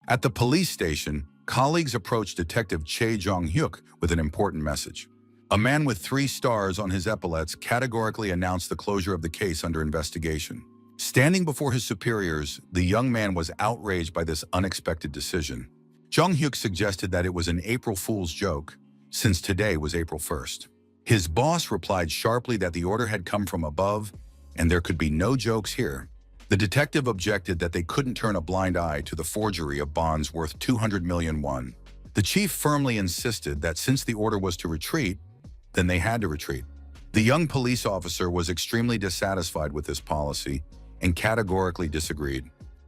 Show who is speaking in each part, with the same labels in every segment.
Speaker 1: At the police station, colleagues approached Detective Chae Jong-hyuk with an important message. A man with 3 stars on his epaulets categorically announced the closure of the case under investigation. Standing before his superiors, the young man was outraged by this unexpected decision. Jong-hyuk suggested that it was an April Fool's joke, since today was April 1st. His boss replied sharply that the order had come from above, and there could be no jokes here. The detective objected that they couldn't turn a blind eye to the forgery of bonds worth 200 million won. The chief firmly insisted that since the order was to retreat, then they had to retreat. The young police officer was extremely dissatisfied with this policy and categorically disagreed.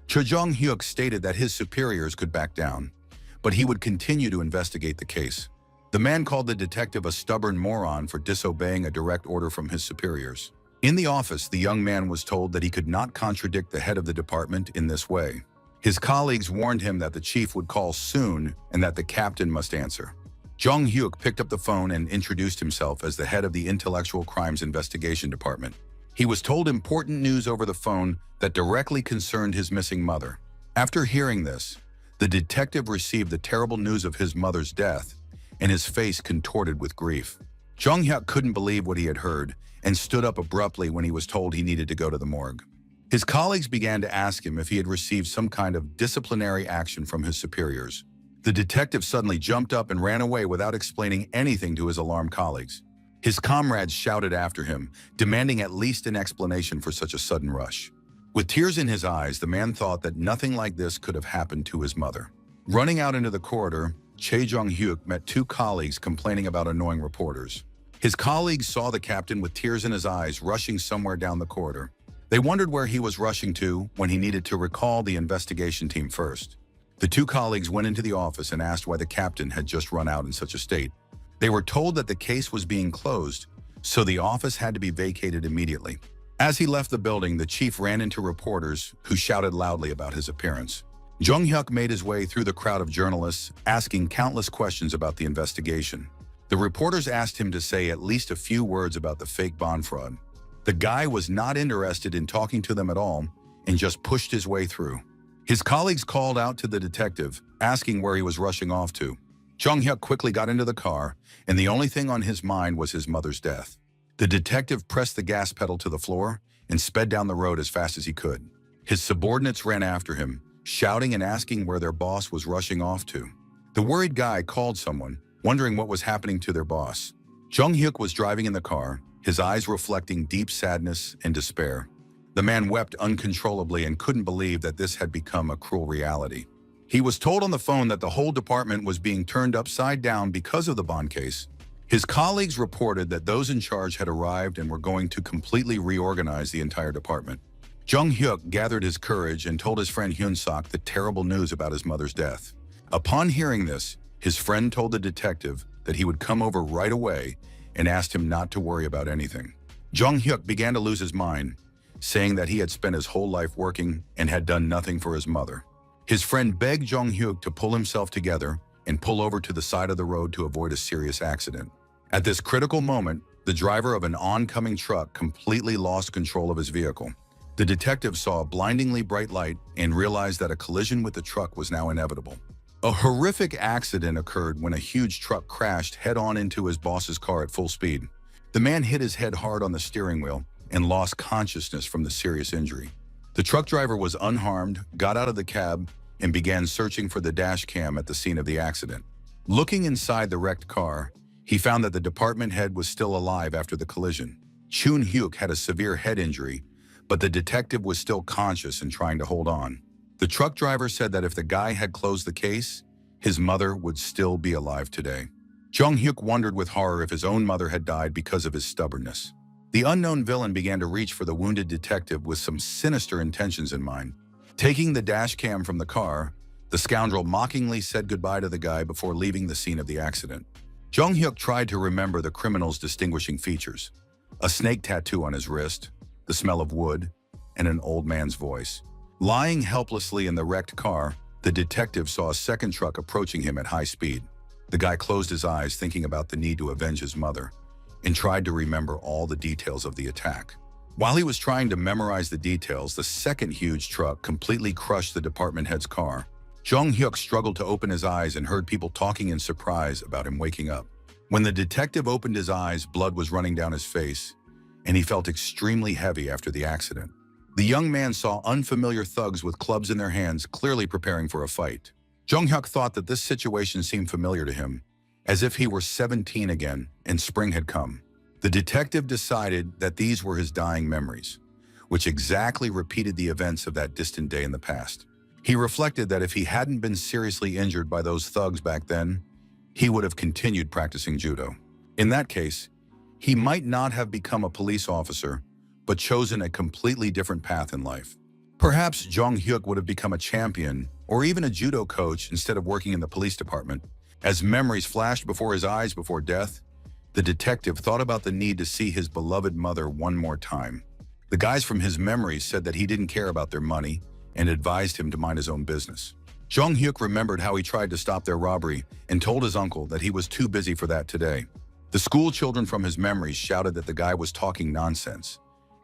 Speaker 1: Chae Jong-hyuk stated that his superiors could back down, but he would continue to investigate the case. The man called the detective a stubborn moron for disobeying a direct order from his superiors. In the office, the young man was told that he could not contradict the head of the department in this way. His colleagues warned him that the chief would call soon and that the captain must answer. Jong-hyuk picked up the phone and introduced himself as the head of the Intellectual Crimes Investigation Department. He was told important news over the phone that directly concerned his missing mother. After hearing this, the detective received the terrible news of his mother's death, and his face contorted with grief. Jong-hyuk couldn't believe what he had heard and stood up abruptly when he was told he needed to go to the morgue. His colleagues began to ask him if he had received some kind of disciplinary action from his superiors. The detective suddenly jumped up and ran away without explaining anything to his alarmed colleagues. His comrades shouted after him, demanding at least an explanation for such a sudden rush. With tears in his eyes, the man thought that nothing like this could have happened to his mother. Running out into the corridor, Chae Jong-hyuk met 2 colleagues complaining about annoying reporters. His colleagues saw the captain with tears in his eyes rushing somewhere down the corridor. They wondered where he was rushing to when he needed to recall the investigation team first. The 2 colleagues went into the office and asked why the captain had just run out in such a state. They were told that the case was being closed, so the office had to be vacated immediately. As he left the building, the chief ran into reporters who shouted loudly about his appearance. Jong-hyuk made his way through the crowd of journalists, asking countless questions about the investigation. The reporters asked him to say at least a few words about the fake bond fraud. The guy was not interested in talking to them at all and just pushed his way through. His colleagues called out to the detective, asking where he was rushing off to. Jong-hyuk quickly got into the car, and the only thing on his mind was his mother's death. The detective pressed the gas pedal to the floor and sped down the road as fast as he could. His subordinates ran after him, shouting and asking where their boss was rushing off to. The worried guy called someone, wondering what was happening to their boss. Jong-hyuk was driving in the car, his eyes reflecting deep sadness and despair. The man wept uncontrollably and couldn't believe that this had become a cruel reality. He was told on the phone that the whole department was being turned upside down because of the bond case. His colleagues reported that those in charge had arrived and were going to completely reorganize the entire department. Jong-hyuk gathered his courage and told his friend Hyun-sok the terrible news about his mother's death. Upon hearing this, his friend told the detective that he would come over right away and asked him not to worry about anything. Jong-hyuk began to lose his mind, saying that he had spent his whole life working and had done nothing for his mother. His friend begged Jong-hyuk to pull himself together and pull over to the side of the road to avoid a serious accident. At this critical moment, the driver of an oncoming truck completely lost control of his vehicle. The detective saw a blindingly bright light and realized that a collision with the truck was now inevitable. A horrific accident occurred when a huge truck crashed head-on into his boss's car at full speed. The man hit his head hard on the steering wheel and lost consciousness from the serious injury. The truck driver was unharmed, got out of the cab, and began searching for the dash cam at the scene of the accident. Looking inside the wrecked car, he found that the department head was still alive after the collision. Chun-hyuk had a severe head injury, but the detective was still conscious and trying to hold on. The truck driver said that if the guy had closed the case, his mother would still be alive today. Jong-hyuk wondered with horror if his own mother had died because of his stubbornness. The unknown villain began to reach for the wounded detective with some sinister intentions in mind. Taking the dash cam from the car, the scoundrel mockingly said goodbye to the guy before leaving the scene of the accident. Jong-hyuk tried to remember the criminal's distinguishing features: a snake tattoo on his wrist, the smell of wood, and an old man's voice. Lying helplessly in the wrecked car, the detective saw a second truck approaching him at high speed. The guy closed his eyes, thinking about the need to avenge his mother, and tried to remember all the details of the attack. While he was trying to memorize the details, the second huge truck completely crushed the department head's car. Jung Hyuk struggled to open his eyes and heard people talking in surprise about him waking up. When the detective opened his eyes, blood was running down his face, and he felt extremely heavy after the accident. The young man saw unfamiliar thugs with clubs in their hands, clearly preparing for a fight. Jung Hyuk thought that this situation seemed familiar to him, as if he were 17 again and spring had come. The detective decided that these were his dying memories, which exactly repeated the events of that distant day in the past. He reflected that if he hadn't been seriously injured by those thugs back then, he would have continued practicing judo. In that case, he might not have become a police officer, but chosen a completely different path in life. Perhaps Jung Hyuk would have become a champion or even a judo coach instead of working in the police department. As memories flashed before his eyes before death, the detective thought about the need to see his beloved mother one more time. The guys from his memories said that he didn't care about their money and advised him to mind his own business. Jung Hyuk remembered how he tried to stop their robbery and told his uncle that he was too busy for that today. The school children from his memories shouted that the guy was talking nonsense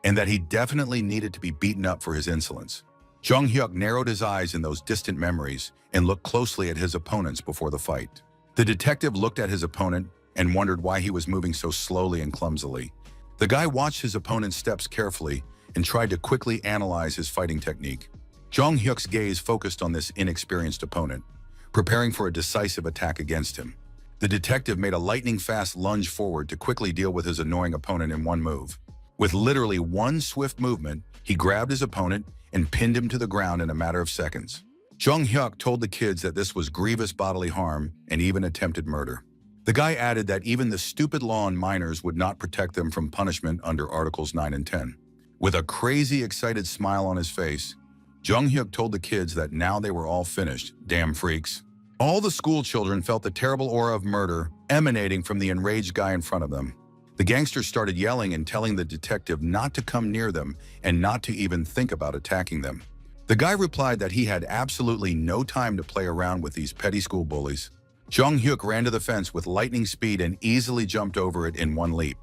Speaker 1: and that he definitely needed to be beaten up for his insolence. Jung Hyuk narrowed his eyes in those distant memories and looked closely at his opponents before the fight. The detective looked at his opponent and wondered why he was moving so slowly and clumsily. The guy watched his opponent's steps carefully and tried to quickly analyze his fighting technique. Jung Hyuk's gaze focused on this inexperienced opponent, preparing for a decisive attack against him. The detective made a lightning-fast lunge forward to quickly deal with his annoying opponent in one move. With literally one swift movement, he grabbed his opponent and pinned him to the ground in a matter of seconds. Jung Hyuk told the kids that this was grievous bodily harm and even attempted murder. The guy added that even the stupid law on minors would not protect them from punishment under Articles 9 and 10. With a crazy, excited smile on his face, Jung Hyuk told the kids that now they were all finished, damn freaks. All the school children felt the terrible aura of murder emanating from the enraged guy in front of them. The gangsters started yelling and telling the detective not to come near them and not to even think about attacking them. The guy replied that he had absolutely no time to play around with these petty school bullies. Jung Hyuk ran to the fence with lightning speed and easily jumped over it in one leap.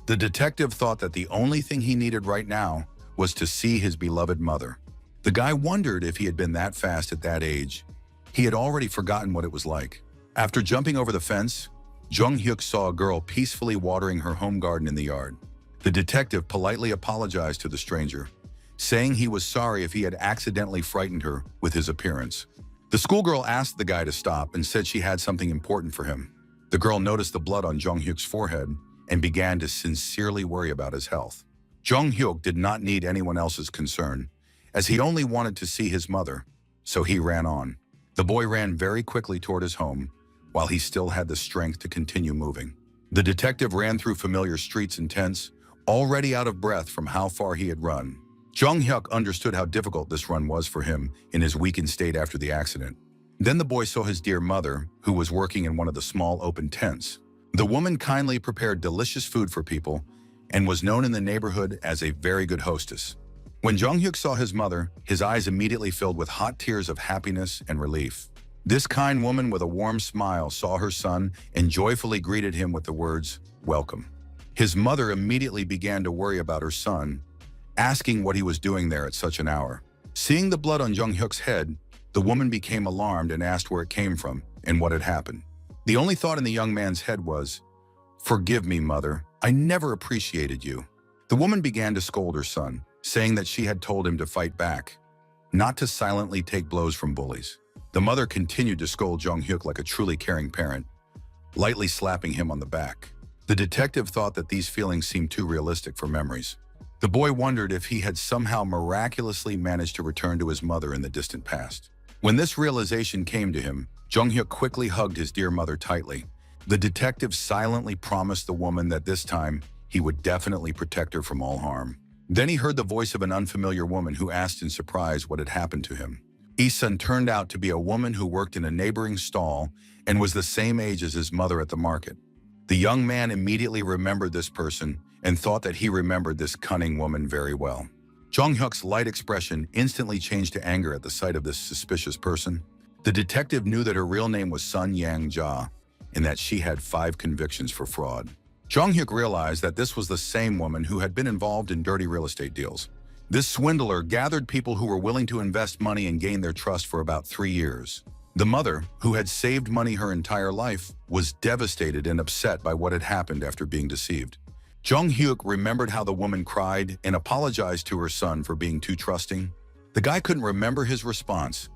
Speaker 1: The detective thought that the only thing he needed right now was to see his beloved mother. The guy wondered if he had been that fast at that age. He had already forgotten what it was like. After jumping over the fence, Jung Hyuk saw a girl peacefully watering her home garden in the yard. The detective politely apologized to the stranger, saying he was sorry if he had accidentally frightened her with his appearance. The schoolgirl asked the guy to stop and said she had something important for him. The girl noticed the blood on Jung Hyuk's forehead and began to sincerely worry about his health. Jung Hyuk did not need anyone else's concern, as he only wanted to see his mother, so he ran on. The boy ran very quickly toward his home, while he still had the strength to continue moving. The detective ran through familiar streets and tents, already out of breath from how far he had run. Jung Hyuk understood how difficult this run was for him in his weakened state after the accident. Then the boy saw his dear mother, who was working in one of the small open tents. The woman kindly prepared delicious food for people and was known in the neighborhood as a very good hostess. When Jung Hyuk saw his mother, his eyes immediately filled with hot tears of happiness and relief. This kind woman with a warm smile saw her son and joyfully greeted him with the words, "Welcome." His mother immediately began to worry about her son, asking what he was doing there at such an hour. Seeing the blood on Jung Hyuk's head, the woman became alarmed and asked where it came from and what had happened. The only thought in the young man's head was, "Forgive me, mother. I never appreciated you." The woman began to scold her son, saying that she had told him to fight back, not to silently take blows from bullies. The mother continued to scold Jung Hyuk like a truly caring parent, lightly slapping him on the back. The detective thought that these feelings seemed too realistic for memories. The boy wondered if he had somehow miraculously managed to return to his mother in the distant past. When this realization came to him, Jung Hyuk quickly hugged his dear mother tightly. The detective silently promised the woman that this time he would definitely protect her from all harm. Then he heard the voice of an unfamiliar woman who asked in surprise what had happened to him. Isun turned out to be a woman who worked in a neighboring stall and was the same age as his mother at the market. The young man immediately remembered this person and thought that he remembered this cunning woman very well. Jung Hyuk's light expression instantly changed to anger at the sight of this suspicious person. The detective knew that her real name was Sun Yang Ja and that she had 5 convictions for fraud. Jung Hyuk realized that this was the same woman who had been involved in dirty real estate deals. This swindler gathered people who were willing to invest money and gain their trust for about 3 years. The mother, who had saved money her entire life, was devastated and upset by what had happened after being deceived. Jung Hyuk remembered how the woman cried and apologized to her son for being too trusting. The guy couldn't remember his response,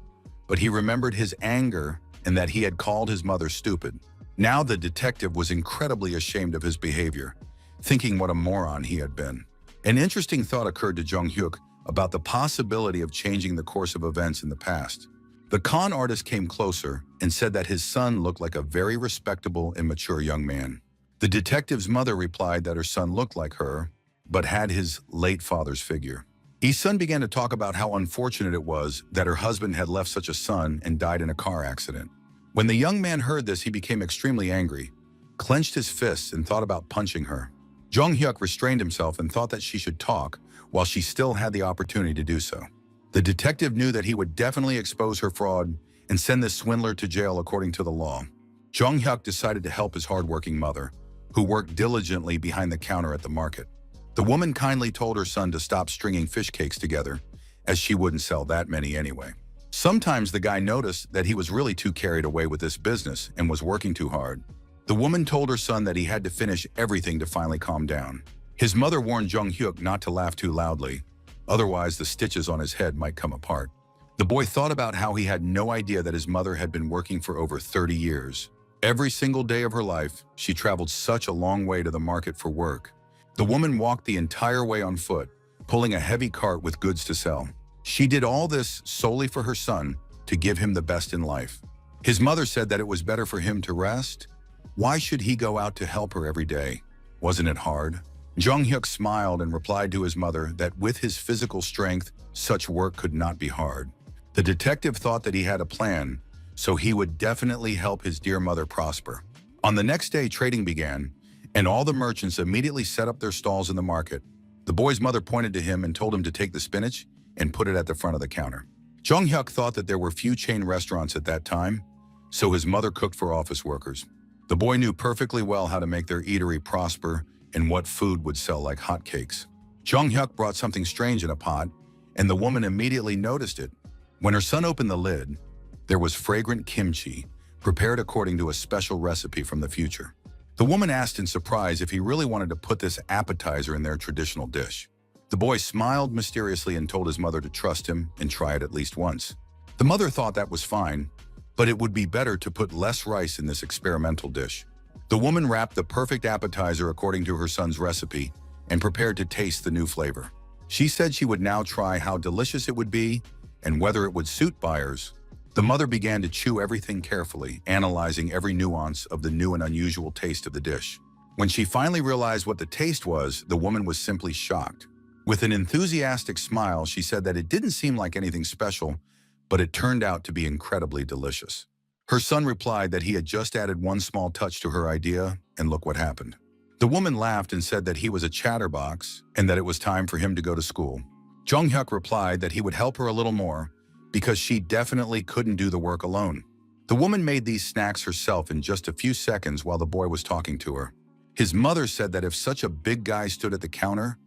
Speaker 1: but he remembered his anger and that he had called his mother stupid. Now the detective was incredibly ashamed of his behavior, thinking what a moron he had been. An interesting thought occurred to Jung Hyuk about the possibility of changing the course of events in the past. The con artist came closer and said that his son looked like a very respectable and mature young man. The detective's mother replied that her son looked like her, but had his late father's figure. Yi-sun began to talk about how unfortunate it was that her husband had left such a son and died in a car accident. When the young man heard this, he became extremely angry, clenched his fists, and thought about punching her. Jung Hyuk restrained himself and thought that she should talk while she still had the opportunity to do so. The detective knew that he would definitely expose her fraud and send this swindler to jail according to the law. Jung Hyuk decided to help his hardworking mother, who worked diligently behind the counter at the market. The woman kindly told her son to stop stringing fish cakes together, as she wouldn't sell that many anyway. Sometimes the guy noticed that he was really too carried away with this business and was working too hard. The woman told her son that he had to finish everything to finally calm down. His mother warned Jung Hyuk not to laugh too loudly, otherwise the stitches on his head might come apart. The boy thought about how he had no idea that his mother had been working for over 30 years. Every single day of her life, she traveled such a long way to the market for work. The woman walked the entire way on foot, pulling a heavy cart with goods to sell. She did all this solely for her son, to give him the best in life. His mother said that it was better for him to rest. Why should he go out to help her every day? Wasn't it hard? Jung Hyuk smiled and replied to his mother that with his physical strength, such work could not be hard. The detective thought that he had a plan, so he would definitely help his dear mother prosper. On the next day, trading began, and all the merchants immediately set up their stalls in the market. The boy's mother pointed to him and told him to take the spinach and put it at the front of the counter. Jung Hyuk thought that there were few chain restaurants at that time, so his mother cooked for office workers. The boy knew perfectly well how to make their eatery prosper and what food would sell like hotcakes. Jung Hyuk brought something strange in a pot, and the woman immediately noticed it. When her son opened the lid, there was fragrant kimchi, prepared according to a special recipe from the future. The woman asked in surprise if he really wanted to put this appetizer in their traditional dish. The boy smiled mysteriously and told his mother to trust him and try it at least once. The mother thought that was fine, but it would be better to put less rice in this experimental dish. The woman wrapped the perfect appetizer according to her son's recipe and prepared to taste the new flavor. She said she would now try how delicious it would be and whether it would suit buyers. The mother began to chew everything carefully, analyzing every nuance of the new and unusual taste of the dish. When she finally realized what the taste was, the woman was simply shocked. With an enthusiastic smile, she said that it didn't seem like anything special, but it turned out to be incredibly delicious. Her son replied that he had just added one small touch to her idea, and look what happened. The woman laughed and said that he was a chatterbox and that it was time for him to go to school. Jung Hyuk replied that he would help her a little more because she definitely couldn't do the work alone. The woman made these snacks herself in just a few seconds while the boy was talking to her. His mother said that if such a big guy stood at the counter,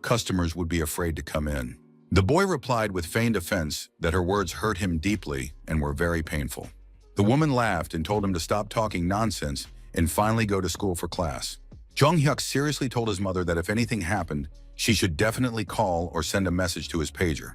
Speaker 1: customers would be afraid to come in. The boy replied with feigned offense that her words hurt him deeply and were very painful. The woman laughed and told him to stop talking nonsense and finally go to school for class. Jung Hyuk seriously told his mother that if anything happened, she should definitely call or send a message to his pager.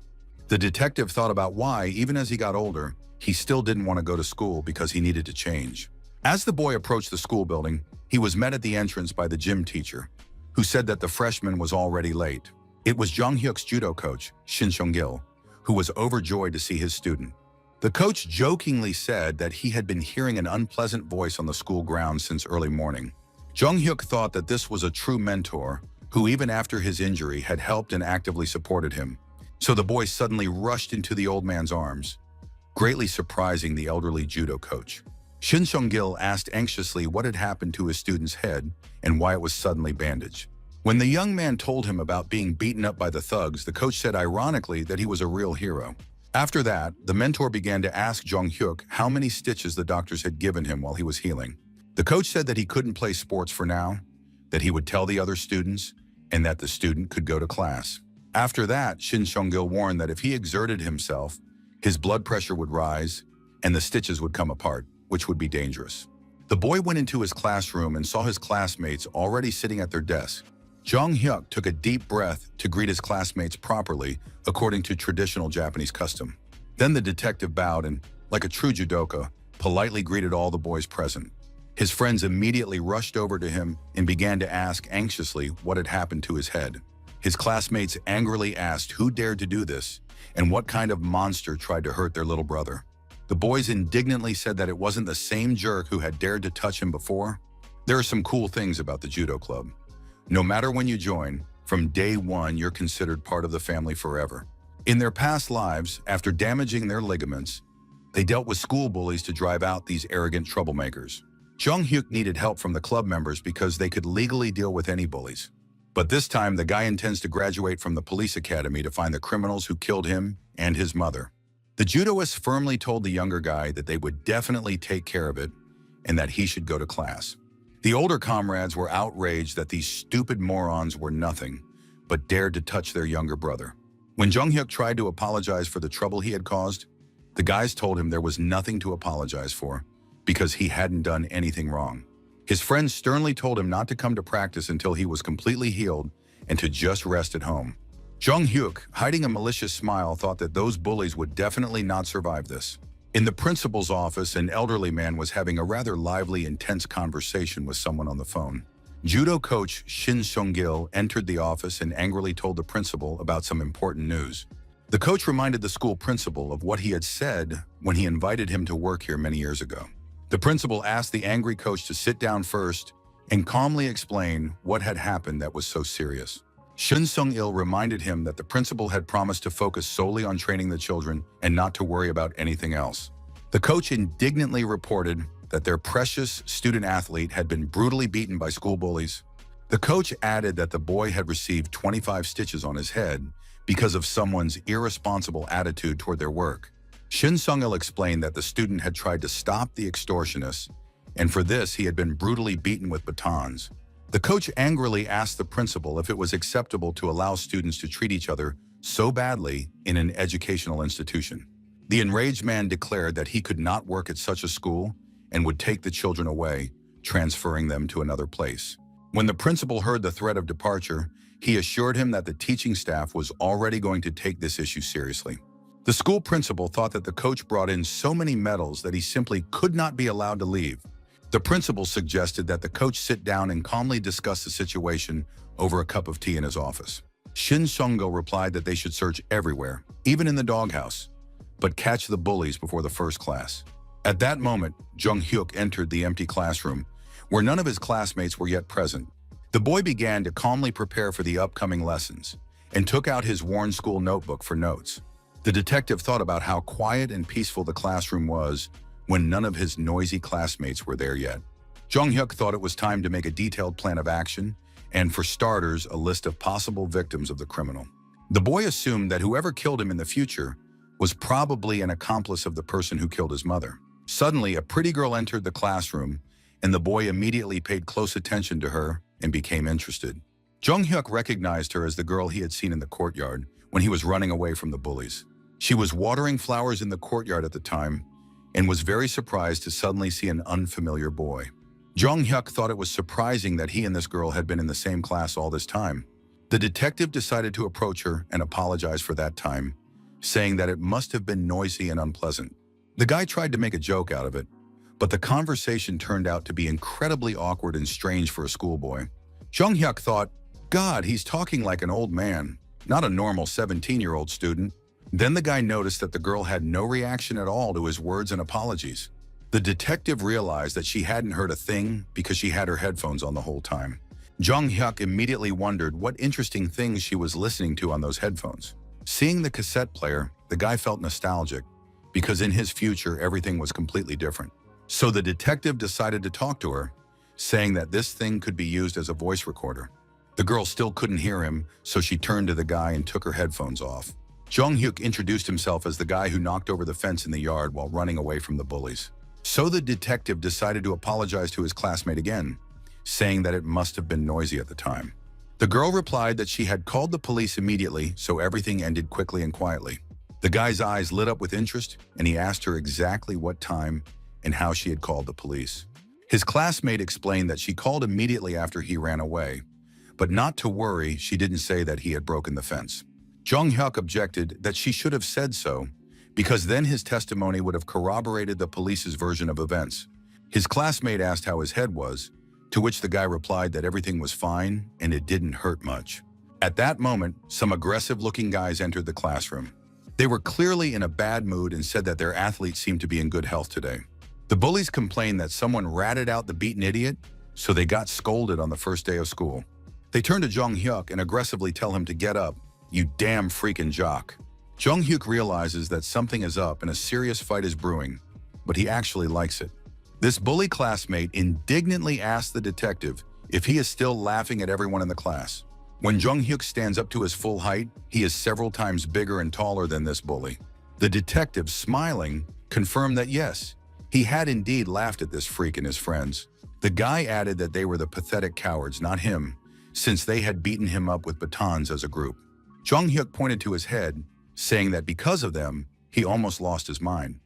Speaker 1: The detective thought about why, even as he got older, he still didn't want to go to school because he needed to change. As the boy approached the school building, he was met at the entrance by the gym teacher, who said that the freshman was already late. It was Jung Hyuk's judo coach, Shin Seong-gil, who was overjoyed to see his student. The coach jokingly said that he had been hearing an unpleasant voice on the school grounds since early morning. Jung Hyuk thought that this was a true mentor, who even after his injury had helped and actively supported him. So the boy suddenly rushed into the old man's arms, greatly surprising the elderly judo coach. Shin Seong-gil asked anxiously what had happened to his student's head and why it was suddenly bandaged. When the young man told him about being beaten up by the thugs, the coach said ironically that he was a real hero. After that, the mentor began to ask Jung Hyuk how many stitches the doctors had given him while he was healing. The coach said that he couldn't play sports for now, that he would tell the other students, and that the student could go to class. After that, Shin Seong-gil warned that if he exerted himself, his blood pressure would rise and the stitches would come apart, which would be dangerous. The boy went into his classroom and saw his classmates already sitting at their desk. Jong Hyuk took a deep breath to greet his classmates properly, according to traditional Japanese custom. Then the detective bowed and, like a true judoka, politely greeted all the boys present. His friends immediately rushed over to him and began to ask anxiously what had happened to his head. His classmates angrily asked who dared to do this and what kind of monster tried to hurt their little brother. The boys indignantly said that it wasn't the same jerk who had dared to touch him before. There are some cool things about the judo club. No matter when you join, from day one you're considered part of the family forever. In their past lives, after damaging their ligaments, they dealt with school bullies to drive out these arrogant troublemakers. Jong Hyuk needed help from the club members because they could legally deal with any bullies. But this time, the guy intends to graduate from the police academy to find the criminals who killed him and his mother. The judoist firmly told the younger guy that they would definitely take care of it and that he should go to class. The older comrades were outraged that these stupid morons were nothing, but dared to touch their younger brother. When Jong Hyuk tried to apologize for the trouble he had caused, the guys told him there was nothing to apologize for because he hadn't done anything wrong. His friends sternly told him not to come to practice until he was completely healed and to just rest at home. Jong Hyuk, hiding a malicious smile, thought that those bullies would definitely not survive this. In the principal's office, an elderly man was having a rather lively, intense conversation with someone on the phone. Judo coach Shin Seong-gil entered the office and angrily told the principal about some important news. The coach reminded the school principal of what he had said when he invited him to work here many years ago. The principal asked the angry coach to sit down first and calmly explain what had happened that was so serious. Shin Seong-il reminded him that the principal had promised to focus solely on training the children and not to worry about anything else. The coach indignantly reported that their precious student-athlete had been brutally beaten by school bullies. The coach added that the boy had received 25 stitches on his head because of someone's irresponsible attitude toward their work. Shin Seong-il explained that the student had tried to stop the extortionists, and for this he had been brutally beaten with batons. The coach angrily asked the principal if it was acceptable to allow students to treat each other so badly in an educational institution. The enraged man declared that he could not work at such a school and would take the children away, transferring them to another place. When the principal heard the threat of departure, he assured him that the teaching staff was already going to take this issue seriously. The school principal thought that the coach brought in so many medals that he simply could not be allowed to leave. The principal suggested that the coach sit down and calmly discuss the situation over a cup of tea in his office. Shin Seong-gil replied that they should search everywhere, even in the doghouse, but catch the bullies before the first class. At that moment, Jong Hyuk entered the empty classroom, where none of his classmates were yet present. The boy began to calmly prepare for the upcoming lessons and took out his worn school notebook for notes. The detective thought about how quiet and peaceful the classroom was when none of his noisy classmates were there yet. Jong Hyuk thought it was time to make a detailed plan of action and, for starters, a list of possible victims of the criminal. The boy assumed that whoever killed him in the future was probably an accomplice of the person who killed his mother. Suddenly, a pretty girl entered the classroom, and the boy immediately paid close attention to her and became interested. Jong Hyuk recognized her as the girl he had seen in the courtyard when he was running away from the bullies. She was watering flowers in the courtyard at the time and was very surprised to suddenly see an unfamiliar boy. Jong Hyuk thought it was surprising that he and this girl had been in the same class all this time. The detective decided to approach her and apologize for that time, saying that it must have been noisy and unpleasant. The guy tried to make a joke out of it, but the conversation turned out to be incredibly awkward and strange for a schoolboy. Jong Hyuk thought, God, he's talking like an old man, not a normal 17-year-old student. Then the guy noticed that the girl had no reaction at all to his words and apologies. The detective realized that she hadn't heard a thing because she had her headphones on the whole time. Jong Hyuk immediately wondered what interesting things she was listening to on those headphones. Seeing the cassette player, the guy felt nostalgic because in his future everything was completely different. So the detective decided to talk to her, saying that this thing could be used as a voice recorder. The girl still couldn't hear him, so she turned to the guy and took her headphones off. Jong Hyuk introduced himself as the guy who knocked over the fence in the yard while running away from the bullies. So the detective decided to apologize to his classmate again, saying that it must have been noisy at the time. The girl replied that she had called the police immediately, so everything ended quickly and quietly. The guy's eyes lit up with interest, and he asked her exactly what time and how she had called the police. His classmate explained that she called immediately after he ran away, but not to worry, she didn't say that he had broken the fence. Jung-hyuk objected that she should have said so, because then his testimony would have corroborated the police's version of events. His classmate asked how his head was, to which the guy replied that everything was fine and it didn't hurt much. At that moment, some aggressive-looking guys entered the classroom. They were clearly in a bad mood and said that their athletes seemed to be in good health today. The bullies complained that someone ratted out the beaten idiot, so they got scolded on the first day of school. They turn to Jung-hyuk and aggressively tell him to get up, "You damn freaking jock." Jung-hyuk realizes that something is up and a serious fight is brewing, but he actually likes it. This bully classmate indignantly asks the detective if he is still laughing at everyone in the class. When Jung-hyuk stands up to his full height, he is several times bigger and taller than this bully. The detective, smiling, confirmed that yes, he had indeed laughed at this freak and his friends. The guy added that they were the pathetic cowards, not him, since they had beaten him up with batons as a group. Jung-hyuk pointed to his head, saying that because of them, he almost lost his mind.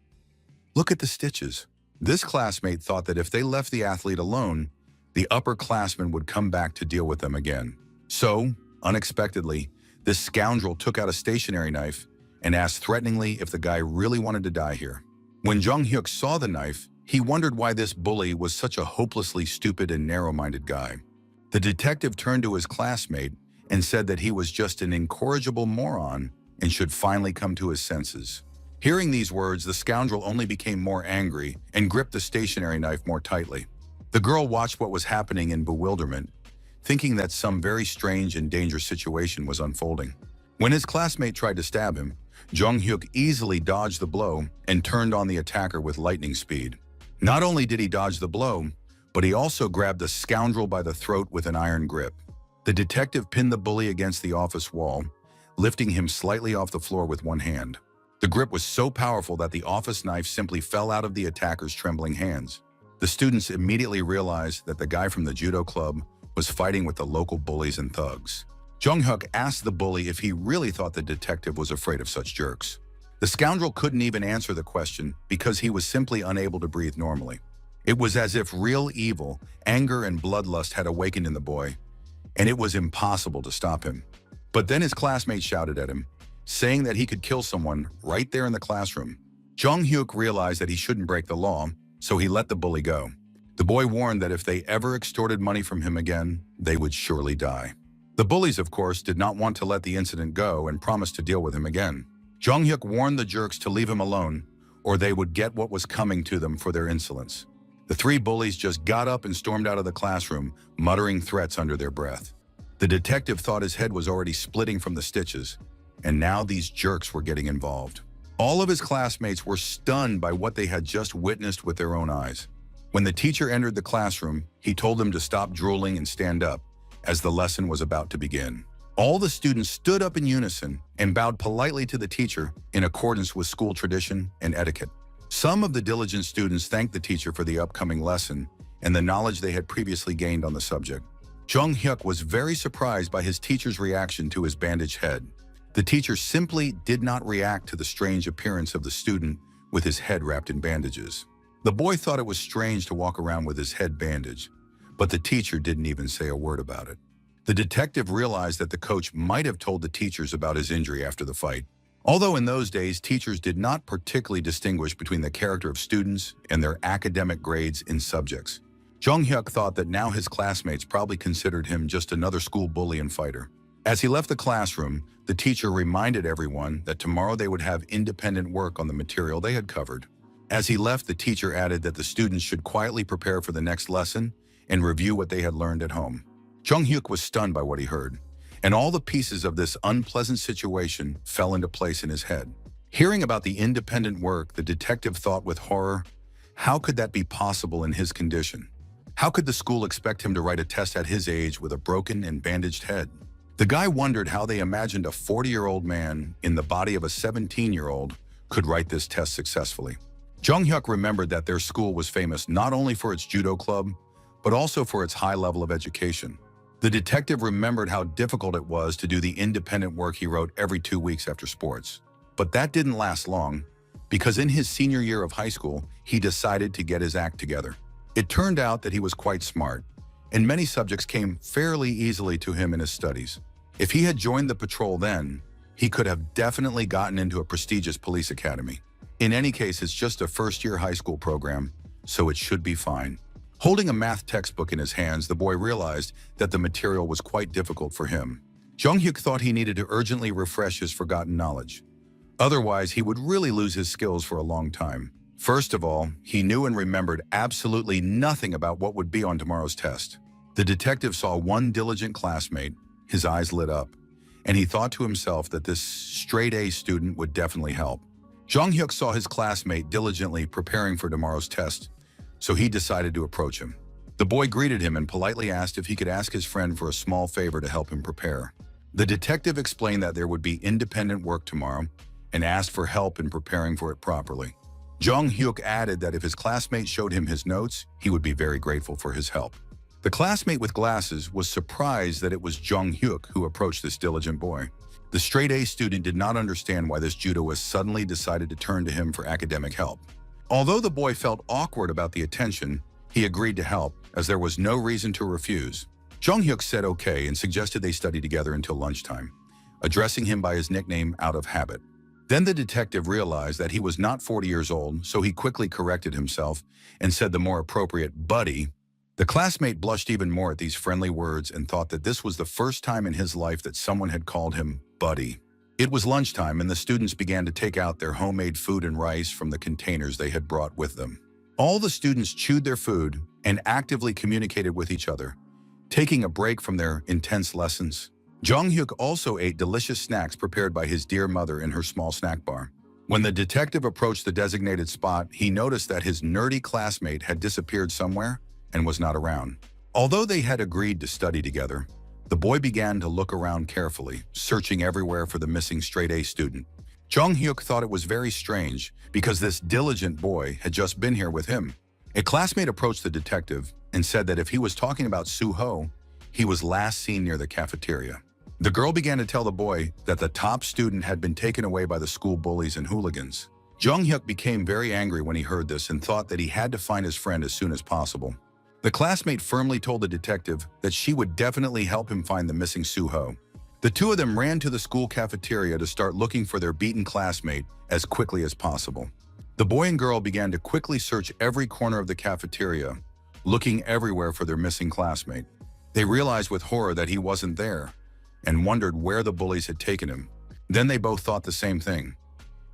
Speaker 1: Look at the stitches. This classmate thought that if they left the athlete alone, the upperclassmen would come back to deal with them again. So, unexpectedly, this scoundrel took out a stationery knife and asked threateningly if the guy really wanted to die here. When Jung-hyuk saw the knife, he wondered why this bully was such a hopelessly stupid and narrow-minded guy. The detective turned to his classmate and said that he was just an incorrigible moron and should finally come to his senses. Hearing these words, the scoundrel only became more angry and gripped the stationery knife more tightly. The girl watched what was happening in bewilderment, thinking that some very strange and dangerous situation was unfolding. When his classmate tried to stab him, Jung-hyuk easily dodged the blow and turned on the attacker with lightning speed. Not only did he dodge the blow, but he also grabbed the scoundrel by the throat with an iron grip. The detective pinned the bully against the office wall, lifting him slightly off the floor with one hand. The grip was so powerful that the office knife simply fell out of the attacker's trembling hands. The students immediately realized that the guy from the judo club was fighting with the local bullies and thugs. Jung-hyuk asked the bully if he really thought the detective was afraid of such jerks. The scoundrel couldn't even answer the question because he was simply unable to breathe normally. It was as if real evil, anger, and bloodlust had awakened in the boy, and it was impossible to stop him. But then his classmates shouted at him, saying that he could kill someone right there in the classroom. Jung-hyuk realized that he shouldn't break the law, so he let the bully go. The boy warned that if they ever extorted money from him again, they would surely die. The bullies, of course, did not want to let the incident go and promised to deal with him again. Jung-hyuk warned the jerks to leave him alone, or they would get what was coming to them for their insolence. The three bullies just got up and stormed out of the classroom, muttering threats under their breath. The detective thought his head was already splitting from the stitches, and now these jerks were getting involved. All of his classmates were stunned by what they had just witnessed with their own eyes. When the teacher entered the classroom, he told them to stop drooling and stand up, as the lesson was about to begin. All the students stood up in unison and bowed politely to the teacher in accordance with school tradition and etiquette. Some of the diligent students thanked the teacher for the upcoming lesson and the knowledge they had previously gained on the subject. Jung-hyuk was very surprised by his teacher's reaction to his bandaged head. The teacher simply did not react to the strange appearance of the student with his head wrapped in bandages. The boy thought it was strange to walk around with his head bandaged, but the teacher didn't even say a word about it. The detective realized that the coach might have told the teachers about his injury after the fight. Although in those days, teachers did not particularly distinguish between the character of students and their academic grades in subjects. Jung-hyuk thought that now his classmates probably considered him just another school bully and fighter. As he left the classroom, the teacher reminded everyone that tomorrow they would have independent work on the material they had covered. As he left, the teacher added that the students should quietly prepare for the next lesson and review what they had learned at home. Jung-hyuk was stunned by what he heard, and all the pieces of this unpleasant situation fell into place in his head. Hearing about the independent work, the detective thought with horror, how could that be possible in his condition? How could the school expect him to write a test at his age with a broken and bandaged head? The guy wondered how they imagined a 40-year-old man in the body of a 17-year-old could write this test successfully. Jung-hyuk remembered that their school was famous not only for its judo club, but also for its high level of education. The detective remembered how difficult it was to do the independent work he wrote every 2 weeks after sports. But that didn't last long, because in his senior year of high school, he decided to get his act together. It turned out that he was quite smart, and many subjects came fairly easily to him in his studies. If he had joined the patrol then, he could have definitely gotten into a prestigious police academy. In any case, it's just a first-year high school program, so it should be fine. Holding a math textbook in his hands, the boy realized that the material was quite difficult for him. Jung-hyuk thought he needed to urgently refresh his forgotten knowledge. Otherwise, he would really lose his skills for a long time. First of all, he knew and remembered absolutely nothing about what would be on tomorrow's test. The detective saw one diligent classmate, his eyes lit up, and he thought to himself that this straight-A student would definitely help. Jung-hyuk saw his classmate diligently preparing for tomorrow's test, so he decided to approach him. The boy greeted him and politely asked if he could ask his friend for a small favor to help him prepare. The detective explained that there would be independent work tomorrow and asked for help in preparing for it properly. Jung-hyuk added that if his classmate showed him his notes, he would be very grateful for his help. The classmate with glasses was surprised that it was Jung-hyuk who approached this diligent boy. The straight-A student did not understand why this judoist suddenly decided to turn to him for academic help. Although the boy felt awkward about the attention, he agreed to help, as there was no reason to refuse. Jung-hyuk said okay and suggested they study together until lunchtime, addressing him by his nickname out of habit. Then the detective realized that he was not 40 years old, so he quickly corrected himself and said the more appropriate buddy. The classmate blushed even more at these friendly words and thought that this was the first time in his life that someone had called him buddy. It was lunchtime and the students began to take out their homemade food and rice from the containers they had brought with them. All the students chewed their food and actively communicated with each other, taking a break from their intense lessons. Jung-hyuk also ate delicious snacks prepared by his dear mother in her small snack bar. When the detective approached the designated spot, he noticed that his nerdy classmate had disappeared somewhere and was not around. Although they had agreed to study together, the boy began to look around carefully, searching everywhere for the missing straight-A student. Jung-hyuk thought it was very strange because this diligent boy had just been here with him. A classmate approached the detective and said that if he was talking about Soo-ho, he was last seen near the cafeteria. The girl began to tell the boy that the top student had been taken away by the school bullies and hooligans. Jung-hyuk became very angry when he heard this and thought that he had to find his friend as soon as possible. The classmate firmly told the detective that she would definitely help him find the missing Soo-ho. The two of them ran to the school cafeteria to start looking for their beaten classmate as quickly as possible. The boy and girl began to quickly search every corner of the cafeteria, looking everywhere for their missing classmate. They realized with horror that he wasn't there and wondered where the bullies had taken him. Then they both thought the same thing.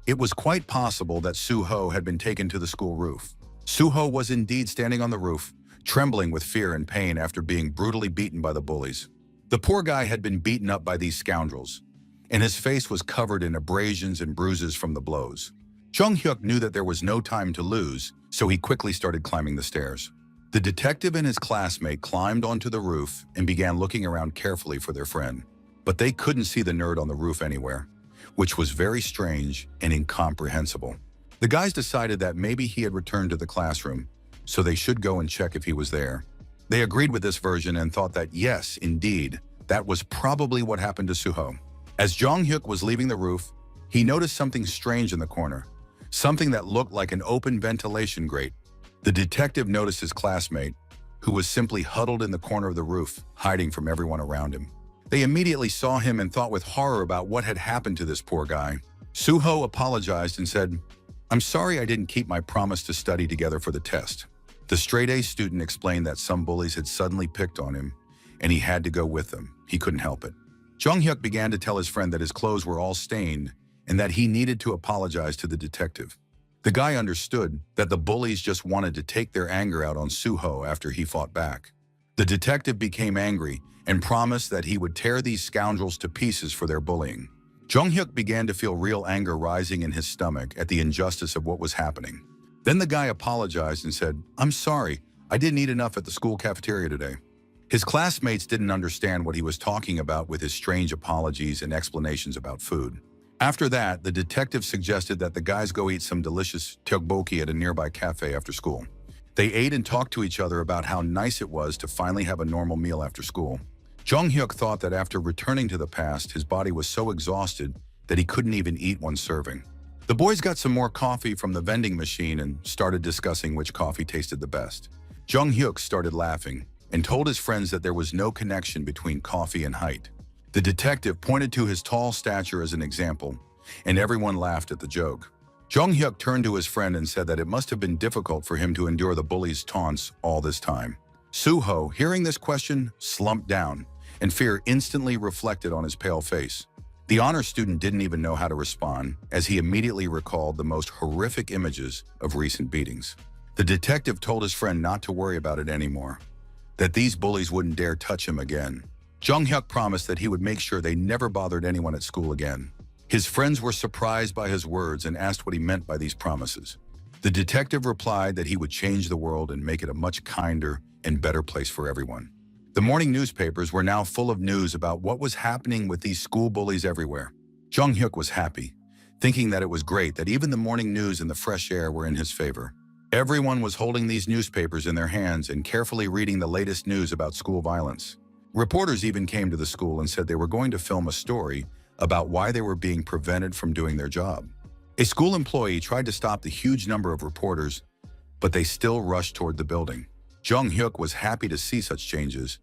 Speaker 1: It was quite possible that Soo-ho had been taken to the school roof. Soo-ho was indeed standing on the roof, trembling with fear and pain after being brutally beaten by the bullies. The poor guy had been beaten up by these scoundrels, and his face was covered in abrasions and bruises from the blows. Jung-hyuk knew that there was no time to lose, so he quickly started climbing the stairs. The detective and his classmate climbed onto the roof and began looking around carefully for their friend. But they couldn't see the nerd on the roof anywhere, which was very strange and incomprehensible. The guys decided that maybe he had returned to the classroom, so they should go and check if he was there. They agreed with this version and thought that yes, indeed, that was probably what happened to Soo-ho. As Jung-hyuk was leaving the roof, he noticed something strange in the corner, something that looked like an open ventilation grate. The detective noticed his classmate, who was simply huddled in the corner of the roof, hiding from everyone around him. They immediately saw him and thought with horror about what had happened to this poor guy. Soo-ho apologized and said, "I'm sorry I didn't keep my promise to study together for the test." The straight-A student explained that some bullies had suddenly picked on him, and he had to go with them. He couldn't help it. Jung-hyuk began to tell his friend that his clothes were all stained and that he needed to apologize to the detective. The guy understood that the bullies just wanted to take their anger out on Soo-ho after he fought back. The detective became angry and promised that he would tear these scoundrels to pieces for their bullying. Jung-hyuk began to feel real anger rising in his stomach at the injustice of what was happening. Then the guy apologized and said, "I'm sorry, I didn't eat enough at the school cafeteria today." His classmates didn't understand what he was talking about with his strange apologies and explanations about food. After that, the detective suggested that the guys go eat some delicious tteokbokki at a nearby cafe after school. They ate and talked to each other about how nice it was to finally have a normal meal after school. Jung-hyuk thought that after returning to the past, his body was so exhausted that he couldn't even eat one serving. The boys got some more coffee from the vending machine and started discussing which coffee tasted the best. Jung-hyuk started laughing and told his friends that there was no connection between coffee and height. The detective pointed to his tall stature as an example, and everyone laughed at the joke. Jung-hyuk turned to his friend and said that it must have been difficult for him to endure the bully's taunts all this time. Suho, hearing this question, slumped down, and fear instantly reflected on his pale face. The honor student didn't even know how to respond, as he immediately recalled the most horrific images of recent beatings. The detective told his friend not to worry about it anymore, that these bullies wouldn't dare touch him again. Jung-hyuk promised that he would make sure they never bothered anyone at school again. His friends were surprised by his words and asked what he meant by these promises. The detective replied that he would change the world and make it a much kinder and better place for everyone. The morning newspapers were now full of news about what was happening with these school bullies everywhere. Jung-hyuk was happy, thinking that it was great that even the morning news and the fresh air were in his favor. Everyone was holding these newspapers in their hands and carefully reading the latest news about school violence. Reporters even came to the school and said they were going to film a story about why they were being prevented from doing their job. A school employee tried to stop the huge number of reporters, but they still rushed toward the building. Jung-hyuk was happy to see such changes,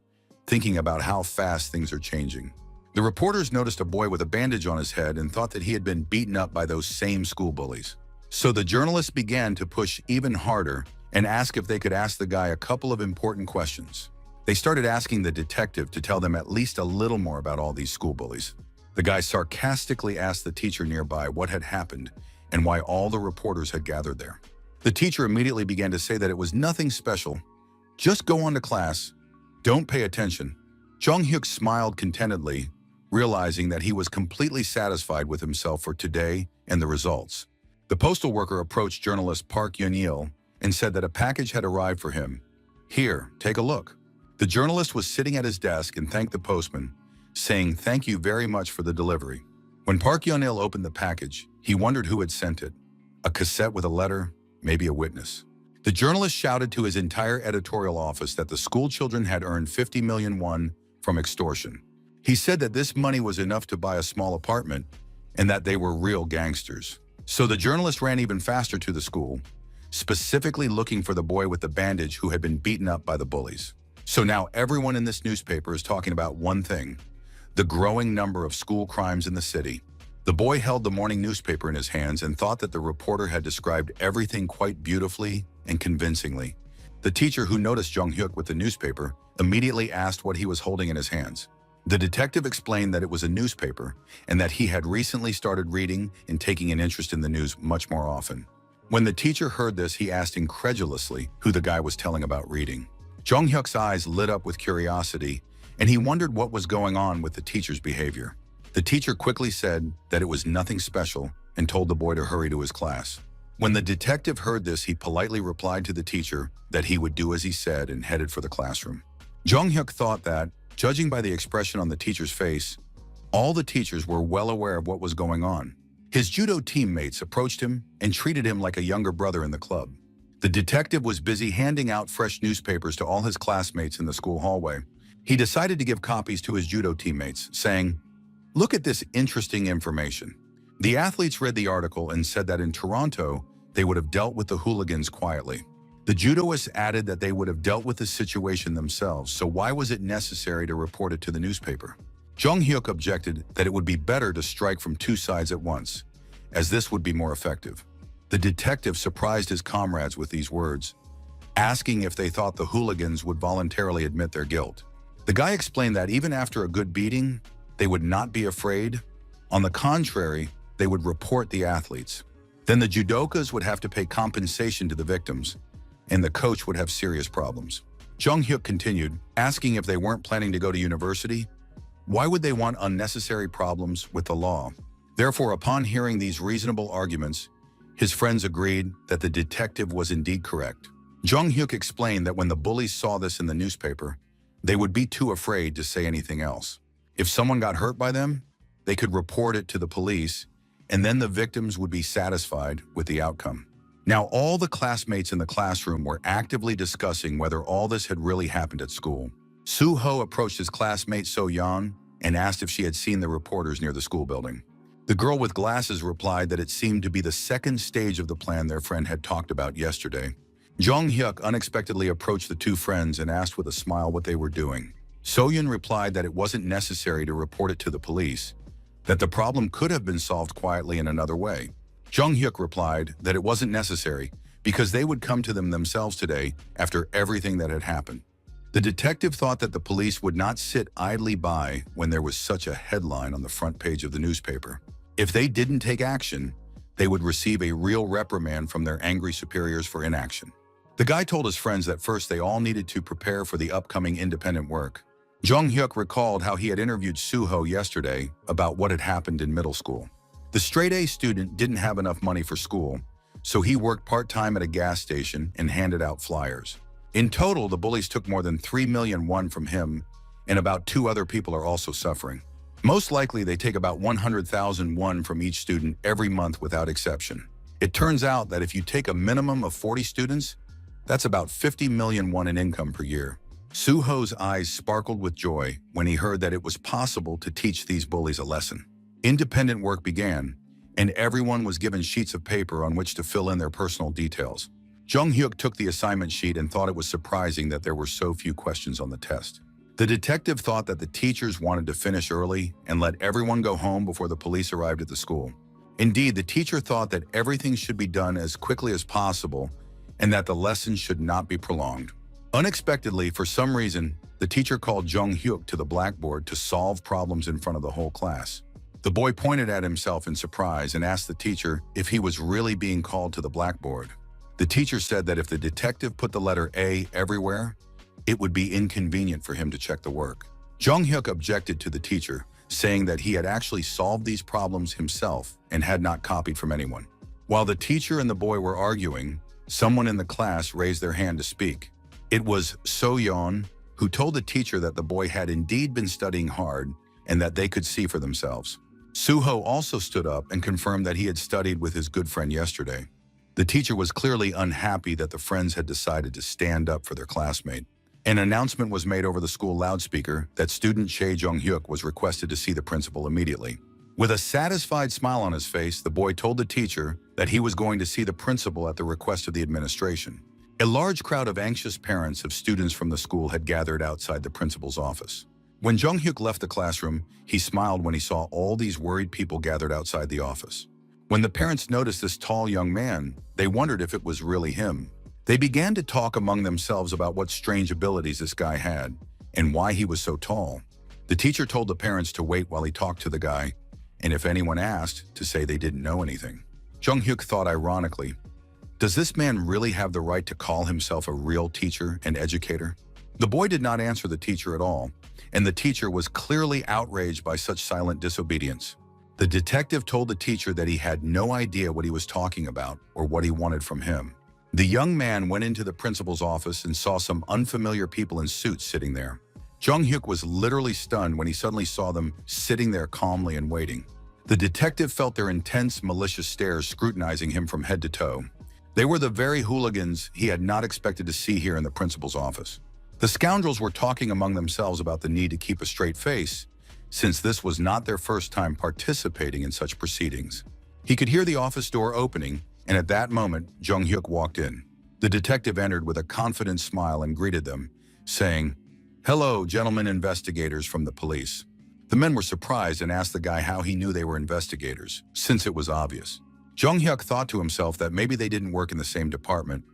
Speaker 1: thinking about how fast things are changing. The reporters noticed a boy with a bandage on his head and thought that he had been beaten up by those same school bullies. So the journalists began to push even harder and ask if they could ask the guy a couple of important questions. They started asking the detective to tell them at least a little more about all these school bullies. The guy sarcastically asked the teacher nearby what had happened and why all the reporters had gathered there. The teacher immediately began to say that it was nothing special. Just go on to class. Don't pay attention. Jung-hyuk smiled contentedly, realizing that he was completely satisfied with himself for today and the results. The postal worker approached journalist Park Yun-il and said that a package had arrived for him. Here, take a look. The journalist was sitting at his desk and thanked the postman, saying thank you very much for the delivery. When Park Yun-il opened the package, he wondered who had sent it. A cassette with a letter, maybe a witness. The journalist shouted to his entire editorial office that the school children had earned 50 million won from extortion. He said that this money was enough to buy a small apartment and that they were real gangsters. So the journalist ran even faster to the school, specifically looking for the boy with the bandage who had been beaten up by the bullies. So now everyone in this newspaper is talking about one thing: the growing number of school crimes in the city. The boy held the morning newspaper in his hands and thought that the reporter had described everything quite beautifully and convincingly. The teacher, who noticed Jung-hyuk with the newspaper, immediately asked what he was holding in his hands. The detective explained that it was a newspaper and that he had recently started reading and taking an interest in the news much more often. When the teacher heard this, he asked incredulously who the guy was telling about reading. Jung-hyuk's eyes lit up with curiosity, and he wondered what was going on with the teacher's behavior. The teacher quickly said that it was nothing special and told the boy to hurry to his class. When the detective heard this, he politely replied to the teacher that he would do as he said and headed for the classroom. Jung-hyuk thought that, judging by the expression on the teacher's face, all the teachers were well aware of what was going on. His judo teammates approached him and treated him like a younger brother in the club. The detective was busy handing out fresh newspapers to all his classmates in the school hallway. He decided to give copies to his judo teammates, saying, "Look at this interesting information." The athletes read the article and said that in Toronto, they would have dealt with the hooligans quietly. The judoists added that they would have dealt with the situation themselves, so why was it necessary to report it to the newspaper? Jung-hyuk objected that it would be better to strike from two sides at once, as this would be more effective. The detective surprised his comrades with these words, asking if they thought the hooligans would voluntarily admit their guilt. The guy explained that even after a good beating, they would not be afraid. On the contrary, they would report the athletes. Then the judokas would have to pay compensation to the victims, and the coach would have serious problems. Jung-hyuk continued, asking if they weren't planning to go to university. Why would they want unnecessary problems with the law? Therefore, upon hearing these reasonable arguments, his friends agreed that the detective was indeed correct. Jung-hyuk explained that when the bullies saw this in the newspaper, they would be too afraid to say anything else. If someone got hurt by them, they could report it to the police, and then the victims would be satisfied with the outcome. Now, all the classmates in the classroom were actively discussing whether all this had really happened at school. Soo-ho approached his classmate So-yeon and asked if she had seen the reporters near the school building. The girl with glasses replied that it seemed to be the second stage of the plan their friend had talked about yesterday. Jong-hyuk unexpectedly approached the two friends and asked with a smile what they were doing. So-yeon replied that it wasn't necessary to report it to the police, that the problem could have been solved quietly in another way. Jong-hyuk replied that it wasn't necessary because they would come to them themselves today after everything that had happened. The detective thought that the police would not sit idly by when there was such a headline on the front page of the newspaper. If they didn't take action, they would receive a real reprimand from their angry superiors for inaction. The guy told his friends that first they all needed to prepare for the upcoming independent work. Jong-hyuk recalled how he had interviewed Soo-ho yesterday about what had happened in middle school. The straight-A student didn't have enough money for school, so he worked part-time at a gas station and handed out flyers. In total, the bullies took more than 3 million won from him, and about 2 other people are also suffering. Most likely, they take about 100,000 won from each student every month without exception. It turns out that if you take a minimum of 40 students, that's about 50 million won in income per year. Soo-ho's eyes sparkled with joy when he heard that it was possible to teach these bullies a lesson. Independent work began, and everyone was given sheets of paper on which to fill in their personal details. Jong-hyuk took the assignment sheet and thought it was surprising that there were so few questions on the test. The detective thought that the teachers wanted to finish early and let everyone go home before the police arrived at the school. Indeed, the teacher thought that everything should be done as quickly as possible and that the lesson should not be prolonged. Unexpectedly, for some reason, the teacher called Jong-hyuk to the blackboard to solve problems in front of the whole class. The boy pointed at himself in surprise and asked the teacher if he was really being called to the blackboard. The teacher said that if the detective put the letter A everywhere, it would be inconvenient for him to check the work. Jong-hyuk objected to the teacher, saying that he had actually solved these problems himself and had not copied from anyone. While the teacher and the boy were arguing, someone in the class raised their hand to speak. It was So-yeon, who told the teacher that the boy had indeed been studying hard and that they could see for themselves. Soo-ho also stood up and confirmed that he had studied with his good friend yesterday. The teacher was clearly unhappy that the friends had decided to stand up for their classmate. An announcement was made over the school loudspeaker that student Chae Jong-hyuk was requested to see the principal immediately. With a satisfied smile on his face, the boy told the teacher that he was going to see the principal at the request of the administration. A large crowd of anxious parents of students from the school had gathered outside the principal's office. When Jong-hyuk left the classroom, he smiled when he saw all these worried people gathered outside the office. When the parents noticed this tall young man, they wondered if it was really him. They began to talk among themselves about what strange abilities this guy had and why he was so tall. The teacher told the parents to wait while he talked to the guy, and if anyone asked, to say they didn't know anything. Jong-hyuk thought ironically, does this man really have the right to call himself a real teacher and educator? The boy did not answer the teacher at all, and the teacher was clearly outraged by such silent disobedience. The detective told the teacher that he had no idea what he was talking about or what he wanted from him. The young man went into the principal's office and saw some unfamiliar people in suits sitting there. Jong-hyuk was literally stunned when he suddenly saw them sitting there calmly and waiting. The detective felt their intense, malicious stares scrutinizing him from head to toe. They were the very hooligans he had not expected to see here in the principal's office. The scoundrels were talking among themselves about the need to keep a straight face, since this was not their first time participating in such proceedings. He could hear the office door opening, and at that moment, Jong-hyuk walked in. The detective entered with a confident smile and greeted them, saying, "Hello, gentlemen investigators from the police." The men were surprised and asked the guy how he knew they were investigators, since it was obvious. Jong-hyuk thought to himself that maybe they didn't work in the same department,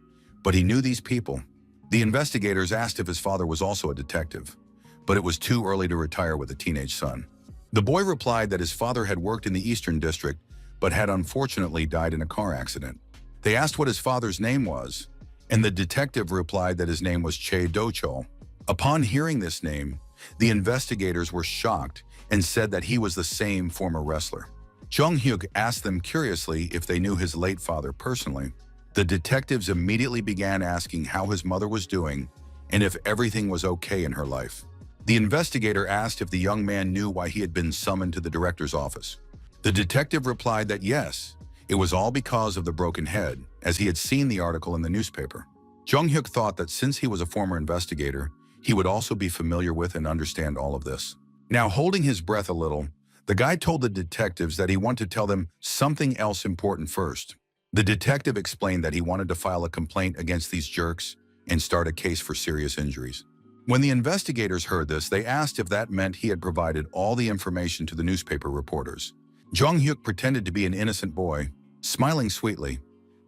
Speaker 1: but he knew these people. The investigators asked if his father was also a detective, but it was too early to retire with a teenage son. The boy replied that his father had worked in the Eastern District, but had unfortunately died in a car accident. They asked what his father's name was, and the detective replied that his name was Chae Do-chol. Upon hearing this name, the investigators were shocked and said that he was the same former wrestler. Jong-hyuk asked them curiously if they knew his late father personally. The detectives immediately began asking how his mother was doing and if everything was okay in her life. The investigator asked if the young man knew why he had been summoned to the director's office. The detective replied that yes, it was all because of the broken head, as he had seen the article in the newspaper. Jong-hyuk thought that since he was a former investigator, he would also be familiar with and understand all of this. Now, holding his breath a little, the guy told the detectives that he wanted to tell them something else important first. The detective explained that he wanted to file a complaint against these jerks and start a case for serious injuries. When the investigators heard this, they asked if that meant he had provided all the information to the newspaper reporters. Jung-hyuk pretended to be an innocent boy, smiling sweetly,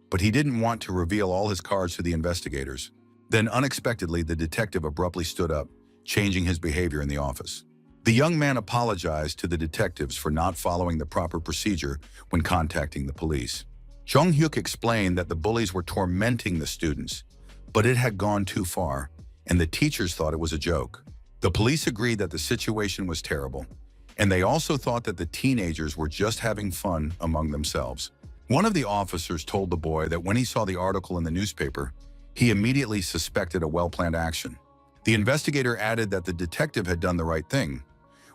Speaker 1: but he didn't want to reveal all his cards to the investigators. Then unexpectedly, the detective abruptly stood up, changing his behavior in the office. The young man apologized to the detectives for not following the proper procedure when contacting the police. Jung-hyuk explained that the bullies were tormenting the students, but it had gone too far, and the teachers thought it was a joke. The police agreed that the situation was terrible, and they also thought that the teenagers were just having fun among themselves. One of the officers told the boy that when he saw the article in the newspaper, he immediately suspected a well-planned action. The investigator added that the detective had done the right thing.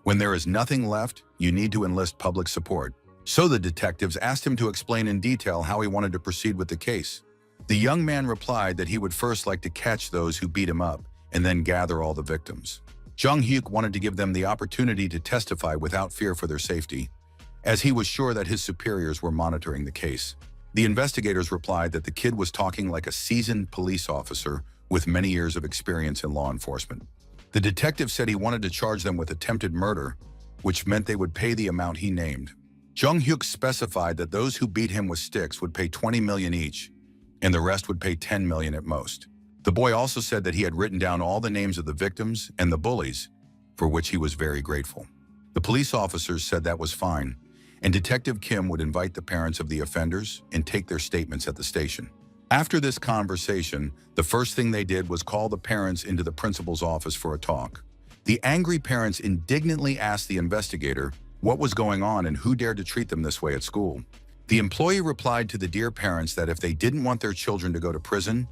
Speaker 1: When there is nothing left, you need to enlist public support. So the detectives asked him to explain in detail how he wanted to proceed with the case. The young man replied that he would first like to catch those who beat him up and then gather all the victims. Jung-hyuk wanted to give them the opportunity to testify without fear for their safety, as he was sure that his superiors were monitoring the case. The investigators replied that the kid was talking like a seasoned police officer with many years of experience in law enforcement. The detective said he wanted to charge them with attempted murder, which meant they would pay the amount he named. Jung-hyuk specified that those who beat him with sticks would pay 20 million each, and the rest would pay 10 million at most. The boy also said that he had written down all the names of the victims and the bullies, for which he was very grateful. The police officers said that was fine, and Detective Kim would invite the parents of the offenders and take their statements at the station. After this conversation, the first thing they did was call the parents into the principal's office for a talk. The angry parents indignantly asked the investigator what was going on and who dared to treat them this way at school. The employee replied to the dear parents that if they didn't want their children to go to prison,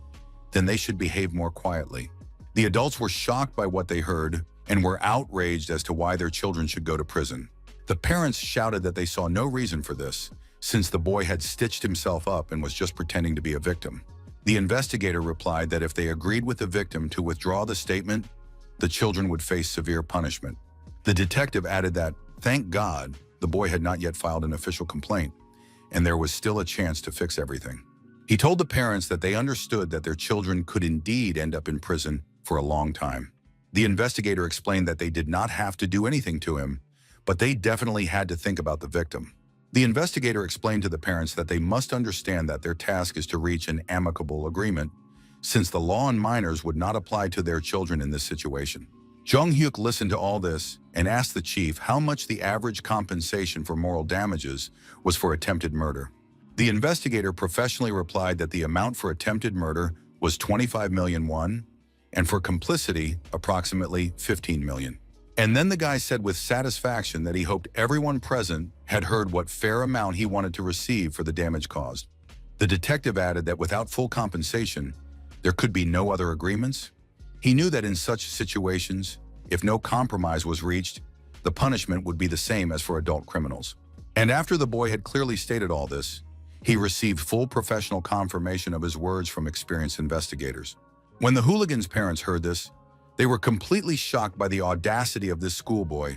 Speaker 1: then they should behave more quietly. The adults were shocked by what they heard and were outraged as to why their children should go to prison. The parents shouted that they saw no reason for this, since the boy had stitched himself up and was just pretending to be a victim. The investigator replied that if they agreed with the victim to withdraw the statement, the children would face severe punishment. The detective added that, thank God, the boy had not yet filed an official complaint, and there was still a chance to fix everything. He told the parents that they understood that their children could indeed end up in prison for a long time. The investigator explained that they did not have to do anything to him, but they definitely had to think about the victim. The investigator explained to the parents that they must understand that their task is to reach an amicable agreement, since the law on minors would not apply to their children in this situation. Jung-hyuk listened to all this and asked the chief how much the average compensation for moral damages was for attempted murder. The investigator professionally replied that the amount for attempted murder was 25 million won, and for complicity, approximately 15 million. And then the guy said with satisfaction that he hoped everyone present had heard what fair amount he wanted to receive for the damage caused. The detective added that without full compensation, there could be no other agreements. He knew that in such situations, if no compromise was reached, the punishment would be the same as for adult criminals. And after the boy had clearly stated all this, he received full professional confirmation of his words from experienced investigators. When the hooligan's parents heard this, they were completely shocked by the audacity of this schoolboy,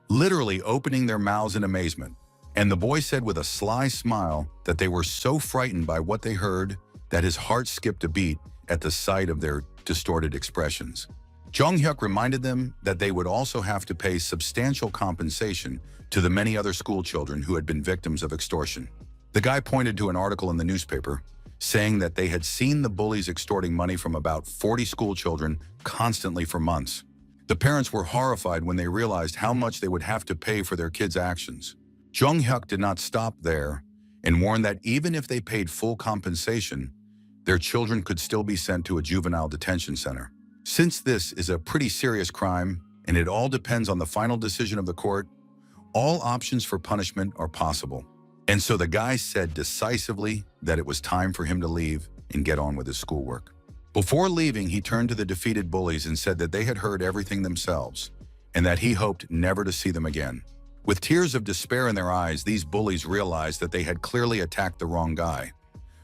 Speaker 1: literally opening their mouths in amazement. And the boy said with a sly smile that they were so frightened by what they heard that his heart skipped a beat at the sight of their distorted expressions. Jung-hyuk reminded them that they would also have to pay substantial compensation to the many other school children who had been victims of extortion. The guy pointed to an article in the newspaper saying that they had seen the bullies extorting money from about 40 school children constantly for months. The parents were horrified when they realized how much they would have to pay for their kids' actions. Jung-hyuk did not stop there and warned that even if they paid full compensation, their children could still be sent to a juvenile detention center. Since this is a pretty serious crime and it all depends on the final decision of the court, all options for punishment are possible. And so the guy said decisively that it was time for him to leave and get on with his schoolwork. Before leaving, he turned to the defeated bullies and said that they had heard everything themselves and that he hoped never to see them again. With tears of despair in their eyes, these bullies realized that they had clearly attacked the wrong guy,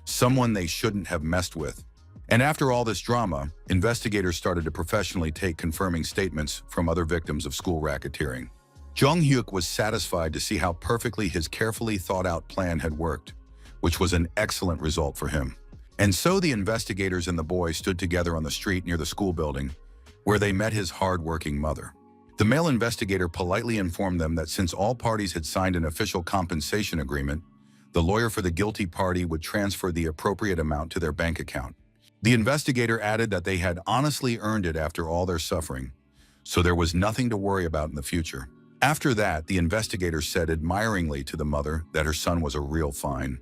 Speaker 1: someone they shouldn't have messed with, And after all this drama, investigators started to professionally take confirming statements from other victims of school racketeering. Jung Hyuk was satisfied to see how perfectly his carefully thought-out plan had worked, which was an excellent result for him. And so the investigators and the boy stood together on the street near the school building, where they met his hard-working mother. The male investigator politely informed them that since all parties had signed an official compensation agreement, the lawyer for the guilty party would transfer the appropriate amount to their bank account. The investigator added that they had honestly earned it after all their suffering, so there was nothing to worry about in the future. After that, the investigator said admiringly to the mother that her son was a real find.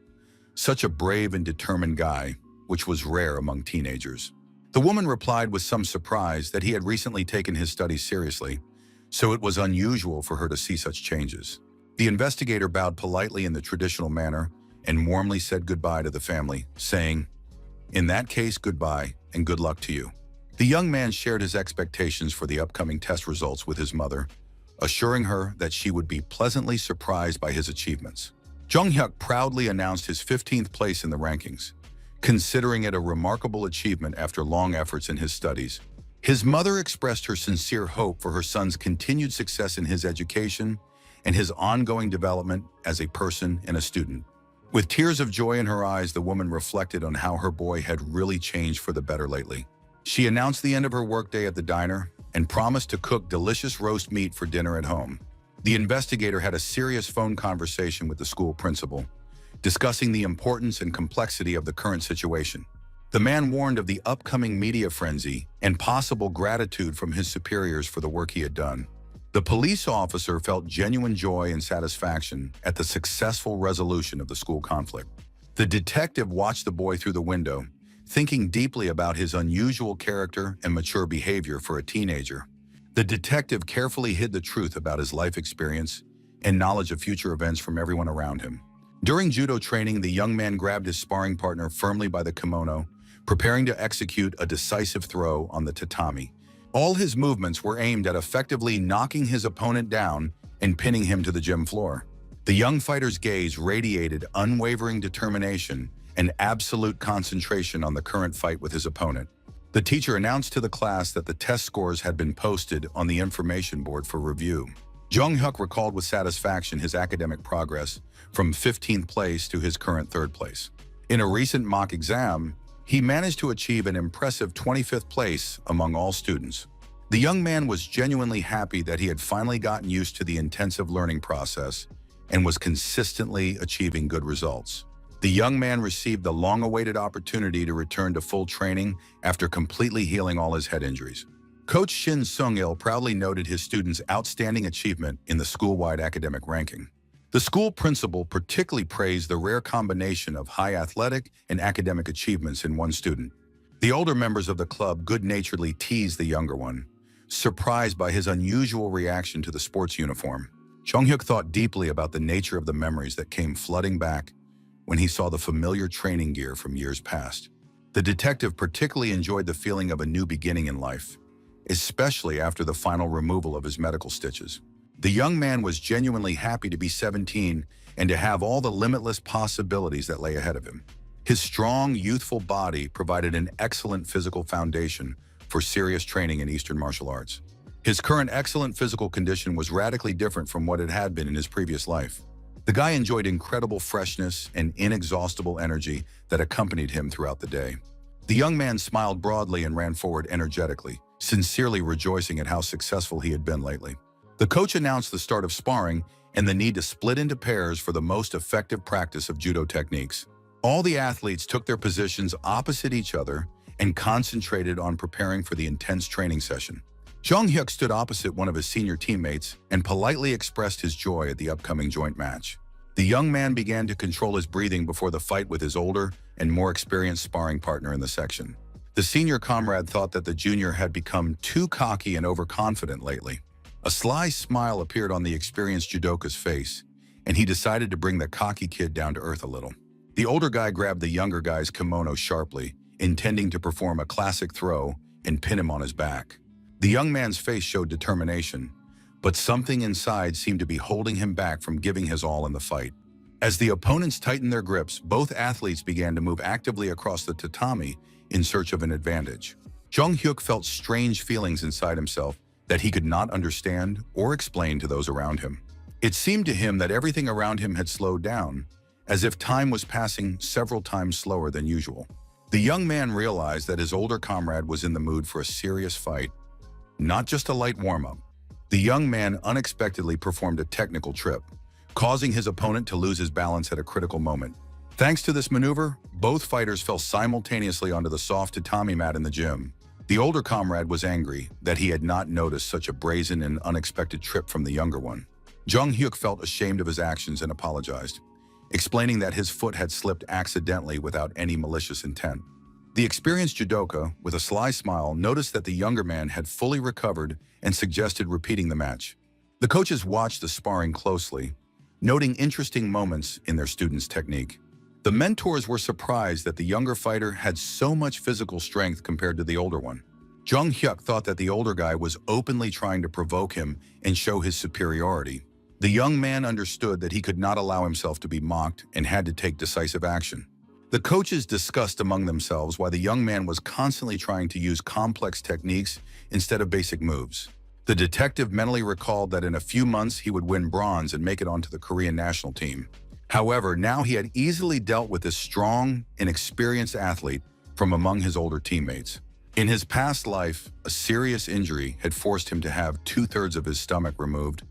Speaker 1: Such a brave and determined guy, which was rare among teenagers. The woman replied with some surprise that he had recently taken his studies seriously, so it was unusual for her to see such changes. The investigator bowed politely in the traditional manner and warmly said goodbye to the family, saying, "In that case, goodbye and good luck to you." The young man shared his expectations for the upcoming test results with his mother, assuring her that she would be pleasantly surprised by his achievements. Jung Hyuk proudly announced his 15th place in the rankings, considering it a remarkable achievement after long efforts in his studies. His mother expressed her sincere hope for her son's continued success in his education and his ongoing development as a person and a student. With tears of joy in her eyes, the woman reflected on how her boy had really changed for the better lately. She announced the end of her workday at the diner and promised to cook delicious roast meat for dinner at home. The investigator had a serious phone conversation with the school principal, discussing the importance and complexity of the current situation. The man warned of the upcoming media frenzy and possible gratitude from his superiors for the work he had done. The police officer felt genuine joy and satisfaction at the successful resolution of the school conflict. The detective watched the boy through the window, thinking deeply about his unusual character and mature behavior for a teenager. The detective carefully hid the truth about his life experience and knowledge of future events from everyone around him. During judo training, the young man grabbed his sparring partner firmly by the kimono, preparing to execute a decisive throw on the tatami. All his movements were aimed at effectively knocking his opponent down and pinning him to the gym floor. The young fighter's gaze radiated unwavering determination and absolute concentration on the current fight with his opponent. The teacher announced to the class that the test scores had been posted on the information board for review. Jung Hyuk recalled with satisfaction his academic progress from 15th place to his current 3rd place. In a recent mock exam, he managed to achieve an impressive 25th place among all students. The young man was genuinely happy that he had finally gotten used to the intensive learning process and was consistently achieving good results. The young man received the long-awaited opportunity to return to full training after completely healing all his head injuries. Coach Shin Sung-il proudly noted his students' outstanding achievement in the school-wide academic ranking. The school principal particularly praised the rare combination of high athletic and academic achievements in one student. The older members of the club good-naturedly teased the younger one, surprised by his unusual reaction to the sports uniform. Jung Hyuk thought deeply about the nature of the memories that came flooding back when he saw the familiar training gear from years past. The detective particularly enjoyed the feeling of a new beginning in life, especially after the final removal of his medical stitches. The young man was genuinely happy to be 17 and to have all the limitless possibilities that lay ahead of him. His strong, youthful body provided an excellent physical foundation for serious training in Eastern martial arts. His current excellent physical condition was radically different from what it had been in his previous life. The guy enjoyed incredible freshness and inexhaustible energy that accompanied him throughout the day. The young man smiled broadly and ran forward energetically, sincerely rejoicing at how successful he had been lately. The coach announced the start of sparring and the need to split into pairs for the most effective practice of judo techniques. All the athletes took their positions opposite each other and concentrated on preparing for the intense training session. Jung Hyuk stood opposite one of his senior teammates and politely expressed his joy at the upcoming joint match. The young man began to control his breathing before the fight with his older and more experienced sparring partner in the section. The senior comrade thought that the junior had become too cocky and overconfident lately. A sly smile appeared on the experienced judoka's face, and he decided to bring the cocky kid down to earth a little. The older guy grabbed the younger guy's kimono sharply, intending to perform a classic throw and pin him on his back. The young man's face showed determination, but something inside seemed to be holding him back from giving his all in the fight. As the opponents tightened their grips, both athletes began to move actively across the tatami, in search of an advantage. Jung Hyuk felt strange feelings inside himself that he could not understand or explain to those around him. It seemed to him that everything around him had slowed down, as if time was passing several times slower than usual. The young man realized that his older comrade was in the mood for a serious fight, not just a light warm-up. The young man unexpectedly performed a technical trip, causing his opponent to lose his balance at a critical moment. Thanks to this maneuver, both fighters fell simultaneously onto the soft tatami mat in the gym. The older comrade was angry that he had not noticed such a brazen and unexpected trip from the younger one. Jung Hyuk felt ashamed of his actions and apologized, explaining that his foot had slipped accidentally without any malicious intent. The experienced judoka, with a sly smile, noticed that the younger man had fully recovered and suggested repeating the match. The coaches watched the sparring closely, noting interesting moments in their students' technique. The mentors were surprised that the younger fighter had so much physical strength compared to the older one. Jung Hyuk thought that the older guy was openly trying to provoke him and show his superiority. The young man understood that he could not allow himself to be mocked and had to take decisive action. The coaches discussed among themselves why the young man was constantly trying to use complex techniques instead of basic moves. The detective mentally recalled that in a few months he would win bronze and make it onto the Korean national team. However, now he had easily dealt with this strong and experienced athlete from among his older teammates. In his past life, a serious injury had forced him to have 2/3 of his stomach removed,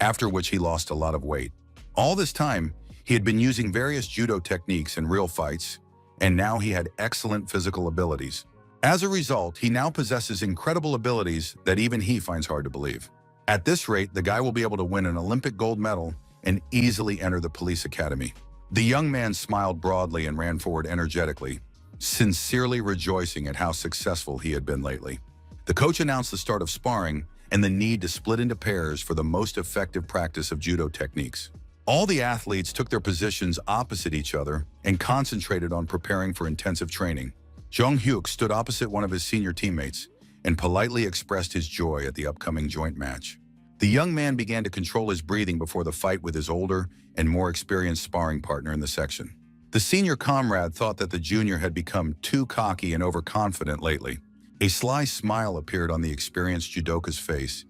Speaker 1: after which he lost a lot of weight. All this time, he had been using various judo techniques in real fights, and now he had excellent physical abilities. As a result, he now possesses incredible abilities that even he finds hard to believe. At this rate, the guy will be able to win an Olympic gold medal and easily enter the police academy. The young man smiled broadly and ran forward energetically, sincerely rejoicing at how successful he had been lately. The coach announced the start of sparring and the need to split into pairs for the most effective practice of judo techniques. All the athletes took their positions opposite each other and concentrated on preparing for intensive training. Jung Hyuk stood opposite one of his senior teammates and politely expressed his joy at the upcoming joint match. The young man began to control his breathing before the fight with his older and more experienced sparring partner in the section. The senior comrade thought that the junior had become too cocky and overconfident lately. A sly smile appeared on the experienced judoka's face,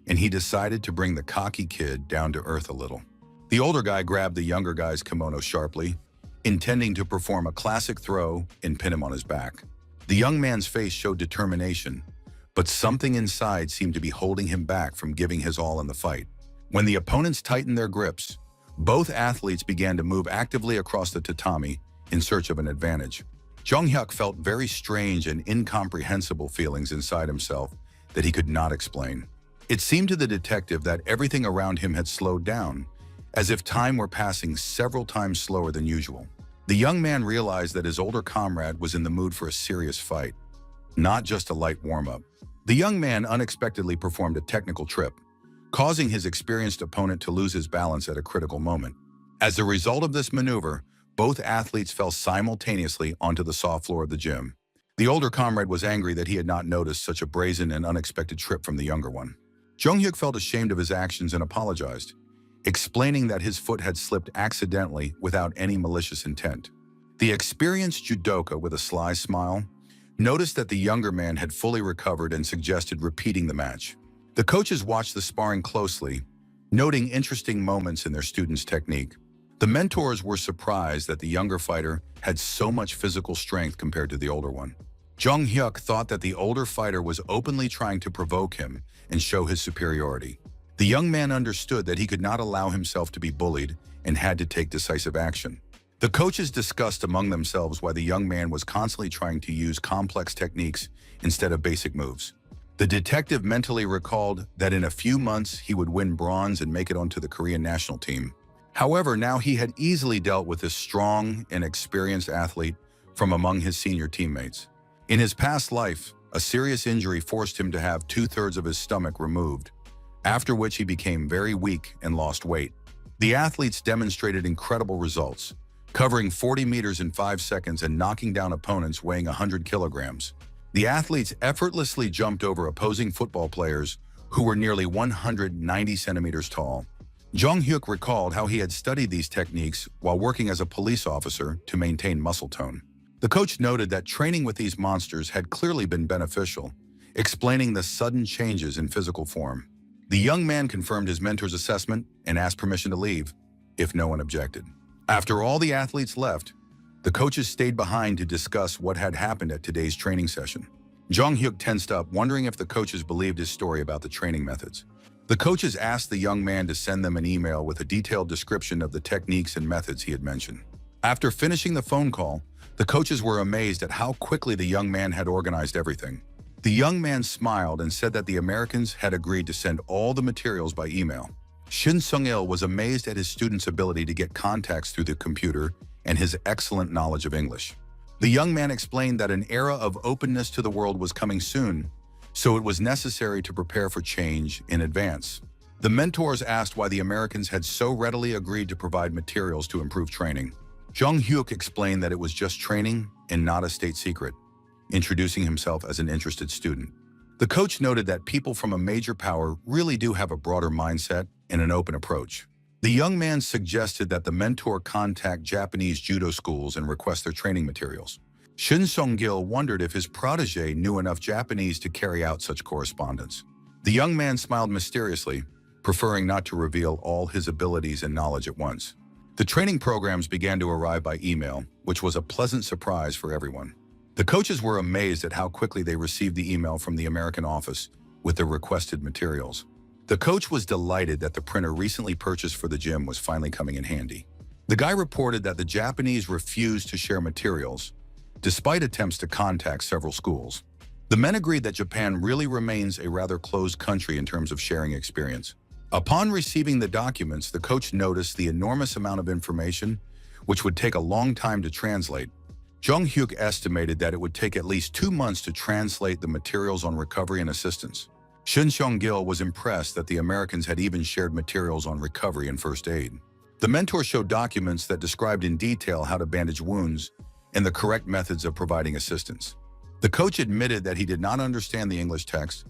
Speaker 1: and he decided to bring the cocky kid down to earth a little. The older guy grabbed the younger guy's kimono sharply, intending to perform a classic throw and pin him on his back. The young man's face showed determination, but something inside seemed to be holding him back from giving his all in the fight. When the opponents tightened their grips, both athletes began to move actively across the tatami in search of an advantage. Jung Hyuk felt very strange and incomprehensible feelings inside himself that he could not explain. It seemed to the detective that everything around him had slowed down, as if time were passing several times slower than usual. The young man realized that his older comrade was in the mood for a serious fight, not just a light warm-up. The young man unexpectedly performed a technical trip, causing his experienced opponent to lose his balance at a critical moment. As a result of this maneuver, both athletes fell simultaneously onto the soft floor of the gym. The older comrade was angry that he had not noticed such a brazen and unexpected trip from the younger one. Jung Hyuk felt ashamed of his actions and apologized, explaining that his foot had slipped accidentally without any malicious intent. The experienced judoka, with a sly smile, noticed that the younger man had fully recovered and suggested repeating the match. The coaches watched the sparring closely, noting interesting moments in their students' technique. The mentors were surprised that the younger fighter had so much physical strength compared to the older one. Jung Hyuk thought that the older fighter was openly trying to provoke him and show his superiority. The young man understood that he could not allow himself to be bullied and had to take decisive action. The coaches discussed among themselves why the young man was constantly trying to use complex techniques instead of basic moves. The detective mentally recalled that in a few months he would win bronze and make it onto the Korean national team. However, now he had easily dealt with this strong and experienced athlete from among his senior teammates. In his past life, a serious injury forced him to have 2/3 of his stomach removed, after which he became very weak and lost weight. The athletes demonstrated incredible results, covering 40 meters in 5 seconds and knocking down opponents weighing 100 kilograms. The athletes effortlessly jumped over opposing football players who were nearly 190 centimeters tall. Jung Hyuk recalled how he had studied these techniques while working as a police officer to maintain muscle tone. The coach noted that training with these monsters had clearly been beneficial, explaining the sudden changes in physical form. The young man confirmed his mentor's assessment and asked permission to leave, if no one objected. After all the athletes left, the coaches stayed behind to discuss what had happened at today's training session. Jong-hyuk tensed up, wondering if the coaches believed his story about the training methods. The coaches asked the young man to send them an email with a detailed description of the techniques and methods he had mentioned. After finishing the phone call, the coaches were amazed at how quickly the young man had organized everything. The young man smiled and said that the Americans had agreed to send all the materials by email. Shin Sung-il was amazed at his student's ability to get contacts through the computer and his excellent knowledge of English. The young man explained that an era of openness to the world was coming soon, so it was necessary to prepare for change in advance. The mentors asked why the Americans had so readily agreed to provide materials to improve training. Jong-hyuk explained that it was just training and not a state secret, introducing himself as an interested student. The coach noted that people from a major power really do have a broader mindset and an open approach. The young man suggested that the mentor contact Japanese judo schools and request their training materials. Shin Sung-gil wondered if his protege knew enough Japanese to carry out such correspondence. The young man smiled mysteriously, preferring not to reveal all his abilities and knowledge at once. The training programs began to arrive by email, which was a pleasant surprise for everyone. The coaches were amazed at how quickly they received the email from the American office with the requested materials. The coach was delighted that the printer recently purchased for the gym was finally coming in handy. The guy reported that the Japanese refused to share materials, despite attempts to contact several schools. The men agreed that Japan really remains a rather closed country in terms of sharing experience. Upon receiving the documents, the coach noticed the enormous amount of information, which would take a long time to translate. Jong-hyuk estimated that it would take at least 2 months to translate the materials on recovery and assistance. Shin Sung-gil was impressed that the Americans had even shared materials on recovery and first aid. The mentor showed documents that described in detail how to bandage wounds and the correct methods of providing assistance. The coach admitted that he did not understand the English text,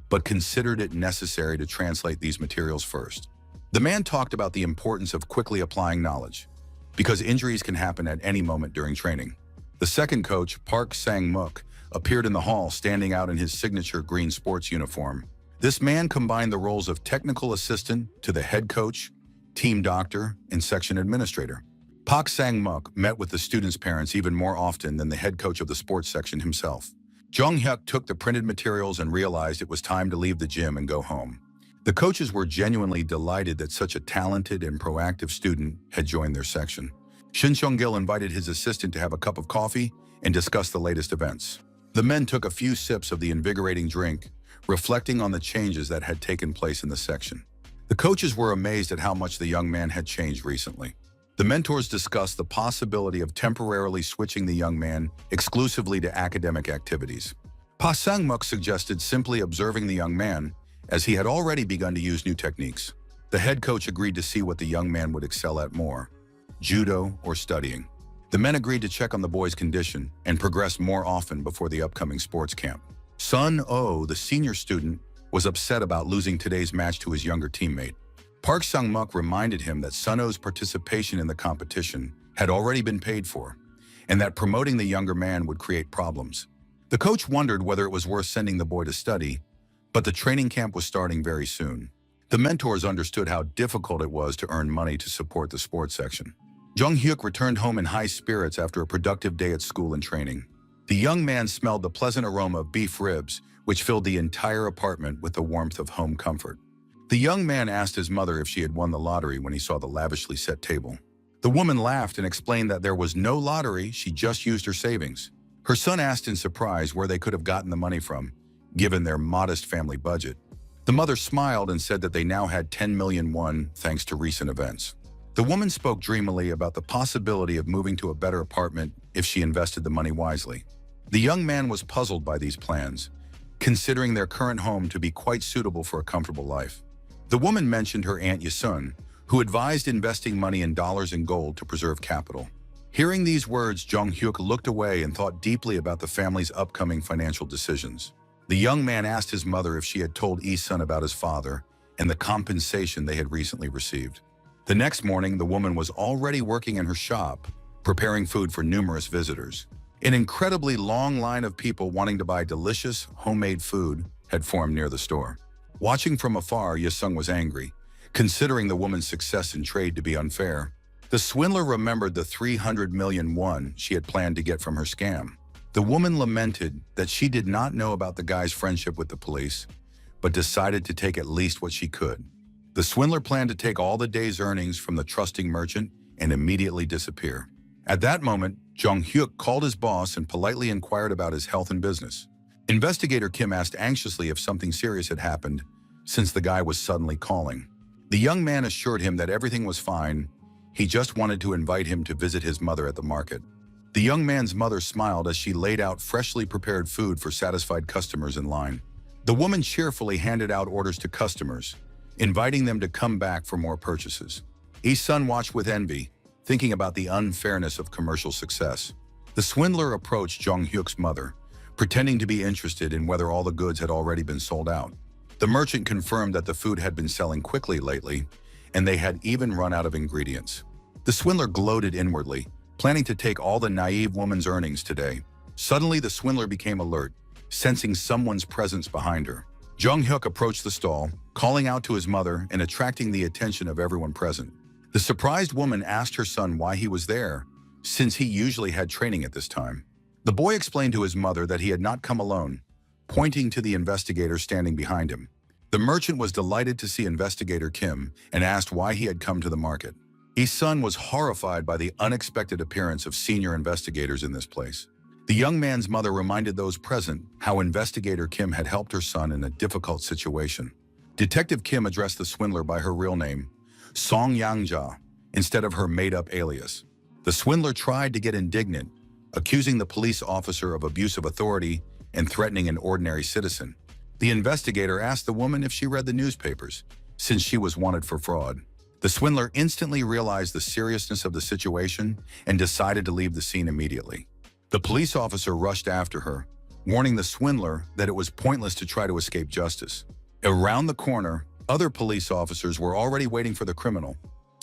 Speaker 1: but considered it necessary to translate these materials first. The man talked about the importance of quickly applying knowledge, because injuries can happen at any moment during training. The second coach, Park Sang-muk, appeared in the hall standing out in his signature green sports uniform. This man combined the roles of technical assistant to the head coach, team doctor, and section administrator. Park Sang-muk met with the students' parents even more often than the head coach of the sports section himself. Jong-hyuk took the printed materials and realized it was time to leave the gym and go home. The coaches were genuinely delighted that such a talented and proactive student had joined their section. Shin Sung-gil invited his assistant to have a cup of coffee and discuss the latest events. The men took a few sips of the invigorating drink, reflecting on the changes that had taken place in the section. The coaches were amazed at how much the young man had changed recently. The mentors discussed the possibility of temporarily switching the young man exclusively to academic activities. Pa Sang-muk suggested simply observing the young man, as he had already begun to use new techniques. The head coach agreed to see what the young man would excel at more, judo or studying. The men agreed to check on the boy's condition and progress more often before the upcoming sports camp. Sun Oh, the senior student, was upset about losing today's match to his younger teammate. Park Sang-muk reminded him that Sun Oh's participation in the competition had already been paid for, and that promoting the younger man would create problems. The coach wondered whether it was worth sending the boy to study, but the training camp was starting very soon. The mentors understood how difficult it was to earn money to support the sports section. Jong-hyuk returned home in high spirits after a productive day at school and training. The young man smelled the pleasant aroma of beef ribs, which filled the entire apartment with the warmth of home comfort. The young man asked his mother if she had won the lottery when he saw the lavishly set table. The woman laughed and explained that there was no lottery, she just used her savings. Her son asked in surprise where they could have gotten the money from, given their modest family budget. The mother smiled and said that they now had 10 million won thanks to recent events. The woman spoke dreamily about the possibility of moving to a better apartment if she invested the money wisely. The young man was puzzled by these plans, considering their current home to be quite suitable for a comfortable life. The woman mentioned her Aunt Yasun, who advised investing money in dollars and gold to preserve capital. Hearing these words, Jong-hyuk looked away and thought deeply about the family's upcoming financial decisions. The young man asked his mother if she had told Yi-sun about his father and the compensation they had recently received. The next morning, the woman was already working in her shop, preparing food for numerous visitors. An incredibly long line of people wanting to buy delicious, homemade food had formed near the store. Watching from afar, Yesung was angry, considering the woman's success in trade to be unfair. The swindler remembered the 300 million won she had planned to get from her scam. The woman lamented that she did not know about the guy's friendship with the police, but decided to take at least what she could. The swindler planned to take all the day's earnings from the trusting merchant and immediately disappear. At that moment, Jong-hyuk called his boss and politely inquired about his health and business. Investigator Kim asked anxiously if something serious had happened, since the guy was suddenly calling. The young man assured him that everything was fine. He just wanted to invite him to visit his mother at the market. The young man's mother smiled as she laid out freshly prepared food for satisfied customers in line. The woman cheerfully handed out orders to customers, inviting them to come back for more purchases. Yi-sun watched with envy, thinking about the unfairness of commercial success. The swindler approached Jong-hyuk's mother, pretending to be interested in whether all the goods had already been sold out. The merchant confirmed that the food had been selling quickly lately, and they had even run out of ingredients. The swindler gloated inwardly, planning to take all the naive woman's earnings today. Suddenly, the swindler became alert, sensing someone's presence behind her. Jong-hyuk approached the stall, calling out to his mother and attracting the attention of everyone present. The surprised woman asked her son why he was there, since he usually had training at this time. The boy explained to his mother that he had not come alone, pointing to the investigator standing behind him. The merchant was delighted to see Investigator Kim and asked why he had come to the market. Yi-sun was horrified by the unexpected appearance of senior investigators in this place. The young man's mother reminded those present how Investigator Kim had helped her son in a difficult situation. Detective Kim addressed the swindler by her real name, Song Yang-ja, instead of her made-up alias. The swindler tried to get indignant, accusing the police officer of abuse of authority and threatening an ordinary citizen. The investigator asked the woman if she read the newspapers, since she was wanted for fraud. The swindler instantly realized the seriousness of the situation and decided to leave the scene immediately. The police officer rushed after her, warning the swindler that it was pointless to try to escape justice. Around the corner, other police officers were already waiting for the criminal,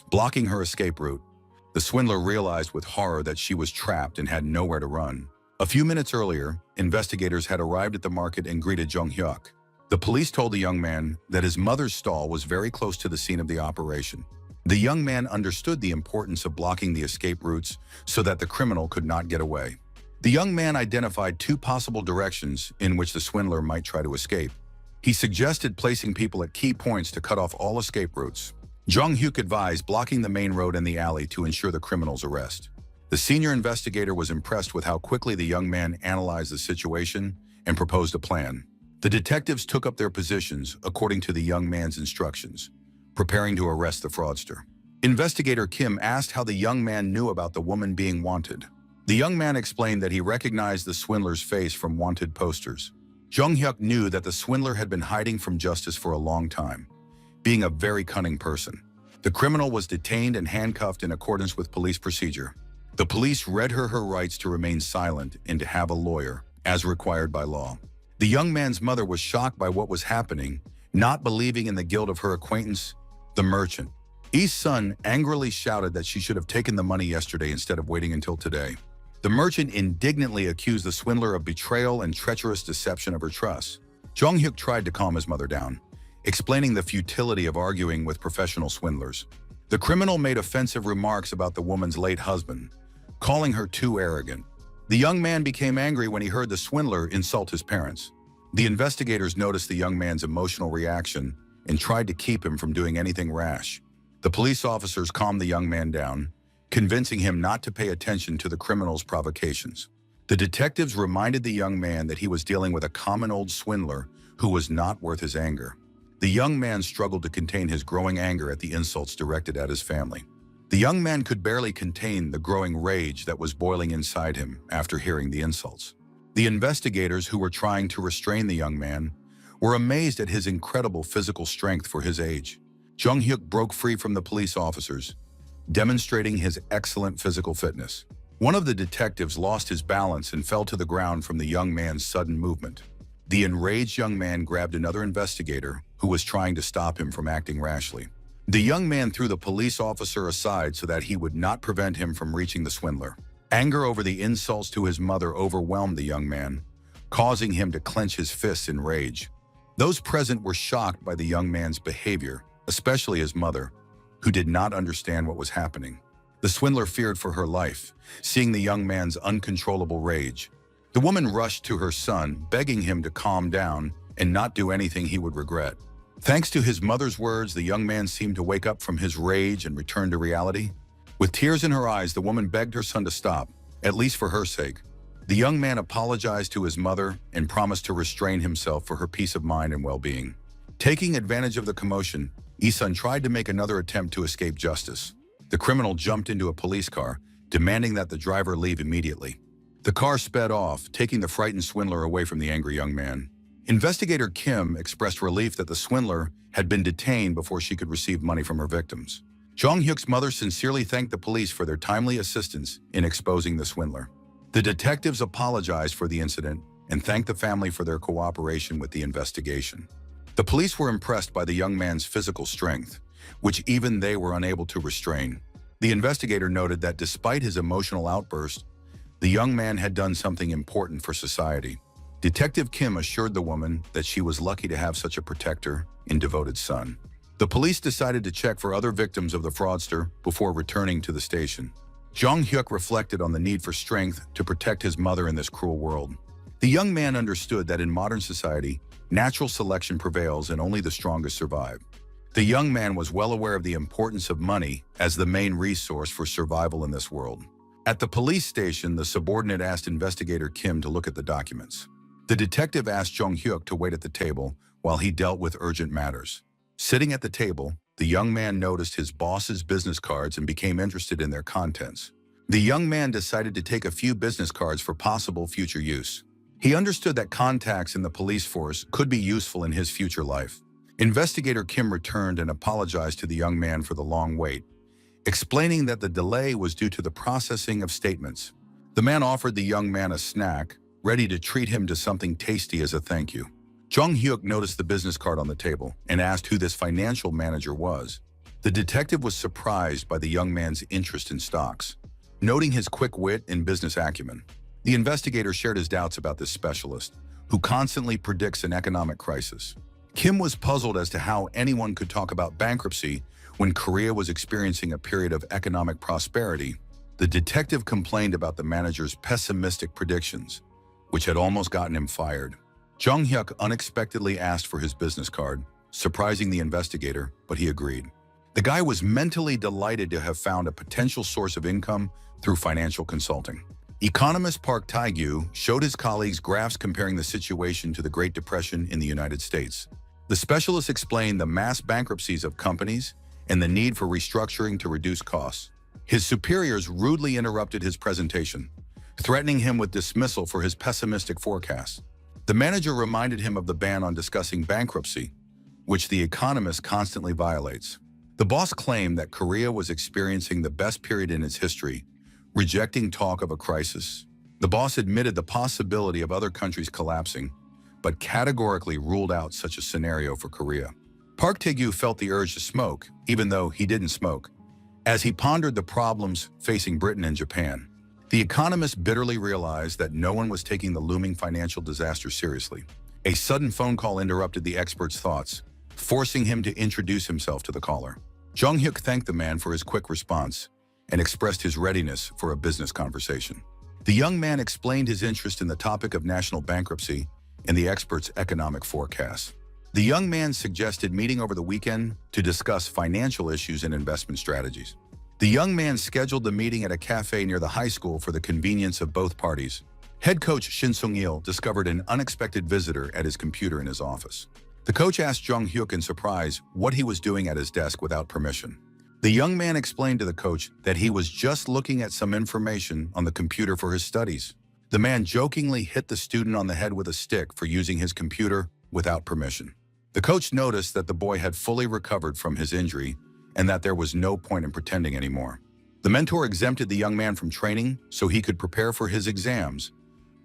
Speaker 1: blocking her escape route. The swindler realized with horror that she was trapped and had nowhere to run. A few minutes earlier, investigators had arrived at the market and greeted Jong-hyuk. The police told the young man that his mother's stall was very close to the scene of the operation. The young man understood the importance of blocking the escape routes so that the criminal could not get away. The young man identified two possible directions in which the swindler might try to escape. He suggested placing people at key points to cut off all escape routes. Jong-hyuk advised blocking the main road and the alley to ensure the criminal's arrest. The senior investigator was impressed with how quickly the young man analyzed the situation and proposed a plan. The detectives took up their positions according to the young man's instructions, preparing to arrest the fraudster. Investigator Kim asked how the young man knew about the woman being wanted. The young man explained that he recognized the swindler's face from wanted posters. Jong-hyuk knew that the swindler had been hiding from justice for a long time, being a very cunning person. The criminal was detained and handcuffed in accordance with police procedure. The police read her rights to remain silent and to have a lawyer, as required by law. The young man's mother was shocked by what was happening, not believing in the guilt of her acquaintance, the merchant. Yi-sun angrily shouted that she should have taken the money yesterday instead of waiting until today. The merchant indignantly accused the swindler of betrayal and treacherous deception of her trust. Jong-hyuk tried to calm his mother down, explaining the futility of arguing with professional swindlers. The criminal made offensive remarks about the woman's late husband, calling her too arrogant. The young man became angry when he heard the swindler insult his parents. The investigators noticed the young man's emotional reaction and tried to keep him from doing anything rash. The police officers calmed the young man down, convincing him not to pay attention to the criminal's provocations. The detectives reminded the young man that he was dealing with a common old swindler who was not worth his anger. The young man struggled to contain his growing anger at the insults directed at his family. The young man could barely contain the growing rage that was boiling inside him after hearing the insults. The investigators who were trying to restrain the young man were amazed at his incredible physical strength for his age. Jong-hyuk broke free from the police officers, demonstrating his excellent physical fitness. One of the detectives lost his balance and fell to the ground from the young man's sudden movement. The enraged young man grabbed another investigator who was trying to stop him from acting rashly. The young man threw the police officer aside so that he would not prevent him from reaching the swindler. Anger over the insults to his mother overwhelmed the young man, causing him to clench his fists in rage. Those present were shocked by the young man's behavior, especially his mother, who did not understand what was happening. The swindler feared for her life, seeing the young man's uncontrollable rage. The woman rushed to her son, begging him to calm down and not do anything he would regret. Thanks to his mother's words, the young man seemed to wake up from his rage and return to reality. With tears in her eyes, the woman begged her son to stop, at least for her sake. The young man apologized to his mother and promised to restrain himself for her peace of mind and well-being. Taking advantage of the commotion, Isun tried to make another attempt to escape justice. The criminal jumped into a police car, demanding that the driver leave immediately. The car sped off, taking the frightened swindler away from the angry young man. Investigator Kim expressed relief that the swindler had been detained before she could receive money from her victims. Jong-hyuk's mother sincerely thanked the police for their timely assistance in exposing the swindler. The detectives apologized for the incident and thanked the family for their cooperation with the investigation. The police were impressed by the young man's physical strength, which even they were unable to restrain. The investigator noted that despite his emotional outburst, the young man had done something important for society. Detective Kim assured the woman that she was lucky to have such a protector and devoted son. The police decided to check for other victims of the fraudster before returning to the station. Jong-hyuk reflected on the need for strength to protect his mother in this cruel world. The young man understood that in modern society, natural selection prevails and only the strongest survive. The young man was well aware of the importance of money as the main resource for survival in this world. At the police station, the subordinate asked investigator Kim to look at the documents. The detective asked Jong-hyuk to wait at the table while he dealt with urgent matters. Sitting at the table, the young man noticed his boss's business cards and became interested in their contents. The young man decided to take a few business cards for possible future use. He understood that contacts in the police force could be useful in his future life. Investigator Kim returned and apologized to the young man for the long wait, explaining that the delay was due to the processing of statements. The man offered the young man a snack, ready to treat him to something tasty as a thank you. Jong-hyuk noticed the business card on the table and asked who this financial manager was. The detective was surprised by the young man's interest in stocks, noting his quick wit and business acumen. The investigator shared his doubts about this specialist, who constantly predicts an economic crisis. Kim was puzzled as to how anyone could talk about bankruptcy when Korea was experiencing a period of economic prosperity. The detective complained about the manager's pessimistic predictions, which had almost gotten him fired. Jong-hyuk unexpectedly asked for his business card, surprising the investigator, but he agreed. The guy was mentally delighted to have found a potential source of income through financial consulting. Economist Park Tae-gyu showed his colleagues graphs comparing the situation to the Great Depression in the United States. The specialist explained the mass bankruptcies of companies and the need for restructuring to reduce costs. His superiors rudely interrupted his presentation, threatening him with dismissal for his pessimistic forecasts. The manager reminded him of the ban on discussing bankruptcy, which the economist constantly violates. The boss claimed that Korea was experiencing the best period in its history, rejecting talk of a crisis. The boss admitted the possibility of other countries collapsing, but categorically ruled out such a scenario for Korea. Park Tae-gyu felt the urge to smoke, even though he didn't smoke, as he pondered the problems facing Britain and Japan. The economist bitterly realized that no one was taking the looming financial disaster seriously. A sudden phone call interrupted the expert's thoughts, forcing him to introduce himself to the caller. Jong-hyuk thanked the man for his quick response and expressed his readiness for a business conversation. The young man explained his interest in the topic of national bankruptcy and the expert's economic forecasts. The young man suggested meeting over the weekend to discuss financial issues and investment strategies. The young man scheduled the meeting at a cafe near the high school for the convenience of both parties. Head coach Shin Sung-il discovered an unexpected visitor at his computer in his office. The coach asked Jong-hyuk in surprise what he was doing at his desk without permission. The young man explained to the coach that he was just looking at some information on the computer for his studies. The man jokingly hit the student on the head with a stick for using his computer without permission. The coach noticed that the boy had fully recovered from his injury and that there was no point in pretending anymore. The mentor exempted the young man from training so he could prepare for his exams,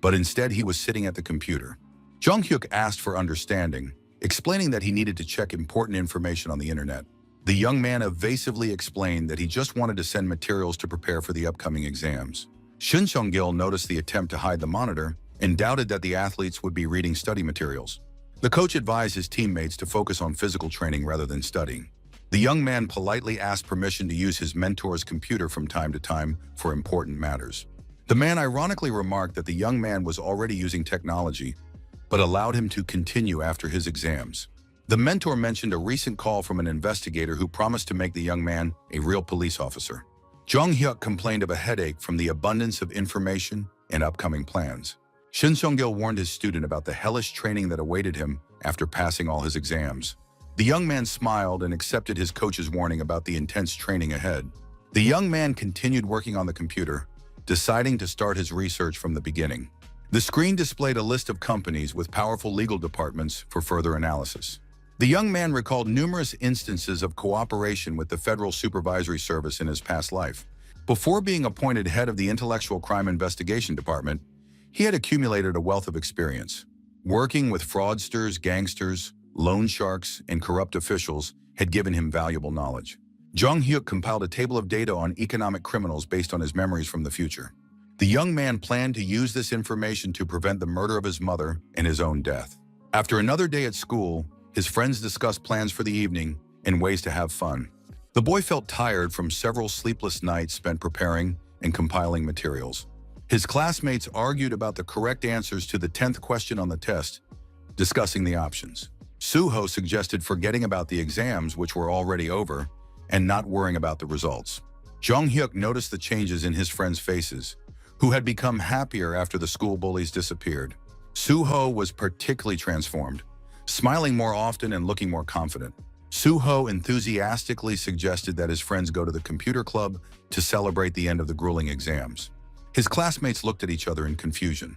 Speaker 1: but instead he was sitting at the computer. Jong-hyuk asked for understanding, explaining that he needed to check important information on the internet. The young man evasively explained that he just wanted to send materials to prepare for the upcoming exams. Shin Seong-gil noticed the attempt to hide the monitor and doubted that the athletes would be reading study materials. The coach advised his teammates to focus on physical training rather than studying. The young man politely asked permission to use his mentor's computer from time to time for important matters. The man ironically remarked that the young man was already using technology, but allowed him to continue after his exams. The mentor mentioned a recent call from an investigator who promised to make the young man a real police officer. Jong-hyuk complained of a headache from the abundance of information and upcoming plans. Shin Seong-gil warned his student about the hellish training that awaited him after passing all his exams. The young man smiled and accepted his coach's warning about the intense training ahead. The young man continued working on the computer, deciding to start his research from the beginning. The screen displayed a list of companies with powerful legal departments for further analysis. The young man recalled numerous instances of cooperation with the Federal Supervisory Service in his past life. Before being appointed head of the Intellectual Crime Investigation Department, he had accumulated a wealth of experience. Working with fraudsters, gangsters, loan sharks, and corrupt officials had given him valuable knowledge. Jong-hyuk compiled a table of data on economic criminals based on his memories from the future. The young man planned to use this information to prevent the murder of his mother and his own death. After another day at school, his friends discussed plans for the evening and ways to have fun. The boy felt tired from several sleepless nights spent preparing and compiling materials. His classmates argued about the correct answers to the 10th question on the test, discussing the options. Soo-ho suggested forgetting about the exams, which were already over, and not worrying about the results. Jong-hyuk noticed the changes in his friends' faces, who had become happier after the school bullies disappeared. Soo-ho was particularly transformed, smiling more often and looking more confident. Soo-ho enthusiastically suggested that his friends go to the computer club to celebrate the end of the grueling exams. His classmates looked at each other in confusion,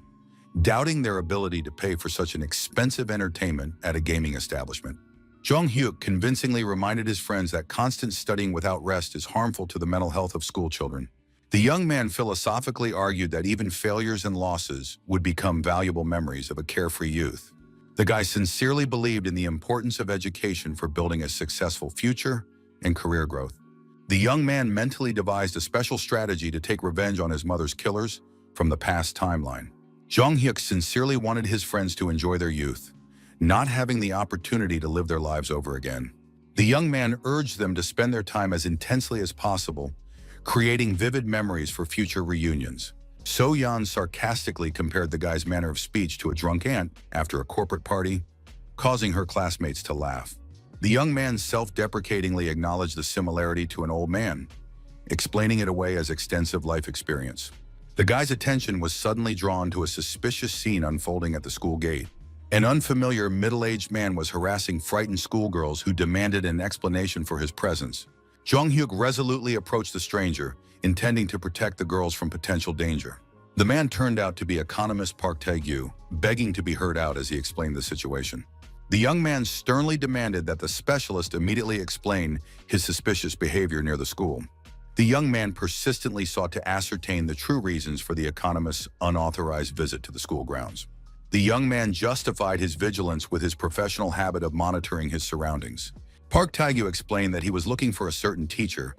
Speaker 1: doubting their ability to pay for such an expensive entertainment at a gaming establishment. Jong-hyuk convincingly reminded his friends that constant studying without rest is harmful to the mental health of school children. The young man philosophically argued that even failures and losses would become valuable memories of a carefree youth. The guy sincerely believed in the importance of education for building a successful future and career growth. The young man mentally devised a special strategy to take revenge on his mother's killers from the past timeline. Jong-hyuk sincerely wanted his friends to enjoy their youth, not having the opportunity to live their lives over again. The young man urged them to spend their time as intensely as possible, creating vivid memories for future reunions. So-yeon sarcastically compared the guy's manner of speech to a drunk aunt after a corporate party, causing her classmates to laugh. The young man self-deprecatingly acknowledged the similarity to an old man, explaining it away as extensive life experience. The guy's attention was suddenly drawn to a suspicious scene unfolding at the school gate. An unfamiliar middle-aged man was harassing frightened schoolgirls who demanded an explanation for his presence. Jong-hyuk resolutely approached the stranger, intending to protect the girls from potential danger. The man turned out to be economist Park Tae-gyu, begging to be heard out as he explained the situation. The young man sternly demanded that the specialist immediately explain his suspicious behavior near the school. The young man persistently sought to ascertain the true reasons for the economist's unauthorized visit to the school grounds. The young man justified his vigilance with his professional habit of monitoring his surroundings. Park Tae-gyu explained that he was looking for a certain teacher,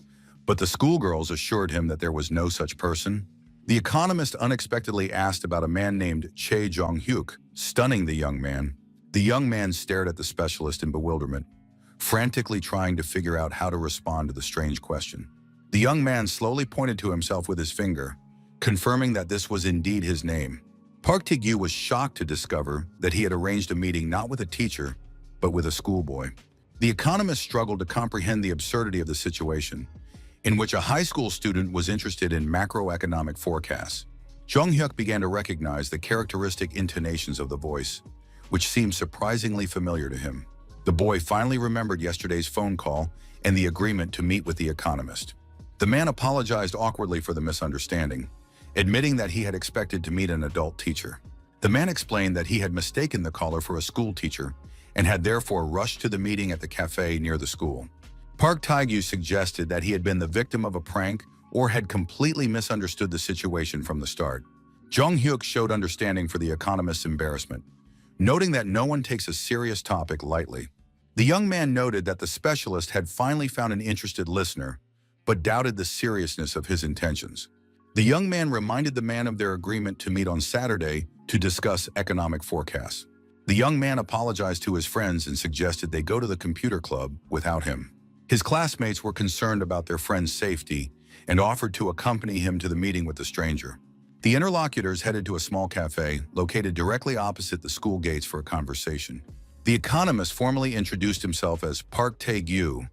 Speaker 1: but the schoolgirls assured him that there was no such person. The economist unexpectedly asked about a man named Chae Jong-hyuk, stunning the young man. The young man stared at the specialist in bewilderment, frantically trying to figure out how to respond to the strange question. The young man slowly pointed to himself with his finger, confirming that this was indeed his name. Park Tae-gyu was shocked to discover that he had arranged a meeting not with a teacher, but with a schoolboy. The economist struggled to comprehend the absurdity of the situation, in which a high school student was interested in macroeconomic forecasts. Jong-hyuk began to recognize the characteristic intonations of the voice, which seemed surprisingly familiar to him. The boy finally remembered yesterday's phone call and the agreement to meet with the economist. The man apologized awkwardly for the misunderstanding, admitting that he had expected to meet an adult teacher. The man explained that he had mistaken the caller for a school teacher and had therefore rushed to the meeting at the cafe near the school. Park Tae-gyu suggested that he had been the victim of a prank or had completely misunderstood the situation from the start. Jong-hyuk showed understanding for the economist's embarrassment, noting that no one takes a serious topic lightly. The young man noted that the specialist had finally found an interested listener, but doubted the seriousness of his intentions. The young man reminded the man of their agreement to meet on Saturday to discuss economic forecasts. The young man apologized to his friends and suggested they go to the computer club without him. His classmates were concerned about their friend's safety and offered to accompany him to the meeting with the stranger. The interlocutors headed to a small cafe located directly opposite the school gates for a conversation. The economist formally introduced himself as Park Tae-gyu,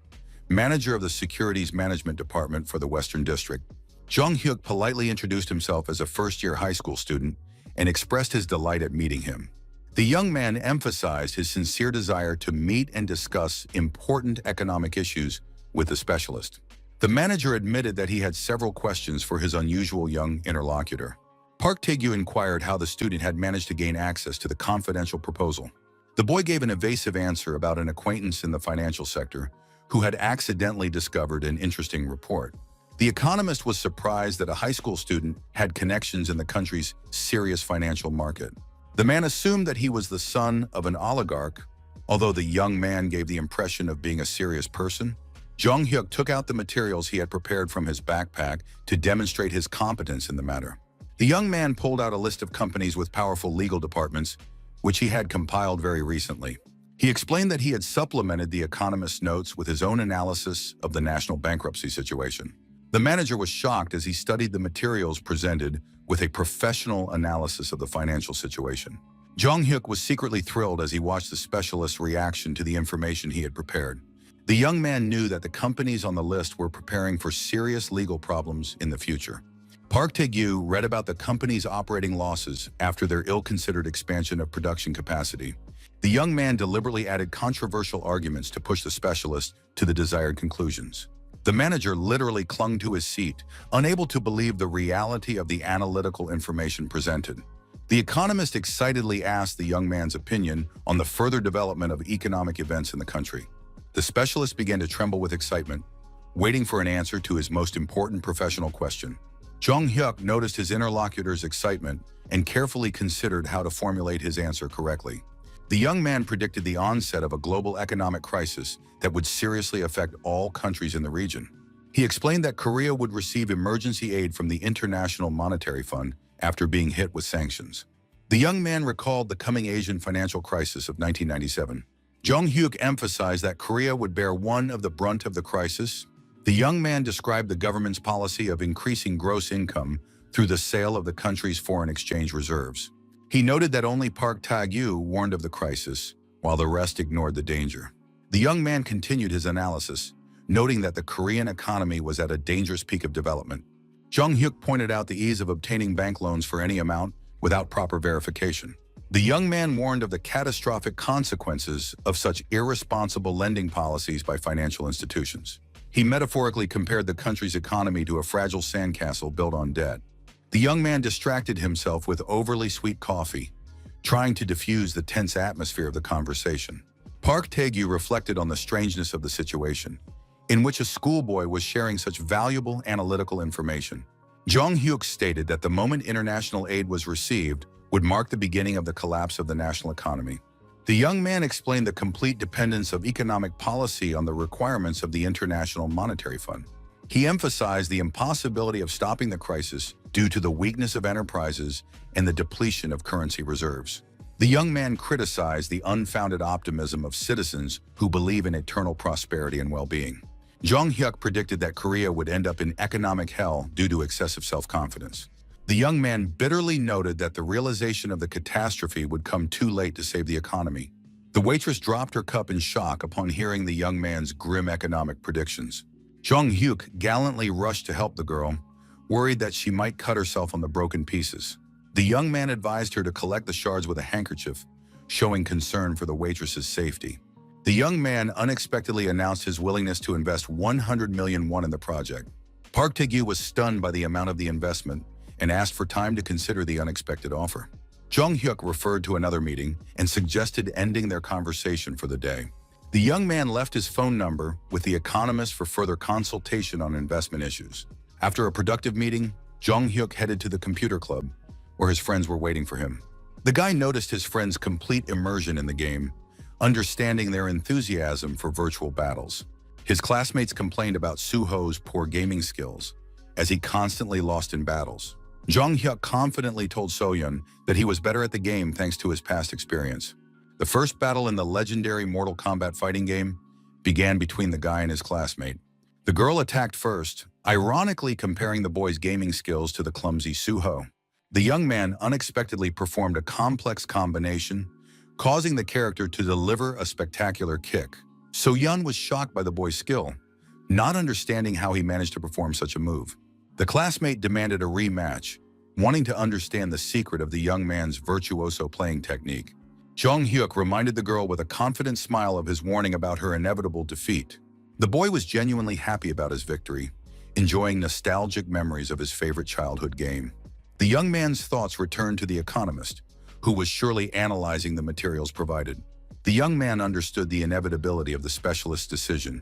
Speaker 1: manager of the Securities Management Department for the Western District. Jong-hyuk politely introduced himself as a first-year high school student and expressed his delight at meeting him. The young man emphasized his sincere desire to meet and discuss important economic issues with the specialist. The manager admitted that he had several questions for his unusual young interlocutor. Park Tae-gyu inquired how the student had managed to gain access to the confidential proposal. The boy gave an evasive answer about an acquaintance in the financial sector who had accidentally discovered an interesting report. The economist was surprised that a high school student had connections in the country's serious financial market. The man assumed that he was the son of an oligarch, although the young man gave the impression of being a serious person. Jong-hyuk took out the materials he had prepared from his backpack to demonstrate his competence in the matter. The young man pulled out a list of companies with powerful legal departments, which he had compiled very recently. He explained that he had supplemented the economist's notes with his own analysis of the national bankruptcy situation. The manager was shocked as he studied the materials presented with a professional analysis of the financial situation. Jong-hyuk was secretly thrilled as he watched the specialist's reaction to the information he had prepared. The young man knew that the companies on the list were preparing for serious legal problems in the future. Park Tae-gyu read about the company's operating losses after their ill-considered expansion of production capacity. The young man deliberately added controversial arguments to push the specialist to the desired conclusions. The manager literally clung to his seat, unable to believe the reality of the analytical information presented. The economist excitedly asked the young man's opinion on the further development of economic events in the country. The specialist began to tremble with excitement, waiting for an answer to his most important professional question. Jong-hyuk noticed his interlocutor's excitement and carefully considered how to formulate his answer correctly. The young man predicted the onset of a global economic crisis that would seriously affect all countries in the region. He explained that Korea would receive emergency aid from the International Monetary Fund after being hit with sanctions. The young man recalled the coming Asian financial crisis of 1997. Jong-hyuk emphasized that Korea would bear one of the brunt of the crisis. The young man described the government's policy of increasing gross income through the sale of the country's foreign exchange reserves. He noted that only Park Tae-gyu warned of the crisis, while the rest ignored the danger. The young man continued his analysis, noting that the Korean economy was at a dangerous peak of development. Jong-hyuk pointed out the ease of obtaining bank loans for any amount without proper verification. The young man warned of the catastrophic consequences of such irresponsible lending policies by financial institutions. He metaphorically compared the country's economy to a fragile sandcastle built on debt. The young man distracted himself with overly sweet coffee, trying to diffuse the tense atmosphere of the conversation. Park Tae-gyu reflected on the strangeness of the situation, in which a schoolboy was sharing such valuable analytical information. Jong-hyuk stated that the moment international aid was received would mark the beginning of the collapse of the national economy. The young man explained the complete dependence of economic policy on the requirements of the International Monetary Fund. He emphasized the impossibility of stopping the crisis due to the weakness of enterprises and the depletion of currency reserves. The young man criticized the unfounded optimism of citizens who believe in eternal prosperity and well-being. Jong-hyuk predicted that Korea would end up in economic hell due to excessive self-confidence. The young man bitterly noted that the realization of the catastrophe would come too late to save the economy. The waitress dropped her cup in shock upon hearing the young man's grim economic predictions. Jong-hyuk gallantly rushed to help the girl, worried that she might cut herself on the broken pieces. The young man advised her to collect the shards with a handkerchief, showing concern for the waitress's safety. The young man unexpectedly announced his willingness to invest 100 million won in the project. Park Tae-gyu was stunned by the amount of the investment and asked for time to consider the unexpected offer. Jong-hyuk referred to another meeting and suggested ending their conversation for the day. The young man left his phone number with the economist for further consultation on investment issues. After a productive meeting, Jong-hyuk headed to the computer club, where his friends were waiting for him. The guy noticed his friends' complete immersion in the game, understanding their enthusiasm for virtual battles. His classmates complained about Suho's poor gaming skills, as he constantly lost in battles. Jung Hyuk confidently told Soyeon that he was better at the game thanks to his past experience. The first battle in the legendary Mortal Kombat fighting game began between the guy and his classmate. The girl attacked first, ironically comparing the boy's gaming skills to the clumsy Suho. The young man unexpectedly performed a complex combination, causing the character to deliver a spectacular kick. Soyeon was shocked by the boy's skill, not understanding how he managed to perform such a move. The classmate demanded a rematch, wanting to understand the secret of the young man's virtuoso playing technique. Jung Hyuk reminded the girl with a confident smile of his warning about her inevitable defeat. The boy was genuinely happy about his victory, enjoying nostalgic memories of his favorite childhood game. The young man's thoughts returned to the economist, who was surely analyzing the materials provided. The young man understood the inevitability of the specialist's decision,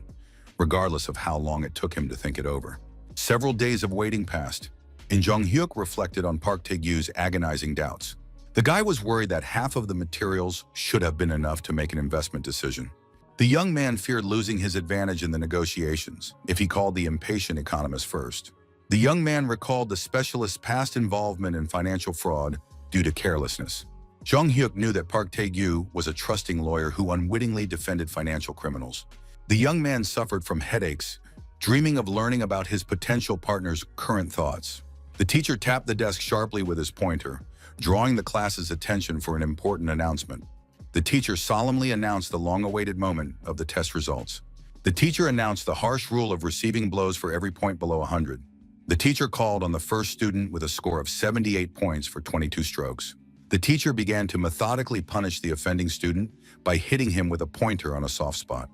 Speaker 1: regardless of how long it took him to think it over. Several days of waiting passed, and Jung Hyuk reflected on Park Tae-gyu's agonizing doubts. The guy was worried that half of the materials should have been enough to make an investment decision. The young man feared losing his advantage in the negotiations if he called the impatient economist first. The young man recalled the specialist's past involvement in financial fraud due to carelessness. Jung Hyuk knew that Park Tae-gyu was a trusting lawyer who unwittingly defended financial criminals. The young man suffered from headaches, dreaming of learning about his potential partner's current thoughts. The teacher tapped the desk sharply with his pointer, drawing the class's attention for an important announcement. The teacher solemnly announced the long-awaited moment of the test results. The teacher announced the harsh rule of receiving blows for every point below 100. The teacher called on the first student with a score of 78 points for 22 strokes. The teacher began to methodically punish the offending student by hitting him with a pointer on a soft spot.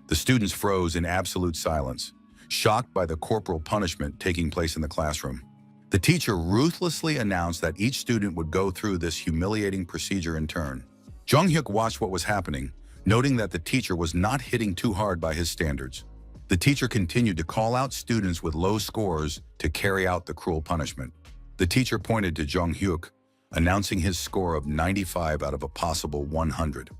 Speaker 1: The students froze in absolute silence, shocked by the corporal punishment taking place in the classroom. The teacher ruthlessly announced that each student would go through this humiliating procedure in turn. Jung Hyuk watched what was happening, noting that the teacher was not hitting too hard by his standards. The teacher continued to call out students with low scores to carry out the cruel punishment. The teacher pointed to Jung Hyuk, announcing his score of 95 out of a possible 100.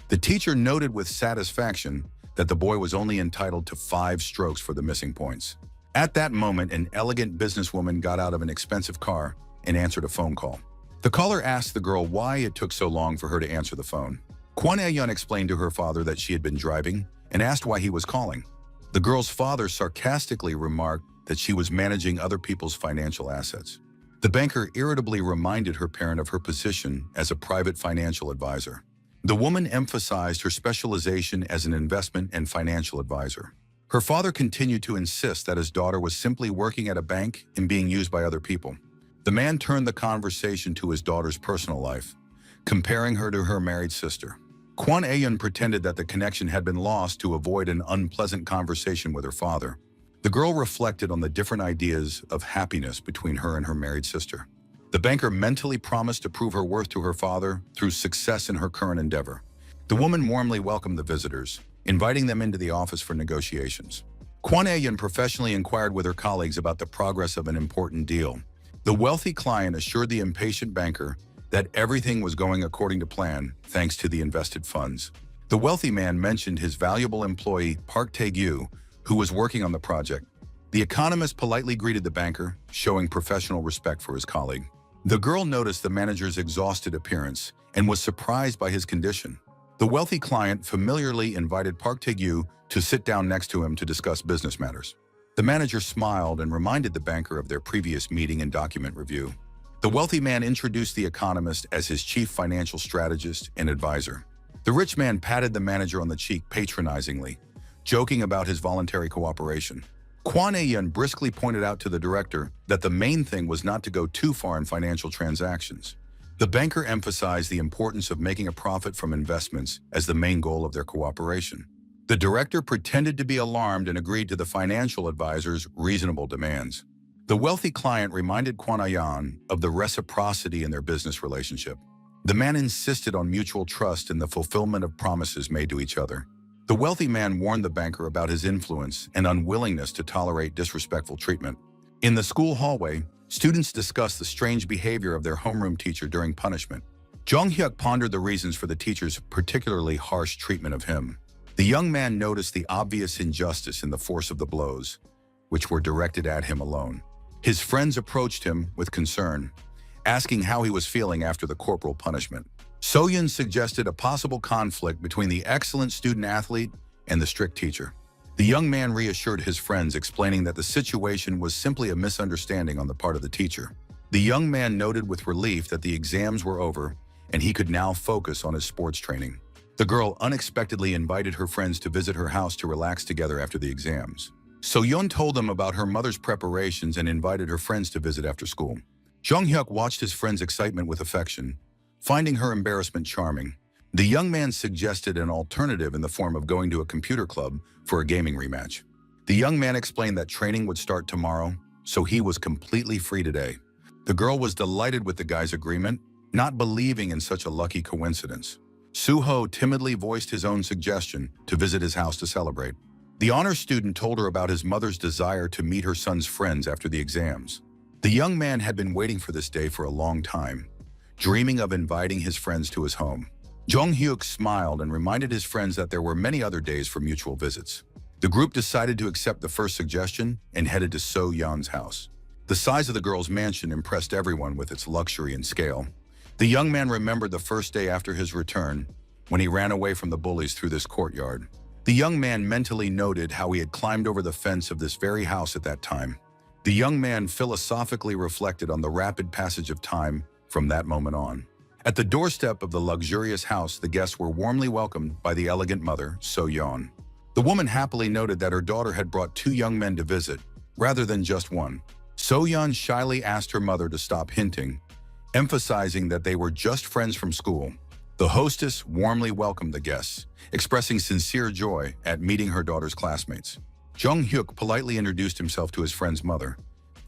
Speaker 1: The teacher noted with satisfaction that the boy was only entitled to 5 strokes for the missing points. At that moment, an elegant businesswoman got out of an expensive car and answered a phone call. The caller asked the girl why it took so long for her to answer the phone. Kwon Ae-yeon explained to her father that she had been driving and asked why he was calling. The girl's father sarcastically remarked that she was managing other people's financial assets. The banker irritably reminded her parent of her position as a private financial advisor. The woman emphasized her specialization as an investment and financial advisor. Her father continued to insist that his daughter was simply working at a bank and being used by other people. The man turned the conversation to his daughter's personal life, comparing her to her married sister. Kwon Ae-yeon pretended that the connection had been lost to avoid an unpleasant conversation with her father. The girl reflected on the different ideas of happiness between her and her married sister. The banker mentally promised to prove her worth to her father through success in her current endeavor. The woman warmly welcomed the visitors, inviting them into the office for negotiations. Kwon Ae-yeon professionally inquired with her colleagues about the progress of an important deal. The wealthy client assured the impatient banker that everything was going according to plan thanks to the invested funds. The wealthy man mentioned his valuable employee, Park Tae-gyu, who was working on the project. The economist politely greeted the banker, showing professional respect for his colleague. The girl noticed the manager's exhausted appearance and was surprised by his condition. The wealthy client familiarly invited Park Tae-gyu to sit down next to him to discuss business matters. The manager smiled and reminded the banker of their previous meeting and document review. The wealthy man introduced the economist as his chief financial strategist and advisor. The rich man patted the manager on the cheek patronizingly, joking about his voluntary cooperation. Kwon Ae-yeon briskly pointed out to the director that the main thing was not to go too far in financial transactions. The banker emphasized the importance of making a profit from investments as the main goal of their cooperation. The director pretended to be alarmed and agreed to the financial advisor's reasonable demands. The wealthy client reminded Kwon Ae-yeon of the reciprocity in their business relationship. The man insisted on mutual trust and the fulfillment of promises made to each other. The wealthy man warned the banker about his influence and unwillingness to tolerate disrespectful treatment. In the school hallway, students discussed the strange behavior of their homeroom teacher during punishment. Jung Hyuk pondered the reasons for the teacher's particularly harsh treatment of him. The young man noticed the obvious injustice in the force of the blows, which were directed at him alone. His friends approached him with concern, asking how he was feeling after the corporal punishment. So-yun suggested a possible conflict between the excellent student-athlete and the strict teacher. The young man reassured his friends, explaining that the situation was simply a misunderstanding on the part of the teacher. The young man noted with relief that the exams were over and he could now focus on his sports training. The girl unexpectedly invited her friends to visit her house to relax together after the exams. So-yun told them about her mother's preparations and invited her friends to visit after school. Jung-hyuk watched his friend's excitement with affection, finding her embarrassment charming. The young man suggested an alternative in the form of going to a computer club for a gaming rematch. The young man explained that training would start tomorrow, so he was completely free today. The girl was delighted with the guy's agreement, not believing in such a lucky coincidence. Suho timidly voiced his own suggestion to visit his house to celebrate. The honor student told her about his mother's desire to meet her son's friends after the exams. The young man had been waiting for this day for a long time, dreaming of inviting his friends to his home. Jung-hyuk smiled and reminded his friends that there were many other days for mutual visits. The group decided to accept the first suggestion and headed to So-yeon's house. The size of the girl's mansion impressed everyone with its luxury and scale. The young man remembered the first day after his return, when he ran away from the bullies through this courtyard. The young man mentally noted how he had climbed over the fence of this very house at that time. The young man philosophically reflected on the rapid passage of time from that moment on. At the doorstep of the luxurious house, the guests were warmly welcomed by the elegant mother, So-yeon. The woman happily noted that her daughter had brought 2 young men to visit, rather than just one. So-yeon shyly asked her mother to stop hinting, emphasizing that they were just friends from school. The hostess warmly welcomed the guests, expressing sincere joy at meeting her daughter's classmates. Jung-hyuk politely introduced himself to his friend's mother,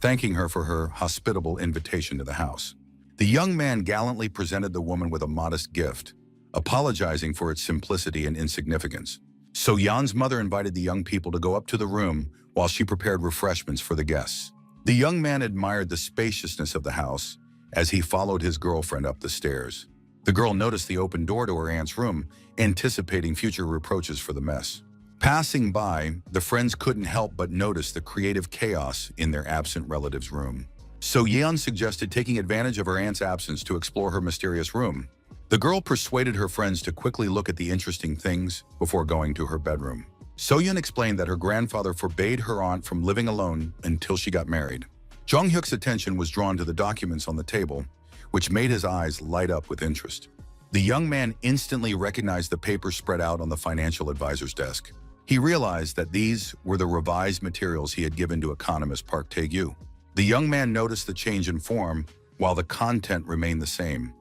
Speaker 1: thanking her for her hospitable invitation to the house. The young man gallantly presented the woman with a modest gift, apologizing for its simplicity and insignificance. So-yeon's mother invited the young people to go up to the room while she prepared refreshments for the guests. The young man admired the spaciousness of the house as he followed his girlfriend up the stairs. The girl noticed the open door to her aunt's room, anticipating future reproaches for the mess. Passing by, the friends couldn't help but notice the creative chaos in their absent relative's room. So-yeon suggested taking advantage of her aunt's absence to explore her mysterious room. The girl persuaded her friends to quickly look at the interesting things before going to her bedroom. So-yeon explained that her grandfather forbade her aunt from living alone until she got married. Jung-hyuk's attention was drawn to the documents on the table, which made his eyes light up with interest. The young man instantly recognized the papers spread out on the financial advisor's desk. He realized that these were the revised materials he had given to economist Park Tae-gyu. The young man noticed the change in form while the content remained the same,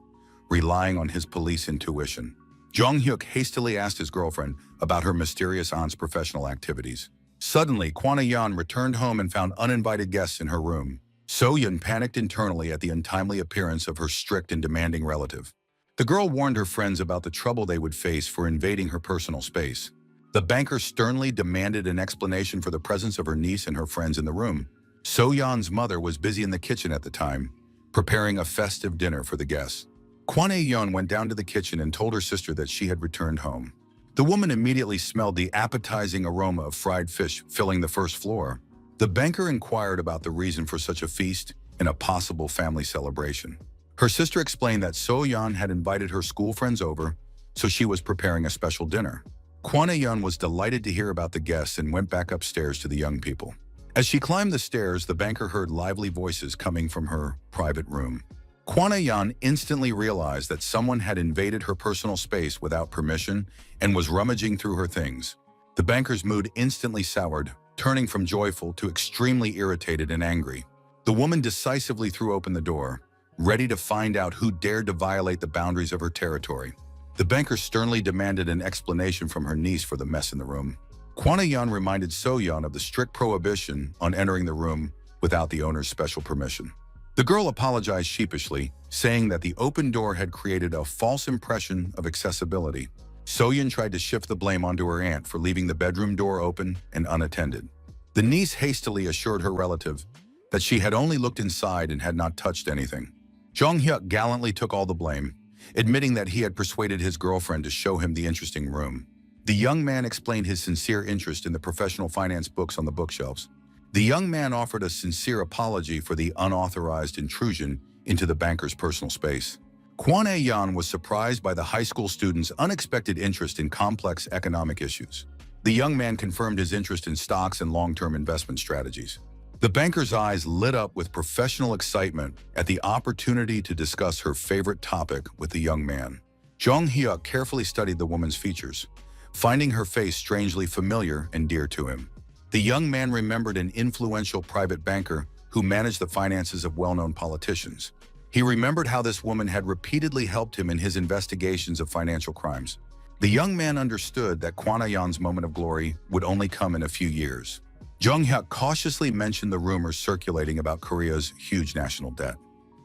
Speaker 1: relying on his police intuition. Jung-hyuk hastily asked his girlfriend about her mysterious aunt's professional activities. Suddenly, Kwon-yeon returned home and found uninvited guests in her room. So-yeon panicked internally at the untimely appearance of her strict and demanding relative. The girl warned her friends about the trouble they would face for invading her personal space. The banker sternly demanded an explanation for the presence of her niece and her friends in the room. So-yeon's mother was busy in the kitchen at the time, preparing a festive dinner for the guests. Kwon-yeon went down to the kitchen and told her sister that she had returned home. The woman immediately smelled the appetizing aroma of fried fish filling the first floor. The banker inquired about the reason for such a feast and a possible family celebration. Her sister explained that So-yeon had invited her school friends over, so she was preparing a special dinner. Kwon-yeon was delighted to hear about the guests and went back upstairs to the young people. As she climbed the stairs, the banker heard lively voices coming from her private room. Kwon-yeon instantly realized that someone had invaded her personal space without permission and was rummaging through her things. The banker's mood instantly soured, turning from joyful to extremely irritated and angry. The woman decisively threw open the door, ready to find out who dared to violate the boundaries of her territory. The banker sternly demanded an explanation from her niece for the mess in the room. Kwon-yeon reminded So-yeon of the strict prohibition on entering the room without the owner's special permission. The girl apologized sheepishly, saying that the open door had created a false impression of accessibility. So-yeon tried to shift the blame onto her aunt for leaving the bedroom door open and unattended. The niece hastily assured her relative that she had only looked inside and had not touched anything. Jung-hyuk gallantly took all the blame, admitting that he had persuaded his girlfriend to show him the interesting room. The young man explained his sincere interest in the professional finance books on the bookshelves. The young man offered a sincere apology for the unauthorized intrusion into the banker's personal space. Kwon A-yeon was surprised by the high school student's unexpected interest in complex economic issues. The young man confirmed his interest in stocks and long-term investment strategies. The banker's eyes lit up with professional excitement at the opportunity to discuss her favorite topic with the young man. Jong-hyuk carefully studied the woman's features, finding her face strangely familiar and dear to him. The young man remembered an influential private banker who managed the finances of well-known politicians. He remembered how this woman had repeatedly helped him in his investigations of financial crimes. The young man understood that Kwon A-yeon's moment of glory would only come in a few years. Jong-hyuk cautiously mentioned the rumors circulating about Korea's huge national debt.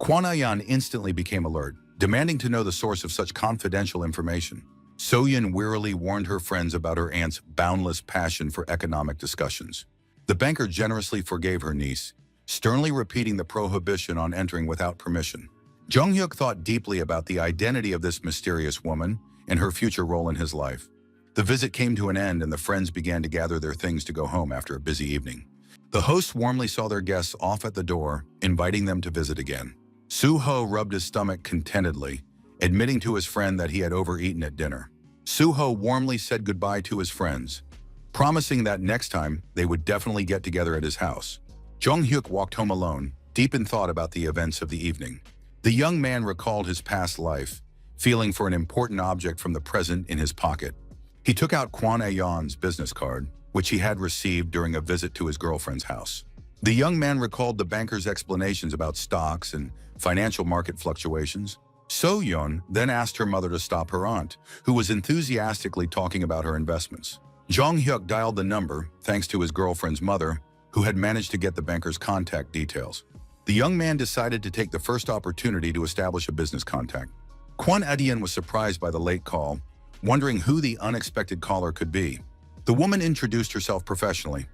Speaker 1: Kwon A-yeon instantly became alert, demanding to know the source of such confidential information. So-yeon wearily warned her friends about her aunt's boundless passion for economic discussions. The banker generously forgave her niece, sternly repeating the prohibition on entering without permission. Jong-hyuk thought deeply about the identity of this mysterious woman and her future role in his life. The visit came to an end and the friends began to gather their things to go home after a busy evening. The hosts warmly saw their guests off at the door, inviting them to visit again. Soo-ho rubbed his stomach contentedly, admitting to his friend that he had overeaten at dinner. Soo-ho warmly said goodbye to his friends, promising that next time they would definitely get together at his house. Jong-hyuk walked home alone, deep in thought about the events of the evening. The young man recalled his past life, feeling for an important object from the present in his pocket. He took out Kwon A-yeon's business card, which he had received during a visit to his girlfriend's house. The young man recalled the banker's explanations about stocks and financial market fluctuations. So-yeon then asked her mother to stop her aunt, who was enthusiastically talking about her investments. Jong-hyuk dialed the number, thanks to his girlfriend's mother, who had managed to get the banker's contact details. The young man decided to take the first opportunity to establish a business contact. Kwon A-yeon was surprised by the late call, wondering who the unexpected caller could be. The woman introduced herself professionally,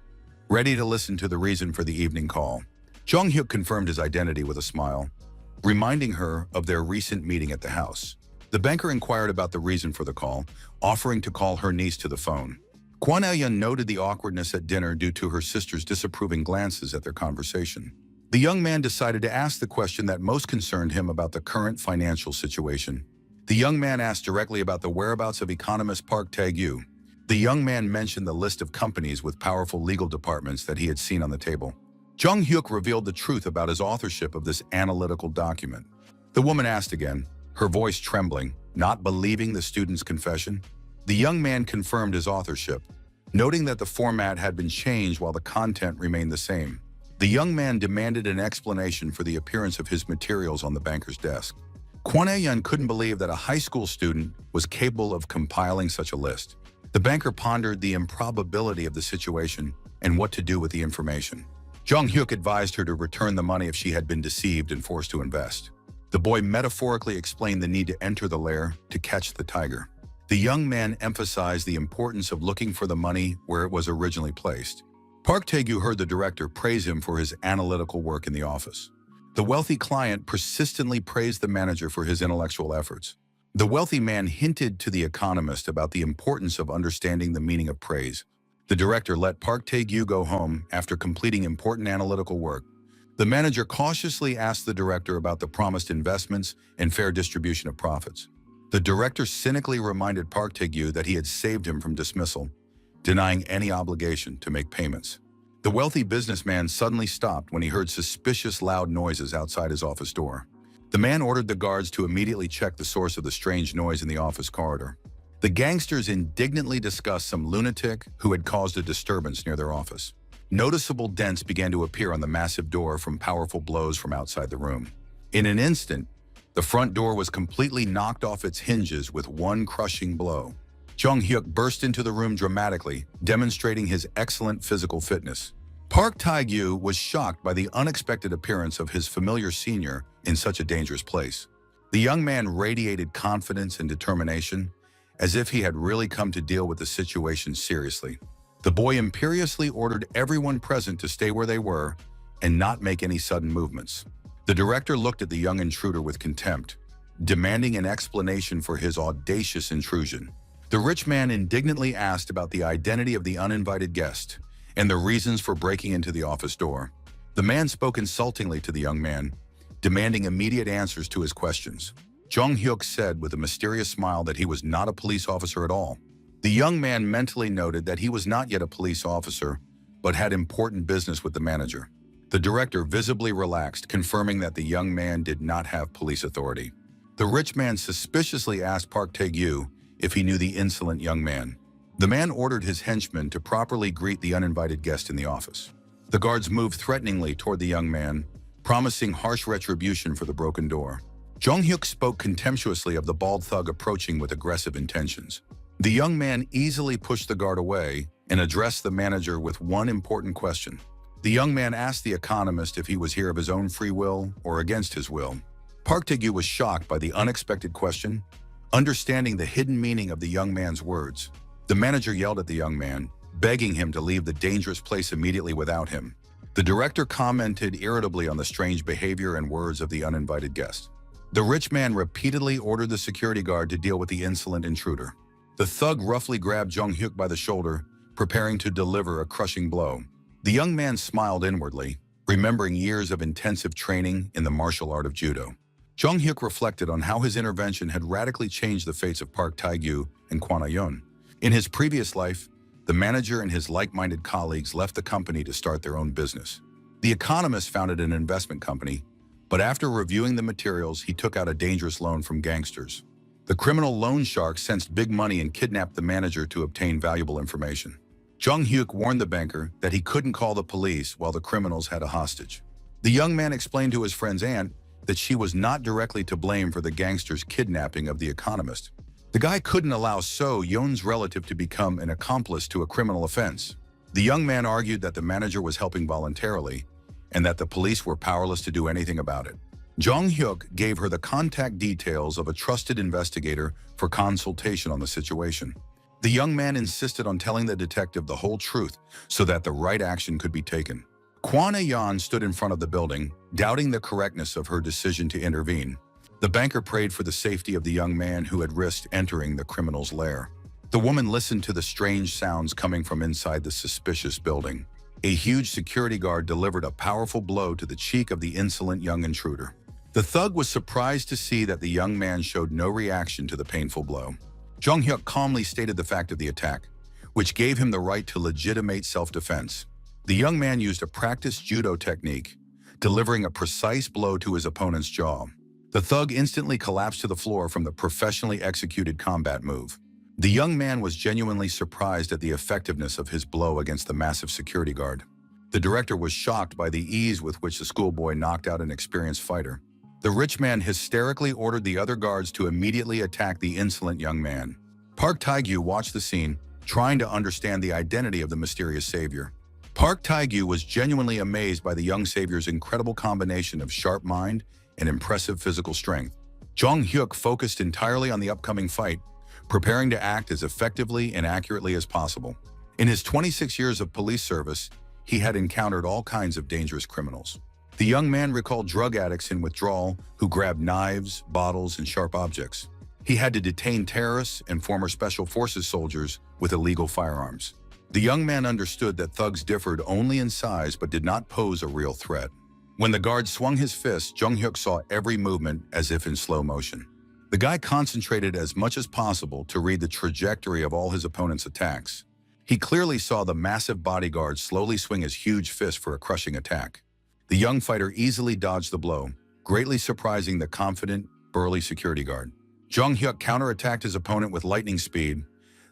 Speaker 1: ready to listen to the reason for the evening call. Jong-hyuk confirmed his identity with a smile, reminding her of their recent meeting at the house. The banker inquired about the reason for the call, offering to call her niece to the phone. Kwon A-yeon noted the awkwardness at dinner due to her sister's disapproving glances at their conversation. The young man decided to ask the question that most concerned him about the current financial situation. The young man asked directly about the whereabouts of economist Park Tae-gyu. The young man mentioned the list of companies with powerful legal departments that he had seen on the table. Jong-hyuk revealed the truth about his authorship of this analytical document. The woman asked again, her voice trembling, not believing the student's confession. The young man confirmed his authorship, noting that the format had been changed while the content remained the same. The young man demanded an explanation for the appearance of his materials on the banker's desk. Kwon A-yeon couldn't believe that a high school student was capable of compiling such a list. The banker pondered the improbability of the situation and what to do with the information. Jong-hyuk advised her to return the money if she had been deceived and forced to invest. The boy metaphorically explained the need to enter the lair to catch the tiger. The young man emphasized the importance of looking for the money where it was originally placed. Park Tae-gyu heard the director praise him for his analytical work in the office. The wealthy client persistently praised the manager for his intellectual efforts. The wealthy man hinted to the economist about the importance of understanding the meaning of praise. The director let Park Tae-gyu go home after completing important analytical work. The manager cautiously asked the director about the promised investments and fair distribution of profits. The director cynically reminded Park Tae-gyu that he had saved him from dismissal, denying any obligation to make payments. The wealthy businessman suddenly stopped when he heard suspicious loud noises outside his office door. The man ordered the guards to immediately check the source of the strange noise in the office corridor. The gangsters indignantly discussed some lunatic who had caused a disturbance near their office. Noticeable dents began to appear on the massive door from powerful blows from outside the room. In an instant, the front door was completely knocked off its hinges with one crushing blow. Jong-hyuk burst into the room dramatically, demonstrating his excellent physical fitness. Park Tae-gyu was shocked by the unexpected appearance of his familiar senior in such a dangerous place. The young man radiated confidence and determination, as if he had really come to deal with the situation seriously. The boy imperiously ordered everyone present to stay where they were and not make any sudden movements. The director looked at the young intruder with contempt, demanding an explanation for his audacious intrusion. The rich man indignantly asked about the identity of the uninvited guest and the reasons for breaking into the office door. The man spoke insultingly to the young man, demanding immediate answers to his questions. Jung Hyuk said with a mysterious smile that he was not a police officer at all. The young man mentally noted that he was not yet a police officer, but had important business with the manager. The director visibly relaxed, confirming that the young man did not have police authority. The rich man suspiciously asked Park Tae-gyu if he knew the insolent young man. The man ordered his henchmen to properly greet the uninvited guest in the office. The guards moved threateningly toward the young man, promising harsh retribution for the broken door. Jung Hyuk spoke contemptuously of the bald thug approaching with aggressive intentions. The young man easily pushed the guard away and addressed the manager with one important question. The young man asked the economist if he was here of his own free will or against his will. Park Tae-gyu was shocked by the unexpected question, understanding the hidden meaning of the young man's words. The manager yelled at the young man, begging him to leave the dangerous place immediately without him. The director commented irritably on the strange behavior and words of the uninvited guest. The rich man repeatedly ordered the security guard to deal with the insolent intruder. The thug roughly grabbed Jung Hyuk by the shoulder, preparing to deliver a crushing blow. The young man smiled inwardly, remembering years of intensive training in the martial art of judo. Jung Hyuk reflected on how his intervention had radically changed the fates of Park Tae-gyu and Kwon Ah-yeon. In his previous life, the manager and his like-minded colleagues left the company to start their own business. The economist founded an investment company, but after reviewing the materials, he took out a dangerous loan from gangsters. The criminal loan shark sensed big money and kidnapped the manager to obtain valuable information. Jung Hyuk warned the banker that he couldn't call the police while the criminals had a hostage. The young man explained to his friend's aunt that she was not directly to blame for the gangsters' kidnapping of the economist. The guy couldn't allow So Yeon's relative to become an accomplice to a criminal offense. The young man argued that the manager was helping voluntarily and that the police were powerless to do anything about it. Jung Hyuk gave her the contact details of a trusted investigator for consultation on the situation. The young man insisted on telling the detective the whole truth so that the right action could be taken. Kwon Ah-yeon stood in front of the building, doubting the correctness of her decision to intervene. The banker prayed for the safety of the young man who had risked entering the criminal's lair. The woman listened to the strange sounds coming from inside the suspicious building. A huge security guard delivered a powerful blow to the cheek of the insolent young intruder. The thug was surprised to see that the young man showed no reaction to the painful blow. Jung Hyuk calmly stated the fact of the attack, which gave him the right to legitimate self-defense. The young man used a practiced judo technique, delivering a precise blow to his opponent's jaw. The thug instantly collapsed to the floor from the professionally executed combat move. The young man was genuinely surprised at the effectiveness of his blow against the massive security guard. The director was shocked by the ease with which the schoolboy knocked out an experienced fighter. The rich man hysterically ordered the other guards to immediately attack the insolent young man. Park Tae-gyu watched the scene, trying to understand the identity of the mysterious savior. Park Tae-gyu was genuinely amazed by the young savior's incredible combination of sharp mind and impressive physical strength. Jung Hyuk focused entirely on the upcoming fight, preparing to act as effectively and accurately as possible. In his 26 years of police service, he had encountered all kinds of dangerous criminals. The young man recalled drug addicts in withdrawal who grabbed knives, bottles, and sharp objects. He had to detain terrorists and former special forces soldiers with illegal firearms. The young man understood that thugs differed only in size but did not pose a real threat. When the guard swung his fist, Jung Hyuk saw every movement as if in slow motion. The guy concentrated as much as possible to read the trajectory of all his opponent's attacks. He clearly saw the massive bodyguard slowly swing his huge fist for a crushing attack. The young fighter easily dodged the blow, greatly surprising the confident, burly security guard. Jung Hyuk counterattacked his opponent with lightning speed,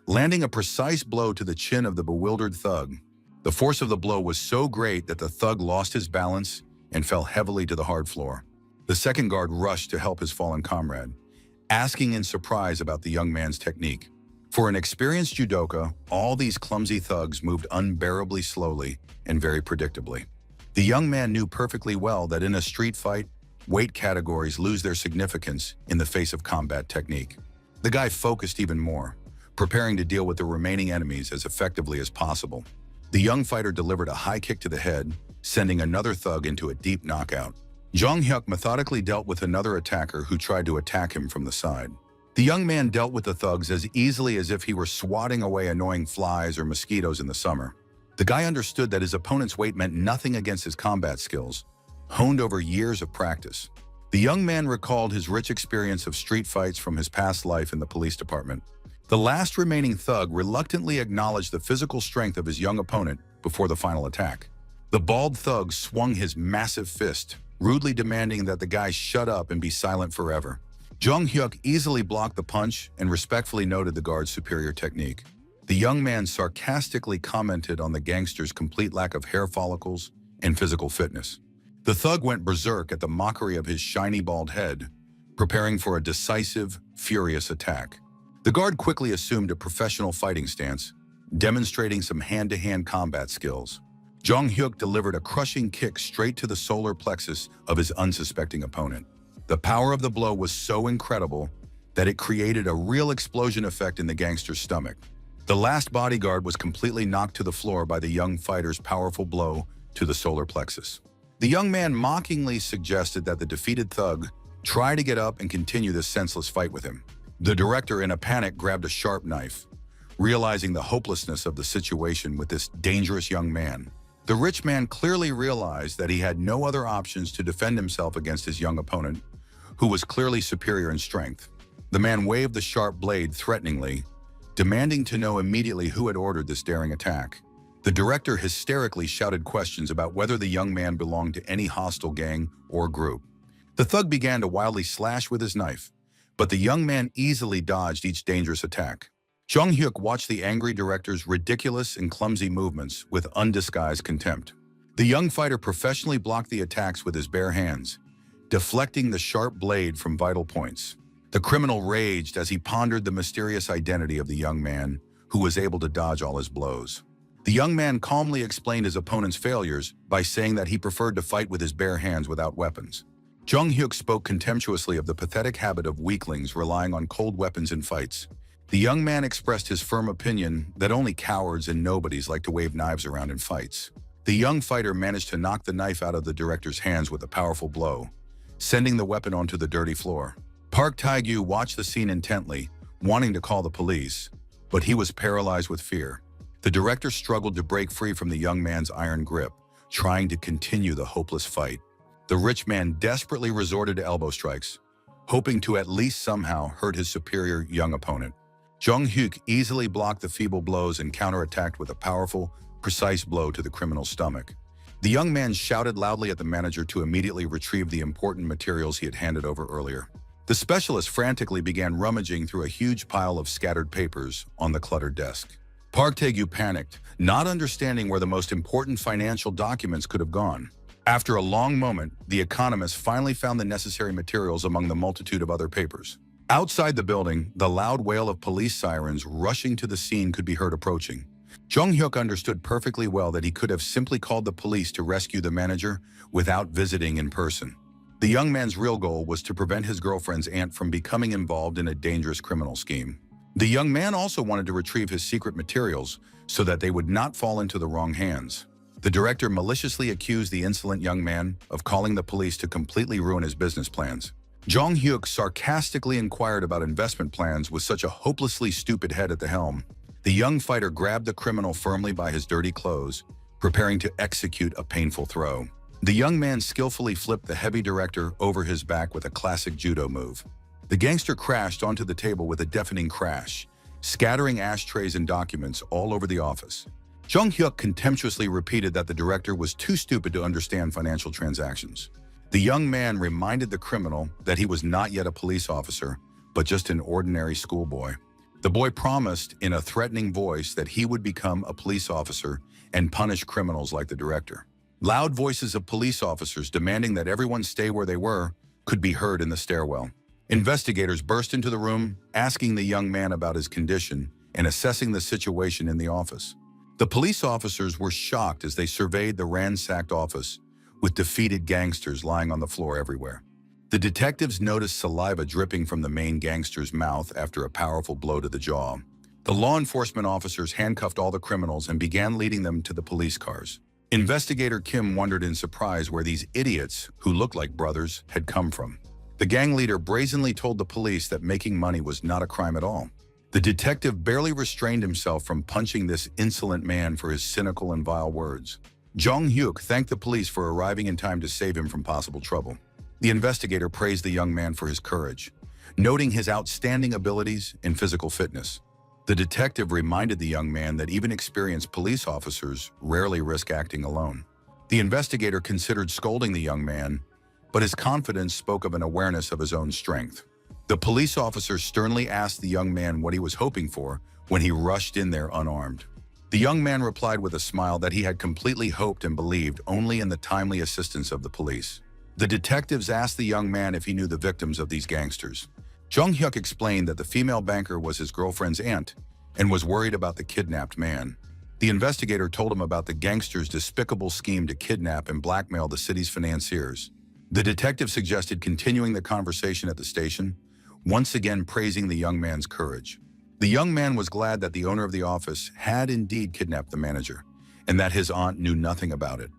Speaker 1: landing a precise blow to the chin of the bewildered thug. The force of the blow was so great that the thug lost his balance and fell heavily to the hard floor. The second guard rushed to help his fallen comrade, asking in surprise about the young man's technique. For an experienced judoka, all these clumsy thugs moved unbearably slowly and very predictably. The young man knew perfectly well that in a street fight, weight categories lose their significance in the face of combat technique. The guy focused even more, preparing to deal with the remaining enemies as effectively as possible. The young fighter delivered a high kick to the head, sending another thug into a deep knockout. Jung Hyuk methodically dealt with another attacker who tried to attack him from the side. The young man dealt with the thugs as easily as if he were swatting away annoying flies or mosquitoes in the summer. The guy understood that his opponent's weight meant nothing against his combat skills, honed over years of practice. The young man recalled his rich experience of street fights from his past life in the police department. The last remaining thug reluctantly acknowledged the physical strength of his young opponent before the final attack. The bald thug swung his massive fist, rudely demanding that the guy shut up and be silent forever. Jung Hyuk easily blocked the punch and respectfully noted the guard's superior technique. The young man sarcastically commented on the gangster's complete lack of hair follicles and physical fitness. The thug went berserk at the mockery of his shiny bald head, preparing for a decisive, furious attack. The guard quickly assumed a professional fighting stance, demonstrating some hand-to-hand combat skills. Jung Hyuk delivered a crushing kick straight to the solar plexus of his unsuspecting opponent. The power of the blow was so incredible that it created a real explosion effect in the gangster's stomach. The last bodyguard was completely knocked to the floor by the young fighter's powerful blow to the solar plexus. The young man mockingly suggested that the defeated thug try to get up and continue this senseless fight with him. The director, in a panic, grabbed a sharp knife, realizing the hopelessness of the situation with this dangerous young man. The rich man clearly realized that he had no other options to defend himself against his young opponent, who was clearly superior in strength. The man waved the sharp blade threateningly, demanding to know immediately who had ordered this daring attack. The director hysterically shouted questions about whether the young man belonged to any hostile gang or group. The thug began to wildly slash with his knife, but the young man easily dodged each dangerous attack. Jung Hyuk watched the angry director's ridiculous and clumsy movements with undisguised contempt. The young fighter professionally blocked the attacks with his bare hands, deflecting the sharp blade from vital points. The criminal raged as he pondered the mysterious identity of the young man, who was able to dodge all his blows. The young man calmly explained his opponent's failures by saying that he preferred to fight with his bare hands without weapons. Jung Hyuk spoke contemptuously of the pathetic habit of weaklings relying on cold weapons in fights. The young man expressed his firm opinion that only cowards and nobodies like to wave knives around in fights. The young fighter managed to knock the knife out of the director's hands with a powerful blow, sending the weapon onto the dirty floor. Park Tae-gyu watched the scene intently, wanting to call the police, but he was paralyzed with fear. The director struggled to break free from the young man's iron grip, trying to continue the hopeless fight. The rich man desperately resorted to elbow strikes, hoping to at least somehow hurt his superior young opponent. Jung Hyuk easily blocked the feeble blows and counterattacked with a powerful, precise blow to the criminal's stomach. The young man shouted loudly at the manager to immediately retrieve the important materials he had handed over earlier. The specialist frantically began rummaging through a huge pile of scattered papers on the cluttered desk. Park Tae-gyu panicked, not understanding where the most important financial documents could have gone. After a long moment, the economist finally found the necessary materials among the multitude of other papers. Outside the building, the loud wail of police sirens rushing to the scene could be heard approaching. Jung Hyuk understood perfectly well that he could have simply called the police to rescue the manager without visiting in person. The young man's real goal was to prevent his girlfriend's aunt from becoming involved in a dangerous criminal scheme. The young man also wanted to retrieve his secret materials so that they would not fall into the wrong hands. The director maliciously accused the insolent young man of calling the police to completely ruin his business plans. Jung Hyuk sarcastically inquired about investment plans with such a hopelessly stupid head at the helm. The young fighter grabbed the criminal firmly by his dirty clothes, preparing to execute a painful throw. The young man skillfully flipped the heavy director over his back with a classic judo move. The gangster crashed onto the table with a deafening crash, scattering ashtrays and documents all over the office. Jung Hyuk contemptuously repeated that the director was too stupid to understand financial transactions. The young man reminded the criminal that he was not yet a police officer, but just an ordinary schoolboy. The boy promised in a threatening voice that he would become a police officer and punish criminals like the director. Loud voices of police officers demanding that everyone stay where they were could be heard in the stairwell. Investigators burst into the room, asking the young man about his condition and assessing the situation in the office. The police officers were shocked as they surveyed the ransacked office, with defeated gangsters lying on the floor everywhere. The detectives noticed saliva dripping from the main gangster's mouth after a powerful blow to the jaw. The law enforcement officers handcuffed all the criminals and began leading them to the police cars. Investigator Kim wondered in surprise where these idiots, who looked like brothers, had come from. The gang leader brazenly told the police that making money was not a crime at all. The The detective barely restrained himself from punching this insolent man for his cynical and vile words. Jong Hyuk thanked the police for arriving in time to save him from possible trouble. The investigator praised the young man for his courage, noting his outstanding abilities and physical fitness. The detective reminded the young man that even experienced police officers rarely risk acting alone. The investigator considered scolding the young man, but his confidence spoke of an awareness of his own strength. The police officer sternly asked the young man what he was hoping for when he rushed in there unarmed. The young man replied with a smile that he had completely hoped and believed only in the timely assistance of the police. The detectives asked the young man if he knew the victims of these gangsters. Jong Hyuk explained that the female banker was his girlfriend's aunt and was worried about the kidnapped man. The investigator told him about the gangsters' despicable scheme to kidnap and blackmail the city's financiers. The detective suggested continuing the conversation at the station, once again praising the young man's courage. The young man was glad that the owner of the office had indeed kidnapped the manager, and that his aunt knew nothing about it.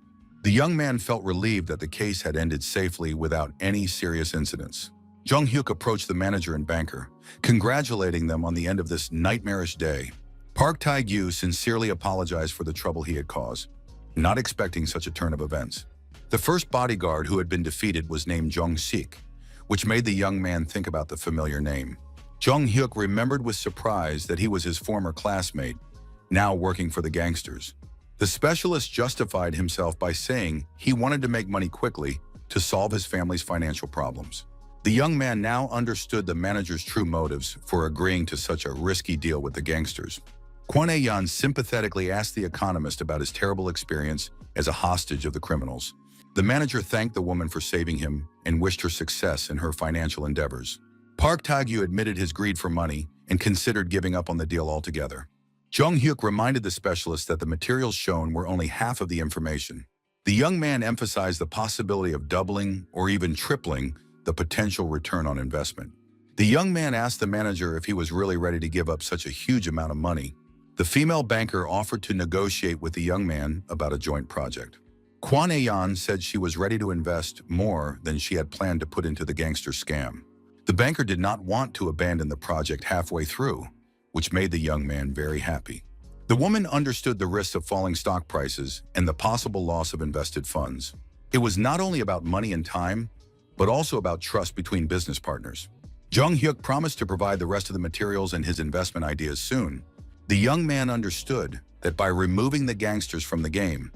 Speaker 1: The young man felt relieved that the case had ended safely without any serious incidents. Jong Hyuk approached the manager and banker, congratulating them on the end of this nightmarish day. Park Tae-gyu sincerely apologized for the trouble he had caused, not expecting such a turn of events. The first bodyguard who had been defeated was named Jong Sik, which made the young man think about the familiar name. Jong Hyuk remembered with surprise that he was his former classmate, now working for the gangsters. The specialist justified himself by saying he wanted to make money quickly to solve his family's financial problems. The young man now understood the manager's true motives for agreeing to such a risky deal with the gangsters. Kwon Ae-yeon sympathetically asked the economist about his terrible experience as a hostage of the criminals. The manager thanked the woman for saving him and wished her success in her financial endeavors. Park Tae-gyu admitted his greed for money and considered giving up on the deal altogether. Jong Hyuk reminded the specialist that the materials shown were only half of the information. The young man emphasized the possibility of doubling or even tripling the potential return on investment. The young man asked the manager if he was really ready to give up such a huge amount of money. The female banker offered to negotiate with the young man about a joint project. Kwon Ae-yeon said she was ready to invest more than she had planned to put into the gangster scam. The banker did not want to abandon the project halfway through, which made the young man very happy. The woman understood the risks of falling stock prices and the possible loss of invested funds. It was not only about money and time, but also about trust between business partners. Jong Hyuk promised to provide the rest of the materials and his investment ideas soon. The young man understood that by removing the gangsters from the game,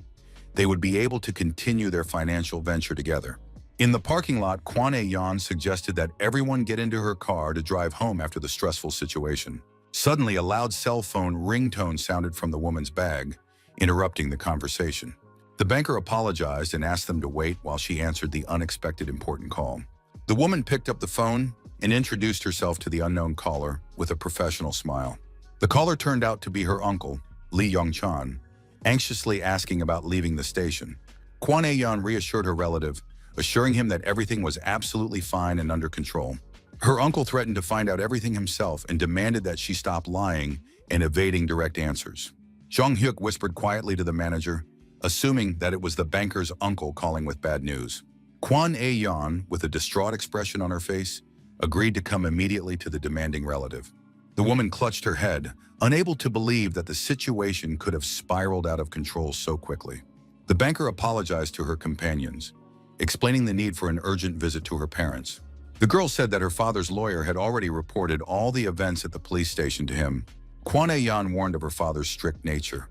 Speaker 1: they would be able to continue their financial venture together. In the parking lot, Kwon Ae-yeon suggested that everyone get into her car to drive home after the stressful situation. Suddenly, a loud cell phone ringtone sounded from the woman's bag, interrupting the conversation. The banker apologized and asked them to wait while she answered the unexpected important call. The woman picked up the phone and introduced herself to the unknown caller with a professional smile. The caller turned out to be her uncle, Lee Young-chan, anxiously asking about leaving the station. Kwon Ae-yeon reassured her relative, assuring him that everything was absolutely fine and under control. Her uncle threatened to find out everything himself and demanded that she stop lying and evading direct answers. Jong Hyuk whispered quietly to the manager, assuming that it was the banker's uncle calling with bad news. Kwon Ae-yeon, with a distraught expression on her face, agreed to come immediately to the demanding relative. The woman clutched her head, unable to believe that the situation could have spiraled out of control so quickly. The banker apologized to her companions, explaining the need for an urgent visit to her parents. The girl said that her father's lawyer had already reported all the events at the police station to him. Kwon Ae-yeon warned of her father's strict nature,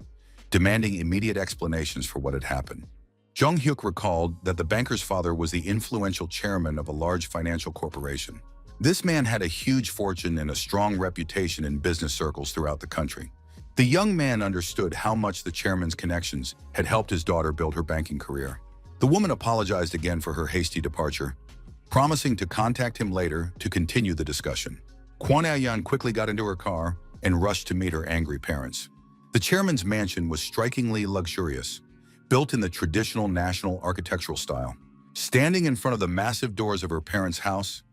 Speaker 1: demanding immediate explanations for what had happened. Jong Hyuk recalled that the banker's father was the influential chairman of a large financial corporation. This man had a huge fortune and a strong reputation in business circles throughout the country. The young man understood how much the chairman's connections had helped his daughter build her banking career. The woman apologized again for her hasty departure, promising to contact him later to continue the discussion. Kwon Ae-yeon quickly got into her car and rushed to meet her angry parents. The chairman's mansion was strikingly luxurious, built in the traditional national architectural style. Standing in front of the massive doors of her parents' house,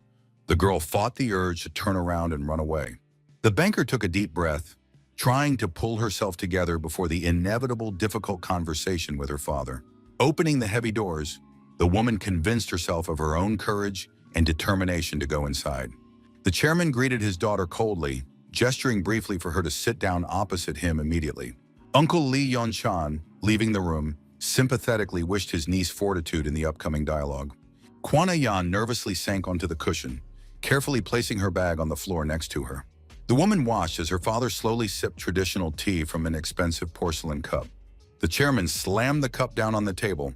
Speaker 1: the girl fought the urge to turn around and run away. The banker took a deep breath, trying to pull herself together before the inevitable difficult conversation with her father. Opening the heavy doors, the woman convinced herself of her own courage and determination to go inside. The chairman greeted his daughter coldly, gesturing briefly for her to sit down opposite him immediately. Uncle Lee Yon-chan, leaving the room, sympathetically wished his niece fortitude in the upcoming dialogue. Kwana Yan nervously sank onto the cushion, carefully placing her bag on the floor next to her. The woman watched as her father slowly sipped traditional tea from an expensive porcelain cup. The chairman slammed the cup down on the table,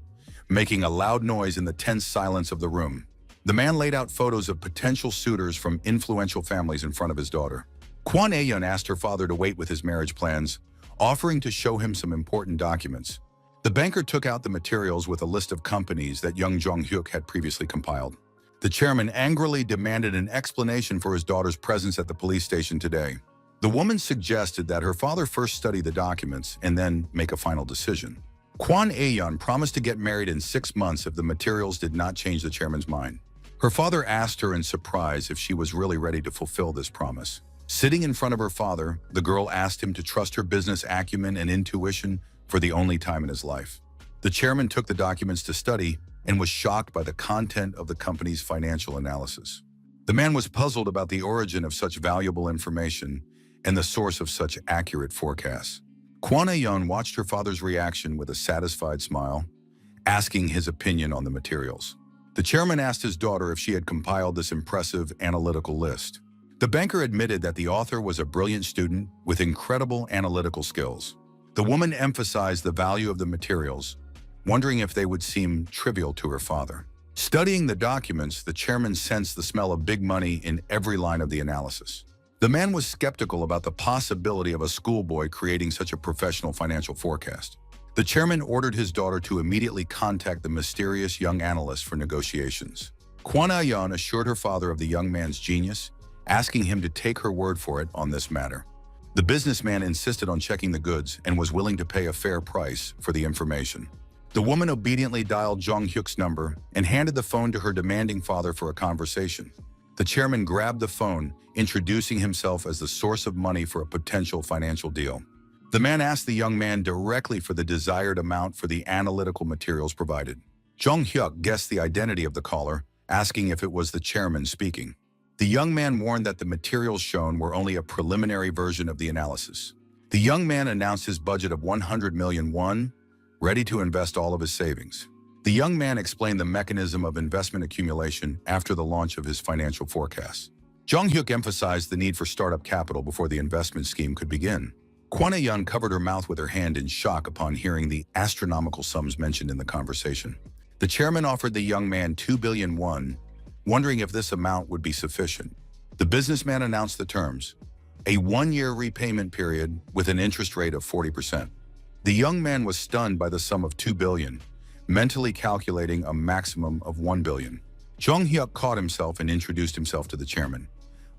Speaker 1: making a loud noise in the tense silence of the room. The man laid out photos of potential suitors from influential families in front of his daughter. Kwan Ae-yeon asked her father to wait with his marriage plans, offering to show him some important documents. The banker took out the materials with a list of companies that young Jong-hyuk had previously compiled. The chairman angrily demanded an explanation for his daughter's presence at the police station today. The woman suggested that her father first study the documents and then make a final decision. Kwan Ae-yeon promised to get married in 6 months if the materials did not change the chairman's mind. Her father asked her in surprise if she was really ready to fulfill this promise. Sitting in front of her father, the girl asked him to trust her business acumen and intuition for the only time in his life. The chairman took the documents to study and was shocked by the content of the company's financial analysis. The man was puzzled about the origin of such valuable information and the source of such accurate forecasts. Kwan Ae-yeon watched her father's reaction with a satisfied smile, asking his opinion on the materials. The chairman asked his daughter if she had compiled this impressive analytical list. The banker admitted that the author was a brilliant student with incredible analytical skills. The woman emphasized the value of the materials, wondering if they would seem trivial to her father. Studying the documents, the chairman sensed the smell of big money in every line of the analysis. The man was skeptical about the possibility of a schoolboy creating such a professional financial forecast. The chairman ordered his daughter to immediately contact the mysterious young analyst for negotiations. Kwan Ae-yeon assured her father of the young man's genius, asking him to take her word for it on this matter. The businessman insisted on checking the goods and was willing to pay a fair price for the information. The woman obediently dialed Jong-hyuk's number and handed the phone to her demanding father for a conversation. The chairman grabbed the phone, introducing himself as the source of money for a potential financial deal. The man asked the young man directly for the desired amount for the analytical materials provided. Jong-hyuk guessed the identity of the caller, asking if it was the chairman speaking. The young man warned that the materials shown were only a preliminary version of the analysis. The young man announced his budget of 100 million won, ready to invest all of his savings. The young man explained the mechanism of investment accumulation after the launch of his financial forecasts. Jong-hyuk emphasized the need for startup capital before the investment scheme could begin. Kwan Ae-yeon covered her mouth with her hand in shock upon hearing the astronomical sums mentioned in the conversation. The chairman offered the young man 2 billion won, wondering if this amount would be sufficient. The businessman announced the terms: a 1-year repayment period with an interest rate of 40%. The young man was stunned by the sum of 2 billion, mentally calculating a maximum of 1 billion. Jong-hyuk caught himself and introduced himself to the chairman,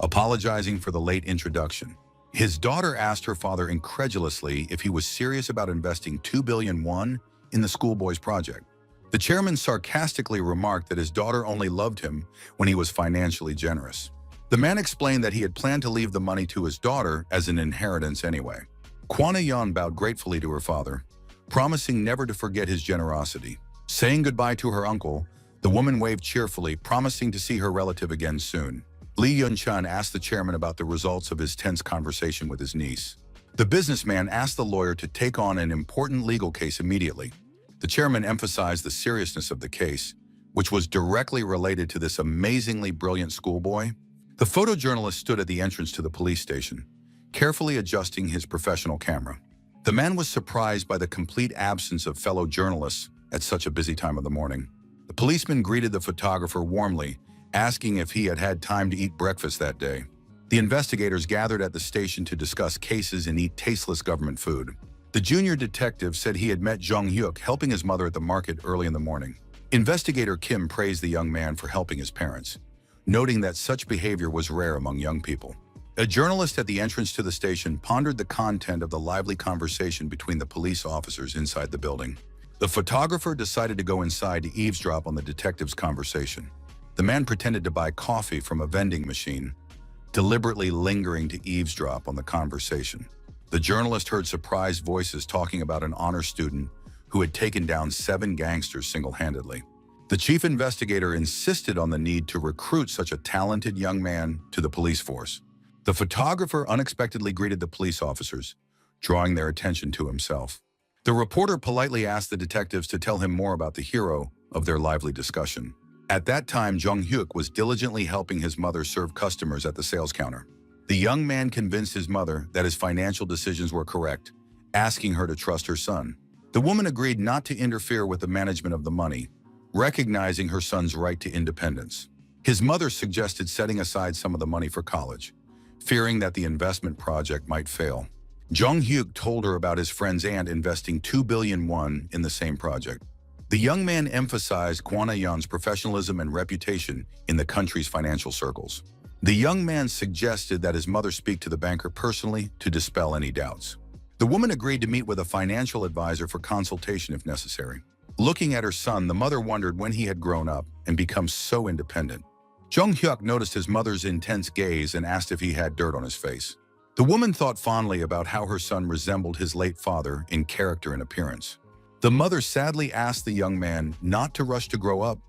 Speaker 1: apologizing for the late introduction. His daughter asked her father incredulously if he was serious about investing 2 billion won in the schoolboy's project. The chairman sarcastically remarked that his daughter only loved him when he was financially generous. The man explained that he had planned to leave the money to his daughter as an inheritance anyway. Kwan Ae-yeon bowed gratefully to her father, promising never to forget his generosity. Saying goodbye to her uncle, the woman waved cheerfully, promising to see her relative again soon. Lee Yun-chan asked the chairman about the results of his tense conversation with his niece. The businessman asked the lawyer to take on an important legal case immediately. The chairman emphasized the seriousness of the case, which was directly related to this amazingly brilliant schoolboy. The photojournalist stood at the entrance to the police station, carefully adjusting his professional camera. The man was surprised by the complete absence of fellow journalists at such a busy time of the morning. The policeman greeted the photographer warmly, asking if he had had time to eat breakfast that day. The investigators gathered at the station to discuss cases and eat tasteless government food. The junior detective said he had met Jong-hyuk helping his mother at the market early in the morning. Investigator Kim praised the young man for helping his parents, noting that such behavior was rare among young people. A journalist at the entrance to the station pondered the content of the lively conversation between the police officers inside the building. The photographer decided to go inside to eavesdrop on the detective's conversation. The man pretended to buy coffee from a vending machine, deliberately lingering to eavesdrop on the conversation. The journalist heard surprised voices talking about an honor student who had taken down 7 gangsters single-handedly. The chief investigator insisted on the need to recruit such a talented young man to the police force. The photographer unexpectedly greeted the police officers, drawing their attention to himself. The reporter politely asked the detectives to tell him more about the hero of their lively discussion. At that time, Jung-hyuk was diligently helping his mother serve customers at the sales counter. The young man convinced his mother that his financial decisions were correct, asking her to trust her son. The woman agreed not to interfere with the management of the money, recognizing her son's right to independence. His mother suggested setting aside some of the money for college, fearing that the investment project might fail. Jung-hyuk told her about his friend's aunt investing 2 billion won in the same project. The young man emphasized Kwon Ayeon's professionalism and reputation in the country's financial circles. The young man suggested that his mother speak to the banker personally to dispel any doubts. The woman agreed to meet with a financial advisor for consultation if necessary. Looking at her son, the mother wondered when he had grown up and become so independent. Jung-hyuk noticed his mother's intense gaze and asked if he had dirt on his face. The woman thought fondly about how her son resembled his late father in character and appearance. The mother sadly asked the young man not to rush to grow up,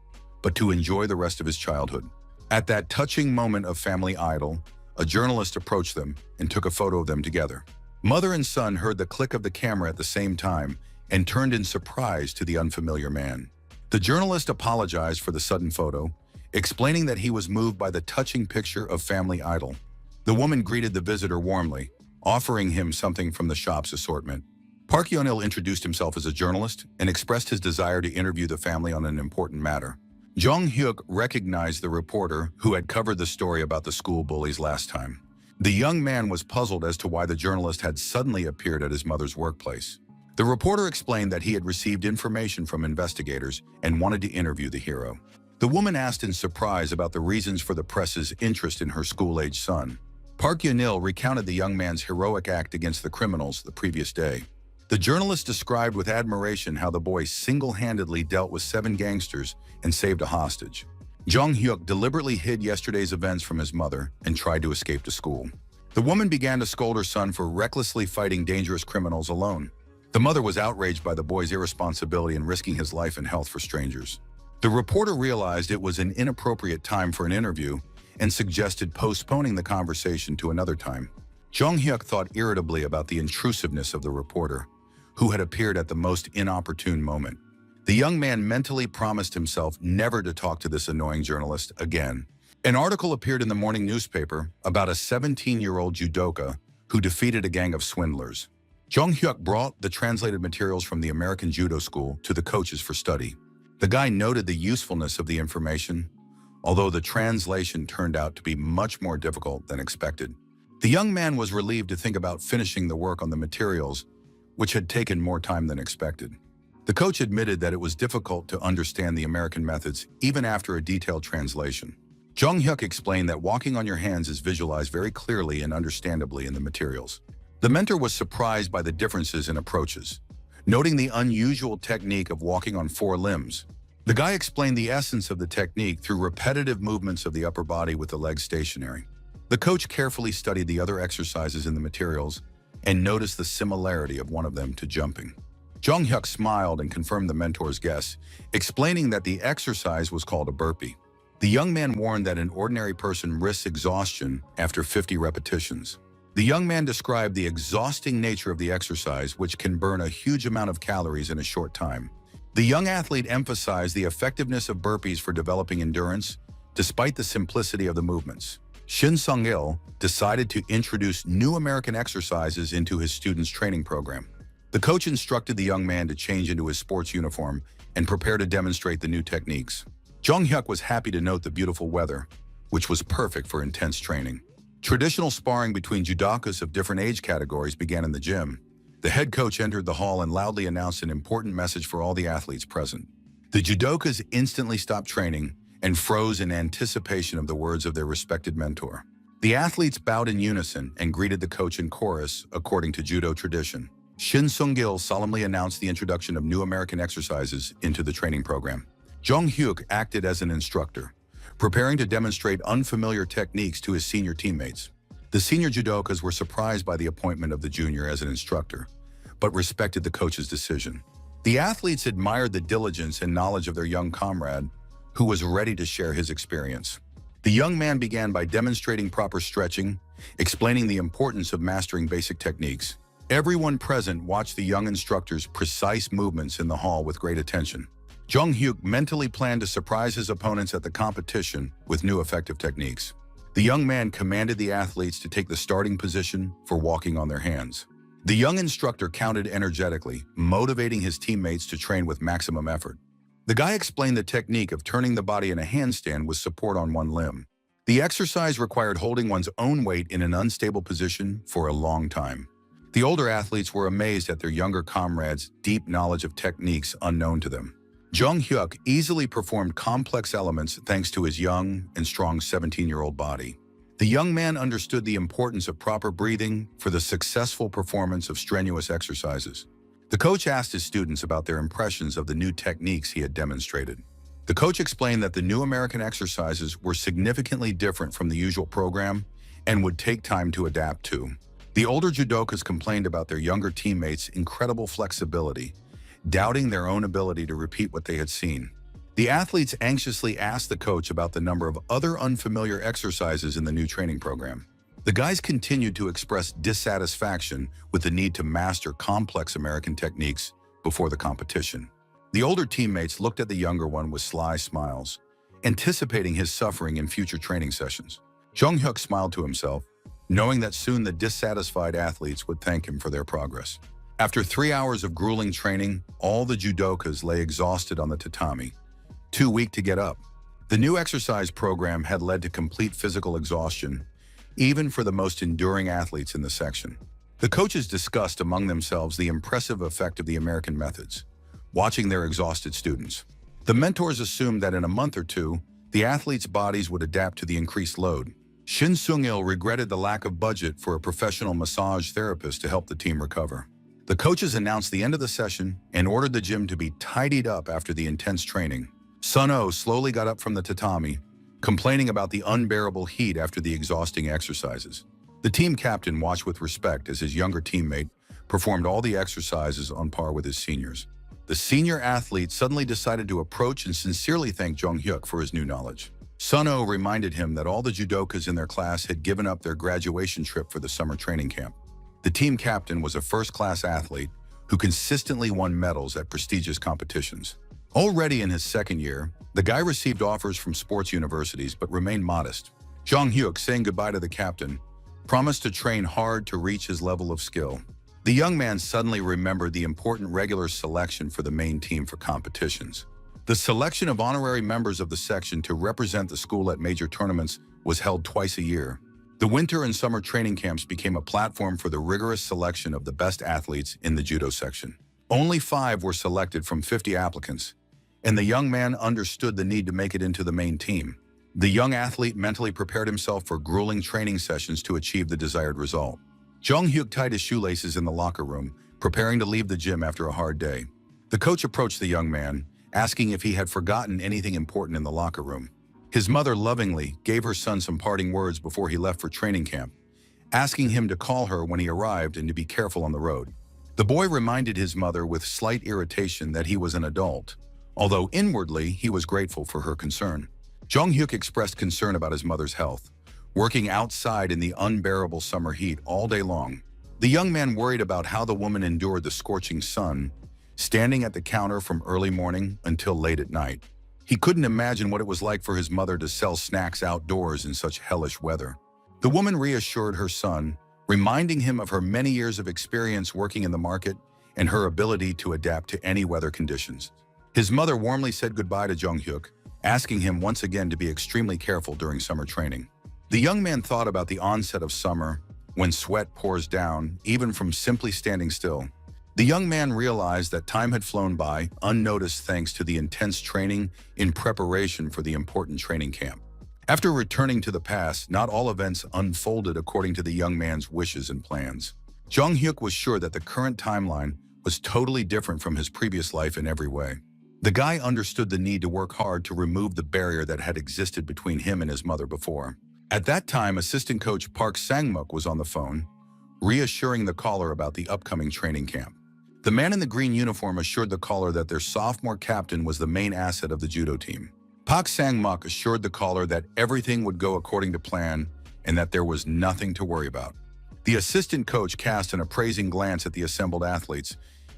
Speaker 1: but to enjoy the rest of his childhood. At that touching moment of family idyll, a journalist approached them and took a photo of them together. Mother and son heard the click of the camera at the same time and turned in surprise to the unfamiliar man. The journalist apologized for the sudden photo, explaining that he was moved by the touching picture of family idyll. The woman greeted the visitor warmly, offering him something from the shop's assortment. Park Yeon-il introduced himself as a journalist and expressed his desire to interview the family on an important matter. Jung-hyuk recognized the reporter who had covered the story about the school bullies last time. The young man was puzzled as to why the journalist had suddenly appeared at his mother's workplace. The reporter explained that he had received information from investigators and wanted to interview the hero. The woman asked in surprise about the reasons for the press's interest in her school-age son. Park Yeon-il recounted the young man's heroic act against the criminals the previous day. The journalist described with admiration how the boy single-handedly dealt with 7 gangsters and saved a hostage. Jung-hyuk deliberately hid yesterday's events from his mother and tried to escape to school. The woman began to scold her son for recklessly fighting dangerous criminals alone. The mother was outraged by the boy's irresponsibility in risking his life and health for strangers. The reporter realized it was an inappropriate time for an interview and suggested postponing the conversation to another time. Jung-hyuk thought irritably about the intrusiveness of the reporter, who had appeared at the most inopportune moment. The young man mentally promised himself never to talk to this annoying journalist again. An article appeared in the morning newspaper about a 17-year-old judoka who defeated a gang of swindlers. Jung-hyuk brought the translated materials from the American Judo School to the coaches for study. The guy noted the usefulness of the information, although the translation turned out to be much more difficult than expected. The young man was relieved to think about finishing the work on the materials, which had taken more time than expected. The coach admitted that it was difficult to understand the American methods even after a detailed translation. Jung-hyuk explained that walking on your hands is visualized very clearly and understandably in the materials. The mentor was surprised by the differences in approaches, noting the unusual technique of walking on 4 limbs. The guy explained the essence of the technique through repetitive movements of the upper body with the legs stationary. The coach carefully studied the other exercises in the materials and noticed the similarity of one of them to jumping. Jung-hyuk smiled and confirmed the mentor's guess, explaining that the exercise was called a burpee. The young man warned that an ordinary person risks exhaustion after 50 repetitions. The young man described the exhausting nature of the exercise, which can burn a huge amount of calories in a short time. The young athlete emphasized the effectiveness of burpees for developing endurance, despite the simplicity of the movements. Shin Sung-il decided to introduce new American exercises into his students' training program. The coach instructed the young man to change into his sports uniform and prepare to demonstrate the new techniques. Jung-hyuk was happy to note the beautiful weather, which was perfect for intense training. Traditional sparring between judokas of different age categories began in the gym. The head coach entered the hall and loudly announced an important message for all the athletes present. The judokas instantly stopped training and froze in anticipation of the words of their respected mentor. The athletes bowed in unison and greeted the coach in chorus, according to judo tradition. Shin Sung-il solemnly announced the introduction of new American exercises into the training program. Jung-hyuk acted as an instructor, preparing to demonstrate unfamiliar techniques to his senior teammates. The senior judokas were surprised by the appointment of the junior as an instructor, but respected the coach's decision. The athletes admired the diligence and knowledge of their young comrade, who was ready to share his experience. The young man began by demonstrating proper stretching, explaining the importance of mastering basic techniques. Everyone present watched the young instructor's precise movements in the hall with great attention. Jung-hyuk mentally planned to surprise his opponents at the competition with new effective techniques. The young man commanded the athletes to take the starting position for walking on their hands. The young instructor counted energetically, motivating his teammates to train with maximum effort. The guy explained the technique of turning the body in a handstand with support on one limb. The exercise required holding one's own weight in an unstable position for a long time. The older athletes were amazed at their younger comrades' deep knowledge of techniques unknown to them. Jung-hyuk easily performed complex elements thanks to his young and strong 17-year-old body. The young man understood the importance of proper breathing for the successful performance of strenuous exercises. The coach asked his students about their impressions of the new techniques he had demonstrated. The coach explained that the new American exercises were significantly different from the usual program and would take time to adapt to. The older judokas complained about their younger teammates' incredible flexibility, doubting their own ability to repeat what they had seen. The athletes anxiously asked the coach about the number of other unfamiliar exercises in the new training program. The guys continued to express dissatisfaction with the need to master complex American techniques before the competition. The older teammates looked at the younger one with sly smiles, anticipating his suffering in future training sessions. Jung-hyuk smiled to himself, knowing that soon the dissatisfied athletes would thank him for their progress. After 3 hours of grueling training, all the judokas lay exhausted on the tatami, too weak to get up. The new exercise program had led to complete physical exhaustion, even for the most enduring athletes in the section. The coaches discussed among themselves the impressive effect of the American methods, watching their exhausted students. The mentors assumed that in a month or two, the athletes' bodies would adapt to the increased load. Shin Sung-il regretted the lack of budget for a professional massage therapist to help the team recover. The coaches announced the end of the session and ordered the gym to be tidied up after the intense training. Sun-oh slowly got up from the tatami, complaining about the unbearable heat after the exhausting exercises. The team captain watched with respect as his younger teammate performed all the exercises on par with his seniors. The senior athlete suddenly decided to approach and sincerely thank Jung-hyuk for his new knowledge. Sun-oh reminded him that all the judokas in their class had given up their graduation trip for the summer training camp. The team captain was a first-class athlete who consistently won medals at prestigious competitions. Already in his second year, the guy received offers from sports universities but remained modest. Jung-hyuk, saying goodbye to the captain, promised to train hard to reach his level of skill. The young man suddenly remembered the important regular selection for the main team for competitions. The selection of honorary members of the section to represent the school at major tournaments was held twice a year. The winter and summer training camps became a platform for the rigorous selection of the best athletes in the judo section. Only 5 were selected from 50 applicants, and the young man understood the need to make it into the main team. The young athlete mentally prepared himself for grueling training sessions to achieve the desired result. Jung-hyuk tied his shoelaces in the locker room, preparing to leave the gym after a hard day. The coach approached the young man, asking if he had forgotten anything important in the locker room. His mother lovingly gave her son some parting words before he left for training camp, asking him to call her when he arrived and to be careful on the road. The boy reminded his mother with slight irritation that he was an adult, although inwardly he was grateful for her concern. Jung-hyuk expressed concern about his mother's health, working outside in the unbearable summer heat all day long. The young man worried about how the woman endured the scorching sun, standing at the counter from early morning until late at night. He couldn't imagine what it was like for his mother to sell snacks outdoors in such hellish weather. The woman reassured her son, reminding him of her many years of experience working in the market and her ability to adapt to any weather conditions. His mother warmly said goodbye to Jung-hyuk, asking him once again to be extremely careful during summer training. The young man thought about the onset of summer, when sweat pours down, even from simply standing still. The young man realized that time had flown by, unnoticed thanks to the intense training in preparation for the important training camp. After returning to the past, not all events unfolded according to the young man's wishes and plans. Jung-hyuk was sure that the current timeline was totally different from his previous life in every way. The guy understood the need to work hard to remove the barrier that had existed between him and his mother before. At that time, assistant coach Park Sang-muk was on the phone, reassuring the caller about the upcoming training camp. The man in the green uniform assured the caller that their sophomore captain was the main asset of the judo team. Pak Sang-muk assured the caller that everything would go according to plan and that there was nothing to worry about. The assistant coach cast an appraising glance at the assembled athletes,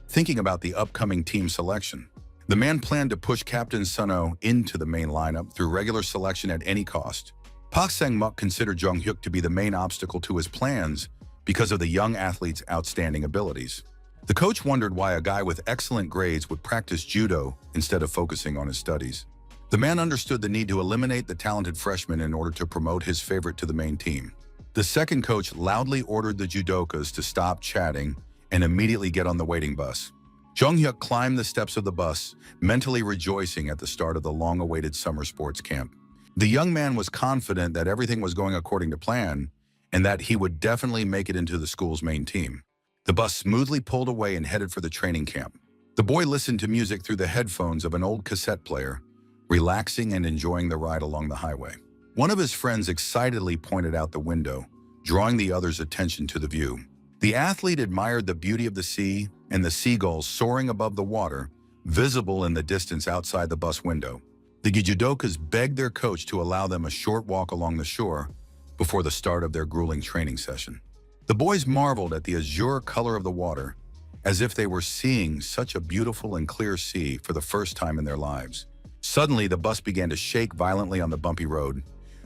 Speaker 1: thinking about the upcoming team selection. The man planned to push Captain Sun-oh into the main lineup through regular selection at any cost. Pak Sang-muk considered Jong-hyuk to be the main obstacle to his plans because of the young athlete's outstanding abilities. The coach wondered why a guy with excellent grades would practice judo instead of focusing on his studies. The man understood the need to eliminate the talented freshman in order to promote his favorite to the main team. The second coach loudly ordered the judokas to stop chatting and immediately get on the waiting bus. Jong-hyuk climbed the steps of the bus, mentally rejoicing at the start of the long-awaited summer sports camp. The young man was confident that everything was going according to plan and that he would definitely make it into the school's main team. The bus smoothly pulled away and headed for the training camp. The boy listened to music through the headphones of an old cassette player, relaxing and enjoying the ride along the highway. One of his friends excitedly pointed out the window, drawing the other's attention to the view. The athlete admired the beauty of the sea and the seagulls soaring above the water, visible in the distance outside the bus window. The judokas begged their coach to allow them a short walk along the shore before the start of their grueling training session. The boys marveled at the azure color of the water, as if they were seeing such a beautiful and clear sea for the first time in their lives. Suddenly, the bus began to shake violently on the bumpy road,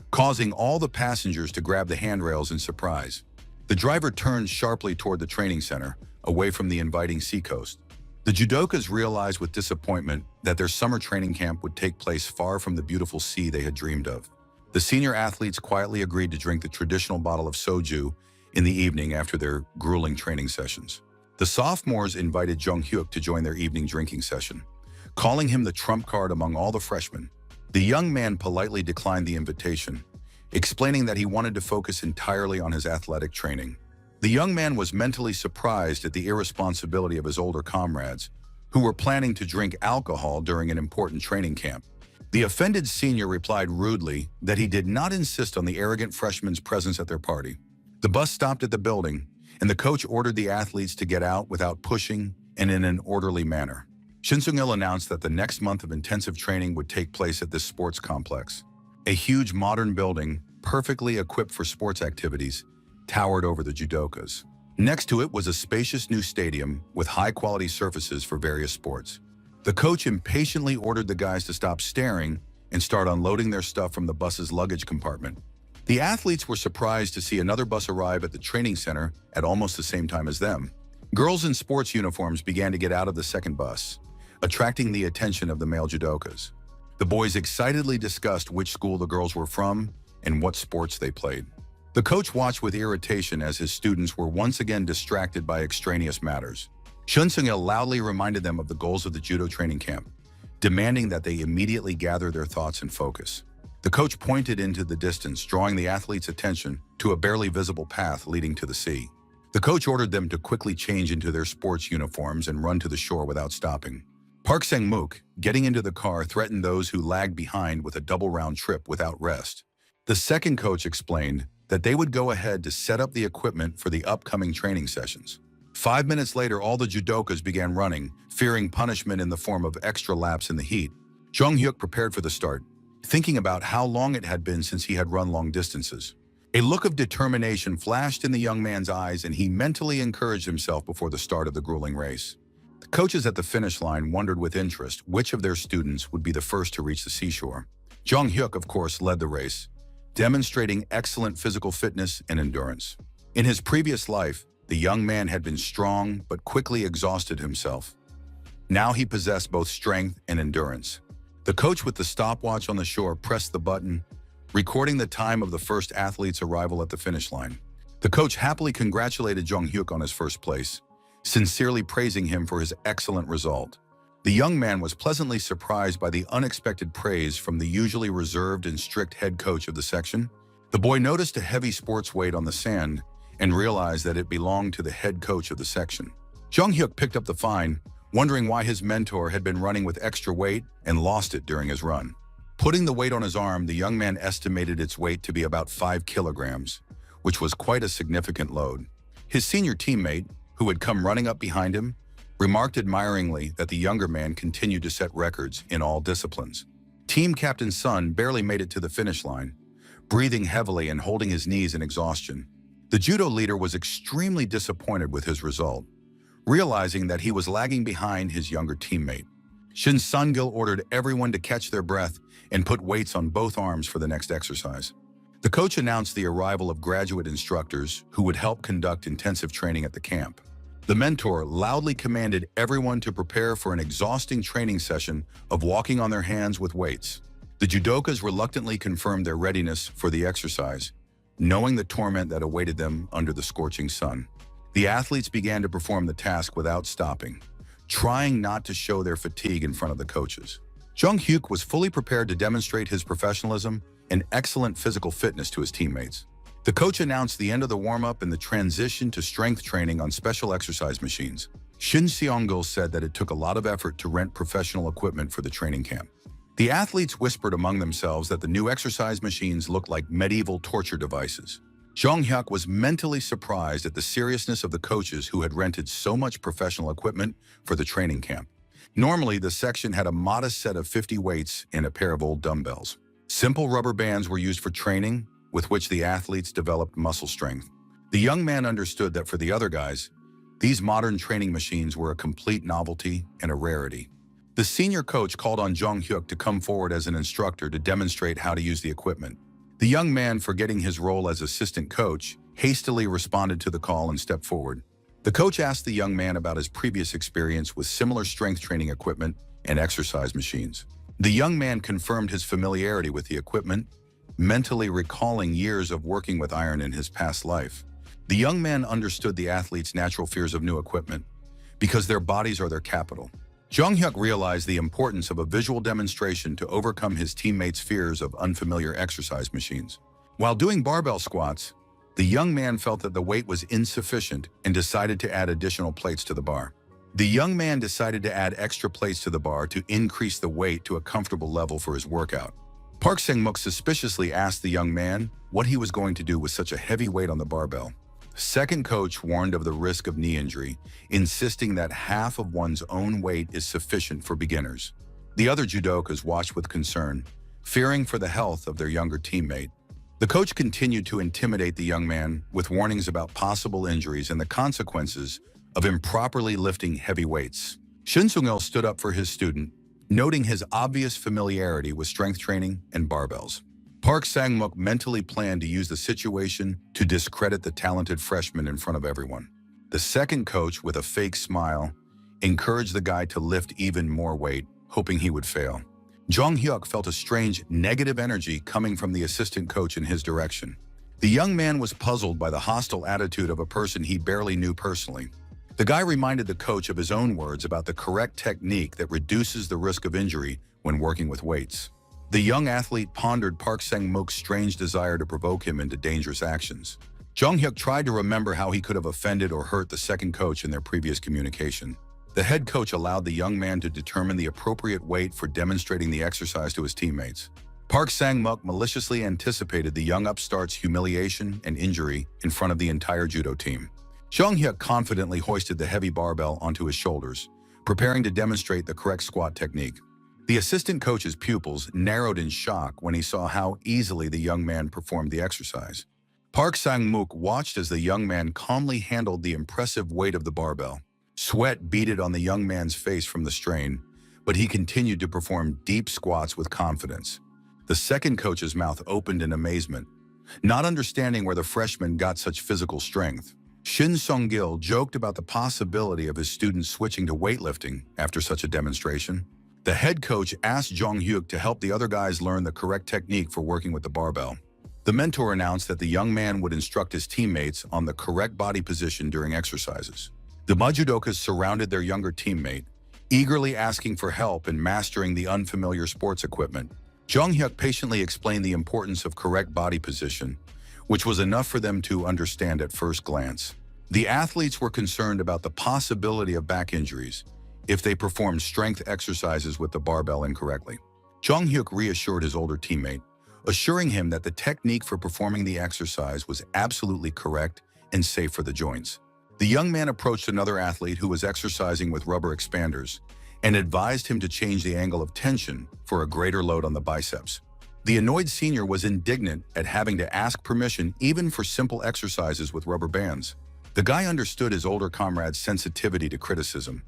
Speaker 1: causing all the passengers to grab the handrails in surprise. The driver turned sharply toward the training center, away from the inviting seacoast. The judokas realized with disappointment that their summer training camp would take place far from the beautiful sea they had dreamed of. The senior athletes quietly agreed to drink the traditional bottle of soju in the evening after their grueling training sessions. The sophomores invited Jong-hyuk to join their evening drinking session, calling him the trump card among all the freshmen. The young man politely declined the invitation, explaining that he wanted to focus entirely on his athletic training. The young man was mentally surprised at the irresponsibility of his older comrades, who were planning to drink alcohol during an important training camp. The offended senior replied rudely that he did not insist on the arrogant freshman's presence at their party. The bus stopped at the building, and the coach ordered the athletes to get out without pushing and in an orderly manner. Shin Sung-il announced that the next month of intensive training would take place at this sports complex. A huge modern building, perfectly equipped for sports activities, towered over the judokas. Next to it was a spacious new stadium with high-quality surfaces for various sports. The coach impatiently ordered the guys to stop staring and start unloading their stuff from the bus's luggage compartment. The athletes were surprised to see another bus arrive at the training center at almost the same time as them. Girls in sports uniforms began to get out of the second bus, attracting the attention of the male judokas. The boys excitedly discussed which school the girls were from and what sports they played. The coach watched with irritation as his students were once again distracted by extraneous matters. Shin Sung-il loudly reminded them of the goals of the judo training camp, demanding that they immediately gather their thoughts and focus. The coach pointed into the distance, drawing the athletes' attention to a barely visible path leading to the sea. The coach ordered them to quickly change into their sports uniforms and run to the shore without stopping. Park Sang-muk, getting into the car, threatened those who lagged behind with a double-round trip without rest. The second coach explained that they would go ahead to set up the equipment for the upcoming training sessions. 5 minutes later, all the judokas began running, fearing punishment in the form of extra laps in the heat. Jong-hyuk prepared for the start, thinking about how long it had been since he had run long distances. A look of determination flashed in the young man's eyes, and he mentally encouraged himself before the start of the grueling race. The coaches at the finish line wondered with interest which of their students would be the first to reach the seashore. Jong-hyuk, of course, led the race, demonstrating excellent physical fitness and endurance. In his previous life, the young man had been strong but quickly exhausted himself. Now he possessed both strength and endurance. The coach with the stopwatch on the shore pressed the button, recording the time of the first athlete's arrival at the finish line. The coach happily congratulated Jong-hyuk on his first place, sincerely praising him for his excellent result. The young man was pleasantly surprised by the unexpected praise from the usually reserved and strict head coach of the section. The boy noticed a heavy sports weight on the sand and realized that it belonged to the head coach of the section. Jong-hyuk picked up the fine, wondering why his mentor had been running with extra weight and lost it during his run. Putting the weight on his arm, the young man estimated its weight to be about 5 kilograms, which was quite a significant load. His senior teammate, who had come running up behind him, remarked admiringly that the younger man continued to set records in all disciplines. Team Captain Sun barely made it to the finish line, breathing heavily and holding his knees in exhaustion. The judo leader was extremely disappointed with his result, realizing that he was lagging behind his younger teammate. Shin Sung-gil ordered everyone to catch their breath and put weights on both arms for the next exercise. The coach announced the arrival of graduate instructors who would help conduct intensive training at the camp. The mentor loudly commanded everyone to prepare for an exhausting training session of walking on their hands with weights. The judokas reluctantly confirmed their readiness for the exercise, knowing the torment that awaited them under the scorching sun. The athletes began to perform the task without stopping, trying not to show their fatigue in front of the coaches. Jung Hyuk was fully prepared to demonstrate his professionalism and excellent physical fitness to his teammates. The coach announced the end of the warm-up and the transition to strength training on special exercise machines. Shin Seong-gil said that it took a lot of effort to rent professional equipment for the training camp. The athletes whispered among themselves that the new exercise machines looked like medieval torture devices. Jung Hyuk was mentally surprised at the seriousness of the coaches who had rented so much professional equipment for the training camp. Normally, the section had a modest set of 50 weights and a pair of old dumbbells. Simple rubber bands were used for training, with which the athletes developed muscle strength. The young man understood that for the other guys, these modern training machines were a complete novelty and a rarity. The senior coach called on Jung Hyuk to come forward as an instructor to demonstrate how to use the equipment. The young man, forgetting his role as assistant coach, hastily responded to the call and stepped forward. The coach asked the young man about his previous experience with similar strength training equipment and exercise machines. The young man confirmed his familiarity with the equipment, mentally recalling years of working with iron in his past life. The young man understood the athletes' natural fears of new equipment, because their bodies are their capital. Jung Hyuk realized the importance of a visual demonstration to overcome his teammates' fears of unfamiliar exercise machines. While doing barbell squats, the young man felt that the weight was insufficient and decided to add additional plates to the bar. The young man decided to add extra plates to the bar to increase the weight to a comfortable level for his workout. Park Sang-mook suspiciously asked the young man what he was going to do with such a heavy weight on the barbell. Second coach warned of the risk of knee injury, insisting that half of one's own weight is sufficient for beginners. The other judokas watched with concern, fearing for the health of their younger teammate. The coach continued to intimidate the young man with warnings about possible injuries and the consequences of improperly lifting heavy weights. Shin Sung-il stood up for his student, noting his obvious familiarity with strength training and barbells. Park Sang-mook mentally planned to use the situation to discredit the talented freshman in front of everyone. The second coach, with a fake smile, encouraged the guy to lift even more weight, hoping he would fail. Jung Hyuk felt a strange negative energy coming from the assistant coach in his direction. The young man was puzzled by the hostile attitude of a person he barely knew personally. The guy reminded the coach of his own words about the correct technique that reduces the risk of injury when working with weights. The young athlete pondered Park Sang-mook's strange desire to provoke him into dangerous actions. Jung Hyuk tried to remember how he could have offended or hurt the second coach in their previous communication. The head coach allowed the young man to determine the appropriate weight for demonstrating the exercise to his teammates. Park Sang-mook maliciously anticipated the young upstart's humiliation and injury in front of the entire judo team. Jung Hyuk confidently hoisted the heavy barbell onto his shoulders, preparing to demonstrate the correct squat technique. The assistant coach's pupils narrowed in shock when he saw how easily the young man performed the exercise. Park Sang-mook watched as the young man calmly handled the impressive weight of the barbell. Sweat beaded on the young man's face from the strain, but he continued to perform deep squats with confidence. The second coach's mouth opened in amazement, not understanding where the freshman got such physical strength. Shin Sung-gil joked about the possibility of his students switching to weightlifting after such a demonstration. The head coach asked Jung Hyuk to help the other guys learn the correct technique for working with the barbell. The mentor announced that the young man would instruct his teammates on the correct body position during exercises. The judokas surrounded their younger teammate, eagerly asking for help in mastering the unfamiliar sports equipment. Jung Hyuk patiently explained the importance of correct body position, which was enough for them to understand at first glance. The athletes were concerned about the possibility of back injuries if they performed strength exercises with the barbell incorrectly. Jung Hyuk reassured his older teammate, assuring him that the technique for performing the exercise was absolutely correct and safe for the joints. The young man approached another athlete who was exercising with rubber expanders, and advised him to change the angle of tension for a greater load on the biceps. The annoyed senior was indignant at having to ask permission even for simple exercises with rubber bands. The guy understood his older comrade's sensitivity to criticism,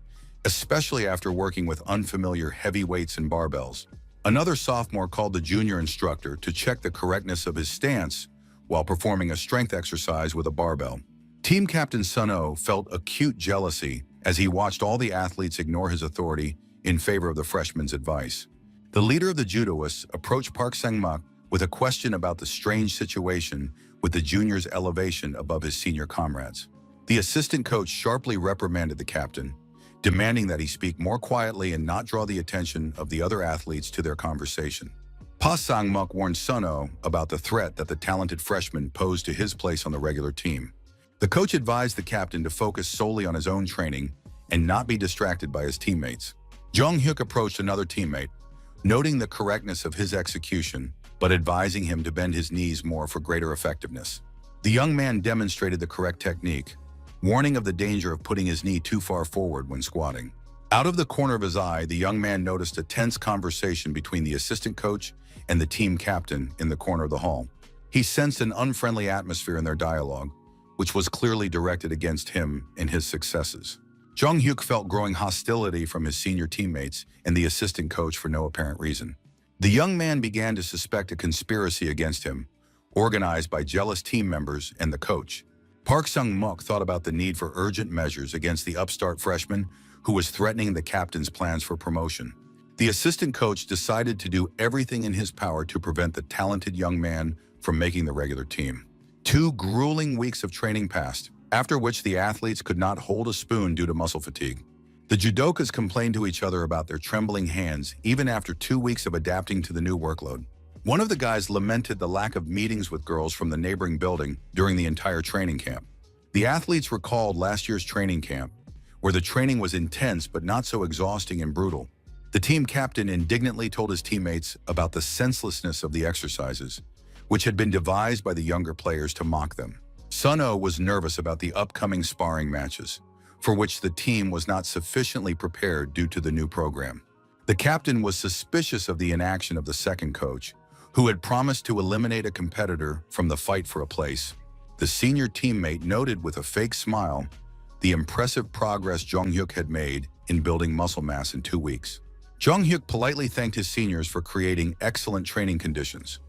Speaker 1: especially after working with unfamiliar heavy weights and barbells. Another sophomore called the junior instructor to check the correctness of his stance while performing a strength exercise with a barbell. Team captain Sun-Oh felt acute jealousy as he watched all the athletes ignore his authority in favor of the freshman's advice. The leader of the judoists approached Park Sang-muk with a question about the strange situation with the junior's elevation above his senior comrades. The assistant coach sharply reprimanded the captain, demanding that he speak more quietly and not draw the attention of the other athletes to their conversation. Pa Sang-muk warned Sun-Oh about the threat that the talented freshman posed to his place on the regular team. The coach advised the captain to focus solely on his own training and not be distracted by his teammates. Jong-hyuk approached another teammate, noting the correctness of his execution, but advising him to bend his knees more for greater effectiveness. The young man demonstrated the correct technique, warning of the danger of putting his knee too far forward when squatting. Out of the corner of his eye, the young man noticed a tense conversation between the assistant coach and the team captain in the corner of the hall. He sensed an unfriendly atmosphere in their dialogue, which was clearly directed against him and his successes. Jong-hyuk felt growing hostility from his senior teammates and the assistant coach for no apparent reason. The young man began to suspect a conspiracy against him, organized by jealous team members and the coach. Park Sang-muk thought about the need for urgent measures against the upstart freshman who was threatening the captain's plans for promotion. The assistant coach decided to do everything in his power to prevent the talented young man from making the regular team. 2 grueling weeks of training passed, after which the athletes could not hold a spoon due to muscle fatigue. The judokas complained to each other about their trembling hands even after 2 weeks of adapting to the new workload. One of the guys lamented the lack of meetings with girls from the neighboring building during the entire training camp. The athletes recalled last year's training camp, where the training was intense but not so exhausting and brutal. The team captain indignantly told his teammates about the senselessness of the exercises, which had been devised by the younger players to mock them. Sun-Oh was nervous about the upcoming sparring matches, for which the team was not sufficiently prepared due to the new program. The captain was suspicious of the inaction of the second coach, who had promised to eliminate a competitor from the fight for a place. The senior teammate noted with a fake smile the impressive progress Jong-hyuk had made in building muscle mass in 2 weeks. Jong-hyuk politely thanked his seniors for creating excellent training conditions,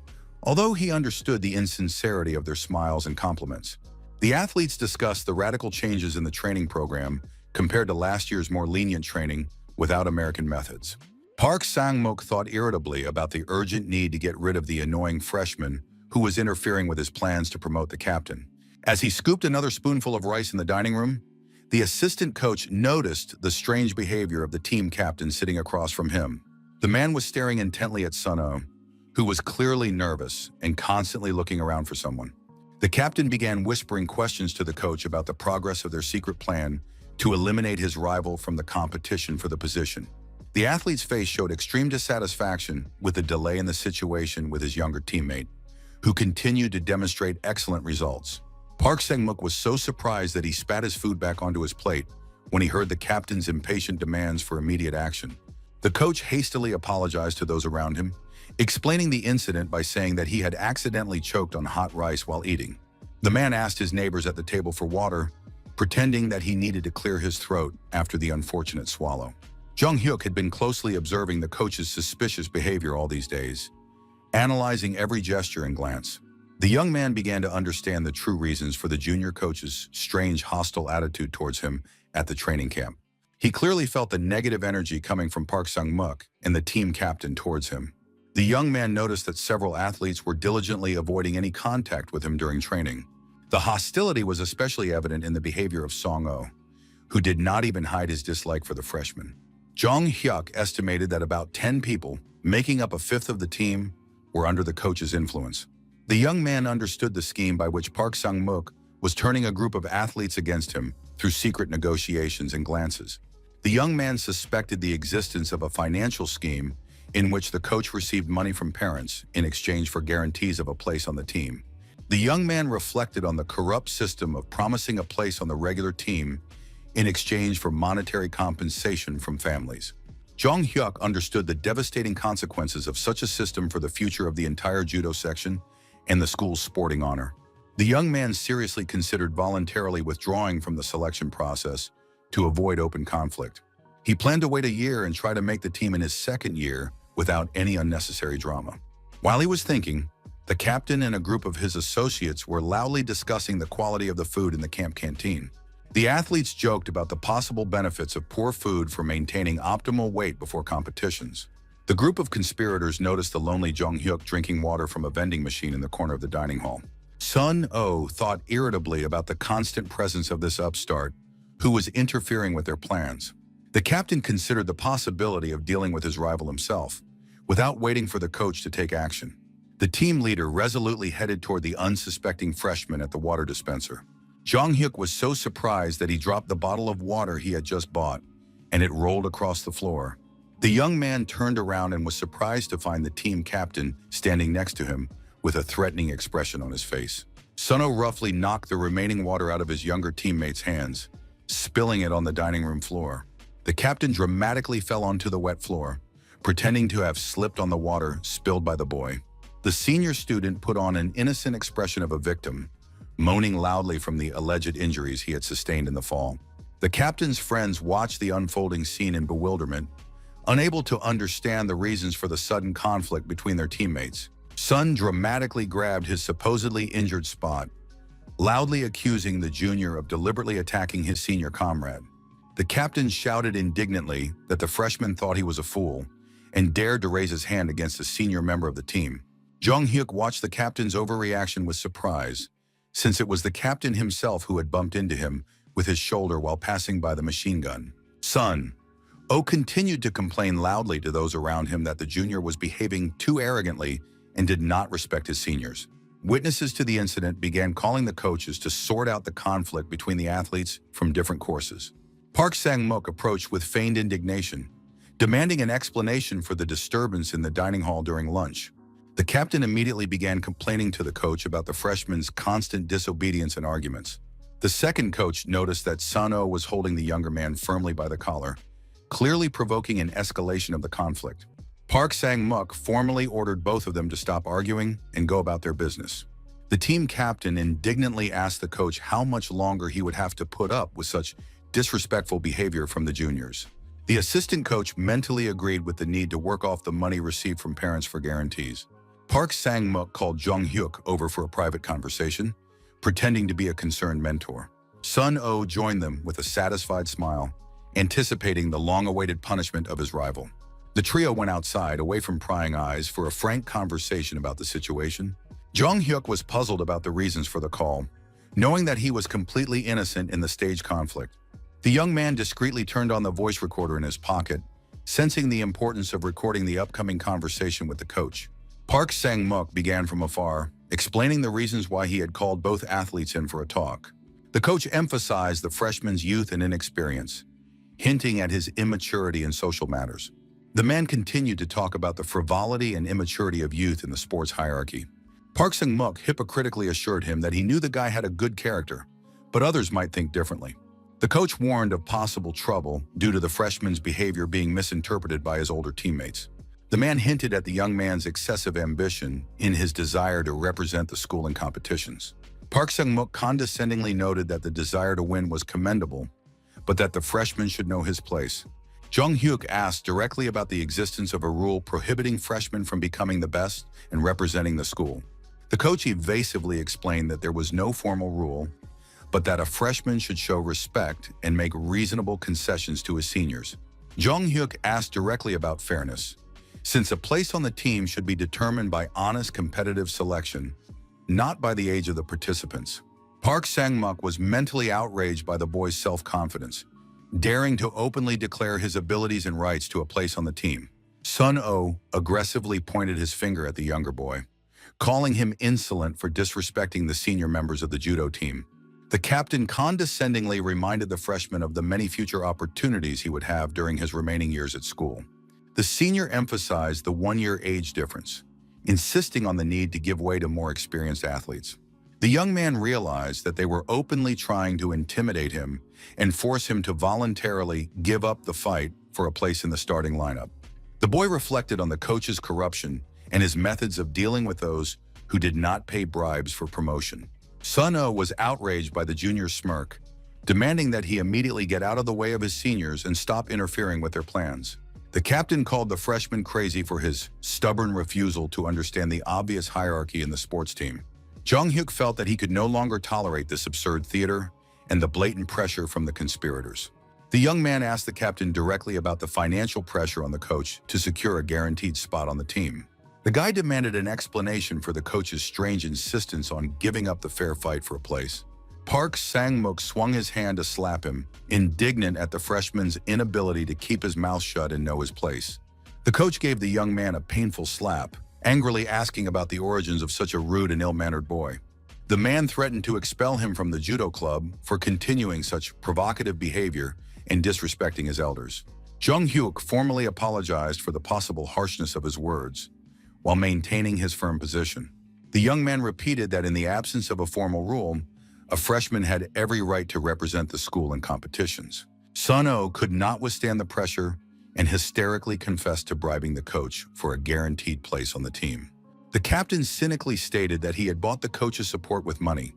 Speaker 1: although he understood the insincerity of their smiles and compliments. The athletes discussed the radical changes in the training program compared to last year's more lenient training without American methods. Park Sang-muk thought irritably about the urgent need to get rid of the annoying freshman who was interfering with his plans to promote the captain. As he scooped another spoonful of rice in the dining room, the assistant coach noticed the strange behavior of the team captain sitting across from him. The man was staring intently at Sun-Oh, who was clearly nervous and constantly looking around for someone. The captain began whispering questions to the coach about the progress of their secret plan to eliminate his rival from the competition for the position. The athlete's face showed extreme dissatisfaction with the delay in the situation with his younger teammate, who continued to demonstrate excellent results. Park Sang-muk was so surprised that he spat his food back onto his plate when he heard the captain's impatient demands for immediate action. The coach hastily apologized to those around him, explaining the incident by saying that he had accidentally choked on hot rice while eating. The man asked his neighbors at the table for water, pretending that he needed to clear his throat after the unfortunate swallow. Jong-hyuk had been closely observing the coach's suspicious behavior all these days, analyzing every gesture and glance. The young man began to understand the true reasons for the junior coach's strange, hostile attitude towards him at the training camp. He clearly felt the negative energy coming from Park Sang-muk and the team captain towards him. The young man noticed that several athletes were diligently avoiding any contact with him during training. The hostility was especially evident in the behavior of Song-oh, who did not even hide his dislike for the freshman. Jong-hyuk estimated that about 10 people, making up a fifth of the team, were under the coach's influence. The young man understood the scheme by which Park Sang-muk was turning a group of athletes against him through secret negotiations and glances. The young man suspected the existence of a financial scheme in which the coach received money from parents in exchange for guarantees of a place on the team. The young man reflected on the corrupt system of promising a place on the regular team in exchange for monetary compensation from families. Jong Hyuk understood the devastating consequences of such a system for the future of the entire judo section and the school's sporting honor. The young man seriously considered voluntarily withdrawing from the selection process to avoid open conflict. He planned to wait a year and try to make the team in his second year without any unnecessary drama. While he was thinking, the captain and a group of his associates were loudly discussing the quality of the food in the camp canteen. The athletes joked about the possible benefits of poor food for maintaining optimal weight before competitions. The group of conspirators noticed the lonely Jong Hyuk drinking water from a vending machine in the corner of the dining hall. Sun Oh thought irritably about the constant presence of this upstart, who was interfering with their plans. The captain considered the possibility of dealing with his rival himself, without waiting for the coach to take action. The team leader resolutely headed toward the unsuspecting freshman at the water dispenser. Jong Hyuk was so surprised that he dropped the bottle of water he had just bought, and it rolled across the floor. The young man turned around and was surprised to find the team captain standing next to him with a threatening expression on his face. Sun-oh roughly knocked the remaining water out of his younger teammate's hands, spilling it on the dining room floor. The captain dramatically fell onto the wet floor, pretending to have slipped on the water spilled by the boy. The senior student put on an innocent expression of a victim, moaning loudly from the alleged injuries he had sustained in the fall. The captain's friends watched the unfolding scene in bewilderment, unable to understand the reasons for the sudden conflict between their teammates. Sun dramatically grabbed his supposedly injured spot, loudly accusing the junior of deliberately attacking his senior comrade. The captain shouted indignantly that the freshman thought he was a fool and dared to raise his hand against a senior member of the team. Jong Hyuk watched the captain's overreaction with surprise, since it was the captain himself who had bumped into him with his shoulder while passing by the machine gun. Sun-oh continued to complain loudly to those around him that the junior was behaving too arrogantly and did not respect his seniors. Witnesses to the incident began calling the coaches to sort out the conflict between the athletes from different courses. Park Sang-muk approached with feigned indignation, demanding an explanation for the disturbance in the dining hall during lunch. The captain immediately began complaining to the coach about the freshman's constant disobedience and arguments. The second coach noticed that Sun-oh was holding the younger man firmly by the collar, clearly provoking an escalation of the conflict. Park Sang-muk formally ordered both of them to stop arguing and go about their business. The team captain indignantly asked the coach how much longer he would have to put up with such disrespectful behavior from the juniors. The assistant coach mentally agreed with the need to work off the money received from parents for guarantees. Park Sang-muk called Jong Hyuk over for a private conversation, pretending to be a concerned mentor. Sun-oh joined them with a satisfied smile, anticipating the long-awaited punishment of his rival. The trio went outside, away from prying eyes, for a frank conversation about the situation. Jong Hyuk was puzzled about the reasons for the call, knowing that he was completely innocent in the staged conflict. The young man discreetly turned on the voice recorder in his pocket, sensing the importance of recording the upcoming conversation with the coach. Park Sang-muk began from afar, explaining the reasons why he had called both athletes in for a talk. The coach emphasized the freshman's youth and inexperience, hinting at his immaturity in social matters. The man continued to talk about the frivolity and immaturity of youth in the sports hierarchy. Park Sang-muk hypocritically assured him that he knew the guy had a good character, but others might think differently. The coach warned of possible trouble due to the freshman's behavior being misinterpreted by his older teammates. The man hinted at the young man's excessive ambition in his desire to represent the school in competitions. Park Sang-muk condescendingly noted that the desire to win was commendable, but that the freshman should know his place. Jong Hyuk asked directly about the existence of a rule prohibiting freshmen from becoming the best and representing the school. The coach evasively explained that there was no formal rule, but that a freshman should show respect and make reasonable concessions to his seniors. Jong Hyuk asked directly about fairness, since a place on the team should be determined by honest competitive selection, not by the age of the participants. Park Sang-muk was mentally outraged by the boy's self-confidence, daring to openly declare his abilities and rights to a place on the team. Sun-oh aggressively pointed his finger at the younger boy, calling him insolent for disrespecting the senior members of the judo team. The captain condescendingly reminded the freshman of the many future opportunities he would have during his remaining years at school. The senior emphasized the one-year age difference, insisting on the need to give way to more experienced athletes. The young man realized that they were openly trying to intimidate him and force him to voluntarily give up the fight for a place in the starting lineup. The boy reflected on the coach's corruption and his methods of dealing with those who did not pay bribes for promotion. Sun-Oh was outraged by the junior's smirk, demanding that he immediately get out of the way of his seniors and stop interfering with their plans. The captain called the freshman crazy for his stubborn refusal to understand the obvious hierarchy in the sports team. Jong-hyuk felt that he could no longer tolerate this absurd theater and the blatant pressure from the conspirators. The young man asked the captain directly about the financial pressure on the coach to secure a guaranteed spot on the team. The guy demanded an explanation for the coach's strange insistence on giving up the fair fight for a place. Park Sang-mook swung his hand to slap him, indignant at the freshman's inability to keep his mouth shut and know his place. The coach gave the young man a painful slap, angrily asking about the origins of such a rude and ill-mannered boy. The man threatened to expel him from the judo club for continuing such provocative behavior and disrespecting his elders. Jong-hyuk formally apologized for the possible harshness of his words, while maintaining his firm position. The young man repeated that in the absence of a formal rule, a freshman had every right to represent the school in competitions. Sun-Oh could not withstand the pressure and hysterically confessed to bribing the coach for a guaranteed place on the team. The captain cynically stated that he had bought the coach's support with money,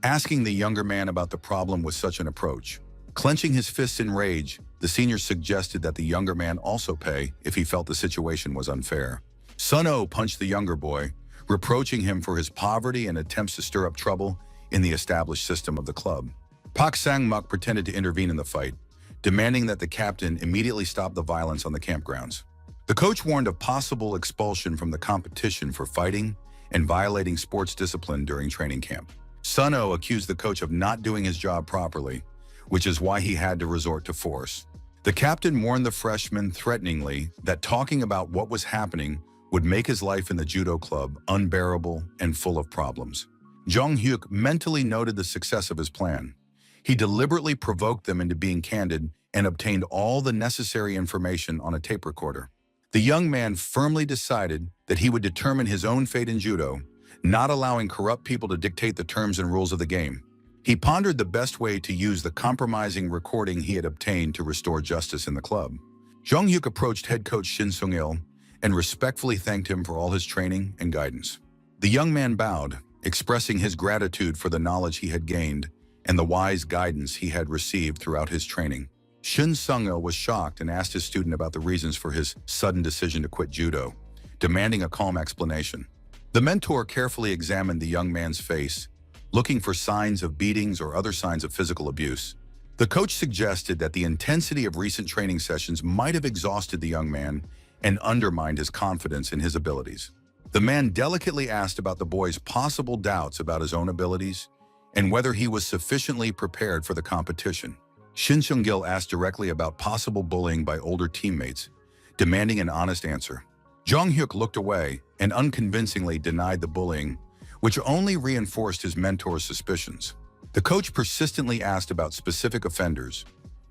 Speaker 1: asking the younger man about the problem with such an approach. Clenching his fists in rage, the senior suggested that the younger man also pay if he felt the situation was unfair. Sun-Oh punched the younger boy, reproaching him for his poverty and attempts to stir up trouble in the established system of the club. Park Sang-mook pretended to intervene in the fight, demanding that the captain immediately stop the violence on the campgrounds. The coach warned of possible expulsion from the competition for fighting and violating sports discipline during training camp. Sun-Oh accused the coach of not doing his job properly, which is why he had to resort to force. The captain warned the freshman threateningly that talking about what was happening would make his life in the judo club unbearable and full of problems. Jong-hyuk mentally noted the success of his plan. He deliberately provoked them into being candid and obtained all the necessary information on a tape recorder. The young man firmly decided that he would determine his own fate in judo, not allowing corrupt people to dictate the terms and rules of the game. He pondered the best way to use the compromising recording he had obtained to restore justice in the club. Jong-hyuk approached head coach Shin Sung-il and respectfully thanked him for all his training and guidance. The young man bowed, expressing his gratitude for the knowledge he had gained and the wise guidance he had received throughout his training. Shin Sung-il was shocked and asked his student about the reasons for his sudden decision to quit judo, demanding a calm explanation. The mentor carefully examined the young man's face, looking for signs of beatings or other signs of physical abuse. The coach suggested that the intensity of recent training sessions might have exhausted the young man and undermined his confidence in his abilities. The man delicately asked about the boy's possible doubts about his own abilities and whether he was sufficiently prepared for the competition. Shin Sung-il asked directly about possible bullying by older teammates, demanding an honest answer. Jong-hyuk looked away and unconvincingly denied the bullying, which only reinforced his mentor's suspicions. The coach persistently asked about specific offenders,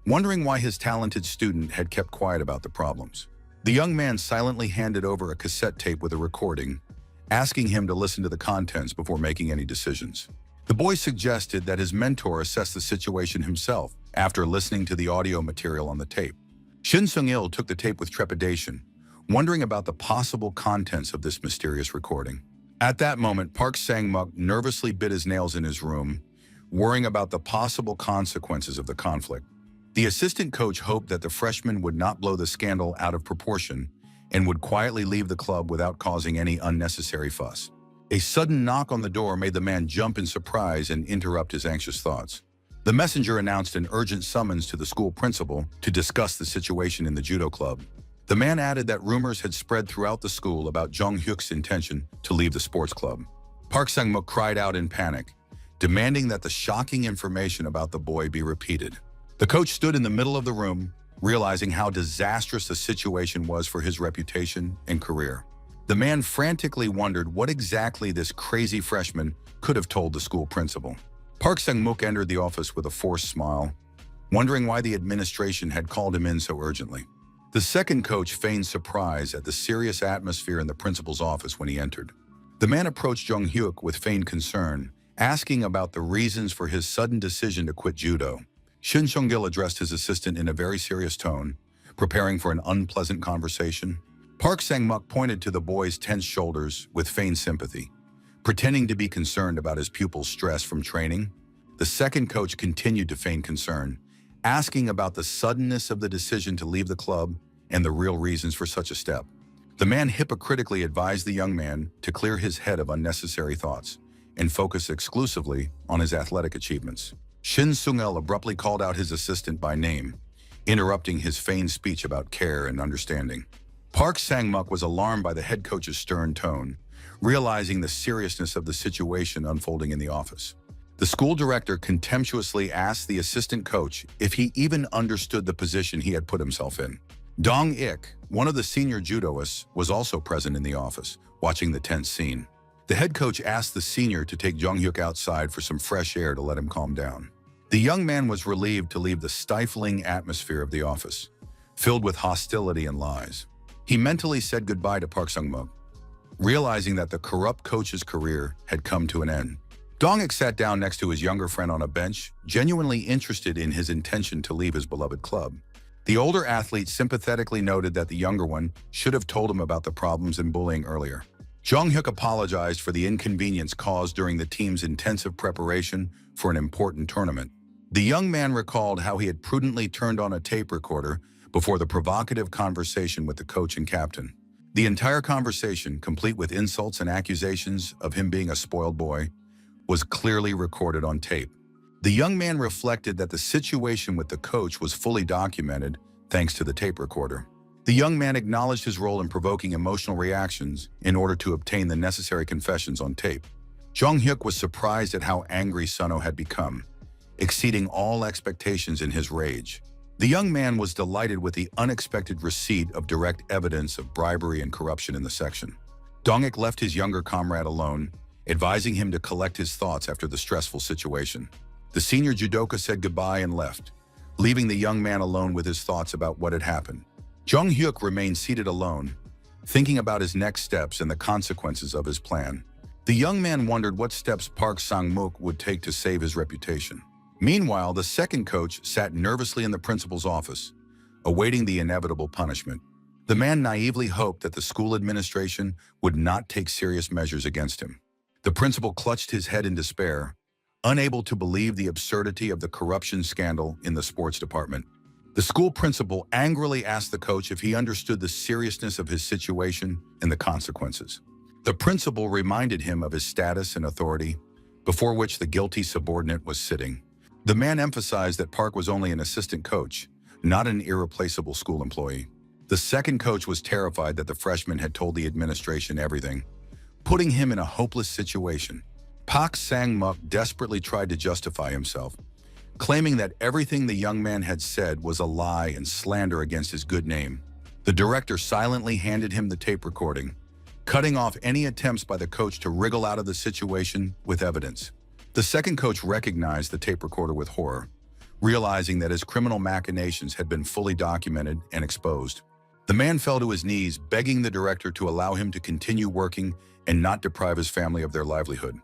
Speaker 1: wondering why his talented student had kept quiet about the problems. The young man silently handed over a cassette tape with a recording, asking him to listen to the contents before making any decisions. The boy suggested that his mentor assess the situation himself after listening to the audio material on the tape. Shin Sung-il took the tape with trepidation, wondering about the possible contents of this mysterious recording. At that moment, Park Sang-mook nervously bit his nails in his room, worrying about the possible consequences of the conflict. The assistant coach hoped that the freshman would not blow the scandal out of proportion and would quietly leave the club without causing any unnecessary fuss. A sudden knock on the door made the man jump in surprise and interrupt his anxious thoughts. The messenger announced an urgent summons to the school principal to discuss the situation in the judo club. The man added that rumors had spread throughout the school about Jong-hyuk's intention to leave the sports club. Park Sang-mook cried out in panic, demanding that the shocking information about the boy be repeated. The coach stood in the middle of the room, realizing how disastrous the situation was for his reputation and career. The man frantically wondered what exactly this crazy freshman could have told the school principal. Park Sang-mook entered the office with a forced smile, wondering why the administration had called him in so urgently. The second coach feigned surprise at the serious atmosphere in the principal's office when he entered. The man approached Jong-hyuk with feigned concern, asking about the reasons for his sudden decision to quit judo. Shin Sung-il addressed his assistant in a very serious tone, preparing for an unpleasant conversation. Park Sang-muk pointed to the boy's tense shoulders with feigned sympathy, pretending to be concerned about his pupil's stress from training. The second coach continued to feign concern, asking about the suddenness of the decision to leave the club and the real reasons for such a step. The man hypocritically advised the young man to clear his head of unnecessary thoughts and focus exclusively on his athletic achievements. Shin Sung-el abruptly called out his assistant by name, interrupting his feigned speech about care and understanding. Park Sang-muk was alarmed by the head coach's stern tone, realizing the seriousness of the situation unfolding in the office. The school director contemptuously asked the assistant coach if he even understood the position he had put himself in. Dong-ik, one of the senior judoists, was also present in the office, watching the tense scene. The head coach asked the senior to take Jong-hyuk outside for some fresh air to let him calm down. The young man was relieved to leave the stifling atmosphere of the office, filled with hostility and lies. He mentally said goodbye to Park Sang-muk, realizing that the corrupt coach's career had come to an end. Dong-ik sat down next to his younger friend on a bench, genuinely interested in his intention to leave his beloved club. The older athlete sympathetically noted that the younger one should have told him about the problems and bullying earlier. Jong-hyuk apologized for the inconvenience caused during the team's intensive preparation for an important tournament. The young man recalled how he had prudently turned on a tape recorder before the provocative conversation with the coach and captain. The entire conversation, complete with insults and accusations of him being a spoiled boy, was clearly recorded on tape. The young man reflected that the situation with the coach was fully documented thanks to the tape recorder. The young man acknowledged his role in provoking emotional reactions in order to obtain the necessary confessions on tape. Jong-hyuk was surprised at how angry Suno had become, exceeding all expectations in his rage. The young man was delighted with the unexpected receipt of direct evidence of bribery and corruption in the section. Dong-ik left his younger comrade alone, advising him to collect his thoughts after the stressful situation. The senior judoka said goodbye and left, leaving the young man alone with his thoughts about what had happened. Jong-hyuk remained seated alone, thinking about his next steps and the consequences of his plan. The young man wondered what steps Park Sang-muk would take to save his reputation. Meanwhile, the second coach sat nervously in the principal's office, awaiting the inevitable punishment. The man naively hoped that the school administration would not take serious measures against him. The principal clutched his head in despair, unable to believe the absurdity of the corruption scandal in the sports department. The school principal angrily asked the coach if he understood the seriousness of his situation and the consequences. The principal reminded him of his status and authority, before which the guilty subordinate was sitting. The man emphasized that Park was only an assistant coach, not an irreplaceable school employee. The second coach was terrified that the freshman had told the administration everything, putting him in a hopeless situation. Park Sang-muk desperately tried to justify himself, claiming that everything the young man had said was a lie and slander against his good name. The director silently handed him the tape recording, cutting off any attempts by the coach to wriggle out of the situation with evidence. The second coach recognized the tape recorder with horror, realizing that his criminal machinations had been fully documented and exposed. The man fell to his knees, begging the director to allow him to continue working and not deprive his family of their livelihood.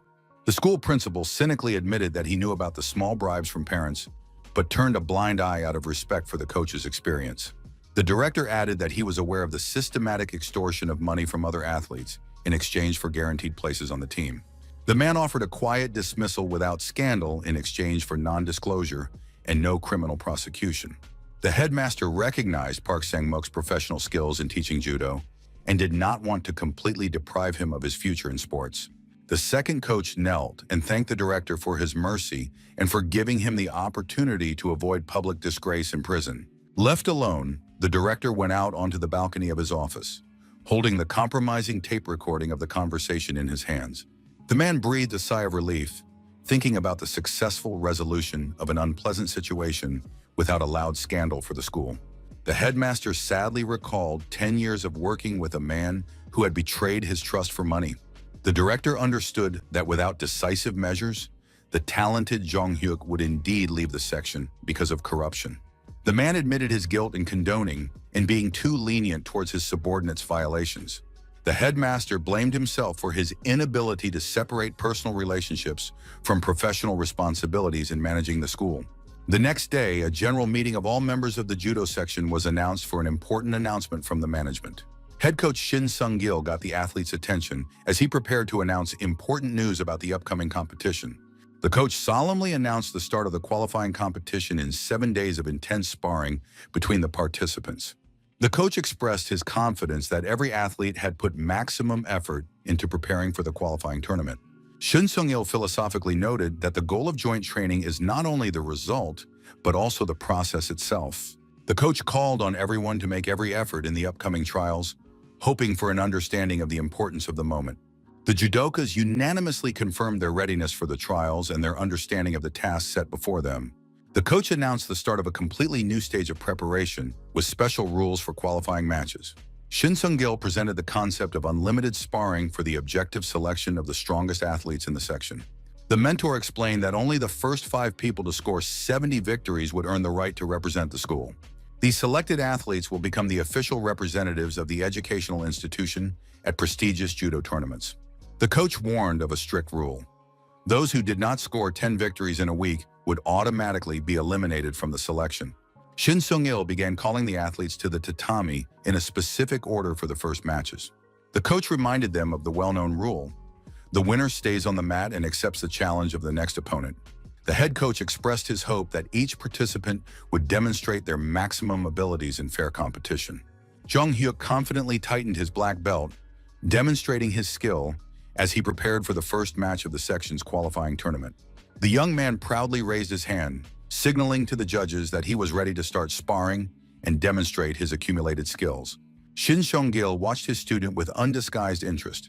Speaker 1: The school principal cynically admitted that he knew about the small bribes from parents, but turned a blind eye out of respect for the coach's experience. The director added that he was aware of the systematic extortion of money from other athletes in exchange for guaranteed places on the team. The man offered a quiet dismissal without scandal in exchange for non-disclosure and no criminal prosecution. The headmaster recognized Park Sang-muk's professional skills in teaching judo and did not want to completely deprive him of his future in sports. The second coach knelt and thanked the director for his mercy and for giving him the opportunity to avoid public disgrace in prison. Left alone, the director went out onto the balcony of his office, holding the compromising tape recording of the conversation in his hands. The man breathed a sigh of relief, thinking about the successful resolution of an unpleasant situation without a loud scandal for the school. The headmaster sadly recalled 10 years of working with a man who had betrayed his trust for money. The director understood that without decisive measures, the talented Jong-hyuk would indeed leave the section because of corruption. The man admitted his guilt in condoning and being too lenient towards his subordinates' violations. The headmaster blamed himself for his inability to separate personal relationships from professional responsibilities in managing the school. The next day, a general meeting of all members of the judo section was announced for an important announcement from the management. Head coach Shin Sung-gil got the athletes' attention as he prepared to announce important news about the upcoming competition. The coach solemnly announced the start of the qualifying competition in 7 days of intense sparring between the participants. The coach expressed his confidence that every athlete had put maximum effort into preparing for the qualifying tournament. Shin Sung-il philosophically noted that the goal of joint training is not only the result, but also the process itself. The coach called on everyone to make every effort in the upcoming trials, hoping for an understanding of the importance of the moment. The judokas unanimously confirmed their readiness for the trials and their understanding of the tasks set before them. The coach announced the start of a completely new stage of preparation with special rules for qualifying matches. Shin Sung-gil presented the concept of unlimited sparring for the objective selection of the strongest athletes in the section. The mentor explained that only the first 5 people to score 70 victories would earn the right to represent the school. These selected athletes will become the official representatives of the educational institution at prestigious judo tournaments. The coach warned of a strict rule. Those who did not score 10 victories in a week would automatically be eliminated from the selection. Shin Sung-il began calling the athletes to the tatami in a specific order for the first matches. The coach reminded them of the well-known rule: the winner stays on the mat and accepts the challenge of the next opponent. The head coach expressed his hope that each participant would demonstrate their maximum abilities in fair competition. Jung Hyuk confidently tightened his black belt, demonstrating his skill as he prepared for the first match of the section's qualifying tournament. The young man proudly raised his hand, signaling to the judges that he was ready to start sparring and demonstrate his accumulated skills. Shin Sung-gil watched his student with undisguised interest,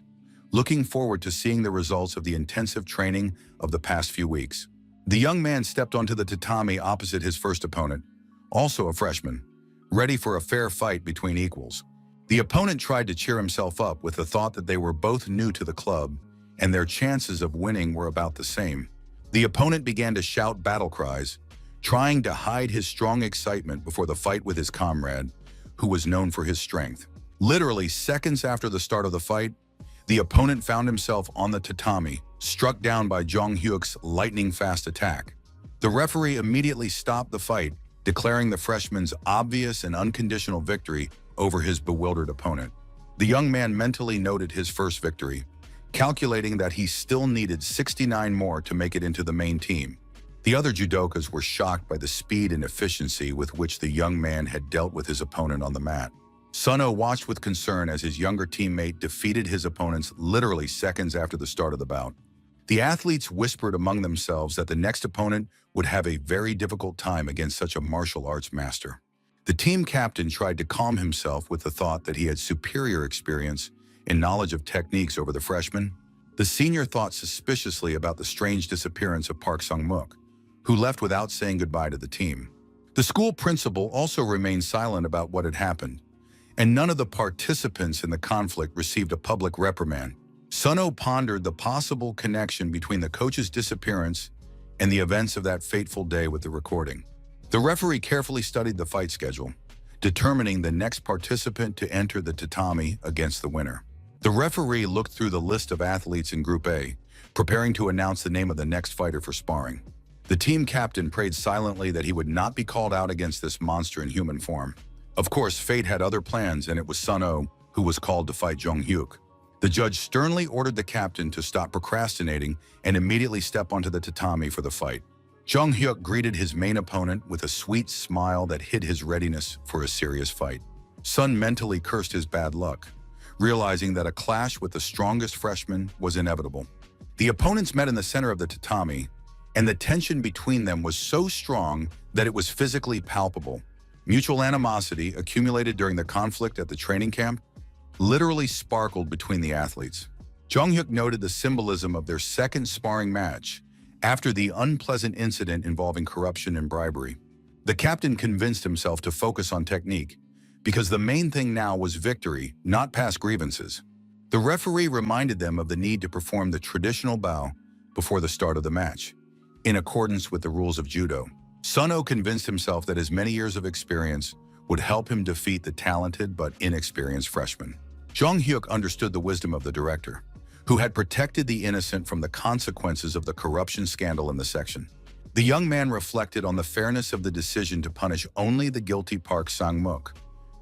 Speaker 1: looking forward to seeing the results of the intensive training of the past few weeks. The young man stepped onto the tatami opposite his first opponent, also a freshman, ready for a fair fight between equals. The opponent tried to cheer himself up with the thought that they were both new to the club and their chances of winning were about the same. The opponent began to shout battle cries, trying to hide his strong excitement before the fight with his comrade, who was known for his strength. Literally seconds after the start of the fight, the opponent found himself on the tatami, struck down by Jung Hyuk's lightning-fast attack. The referee immediately stopped the fight, declaring the freshman's obvious and unconditional victory over his bewildered opponent. The young man mentally noted his first victory, calculating that he still needed 69 more to make it into the main team. The other judokas were shocked by the speed and efficiency with which the young man had dealt with his opponent on the mat. Sun-oh watched with concern as his younger teammate defeated his opponents literally seconds after the start of the bout. The athletes whispered among themselves that the next opponent would have a very difficult time against such a martial arts master. The team captain tried to calm himself with the thought that he had superior experience and knowledge of techniques over the freshman. The senior thought suspiciously about the strange disappearance of Park Sung-mook, who left without saying goodbye to the team. The school principal also remained silent about what had happened, and none of the participants in the conflict received a public reprimand. Sun-oh pondered the possible connection between the coach's disappearance and the events of that fateful day with the recording. The referee carefully studied the fight schedule, determining the next participant to enter the tatami against the winner. The referee looked through the list of athletes in Group A, preparing to announce the name of the next fighter for sparring. The team captain prayed silently that he would not be called out against this monster in human form. Of course, fate had other plans, and it was Sun-oh who was called to fight Jung Hyuk. The judge sternly ordered the captain to stop procrastinating and immediately step onto the tatami for the fight. Jung Hyuk greeted his main opponent with a sweet smile that hid his readiness for a serious fight. Sun mentally cursed his bad luck, realizing that a clash with the strongest freshman was inevitable. The opponents met in the center of the tatami, and the tension between them was so strong that it was physically palpable. Mutual animosity, accumulated during the conflict at the training camp, literally sparkled between the athletes. Jung Hyuk noted the symbolism of their second sparring match after the unpleasant incident involving corruption and bribery. The captain convinced himself to focus on technique, because the main thing now was victory, not past grievances. The referee reminded them of the need to perform the traditional bow before the start of the match, in accordance with the rules of judo. Sun-oh convinced himself that his many years of experience would help him defeat the talented but inexperienced freshman. Jung Hyuk understood the wisdom of the director, who had protected the innocent from the consequences of the corruption scandal in the section. The young man reflected on the fairness of the decision to punish only the guilty Park Sang-mook,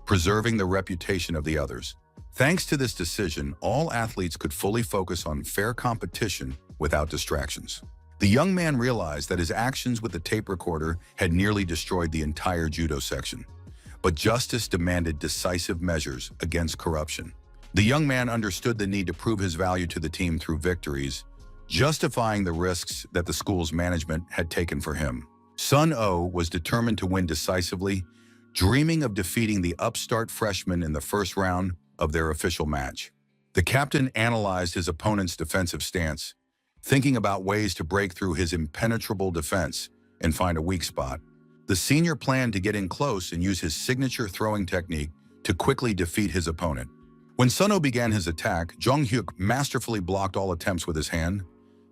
Speaker 1: preserving the reputation of the others. Thanks to this decision, all athletes could fully focus on fair competition without distractions. The young man realized that his actions with the tape recorder had nearly destroyed the entire judo section. But justice demanded decisive measures against corruption. The young man understood the need to prove his value to the team through victories, justifying the risks that the school's management had taken for him. Sun Oh was determined to win decisively, dreaming of defeating the upstart freshman in the first round of their official match. The captain analyzed his opponent's defensive stance, thinking about ways to break through his impenetrable defense and find a weak spot. The senior planned to get in close and use his signature throwing technique to quickly defeat his opponent. When Sun Oh began his attack, Jong-hyuk masterfully blocked all attempts with his hand,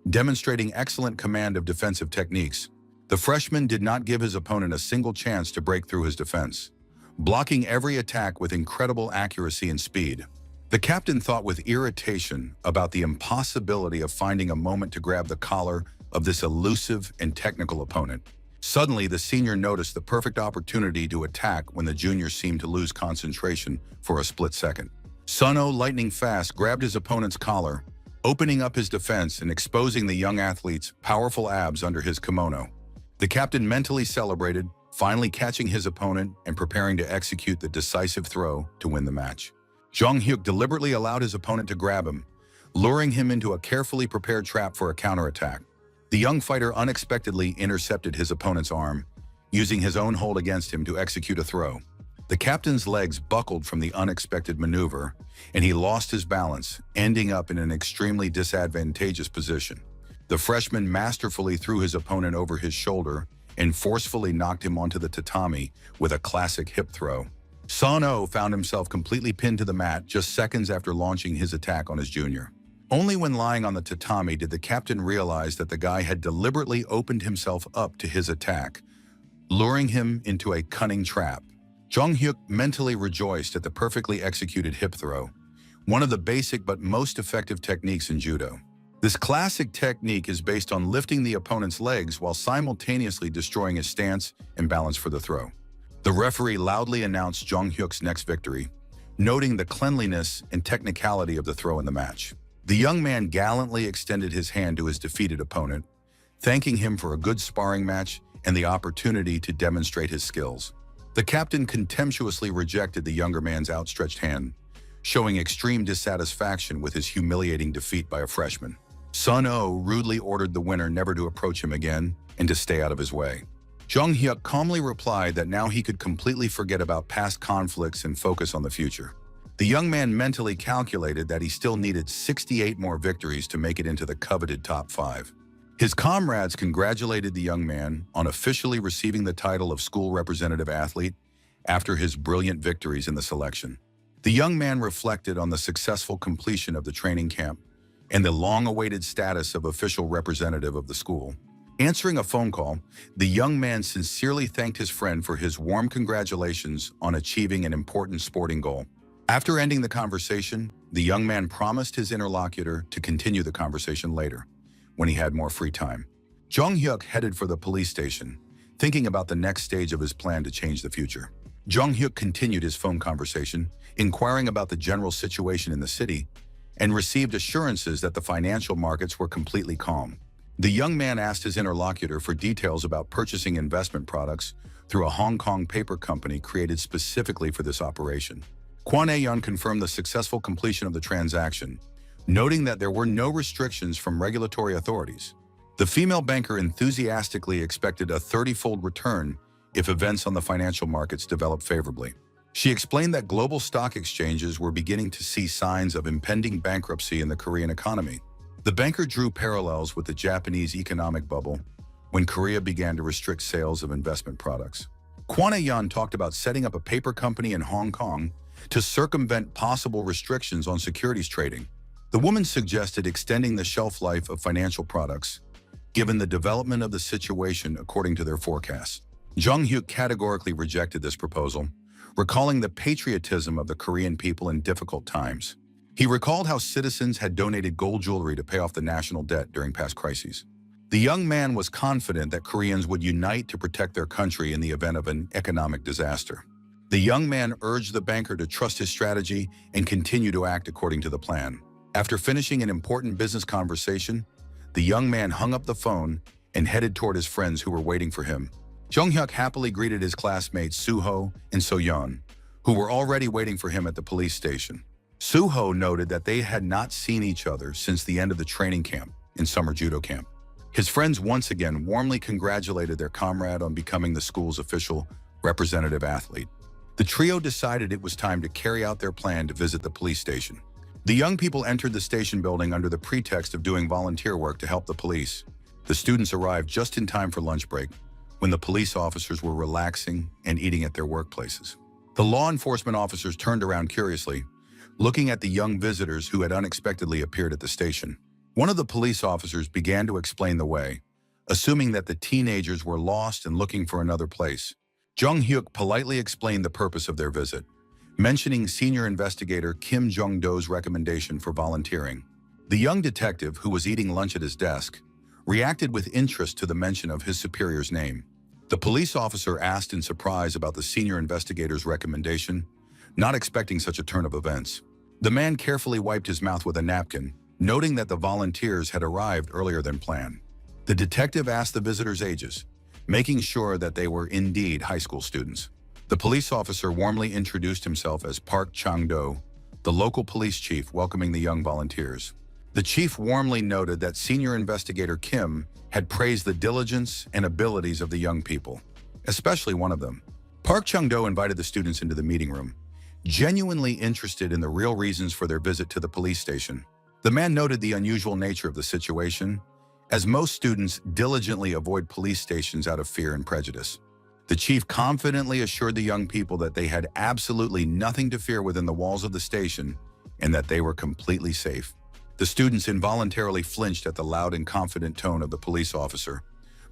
Speaker 1: demonstrating excellent command of defensive techniques. The freshman did not give his opponent a single chance to break through his defense, blocking every attack with incredible accuracy and speed. The captain thought with irritation about the impossibility of finding a moment to grab the collar of this elusive and technical opponent. Suddenly, the senior noticed the perfect opportunity to attack when the junior seemed to lose concentration for a split second. Sun Oh, lightning fast, grabbed his opponent's collar, opening up his defense and exposing the young athlete's powerful abs under his kimono. The captain mentally celebrated, finally catching his opponent and preparing to execute the decisive throw to win the match. Jong-hyuk deliberately allowed his opponent to grab him, luring him into a carefully prepared trap for a counterattack. The young fighter unexpectedly intercepted his opponent's arm, using his own hold against him to execute a throw. The captain's legs buckled from the unexpected maneuver, and he lost his balance, ending up in an extremely disadvantageous position. The freshman masterfully threw his opponent over his shoulder and forcefully knocked him onto the tatami with a classic hip throw. Sun Oh found himself completely pinned to the mat just seconds after launching his attack on his junior. Only when lying on the tatami did the captain realize that the guy had deliberately opened himself up to his attack, luring him into a cunning trap. Jong-hyuk mentally rejoiced at the perfectly executed hip throw, one of the basic but most effective techniques in judo. This classic technique is based on lifting the opponent's legs while simultaneously destroying his stance and balance for the throw. The referee loudly announced Jong-hyuk's next victory, noting the cleanliness and technicality of the throw in the match. The young man gallantly extended his hand to his defeated opponent, thanking him for a good sparring match and the opportunity to demonstrate his skills. The captain contemptuously rejected the younger man's outstretched hand, showing extreme dissatisfaction with his humiliating defeat by a freshman. Sun Oh rudely ordered the winner never to approach him again and to stay out of his way. Jong-hyuk calmly replied that now he could completely forget about past conflicts and focus on the future. The young man mentally calculated that he still needed 68 more victories to make it into the coveted top 5. His comrades congratulated the young man on officially receiving the title of school representative athlete after his brilliant victories in the selection. The young man reflected on the successful completion of the training camp and the long-awaited status of official representative of the school. Answering a phone call, the young man sincerely thanked his friend for his warm congratulations on achieving an important sporting goal. After ending the conversation, the young man promised his interlocutor to continue the conversation later, when he had more free time. Jong-hyuk headed for the police station, thinking about the next stage of his plan to change the future. Jong-hyuk continued his phone conversation, inquiring about the general situation in the city, and received assurances that the financial markets were completely calm. The young man asked his interlocutor for details about purchasing investment products through a Hong Kong paper company created specifically for this operation. Kwon Ae-yeon confirmed the successful completion of the transaction, noting that there were no restrictions from regulatory authorities. The female banker enthusiastically expected a 30-fold return if events on the financial markets developed favorably. She explained that global stock exchanges were beginning to see signs of impending bankruptcy in the Korean economy. The banker drew parallels with the Japanese economic bubble when Korea began to restrict sales of investment products. Kwon Ae-yeon talked about setting up a paper company in Hong Kong to circumvent possible restrictions on securities trading. The woman suggested extending the shelf life of financial products, given the development of the situation according to their forecasts. Jong-hyuk categorically rejected this proposal, recalling the patriotism of the Korean people in difficult times. He recalled how citizens had donated gold jewelry to pay off the national debt during past crises. The young man was confident that Koreans would unite to protect their country in the event of an economic disaster. The young man urged the banker to trust his strategy and continue to act according to the plan. After finishing an important business conversation, the young man hung up the phone and headed toward his friends who were waiting for him. Jung-hyuk happily greeted his classmates Soo-ho and So-yeon, who were already waiting for him at the police station. Soo-ho noted that they had not seen each other since the end of the training camp in summer judo camp. His friends once again warmly congratulated their comrade on becoming the school's official representative athlete. The trio decided it was time to carry out their plan to visit the police station. The young people entered the station building under the pretext of doing volunteer work to help the police. The students arrived just in time for lunch break, when the police officers were relaxing and eating at their workplaces. The law enforcement officers turned around curiously, looking at the young visitors who had unexpectedly appeared at the station. One of the police officers began to explain the way, assuming that the teenagers were lost and looking for another place. Jung-hyuk politely explained the purpose of their visit, mentioning senior investigator Kim Jong-do's recommendation for volunteering. The young detective, who was eating lunch at his desk, reacted with interest to the mention of his superior's name. The police officer asked in surprise about the senior investigator's recommendation, not expecting such a turn of events. The man carefully wiped his mouth with a napkin, noting that the volunteers had arrived earlier than planned. The detective asked the visitors' ages, making sure that they were indeed high school students. The police officer warmly introduced himself as Park Chang-do, the local police chief welcoming the young volunteers. The chief warmly noted that senior investigator Kim had praised the diligence and abilities of the young people, especially one of them. Park Chung-do invited the students into the meeting room, genuinely interested in the real reasons for their visit to the police station. The man noted the unusual nature of the situation, as most students diligently avoid police stations out of fear and prejudice. The chief confidently assured the young people that they had absolutely nothing to fear within the walls of the station and that they were completely safe. The students involuntarily flinched at the loud and confident tone of the police officer,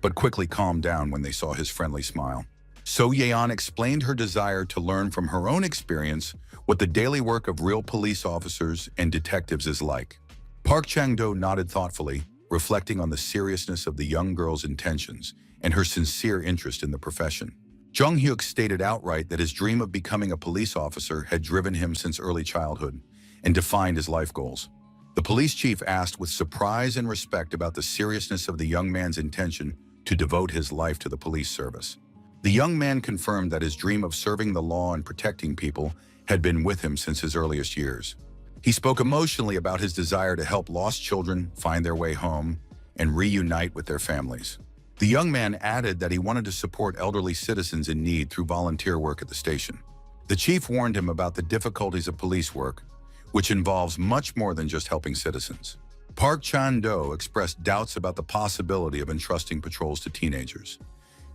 Speaker 1: but quickly calmed down when they saw his friendly smile. So-yeon explained her desire to learn from her own experience what the daily work of real police officers and detectives is like. Park Chang-do nodded thoughtfully, reflecting on the seriousness of the young girl's intentions and her sincere interest in the profession. Jung-hyuk stated outright that his dream of becoming a police officer had driven him since early childhood and defined his life goals. The police chief asked with surprise and respect about the seriousness of the young man's intention to devote his life to the police service. The young man confirmed that his dream of serving the law and protecting people had been with him since his earliest years. He spoke emotionally about his desire to help lost children find their way home and reunite with their families. The young man added that he wanted to support elderly citizens in need through volunteer work at the station. The chief warned him about the difficulties of police work, which involves much more than just helping citizens. Park Chan-do expressed doubts about the possibility of entrusting patrols to teenagers,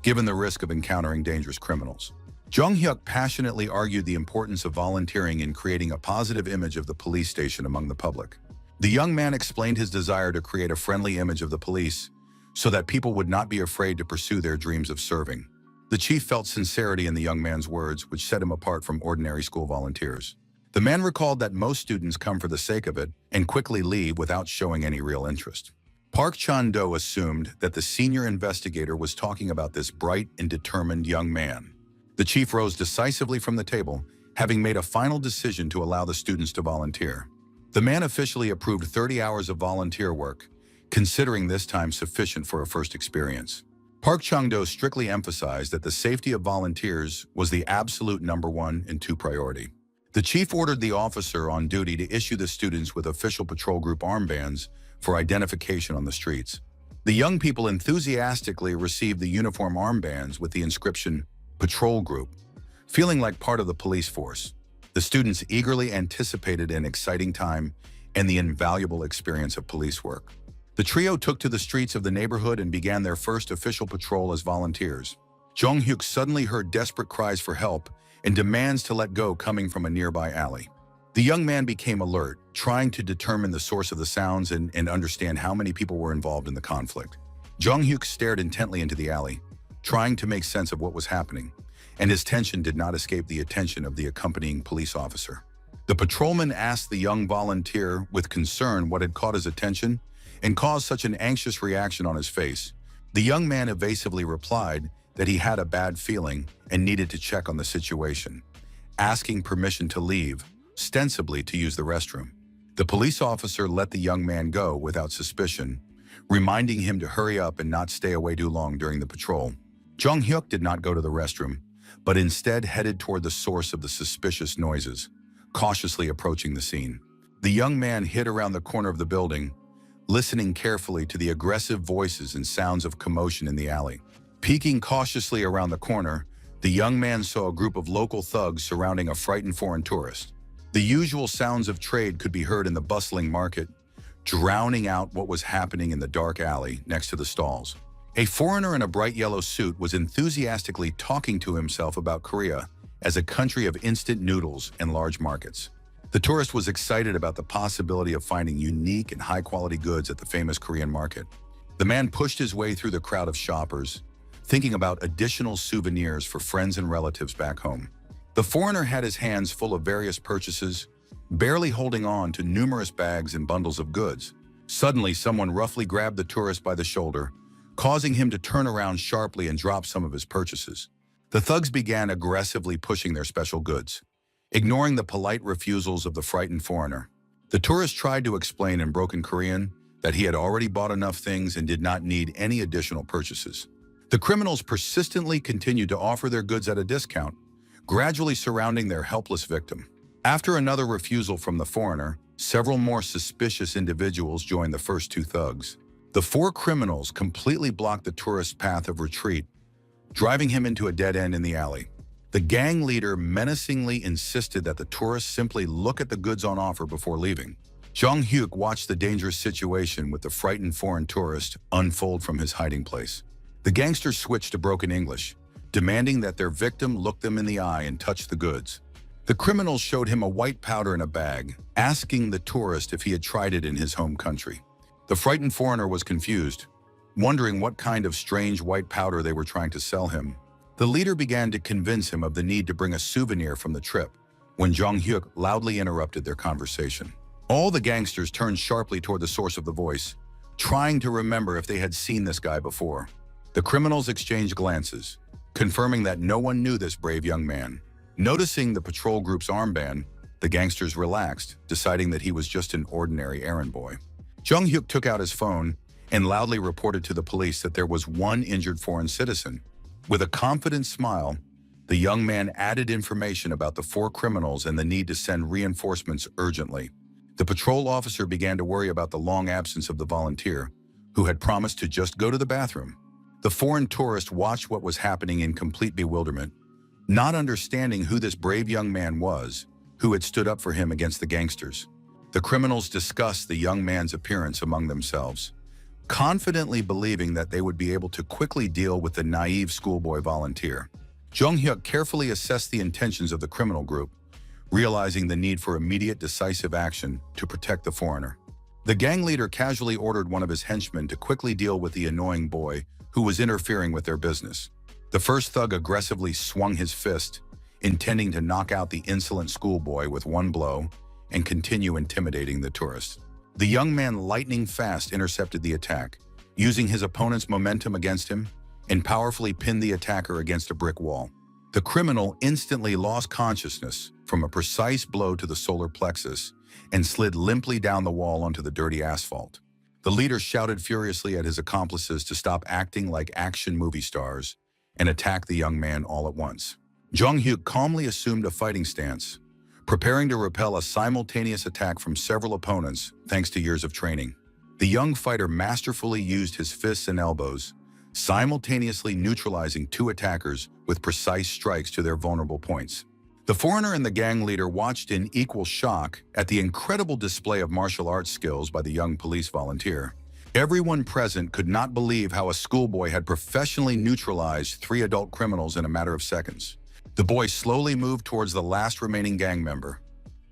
Speaker 1: given the risk of encountering dangerous criminals. Jung-hyuk passionately argued the importance of volunteering in creating a positive image of the police station among the public. The young man explained his desire to create a friendly image of the police so that people would not be afraid to pursue their dreams of serving. The chief felt sincerity in the young man's words, which set him apart from ordinary school volunteers. The man recalled that most students come for the sake of it and quickly leave without showing any real interest. Park Chan-do assumed that the senior investigator was talking about this bright and determined young man. The chief rose decisively from the table, having made a final decision to allow the students to volunteer. The man officially approved 30 hours of volunteer work, considering this time sufficient for a first experience. Park Chung-do strictly emphasized that the safety of volunteers was the absolute #1 and 2 priority. The chief ordered the officer on duty to issue the students with official patrol group armbands for identification on the streets. The young people enthusiastically received the uniform armbands with the inscription, "Patrol Group," feeling like part of the police force. The students eagerly anticipated an exciting time and the invaluable experience of police work. The trio took to the streets of the neighborhood and began their first official patrol as volunteers. Jung-hyuk suddenly heard desperate cries for help and demands to let go coming from a nearby alley. The young man became alert, trying to determine the source of the sounds and understand how many people were involved in the conflict. Jung-hyuk stared intently into the alley, trying to make sense of what was happening, and his tension did not escape the attention of the accompanying police officer. The patrolman asked the young volunteer with concern what had caught his attention, and caused such an anxious reaction on his face. The young man evasively replied that he had a bad feeling and needed to check on the situation, asking permission to leave, ostensibly to use the restroom. The police officer let the young man go without suspicion, reminding him to hurry up and not stay away too long during the patrol. Jung-hyuk did not go to the restroom, but instead headed toward the source of the suspicious noises, cautiously approaching the scene. The young man hid around the corner of the building, listening carefully to the aggressive voices and sounds of commotion in the alley. Peeking cautiously around the corner, the young man saw a group of local thugs surrounding a frightened foreign tourist. The usual sounds of trade could be heard in the bustling market, drowning out what was happening in the dark alley next to the stalls. A foreigner in a bright yellow suit was enthusiastically talking to himself about Korea as a country of instant noodles and large markets. The tourist was excited about the possibility of finding unique and high-quality goods at the famous Korean market. The man pushed his way through the crowd of shoppers, thinking about additional souvenirs for friends and relatives back home. The foreigner had his hands full of various purchases, barely holding on to numerous bags and bundles of goods. Suddenly, someone roughly grabbed the tourist by the shoulder, causing him to turn around sharply and drop some of his purchases. The thugs began aggressively pushing their special goods, ignoring the polite refusals of the frightened foreigner. The tourist tried to explain in broken Korean that he had already bought enough things and did not need any additional purchases. The criminals persistently continued to offer their goods at a discount, gradually surrounding their helpless victim. After another refusal from the foreigner, several more suspicious individuals joined the first two thugs. The four criminals completely blocked the tourist's path of retreat, driving him into a dead end in the alley. The gang leader menacingly insisted that the tourist simply look at the goods on offer before leaving. Jung-hyuk watched the dangerous situation with the frightened foreign tourist unfold from his hiding place. The gangsters switched to broken English, demanding that their victim look them in the eye and touch the goods. The criminals showed him a white powder in a bag, asking the tourist if he had tried it in his home country. The frightened foreigner was confused, wondering what kind of strange white powder they were trying to sell him. The leader began to convince him of the need to bring a souvenir from the trip, when Jung-hyuk loudly interrupted their conversation. All the gangsters turned sharply toward the source of the voice, trying to remember if they had seen this guy before. The criminals exchanged glances, confirming that no one knew this brave young man. Noticing the patrol group's armband, the gangsters relaxed, deciding that he was just an ordinary errand boy. Jung-hyuk took out his phone and loudly reported to the police that there was one injured foreign citizen. With a confident smile, the young man added information about the four criminals and the need to send reinforcements urgently. The patrol officer began to worry about the long absence of the volunteer, who had promised to just go to the bathroom. The foreign tourist watched what was happening in complete bewilderment, not understanding who this brave young man was, who had stood up for him against the gangsters. The criminals discussed the young man's appearance among themselves, confidently believing that they would be able to quickly deal with the naive schoolboy volunteer. Jung-hyuk carefully assessed the intentions of the criminal group, realizing the need for immediate decisive action to protect the foreigner. The gang leader casually ordered one of his henchmen to quickly deal with the annoying boy who was interfering with their business. The first thug aggressively swung his fist, intending to knock out the insolent schoolboy with one blow and continue intimidating the tourist. The young man lightning fast intercepted the attack, using his opponent's momentum against him, and powerfully pinned the attacker against a brick wall. The criminal instantly lost consciousness from a precise blow to the solar plexus and slid limply down the wall onto the dirty asphalt. The leader shouted furiously at his accomplices to stop acting like action movie stars and attack the young man all at once. Jung-hyuk calmly assumed a fighting stance, preparing to repel a simultaneous attack from several opponents thanks to years of training. The young fighter masterfully used his fists and elbows, simultaneously neutralizing two attackers with precise strikes to their vulnerable points. The foreigner and the gang leader watched in equal shock at the incredible display of martial arts skills by the young police volunteer. Everyone present could not believe how a schoolboy had professionally neutralized three adult criminals in a matter of seconds. The boy slowly moved towards the last remaining gang member,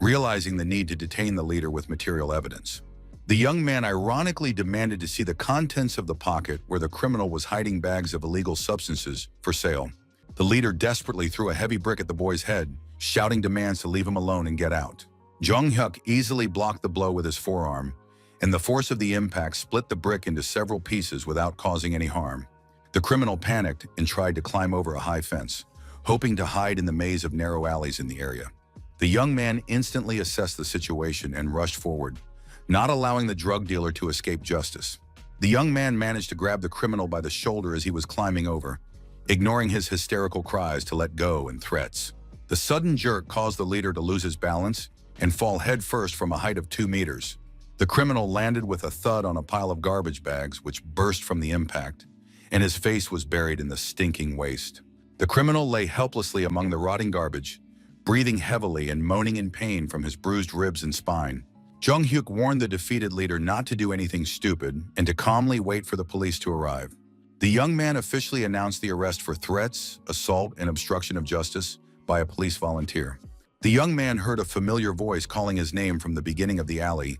Speaker 1: realizing the need to detain the leader with material evidence. The young man ironically demanded to see the contents of the pocket where the criminal was hiding bags of illegal substances for sale. The leader desperately threw a heavy brick at the boy's head, shouting demands to leave him alone and get out. Jung-hyuk easily blocked the blow with his forearm, and the force of the impact split the brick into several pieces without causing any harm. The criminal panicked and tried to climb over a high fence, hoping to hide in the maze of narrow alleys in the area. The young man instantly assessed the situation and rushed forward, not allowing the drug dealer to escape justice. The young man managed to grab the criminal by the shoulder as he was climbing over, ignoring his hysterical cries to let go and threats. The sudden jerk caused the leader to lose his balance and fall headfirst from a height of 2 meters. The criminal landed with a thud on a pile of garbage bags, which burst from the impact, and his face was buried in the stinking waste. The criminal lay helplessly among the rotting garbage, breathing heavily and moaning in pain from his bruised ribs and spine. Jung Hyuk warned the defeated leader not to do anything stupid and to calmly wait for the police to arrive. The young man officially announced the arrest for threats, assault, and obstruction of justice by a police volunteer. The young man heard a familiar voice calling his name from the beginning of the alley,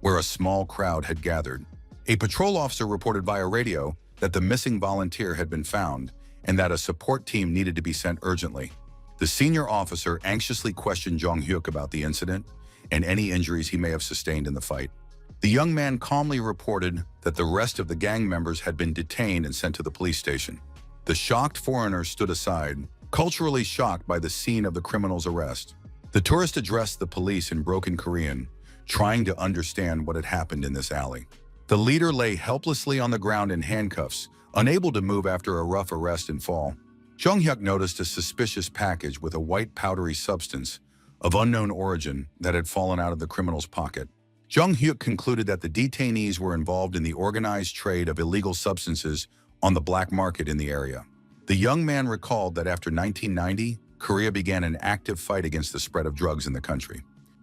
Speaker 1: where a small crowd had gathered. A patrol officer reported via radio that the missing volunteer had been found and that a support team needed to be sent urgently. The senior officer anxiously questioned Jung Hyuk about the incident and any injuries he may have sustained in the fight. The young man calmly reported that the rest of the gang members had been detained and sent to the police station. The shocked foreigner stood aside, culturally shocked by the scene of the criminal's arrest. The tourist addressed the police in broken Korean, trying to understand what had happened in this alley. The leader lay helplessly on the ground in handcuffs, unable to move after a rough arrest and fall. Jung Hyuk noticed a suspicious package with a white powdery substance of unknown origin that had fallen out of the criminal's pocket. Jung Hyuk concluded that the detainees were involved in the organized trade of illegal substances on the black market in the area. The young man recalled that after 1990, Korea began an active fight against the spread of drugs in the country.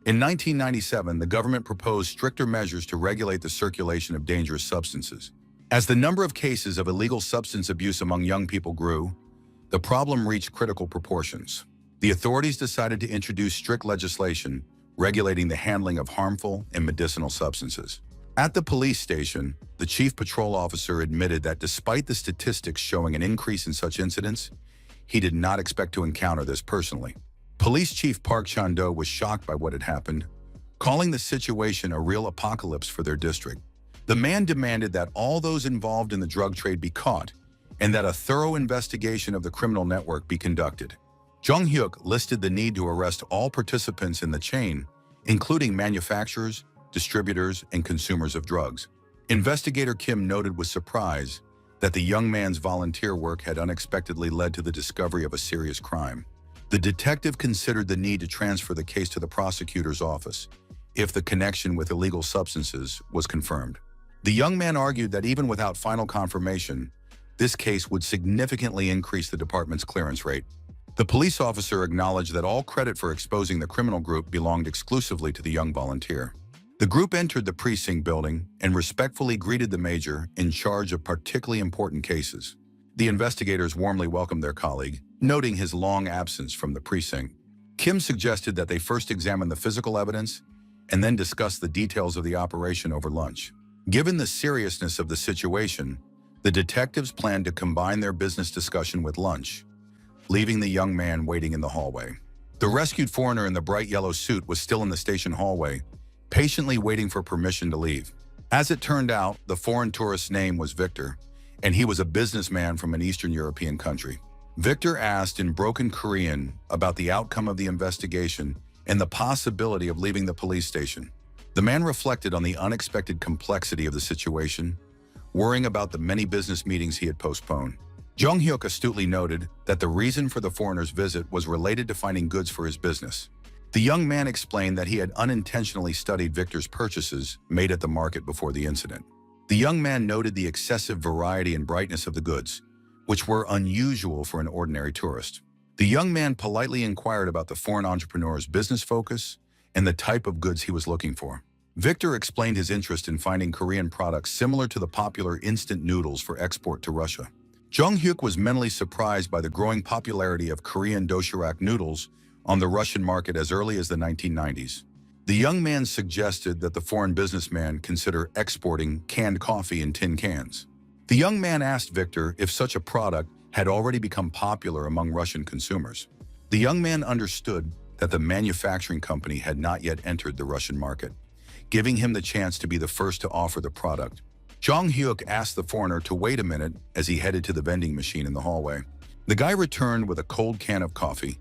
Speaker 1: In 1997, the government proposed stricter measures to regulate the circulation of dangerous substances. As the number of cases of illegal substance abuse among young people grew, the problem reached critical proportions. The authorities decided to introduce strict legislation regulating the handling of harmful and medicinal substances. At the police station, the chief patrol officer admitted that despite the statistics showing an increase in such incidents, he did not expect to encounter this personally. Police Chief Park Chan-do was shocked by what had happened, calling the situation a real apocalypse for their district. The man demanded that all those involved in the drug trade be caught and that a thorough investigation of the criminal network be conducted. Jung Hyuk listed the need to arrest all participants in the chain, including manufacturers, distributors, and consumers of drugs. Investigator Kim noted with surprise that the young man's volunteer work had unexpectedly led to the discovery of a serious crime. The detective considered the need to transfer the case to the prosecutor's office if the connection with illegal substances was confirmed. The young man argued that even without final confirmation, this case would significantly increase the department's clearance rate. The police officer acknowledged that all credit for exposing the criminal group belonged exclusively to the young volunteer. The group entered the precinct building and respectfully greeted the major in charge of particularly important cases. The investigators warmly welcomed their colleague, noting his long absence from the precinct. Kim suggested that they first examine the physical evidence and then discuss the details of the operation over lunch. Given the seriousness of the situation, the detectives planned to combine their business discussion with lunch, leaving the young man waiting in the hallway. The rescued foreigner in the bright yellow suit was still in the station hallway, patiently waiting for permission to leave. As it turned out, the foreign tourist's name was Victor, and he was a businessman from an Eastern European country. Victor asked in broken Korean about the outcome of the investigation and the possibility of leaving the police station. The man reflected on the unexpected complexity of the situation, worrying about the many business meetings he had postponed. Jung Hyuk astutely noted that the reason for the foreigner's visit was related to finding goods for his business. The young man explained that he had unintentionally studied Victor's purchases made at the market before the incident. The young man noted the excessive variety and brightness of the goods, which were unusual for an ordinary tourist. The young man politely inquired about the foreign entrepreneur's business focus and the type of goods he was looking for. Victor explained his interest in finding Korean products similar to the popular instant noodles for export to Russia. Jung Hyuk was mentally surprised by the growing popularity of Korean doshirak noodles on the Russian market as early as the 1990s. The young man suggested that the foreign businessman consider exporting canned coffee in tin cans. The young man asked Victor if such a product had already become popular among Russian consumers. The young man understood that the manufacturing company had not yet entered the Russian market, giving him the chance to be the first to offer the product. Jong Hyuk asked the foreigner to wait a minute as he headed to the vending machine in the hallway. The guy returned with a cold can of coffee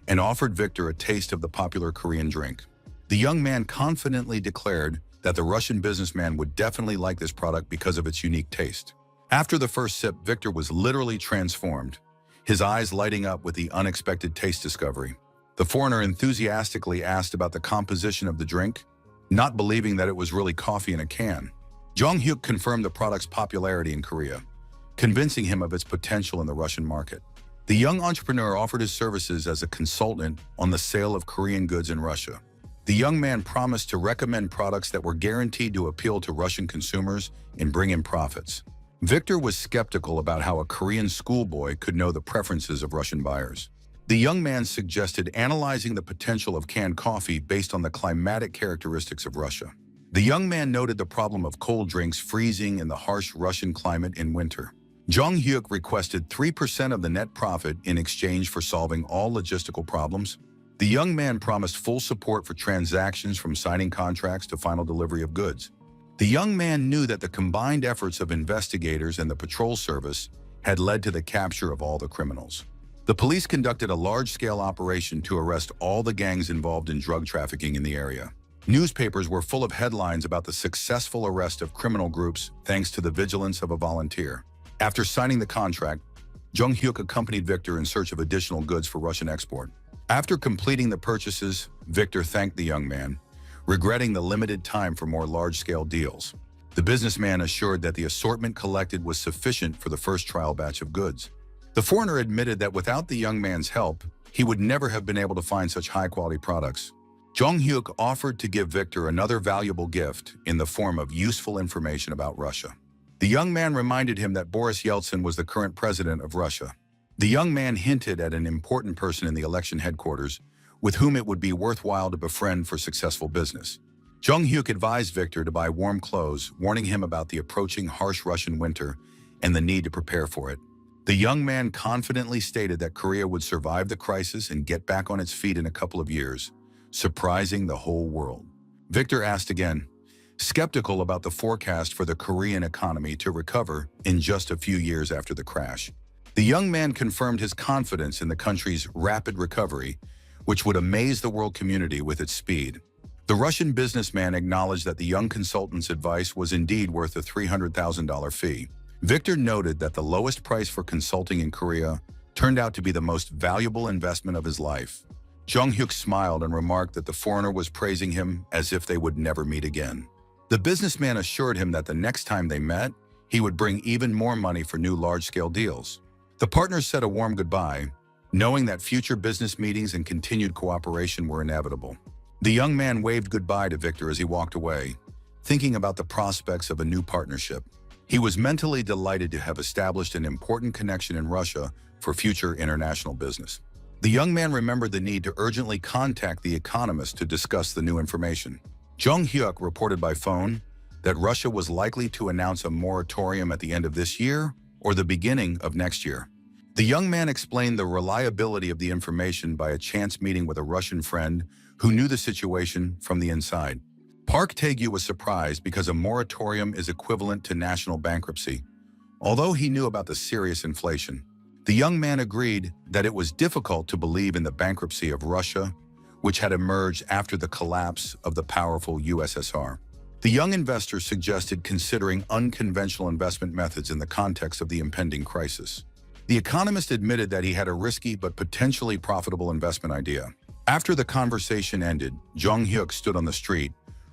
Speaker 1: and offered Victor a taste of the popular Korean drink. The young man confidently declared that the Russian businessman would definitely like this product because of its unique taste. After the first sip, Victor was literally transformed, his eyes lighting up with the unexpected taste discovery. The foreigner enthusiastically asked about the composition of the drink, not believing that it was really coffee in a can. Jong Hyuk confirmed the product's popularity in Korea, convincing him of its potential in the Russian market. The young entrepreneur offered his services as a consultant on the sale of Korean goods in Russia. The young man promised to recommend products that were guaranteed to appeal to Russian consumers and bring in profits. Victor was skeptical about how a Korean schoolboy could know the preferences of Russian buyers. The young man suggested analyzing the potential of canned coffee based on the climatic characteristics of Russia. The young man noted the problem of cold drinks freezing in the harsh Russian climate in winter. Jong Hyuk requested 3% of the net profit in exchange for solving all logistical problems. The young man promised full support for transactions from signing contracts to final delivery of goods. The young man knew that the combined efforts of investigators and the patrol service had led to the capture of all the criminals. The police conducted a large-scale operation to arrest all the gangs involved in drug trafficking in the area. Newspapers were full of headlines about the successful arrest of criminal groups thanks to the vigilance of a volunteer. After signing the contract, Jong Hyuk accompanied Victor in search of additional goods for Russian export. After completing the purchases, Victor thanked the young man, regretting the limited time for more large-scale deals. The businessman assured that the assortment collected was sufficient for the first trial batch of goods. The foreigner admitted that without the young man's help, he would never have been able to find such high-quality products. Jong Hyuk offered to give Victor another valuable gift in the form of useful information about Russia. The young man reminded him that Boris Yeltsin was the current president of Russia. The young man hinted at an important person in the election headquarters with whom it would be worthwhile to befriend for successful business. Jong Hyuk advised Victor to buy warm clothes, warning him about the approaching harsh Russian winter and the need to prepare for it. The young man confidently stated that Korea would survive the crisis and get back on its feet in a couple of years, surprising the whole world. Victor asked again, skeptical about the forecast for the Korean economy to recover in just a few years after the crash. The young man confirmed his confidence in the country's rapid recovery, which would amaze the world community with its speed. The Russian businessman acknowledged that the young consultant's advice was indeed worth a $300,000 fee. Victor noted that the lowest price for consulting in Korea turned out to be the most valuable investment of his life. Jong Hyuk smiled and remarked that the foreigner was praising him as if they would never meet again. The businessman assured him that the next time they met, he would bring even more money for new large-scale deals. The partners said a warm goodbye, knowing that future business meetings and continued cooperation were inevitable. The young man waved goodbye to Victor as he walked away, thinking about the prospects of a new partnership. He was mentally delighted to have established an important connection in Russia for future international business. The young man remembered the need to urgently contact the economist to discuss the new information. Jong Hyuk reported by phone that Russia was likely to announce a moratorium at the end of this year or the beginning of next year. The young man explained the reliability of the information by a chance meeting with a Russian friend who knew the situation from the inside. Park Tae-gyu was surprised because a moratorium is equivalent to national bankruptcy. Although he knew about the serious inflation, the young man agreed that it was difficult to believe in the bankruptcy of Russia, which had emerged after the collapse of the powerful USSR. The young investor suggested considering unconventional investment methods in the context of the impending crisis. The economist admitted that he had a risky but potentially profitable investment idea. After the conversation ended, Jong Hyuk stood on the street,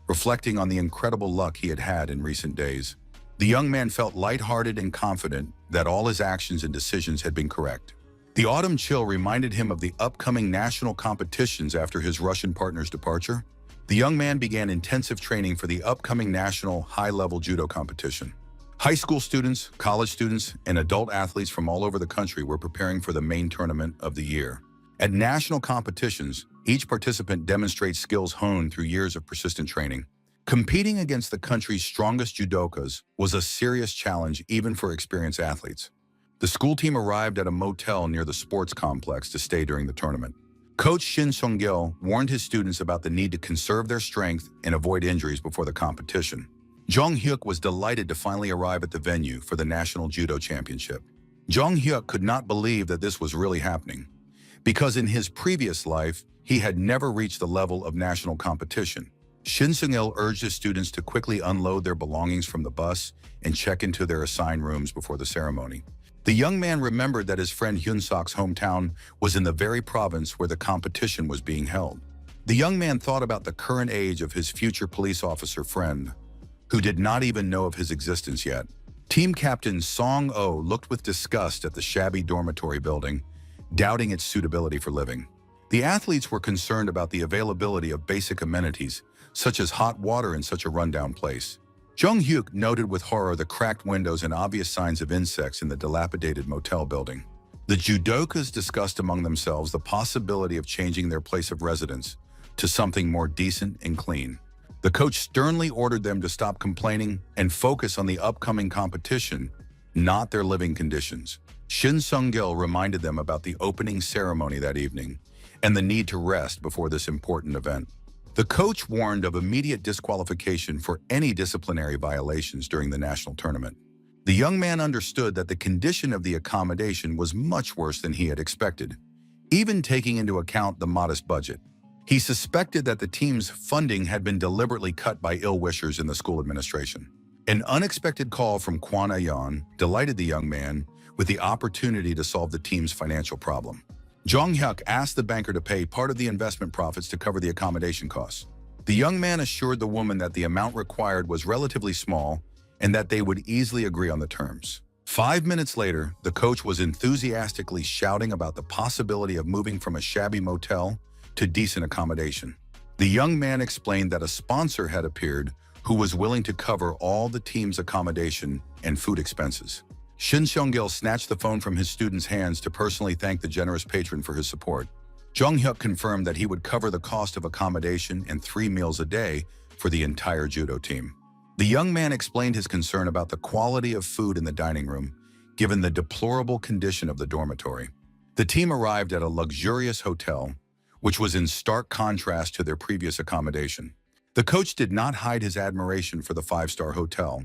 Speaker 1: reflecting on the incredible luck he had had in recent days. The young man felt lighthearted and confident that all his actions and decisions had been correct. The autumn chill reminded him of the upcoming national competitions after his Russian partner's departure. The young man began intensive training for the upcoming national high-level judo competition. High school students, college students, and adult athletes from all over the country were preparing for the main tournament of the year. At national competitions, each participant demonstrates skills honed through years of persistent training. Competing against the country's strongest judokas was a serious challenge even for experienced athletes. The school team arrived at a motel near the sports complex to stay during the tournament. Coach Shin Sung-gil warned his students about the need to conserve their strength and avoid injuries before the competition. Jong-hyuk was delighted to finally arrive at the venue for the National Judo Championship. Jong-hyuk could not believe that this was really happening, because in his previous life, he had never reached the level of national competition. Shin Sung-il urged his students to quickly unload their belongings from the bus and check into their assigned rooms before the ceremony. The young man remembered that his friend Hyun-sok's hometown was in the very province where the competition was being held. The young man thought about the current age of his future police officer friend, who did not even know of his existence yet. Team captain Song-oh looked with disgust at the shabby dormitory building, doubting its suitability for living. The athletes were concerned about the availability of basic amenities, such as hot water in such a rundown place. Jong-hyuk noted with horror the cracked windows and obvious signs of insects in the dilapidated motel building. The judokas discussed among themselves the possibility of changing their place of residence to something more decent and clean. The coach sternly ordered them to stop complaining and focus on the upcoming competition, not their living conditions. Shin Sung-gil reminded them about the opening ceremony that evening and the need to rest before this important event. The coach warned of immediate disqualification for any disciplinary violations during the national tournament. The young man understood that the condition of the accommodation was much worse than he had expected, even taking into account the modest budget. He suspected that the team's funding had been deliberately cut by ill-wishers in the school administration. An unexpected call from Kwon Ayon delighted the young man with the opportunity to solve the team's financial problem. Jong-hyuk asked the banker to pay part of the investment profits to cover the accommodation costs. The young man assured the woman that the amount required was relatively small and that they would easily agree on the terms. 5 minutes later, the coach was enthusiastically shouting about the possibility of moving from a shabby motel to decent accommodation. The young man explained that a sponsor had appeared who was willing to cover all the team's accommodation and food expenses. Shin Sung-gil snatched the phone from his student's hands to personally thank the generous patron for his support. Jong-hyuk confirmed that he would cover the cost of accommodation and 3 meals a day for the entire judo team. The young man explained his concern about the quality of food in the dining room, given the deplorable condition of the dormitory. The team arrived at a luxurious hotel, which was in stark contrast to their previous accommodation. The coach did not hide his admiration for the 5-star hotel,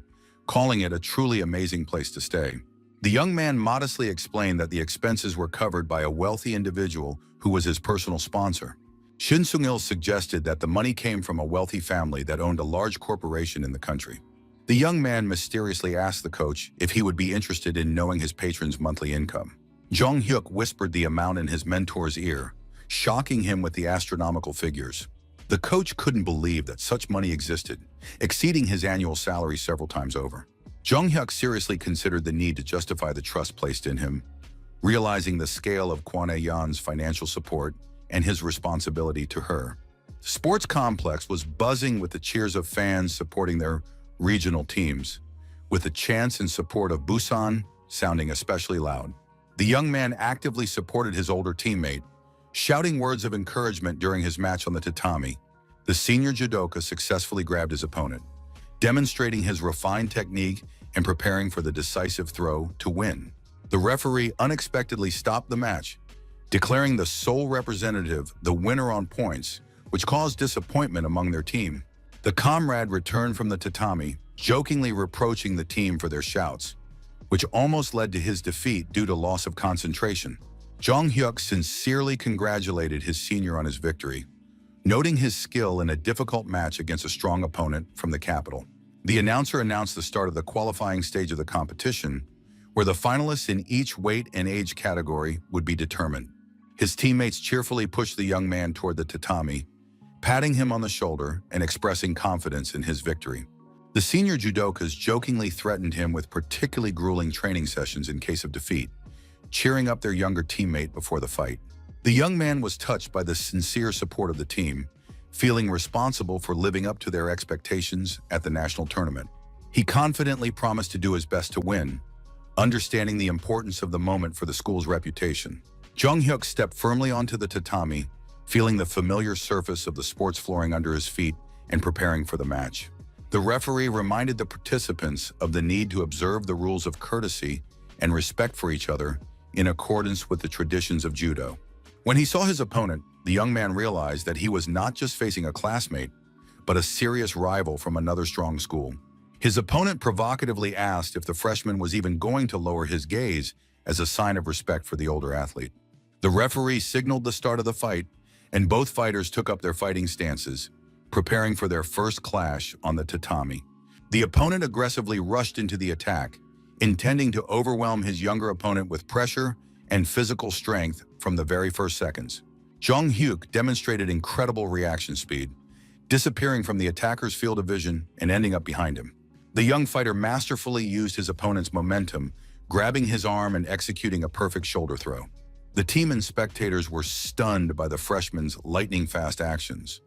Speaker 1: calling it a truly amazing place to stay. The young man modestly explained that the expenses were covered by a wealthy individual who was his personal sponsor. Shin Sung-il suggested that the money came from a wealthy family that owned a large corporation in the country. The young man mysteriously asked the coach if he would be interested in knowing his patron's monthly income. Jong-hyuk whispered the amount in his mentor's ear, shocking him with the astronomical figures. The coach couldn't believe that such money existed, exceeding his annual salary several times over. Jong-hyuk seriously considered the need to justify the trust placed in him, realizing the scale of Kwon Ayeon's financial support and his responsibility to her. The sports complex was buzzing with the cheers of fans supporting their regional teams, with the chants and support of Busan sounding especially loud. The young man actively supported his older teammate, shouting words of encouragement during his match on the tatami. The senior judoka successfully grabbed his opponent, demonstrating his refined technique and preparing for the decisive throw to win. The referee unexpectedly stopped the match, declaring the sole representative the winner on points, which caused disappointment among their team. The comrade returned from the tatami, jokingly reproaching the team for their shouts, which almost led to his defeat due to loss of concentration. Jong-hyuk sincerely congratulated his senior on his victory, noting his skill in a difficult match against a strong opponent from the capital. The announcer announced the start of the qualifying stage of the competition, where the finalists in each weight and age category would be determined. His teammates cheerfully pushed the young man toward the tatami, patting him on the shoulder and expressing confidence in his victory. The senior judokas jokingly threatened him with particularly grueling training sessions in case of defeat, cheering up their younger teammate before the fight. The young man was touched by the sincere support of the team, feeling responsible for living up to their expectations at the national tournament. He confidently promised to do his best to win, understanding the importance of the moment for the school's reputation. Jong-hyuk stepped firmly onto the tatami, feeling the familiar surface of the sports flooring under his feet and preparing for the match. The referee reminded the participants of the need to observe the rules of courtesy and respect for each other in accordance with the traditions of judo. When he saw his opponent, the young man realized that he was not just facing a classmate, but a serious rival from another strong school. His opponent provocatively asked if the freshman was even going to lower his gaze as a sign of respect for the older athlete. The referee signaled the start of the fight, and both fighters took up their fighting stances, preparing for their first clash on the tatami. The opponent aggressively rushed into the attack, intending to overwhelm his younger opponent with pressure and physical strength from the very first seconds. Jong Hyuk demonstrated incredible reaction speed, disappearing from the attacker's field of vision and ending up behind him. The young fighter masterfully used his opponent's momentum, grabbing his arm and executing a perfect shoulder throw. The team and spectators were stunned by the freshman's lightning-fast actions,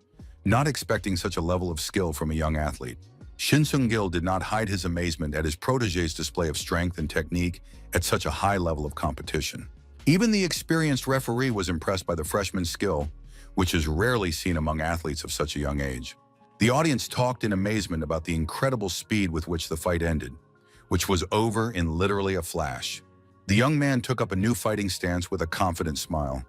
Speaker 1: not expecting such a level of skill from a young athlete. Shin Seung-gil did not hide his amazement at his protege's display of strength and technique at such a high level of competition. Even the experienced referee was impressed by the freshman's skill, which is rarely seen among athletes of such a young age. The audience talked in amazement about the incredible speed with which the fight ended, which was over in literally a flash. The young man took up a new fighting stance with a confident smile,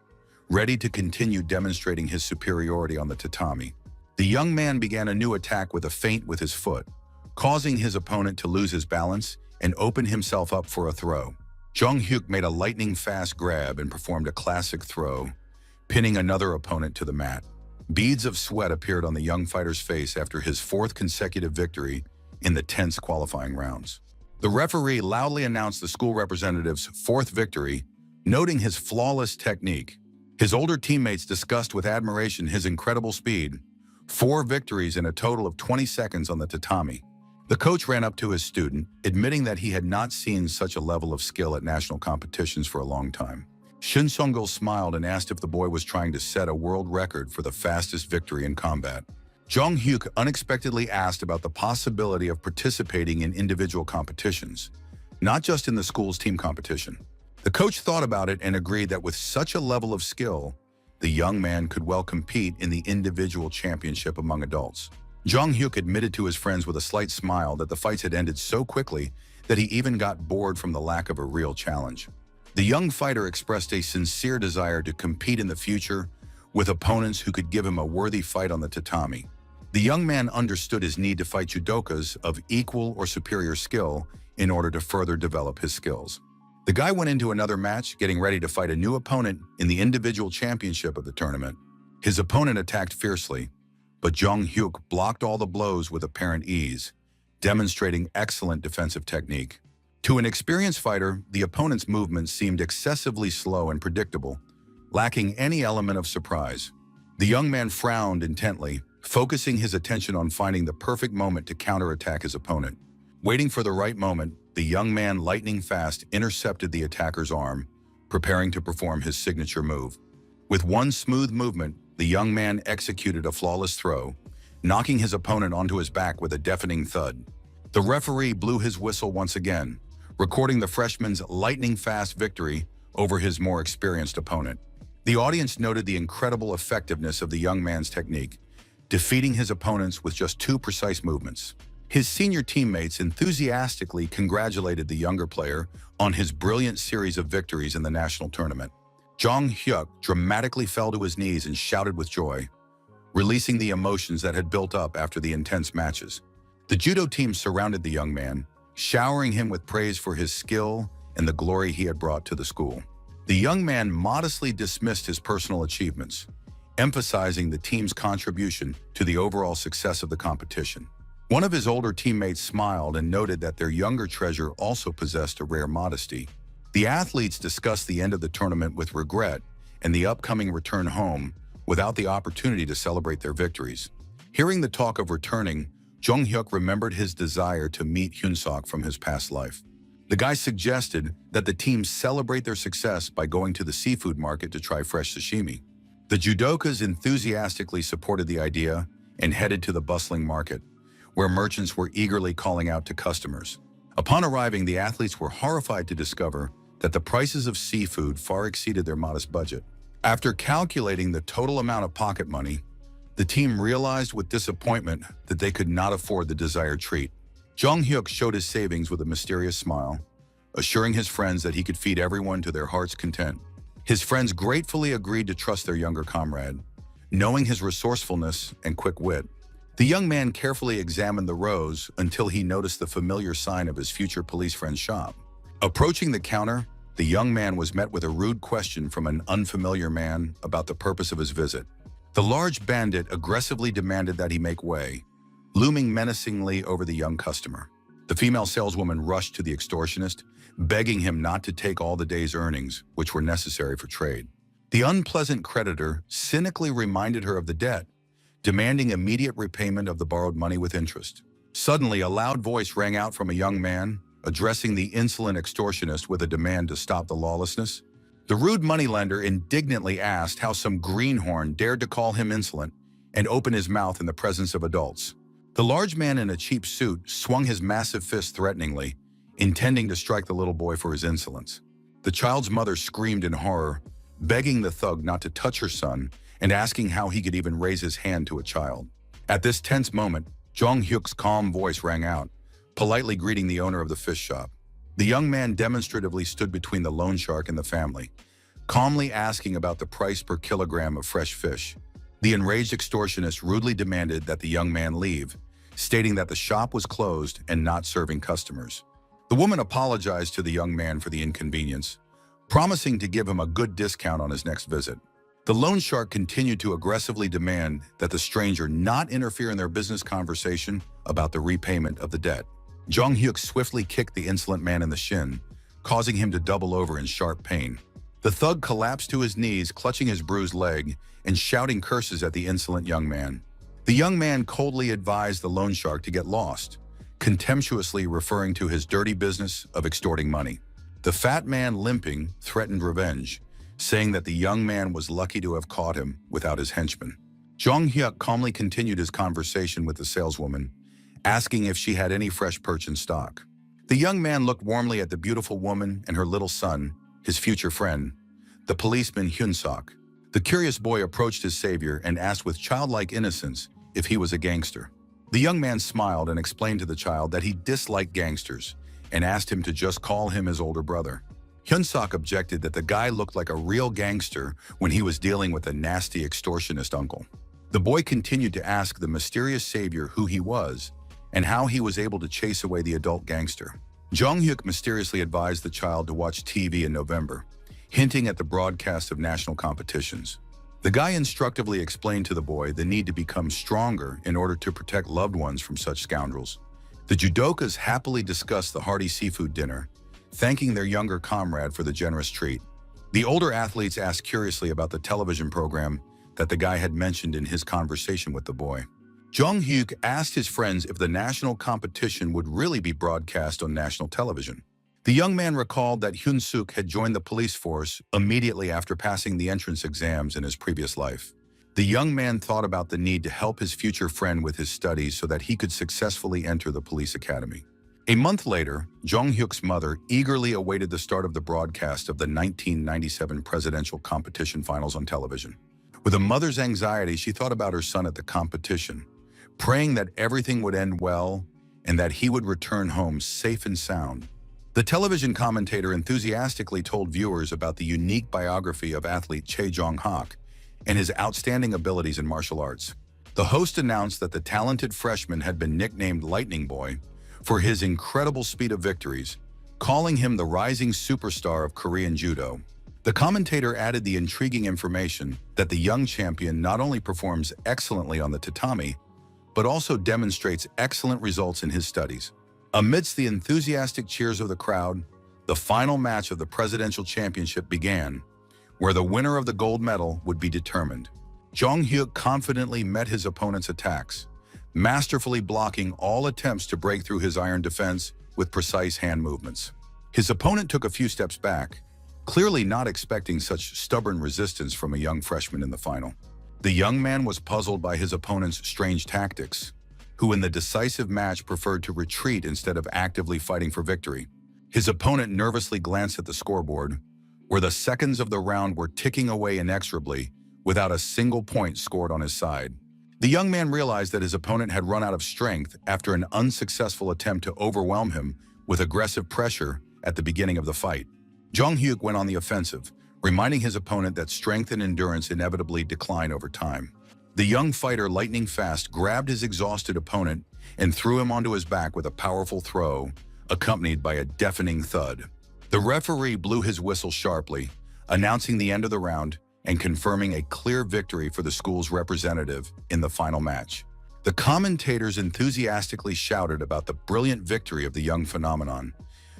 Speaker 1: ready to continue demonstrating his superiority on the tatami. The young man began a new attack with a feint with his foot, causing his opponent to lose his balance and open himself up for a throw. Jong Hyuk made a lightning-fast grab and performed a classic throw, pinning another opponent to the mat. Beads of sweat appeared on the young fighter's face after his fourth consecutive victory in the tense qualifying rounds. The referee loudly announced the school representative's fourth victory, noting his flawless technique. His older teammates discussed with admiration his incredible speed, 4 victories in a total of 20 seconds on the tatami. The coach ran up to his student, admitting that he had not seen such a level of skill at national competitions for a long time. Shin Seung-gil smiled and asked if the boy was trying to set a world record for the fastest victory in combat. Jong Hyuk unexpectedly asked about the possibility of participating in individual competitions, not just in the school's team competition. The coach thought about it and agreed that with such a level of skill, the young man could well compete in the individual championship among adults. Jong Hyuk admitted to his friends with a slight smile that the fights had ended so quickly that he even got bored from the lack of a real challenge. The young fighter expressed a sincere desire to compete in the future with opponents who could give him a worthy fight on the tatami. The young man understood his need to fight judokas of equal or superior skill in order to further develop his skills. The guy went into another match, getting ready to fight a new opponent in the individual championship of the tournament. His opponent attacked fiercely, but Jong Hyuk blocked all the blows with apparent ease, demonstrating excellent defensive technique. To an experienced fighter, the opponent's movements seemed excessively slow and predictable, lacking any element of surprise. The young man frowned intently, focusing his attention on finding the perfect moment to counterattack his opponent. Waiting for the right moment, the young man lightning fast intercepted the attacker's arm, preparing to perform his signature move. With one smooth movement, the young man executed a flawless throw, knocking his opponent onto his back with a deafening thud. The referee blew his whistle once again, recording the freshman's lightning-fast victory over his more experienced opponent. The audience noted the incredible effectiveness of the young man's technique, defeating his opponents with just 2 precise movements. His senior teammates enthusiastically congratulated the younger player on his brilliant series of victories in the national tournament. Jong Hyuk dramatically fell to his knees and shouted with joy, releasing the emotions that had built up after the intense matches. The judo team surrounded the young man, showering him with praise for his skill and the glory he had brought to the school. The young man modestly dismissed his personal achievements, emphasizing the team's contribution to the overall success of the competition. One of his older teammates smiled and noted that their younger treasure also possessed a rare modesty. The athletes discussed the end of the tournament with regret and the upcoming return home without the opportunity to celebrate their victories. Hearing the talk of returning, Jong Hyuk remembered his desire to meet Hyunsok from his past life. The guy suggested that the team celebrate their success by going to the seafood market to try fresh sashimi. The judokas enthusiastically supported the idea and headed to the bustling market, where merchants were eagerly calling out to customers. Upon arriving, the athletes were horrified to discover that the prices of seafood far exceeded their modest budget. After calculating the total amount of pocket money, the team realized with disappointment that they could not afford the desired treat. Jong Hyuk showed his savings with a mysterious smile, assuring his friends that he could feed everyone to their heart's content. His friends gratefully agreed to trust their younger comrade, knowing his resourcefulness and quick wit. The young man carefully examined the rows until he noticed the familiar sign of his future police friend's shop. Approaching the counter, the young man was met with a rude question from an unfamiliar man about the purpose of his visit. The large bandit aggressively demanded that he make way, looming menacingly over the young customer. The female saleswoman rushed to the extortionist, begging him not to take all the day's earnings, which were necessary for trade. The unpleasant creditor cynically reminded her of the debt, demanding immediate repayment of the borrowed money with interest. Suddenly, a loud voice rang out from a young man, addressing the insolent extortionist with a demand to stop the lawlessness. The rude moneylender indignantly asked how some greenhorn dared to call him insolent and open his mouth in the presence of adults. The large man in a cheap suit swung his massive fist threateningly, intending to strike the little boy for his insolence. The child's mother screamed in horror, begging the thug not to touch her son and asking how he could even raise his hand to a child. At this tense moment, Jong-hyuk's calm voice rang out, politely greeting the owner of the fish shop. The young man demonstratively stood between the loan shark and the family, calmly asking about the price per kilogram of fresh fish. The enraged extortionist rudely demanded that the young man leave, stating that the shop was closed and not serving customers. The woman apologized to the young man for the inconvenience, promising to give him a good discount on his next visit. The loan shark continued to aggressively demand that the stranger not interfere in their business conversation about the repayment of the debt. Jong-hyuk swiftly kicked the insolent man in the shin, causing him to double over in sharp pain. The thug collapsed to his knees, clutching his bruised leg and shouting curses at the insolent young man. The young man coldly advised the loan shark to get lost, contemptuously referring to his dirty business of extorting money. The fat man, limping, threatened revenge, saying that the young man was lucky to have caught him without his henchman. Jong-hyuk calmly continued his conversation with the saleswoman, asking if she had any fresh perch in stock. The young man looked warmly at the beautiful woman and her little son, his future friend, the policeman Hyun-sok. The curious boy approached his savior and asked with childlike innocence if he was a gangster. The young man smiled and explained to the child that he disliked gangsters and asked him to just call him his older brother. Hyun-sok objected that the guy looked like a real gangster when he was dealing with a nasty extortionist uncle. The boy continued to ask the mysterious savior who he was and how he was able to chase away the adult gangster. Jong-hyuk mysteriously advised the child to watch TV in November, hinting at the broadcast of national competitions. The guy instructively explained to the boy the need to become stronger in order to protect loved ones from such scoundrels. The judokas happily discussed the hearty seafood dinner, thanking their younger comrade for the generous treat. The older athletes asked curiously about the television program that the guy had mentioned in his conversation with the boy. Jong-hyuk asked his friends if the national competition would really be broadcast on national television. The young man recalled that Hyun-suk had joined the police force immediately after passing the entrance exams in his previous life. The young man thought about the need to help his future friend with his studies so that he could successfully enter the police academy. A month later, Jong-hyuk's mother eagerly awaited the start of the broadcast of the 1997 presidential competition finals on television. With a mother's anxiety, she thought about her son at the competition, praying that everything would end well and that he would return home safe and sound. The television commentator enthusiastically told viewers about the unique biography of athlete Chae Jong-hak and his outstanding abilities in martial arts. The host announced that the talented freshman had been nicknamed Lightning Boy for his incredible speed of victories, calling him the rising superstar of Korean judo. The commentator added the intriguing information that the young champion not only performs excellently on the tatami, but also demonstrates excellent results in his studies. Amidst the enthusiastic cheers of the crowd, the final match of the presidential championship began, where the winner of the gold medal would be determined. Jong-hyuk confidently met his opponent's attacks, masterfully blocking all attempts to break through his iron defense with precise hand movements. His opponent took a few steps back, clearly not expecting such stubborn resistance from a young freshman in the final. The young man was puzzled by his opponent's strange tactics, who in the decisive match preferred to retreat instead of actively fighting for victory. His opponent nervously glanced at the scoreboard, where the seconds of the round were ticking away inexorably without a single point scored on his side. The young man realized that his opponent had run out of strength after an unsuccessful attempt to overwhelm him with aggressive pressure at the beginning of the fight. Jong-hyuk went on the offensive, reminding his opponent that strength and endurance inevitably decline over time. The young fighter, lightning fast, grabbed his exhausted opponent and threw him onto his back with a powerful throw, accompanied by a deafening thud. The referee blew his whistle sharply, announcing the end of the round and confirming a clear victory for the school's representative in the final match. The commentators enthusiastically shouted about the brilliant victory of the young phenomenon,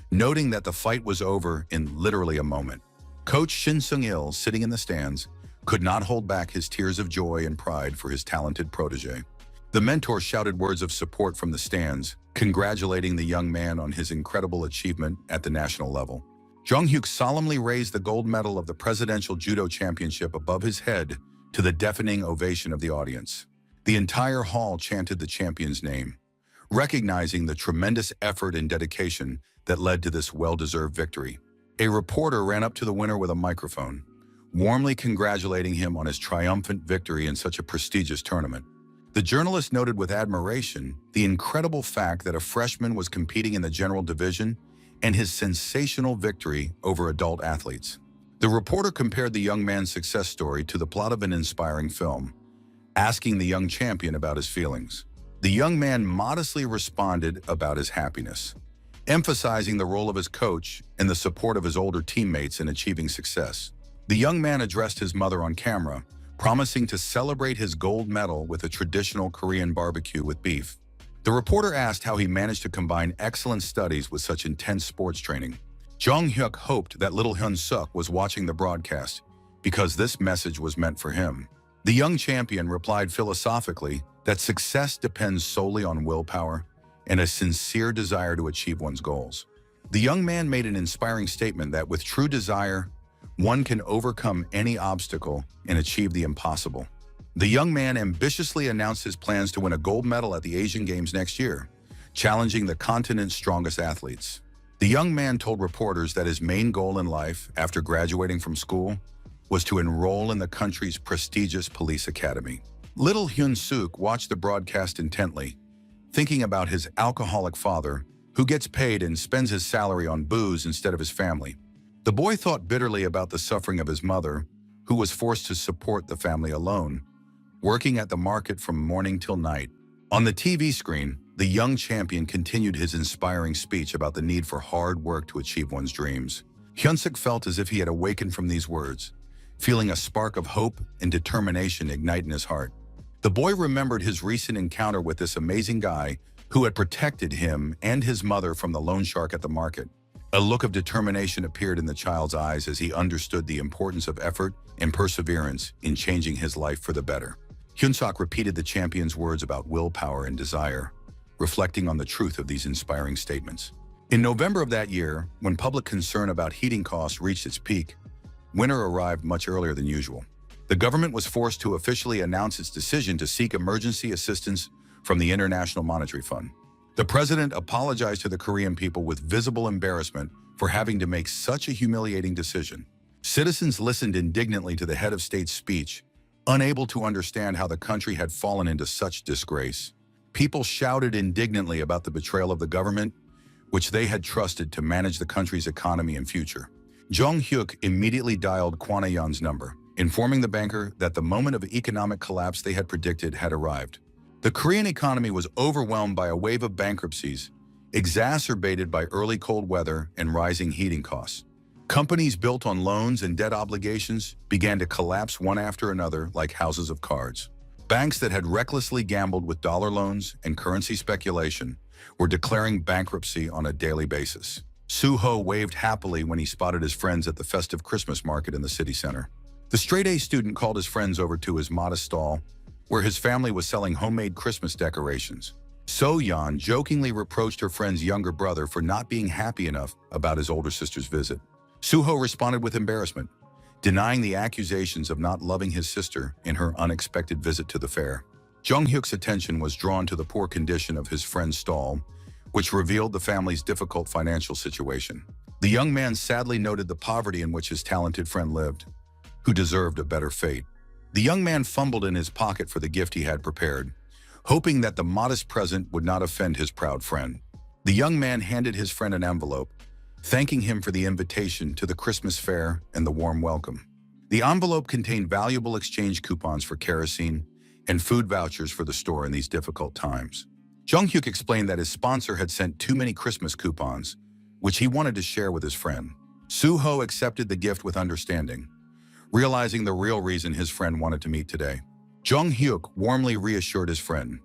Speaker 1: noting that the fight was over in literally a moment. Coach Shin Sung-il, sitting in the stands, could not hold back his tears of joy and pride for his talented protege. The mentor shouted words of support from the stands, congratulating the young man on his incredible achievement at the national level. Jong-hyuk solemnly raised the gold medal of the Presidential Judo Championship above his head to the deafening ovation of the audience. The entire hall chanted the champion's name, recognizing the tremendous effort and dedication that led to this well-deserved victory. A reporter ran up to the winner with a microphone, warmly congratulating him on his triumphant victory in such a prestigious tournament. The journalist noted with admiration the incredible fact that a freshman was competing in the general division and his sensational victory over adult athletes. The reporter compared the young man's success story to the plot of an inspiring film, asking the young champion about his feelings. The young man modestly responded about his happiness, emphasizing the role of his coach and the support of his older teammates in achieving success. The young man addressed his mother on camera, promising to celebrate his gold medal with a traditional Korean barbecue with beef. The reporter asked how he managed to combine excellent studies with such intense sports training. Jong-hyuk hoped that little Hyun-suk was watching the broadcast, because this message was meant for him. The young champion replied philosophically that success depends solely on willpower and a sincere desire to achieve one's goals. The young man made an inspiring statement that with true desire, one can overcome any obstacle and achieve the impossible. The young man ambitiously announced his plans to win a gold medal at the Asian Games next year, challenging the continent's strongest athletes. The young man told reporters that his main goal in life, after graduating from school, was to enroll in the country's prestigious police academy. Little Hyun-suk watched the broadcast intently, thinking about his alcoholic father, who gets paid and spends his salary on booze instead of his family. The boy thought bitterly about the suffering of his mother, who was forced to support the family alone, working at the market from morning till night. On the TV screen, the young champion continued his inspiring speech about the need for hard work to achieve one's dreams. Hyun-suk felt as if he had awakened from these words, feeling a spark of hope and determination ignite in his heart. The boy remembered his recent encounter with this amazing guy who had protected him and his mother from the loan shark at the market. A look of determination appeared in the child's eyes as he understood the importance of effort and perseverance in changing his life for the better. Hyun-suk repeated the champion's words about willpower and desire, reflecting on the truth of these inspiring statements. In November of that year, when public concern about heating costs reached its peak, winter arrived much earlier than usual. The government was forced to officially announce its decision to seek emergency assistance from the International Monetary Fund. The president apologized to the Korean people with visible embarrassment for having to make such a humiliating decision. Citizens listened indignantly to the head of state's speech, unable to understand how the country had fallen into such disgrace. People shouted indignantly about the betrayal of the government, which they had trusted to manage the country's economy and future. Jong-hyuk immediately dialed Kwon Ayeon's number, informing the banker that the moment of economic collapse they had predicted had arrived. The Korean economy was overwhelmed by a wave of bankruptcies, exacerbated by early cold weather and rising heating costs. Companies built on loans and debt obligations began to collapse one after another like houses of cards. Banks that had recklessly gambled with dollar loans and currency speculation were declaring bankruptcy on a daily basis. Soo-ho waved happily when he spotted his friends at the festive Christmas market in the city center. The straight-A student called his friends over to his modest stall, where his family was selling homemade Christmas decorations. So-yeon jokingly reproached her friend's younger brother for not being happy enough about his older sister's visit. Soo-ho responded with embarrassment, denying the accusations of not loving his sister in her unexpected visit to the fair. Jong-hyuk's attention was drawn to the poor condition of his friend's stall, which revealed the family's difficult financial situation. The young man sadly noted the poverty in which his talented friend lived, who deserved a better fate. The young man fumbled in his pocket for the gift he had prepared, hoping that the modest present would not offend his proud friend. The young man handed his friend an envelope, thanking him for the invitation to the Christmas fair and the warm welcome. The envelope contained valuable exchange coupons for kerosene and food vouchers for the store in these difficult times. Jung-hyuk explained that his sponsor had sent too many Christmas coupons, which he wanted to share with his friend. Soo-ho accepted the gift with understanding, realizing the real reason his friend wanted to meet today. Jung-hyuk warmly reassured his friend,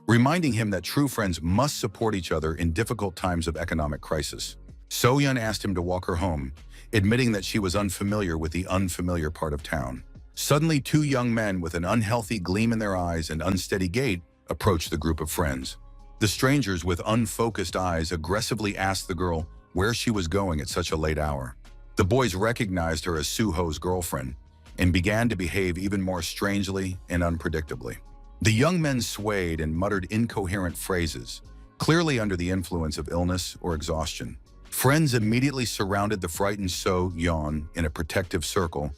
Speaker 1: reminding him that true friends must support each other in difficult times of economic crisis. So-yeon asked him to walk her home, admitting that she was unfamiliar with the unfamiliar part of town. Suddenly, two young men with an unhealthy gleam in their eyes and unsteady gait approached the group of friends. The strangers with unfocused eyes aggressively asked the girl where she was going at such a late hour. The boys recognized her as Soo-ho's girlfriend and began to behave even more strangely and unpredictably. The young men swayed and muttered incoherent phrases, clearly under the influence of illness or exhaustion. Friends immediately surrounded the frightened So-yeon in a protective circle,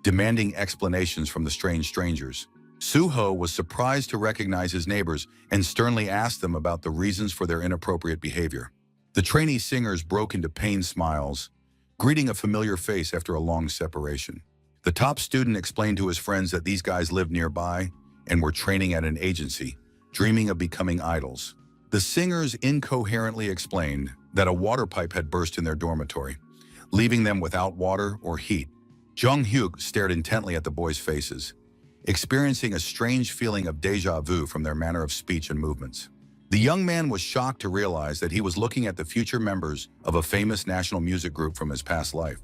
Speaker 1: demanding explanations from the strange strangers. Soo-ho was surprised to recognize his neighbors and sternly asked them about the reasons for their inappropriate behavior. The trainee singers broke into pained smiles, greeting a familiar face after a long separation. The top student explained to his friends that these guys lived nearby and were training at an agency, dreaming of becoming idols. The singers incoherently explained that a water pipe had burst in their dormitory, leaving them without water or heat. Jung-hyuk stared intently at the boys' faces, experiencing a strange feeling of déjà vu from their manner of speech and movements. The young man was shocked to realize that he was looking at the future members of a famous national music group from his past life.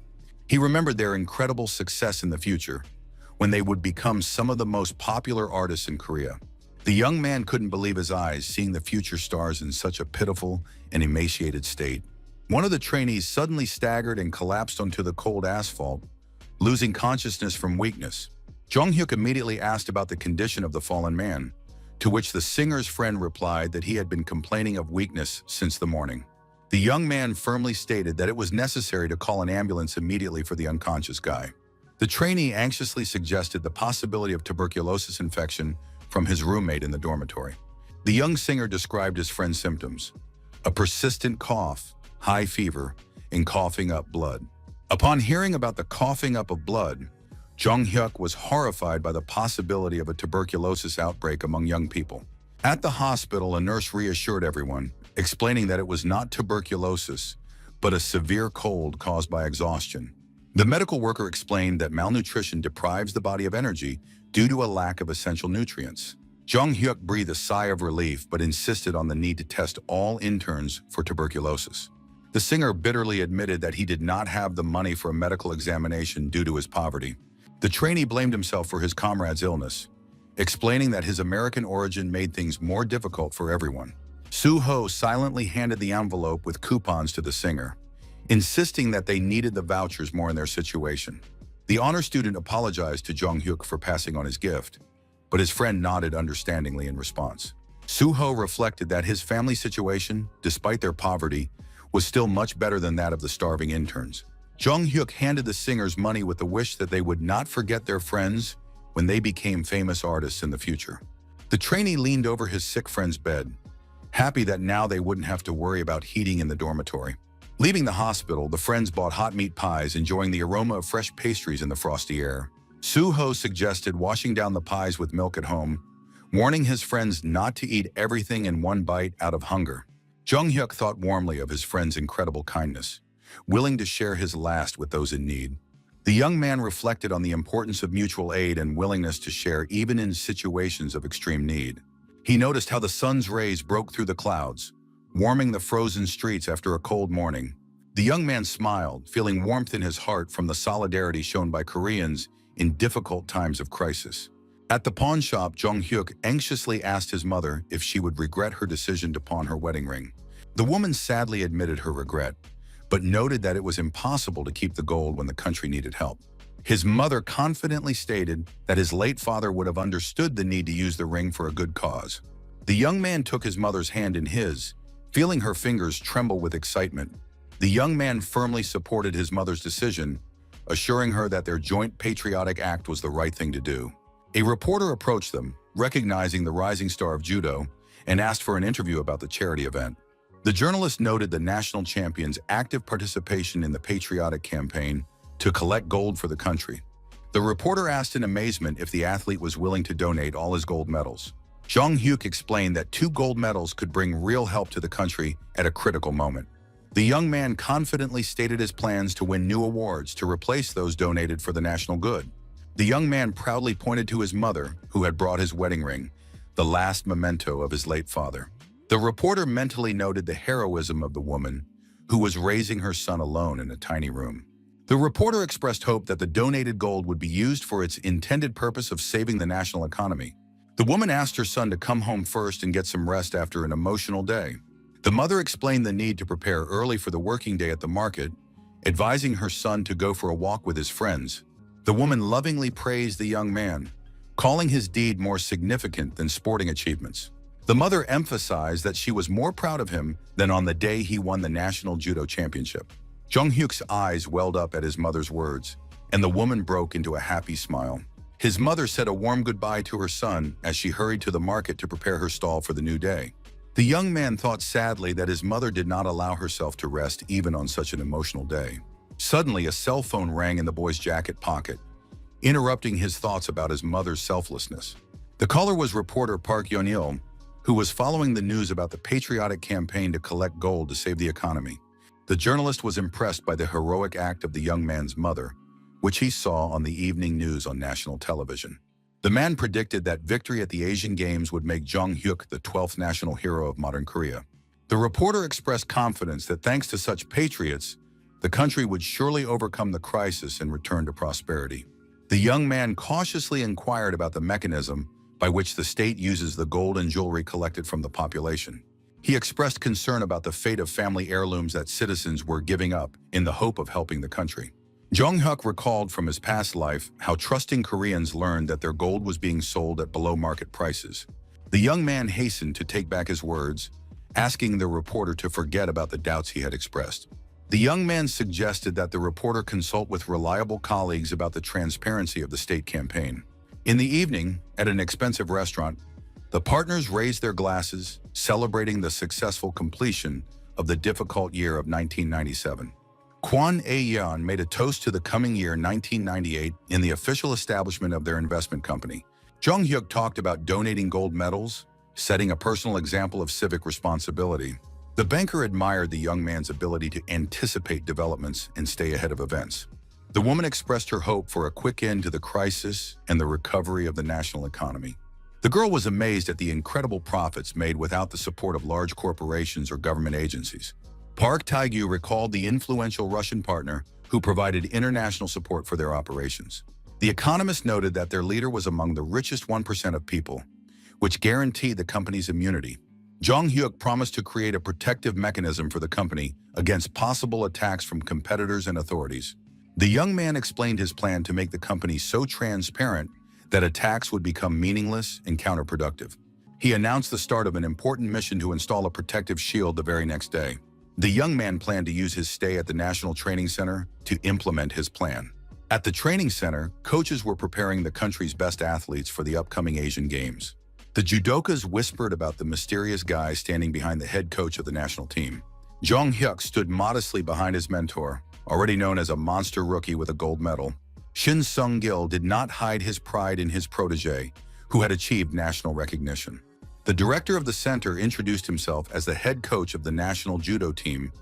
Speaker 1: He remembered their incredible success in the future, when they would become some of the most popular artists in Korea. The young man couldn't believe his eyes seeing the future stars in such a pitiful and emaciated state. One of the trainees suddenly staggered and collapsed onto the cold asphalt, losing consciousness from weakness. Jung-hyuk immediately asked about the condition of the fallen man, to which the singer's friend replied that he had been complaining of weakness since the morning. The young man firmly stated that it was necessary to call an ambulance immediately for the unconscious guy. The trainee anxiously suggested the possibility of tuberculosis infection from his roommate in the dormitory. The young singer described his friend's symptoms: a persistent cough, high fever, and coughing up blood. Upon hearing about the coughing up of blood, Jung-hyuk was horrified by the possibility of a tuberculosis outbreak among young people. At the hospital, a nurse reassured everyone, explaining that it was not tuberculosis, but a severe cold caused by exhaustion. The medical worker explained that malnutrition deprives the body of energy due to a lack of essential nutrients. Jung-hyuk breathed a sigh of relief but insisted on the need to test all interns for tuberculosis. The singer bitterly admitted that he did not have the money for a medical examination due to his poverty. The trainee blamed himself for his comrade's illness, explaining that his American origin made things more difficult for everyone. Soo-ho silently handed the envelope with coupons to the singer, insisting that they needed the vouchers more in their situation. The honor student apologized to Jung-hyuk for passing on his gift, but his friend nodded understandingly in response. Soo-ho reflected that his family situation, despite their poverty, was still much better than that of the starving interns. Jung-hyuk handed the singers money with the wish that they would not forget their friends when they became famous artists in the future. The trainee leaned over his sick friend's bed, happy that now they wouldn't have to worry about heating in the dormitory. Leaving the hospital, the friends bought hot meat pies, enjoying the aroma of fresh pastries in the frosty air. Soo-ho suggested washing down the pies with milk at home, warning his friends not to eat everything in one bite out of hunger. Jung-hyuk thought warmly of his friend's incredible kindness, willing to share his last with those in need. The young man reflected on the importance of mutual aid and willingness to share even in situations of extreme need. He noticed how the sun's rays broke through the clouds, warming the frozen streets after a cold morning. The young man smiled, feeling warmth in his heart from the solidarity shown by Koreans in difficult times of crisis. At the pawn shop, Jung-hyuk anxiously asked his mother if she would regret her decision to pawn her wedding ring. The woman sadly admitted her regret, but noted that it was impossible to keep the gold when the country needed help. His mother confidently stated that his late father would have understood the need to use the ring for a good cause. The young man took his mother's hand in his, feeling her fingers tremble with excitement. The young man firmly supported his mother's decision, assuring her that their joint patriotic act was the right thing to do. A reporter approached them, recognizing the rising star of judo, and asked for an interview about the charity event. The journalist noted the national champion's active participation in the patriotic campaign to collect gold for the country. The reporter asked in amazement if the athlete was willing to donate all his gold medals. Jong Hyuk explained that 2 gold medals could bring real help to the country at a critical moment. The young man confidently stated his plans to win new awards to replace those donated for the national good. The young man proudly pointed to his mother, who had brought his wedding ring, the last memento of his late father. The reporter mentally noted the heroism of the woman, who was raising her son alone in a tiny room. The reporter expressed hope that the donated gold would be used for its intended purpose of saving the national economy. The woman asked her son to come home first and get some rest after an emotional day. The mother explained the need to prepare early for the working day at the market, advising her son to go for a walk with his friends. The woman lovingly praised the young man, calling his deed more significant than sporting achievements. The mother emphasized that she was more proud of him than on the day he won the national judo championship. Jong Hyuk's eyes welled up at his mother's words, and the woman broke into a happy smile. His mother said a warm goodbye to her son as she hurried to the market to prepare her stall for the new day. The young man thought sadly that his mother did not allow herself to rest even on such an emotional day. Suddenly, a cell phone rang in the boy's jacket pocket, interrupting his thoughts about his mother's selflessness. The caller was reporter Park Yeon-il, who was following the news about the patriotic campaign to collect gold to save the economy. The journalist was impressed by the heroic act of the young man's mother, which he saw on the evening news on national television. The man predicted that victory at the Asian Games would make Jong Hyuk the 12th national hero of modern Korea. The reporter expressed confidence that thanks to such patriots, the country would surely overcome the crisis and return to prosperity. The young man cautiously inquired about the mechanism by which the state uses the gold and jewelry collected from the population. He expressed concern about the fate of family heirlooms that citizens were giving up in the hope of helping the country. Jong Hyuk recalled from his past life how trusting Koreans learned that their gold was being sold at below-market prices. The young man hastened to take back his words, asking the reporter to forget about the doubts he had expressed. The young man suggested that the reporter consult with reliable colleagues about the transparency of the state campaign. In the evening, at an expensive restaurant, the partners raised their glasses, celebrating the successful completion of the difficult year of 1997. Kwon Ae-yeon made a toast to the coming year 1998 in the official establishment of their investment company. Jong Hyuk talked about donating gold medals, setting a personal example of civic responsibility. The banker admired the young man's ability to anticipate developments and stay ahead of events. The woman expressed her hope for a quick end to the crisis and the recovery of the national economy. The girl was amazed at the incredible profits made without the support of large corporations or government agencies. Park Tae-gyu recalled the influential Russian partner who provided international support for their operations. The economist noted that their leader was among the richest 1% of people, which guaranteed the company's immunity. Jong Hyuk promised to create a protective mechanism for the company against possible attacks from competitors and authorities. The young man explained his plan to make the company so transparent that attacks would become meaningless and counterproductive. He announced the start of an important mission to install a protective shield the very next day. The young man planned to use his stay at the National Training Center to implement his plan. At the training center, coaches were preparing the country's best athletes for the upcoming Asian Games. The judokas whispered about the mysterious guy standing behind the head coach of the national team. Jong Hyuk stood modestly behind his mentor, already known as a monster rookie with a gold medal. Shin Sung-gil did not hide his pride in his protege, who had achieved national recognition. The director of the center introduced himself as the head coach of the national judo team,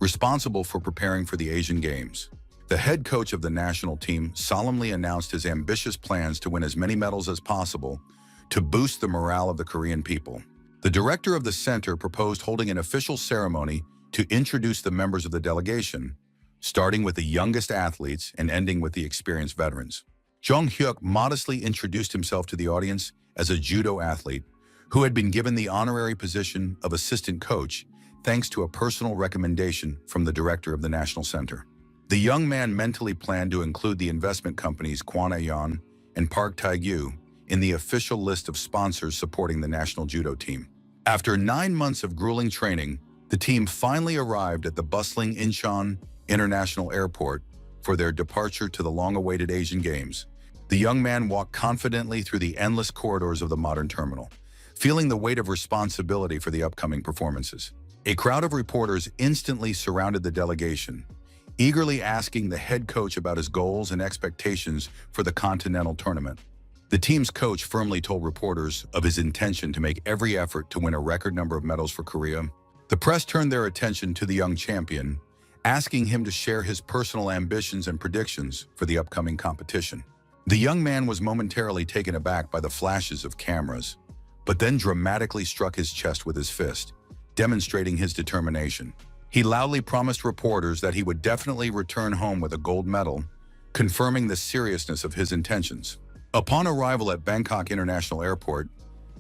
Speaker 1: responsible for preparing for the Asian Games. The head coach of the national team solemnly announced his ambitious plans to win as many medals as possible to boost the morale of the Korean people. The director of the center proposed holding an official ceremony to introduce the members of the delegation, starting with the youngest athletes and ending with the experienced veterans. Jong Hyuk modestly introduced himself to the audience as a judo athlete who had been given the honorary position of assistant coach thanks to a personal recommendation from the director of the National Center. The young man mentally planned to include the investment companies Kwon Ae-yeon and Park Tae-gyu in the official list of sponsors supporting the national judo team. After 9 months of grueling training, the team finally arrived at the bustling Incheon International Airport for their departure to the long-awaited Asian Games. The young man walked confidently through the endless corridors of the modern terminal, feeling the weight of responsibility for the upcoming performances. A crowd of reporters instantly surrounded the delegation, eagerly asking the head coach about his goals and expectations for the Continental Tournament. The team's coach firmly told reporters of his intention to make every effort to win a record number of medals for Korea. The press turned their attention to the young champion, asking him to share his personal ambitions and predictions for the upcoming competition. The young man was momentarily taken aback by the flashes of cameras, but then dramatically struck his chest with his fist, demonstrating his determination. He loudly promised reporters that he would definitely return home with a gold medal, confirming the seriousness of his intentions. Upon arrival at Bangkok International Airport,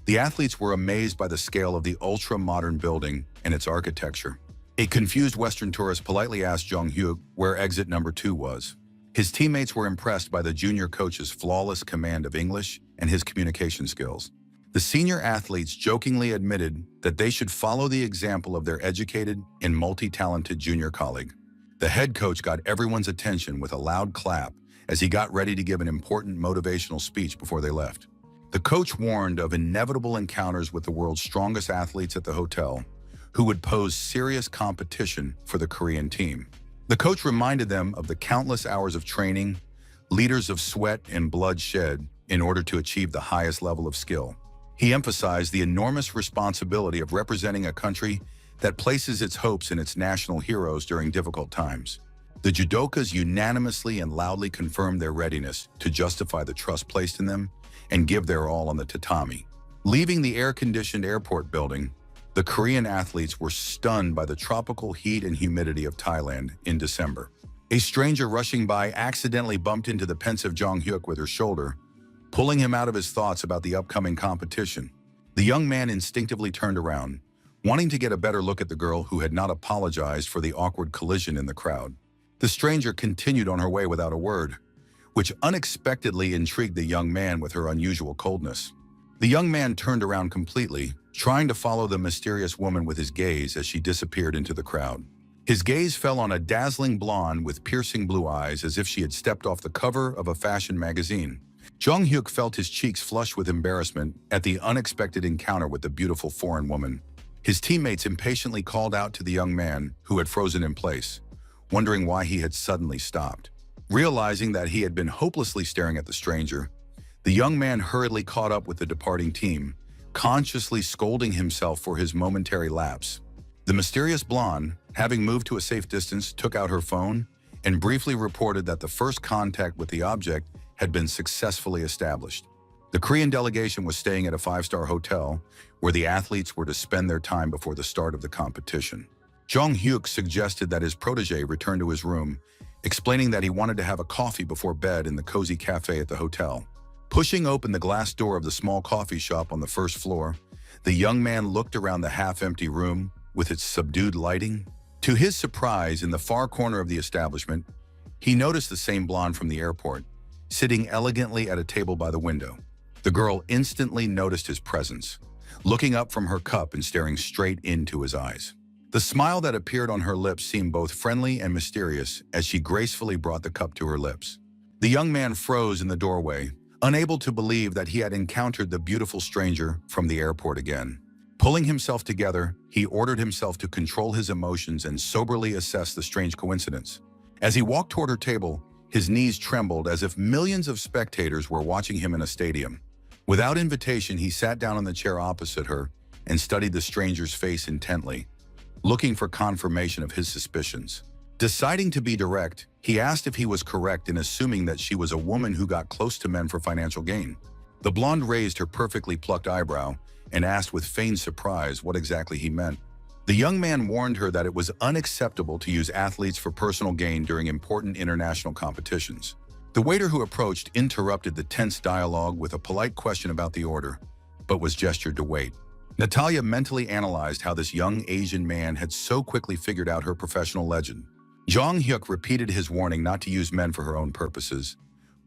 Speaker 1: the athletes were amazed by the scale of the ultra-modern building and its architecture. A confused Western tourist politely asked Jong-hyuk where exit number 2 was. His teammates were impressed by the junior coach's flawless command of English and his communication skills. The senior athletes jokingly admitted that they should follow the example of their educated and multi-talented junior colleague. The head coach got everyone's attention with a loud clap as he got ready to give an important motivational speech before they left. The coach warned of inevitable encounters with the world's strongest athletes at the hotel, who would pose serious competition for the Korean team. The coach reminded them of the countless hours of training, liters of sweat and blood shed in order to achieve the highest level of skill. He emphasized the enormous responsibility of representing a country that places its hopes in its national heroes during difficult times. The judokas unanimously and loudly confirmed their readiness to justify the trust placed in them and give their all on the tatami. Leaving the air-conditioned airport building, the Korean athletes were stunned by the tropical heat and humidity of Thailand in December. A stranger rushing by accidentally bumped into the pensive Jong-hyuk with her shoulder, pulling him out of his thoughts about the upcoming competition. The young man instinctively turned around, wanting to get a better look at the girl who had not apologized for the awkward collision in the crowd. The stranger continued on her way without a word, which unexpectedly intrigued the young man with her unusual coldness. The young man turned around completely, trying to follow the mysterious woman with his gaze as she disappeared into the crowd. His gaze fell on a dazzling blonde with piercing blue eyes as if she had stepped off the cover of a fashion magazine. Jong-hyuk felt his cheeks flush with embarrassment at the unexpected encounter with the beautiful foreign woman. His teammates impatiently called out to the young man, who had frozen in place, wondering why he had suddenly stopped. Realizing that he had been hopelessly staring at the stranger, the young man hurriedly caught up with the departing team, consciously scolding himself for his momentary lapse. The mysterious blonde, having moved to a safe distance, took out her phone and briefly reported that the first contact with the object had been successfully established. The Korean delegation was staying at a 5-star hotel where the athletes were to spend their time before the start of the competition. Jong-hyuk suggested that his protege return to his room, explaining that he wanted to have a coffee before bed in the cozy cafe at the hotel. Pushing open the glass door of the small coffee shop on the first floor, the young man looked around the half-empty room with its subdued lighting. To his surprise, in the far corner of the establishment, he noticed the same blonde from the airport, sitting elegantly at a table by the window. The girl instantly noticed his presence, looking up from her cup and staring straight into his eyes. The smile that appeared on her lips seemed both friendly and mysterious as she gracefully brought the cup to her lips. The young man froze in the doorway, unable to believe that he had encountered the beautiful stranger from the airport again. Pulling himself together, he ordered himself to control his emotions and soberly assess the strange coincidence. As he walked toward her table, his knees trembled as if millions of spectators were watching him in a stadium. Without invitation, he sat down on the chair opposite her and studied the stranger's face intently, looking for confirmation of his suspicions. Deciding to be direct, he asked if he was correct in assuming that she was a woman who got close to men for financial gain. The blonde raised her perfectly plucked eyebrow and asked with feigned surprise what exactly he meant. The young man warned her that it was unacceptable to use athletes for personal gain during important international competitions. The waiter who approached interrupted the tense dialogue with a polite question about the order, but was gestured to wait. Natalia mentally analyzed how this young Asian man had so quickly figured out her professional legend. Jong-hyuk repeated his warning not to use men for her own purposes,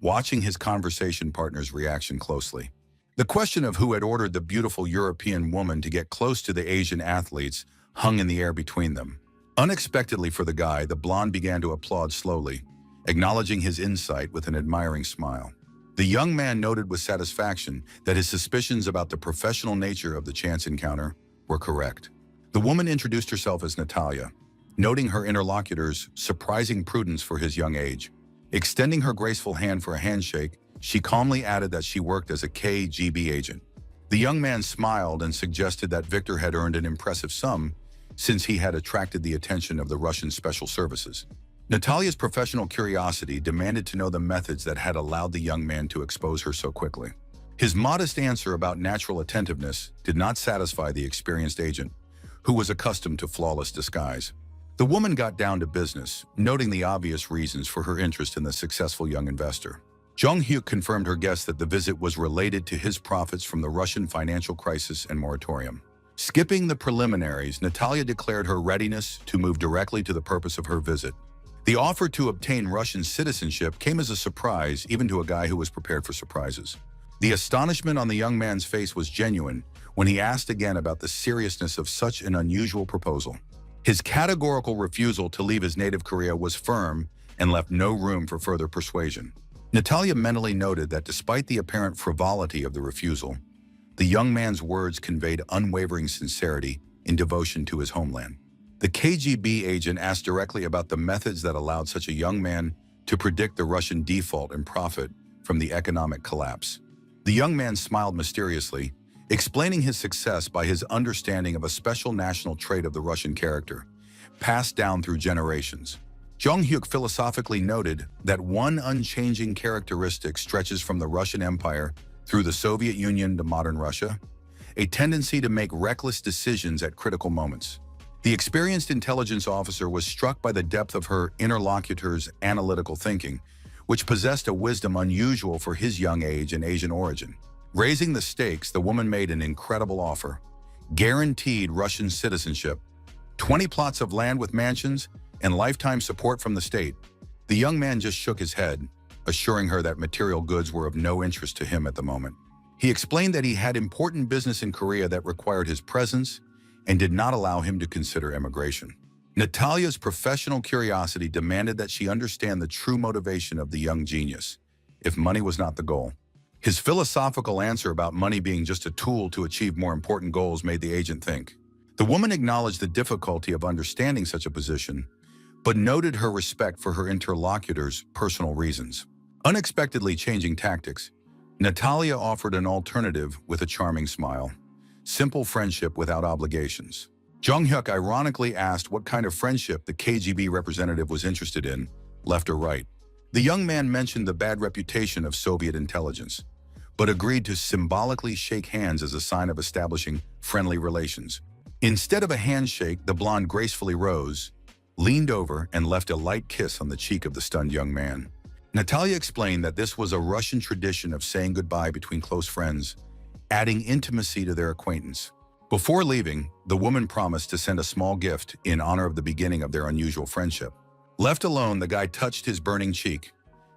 Speaker 1: watching his conversation partner's reaction closely. The question of who had ordered the beautiful European woman to get close to the Asian athletes hung in the air between them. Unexpectedly for the guy, the blonde began to applaud slowly, acknowledging his insight with an admiring smile. The young man noted with satisfaction that his suspicions about the professional nature of the chance encounter were correct. The woman introduced herself as Natalia, noting her interlocutor's surprising prudence for his young age. Extending her graceful hand for a handshake, she calmly added that she worked as a KGB agent. The young man smiled and suggested that Victor had earned an impressive sum since he had attracted the attention of the Russian special services. Natalia's professional curiosity demanded to know the methods that had allowed the young man to expose her so quickly. His modest answer about natural attentiveness did not satisfy the experienced agent, who was accustomed to flawless disguise. The woman got down to business, noting the obvious reasons for her interest in the successful young investor. Jong-hyuk confirmed her guest that the visit was related to his profits from the Russian financial crisis and moratorium. Skipping the preliminaries, Natalia declared her readiness to move directly to the purpose of her visit. The offer to obtain Russian citizenship came as a surprise even to a guy who was prepared for surprises. The astonishment on the young man's face was genuine when he asked again about the seriousness of such an unusual proposal. His categorical refusal to leave his native Korea was firm and left no room for further persuasion. Natalia mentally noted that despite the apparent frivolity of the refusal, the young man's words conveyed unwavering sincerity in devotion to his homeland. The KGB agent asked directly about the methods that allowed such a young man to predict the Russian default and profit from the economic collapse. The young man smiled mysteriously, explaining his success by his understanding of a special national trait of the Russian character, passed down through generations. Jong-hyuk philosophically noted that one unchanging characteristic stretches from the Russian Empire through the Soviet Union to modern Russia, a tendency to make reckless decisions at critical moments. The experienced intelligence officer was struck by the depth of her interlocutor's analytical thinking, which possessed a wisdom unusual for his young age and Asian origin. Raising the stakes, the woman made an incredible offer: guaranteed Russian citizenship, 20 plots of land with mansions, and lifetime support from the state. The young man just shook his head, assuring her that material goods were of no interest to him at the moment. He explained that he had important business in Korea that required his presence and did not allow him to consider emigration. Natalia's professional curiosity demanded that she understand the true motivation of the young genius, if money was not the goal. His philosophical answer about money being just a tool to achieve more important goals made the agent think. The woman acknowledged the difficulty of understanding such a position, but noted her respect for her interlocutor's personal reasons. Unexpectedly changing tactics, Natalia offered an alternative with a charming smile: simple friendship without obligations. Jong-hyuk ironically asked what kind of friendship the KGB representative was interested in, left or right. The young man mentioned the bad reputation of Soviet intelligence, but agreed to symbolically shake hands as a sign of establishing friendly relations. Instead of a handshake, the blonde gracefully rose, leaned over, and left a light kiss on the cheek of the stunned young man. Natalia explained that this was a Russian tradition of saying goodbye between close friends, adding intimacy to their acquaintance. Before leaving, the woman promised to send a small gift in honor of the beginning of their unusual friendship. Left alone, the guy touched his burning cheek,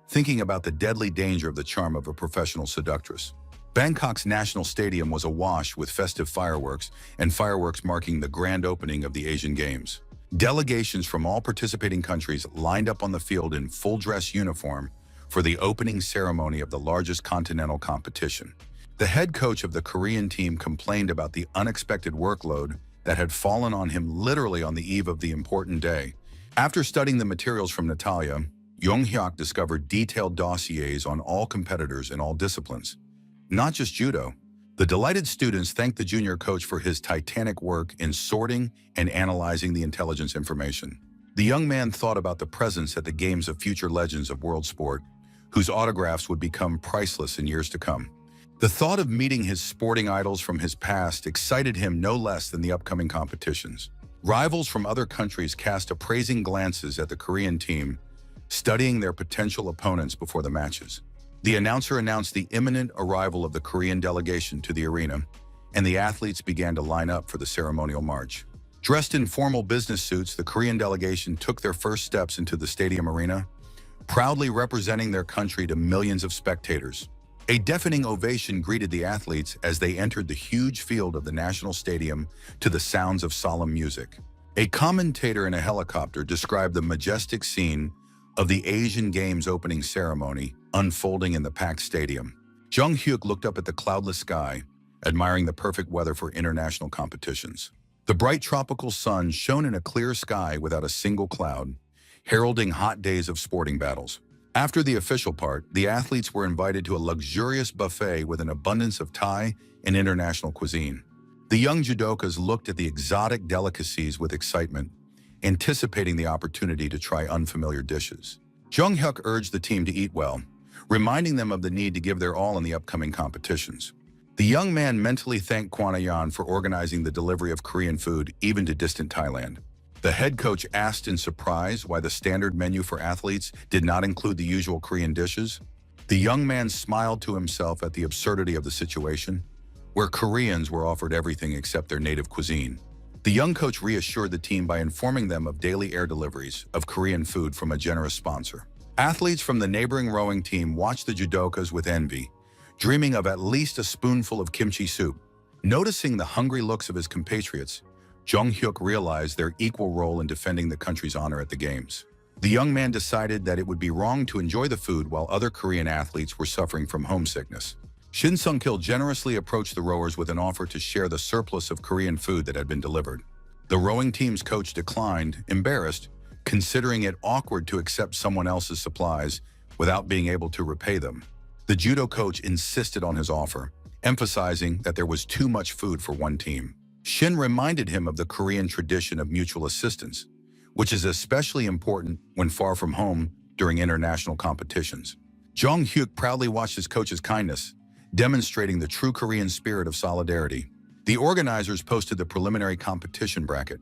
Speaker 1: thinking about the deadly danger of the charm of a professional seductress. Bangkok's National Stadium was awash with festive fireworks, and fireworks marking the grand opening of the Asian Games. Delegations from all participating countries lined up on the field in full-dress uniform for the opening ceremony of the largest continental competition. The head coach of the Korean team complained about the unexpected workload that had fallen on him literally on the eve of the important day. After studying the materials from Natalia, Jong-hyuk discovered detailed dossiers on all competitors in all disciplines, not just judo. The delighted students thanked the junior coach for his titanic work in sorting and analyzing the intelligence information. The young man thought about the presence at the games of future legends of world sport, whose autographs would become priceless in years to come. The thought of meeting his sporting idols from his past excited him no less than the upcoming competitions. Rivals from other countries cast appraising glances at the Korean team, studying their potential opponents before the matches. The announcer announced the imminent arrival of the Korean delegation to the arena, and the athletes began to line up for the ceremonial march. Dressed in formal business suits, the Korean delegation took their first steps into the stadium arena, proudly representing their country to millions of spectators. A deafening ovation greeted the athletes as they entered the huge field of the National Stadium to the sounds of solemn music. A commentator in a helicopter described the majestic scene of the Asian Games opening ceremony unfolding in the packed stadium. Jong-hyuk looked up at the cloudless sky, admiring the perfect weather for international competitions. The bright tropical sun shone in a clear sky without a single cloud, heralding hot days of sporting battles. After the official part, the athletes were invited to a luxurious buffet with an abundance of Thai and international cuisine. The young judokas looked at the exotic delicacies with excitement, anticipating the opportunity to try unfamiliar dishes. Jung Hyuk urged the team to eat well, reminding them of the need to give their all in the upcoming competitions. The young man mentally thanked Kwanayan for organizing the delivery of Korean food even to distant Thailand. The head coach asked in surprise why the standard menu for athletes did not include the usual Korean dishes. The young man smiled to himself at the absurdity of the situation, where Koreans were offered everything except their native cuisine. The young coach reassured the team by informing them of daily air deliveries of Korean food from a generous sponsor. Athletes from the neighboring rowing team watched the judokas with envy, dreaming of at least a spoonful of kimchi soup. Noticing the hungry looks of his compatriots, Jung Hyuk realized their equal role in defending the country's honor at the Games. The young man decided that it would be wrong to enjoy the food while other Korean athletes were suffering from homesickness. Shin Sung-kil generously approached the rowers with an offer to share the surplus of Korean food that had been delivered. The rowing team's coach declined, embarrassed, considering it awkward to accept someone else's supplies without being able to repay them. The judo coach insisted on his offer, emphasizing that there was too much food for one team. Shin reminded him of the Korean tradition of mutual assistance, which is especially important when far from home during international competitions. Jung Hyuk proudly watched his coach's kindness, demonstrating the true Korean spirit of solidarity. The organizers posted the preliminary competition bracket,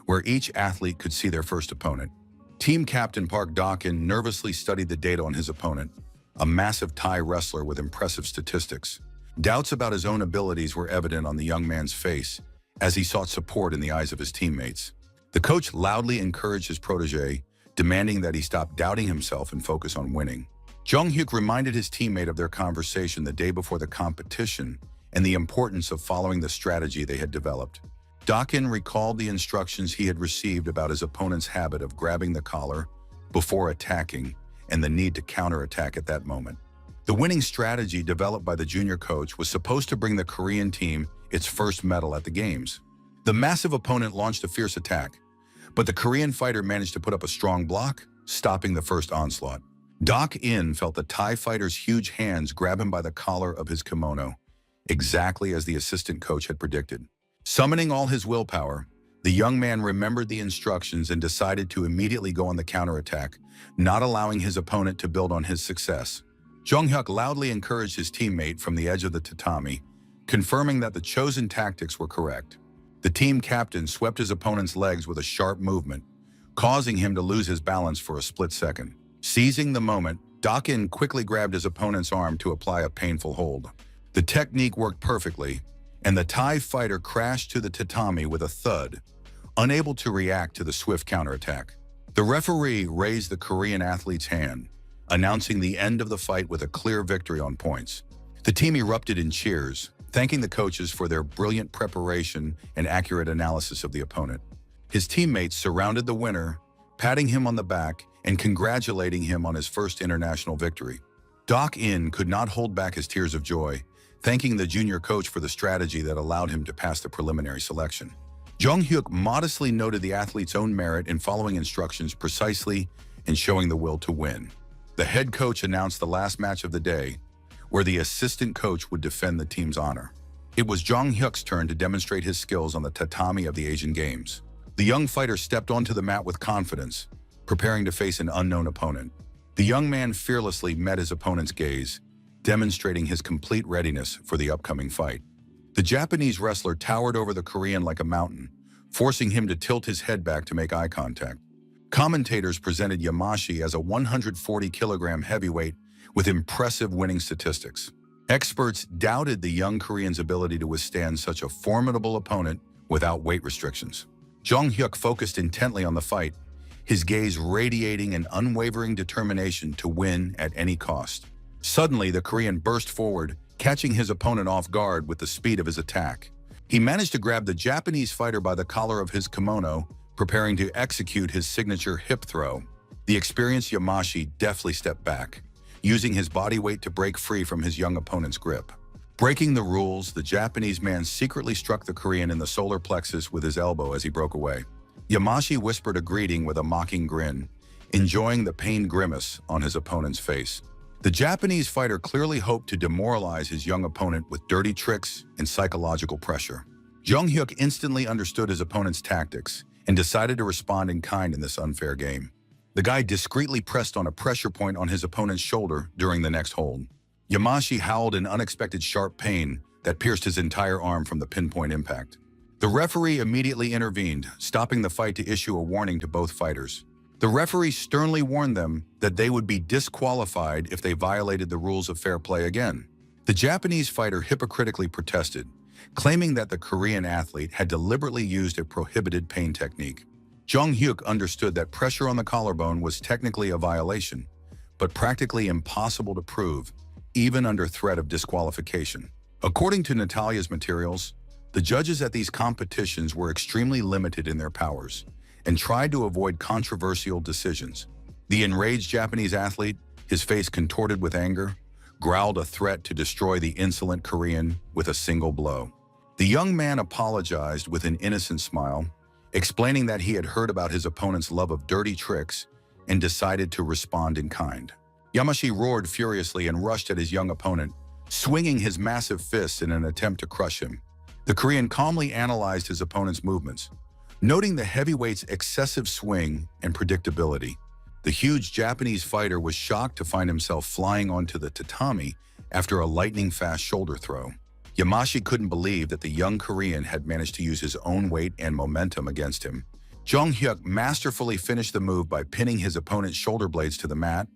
Speaker 1: where each athlete could see their first opponent. Team captain Park Do-in nervously studied the data on his opponent, a massive Thai wrestler with impressive statistics. Doubts about his own abilities were evident on the young man's face as he sought support in the eyes of his teammates. The coach loudly encouraged his protege, demanding that he stop doubting himself and focus on winning. Jung Hyuk reminded his teammate of their conversation the day before the competition and the importance of following the strategy they had developed. Do-in recalled the instructions he had received about his opponent's habit of grabbing the collar before attacking and the need to counterattack at that moment. The winning strategy developed by the junior coach was supposed to bring the Korean team its first medal at the Games. The massive opponent launched a fierce attack, but the Korean fighter managed to put up a strong block, stopping the first onslaught. Do-in felt the Thai fighter's huge hands grab him by the collar of his kimono, exactly as the assistant coach had predicted. Summoning all his willpower, the young man remembered the instructions and decided to immediately go on the counterattack, not allowing his opponent to build on his success. Jung Hyuk loudly encouraged his teammate from the edge of the tatami, confirming that the chosen tactics were correct. The team captain swept his opponent's legs with a sharp movement, causing him to lose his balance for a split second. Seizing the moment, Do-in quickly grabbed his opponent's arm to apply a painful hold. The technique worked perfectly, and the Thai fighter crashed to the tatami with a thud, unable to react to the swift counterattack. The referee raised the Korean athlete's hand, announcing the end of the fight with a clear victory on points. The team erupted in cheers, thanking the coaches for their brilliant preparation and accurate analysis of the opponent. His teammates surrounded the winner, patting him on the back and congratulating him on his first international victory. Do-in could not hold back his tears of joy, thanking the junior coach for the strategy that allowed him to pass the preliminary selection. Jung Hyuk modestly noted the athlete's own merit in following instructions precisely and showing the will to win. The head coach announced the last match of the day, where the assistant coach would defend the team's honor. It was Jung Hyuk's turn to demonstrate his skills on the tatami of the Asian Games. The young fighter stepped onto the mat with confidence, preparing to face an unknown opponent. The young man fearlessly met his opponent's gaze, demonstrating his complete readiness for the upcoming fight. The Japanese wrestler towered over the Korean like a mountain, forcing him to tilt his head back to make eye contact. Commentators presented Yamashi as a 140-kilogram heavyweight with impressive winning statistics. Experts doubted the young Korean's ability to withstand such a formidable opponent without weight restrictions. Jung Hyuk focused intently on the fight, his gaze radiating an unwavering determination to win at any cost. Suddenly, the Korean burst forward, catching his opponent off guard with the speed of his attack. He managed to grab the Japanese fighter by the collar of his kimono, preparing to execute his signature hip throw. The experienced Yamashi deftly stepped back, using his body weight to break free from his young opponent's grip. Breaking the rules, the Japanese man secretly struck the Korean in the solar plexus with his elbow as he broke away. Yamashi whispered a greeting with a mocking grin, enjoying the pained grimace on his opponent's face. The Japanese fighter clearly hoped to demoralize his young opponent with dirty tricks and psychological pressure. Jung Hyuk instantly understood his opponent's tactics and decided to respond in kind in this unfair game. The guy discreetly pressed on a pressure point on his opponent's shoulder during the next hold. Yamashi howled in unexpected sharp pain that pierced his entire arm from the pinpoint impact. The referee immediately intervened, stopping the fight to issue a warning to both fighters. The referee sternly warned them that they would be disqualified if they violated the rules of fair play again. The Japanese fighter hypocritically protested, claiming that the Korean athlete had deliberately used a prohibited pain technique. Jung Hyuk understood that pressure on the collarbone was technically a violation, but practically impossible to prove, even under threat of disqualification. According to Natalia's materials, the judges at these competitions were extremely limited in their powers and tried to avoid controversial decisions. The enraged Japanese athlete, his face contorted with anger, growled a threat to destroy the insolent Korean with a single blow. The young man apologized with an innocent smile, explaining that he had heard about his opponent's love of dirty tricks and decided to respond in kind. Yamashi roared furiously and rushed at his young opponent, swinging his massive fists in an attempt to crush him. The Korean calmly analyzed his opponent's movements, noting the heavyweight's excessive swing and predictability. The huge Japanese fighter was shocked to find himself flying onto the tatami after a lightning-fast shoulder throw. Yamashi couldn't believe that the young Korean had managed to use his own weight and momentum against him. Jung Hyuk masterfully finished the move by pinning his opponent's shoulder blades to the mat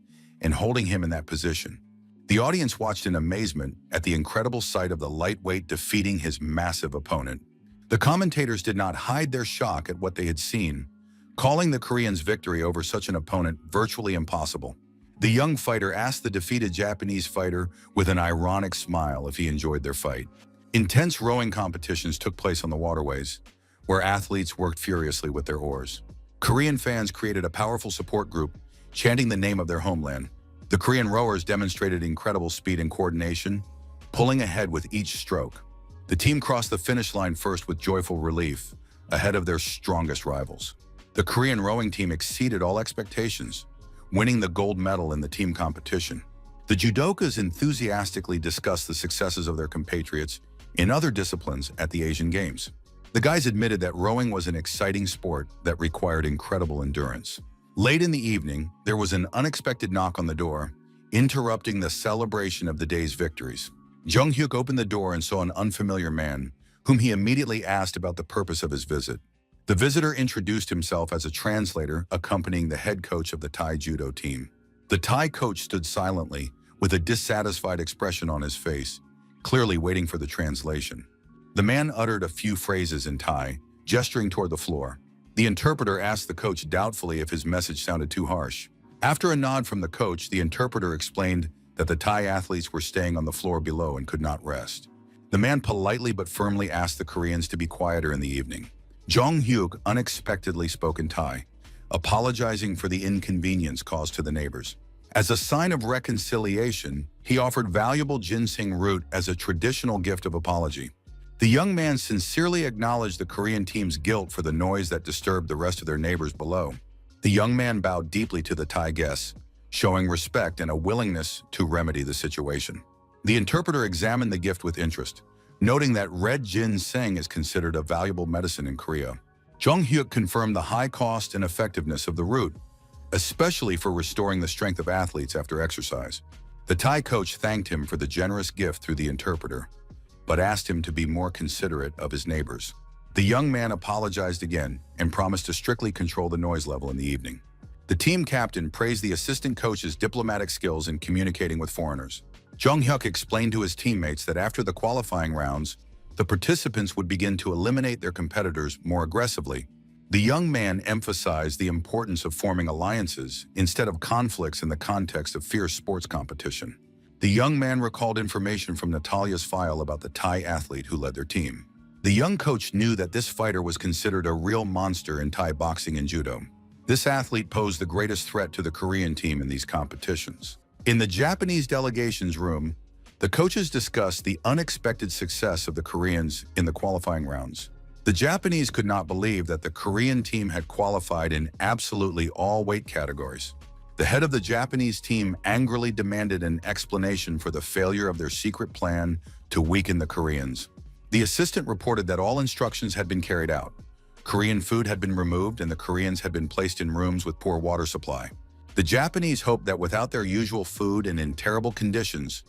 Speaker 1: and holding him in that position. The audience watched in amazement at the incredible sight of the lightweight defeating his massive opponent. The commentators did not hide their shock at what they had seen, calling the Koreans' victory over such an opponent virtually impossible. The young fighter asked the defeated Japanese fighter with an ironic smile if he enjoyed their fight. Intense rowing competitions took place on the waterways, where athletes worked furiously with their oars. Korean fans created a powerful support group, chanting the name of their homeland. The Korean rowers demonstrated incredible speed and coordination, pulling ahead with each stroke. The team crossed the finish line first with joyful relief, ahead of their strongest rivals. The Korean rowing team exceeded all expectations, winning the gold medal in the team competition. The judokas enthusiastically discussed the successes of their compatriots in other disciplines at the Asian Games. The guys admitted that rowing was an exciting sport that required incredible endurance. Late in the evening, there was an unexpected knock on the door, interrupting the celebration of the day's victories. Jung Hyuk opened the door and saw an unfamiliar man, whom he immediately asked about the purpose of his visit. The visitor introduced himself as a translator accompanying the head coach of the Thai judo team. The Thai coach stood silently, with a dissatisfied expression on his face, clearly waiting for the translation. The man uttered a few phrases in Thai, gesturing toward the floor. The interpreter asked the coach doubtfully if his message sounded too harsh. After a nod from the coach, the interpreter explained that the Thai athletes were staying on the floor below and could not rest. The man politely but firmly asked the Koreans to be quieter in the evening. Jung Hyuk unexpectedly spoke in Thai, apologizing for the inconvenience caused to the neighbors. As a sign of reconciliation, he offered valuable ginseng root as a traditional gift of apology. The young man sincerely acknowledged the Korean team's guilt for the noise that disturbed the rest of their neighbors below. The young man bowed deeply to the Thai guests, showing respect and a willingness to remedy the situation. The interpreter examined the gift with interest, noting that red ginseng is considered a valuable medicine in Korea. Jung Hyuk confirmed the high cost and effectiveness of the root, especially for restoring the strength of athletes after exercise. The Thai coach thanked him for the generous gift through the interpreter, but asked him to be more considerate of his neighbors. The young man apologized again and promised to strictly control the noise level in the evening. The team captain praised the assistant coach's diplomatic skills in communicating with foreigners. Jung Hyuk explained to his teammates that after the qualifying rounds, the participants would begin to eliminate their competitors more aggressively. The young man emphasized the importance of forming alliances instead of conflicts in the context of fierce sports competition. The young man recalled information from Natalia's file about the Thai athlete who led their team. The young coach knew that this fighter was considered a real monster in Thai boxing and judo. This athlete posed the greatest threat to the Korean team in these competitions. In the Japanese delegation's room, The coaches discussed the unexpected success of the Koreans in the qualifying rounds. The Japanese could not believe that the Korean team had qualified in absolutely all weight categories. The head of the Japanese team angrily demanded an explanation for the failure of their secret plan to weaken the Koreans. The assistant reported that all instructions had been carried out. Korean food had been removed and the Koreans had been placed in rooms with poor water supply. The Japanese hoped that without their usual food and in terrible conditions,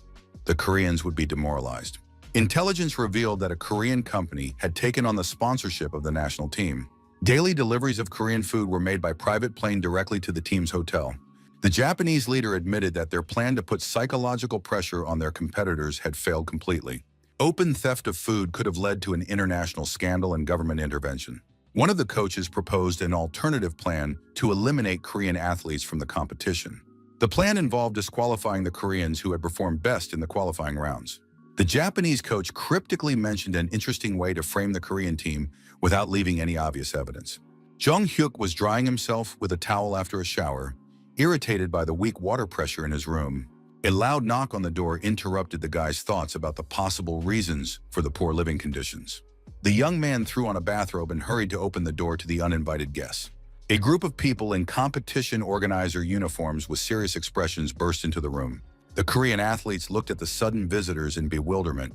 Speaker 1: the Koreans would be demoralized. Intelligence revealed that a Korean company had taken on the sponsorship of the national team. Daily deliveries of Korean food were made by private plane directly to the team's hotel. The Japanese leader admitted that their plan to put psychological pressure on their competitors had failed completely. Open theft of food could have led to an international scandal and government intervention. One of the coaches proposed an alternative plan to eliminate Korean athletes from the competition. The plan involved disqualifying the Koreans who had performed best in the qualifying rounds. The Japanese coach cryptically mentioned an interesting way to frame the Korean team without leaving any obvious evidence. Jung Hyuk was drying himself with a towel after a shower, irritated by the weak water pressure in his room. A loud knock on the door interrupted the guy's thoughts about the possible reasons for the poor living conditions. The young man threw on a bathrobe and hurried to open the door to the uninvited guests. A group of people in competition organizer uniforms with serious expressions burst into the room. The Korean athletes looked at the sudden visitors in bewilderment,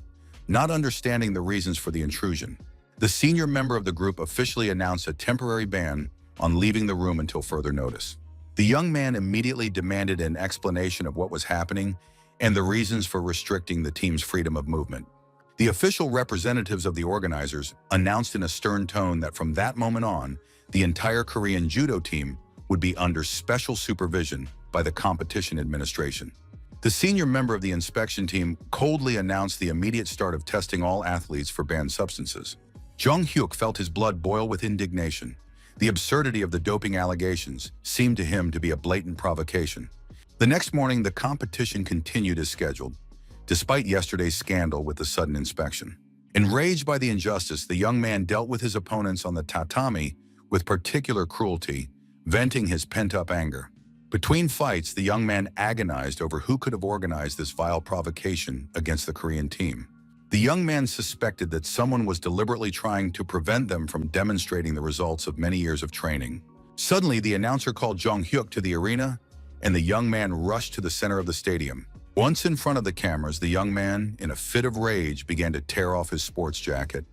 Speaker 1: not understanding the reasons for the intrusion. The senior member of the group officially announced a temporary ban on leaving the room until further notice. The young man immediately demanded an explanation of what was happening and the reasons for restricting the team's freedom of movement. The official representatives of the organizers announced in a stern tone that from that moment on, the entire Korean judo team would be under special supervision by the competition administration. The senior member of the inspection team coldly announced the immediate start of testing all athletes for banned substances. Jung Hyuk felt his blood boil with indignation. The absurdity of the doping allegations seemed to him to be a blatant provocation. The next morning, the competition continued as scheduled, despite yesterday's scandal with the sudden inspection. Enraged by the injustice, the young man dealt with his opponents on the tatami with particular cruelty, venting his pent-up anger. Between fights, the young man agonized over who could have organized this vile provocation against the Korean team. The young man suspected that someone was deliberately trying to prevent them from demonstrating the results of many years of training. Suddenly, the announcer called Jung Hyuk to the arena, and the young man rushed to the center of the stadium. Once in front of the cameras, the young man, in a fit of rage, began to tear off his sports jacket,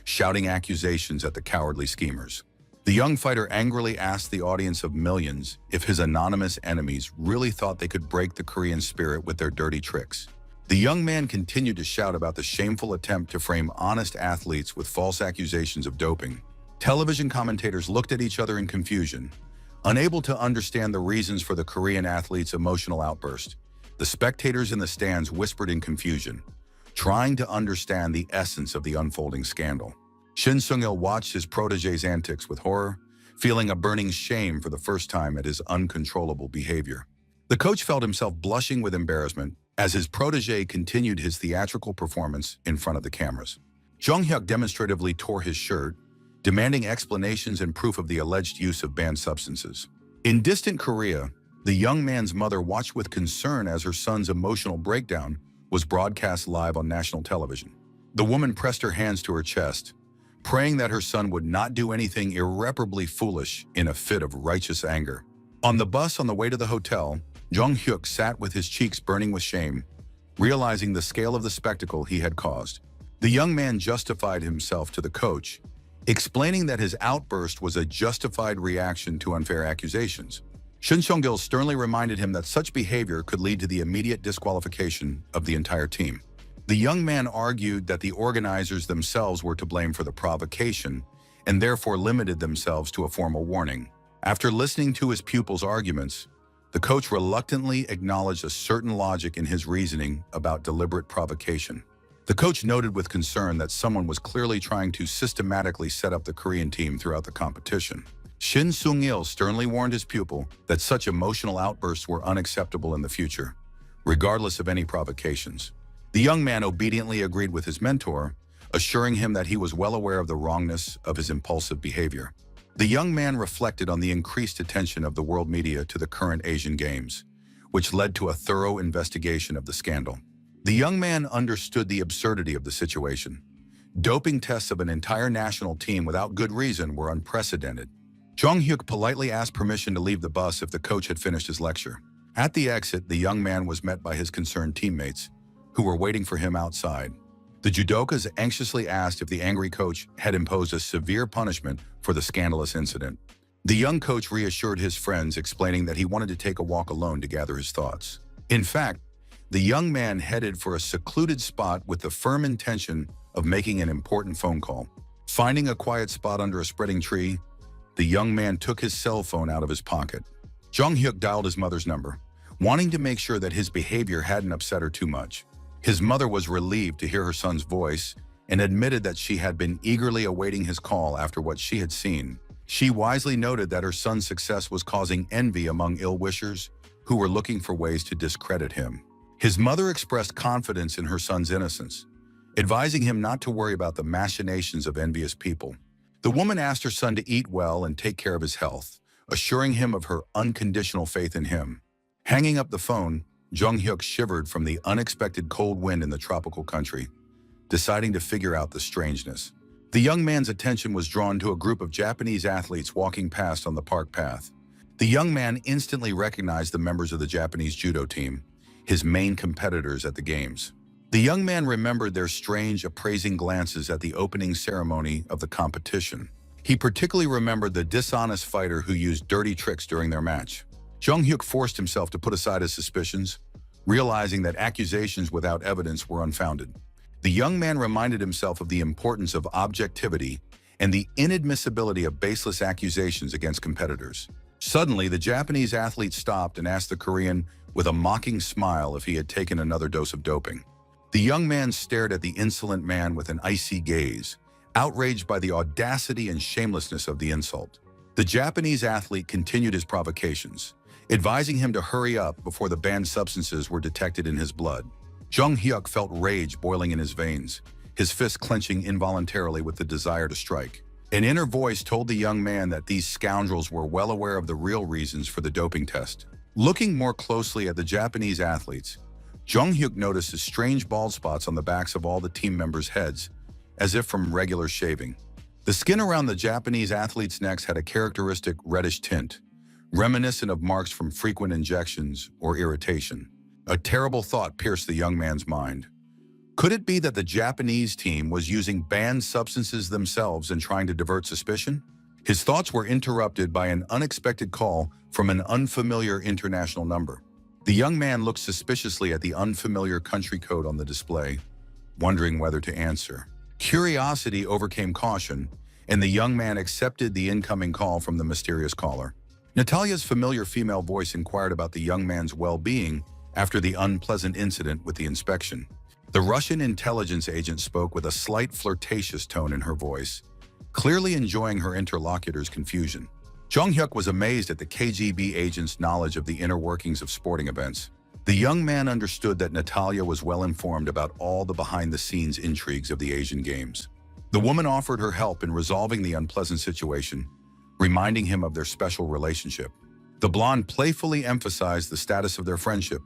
Speaker 1: shouting accusations at the cowardly schemers. The young fighter angrily asked the audience of millions if his anonymous enemies really thought they could break the Korean spirit with their dirty tricks. The young man continued to shout about the shameful attempt to frame honest athletes with false accusations of doping. Television commentators looked at each other in confusion, unable to understand the reasons for the Korean athletes' emotional outburst. The spectators in the stands whispered in confusion, trying to understand the essence of the unfolding scandal. Shin Sung-il watched his protege's antics with horror, feeling a burning shame for the first time at his uncontrollable behavior. The coach felt himself blushing with embarrassment as his protege continued his theatrical performance in front of the cameras. Jung Hyuk demonstratively tore his shirt, demanding explanations and proof of the alleged use of banned substances. In distant Korea, the young man's mother watched with concern as her son's emotional breakdown was broadcast live on national television. The woman pressed her hands to her chest, praying that her son would not do anything irreparably foolish in a fit of righteous anger. On the bus on the way to the hotel, Jung Hyuk sat with his cheeks burning with shame, realizing the scale of the spectacle he had caused. The young man justified himself to the coach, explaining that his outburst was a justified reaction to unfair accusations. Shin Sung-il sternly reminded him that such behavior could lead to the immediate disqualification of the entire team. The young man argued that the organizers themselves were to blame for the provocation and therefore limited themselves to a formal warning. After listening to his pupil's arguments, the coach reluctantly acknowledged a certain logic in his reasoning about deliberate provocation. The coach noted with concern that someone was clearly trying to systematically set up the Korean team throughout the competition. Shin Sung-il sternly warned his pupil that such emotional outbursts were unacceptable in the future, regardless of any provocations. The young man obediently agreed with his mentor, assuring him that he was well aware of the wrongness of his impulsive behavior. The young man reflected on the increased attention of the world media to the current Asian Games, which led to a thorough investigation of the scandal. The young man understood the absurdity of the situation. Doping tests of an entire national team without good reason were unprecedented. Jong-hyuk politely asked permission to leave the bus if the coach had finished his lecture. At the exit, the young man was met by his concerned teammates, who were waiting for him outside. The judokas anxiously asked if the angry coach had imposed a severe punishment for the scandalous incident. The young coach reassured his friends, explaining that he wanted to take a walk alone to gather his thoughts. In fact, the young man headed for a secluded spot with the firm intention of making an important phone call. Finding a quiet spot under a spreading tree, the young man took his cell phone out of his pocket. Jong-hyuk dialed his mother's number, wanting to make sure that his behavior hadn't upset her too much. His mother was relieved to hear her son's voice and admitted that she had been eagerly awaiting his call after what she had seen. She wisely noted that her son's success was causing envy among ill-wishers who were looking for ways to discredit him. His mother expressed confidence in her son's innocence, advising him not to worry about the machinations of envious people. The woman asked her son to eat well and take care of his health, assuring him of her unconditional faith in him. Hanging up the phone, Jong-hyuk shivered from the unexpected cold wind in the tropical country, deciding to figure out the strangeness. The young man's attention was drawn to a group of Japanese athletes walking past on the park path. The young man instantly recognized the members of the Japanese judo team, his main competitors at the games. The young man remembered their strange, appraising glances at the opening ceremony of the competition. He particularly remembered the dishonest fighter who used dirty tricks during their match. Jong-hyuk forced himself to put aside his suspicions, realizing that accusations without evidence were unfounded. The young man reminded himself of the importance of objectivity and the inadmissibility of baseless accusations against competitors. Suddenly, the Japanese athlete stopped and asked the Korean with a mocking smile if he had taken another dose of doping. The young man stared at the insolent man with an icy gaze, outraged by the audacity and shamelessness of the insult. The Japanese athlete continued his provocations, advising him to hurry up before the banned substances were detected in his blood. Jong-hyuk felt rage boiling in his veins, his fist clenching involuntarily with the desire to strike. An inner voice told the young man that these scoundrels were well aware of the real reasons for the doping test. Looking more closely at the Japanese athletes, Jong-hyuk noticed strange bald spots on the backs of all the team members' heads, as if from regular shaving. The skin around the Japanese athletes' necks had a characteristic reddish tint, reminiscent of marks from frequent injections or irritation. A terrible thought pierced the young man's mind. Could it be that the Japanese team was using banned substances themselves and trying to divert suspicion? His thoughts were interrupted by an unexpected call from an unfamiliar international number. The young man looked suspiciously at the unfamiliar country code on the display, wondering whether to answer. Curiosity overcame caution, and the young man accepted the incoming call from the mysterious caller. Natalia's familiar female voice inquired about the young man's well-being after the unpleasant incident with the inspection. The Russian intelligence agent spoke with a slight flirtatious tone in her voice, clearly enjoying her interlocutor's confusion. Jong-hyuk was amazed at the KGB agent's knowledge of the inner workings of sporting events. The young man understood that Natalia was well informed about all the behind-the-scenes intrigues of the Asian Games. The woman offered her help in resolving the unpleasant situation, reminding him of their special relationship. The blonde playfully emphasized the status of their friendship,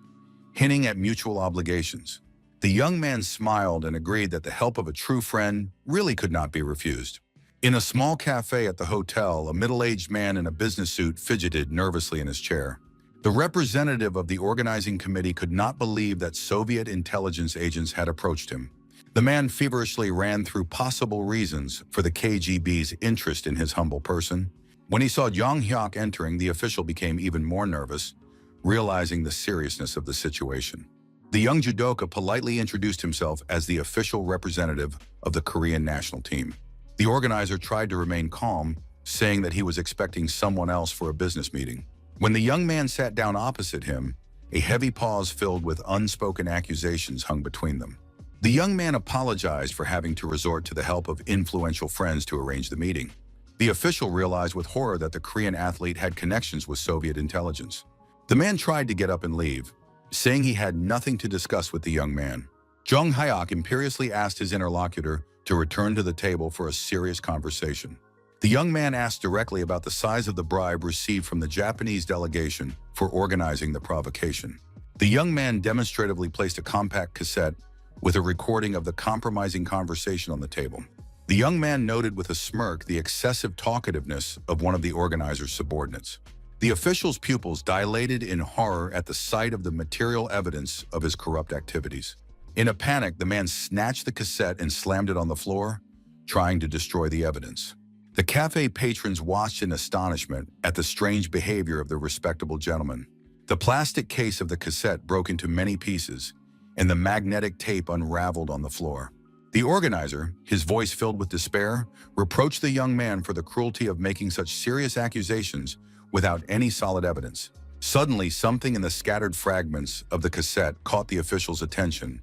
Speaker 1: hinting at mutual obligations. The young man smiled and agreed that the help of a true friend really could not be refused. In a small cafe at the hotel, a middle-aged man in a business suit fidgeted nervously in his chair. The representative of the organizing committee could not believe that Soviet intelligence agents had approached him. The man feverishly ran through possible reasons for the KGB's interest in his humble person. When he saw Jong-hyuk entering, the official became even more nervous, realizing the seriousness of the situation. The young judoka politely introduced himself as the official representative of the Korean national team. The organizer tried to remain calm, saying that he was expecting someone else for a business meeting. When the young man sat down opposite him, a heavy pause filled with unspoken accusations hung between them. The young man apologized for having to resort to the help of influential friends to arrange the meeting. The official realized with horror that the Korean athlete had connections with Soviet intelligence. The man tried to get up and leave, saying he had nothing to discuss with the young man. Jong-hyuk imperiously asked his interlocutor to return to the table for a serious conversation. The young man asked directly about the size of the bribe received from the Japanese delegation for organizing the provocation. The young man demonstratively placed a compact cassette with a recording of the compromising conversation on the table. The young man noted with a smirk the excessive talkativeness of one of the organizer's subordinates. The official's pupils dilated in horror at the sight of the material evidence of his corrupt activities. In a panic, the man snatched the cassette and slammed it on the floor, trying to destroy the evidence. The cafe patrons watched in astonishment at the strange behavior of the respectable gentleman. The plastic case of the cassette broke into many pieces, and the magnetic tape unraveled on the floor. The organizer, his voice filled with despair, reproached the young man for the cruelty of making such serious accusations without any solid evidence. Suddenly, something in the scattered fragments of the cassette caught the official's attention,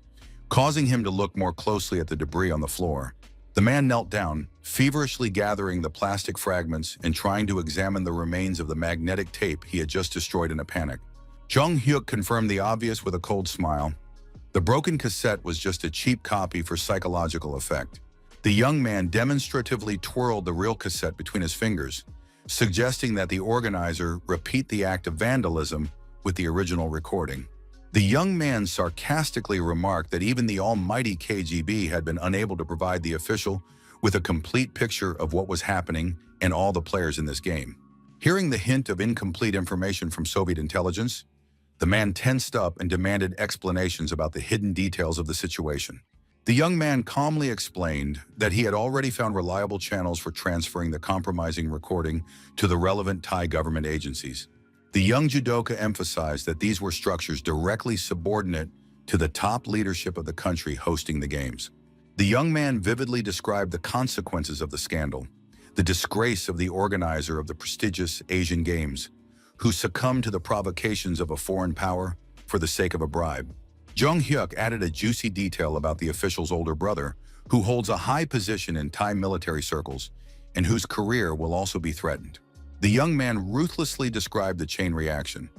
Speaker 1: causing him to look more closely at the debris on the floor. The man knelt down, feverishly gathering the plastic fragments and trying to examine the remains of the magnetic tape he had just destroyed in a panic. Jung Hyuk confirmed the obvious with a cold smile. The broken cassette was just a cheap copy for psychological effect. The young man demonstratively twirled the real cassette between his fingers, suggesting that the organizer repeat the act of vandalism with the original recording. The young man sarcastically remarked that even the almighty KGB had been unable to provide the official with a complete picture of what was happening and all the players in this game. Hearing the hint of incomplete information from Soviet intelligence, the man tensed up and demanded explanations about the hidden details of the situation. The young man calmly explained that he had already found reliable channels for transferring the compromising recording to the relevant Thai government agencies. The young judoka emphasized that these were structures directly subordinate to the top leadership of the country hosting the games. The young man vividly described the consequences of the scandal, the disgrace of the organizer of the prestigious Asian Games, who succumbed to the provocations of a foreign power for the sake of a bribe. Jung Hyuk added a juicy detail about the official's older brother, who holds a high position in Thai military circles and whose career will also be threatened. The young man ruthlessly described the chain reaction,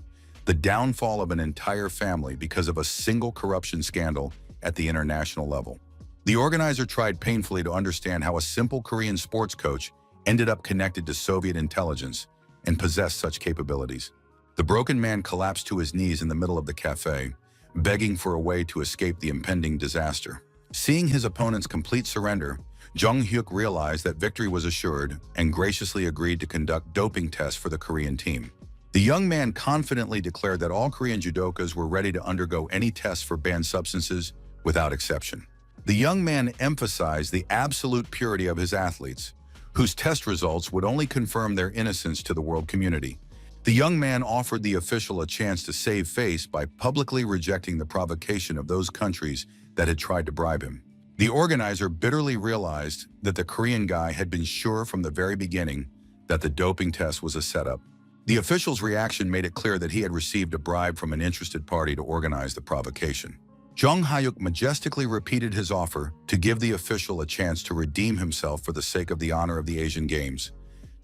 Speaker 1: the downfall of an entire family because of a single corruption scandal at the international level. The organizer tried painfully to understand how a simple Korean sports coach ended up connected to Soviet intelligence and possessed such capabilities. The broken man collapsed to his knees in the middle of the cafe, begging for a way to escape the impending disaster. Seeing his opponent's complete surrender, Jung Hyuk realized that victory was assured and graciously agreed to conduct doping tests for the Korean team. The young man confidently declared that all Korean judokas were ready to undergo any tests for banned substances without exception. The young man emphasized the absolute purity of his athletes, whose test results would only confirm their innocence to the world community. The young man offered the official a chance to save face by publicly rejecting the provocation of those countries that had tried to bribe him. The organizer bitterly realized that the Korean guy had been sure from the very beginning that the doping test was a setup. The official's reaction made it clear that he had received a bribe from an interested party to organize the provocation. Jung Hyuk majestically repeated his offer to give the official a chance to redeem himself for the sake of the honor of the Asian Games,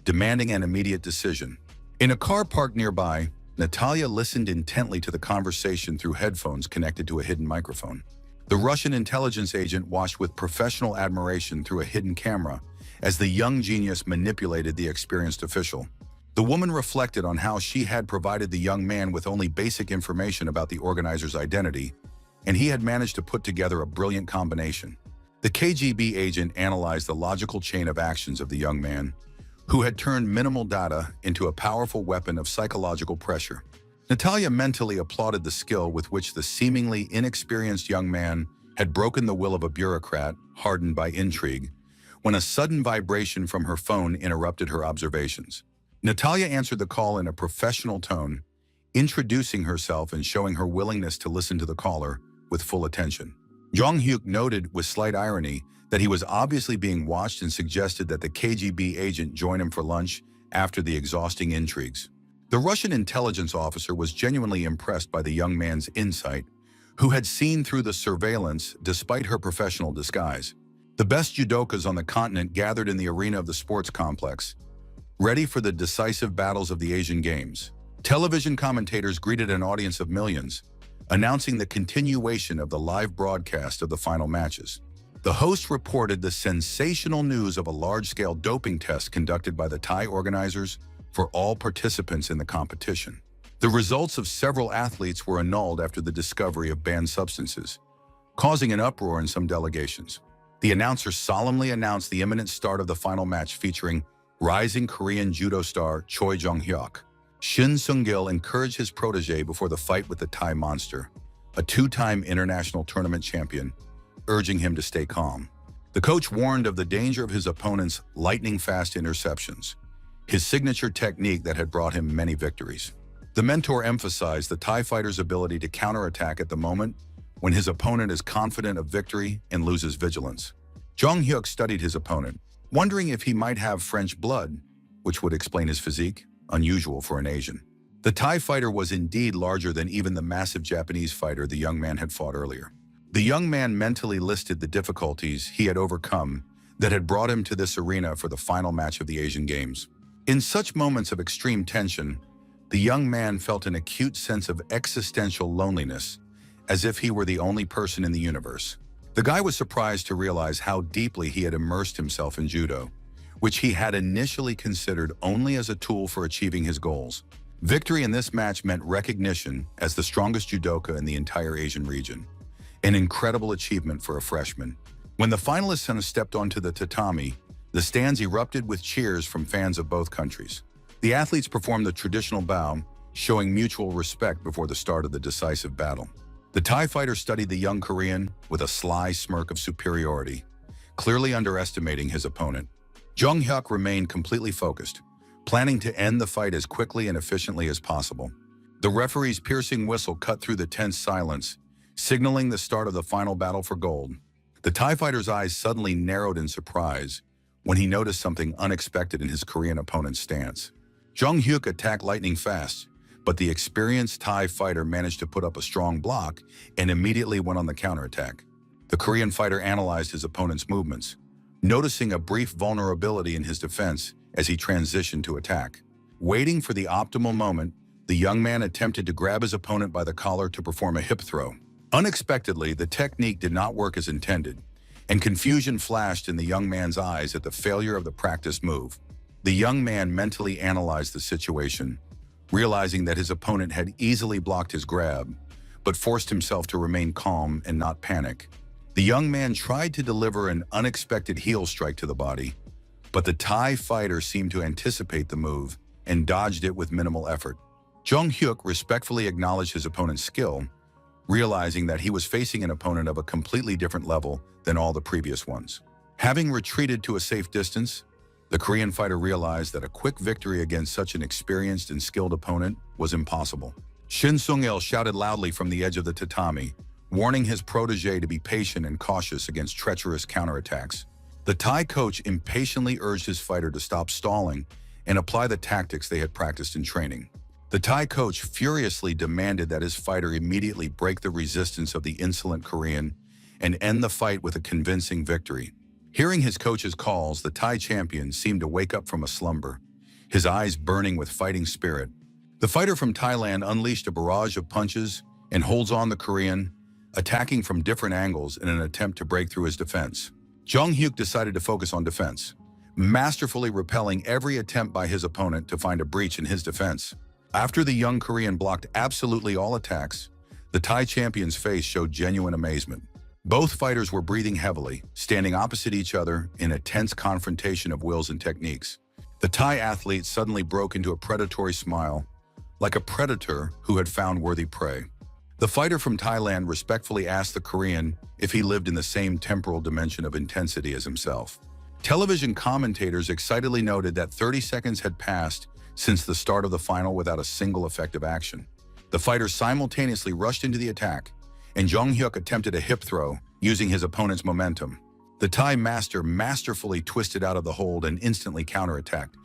Speaker 1: demanding an immediate decision. In a car parked nearby, Natalia listened intently to the conversation through headphones connected to a hidden microphone. The Russian intelligence agent watched with professional admiration through a hidden camera as the young genius manipulated the experienced official. The woman reflected on how she had provided the young man with only basic information about the organizer's identity, and he had managed to put together a brilliant combination. The KGB agent analyzed the logical chain of actions of the young man, who had turned minimal data into a powerful weapon of psychological pressure. Natalia mentally applauded the skill with which the seemingly inexperienced young man had broken the will of a bureaucrat hardened by intrigue, when a sudden vibration from her phone interrupted her observations. Natalia answered the call in a professional tone, introducing herself and showing her willingness to listen to the caller with full attention. Jung Hyuk noted with slight irony that he was obviously being watched and suggested that the KGB agent join him for lunch after the exhausting intrigues. The Russian intelligence officer was genuinely impressed by the young man's insight, who had seen through the surveillance despite her professional disguise. The best judokas on the continent gathered in the arena of the sports complex, ready for the decisive battles of the Asian Games. Television commentators greeted an audience of millions, announcing the continuation of the live broadcast of the final matches. The host reported the sensational news of a large-scale doping test conducted by the Thai organizers for all participants in the competition. The results of several athletes were annulled after the discovery of banned substances, causing an uproar in some delegations. The announcer solemnly announced the imminent start of the final match featuring rising Korean judo star Choi Jong-hyuk. Shin Sung-gil encouraged his protege before the fight with the Thai monster, a two-time international tournament champion, urging him to stay calm. The coach warned of the danger of his opponent's lightning-fast interceptions, his signature technique that had brought him many victories. The mentor emphasized the Thai fighter's ability to counterattack at the moment when his opponent is confident of victory and loses vigilance. Jong-hyuk studied his opponent, wondering if he might have French blood, which would explain his physique, unusual for an Asian. The Thai fighter was indeed larger than even the massive Japanese fighter the young man had fought earlier. The young man mentally listed the difficulties he had overcome that had brought him to this arena for the final match of the Asian Games. In such moments of extreme tension, the young man felt an acute sense of existential loneliness, as if he were the only person in the universe. The guy was surprised to realize how deeply he had immersed himself in judo, which he had initially considered only as a tool for achieving his goals. Victory in this match meant recognition as the strongest judoka in the entire Asian region, an incredible achievement for a freshman. When the finalists stepped onto the tatami, the stands erupted with cheers from fans of both countries. The athletes performed the traditional bow, showing mutual respect before the start of the decisive battle. The Thai fighter studied the young Korean with a sly smirk of superiority, clearly underestimating his opponent. Jong-hyuk remained completely focused, planning to end the fight as quickly and efficiently as possible. The referee's piercing whistle cut through the tense silence, signaling the start of the final battle for gold. The Thai fighter's eyes suddenly narrowed in surprise when he noticed something unexpected in his Korean opponent's stance. Jong-hyuk attacked lightning fast, but the experienced Thai fighter managed to put up a strong block and immediately went on the counterattack. The Korean fighter analyzed his opponent's movements, noticing a brief vulnerability in his defense as he transitioned to attack. Waiting for the optimal moment, the young man attempted to grab his opponent by the collar to perform a hip throw. Unexpectedly, the technique did not work as intended, and confusion flashed in the young man's eyes at the failure of the practiced move. The young man mentally analyzed the situation, realizing that his opponent had easily blocked his grab, but forced himself to remain calm and not panic. The young man tried to deliver an unexpected heel strike to the body, but the Thai fighter seemed to anticipate the move and dodged it with minimal effort. Jong-hyuk respectfully acknowledged his opponent's skill, realizing that he was facing an opponent of a completely different level than all the previous ones. Having retreated to a safe distance, the Korean fighter realized that a quick victory against such an experienced and skilled opponent was impossible. Shin Sung-il shouted loudly from the edge of the tatami, warning his protege to be patient and cautious against treacherous counterattacks. The Thai coach impatiently urged his fighter to stop stalling and apply the tactics they had practiced in training. The Thai coach furiously demanded that his fighter immediately break the resistance of the insolent Korean and end the fight with a convincing victory. Hearing his coach's calls, the Thai champion seemed to wake up from a slumber, his eyes burning with fighting spirit. The fighter from Thailand unleashed a barrage of punches and holds on the Korean, attacking from different angles in an attempt to break through his defense. Jong-hyuk decided to focus on defense, masterfully repelling every attempt by his opponent to find a breach in his defense. After the young Korean blocked absolutely all attacks, the Thai champion's face showed genuine amazement. Both fighters were breathing heavily, standing opposite each other in a tense confrontation of wills and techniques. The Thai athlete suddenly broke into a predatory smile, like a predator who had found worthy prey. The fighter from Thailand respectfully asked the Korean if he lived in the same temporal dimension of intensity as himself. Television commentators excitedly noted that 30 seconds had passed since the start of the final without a single effective action. The fighters simultaneously rushed into the attack, and Jong-hyuk attempted a hip throw using his opponent's momentum. The Thai master masterfully twisted out of the hold and instantly counterattacked,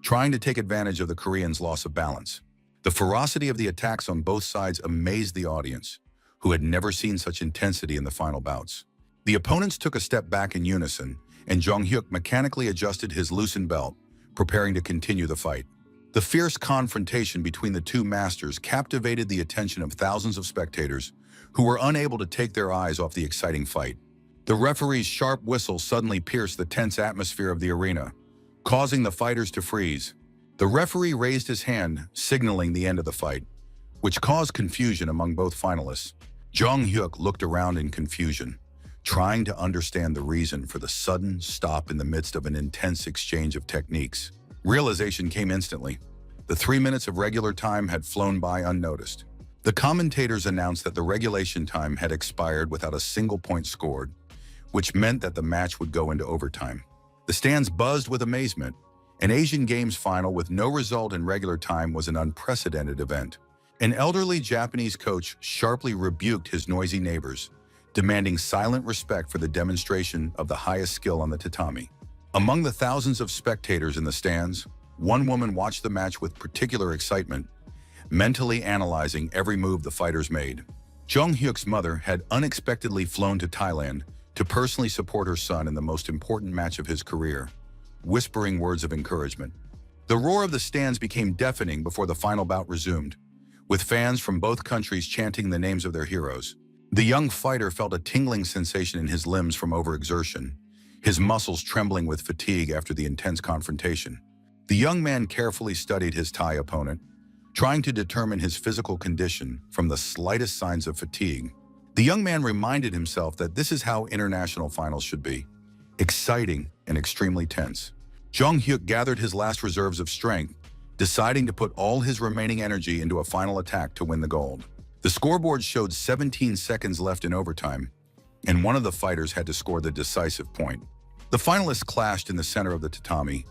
Speaker 1: trying to take advantage of the Korean's loss of balance. The ferocity of the attacks on both sides amazed the audience, who had never seen such intensity in the final bouts. The opponents took a step back in unison, and Jong-hyuk mechanically adjusted his loosened belt, preparing to continue the fight. The fierce confrontation between the two masters captivated the attention of thousands of spectators who were unable to take their eyes off the exciting fight. The referee's sharp whistle suddenly pierced the tense atmosphere of the arena, causing the fighters to freeze. The referee raised his hand, signaling the end of the fight, which caused confusion among both finalists. Jong Hyuk looked around in confusion, trying to understand the reason for the sudden stop in the midst of an intense exchange of techniques. Realization came instantly. The 3 minutes of regular time had flown by unnoticed. The commentators announced that the regulation time had expired without a single point scored, which meant that the match would go into overtime. The stands buzzed with amazement. An Asian Games final with no result in regular time was an unprecedented event. An elderly Japanese coach sharply rebuked his noisy neighbors, demanding silent respect for the demonstration of the highest skill on the tatami. Among the thousands of spectators in the stands, one woman watched the match with particular excitement, mentally analyzing every move the fighters made. Jong Hyuk's mother had unexpectedly flown to Thailand to personally support her son in the most important match of his career, whispering words of encouragement. The roar of the stands became deafening before the final bout resumed, with fans from both countries chanting the names of their heroes. The young fighter felt a tingling sensation in his limbs from overexertion, his muscles trembling with fatigue after the intense confrontation. The young man carefully studied his Thai opponent, trying to determine his physical condition from the slightest signs of fatigue. The young man reminded himself that this is how international finals should be: exciting and extremely tense. Jong Hyuk gathered his last reserves of strength, deciding to put all his remaining energy into a final attack to win the gold. The scoreboard showed 17 seconds left in overtime, and one of the fighters had to score the decisive point. The finalists clashed in the center of the tatami,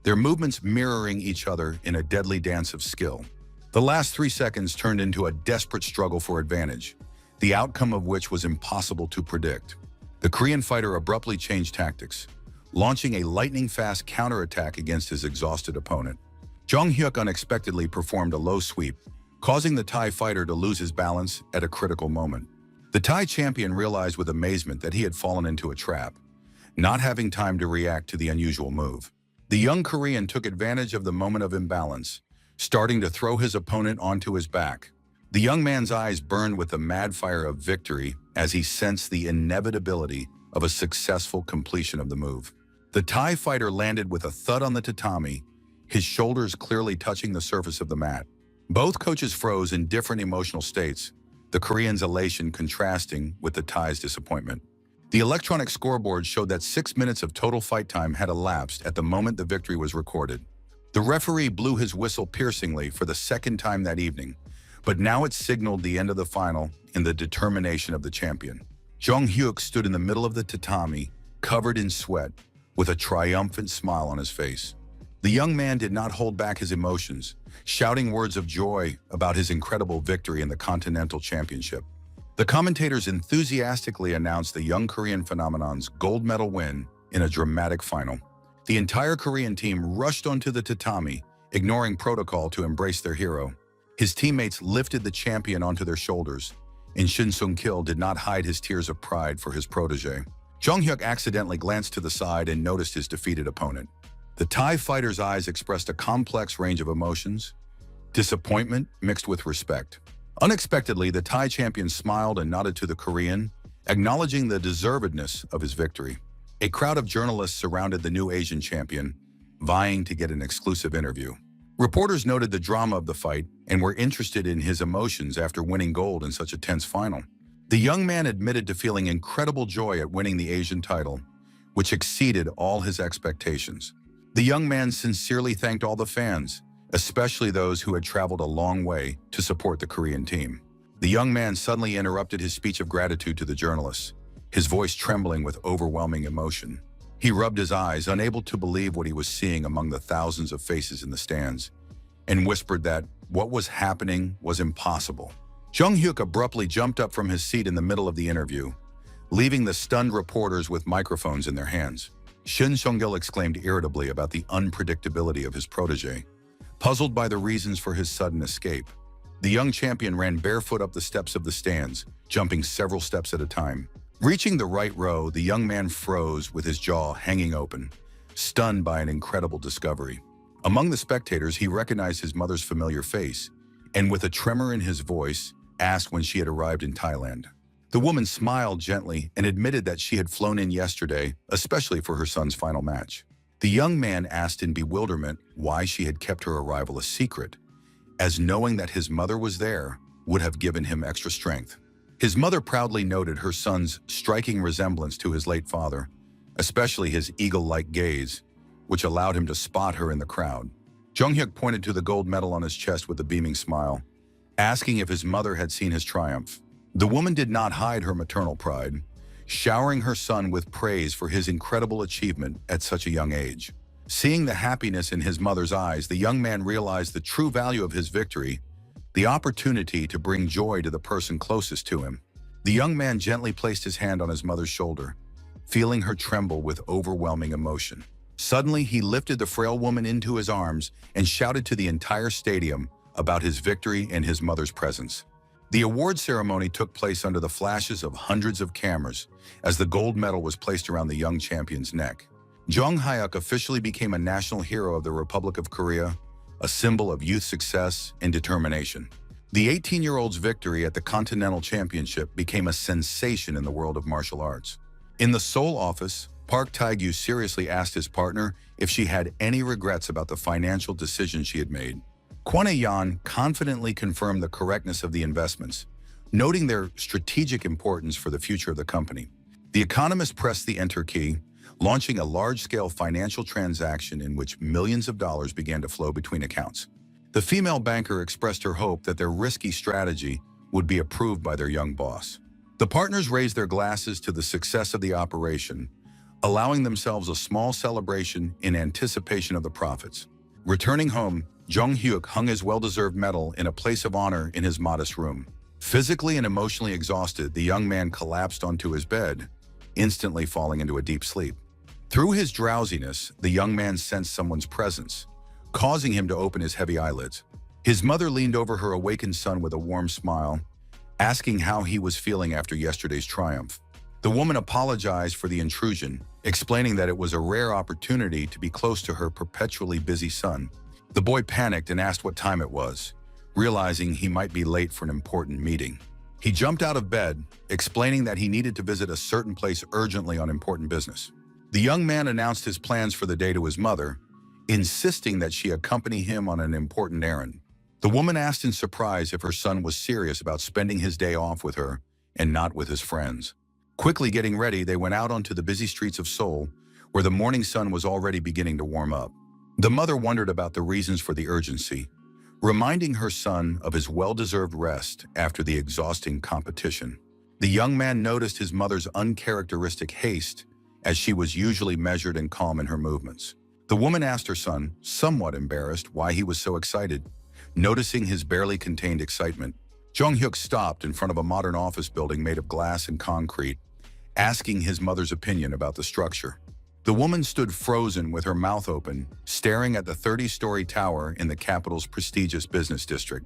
Speaker 1: their movements mirroring each other in a deadly dance of skill. The last 3 seconds turned into a desperate struggle for advantage, the outcome of which was impossible to predict. The Korean fighter abruptly changed tactics, launching a lightning-fast counterattack against his exhausted opponent. Jong Hyuk unexpectedly performed a low sweep, causing the Thai fighter to lose his balance at a critical moment. The Thai champion realized with amazement that he had fallen into a trap, not having time to react to the unusual move. The young Korean took advantage of the moment of imbalance, starting to throw his opponent onto his back. The young man's eyes burned with the mad fire of victory as he sensed the inevitability of a successful completion of the move. The Thai fighter landed with a thud on the tatami, his shoulders clearly touching the surface of the mat. Both coaches froze in different emotional states, the Korean's elation contrasting with the Thai's disappointment. The electronic scoreboard showed that 6 minutes of total fight time had elapsed at the moment the victory was recorded. The referee blew his whistle piercingly for the second time that evening, but now it signaled the end of the final in the determination of the champion. Jong Hyuk stood in the middle of the tatami, covered in sweat, with a triumphant smile on his face. The young man did not hold back his emotions, shouting words of joy about his incredible victory in the Continental Championship. The commentators enthusiastically announced the young Korean phenomenon's gold medal win in a dramatic final. The entire Korean team rushed onto the tatami, ignoring protocol to embrace their hero. His teammates lifted the champion onto their shoulders, and Shin Sung-kil did not hide his tears of pride for his protege. Jong Hyuk accidentally glanced to the side and noticed his defeated opponent. The Thai fighter's eyes expressed a complex range of emotions, disappointment mixed with respect. Unexpectedly, the Thai champion smiled and nodded to the Korean, acknowledging the deservedness of his victory. A crowd of journalists surrounded the new Asian champion, vying to get an exclusive interview. Reporters noted the drama of the fight and were interested in his emotions after winning gold in such a tense final. The young man admitted to feeling incredible joy at winning the Asian title, which exceeded all his expectations. The young man sincerely thanked all the fans, especially those who had traveled a long way to support the Korean team. The young man suddenly interrupted his speech of gratitude to the journalists, his voice trembling with overwhelming emotion. He rubbed his eyes, unable to believe what he was seeing among the thousands of faces in the stands, and whispered that what was happening was impossible. Jong Hyuk abruptly jumped up from his seat in the middle of the interview, leaving the stunned reporters with microphones in their hands. Shin Sung-kil exclaimed irritably about the unpredictability of his protege, puzzled by the reasons for his sudden escape. The young champion ran barefoot up the steps of the stands, jumping several steps at a time. Reaching the right row, the young man froze with his jaw hanging open, stunned by an incredible discovery. Among the spectators, he recognized his mother's familiar face, and with a tremor in his voice, asked when she had arrived in Thailand. The woman smiled gently and admitted that she had flown in yesterday, especially for her son's final match. The young man asked in bewilderment why she had kept her arrival a secret, as knowing that his mother was there would have given him extra strength. His mother proudly noted her son's striking resemblance to his late father, especially his eagle-like gaze, which allowed him to spot her in the crowd. Jung-hyuk pointed to the gold medal on his chest with a beaming smile, asking if his mother had seen his triumph. The woman did not hide her maternal pride, showering her son with praise for his incredible achievement at such a young age. Seeing the happiness in his mother's eyes, the young man realized the true value of his victory, the opportunity to bring joy to the person closest to him. The young man gently placed his hand on his mother's shoulder, feeling her tremble with overwhelming emotion. Suddenly, he lifted the frail woman into his arms and shouted to the entire stadium about his victory and his mother's presence. The award ceremony took place under the flashes of hundreds of cameras as the gold medal was placed around the young champion's neck. Jung Hyuk officially became a national hero of the Republic of Korea, a symbol of youth success and determination. The 18-year-old's victory at the Continental Championship became a sensation in the world of martial arts. In the Seoul office, Park Tae-gyu seriously asked his partner if she had any regrets about the financial decisions she had made. Kwon Ae-yeon confidently confirmed the correctness of the investments, noting their strategic importance for the future of the company. The Economist pressed the enter key, launching a large-scale financial transaction in which millions of dollars began to flow between accounts. The female banker expressed her hope that their risky strategy would be approved by their young boss. The partners raised their glasses to the success of the operation, allowing themselves a small celebration in anticipation of the profits. Returning home, Jung-hyuk hung his well-deserved medal in a place of honor in his modest room. Physically and emotionally exhausted, the young man collapsed onto his bed, instantly falling into a deep sleep. Through his drowsiness, the young man sensed someone's presence, causing him to open his heavy eyelids. His mother leaned over her awakened son with a warm smile, asking how he was feeling after yesterday's triumph. The woman apologized for the intrusion, explaining that it was a rare opportunity to be close to her perpetually busy son. The boy panicked and asked what time it was, realizing he might be late for an important meeting. He jumped out of bed, explaining that he needed to visit a certain place urgently on important business. The young man announced his plans for the day to his mother, insisting that she accompany him on an important errand. The woman asked in surprise if her son was serious about spending his day off with her and not with his friends. Quickly getting ready, they went out onto the busy streets of Seoul, where the morning sun was already beginning to warm up. The mother wondered about the reasons for the urgency, reminding her son of his well-deserved rest after the exhausting competition. The young man noticed his mother's uncharacteristic haste, as she was usually measured and calm in her movements. The woman asked her son, somewhat embarrassed, why he was so excited. Noticing his barely contained excitement, Jung-hyuk stopped in front of a modern office building made of glass and concrete, asking his mother's opinion about the structure. The woman stood frozen with her mouth open, staring at the 30-story tower in the capital's prestigious business district.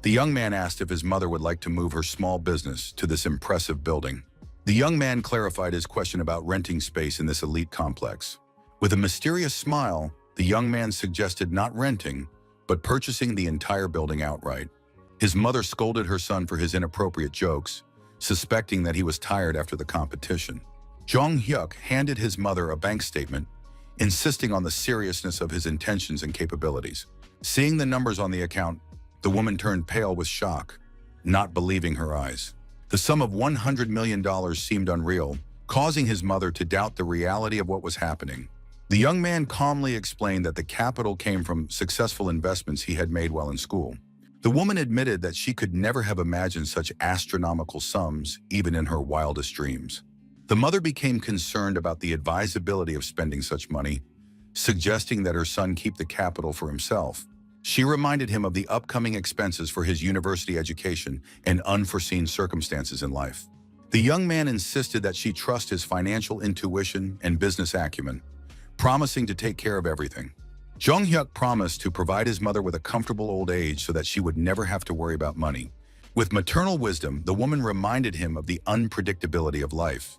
Speaker 1: The young man asked if his mother would like to move her small business to this impressive building. The young man clarified his question about renting space in this elite complex. With a mysterious smile, the young man suggested not renting, but purchasing the entire building outright. His mother scolded her son for his inappropriate jokes, suspecting that he was tired after the competition. Jung-hyuk handed his mother a bank statement, insisting on the seriousness of his intentions and capabilities. Seeing the numbers on the account, the woman turned pale with shock, not believing her eyes. The sum of $100 million seemed unreal, causing his mother to doubt the reality of what was happening. The young man calmly explained that the capital came from successful investments he had made while in school. The woman admitted that she could never have imagined such astronomical sums, even in her wildest dreams. The mother became concerned about the advisability of spending such money, suggesting that her son keep the capital for himself. She reminded him of the upcoming expenses for his university education and unforeseen circumstances in life. The young man insisted that she trust his financial intuition and business acumen, promising to take care of everything. Jung-hyuk promised to provide his mother with a comfortable old age so that she would never have to worry about money. With maternal wisdom, the woman reminded him of the unpredictability of life,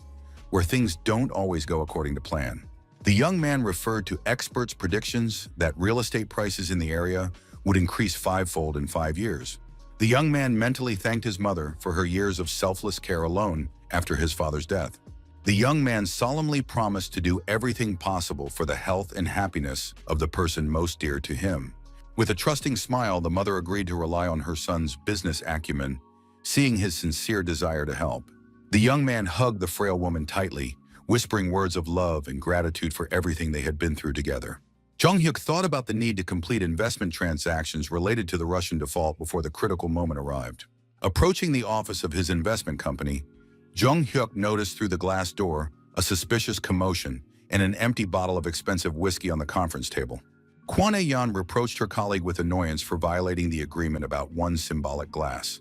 Speaker 1: where things don't always go according to plan. The young man referred to experts' predictions that real estate prices in the area would increase fivefold in 5 years. The young man mentally thanked his mother for her years of selfless care alone after his father's death. The young man solemnly promised to do everything possible for the health and happiness of the person most dear to him. With a trusting smile, the mother agreed to rely on her son's business acumen, seeing his sincere desire to help. The young man hugged the frail woman tightly, whispering words of love and gratitude for everything they had been through together. Jong-hyuk thought about the need to complete investment transactions related to the Russian default before the critical moment arrived. Approaching the office of his investment company, Jong-hyuk noticed through the glass door a suspicious commotion and an empty bottle of expensive whiskey on the conference table. Kwon Ae-yeon reproached her colleague with annoyance for violating the agreement about one symbolic glass,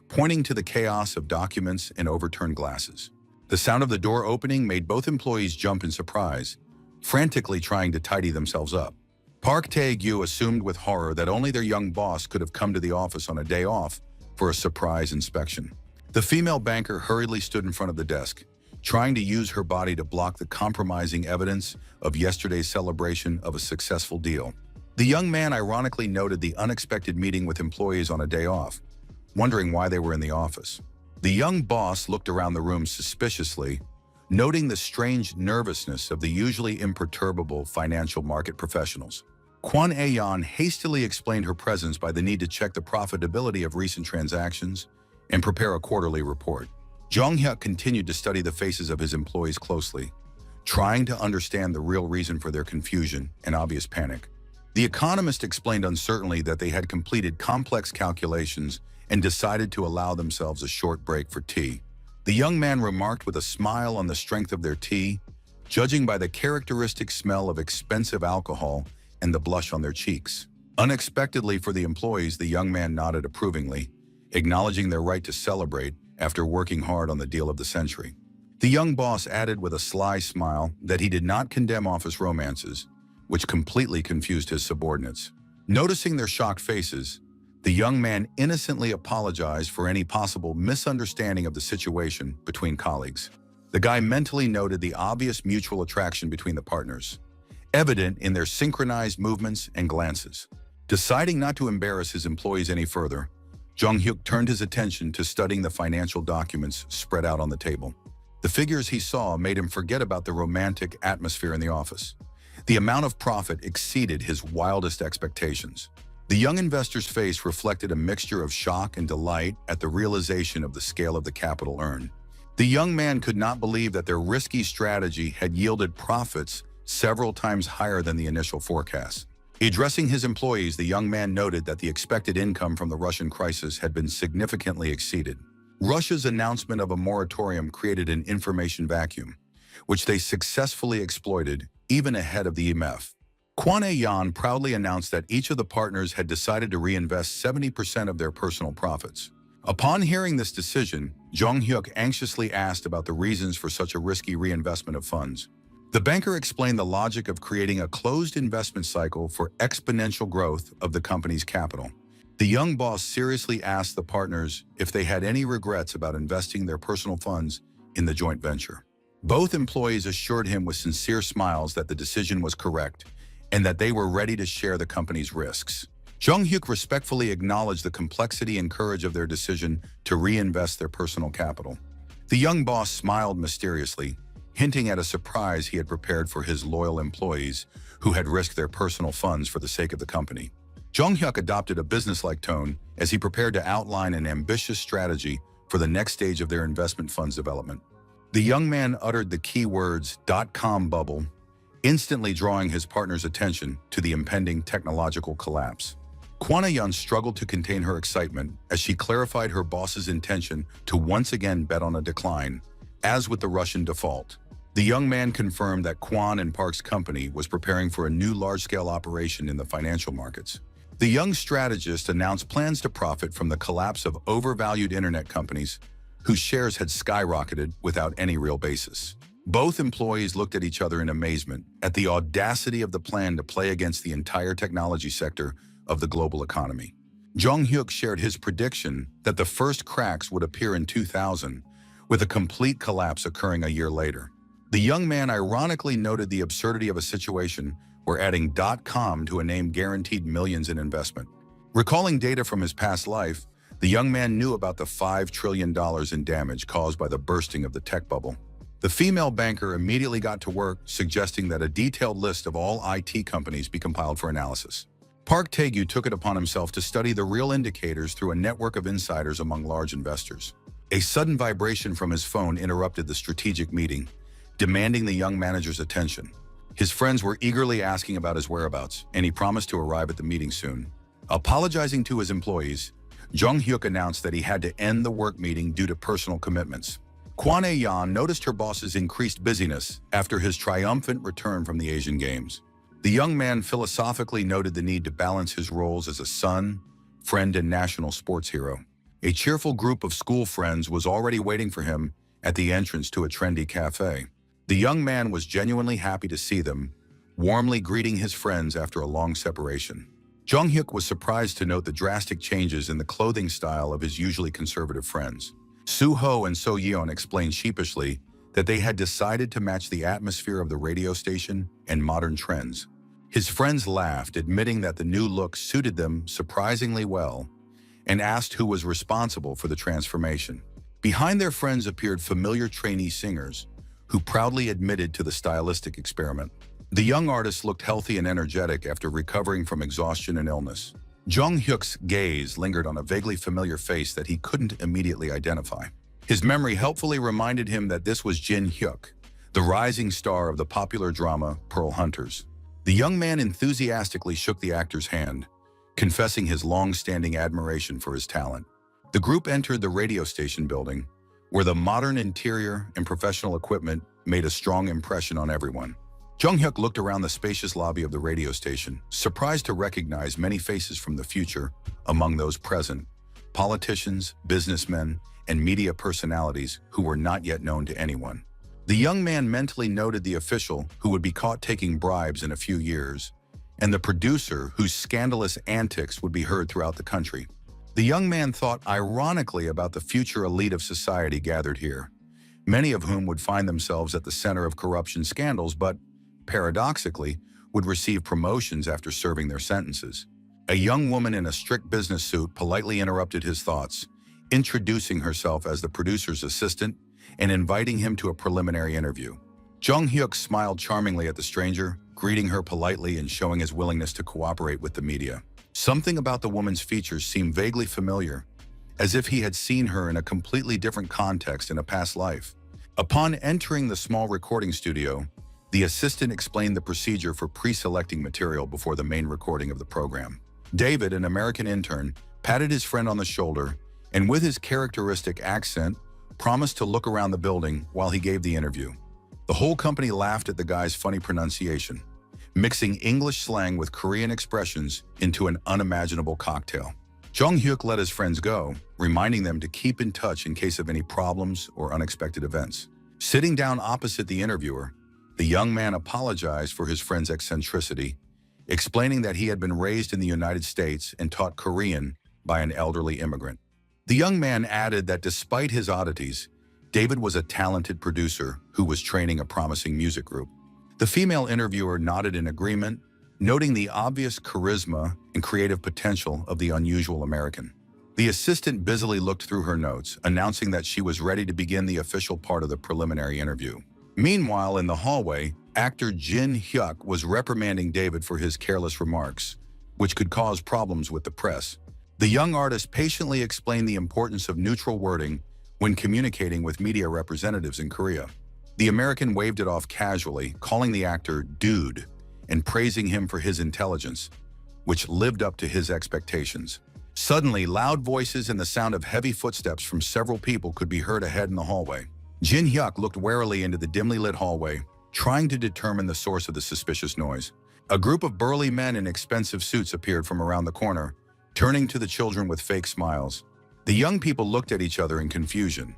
Speaker 1: pointing to the chaos of documents and overturned glasses. The sound of the door opening made both employees jump in surprise, frantically trying to tidy themselves up. Park Tae-gyu assumed with horror that only their young boss could have come to the office on a day off for a surprise inspection. The female banker hurriedly stood in front of the desk, trying to use her body to block the compromising evidence of yesterday's celebration of a successful deal. The young man ironically noted the unexpected meeting with employees on a day off, wondering why they were in the office. The young boss looked around the room suspiciously, noting the strange nervousness of the usually imperturbable financial market professionals. Kwon Ae-yeon hastily explained her presence by the need to check the profitability of recent transactions and prepare a quarterly report. Jong-hyuk continued to study the faces of his employees closely, trying to understand the real reason for their confusion and obvious panic. The economist explained uncertainly that they had completed complex calculations and decided to allow themselves a short break for tea. The young man remarked with a smile on the strength of their tea, judging by the characteristic smell of expensive alcohol and the blush on their cheeks. Unexpectedly for the employees, the young man nodded approvingly, acknowledging their right to celebrate after working hard on the deal of the century. The young boss added with a sly smile that he did not condemn office romances, which completely confused his subordinates. Noticing their shocked faces, the young man innocently apologized for any possible misunderstanding of the situation between colleagues. The guy mentally noted the obvious mutual attraction between the partners, evident in their synchronized movements and glances. Deciding not to embarrass his employees any further, Jong-hyuk turned his attention to studying the financial documents spread out on the table. The figures he saw made him forget about the romantic atmosphere in the office. The amount of profit exceeded his wildest expectations. The young investor's face reflected a mixture of shock and delight at the realization of the scale of the capital earned. The young man could not believe that their risky strategy had yielded profits several times higher than the initial forecast. Addressing his employees, the young man noted that the expected income from the Russian crisis had been significantly exceeded. Russia's announcement of a moratorium created an information vacuum, which they successfully exploited even ahead of the IMF. Kwon Ae-yeon proudly announced that each of the partners had decided to reinvest 70% of their personal profits. Upon hearing this decision, Jong-hyuk anxiously asked about the reasons for such a risky reinvestment of funds. The banker explained the logic of creating a closed investment cycle for exponential growth of the company's capital. The young boss seriously asked the partners if they had any regrets about investing their personal funds in the joint venture. Both employees assured him with sincere smiles that the decision was correct and that they were ready to share the company's risks. Jong-hyuk respectfully acknowledged the complexity and courage of their decision to reinvest their personal capital. The young boss smiled mysteriously, hinting at a surprise he had prepared for his loyal employees who had risked their personal funds for the sake of the company. Jong-hyuk adopted a businesslike tone as he prepared to outline an ambitious strategy for the next stage of their investment funds development. The young man uttered the key words .com bubble, instantly drawing his partner's attention to the impending technological collapse. Kwon Ae-yeon struggled to contain her excitement as she clarified her boss's intention to once again bet on a decline, as with the Russian default. The young man confirmed that Kwon and Park's company was preparing for a new large-scale operation in the financial markets. The young strategist announced plans to profit from the collapse of overvalued internet companies whose shares had skyrocketed without any real basis. Both employees looked at each other in amazement at the audacity of the plan to play against the entire technology sector of the global economy. Jong-hyuk shared his prediction that the first cracks would appear in 2000, with a complete collapse occurring a year later. The young man ironically noted the absurdity of a situation where adding .com to a name guaranteed millions in investment. Recalling data from his past life, the young man knew about the $5 trillion in damage caused by the bursting of the tech bubble. The female banker immediately got to work, suggesting that a detailed list of all IT companies be compiled for analysis. Park Tae-gyu took it upon himself to study the real indicators through a network of insiders among large investors. A sudden vibration from his phone interrupted the strategic meeting, demanding the young manager's attention. His friends were eagerly asking about his whereabouts, and he promised to arrive at the meeting soon. Apologizing to his employees, Jung-hyuk announced that he had to end the work meeting due to personal commitments. Kwon Ae-yeon noticed her boss's increased busyness after his triumphant return from the Asian Games. The young man philosophically noted the need to balance his roles as a son, friend, and national sports hero. A cheerful group of school friends was already waiting for him at the entrance to a trendy cafe. The young man was genuinely happy to see them, warmly greeting his friends after a long separation. Jung-hyuk was surprised to note the drastic changes in the clothing style of his usually conservative friends. Soo-ho and So-yeon explained sheepishly that they had decided to match the atmosphere of the radio station and modern trends. His friends laughed, admitting that the new look suited them surprisingly well, and asked who was responsible for the transformation. Behind their friends appeared familiar trainee singers, who proudly admitted to the stylistic experiment. The young artist looked healthy and energetic after recovering from exhaustion and illness. Jung-hyuk's gaze lingered on a vaguely familiar face that he couldn't immediately identify. His memory helpfully reminded him that this was Jin-hyuk, the rising star of the popular drama Pearl Hunters. The young man enthusiastically shook the actor's hand, confessing his long-standing admiration for his talent. The group entered the radio station building, where the modern interior and professional equipment made a strong impression on everyone. Jung-hyuk looked around the spacious lobby of the radio station, surprised to recognize many faces from the future among those present: politicians, businessmen, and media personalities who were not yet known to anyone. The young man mentally noted the official who would be caught taking bribes in a few years, and the producer whose scandalous antics would be heard throughout the country. The young man thought ironically about the future elite of society gathered here, many of whom would find themselves at the center of corruption scandals, but, paradoxically, would receive promotions after serving their sentences. A young woman in a strict business suit politely interrupted his thoughts, introducing herself as the producer's assistant and inviting him to a preliminary interview. Jung-hyuk smiled charmingly at the stranger, greeting her politely and showing his willingness to cooperate with the media. Something about the woman's features seemed vaguely familiar, as if he had seen her in a completely different context in a past life. Upon entering the small recording studio, the assistant explained the procedure for pre-selecting material before the main recording of the program. David, an American intern, patted his friend on the shoulder and, with his characteristic accent, promised to look around the building while he gave the interview. The whole company laughed at the guy's funny pronunciation, mixing English slang with Korean expressions into an unimaginable cocktail. Jung-hyuk let his friends go, reminding them to keep in touch in case of any problems or unexpected events. Sitting down opposite the interviewer, the young man apologized for his friend's eccentricity, explaining that he had been raised in the United States and taught Korean by an elderly immigrant. The young man added that despite his oddities, David was a talented producer who was training a promising music group. The female interviewer nodded in agreement, noting the obvious charisma and creative potential of the unusual American. The assistant busily looked through her notes, announcing that she was ready to begin the official part of the preliminary interview. Meanwhile, in the hallway, actor Jin-hyuk was reprimanding David for his careless remarks, which could cause problems with the press. The young artist patiently explained the importance of neutral wording when communicating with media representatives in Korea. The American waved it off casually, calling the actor "dude" and praising him for his intelligence, which lived up to his expectations. Suddenly, loud voices and the sound of heavy footsteps from several people could be heard ahead in the hallway. Jin-hyuk looked warily into the dimly lit hallway, trying to determine the source of the suspicious noise. A group of burly men in expensive suits appeared from around the corner, turning to the children with fake smiles. The young people looked at each other in confusion,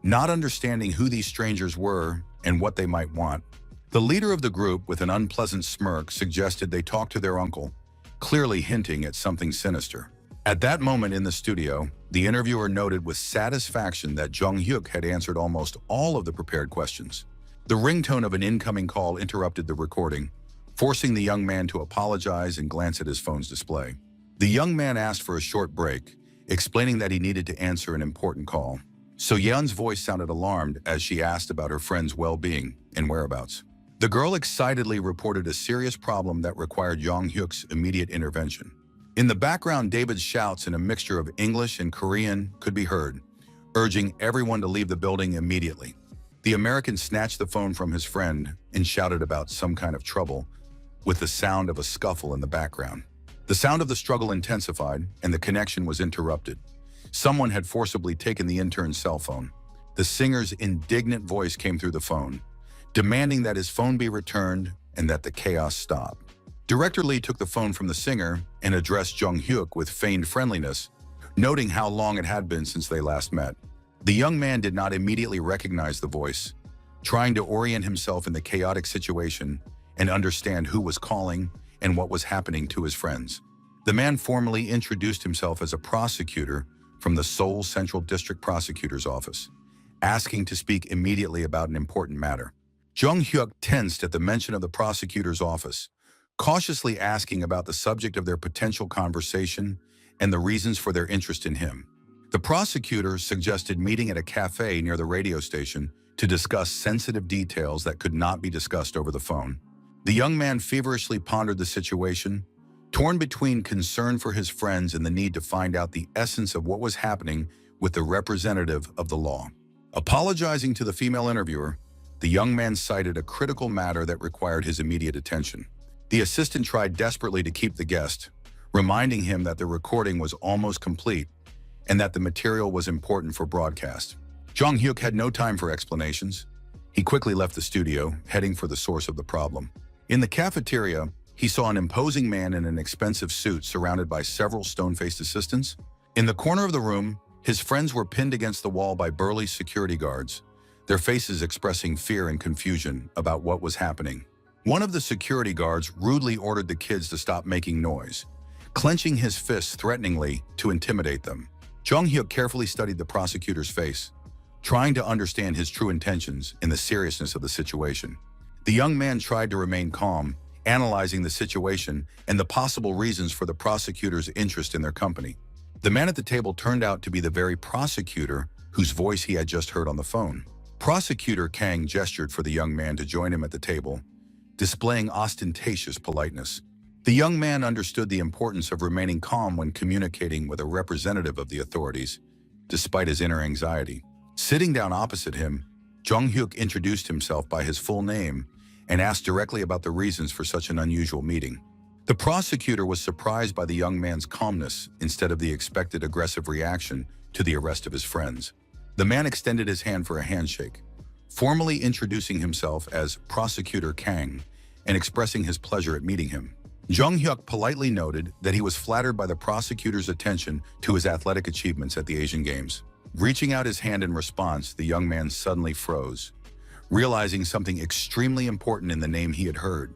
Speaker 1: not understanding who these strangers were and what they might want. The leader of the group, with an unpleasant smirk, suggested they talk to their uncle, clearly hinting at something sinister. At that moment in the studio, the interviewer noted with satisfaction that Jung-hyuk had answered almost all of the prepared questions. The ringtone of an incoming call interrupted the recording, forcing the young man to apologize and glance at his phone's display. The young man asked for a short break, explaining that he needed to answer an important call. So-yeon's voice sounded alarmed as she asked about her friend's well-being and whereabouts. The girl excitedly reported a serious problem that required Jong-hyuk's immediate intervention. In the background, David's shouts in a mixture of English and Korean could be heard, urging everyone to leave the building immediately. The American snatched the phone from his friend and shouted about some kind of trouble, with the sound of a scuffle in the background. The sound of the struggle intensified, and the connection was interrupted. Someone had forcibly taken the intern's cell phone. The singer's indignant voice came through the phone, demanding that his phone be returned and that the chaos stop. Director Lee took the phone from the singer and addressed Jong-hyuk with feigned friendliness, noting how long it had been since they last met. The young man did not immediately recognize the voice, trying to orient himself in the chaotic situation and understand who was calling and what was happening to his friends. The man formally introduced himself as a prosecutor from the Seoul Central District Prosecutor's Office, asking to speak immediately about an important matter. Jong-hyuk tensed at the mention of the prosecutor's office, cautiously asking about the subject of their potential conversation and the reasons for their interest in him. The prosecutor suggested meeting at a cafe near the radio station to discuss sensitive details that could not be discussed over the phone. The young man feverishly pondered the situation, torn between concern for his friends and the need to find out the essence of what was happening with the representative of the law. Apologizing to the female interviewer, the young man cited a critical matter that required his immediate attention. The assistant tried desperately to keep the guest, reminding him that the recording was almost complete and that the material was important for broadcast. Jong-hyuk had no time for explanations. He quickly left the studio, heading for the source of the problem. In the cafeteria, he saw an imposing man in an expensive suit surrounded by several stone-faced assistants. In the corner of the room, his friends were pinned against the wall by burly security guards, their faces expressing fear and confusion about what was happening. One of the security guards rudely ordered the kids to stop making noise, clenching his fists threateningly to intimidate them. Jong-hyuk carefully studied the prosecutor's face, trying to understand his true intentions and the seriousness of the situation. The young man tried to remain calm, analyzing the situation and the possible reasons for the prosecutor's interest in their company. The man at the table turned out to be the very prosecutor whose voice he had just heard on the phone. Prosecutor Kang gestured for the young man to join him at the table, displaying ostentatious politeness. The young man understood the importance of remaining calm when communicating with a representative of the authorities, despite his inner anxiety. Sitting down opposite him, Jong-hyuk introduced himself by his full name and asked directly about the reasons for such an unusual meeting. The prosecutor was surprised by the young man's calmness instead of the expected aggressive reaction to the arrest of his friends. The man extended his hand for a handshake, formally introducing himself as Prosecutor Kang and expressing his pleasure at meeting him. Jong-hyuk politely noted that he was flattered by the prosecutor's attention to his athletic achievements at the Asian Games. Reaching out his hand in response, the young man suddenly froze, realizing something extremely important in the name he had heard.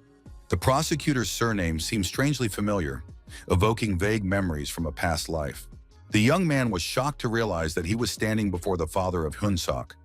Speaker 1: The prosecutor's surname seemed strangely familiar, evoking vague memories from a past life. The young man was shocked to realize that he was standing before the father of Hyun-sok,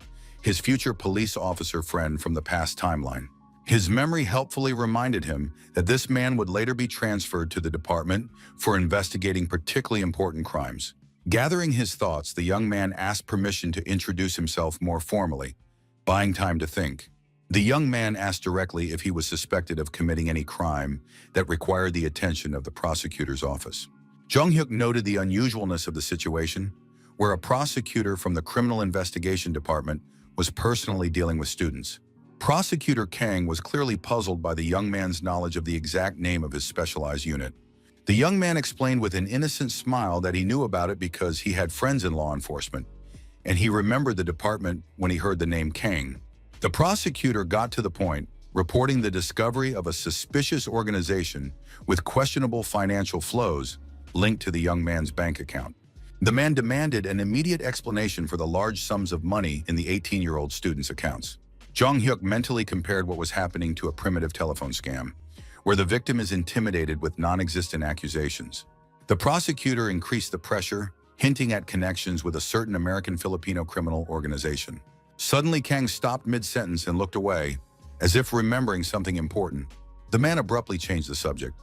Speaker 1: his future police officer friend from the past timeline. His memory helpfully reminded him that this man would later be transferred to the department for investigating particularly important crimes. Gathering his thoughts, the young man asked permission to introduce himself more formally, buying time to think. The young man asked directly if he was suspected of committing any crime that required the attention of the prosecutor's office. Jong-hyuk noted the unusualness of the situation, where a prosecutor from the Criminal Investigation Department was personally dealing with students. Prosecutor Kang was clearly puzzled by the young man's knowledge of the exact name of his specialized unit. The young man explained with an innocent smile that he knew about it because he had friends in law enforcement, and he remembered the department when he heard the name Kang. The prosecutor got to the point, reporting the discovery of a suspicious organization with questionable financial flows linked to the young man's bank account. The man demanded an immediate explanation for the large sums of money in the 18-year-old student's accounts. Jong-hyuk mentally compared what was happening to a primitive telephone scam, where the victim is intimidated with non-existent accusations. The prosecutor increased the pressure, hinting at connections with a certain American-Filipino criminal organization. Suddenly, Kang stopped mid-sentence and looked away, as if remembering something important. The man abruptly changed the subject,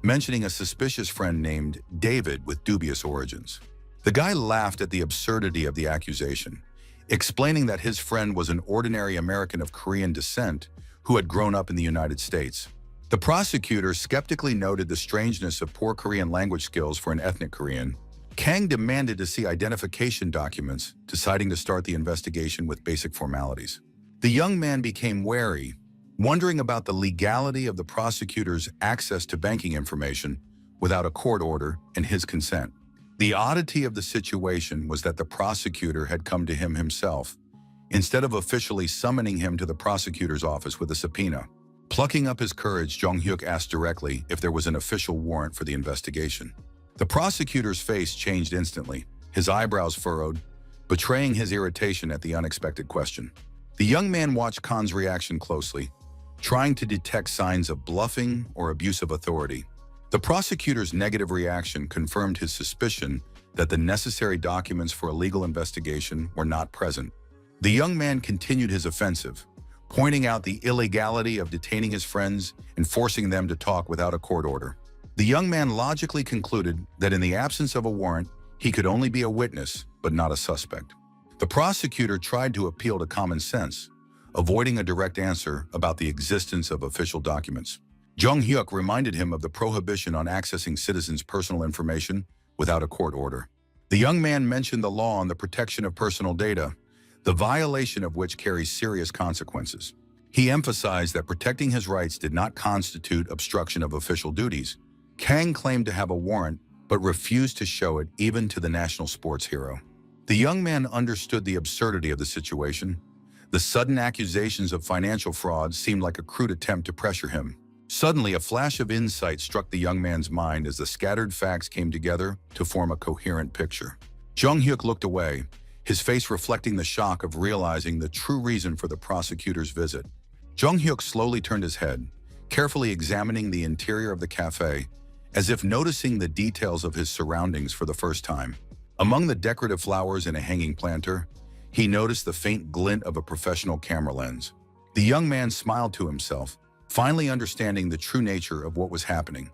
Speaker 1: mentioning a suspicious friend named David with dubious origins. The guy laughed at the absurdity of the accusation, explaining that his friend was an ordinary American of Korean descent who had grown up in the United States. The prosecutor skeptically noted the strangeness of poor Korean language skills for an ethnic Korean. Kang demanded to see identification documents, deciding to start the investigation with basic formalities. The young man became wary, wondering about the legality of the prosecutor's access to banking information without a court order and his consent. The oddity of the situation was that the prosecutor had come to him himself, instead of officially summoning him to the prosecutor's office with a subpoena. Plucking up his courage, Jong-hyuk asked directly if there was an official warrant for the investigation. The prosecutor's face changed instantly, his eyebrows furrowed, betraying his irritation at the unexpected question. The young man watched Khan's reaction closely, trying to detect signs of bluffing or abuse of authority. The prosecutor's negative reaction confirmed his suspicion that the necessary documents for a legal investigation were not present. The young man continued his offensive, pointing out the illegality of detaining his friends and forcing them to talk without a court order. The young man logically concluded that in the absence of a warrant, he could only be a witness, but not a suspect. The prosecutor tried to appeal to common sense, avoiding a direct answer about the existence of official documents. Jong-hyuk reminded him of the prohibition on accessing citizens' personal information without a court order. The young man mentioned the law on the protection of personal data, the violation of which carries serious consequences. He emphasized that protecting his rights did not constitute obstruction of official duties. Kang claimed to have a warrant, but refused to show it even to the national sports hero. The young man understood the absurdity of the situation. The sudden accusations of financial fraud seemed like a crude attempt to pressure him. Suddenly, a flash of insight struck the young man's mind as the scattered facts came together to form a coherent picture. Jong-hyuk looked away, his face reflecting the shock of realizing the true reason for the prosecutor's visit. Jong-hyuk slowly turned his head, carefully examining the interior of the cafe, as if noticing the details of his surroundings for the first time. Among the decorative flowers in a hanging planter, he noticed the faint glint of a professional camera lens. The young man smiled to himself, finally understanding the true nature of what was happening.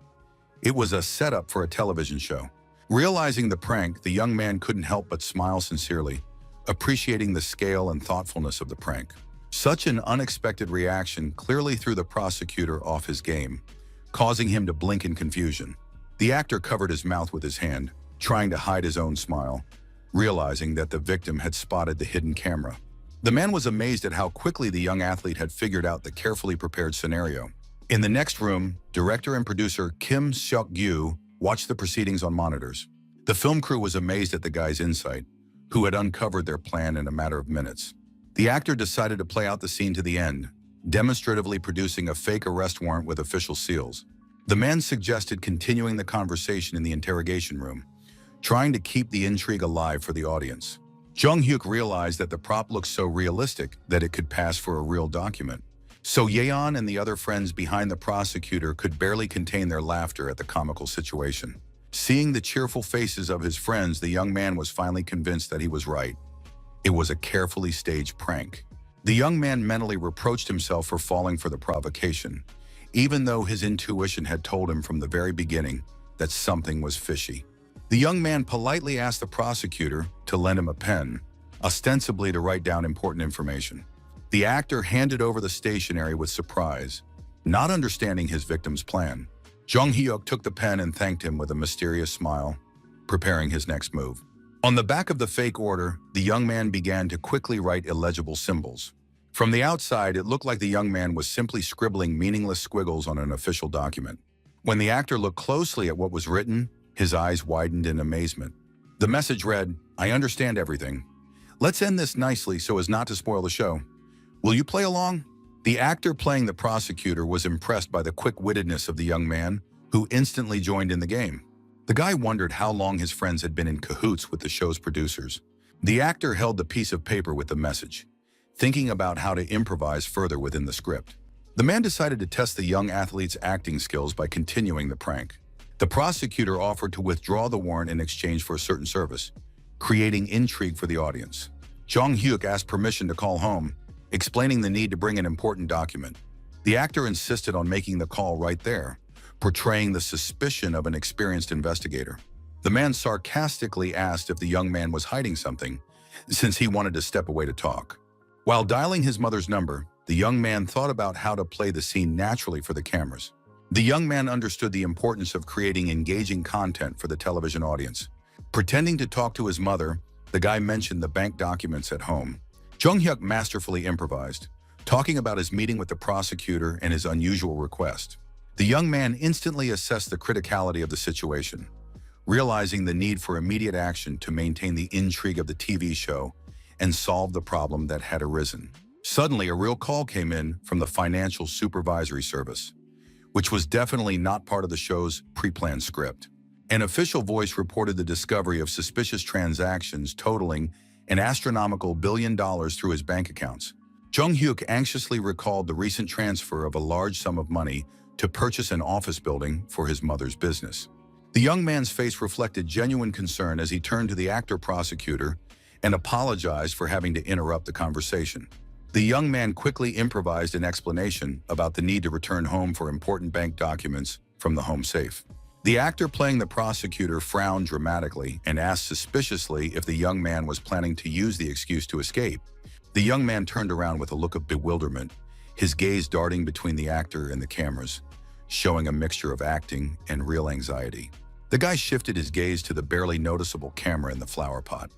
Speaker 1: It was a setup for a television show. Realizing the prank, the young man couldn't help but smile sincerely, appreciating the scale and thoughtfulness of the prank. Such an unexpected reaction clearly threw the prosecutor off his game, causing him to blink in confusion. The actor covered his mouth with his hand, trying to hide his own smile, realizing that the victim had spotted the hidden camera. The man was amazed at how quickly the young athlete had figured out the carefully prepared scenario. In the next room, director and producer Kim Seok-gyu watched the proceedings on monitors. The film crew was amazed at the guy's insight, who had uncovered their plan in a matter of minutes. The actor decided to play out the scene to the end, demonstratively producing a fake arrest warrant with official seals. The man suggested continuing the conversation in the interrogation room, trying to keep the intrigue alive for the audience. Jong-hyuk realized that the prop looked so realistic that it could pass for a real document. So Yeon and the other friends behind the prosecutor could barely contain their laughter at the comical situation. Seeing the cheerful faces of his friends, the young man was finally convinced that he was right. It was a carefully staged prank. The young man mentally reproached himself for falling for the provocation, even though his intuition had told him from the very beginning that something was fishy. The young man politely asked the prosecutor to lend him a pen, ostensibly to write down important information. The actor handed over the stationery with surprise, not understanding his victim's plan. Jong-hyuk took the pen and thanked him with a mysterious smile, preparing his next move. On the back of the fake order, the young man began to quickly write illegible symbols. From the outside, it looked like the young man was simply scribbling meaningless squiggles on an official document. When the actor looked closely at what was written, his eyes widened in amazement. The message read, "I understand everything. Let's end this nicely so as not to spoil the show. Will you play along?" The actor playing the prosecutor was impressed by the quick-wittedness of the young man, who instantly joined in the game. The guy wondered how long his friends had been in cahoots with the show's producers. The actor held the piece of paper with the message, thinking about how to improvise further within the script. The man decided to test the young athlete's acting skills by continuing the prank. The prosecutor offered to withdraw the warrant in exchange for a certain service, creating intrigue for the audience. Jong-hyuk asked permission to call home, explaining the need to bring an important document. The actor insisted on making the call right there, portraying the suspicion of an experienced investigator. The man sarcastically asked if the young man was hiding something, since he wanted to step away to talk. While dialing his mother's number, the young man thought about how to play the scene naturally for the cameras. The young man understood the importance of creating engaging content for the television audience. Pretending to talk to his mother, the guy mentioned the bank documents at home. Jung-hyuk masterfully improvised, talking about his meeting with the prosecutor and his unusual request. The young man instantly assessed the criticality of the situation, realizing the need for immediate action to maintain the intrigue of the TV show and solve the problem that had arisen. Suddenly, a real call came in from the Financial Supervisory Service, which was definitely not part of the show's pre-planned script. An official voice reported the discovery of suspicious transactions totaling an astronomical $1 billion through his bank accounts. Jung-hyuk anxiously recalled the recent transfer of a large sum of money to purchase an office building for his mother's business. The young man's face reflected genuine concern as he turned to the actor-prosecutor and apologized for having to interrupt the conversation. The young man quickly improvised an explanation about the need to return home for important bank documents from the home safe. The actor playing the prosecutor frowned dramatically and asked suspiciously if the young man was planning to use the excuse to escape. The young man turned around with a look of bewilderment, his gaze darting between the actor and the cameras, showing a mixture of acting and real anxiety. The guy shifted his gaze to the barely noticeable camera in the flower pot,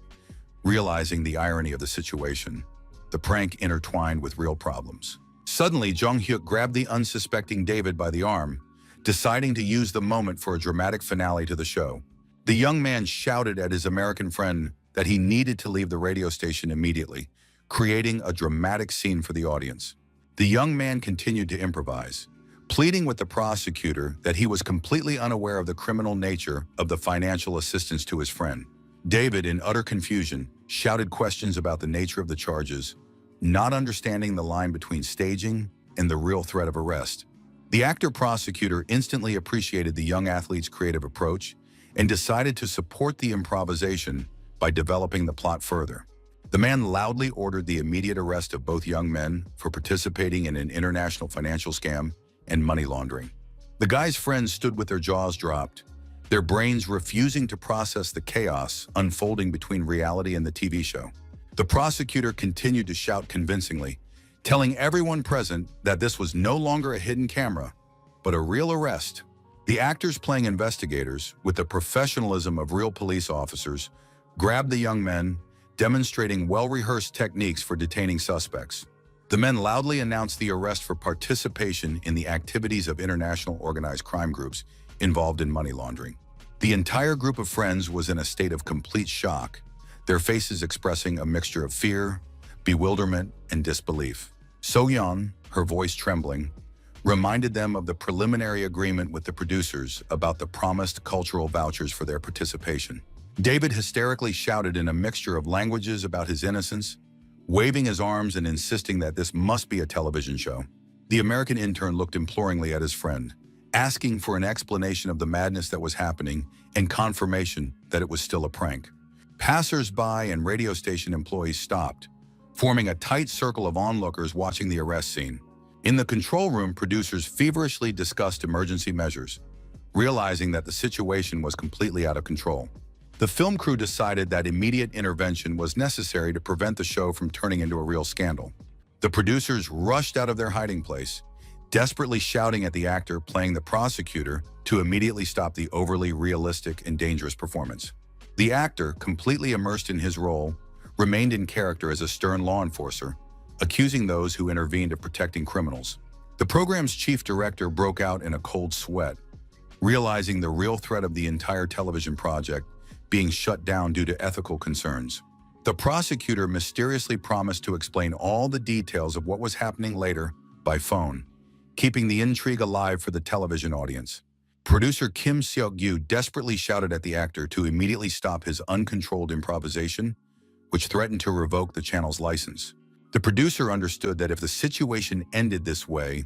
Speaker 1: realizing the irony of the situation. The prank intertwined with real problems. Suddenly, Jung-hyuk grabbed the unsuspecting David by the arm, deciding to use the moment for a dramatic finale to the show. The young man shouted at his American friend that he needed to leave the radio station immediately, creating a dramatic scene for the audience. The young man continued to improvise, pleading with the prosecutor that he was completely unaware of the criminal nature of the financial assistance to his friend. David, in utter confusion, shouted questions about the nature of the charges, not understanding the line between staging and the real threat of arrest. The actor-prosecutor instantly appreciated the young athlete's creative approach and decided to support the improvisation by developing the plot further. The man loudly ordered the immediate arrest of both young men for participating in an international financial scam and money laundering. The guy's friends stood with their jaws dropped, their brains refusing to process the chaos unfolding between reality and the TV show. The prosecutor continued to shout convincingly, telling everyone present that this was no longer a hidden camera, but a real arrest. The actors playing investigators, with the professionalism of real police officers, grabbed the young men, demonstrating well-rehearsed techniques for detaining suspects. The men loudly announced the arrest for participation in the activities of international organized crime groups involved in money laundering. The entire group of friends was in a state of complete shock, their faces expressing a mixture of fear, bewilderment, and disbelief. So-yeon, her voice trembling, reminded them of the preliminary agreement with the producers about the promised cultural vouchers for their participation. David hysterically shouted in a mixture of languages about his innocence, waving his arms and insisting that this must be a television show. The American intern looked imploringly at his friend, asking for an explanation of the madness that was happening and confirmation that it was still a prank. Passers-by and radio station employees stopped, forming a tight circle of onlookers watching the arrest scene. In the control room, producers feverishly discussed emergency measures, realizing that the situation was completely out of control. The film crew decided that immediate intervention was necessary to prevent the show from turning into a real scandal. The producers rushed out of their hiding place, desperately shouting at the actor playing the prosecutor to immediately stop the overly realistic and dangerous performance. The actor, completely immersed in his role, remained in character as a stern law enforcer, accusing those who intervened of protecting criminals. The program's chief director broke out in a cold sweat, realizing the real threat of the entire television project being shut down due to ethical concerns. The prosecutor mysteriously promised to explain all the details of what was happening later by phone, keeping the intrigue alive for the television audience. Producer Kim Seok-gyu desperately shouted at the actor to immediately stop his uncontrolled improvisation, which threatened to revoke the channel's license. The producer understood that if the situation ended this way,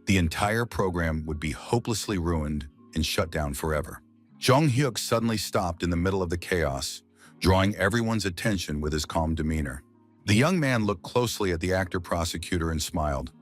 Speaker 1: the entire program would be hopelessly ruined and shut down forever. Jung-hyuk suddenly stopped in the middle of the chaos, drawing everyone's attention with his calm demeanor. The young man looked closely at the actor-prosecutor and smiled,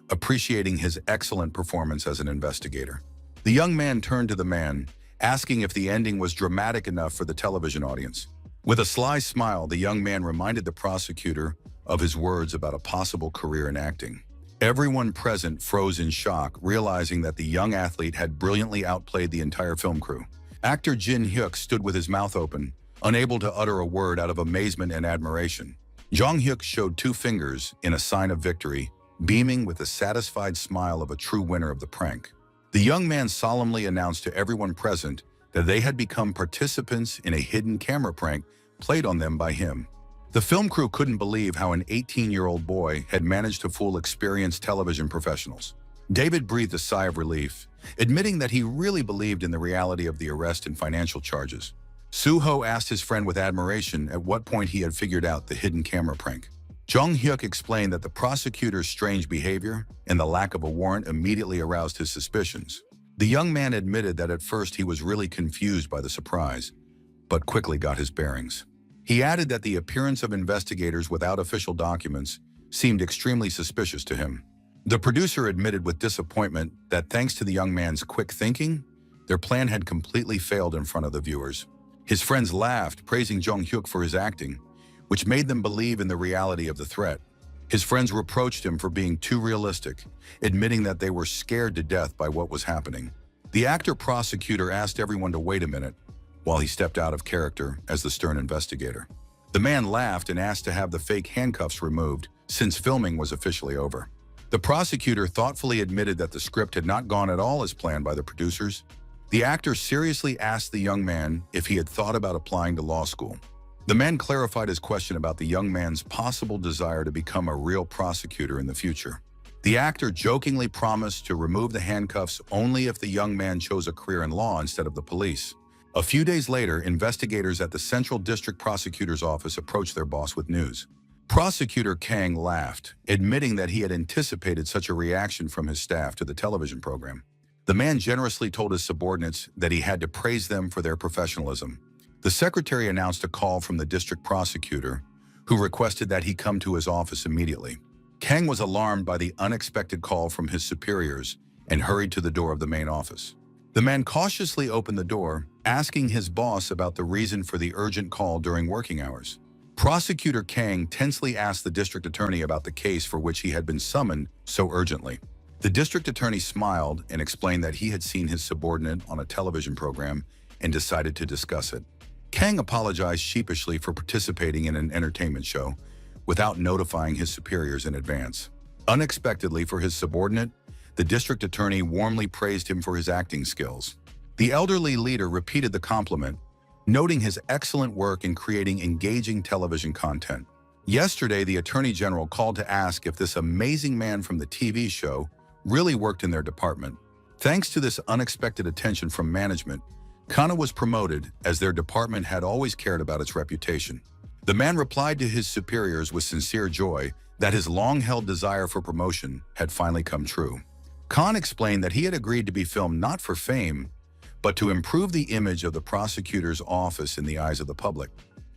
Speaker 1: appreciating his excellent performance as an investigator. The young man turned to the man, asking if the ending was dramatic enough for the television audience. With a sly smile, the young man reminded the prosecutor of his words about a possible career in acting. Everyone present froze in shock, realizing that the young athlete had brilliantly outplayed the entire film crew. Actor Jin Hyuk stood with his mouth open, unable to utter a word out of amazement and admiration. Jong Hyuk showed two fingers in a sign of victory, beaming with the satisfied smile of a true winner of the prank. The young man solemnly announced to everyone present that they had become participants in a hidden camera prank played on them by him. The film crew couldn't believe how an 18-year-old boy had managed to fool experienced television professionals. David breathed a sigh of relief, admitting that he really believed in the reality of the arrest and financial charges. Soo-ho asked his friend with admiration at what point he had figured out the hidden camera prank. Jong Hyuk explained that the prosecutor's strange behavior and the lack of a warrant immediately aroused his suspicions. The young man admitted that at first he was really confused by the surprise, but quickly got his bearings. He added that the appearance of investigators without official documents seemed extremely suspicious to him. The producer admitted with disappointment that thanks to the young man's quick thinking, their plan had completely failed in front of the viewers. His friends laughed, praising Jong Hyuk for his acting, which made them believe in the reality of the threat. His friends reproached him for being too realistic, admitting that they were scared to death by what was happening. The actor-prosecutor asked everyone to wait a minute, while he stepped out of character as the stern investigator. The man laughed and asked to have the fake handcuffs removed since filming was officially over. The prosecutor thoughtfully admitted that the script had not gone at all as planned by the producers. The actor seriously asked the young man if he had thought about applying to law school. The man clarified his question about the young man's possible desire to become a real prosecutor in the future. The actor jokingly promised to remove the handcuffs only if the young man chose a career in law instead of the police. A few days later, investigators at the Central District Prosecutor's Office approached their boss with news. Prosecutor Kang laughed, admitting that he had anticipated such a reaction from his staff to the television program. The man generously told his subordinates that he had to praise them for their professionalism. The secretary announced a call from the district prosecutor, who requested that he come to his office immediately. Kang was alarmed by the unexpected call from his superiors and hurried to the door of the main office. The man cautiously opened the door, asking his boss about the reason for the urgent call during working hours. Prosecutor Kang tensely asked the district attorney about the case for which he had been summoned so urgently. The district attorney smiled and explained that he had seen his subordinate on a television program and decided to discuss it. Kang apologized sheepishly for participating in an entertainment show without notifying his superiors in advance. Unexpectedly for his subordinate, the district attorney warmly praised him for his acting skills. The elderly leader repeated the compliment, noting his excellent work in creating engaging television content. Yesterday, the Attorney General called to ask if this amazing man from the TV show really worked in their department. Thanks to this unexpected attention from management, Kana was promoted as their department had always cared about its reputation. The man replied to his superiors with sincere joy that his long-held desire for promotion had finally come true. Khan explained that he had agreed to be filmed not for fame, but to improve the image of the prosecutor's office in the eyes of the public.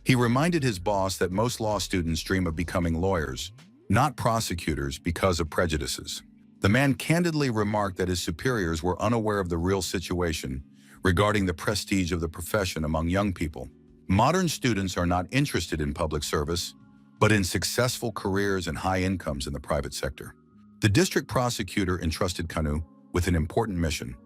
Speaker 1: He reminded his boss that most law students dream of becoming lawyers, not prosecutors, because of prejudices. The man candidly remarked that his superiors were unaware of the real situation regarding the prestige of the profession among young people. Modern students are not interested in public service, but in successful careers and high incomes in the private sector. The district prosecutor entrusted Kanu with an important mission: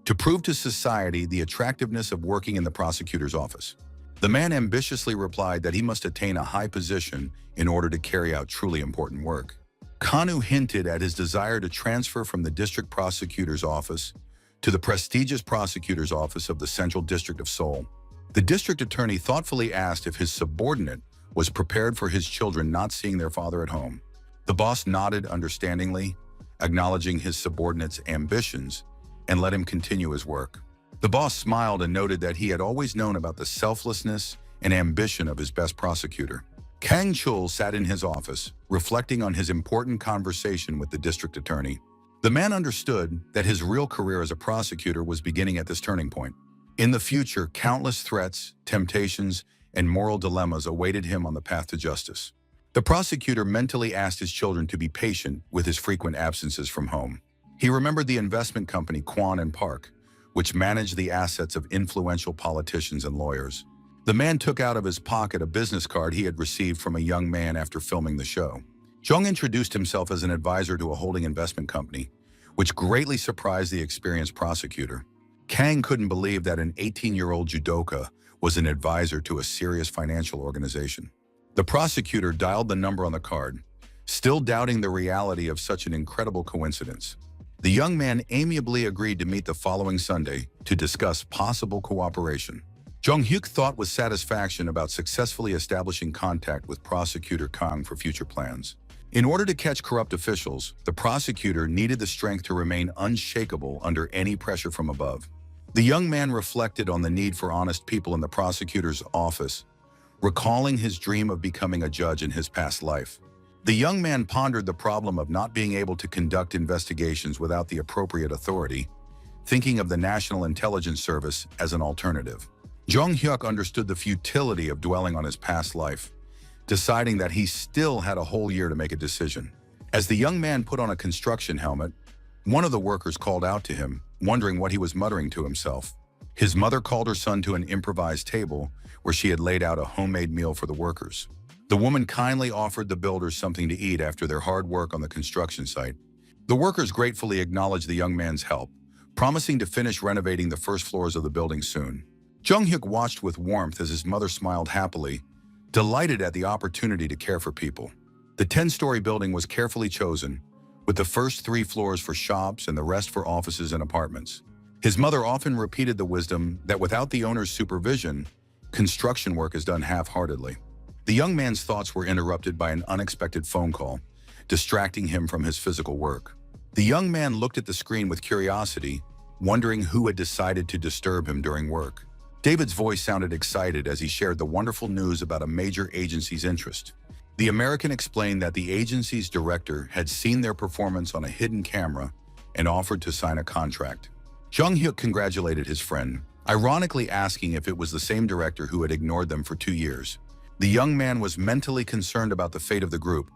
Speaker 1: to prove to society the attractiveness of working in the prosecutor's office. The man ambitiously replied that he must attain a high position in order to carry out truly important work. Kanu hinted at his desire to transfer from the district prosecutor's office to the prestigious prosecutor's office of the Central District of Seoul. The district attorney thoughtfully asked if his subordinate was prepared for his children not seeing their father at home. The boss nodded understandingly, acknowledging his subordinate's ambitions, and let him continue his work. The boss smiled and noted that he had always known about the selflessness and ambition of his best prosecutor. Kang Chul sat in his office, reflecting on his important conversation with the district attorney. The man understood that his real career as a prosecutor was beginning at this turning point. In the future, countless threats, temptations, and moral dilemmas awaited him on the path to justice. The prosecutor mentally asked his children to be patient with his frequent absences from home. He remembered the investment company Kwan and Park, which managed the assets of influential politicians and lawyers. The man took out of his pocket a business card he had received from a young man after filming the show. Jung introduced himself as an advisor to a holding investment company, which greatly surprised the experienced prosecutor. Kang couldn't believe that an 18-year-old judoka was an advisor to a serious financial organization. The prosecutor dialed the number on the card, still doubting the reality of such an incredible coincidence. The young man amiably agreed to meet the following Sunday to discuss possible cooperation. Jung Hyuk thought with satisfaction about successfully establishing contact with Prosecutor Kang for future plans. In order to catch corrupt officials, the prosecutor needed the strength to remain unshakable under any pressure from above. The young man reflected on the need for honest people in the prosecutor's office, recalling his dream of becoming a judge in his past life. The young man pondered the problem of not being able to conduct investigations without the appropriate authority, thinking of the National Intelligence Service as an alternative. Jung Hyuk understood the futility of dwelling on his past life, deciding that he still had a whole year to make a decision. As the young man put on a construction helmet, one of the workers called out to him, wondering what he was muttering to himself. His mother called her son to an improvised table where she had laid out a homemade meal for the workers. The woman kindly offered the builders something to eat after their hard work on the construction site. The workers gratefully acknowledged the young man's help, promising to finish renovating the first floors of the building soon. Jung Hyuk watched with warmth as his mother smiled happily, delighted at the opportunity to care for people. The 10-story building was carefully chosen, with the first 3 floors for shops and the rest for offices and apartments. His mother often repeated the wisdom that without the owner's supervision, construction work is done half-heartedly. The young man's thoughts were interrupted by an unexpected phone call, distracting him from his physical work. The young man looked at the screen with curiosity, wondering who had decided to disturb him during work. David's voice sounded excited as he shared the wonderful news about a major agency's interest. The American explained that the agency's director had seen their performance on a hidden camera and offered to sign a contract. Jung Hyuk congratulated his friend, ironically asking if it was the same director who had ignored them for 2 years. The young man was mentally concerned about the fate of the group,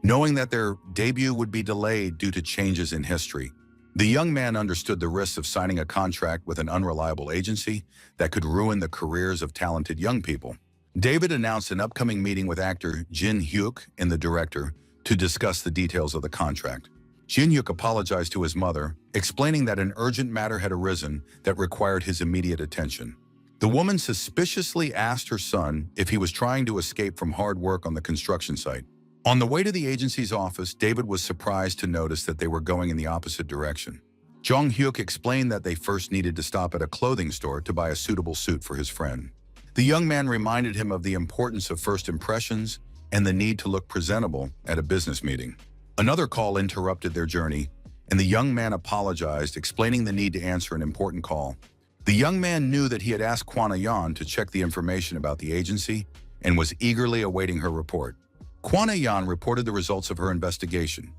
Speaker 1: knowing that their debut would be delayed due to changes in history. The young man understood the risks of signing a contract with an unreliable agency that could ruin the careers of talented young people. David announced an upcoming meeting with actor Jin Hyuk and the director to discuss the details of the contract. Jin Hyuk apologized to his mother, explaining that an urgent matter had arisen that required his immediate attention. The woman suspiciously asked her son if he was trying to escape from hard work on the construction site. On the way to the agency's office, David was surprised to notice that they were going in the opposite direction. Jung Hyuk explained that they first needed to stop at a clothing store to buy a suitable suit for his friend. The young man reminded him of the importance of first impressions and the need to look presentable at a business meeting. Another call interrupted their journey, and the young man apologized, explaining the need to answer an important call. The young man knew that he had asked Kwana Yan to check the information about the agency and was eagerly awaiting her report. Kwana Yan reported the results of her investigation.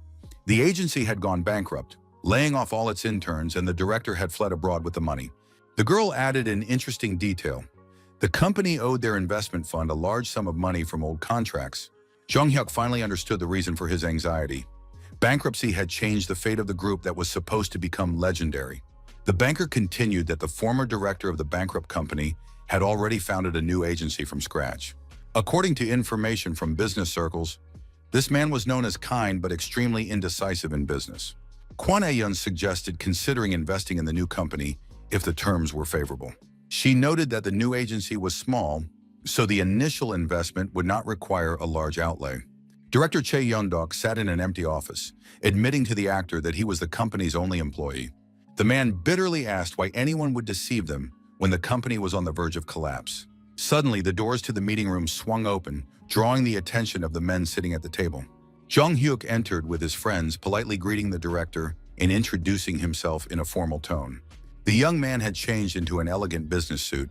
Speaker 1: The agency had gone bankrupt, laying off all its interns, and the director had fled abroad with the money. The girl added an interesting detail. The company owed their investment fund a large sum of money from old contracts. Jung Hyuk finally understood the reason for his anxiety. Bankruptcy had changed the fate of the group that was supposed to become legendary. The banker continued that the former director of the bankrupt company had already founded a new agency from scratch. According to information from business circles, this man was known as kind but extremely indecisive in business. Kwan Ae-yun suggested considering investing in the new company if the terms were favorable. She noted that the new agency was small, so the initial investment would not require a large outlay. Director Chae Yun-dok sat in an empty office, admitting to the actor that he was the company's only employee. The man bitterly asked why anyone would deceive them when the company was on the verge of collapse. Suddenly, the doors to the meeting room swung open, drawing the attention of the men sitting at the table. Jung Hyuk entered with his friends, politely greeting the director and introducing himself in a formal tone. The young man had changed into an elegant business suit,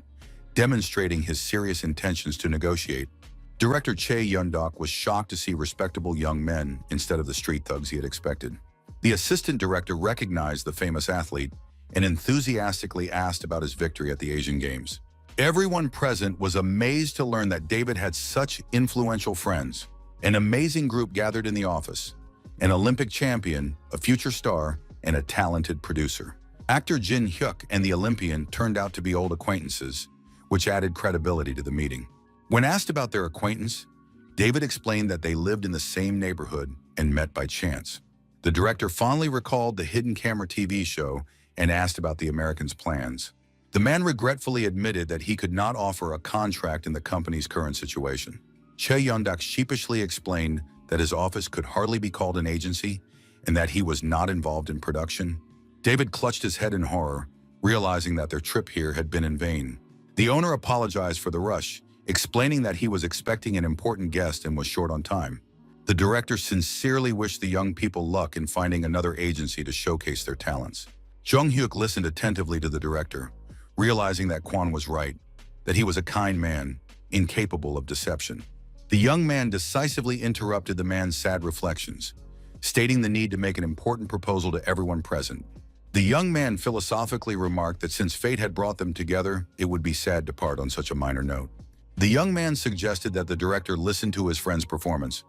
Speaker 1: demonstrating his serious intentions to negotiate. Director Chae Yun-dok was shocked to see respectable young men instead of the street thugs he had expected. The assistant director recognized the famous athlete and enthusiastically asked about his victory at the Asian Games. Everyone present was amazed to learn that David had such influential friends. An amazing group gathered in the office: an Olympic champion, a future star, and a talented producer. Actor Jin Hyuk and the Olympian turned out to be old acquaintances, which added credibility to the meeting. When asked about their acquaintance, David explained that they lived in the same neighborhood and met by chance. The director fondly recalled the hidden camera TV show and asked about the Americans' plans. The man regretfully admitted that he could not offer a contract in the company's current situation. Che Yondok sheepishly explained that his office could hardly be called an agency and that he was not involved in production. David clutched his head in horror, realizing that their trip here had been in vain. The owner apologized for the rush, explaining that he was expecting an important guest and was short on time. The director sincerely wished the young people luck in finding another agency to showcase their talents. Jung Hyuk listened attentively to the director, realizing that Kwon was right, that he was a kind man, incapable of deception. The young man decisively interrupted the man's sad reflections, stating the need to make an important proposal to everyone present. The young man philosophically remarked that since fate had brought them together, it would be sad to part on such a minor note. The young man suggested that the director listen to his friend's performance,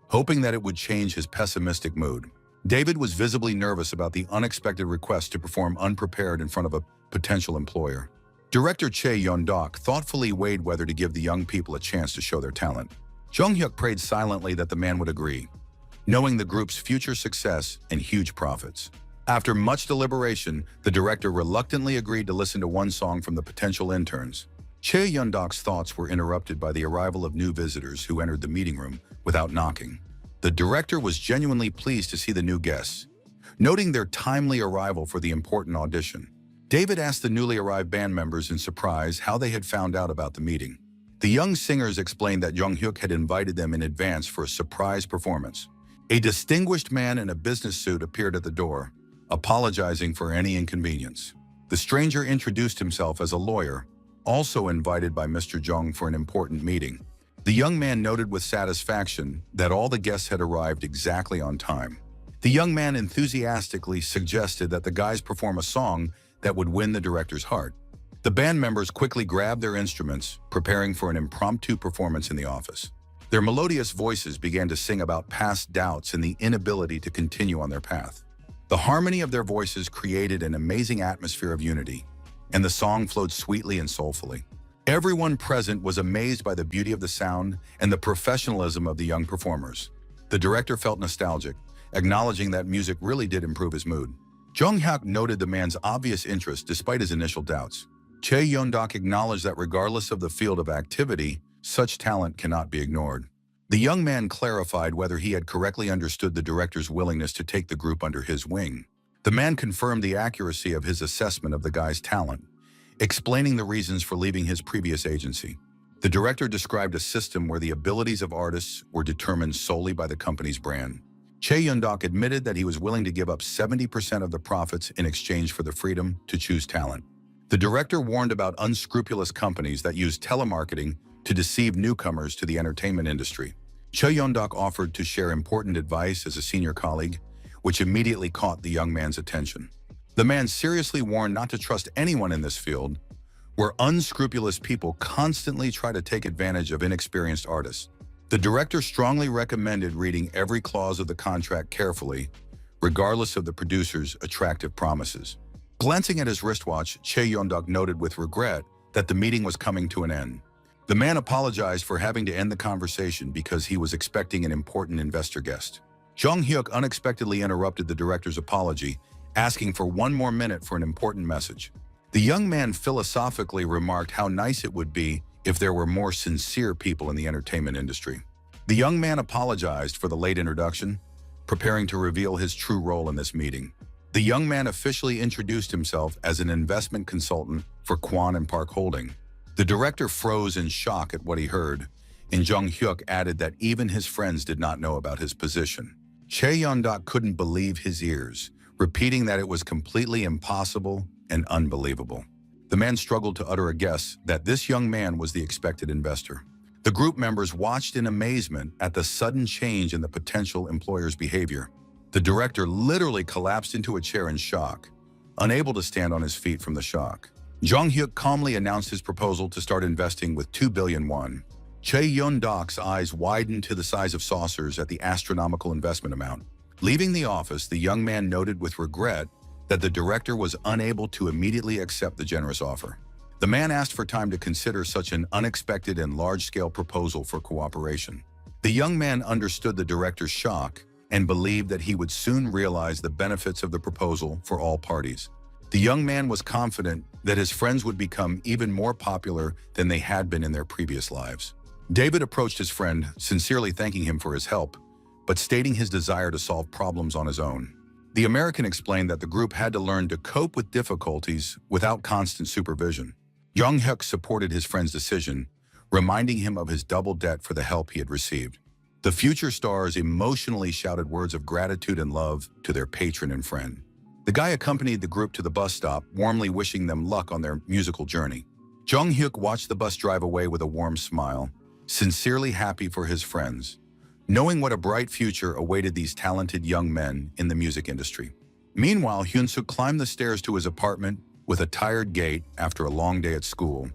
Speaker 1: hoping that it would change his pessimistic mood. David was visibly nervous about the unexpected request to perform unprepared in front of a potential employer. Director Che Yondok thoughtfully weighed whether to give the young people a chance to show their talent. Jung Hyuk prayed silently that the man would agree, knowing the group's future success and huge profits. After much deliberation, the director reluctantly agreed to listen to one song from the potential interns. Che Yondok's thoughts were interrupted by the arrival of new visitors who entered the meeting room without knocking. The director was genuinely pleased to see the new guests, noting their timely arrival for the important audition. David asked the newly arrived band members in surprise how they had found out about the meeting. The young singers explained that Jung Hyuk had invited them in advance for a surprise performance. A distinguished man in a business suit appeared at the door, apologizing for any inconvenience. The stranger introduced himself as a lawyer, also invited by Mr. Jung for an important meeting. The young man noted with satisfaction that all the guests had arrived exactly on time. The young man enthusiastically suggested that the guys perform a song that would win the director's heart. The band members quickly grabbed their instruments, preparing for an impromptu performance in the office. Their melodious voices began to sing about past doubts and the inability to continue on their path. The harmony of their voices created an amazing atmosphere of unity, and the song flowed sweetly and soulfully. Everyone present was amazed by the beauty of the sound and the professionalism of the young performers. The director felt nostalgic, acknowledging that music really did improve his mood. Jung Hyuk noted the man's obvious interest despite his initial doubts. Che Yondok acknowledged that regardless of the field of activity, such talent cannot be ignored. The young man clarified whether he had correctly understood the director's willingness to take the group under his wing. The man confirmed the accuracy of his assessment of the guy's talent, explaining the reasons for leaving his previous agency. The director described a system where the abilities of artists were determined solely by the company's brand. Che Yondok admitted that he was willing to give up 70% of the profits in exchange for the freedom to choose talent. The director warned about unscrupulous companies that use telemarketing to deceive newcomers to the entertainment industry. Che Yondok offered to share important advice as a senior colleague, which immediately caught the young man's attention. The man seriously warned not to trust anyone in this field, where unscrupulous people constantly try to take advantage of inexperienced artists. The director strongly recommended reading every clause of the contract carefully, regardless of the producer's attractive promises. Glancing at his wristwatch, Che Yondok noted with regret that the meeting was coming to an end. The man apologized for having to end the conversation because he was expecting an important investor guest. Jung Hyuk unexpectedly interrupted the director's apology, asking for one more minute for an important message. The young man philosophically remarked how nice it would be if there were more sincere people in the entertainment industry. The young man apologized for the late introduction, preparing to reveal his true role in this meeting. The young man officially introduced himself as an investment consultant for Kwon and Park Holding. The director froze in shock at what he heard, and Jung Hyuk added that even his friends did not know about his position. Che Yondok couldn't believe his ears, repeating that it was completely impossible and unbelievable. The man struggled to utter a guess that this young man was the expected investor. The group members watched in amazement at the sudden change in the potential employer's behavior. The director literally collapsed into a chair in shock, unable to stand on his feet from the shock. Jung Hyuk calmly announced his proposal to start investing with 2 billion won. Che Yondok's eyes widened to the size of saucers at the astronomical investment amount. Leaving the office, the young man noted with regret that the director was unable to immediately accept the generous offer. The man asked for time to consider such an unexpected and large-scale proposal for cooperation. The young man understood the director's shock and believed that he would soon realize the benefits of the proposal for all parties. The young man was confident that his friends would become even more popular than they had been in their previous lives. David approached his friend, sincerely thanking him for his help, but stating his desire to solve problems on his own. The American explained that the group had to learn to cope with difficulties without constant supervision. Jung-hyuk supported his friend's decision, reminding him of his double debt for the help he had received. The future stars emotionally shouted words of gratitude and love to their patron and friend. The guy accompanied the group to the bus stop, warmly wishing them luck on their musical journey. Jung-hyuk watched the bus drive away with a warm smile, sincerely happy for his friends, knowing what a bright future awaited these talented young men in the music industry. Meanwhile, Hyun-suk climbed the stairs to his apartment with a tired gait after a long day at school,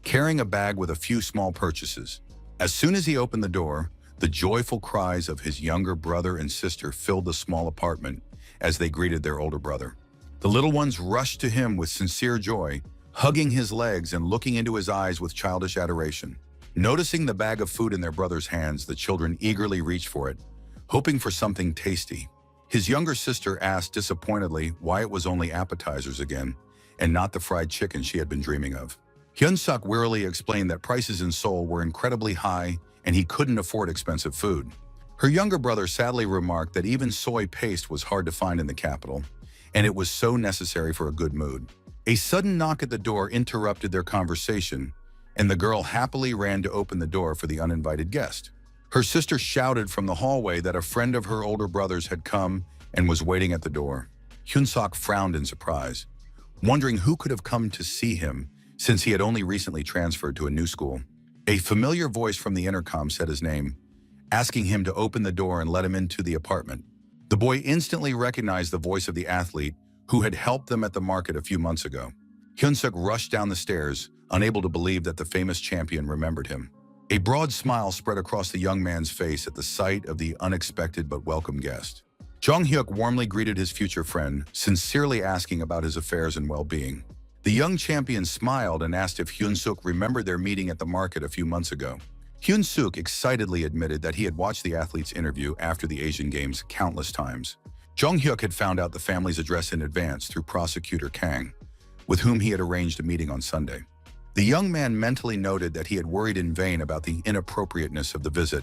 Speaker 1: carrying a bag with a few small purchases. As soon as he opened the door, the joyful cries of his younger brother and sister filled the small apartment as they greeted their older brother. The little ones rushed to him with sincere joy, hugging his legs and looking into his eyes with childish adoration. Noticing the bag of food in their brother's hands, the children eagerly reached for it, hoping for something tasty. His younger sister asked disappointedly why it was only appetizers again, and not the fried chicken she had been dreaming of. Hyun-suk wearily explained that prices in Seoul were incredibly high and he couldn't afford expensive food. Her younger brother sadly remarked that even soy paste was hard to find in the capital, and it was so necessary for a good mood. A sudden knock at the door interrupted their conversation, and the girl happily ran to open the door for the uninvited guest. Her sister shouted from the hallway that a friend of her older brother's had come and was waiting at the door. Hyun-suk frowned in surprise, wondering who could have come to see him since he had only recently transferred to a new school. A familiar voice from the intercom said his name, asking him to open the door and let him into the apartment. The boy instantly recognized the voice of the athlete who had helped them at the market a few months ago. Hyun-suk rushed down the stairs, unable to believe that the famous champion remembered him. A broad smile spread across the young man's face at the sight of the unexpected but welcome guest. Jung-hyuk warmly greeted his future friend, sincerely asking about his affairs and well-being. The young champion smiled and asked if Hyun-suk remembered their meeting at the market a few months ago. Hyun-suk excitedly admitted that he had watched the athlete's interview after the Asian Games countless times. Jung-hyuk had found out the family's address in advance through prosecutor Kang, with whom he had arranged a meeting on Sunday. The young man mentally noted that he had worried in vain about the inappropriateness of the visit,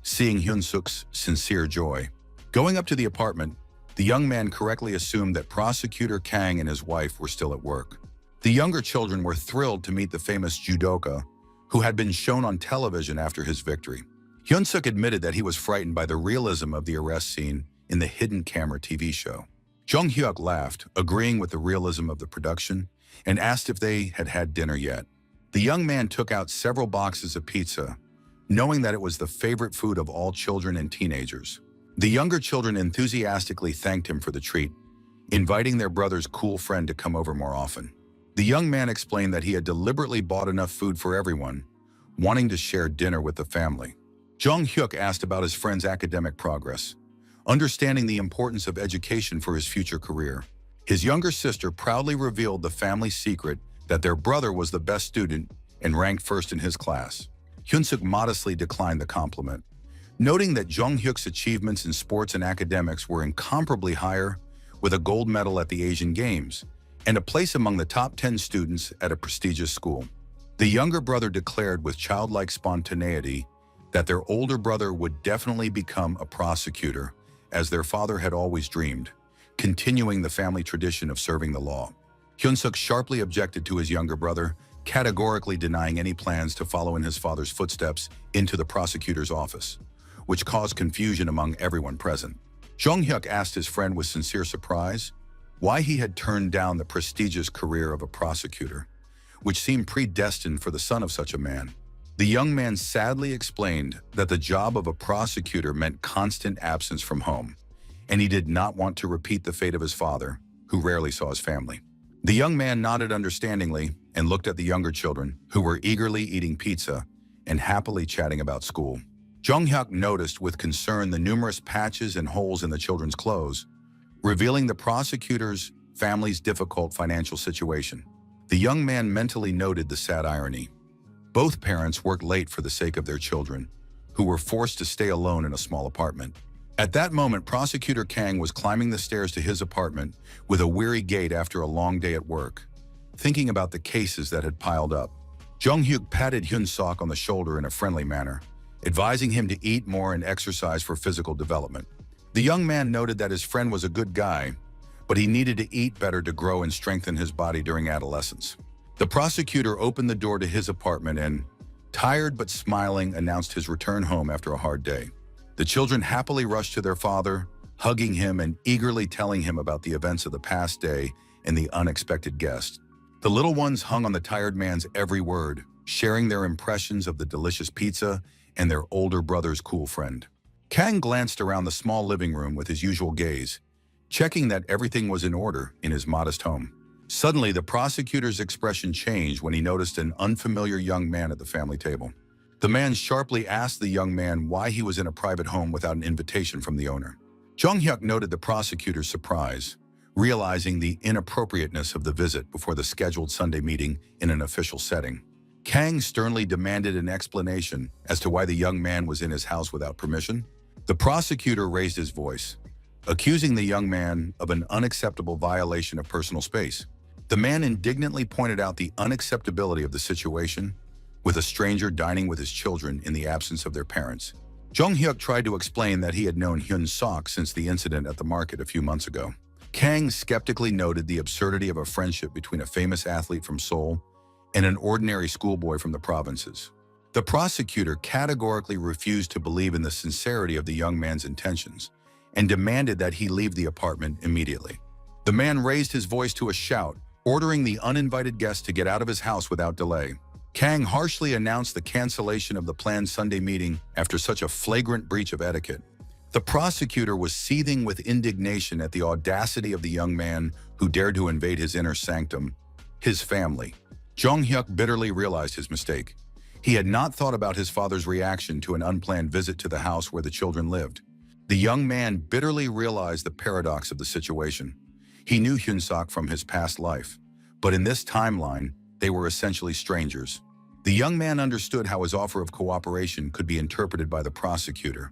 Speaker 1: seeing Hyun-suk's sincere joy. Going up to the apartment, the young man correctly assumed that prosecutor Kang and his wife were still at work. The younger children were thrilled to meet the famous judoka, who had been shown on television after his victory. Hyun-suk admitted that he was frightened by the realism of the arrest scene in the hidden camera TV show. Jung-hyuk laughed, agreeing with the realism of the production, and asked if they had had dinner yet. The young man took out several boxes of pizza, knowing that it was the favorite food of all children and teenagers. The younger children enthusiastically thanked him for the treat, inviting their brother's cool friend to come over more often. The young man explained that he had deliberately bought enough food for everyone, wanting to share dinner with the family. Jung-hyuk asked about his friend's academic progress, understanding the importance of education for his future career. His younger sister proudly revealed the family secret that their brother was the best student and ranked first in his class. Hyun-suk modestly declined the compliment, noting that Jung-hyuk's achievements in sports and academics were incomparably higher, with a gold medal at the Asian Games and a place among the top 10 students at a prestigious school. The younger brother declared with childlike spontaneity that their older brother would definitely become a prosecutor, as their father had always dreamed, continuing the family tradition of serving the law. Hyun-suk sharply objected to his younger brother, categorically denying any plans to follow in his father's footsteps into the prosecutor's office, which caused confusion among everyone present. Jung-hyuk asked his friend with sincere surprise why he had turned down the prestigious career of a prosecutor, which seemed predestined for the son of such a man. The young man sadly explained that the job of a prosecutor meant constant absence from home, and he did not want to repeat the fate of his father, who rarely saw his family. The young man nodded understandingly and looked at the younger children, who were eagerly eating pizza and happily chatting about school. Jung-hyuk noticed with concern the numerous patches and holes in the children's clothes, revealing the prosecutor's family's difficult financial situation. The young man mentally noted the sad irony. Both parents worked late for the sake of their children, who were forced to stay alone in a small apartment. At that moment, Prosecutor Kang was climbing the stairs to his apartment with a weary gait after a long day at work, thinking about the cases that had piled up. Jung-hyuk patted Hyun-sok on the shoulder in a friendly manner, advising him to eat more and exercise for physical development. The young man noted that his friend was a good guy, but he needed to eat better to grow and strengthen his body during adolescence. The prosecutor opened the door to his apartment and, tired but smiling, announced his return home after a hard day. The children happily rushed to their father, hugging him and eagerly telling him about the events of the past day and the unexpected guest. The little ones hung on the tired man's every word, sharing their impressions of the delicious pizza and their older brother's cool friend. Kang glanced around the small living room with his usual gaze, checking that everything was in order in his modest home. Suddenly, the prosecutor's expression changed when he noticed an unfamiliar young man at the family table. The man sharply asked the young man why he was in a private home without an invitation from the owner. Jung-hyuk noted the prosecutor's surprise, realizing the inappropriateness of the visit before the scheduled Sunday meeting in an official setting. Kang sternly demanded an explanation as to why the young man was in his house without permission. The prosecutor raised his voice, accusing the young man of an unacceptable violation of personal space. The man indignantly pointed out the unacceptability of the situation, with a stranger dining with his children in the absence of their parents. Jung-hyuk tried to explain that he had known Hyun-sok since the incident at the market a few months ago. Kang skeptically noted the absurdity of a friendship between a famous athlete from Seoul and an ordinary schoolboy from the provinces. The prosecutor categorically refused to believe in the sincerity of the young man's intentions and demanded that he leave the apartment immediately. The man raised his voice to a shout, ordering the uninvited guest to get out of his house without delay. Kang harshly announced the cancellation of the planned Sunday meeting after such a flagrant breach of etiquette. The prosecutor was seething with indignation at the audacity of the young man who dared to invade his inner sanctum, his family. Jung-hyuk bitterly realized his mistake. He had not thought about his father's reaction to an unplanned visit to the house where the children lived. The young man bitterly realized the paradox of the situation. He knew Hyun-sok from his past life, but in this timeline, they were essentially strangers. The young man understood how his offer of cooperation could be interpreted by the prosecutor,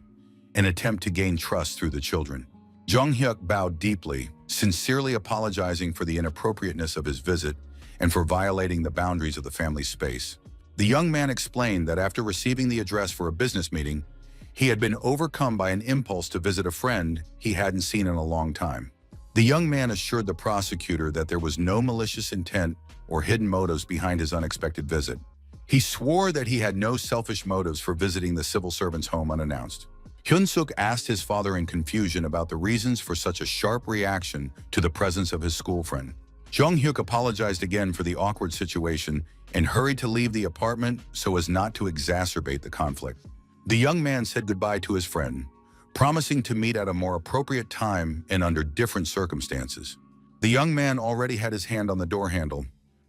Speaker 1: an attempt to gain trust through the children. Jung-hyuk bowed deeply, sincerely apologizing for the inappropriateness of his visit and for violating the boundaries of the family's space. The young man explained that after receiving the address for a business meeting, he had been overcome by an impulse to visit a friend he hadn't seen in a long time. The young man assured the prosecutor that there was no malicious intent or hidden motives behind his unexpected visit. He swore that he had no selfish motives for visiting the civil servant's home unannounced. Hyun-suk asked his father in confusion about the reasons for such a sharp reaction to the presence of his school friend. Jung-hyuk apologized again for the awkward situation and hurried to leave the apartment so as not to exacerbate the conflict. The young man said goodbye to his friend, promising to meet at a more appropriate time and under different circumstances. The young man already had his hand on the door handle,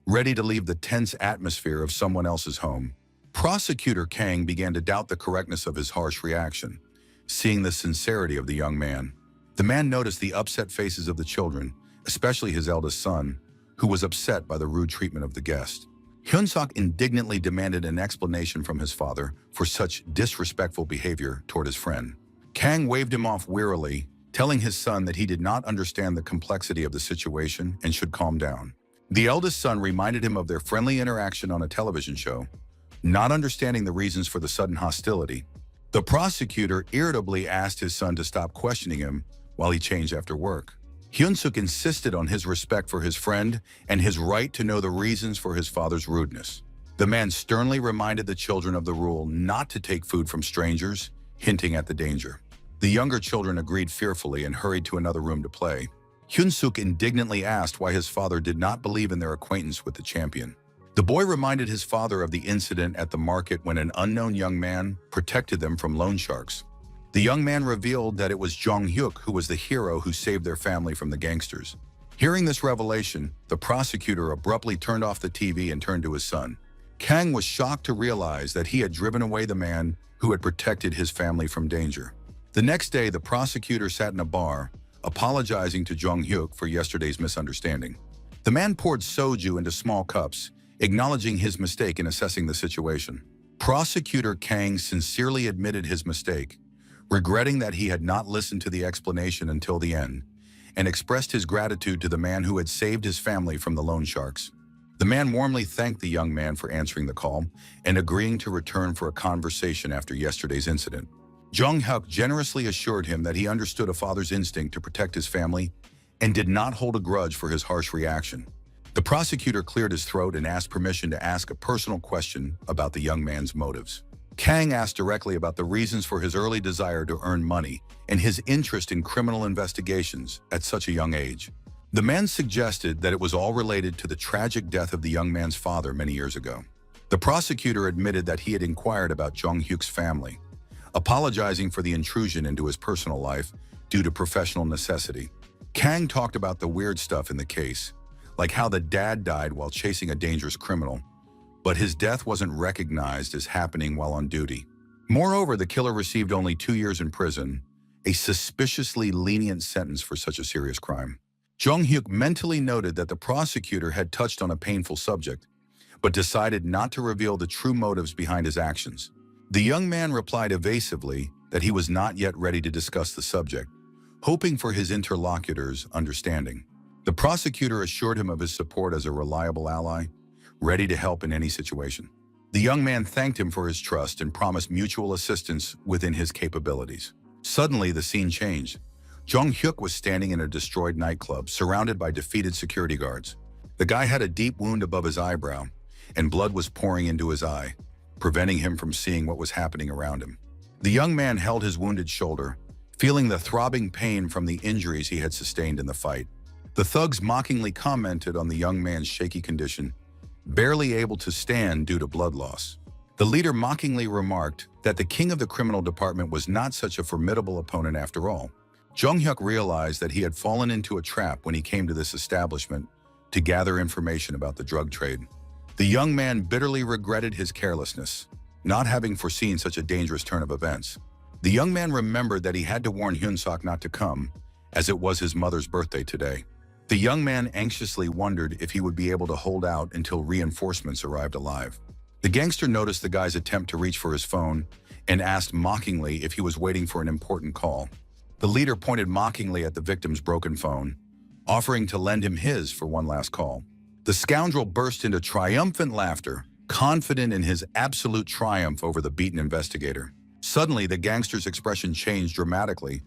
Speaker 1: ready to leave the tense atmosphere of someone else's home. Prosecutor Kang began to doubt the correctness of his harsh reaction, seeing the sincerity of the young man. The man noticed the upset faces of the children, especially his eldest son, who was upset by the rude treatment of the guest. Hyun-sok indignantly demanded an explanation from his father for such disrespectful behavior toward his friend. Kang waved him off wearily, telling his son that he did not understand the complexity of the situation and should calm down. The eldest son reminded him of their friendly interaction on a television show, not understanding the reasons for the sudden hostility. The prosecutor irritably asked his son to stop questioning him while he changed after work. Hyun-suk insisted on his respect for his friend and his right to know the reasons for his father's rudeness. The man sternly reminded the children of the rule not to take food from strangers, hinting at the danger. The younger children agreed fearfully and hurried to another room to play. Hyun-suk indignantly asked why his father did not believe in their acquaintance with the champion. The boy reminded his father of the incident at the market when an unknown young man protected them from loan sharks. The young man revealed that it was Jung-hyuk who was the hero who saved their family from the gangsters. Hearing this revelation, the prosecutor abruptly turned off the TV and turned to his son. Kang was shocked to realize that he had driven away the man who had protected his family from danger. The next day, the prosecutor sat in a bar, apologizing to Jung-hyuk for yesterday's misunderstanding. The man poured soju into small cups, acknowledging his mistake in assessing the situation. Prosecutor Kang sincerely admitted his mistake, regretting that he had not listened to the explanation until the end, and expressed his gratitude to the man who had saved his family from the loan sharks. The man warmly thanked the young man for answering the call and agreeing to return for a conversation after yesterday's incident. Jong-hyuk generously assured him that he understood a father's instinct to protect his family and did not hold a grudge for his harsh reaction. The prosecutor cleared his throat and asked permission to ask a personal question about the young man's motives. Kang asked directly about the reasons for his early desire to earn money and his interest in criminal investigations at such a young age. The man suggested that it was all related to the tragic death of the young man's father many years ago. The prosecutor admitted that he had inquired about Jong-hyuk's family, apologizing for the intrusion into his personal life due to professional necessity. Kang talked about the weird stuff in the case, like how the dad died while chasing a dangerous criminal, but his death wasn't recognized as happening while on duty. Moreover, the killer received only 2 years in prison, a suspiciously lenient sentence for such a serious crime. Jong-hyuk mentally noted that the prosecutor had touched on a painful subject, but decided not to reveal the true motives behind his actions. The young man replied evasively that he was not yet ready to discuss the subject, hoping for his interlocutor's understanding. The prosecutor assured him of his support as a reliable ally, ready to help in any situation. The young man thanked him for his trust and promised mutual assistance within his capabilities. Suddenly, the scene changed. Jong-hyuk was standing in a destroyed nightclub, surrounded by defeated security guards. The guy had a deep wound above his eyebrow, and blood was pouring into his eye, preventing him from seeing what was happening around him. The young man held his wounded shoulder, feeling the throbbing pain from the injuries he had sustained in the fight. The thugs mockingly commented on the young man's shaky condition, barely able to stand due to blood loss. The leader mockingly remarked that the king of the criminal department was not such a formidable opponent after all. Jong-hyuk realized that he had fallen into a trap when he came to this establishment to gather information about the drug trade. The young man bitterly regretted his carelessness, not having foreseen such a dangerous turn of events. The young man remembered that he had to warn Hyun-sok not to come, as it was his mother's birthday today. The young man anxiously wondered if he would be able to hold out until reinforcements arrived alive. The gangster noticed the guy's attempt to reach for his phone and asked mockingly if he was waiting for an important call. The leader pointed mockingly at the victim's broken phone, offering to lend him his for one last call. The scoundrel burst into triumphant laughter, confident in his absolute triumph over the beaten investigator. Suddenly, the gangster's expression changed dramatically,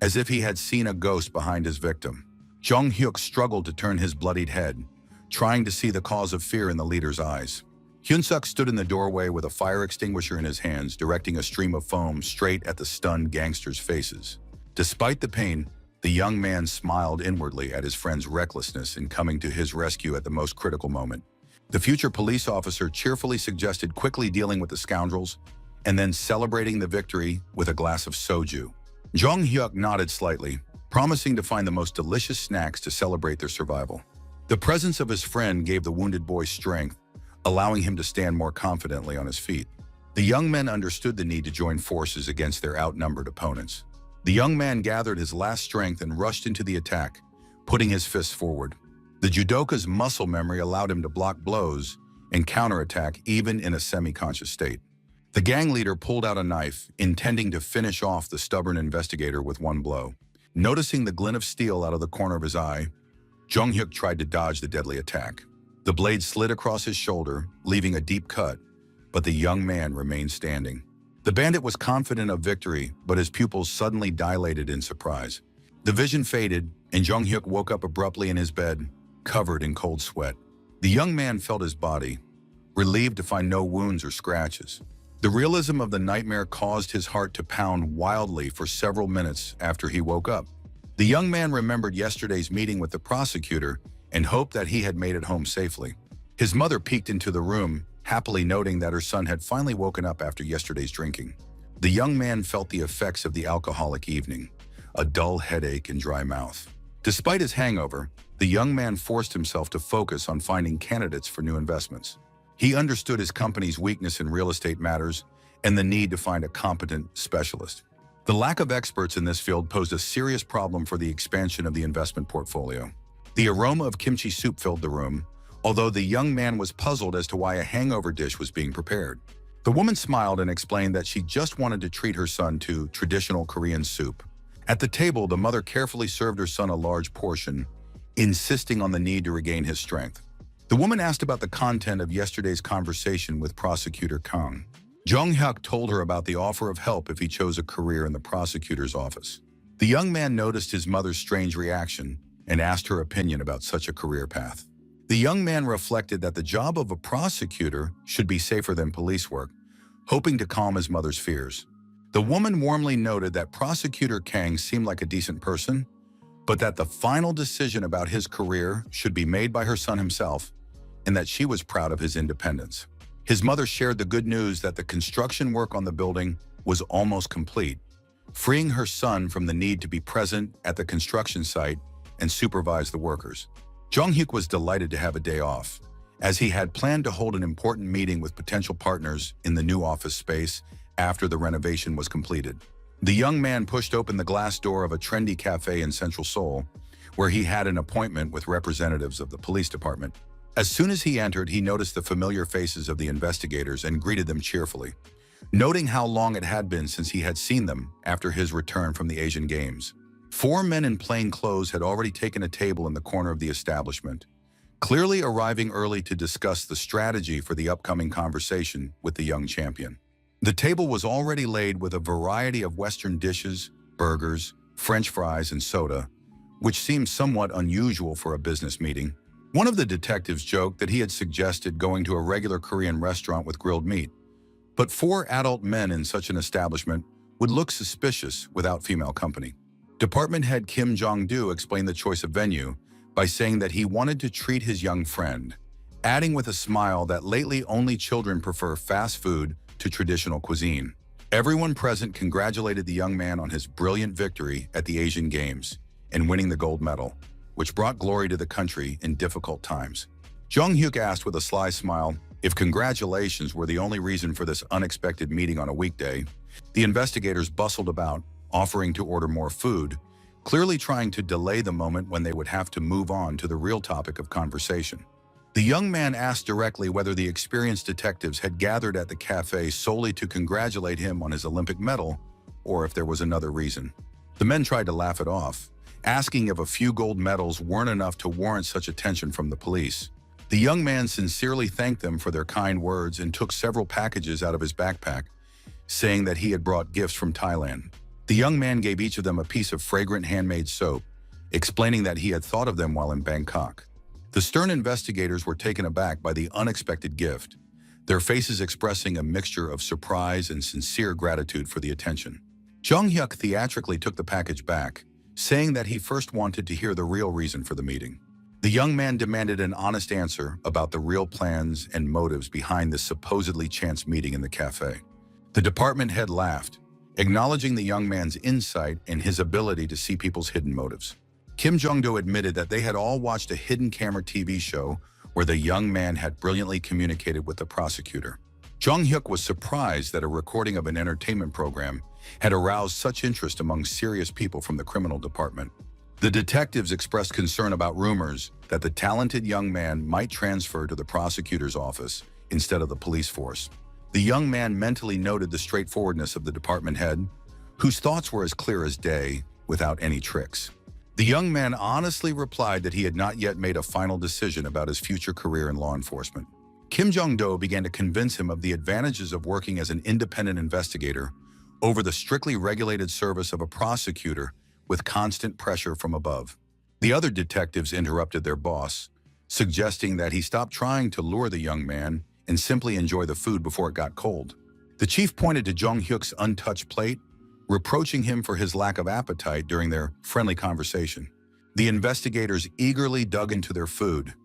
Speaker 1: as if he had seen a ghost behind his victim. Jong-hyuk struggled to turn his bloodied head, trying to see the cause of fear in the leader's eyes. Hyun-suk stood in the doorway with a fire extinguisher in his hands, directing a stream of foam straight at the stunned gangsters' faces. Despite the pain, the young man smiled inwardly at his friend's recklessness in coming to his rescue at the most critical moment. The future police officer cheerfully suggested quickly dealing with the scoundrels and then celebrating the victory with a glass of soju. Jong-hyuk nodded slightly, promising to find the most delicious snacks to celebrate their survival. The presence of his friend gave the wounded boy strength, allowing him to stand more confidently on his feet. The young men understood the need to join forces against their outnumbered opponents. The young man gathered his last strength and rushed into the attack, putting his fists forward. The judoka's muscle memory allowed him to block blows and counterattack even in a semi-conscious state. The gang leader pulled out a knife, intending to finish off the stubborn investigator with one blow. Noticing the glint of steel out of the corner of his eye, Jong-hyuk tried to dodge the deadly attack. The blade slid across his shoulder, leaving a deep cut, but the young man remained standing. The bandit was confident of victory, but his pupils suddenly dilated in surprise. The vision faded, and Jong-hyuk woke up abruptly in his bed, covered in cold sweat. The young man felt his body, relieved to find no wounds or scratches. The realism of the nightmare caused his heart to pound wildly for several minutes after he woke up. The young man remembered yesterday's meeting with the prosecutor and hoped that he had made it home safely. His mother peeked into the room, happily noting that her son had finally woken up after yesterday's drinking. The young man felt the effects of the alcoholic evening, a dull headache and dry mouth. Despite his hangover, the young man forced himself to focus on finding candidates for new investments. He understood his company's weakness in real estate matters and the need to find a competent specialist. The lack of experts in this field posed a serious problem for the expansion of the investment portfolio. The aroma of kimchi soup filled the room, although the young man was puzzled as to why a hangover dish was being prepared. The woman smiled and explained that she just wanted to treat her son to traditional Korean soup. At the table, the mother carefully served her son a large portion, insisting on the need to regain his strength. The woman asked about the content of yesterday's conversation with Prosecutor Kang. Jung-hyuk told her about the offer of help if he chose a career in the prosecutor's office. The young man noticed his mother's strange reaction and asked her opinion about such a career path. The young man reflected that the job of a prosecutor should be safer than police work, hoping to calm his mother's fears. The woman warmly noted that Prosecutor Kang seemed like a decent person, but that the final decision about his career should be made by her son himself, and that she was proud of his independence. His mother shared the good news that the construction work on the building was almost complete, freeing her son from the need to be present at the construction site and supervise the workers. Jung-hyuk was delighted to have a day off, as he had planned to hold an important meeting with potential partners in the new office space after the renovation was completed. The young man pushed open the glass door of a trendy cafe in Central Seoul, where he had an appointment with representatives of the police department. As soon as he entered, he noticed the familiar faces of the investigators and greeted them cheerfully, noting how long it had been since he had seen them after his return from the Asian Games. 4 men in plain clothes had already taken a table in the corner of the establishment, clearly arriving early to discuss the strategy for the upcoming conversation with the young champion. The table was already laid with a variety of Western dishes, burgers, French fries, and soda, which seemed somewhat unusual for a business meeting. One of the detectives joked that he had suggested going to a regular Korean restaurant with grilled meat, but 4 adult men in such an establishment would look suspicious without female company. Department head Kim Jong-do explained the choice of venue by saying that he wanted to treat his young friend, adding with a smile that lately only children prefer fast food to traditional cuisine. Everyone present congratulated the young man on his brilliant victory at the Asian Games and winning the gold medal, which brought glory to the country in difficult times. Jung-hyuk asked with a sly smile if congratulations were the only reason for this unexpected meeting on a weekday. The investigators bustled about, offering to order more food, clearly trying to delay the moment when they would have to move on to the real topic of conversation. The young man asked directly whether the experienced detectives had gathered at the cafe solely to congratulate him on his Olympic medal, or if there was another reason. The men tried to laugh it off, asking if a few gold medals weren't enough to warrant such attention from the police. The young man sincerely thanked them for their kind words and took several packages out of his backpack, saying that he had brought gifts from Thailand. The young man gave each of them a piece of fragrant handmade soap, explaining that he had thought of them while in Bangkok. The stern investigators were taken aback by the unexpected gift, their faces expressing a mixture of surprise and sincere gratitude for the attention. Jung-hyuk theatrically took the package back, saying that he first wanted to hear the real reason for the meeting. The young man demanded an honest answer about the real plans and motives behind this supposedly chance meeting in the cafe. The department head laughed, acknowledging the young man's insight and his ability to see people's hidden motives. Kim Jong-do admitted that they had all watched a hidden camera TV show where the young man had brilliantly communicated with the prosecutor. Jung-hyuk was surprised that a recording of an entertainment program had aroused such interest among serious people from the criminal department. The detectives expressed concern about rumors that the talented young man might transfer to the prosecutor's office instead of the police force. The young man mentally noted the straightforwardness of the department head, whose thoughts were as clear as day, without any tricks. The young man honestly replied that he had not yet made a final decision about his future career in law enforcement. Kim Jong-do began to convince him of the advantages of working as an independent investigator over the strictly regulated service of a prosecutor with constant pressure from above. The other detectives interrupted their boss, suggesting that he stop trying to lure the young man and simply enjoy the food before it got cold. The chief pointed to Jung-hyuk's untouched plate, reproaching him for his lack of appetite during their friendly conversation. The investigators eagerly dug into their food,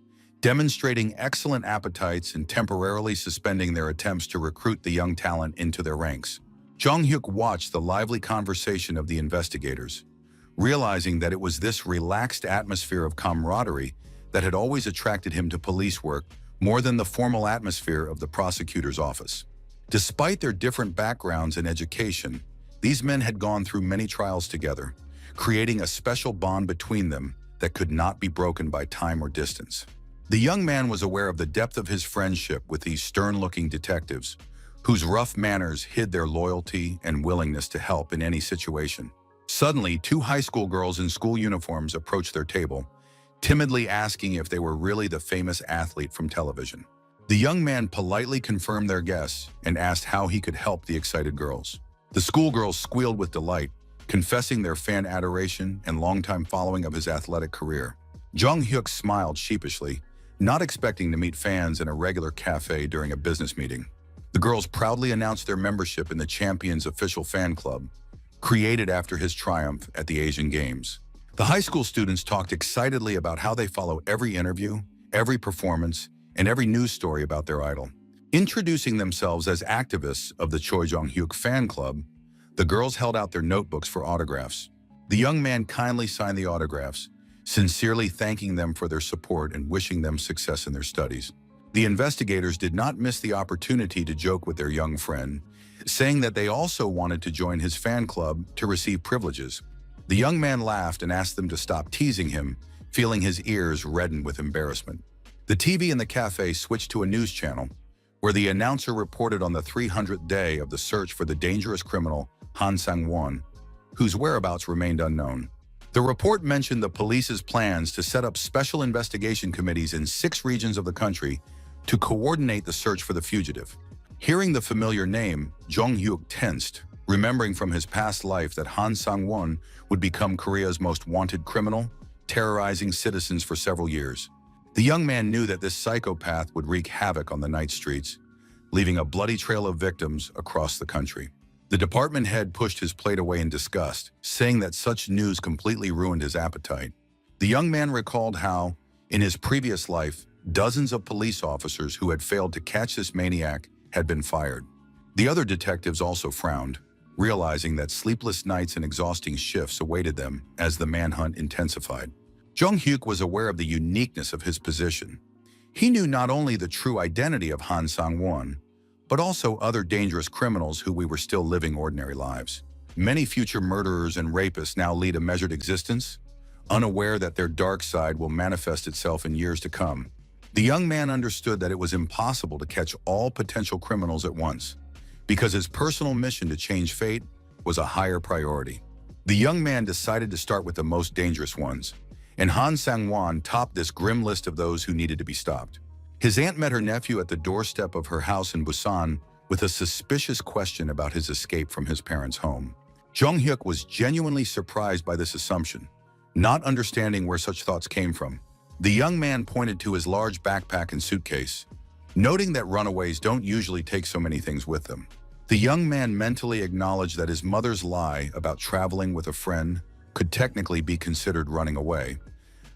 Speaker 1: demonstrating excellent appetites and temporarily suspending their attempts to recruit the young talent into their ranks. Jung-hyuk watched the lively conversation of the investigators, realizing that it was this relaxed atmosphere of camaraderie that had always attracted him to police work more than the formal atmosphere of the prosecutor's office. Despite their different backgrounds and education, these men had gone through many trials together, creating a special bond between them that could not be broken by time or distance. The young man was aware of the depth of his friendship with these stern-looking detectives, whose rough manners hid their loyalty and willingness to help in any situation. Suddenly, two high school girls in school uniforms approached their table, timidly asking if they were really the famous athlete from television. The young man politely confirmed their guess and asked how he could help the excited girls. The schoolgirls squealed with delight, confessing their fan adoration and longtime following of his athletic career. Jung Hyuk smiled sheepishly, not expecting to meet fans in a regular cafe during a business meeting. The girls proudly announced their membership in the champion's official fan club, created after his triumph at the Asian Games. The high school students talked excitedly about how they follow every interview, every performance, and every news story about their idol. Introducing themselves as activists of the Choi Jong-hyuk fan club, the girls held out their notebooks for autographs. The young man kindly signed the autographs, sincerely thanking them for their support and wishing them success in their studies. The investigators did not miss the opportunity to joke with their young friend, saying that they also wanted to join his fan club to receive privileges. The young man laughed and asked them to stop teasing him, feeling his ears redden with embarrassment. The TV in the cafe switched to a news channel, where the announcer reported on the 300th day of the search for the dangerous criminal Han Sang-won, whose whereabouts remained unknown. The report mentioned the police's plans to set up special investigation committees in 6 regions of the country to coordinate the search for the fugitive. Hearing the familiar name, Jong-hyuk tensed, remembering from his past life that Han Sang-won would become Korea's most wanted criminal, terrorizing citizens for several years. The young man knew that this psychopath would wreak havoc on the night streets, leaving a bloody trail of victims across the country. The department head pushed his plate away in disgust, saying that such news completely ruined his appetite. The young man recalled how, in his previous life, dozens of police officers who had failed to catch this maniac had been fired. The other detectives also frowned, realizing that sleepless nights and exhausting shifts awaited them as the manhunt intensified. Jong-hyuk was aware of the uniqueness of his position. He knew not only the true identity of Han Sang-won, but also other dangerous criminals who were still living ordinary lives. Many future murderers and rapists now lead a measured existence, unaware that their dark side will manifest itself in years to come. The young man understood that it was impossible to catch all potential criminals at once, because his personal mission to change fate was a higher priority. The young man decided to start with the most dangerous ones, and Han Sang-won topped this grim list of those who needed to be stopped. His aunt met her nephew at the doorstep of her house in Busan with a suspicious question about his escape from his parents' home. Jong-hyuk was genuinely surprised by this assumption, not understanding where such thoughts came from. The young man pointed to his large backpack and suitcase, noting that runaways don't usually take so many things with them. The young man mentally acknowledged that his mother's lie about traveling with a friend could technically be considered running away,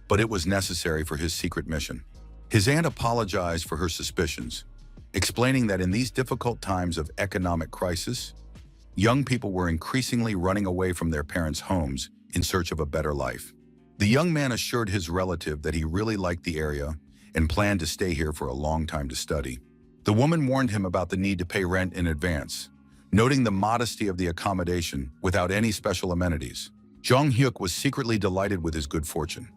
Speaker 1: but it was necessary for his secret mission. His aunt apologized for her suspicions, explaining that in these difficult times of economic crisis, young people were increasingly running away from their parents' homes in search of a better life. The young man assured his relative that he really liked the area and planned to stay here for a long time to study. The woman warned him about the need to pay rent in advance, noting the modesty of the accommodation without any special amenities. Jong-hyuk was secretly delighted with his good fortune.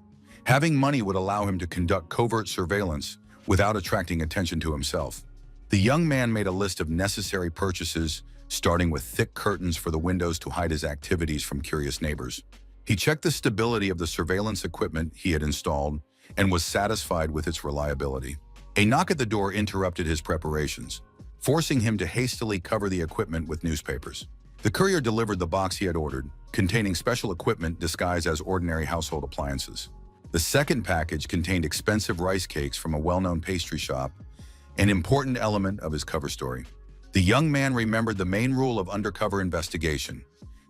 Speaker 1: Having money would allow him to conduct covert surveillance without attracting attention to himself. The young man made a list of necessary purchases, starting with thick curtains for the windows to hide his activities from curious neighbors. He checked the stability of the surveillance equipment he had installed and was satisfied with its reliability. A knock at the door interrupted his preparations, forcing him to hastily cover the equipment with newspapers. The courier delivered the box he had ordered, containing special equipment disguised as ordinary household appliances. The second package contained expensive rice cakes from a well-known pastry shop, an important element of his cover story. The young man remembered the main rule of undercover investigation: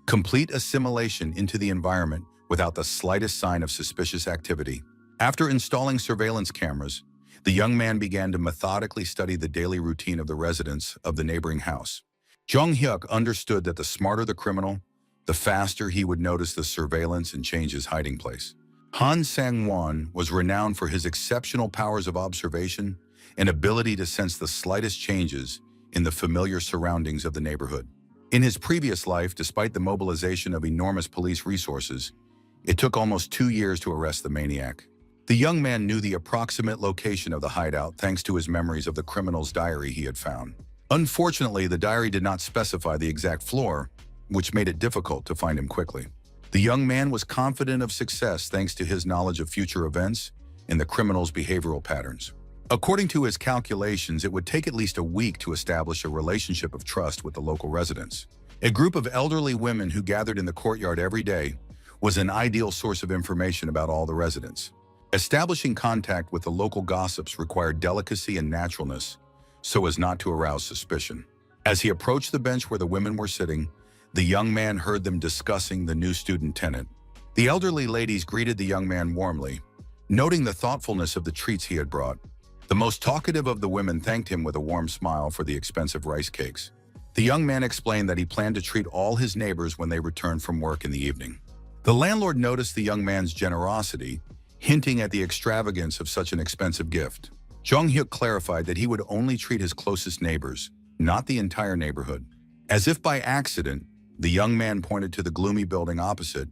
Speaker 1: complete assimilation into the environment without the slightest sign of suspicious activity. After installing surveillance cameras, the young man began to methodically study the daily routine of the residents of the neighboring house. Jong-hyuk understood that the smarter the criminal, the faster he would notice the surveillance and change his hiding place. Han Sang-won was renowned for his exceptional powers of observation and ability to sense the slightest changes in the familiar surroundings of the neighborhood. In his previous life, despite the mobilization of enormous police resources, it took almost 2 years to arrest the maniac. The young man knew the approximate location of the hideout thanks to his memories of the criminal's diary he had found. Unfortunately, the diary did not specify the exact floor, which made it difficult to find him quickly. The young man was confident of success thanks to his knowledge of future events and the criminal's behavioral patterns. According to his calculations, it would take at least a week to establish a relationship of trust with the local residents. A group of elderly women who gathered in the courtyard every day was an ideal source of information about all the residents. Establishing contact with the local gossips required delicacy and naturalness so as not to arouse suspicion. As he approached the bench where the women were sitting, the young man heard them discussing the new student tenant. The elderly ladies greeted the young man warmly, noting the thoughtfulness of the treats he had brought. The most talkative of the women thanked him with a warm smile for the expensive rice cakes. The young man explained that he planned to treat all his neighbors when they returned from work in the evening. The landlord noticed the young man's generosity, hinting at the extravagance of such an expensive gift. Jong-hyuk clarified that he would only treat his closest neighbors, not the entire neighborhood. As if by accident, the young man pointed to the gloomy building opposite,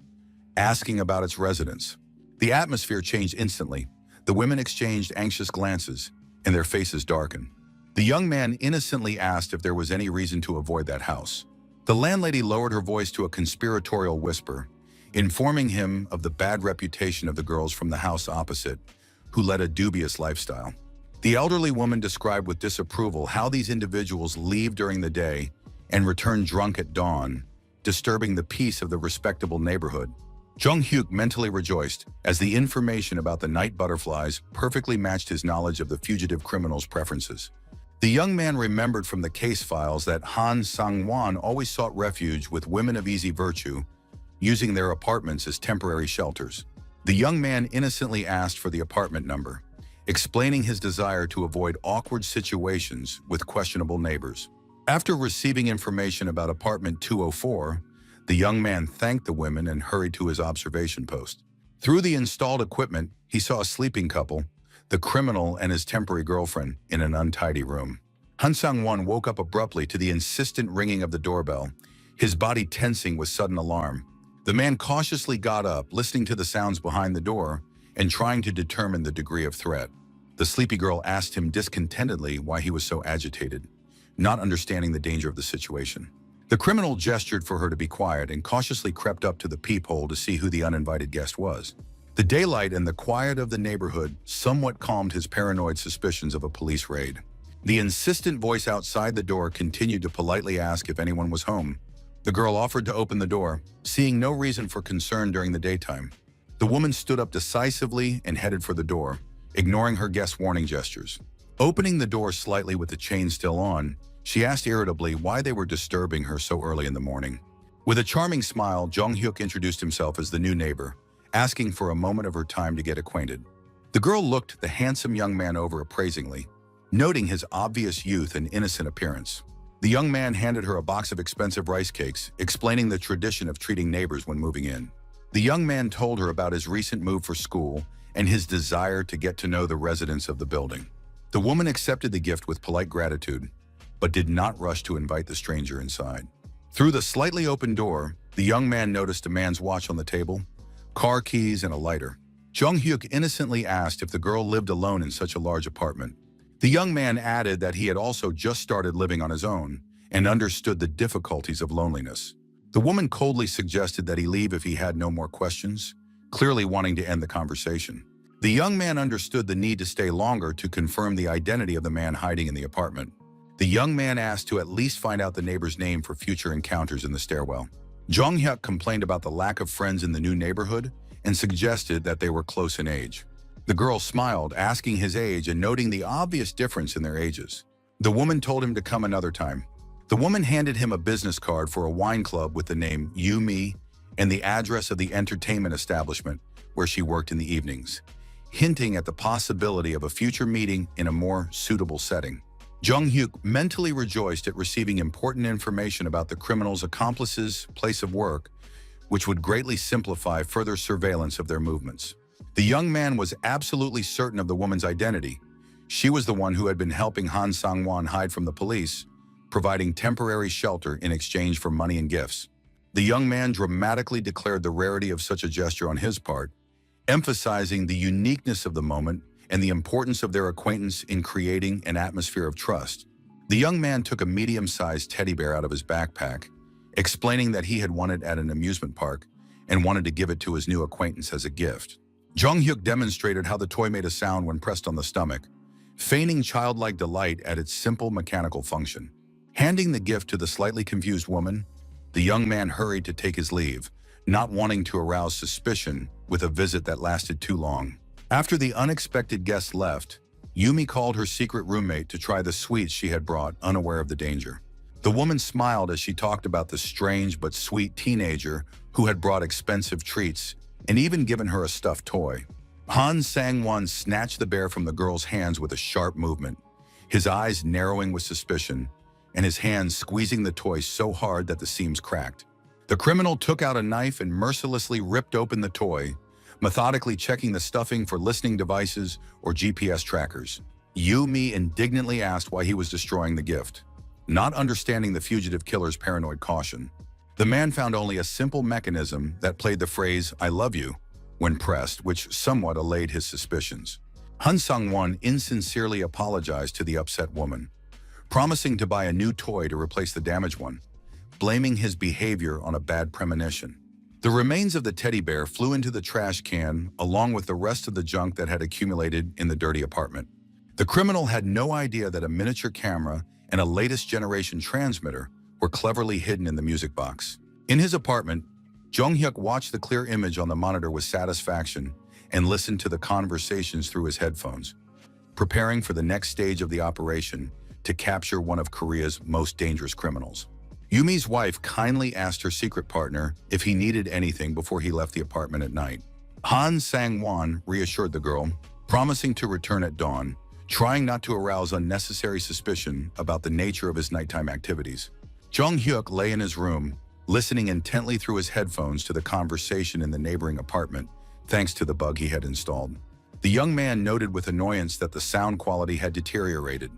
Speaker 1: asking about its residents. The atmosphere changed instantly. The women exchanged anxious glances, and their faces darkened. The young man innocently asked if there was any reason to avoid that house. The landlady lowered her voice to a conspiratorial whisper, informing him of the bad reputation of the girls from the house opposite, who led a dubious lifestyle. The elderly woman described with disapproval how these individuals leave during the day and return drunk at dawn, disturbing the peace of the respectable neighborhood. Jong-hyuk mentally rejoiced, as the information about the night butterflies perfectly matched his knowledge of the fugitive criminal's preferences. The young man remembered from the case files that Han Sang-won always sought refuge with women of easy virtue, using their apartments as temporary shelters. The young man innocently asked for the apartment number, explaining his desire to avoid awkward situations with questionable neighbors. After receiving information about apartment 204, the young man thanked the women and hurried to his observation post. Through the installed equipment, he saw a sleeping couple, the criminal and his temporary girlfriend, in an untidy room. Han Sang-won woke up abruptly to the insistent ringing of the doorbell, his body tensing with sudden alarm. The man cautiously got up, listening to the sounds behind the door and trying to determine the degree of threat. The sleepy girl asked him discontentedly why he was so agitated, not understanding the danger of the situation. The criminal gestured for her to be quiet and cautiously crept up to the peephole to see who the uninvited guest was. The daylight and the quiet of the neighborhood somewhat calmed his paranoid suspicions of a police raid. The insistent voice outside the door continued to politely ask if anyone was home. The girl offered to open the door, seeing no reason for concern during the daytime. The woman stood up decisively and headed for the door, ignoring her guest's warning gestures. Opening the door slightly with the chain still on, she asked irritably why they were disturbing her so early in the morning. With a charming smile, Jong-hyuk introduced himself as the new neighbor, asking for a moment of her time to get acquainted. The girl looked the handsome young man over appraisingly, noting his obvious youth and innocent appearance. The young man handed her a box of expensive rice cakes, explaining the tradition of treating neighbors when moving in. The young man told her about his recent move for school and his desire to get to know the residents of the building. The woman accepted the gift with polite gratitude, but did not rush to invite the stranger inside. Through the slightly open door, the young man noticed a man's watch on the table, car keys, and a lighter. Jong-hyuk innocently asked if the girl lived alone in such a large apartment. The young man added that he had also just started living on his own and understood the difficulties of loneliness. The woman coldly suggested that he leave if he had no more questions, clearly wanting to end the conversation. The young man understood the need to stay longer to confirm the identity of the man hiding in the apartment. The young man asked to at least find out the neighbor's name for future encounters in the stairwell. Jong-hyuk complained about the lack of friends in the new neighborhood and suggested that they were close in age. The girl smiled, asking his age and noting the obvious difference in their ages. The woman told him to come another time. The woman handed him a business card for a wine club with the name You Me and the address of the entertainment establishment where she worked in the evenings, hinting at the possibility of a future meeting in a more suitable setting. Jong-hyuk mentally rejoiced at receiving important information about the criminal's accomplices' place of work, which would greatly simplify further surveillance of their movements. The young man was absolutely certain of the woman's identity. She was the one who had been helping Han Sang-won hide from the police, providing temporary shelter in exchange for money and gifts. The young man dramatically declared the rarity of such a gesture on his part, emphasizing the uniqueness of the moment and the importance of their acquaintance in creating an atmosphere of trust. The young man took a medium-sized teddy bear out of his backpack, explaining that he had won it at an amusement park and wanted to give it to his new acquaintance as a gift. Jung-hyuk demonstrated how the toy made a sound when pressed on the stomach, feigning childlike delight at its simple mechanical function. Handing the gift to the slightly confused woman, the young man hurried to take his leave, not wanting to arouse suspicion with a visit that lasted too long. After the unexpected guest left, Yumi called her secret roommate to try the sweets she had brought, unaware of the danger. The woman smiled as she talked about the strange but sweet teenager who had brought expensive treats and even given her a stuffed toy. Han Sang-won snatched the bear from the girl's hands with a sharp movement, his eyes narrowing with suspicion, and his hands squeezing the toy so hard that the seams cracked. The criminal took out a knife and mercilessly ripped open the toy, methodically checking the stuffing for listening devices or GPS trackers. Yumi indignantly asked why he was destroying the gift, not understanding the fugitive killer's paranoid caution. The man found only a simple mechanism that played the phrase, "I love you," when pressed, which somewhat allayed his suspicions. Han Sang-won insincerely apologized to the upset woman, promising to buy a new toy to replace the damaged one, blaming his behavior on a bad premonition. The remains of the teddy bear flew into the trash can along with the rest of the junk that had accumulated in the dirty apartment. The criminal had no idea that a miniature camera and a latest generation transmitter were cleverly hidden in the music box. In his apartment, Jung-hyuk watched the clear image on the monitor with satisfaction and listened to the conversations through his headphones, preparing for the next stage of the operation to capture one of Korea's most dangerous criminals. Yumi's wife kindly asked her secret partner if he needed anything before he left the apartment at night. Han Sang-won reassured the girl, promising to return at dawn, trying not to arouse unnecessary suspicion about the nature of his nighttime activities. Jung-hyuk lay in his room, listening intently through his headphones to the conversation in the neighboring apartment, thanks to the bug he had installed. The young man noted with annoyance that the sound quality had deteriorated.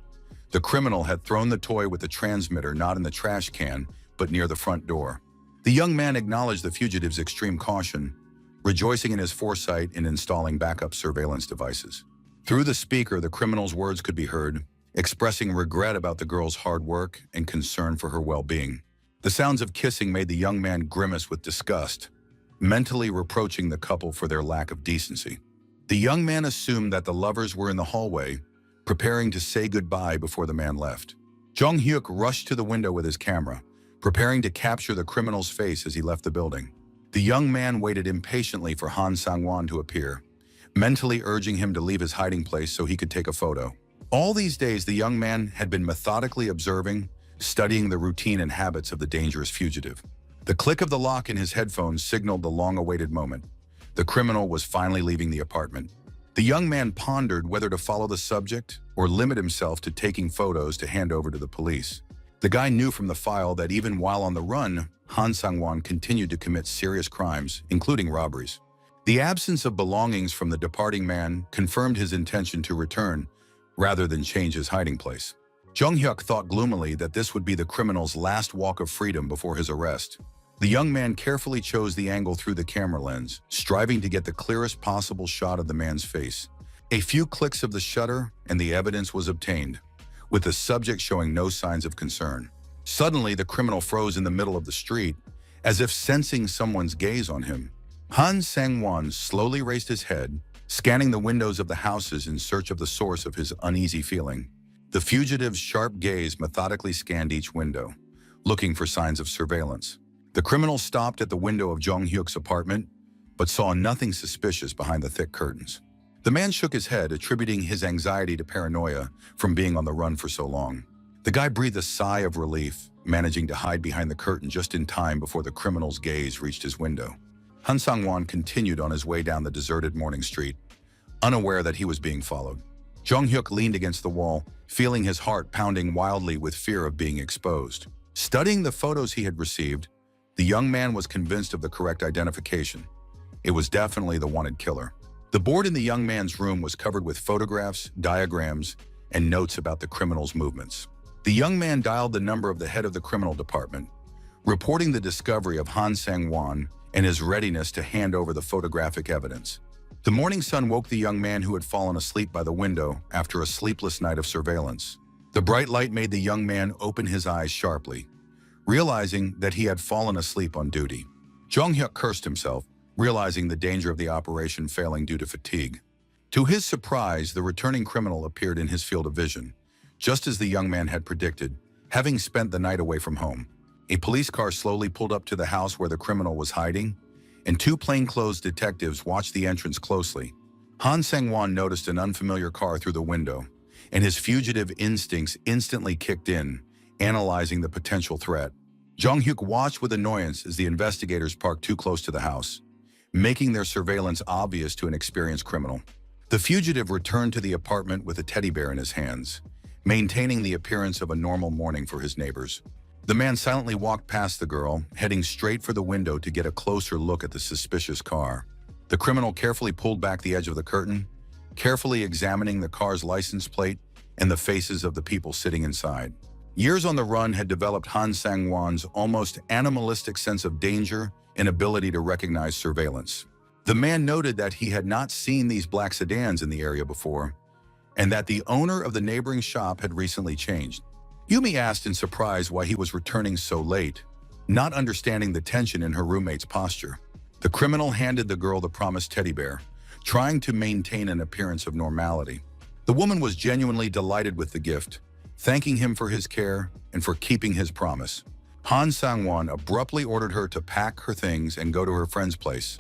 Speaker 1: The criminal had thrown the toy with the transmitter not in the trash can, but near the front door. The young man acknowledged the fugitive's extreme caution, rejoicing in his foresight in installing backup surveillance devices. Through the speaker, the criminal's words could be heard, expressing regret about the girl's hard work and concern for her well-being. The sounds of kissing made the young man grimace with disgust, mentally reproaching the couple for their lack of decency. The young man assumed that the lovers were in the hallway, preparing to say goodbye before the man left. Jung-hyuk rushed to the window with his camera, preparing to capture the criminal's face as he left the building. The young man waited impatiently for Han Sang-won to appear, mentally urging him to leave his hiding place so he could take a photo. All these days, the young man had been methodically observing, studying the routine and habits of the dangerous fugitive. The click of the lock in his headphones signaled the long-awaited moment. The criminal was finally leaving the apartment. The young man pondered whether to follow the subject or limit himself to taking photos to hand over to the police. The guy knew from the file that even while on the run, Han Sang-won continued to commit serious crimes, including robberies. The absence of belongings from the departing man confirmed his intention to return, rather than change his hiding place. Jung-hyuk thought gloomily that this would be the criminal's last walk of freedom before his arrest. The young man carefully chose the angle through the camera lens, striving to get the clearest possible shot of the man's face. A few clicks of the shutter and the evidence was obtained, with the subject showing no signs of concern. Suddenly, the criminal froze in the middle of the street, as if sensing someone's gaze on him. Han Sang-won slowly raised his head, scanning the windows of the houses in search of the source of his uneasy feeling. The fugitive's sharp gaze methodically scanned each window, looking for signs of surveillance. The criminal stopped at the window of Jung-hyuk's apartment, but saw nothing suspicious behind the thick curtains. The man shook his head, attributing his anxiety to paranoia from being on the run for so long. The guy breathed a sigh of relief, managing to hide behind the curtain just in time before the criminal's gaze reached his window. Han Sang-won continued on his way down the deserted morning street, unaware that he was being followed. Jung-hyuk leaned against the wall, feeling his heart pounding wildly with fear of being exposed. Studying the photos he had received, the young man was convinced of the correct identification. It was definitely the wanted killer. The board in the young man's room was covered with photographs, diagrams, and notes about the criminal's movements. The young man dialed the number of the head of the criminal department, reporting the discovery of Han Sang-won and his readiness to hand over the photographic evidence. The morning sun woke the young man who had fallen asleep by the window after a sleepless night of surveillance. The bright light made the young man open his eyes sharply, realizing that he had fallen asleep on duty. Jong-hyuk cursed himself, realizing the danger of the operation failing due to fatigue. To his surprise, the returning criminal appeared in his field of vision, just as the young man had predicted, having spent the night away from home. A police car slowly pulled up to the house where the criminal was hiding, and two plainclothes detectives watched the entrance closely. Han Sang-won noticed an unfamiliar car through the window, and his fugitive instincts instantly kicked in, analyzing the potential threat. Jong-hyuk watched with annoyance as the investigators parked too close to the house, making their surveillance obvious to an experienced criminal. The fugitive returned to the apartment with a teddy bear in his hands, maintaining the appearance of a normal morning for his neighbors. The man silently walked past the girl, heading straight for the window to get a closer look at the suspicious car. The criminal carefully pulled back the edge of the curtain, carefully examining the car's license plate and the faces of the people sitting inside. Years on the run had developed Han Sang-won's almost animalistic sense of danger and ability to recognize surveillance. The man noted that he had not seen these black sedans in the area before, and that the owner of the neighboring shop had recently changed. Yumi asked in surprise why he was returning so late, not understanding the tension in her roommate's posture. The criminal handed the girl the promised teddy bear, trying to maintain an appearance of normality. The woman was genuinely delighted with the gift, thanking him for his care and for keeping his promise. Han Sang-won abruptly ordered her to pack her things and go to her friend's place,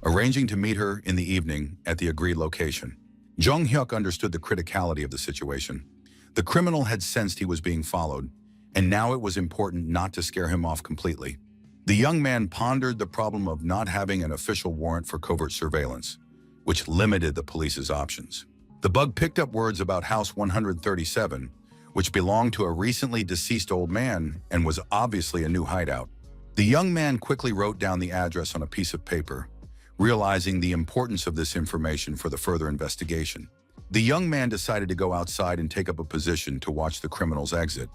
Speaker 1: arranging to meet her in the evening at the agreed location. Jong-hyuk understood the criticality of the situation. The criminal had sensed he was being followed, and now it was important not to scare him off completely. The young man pondered the problem of not having an official warrant for covert surveillance, which limited the police's options. The bug picked up words about House 137, which belonged to a recently deceased old man and was obviously a new hideout. The young man quickly wrote down the address on a piece of paper, realizing the importance of this information for the further investigation. The young man decided to go outside and take up a position to watch the criminal's exit.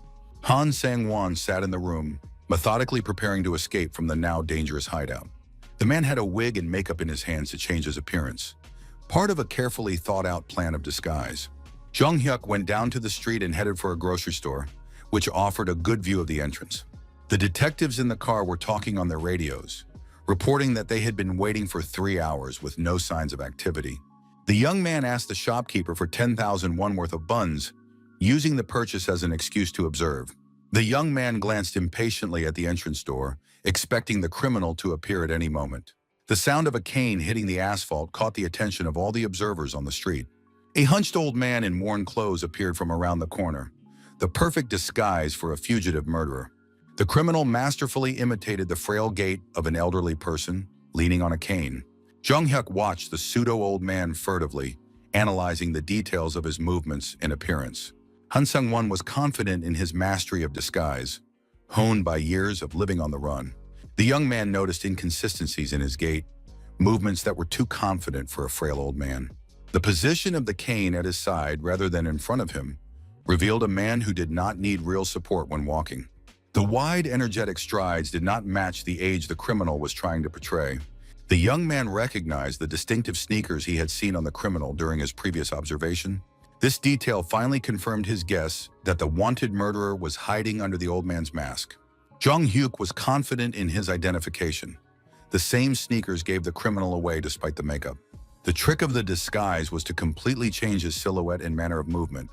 Speaker 1: Han Sang-won sat in the room, methodically preparing to escape from the now dangerous hideout. The man had a wig and makeup in his hands to change his appearance, part of a carefully thought-out plan of disguise. Jong-hyuk went down to the street and headed for a grocery store, which offered a good view of the entrance. The detectives in the car were talking on their radios, reporting that they had been waiting for 3 hours with no signs of activity. The young man asked the shopkeeper for 10,000 won worth of buns, using the purchase as an excuse to observe. The young man glanced impatiently at the entrance door, expecting the criminal to appear at any moment. The sound of a cane hitting the asphalt caught the attention of all the observers on the street. A hunched old man in worn clothes appeared from around the corner, the perfect disguise for a fugitive murderer. The criminal masterfully imitated the frail gait of an elderly person, leaning on a cane. Jong-hyuk watched the pseudo-old man furtively, analyzing the details of his movements and appearance. Han Sang-won was confident in his mastery of disguise, honed by years of living on the run. The young man noticed inconsistencies in his gait, movements that were too confident for a frail old man. The position of the cane at his side rather than in front of him revealed a man who did not need real support when walking. The wide, energetic strides did not match the age the criminal was trying to portray. The young man recognized the distinctive sneakers he had seen on the criminal during his previous observation. This detail finally confirmed his guess that the wanted murderer was hiding under the old man's mask. Jong-hyuk was confident in his identification. The same sneakers gave the criminal away despite the makeup. The trick of the disguise was to completely change his silhouette and manner of movement,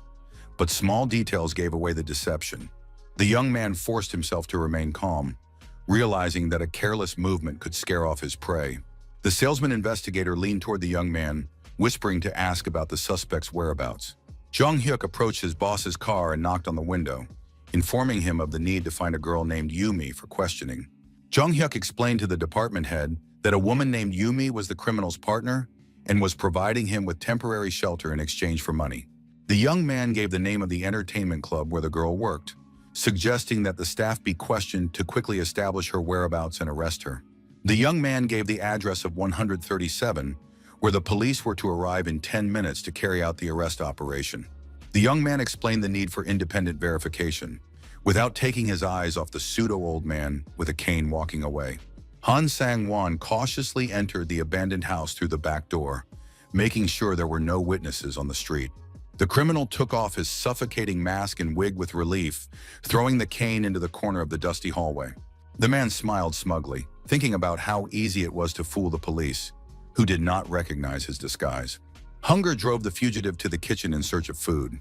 Speaker 1: but small details gave away the deception. The young man forced himself to remain calm, realizing that a careless movement could scare off his prey. The salesman investigator leaned toward the young man, whispering to ask about the suspect's whereabouts. Jong-hyuk approached his boss's car and knocked on the window, informing him of the need to find a girl named Yumi for questioning. Jong-hyuk explained to the department head that a woman named Yumi was the criminal's partner and was providing him with temporary shelter in exchange for money. The young man gave the name of the entertainment club where the girl worked, suggesting that the staff be questioned to quickly establish her whereabouts and arrest her. The young man gave the address of 137, where the police were to arrive in 10 minutes to carry out the arrest operation. The young man explained the need for independent verification, without taking his eyes off the pseudo-old man with a cane walking away. Han Sang-won cautiously entered the abandoned house through the back door, making sure there were no witnesses on the street. The criminal took off his suffocating mask and wig with relief, throwing the cane into the corner of the dusty hallway. The man smiled smugly, thinking about how easy it was to fool the police, who did not recognize his disguise. Hunger drove the fugitive to the kitchen in search of food,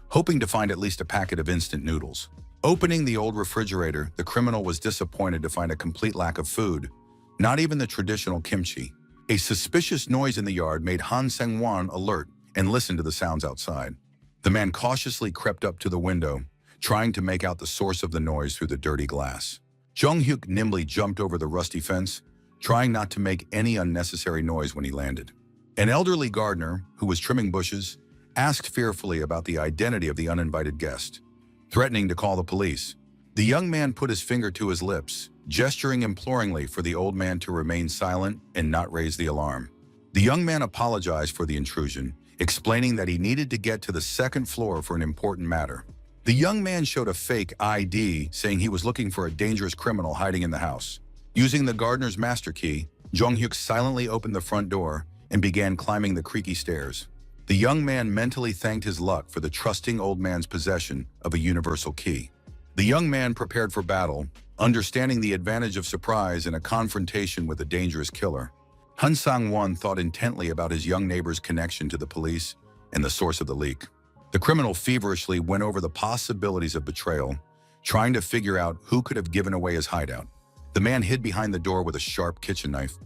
Speaker 1: hoping to find at least a packet of instant noodles. Opening the old refrigerator, the criminal was disappointed to find a complete lack of food, not even the traditional kimchi. A suspicious noise in the yard made Han Sang-won alert and listened to the sounds outside. The man cautiously crept up to the window, trying to make out the source of the noise through the dirty glass. Jong-hyuk nimbly jumped over the rusty fence, trying not to make any unnecessary noise when he landed. An elderly gardener, who was trimming bushes, asked fearfully about the identity of the uninvited guest, threatening to call the police. The young man put his finger to his lips, gesturing imploringly for the old man to remain silent and not raise the alarm. The young man apologized for the intrusion, explaining that he needed to get to the second floor for an important matter. The young man showed a fake ID, saying he was looking for a dangerous criminal hiding in the house. Using the gardener's master key, Jong-hyuk silently opened the front door and began climbing the creaky stairs. The young man mentally thanked his luck for the trusting old man's possession of a universal key. The young man prepared for battle, understanding the advantage of surprise in a confrontation with a dangerous killer. Han Sang-won thought intently about his young neighbor's connection to the police and the source of the leak. The criminal feverishly went over the possibilities of betrayal, trying to figure out who could have given away his hideout. The man hid behind the door with a sharp kitchen knife,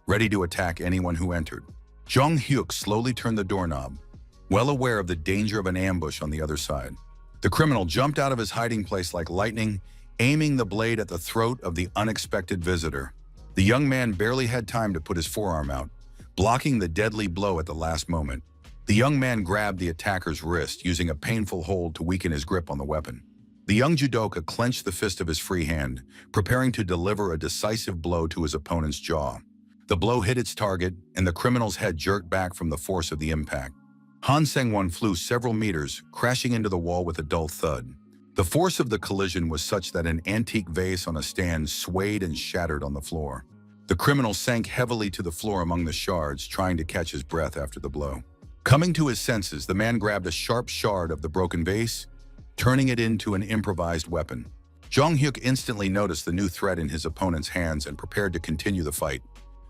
Speaker 1: ready to attack anyone who entered. Jong-hyuk slowly turned the doorknob, well aware of the danger of an ambush on the other side. The criminal jumped out of his hiding place like lightning, aiming the blade at the throat of the unexpected visitor. The young man barely had time to put his forearm out, blocking the deadly blow at the last moment. The young man grabbed the attacker's wrist, using a painful hold to weaken his grip on the weapon. The young judoka clenched the fist of his free hand, preparing to deliver a decisive blow to his opponent's jaw. The blow hit its target, and the criminal's head jerked back from the force of the impact. Han Sang-won flew several meters, crashing into the wall with a dull thud. The force of the collision was such that an antique vase on a stand swayed and shattered on the floor. The criminal sank heavily to the floor among the shards, trying to catch his breath after the blow. Coming to his senses, the man grabbed a sharp shard of the broken vase, turning it into an improvised weapon. Jong-hyuk instantly noticed the new threat in his opponent's hands and prepared to continue the fight.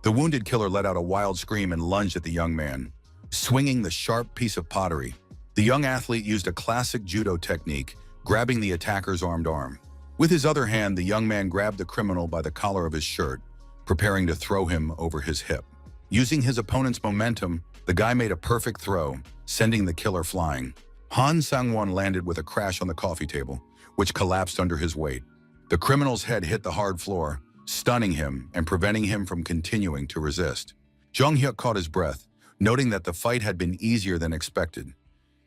Speaker 1: The wounded killer let out a wild scream and lunged at the young man, swinging the sharp piece of pottery. The young athlete used a classic judo technique, grabbing the attacker's armed arm. With his other hand, the young man grabbed the criminal by the collar of his shirt, preparing to throw him over his hip. Using his opponent's momentum, the guy made a perfect throw, sending the killer flying. Han Sang-won landed with a crash on the coffee table, which collapsed under his weight. The criminal's head hit the hard floor, stunning him and preventing him from continuing to resist. Jong-hyuk caught his breath, noting that the fight had been easier than expected.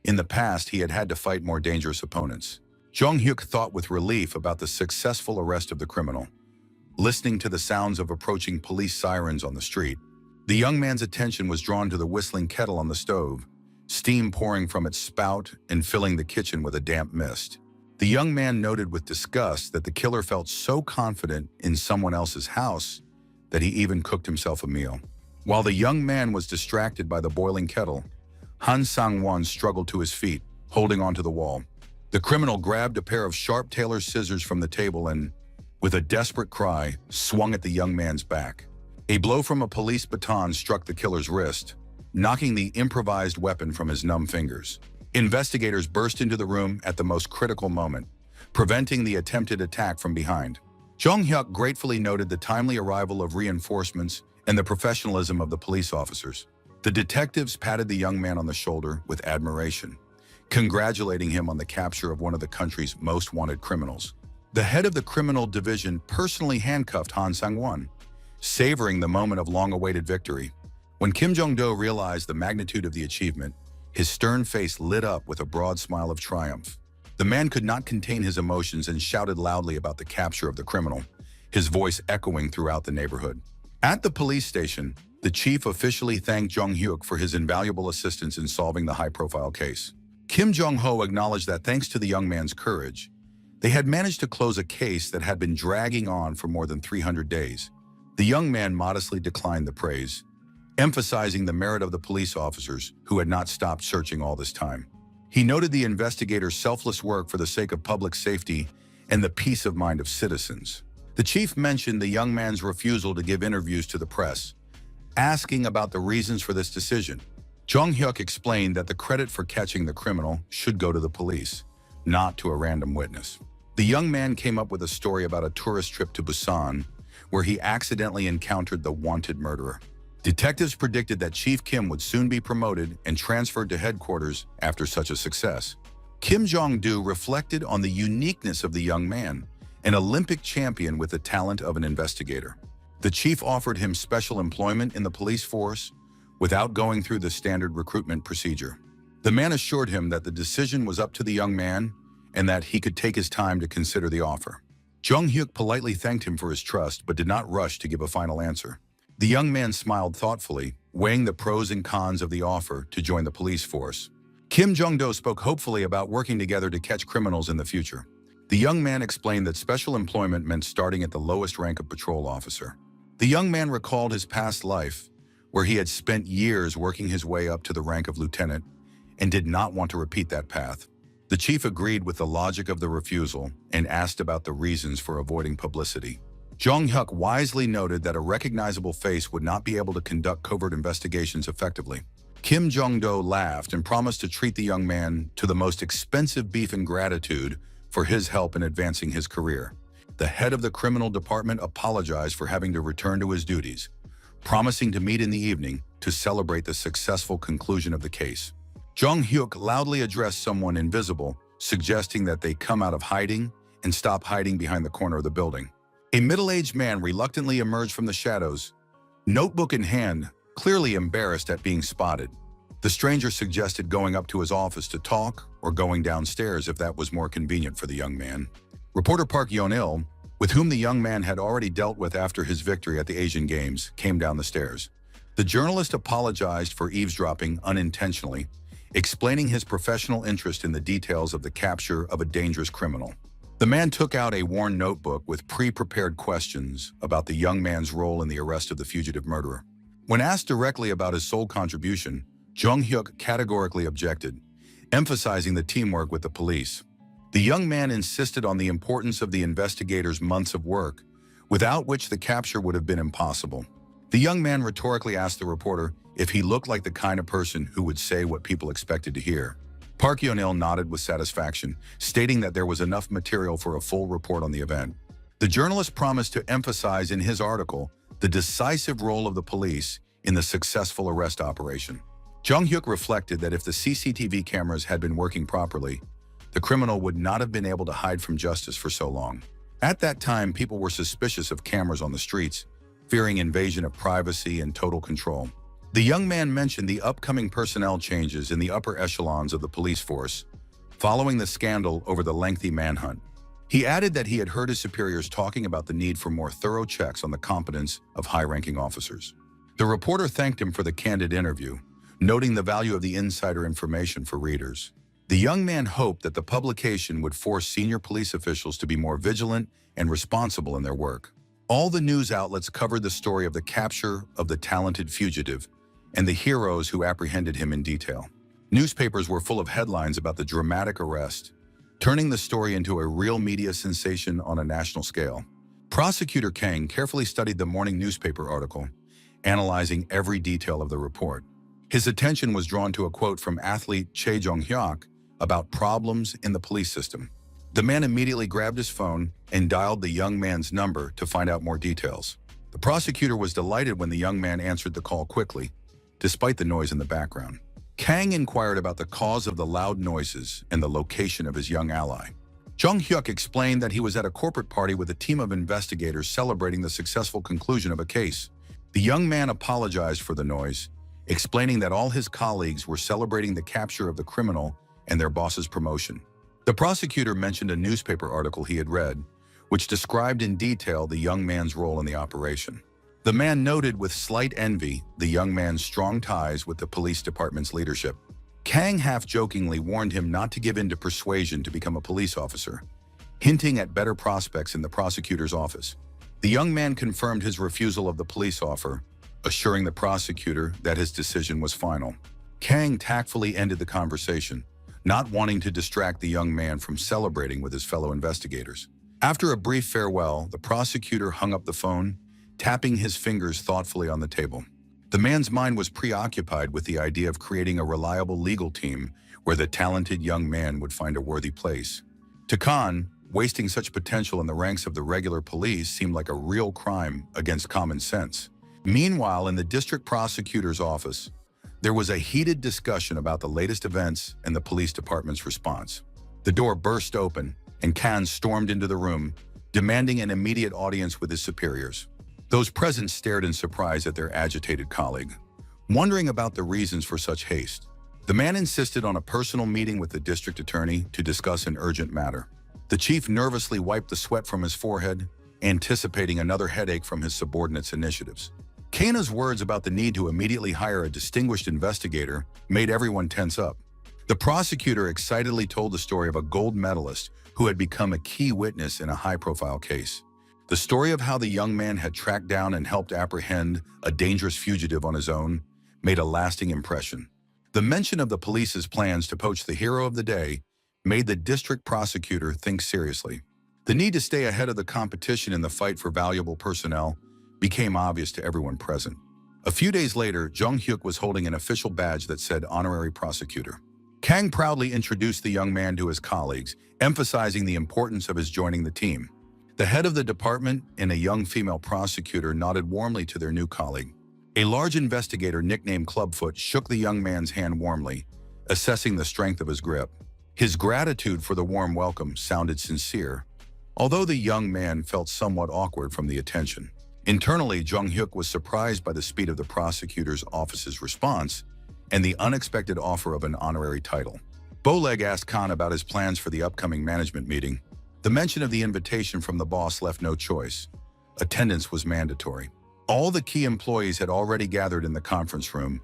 Speaker 1: In the past, he had had to fight more dangerous opponents. Jong-hyuk thought with relief about the successful arrest of the criminal. Listening to the sounds of approaching police sirens on the street, the young man's attention was drawn to the whistling kettle on the stove, steam pouring from its spout and filling the kitchen with a damp mist. The young man noted with disgust that the killer felt so confident in someone else's house that he even cooked himself a meal. While the young man was distracted by the boiling kettle, Han Sang-won struggled to his feet, holding onto the wall. The criminal grabbed a pair of sharp tailor's scissors from the table and, with a desperate cry, swung at the young man's back. A blow from a police baton struck the killer's wrist, knocking the improvised weapon from his numb fingers. Investigators burst into the room at the most critical moment, preventing the attempted attack from behind. Jong-hyuk gratefully noted the timely arrival of reinforcements and the professionalism of the police officers. The detectives patted the young man on the shoulder with admiration, congratulating him on the capture of one of the country's most wanted criminals. The head of the criminal division personally handcuffed Han Sang-won, savoring the moment of long-awaited victory. When Kim Jong-do realized the magnitude of the achievement, his stern face lit up with a broad smile of triumph. The man could not contain his emotions and shouted loudly about the capture of the criminal, his voice echoing throughout the neighborhood. At the police station, the chief officially thanked Jong-hyuk for his invaluable assistance in solving the high-profile case. Kim Jong-ho acknowledged that thanks to the young man's courage, they had managed to close a case that had been dragging on for more than 300 days. The young man modestly declined the praise, emphasizing the merit of the police officers who had not stopped searching all this time. He noted the investigator's selfless work for the sake of public safety and the peace of mind of citizens. The chief mentioned the young man's refusal to give interviews to the press, asking about the reasons for this decision. Jong-hyuk explained that the credit for catching the criminal should go to the police, not to a random witness. The young man came up with a story about a tourist trip to Busan, where he accidentally encountered the wanted murderer. Detectives predicted that Chief Kim would soon be promoted and transferred to headquarters after such a success. Kim Jong-do reflected on the uniqueness of the young man, an Olympic champion with the talent of an investigator. The chief offered him special employment in the police force without going through the standard recruitment procedure. The man assured him that the decision was up to the young man and that he could take his time to consider the offer. Jong-hyuk politely thanked him for his trust but did not rush to give a final answer. The young man smiled thoughtfully, weighing the pros and cons of the offer to join the police force. Kim Jong-do spoke hopefully about working together to catch criminals in the future. The young man explained that special employment meant starting at the lowest rank of patrol officer. The young man recalled his past life, where he had spent years working his way up to the rank of lieutenant, and did not want to repeat that path. The chief agreed with the logic of the refusal and asked about the reasons for avoiding publicity. Jong-hyuk wisely noted that a recognizable face would not be able to conduct covert investigations effectively. Kim Jong-do laughed and promised to treat the young man to the most expensive beef in gratitude for his help in advancing his career. The head of the criminal department apologized for having to return to his duties, promising to meet in the evening to celebrate the successful conclusion of the case. Jong-hyuk loudly addressed someone invisible, suggesting that they come out of hiding and stop hiding behind the corner of the building. A middle-aged man reluctantly emerged from the shadows, notebook in hand, clearly embarrassed at being spotted. The stranger suggested going up to his office to talk or going downstairs if that was more convenient for the young man. Reporter Park Yeon-il, with whom the young man had already dealt with after his victory at the Asian Games, came down the stairs. The journalist apologized for eavesdropping unintentionally, explaining his professional interest in the details of the capture of a dangerous criminal. The man took out a worn notebook with pre-prepared questions about the young man's role in the arrest of the fugitive murderer. When asked directly about his sole contribution, Jong-hyuk categorically objected, emphasizing the teamwork with the police. The young man insisted on the importance of the investigator's months of work, without which the capture would have been impossible. The young man rhetorically asked the reporter if he looked like the kind of person who would say what people expected to hear. Park Yeon-il nodded with satisfaction, stating that there was enough material for a full report on the event. The journalist promised to emphasize in his article the decisive role of the police in the successful arrest operation. Jong-hyuk reflected that if the CCTV cameras had been working properly, the criminal would not have been able to hide from justice for so long. At that time, people were suspicious of cameras on the streets, fearing invasion of privacy and total control. The young man mentioned the upcoming personnel changes in the upper echelons of the police force, following the scandal over the lengthy manhunt. He added that he had heard his superiors talking about the need for more thorough checks on the competence of high-ranking officers. The reporter thanked him for the candid interview, noting the value of the insider information for readers. The young man hoped that the publication would force senior police officials to be more vigilant and responsible in their work. All the news outlets covered the story of the capture of the talented fugitive and the heroes who apprehended him in detail. Newspapers were full of headlines about the dramatic arrest, turning the story into a real media sensation on a national scale. Prosecutor Kang carefully studied the morning newspaper article, analyzing every detail of the report. His attention was drawn to a quote from athlete Chae Jong-hyuk about problems in the police system. The man immediately grabbed his phone and dialed the young man's number to find out more details. The prosecutor was delighted when the young man answered the call quickly, despite the noise in the background. Kang inquired about the cause of the loud noises and the location of his young ally. Jong-hyuk explained that he was at a corporate party with a team of investigators celebrating the successful conclusion of a case. The young man apologized for the noise, explaining that all his colleagues were celebrating the capture of the criminal and their boss's promotion. The prosecutor mentioned a newspaper article he had read, which described in detail the young man's role in the operation. The man noted with slight envy the young man's strong ties with the police department's leadership. Kang half-jokingly warned him not to give in to persuasion to become a police officer, hinting at better prospects in the prosecutor's office. The young man confirmed his refusal of the police offer, assuring the prosecutor that his decision was final. Kang tactfully ended the conversation, not wanting to distract the young man from celebrating with his fellow investigators. After a brief farewell, the prosecutor hung up the phone, tapping his fingers thoughtfully on the table. The man's mind was preoccupied with the idea of creating a reliable legal team where the talented young man would find a worthy place. To Khan, wasting such potential in the ranks of the regular police seemed like a real crime against common sense. Meanwhile, in the district prosecutor's office, there was a heated discussion about the latest events and the police department's response. The door burst open, and Khan stormed into the room, demanding an immediate audience with his superiors. Those present stared in surprise at their agitated colleague, wondering about the reasons for such haste. The man insisted on a personal meeting with the district attorney to discuss an urgent matter. The chief nervously wiped the sweat from his forehead, anticipating another headache from his subordinates' initiatives. Kana's words about the need to immediately hire a distinguished investigator made everyone tense up. The prosecutor excitedly told the story of a gold medalist who had become a key witness in a high-profile case. The story of how the young man had tracked down and helped apprehend a dangerous fugitive on his own made a lasting impression. The mention of the police's plans to poach the hero of the day made the district prosecutor think seriously. The need to stay ahead of the competition in the fight for valuable personnel became obvious to everyone present. A few days later, Jung Hyuk was holding an official badge that said Honorary Prosecutor. Kang proudly introduced the young man to his colleagues, emphasizing the importance of his joining the team. The head of the department and a young female prosecutor nodded warmly to their new colleague. A large investigator nicknamed Clubfoot shook the young man's hand warmly, assessing the strength of his grip. His gratitude for the warm welcome sounded sincere, although the young man felt somewhat awkward from the attention. Internally, Jung Hyuk was surprised by the speed of the prosecutor's office's response and the unexpected offer of an honorary title. Boleg asked Khan about his plans for the upcoming management meeting. The mention of the invitation from the boss left no choice. Attendance was mandatory. All the key employees had already gathered in the conference room,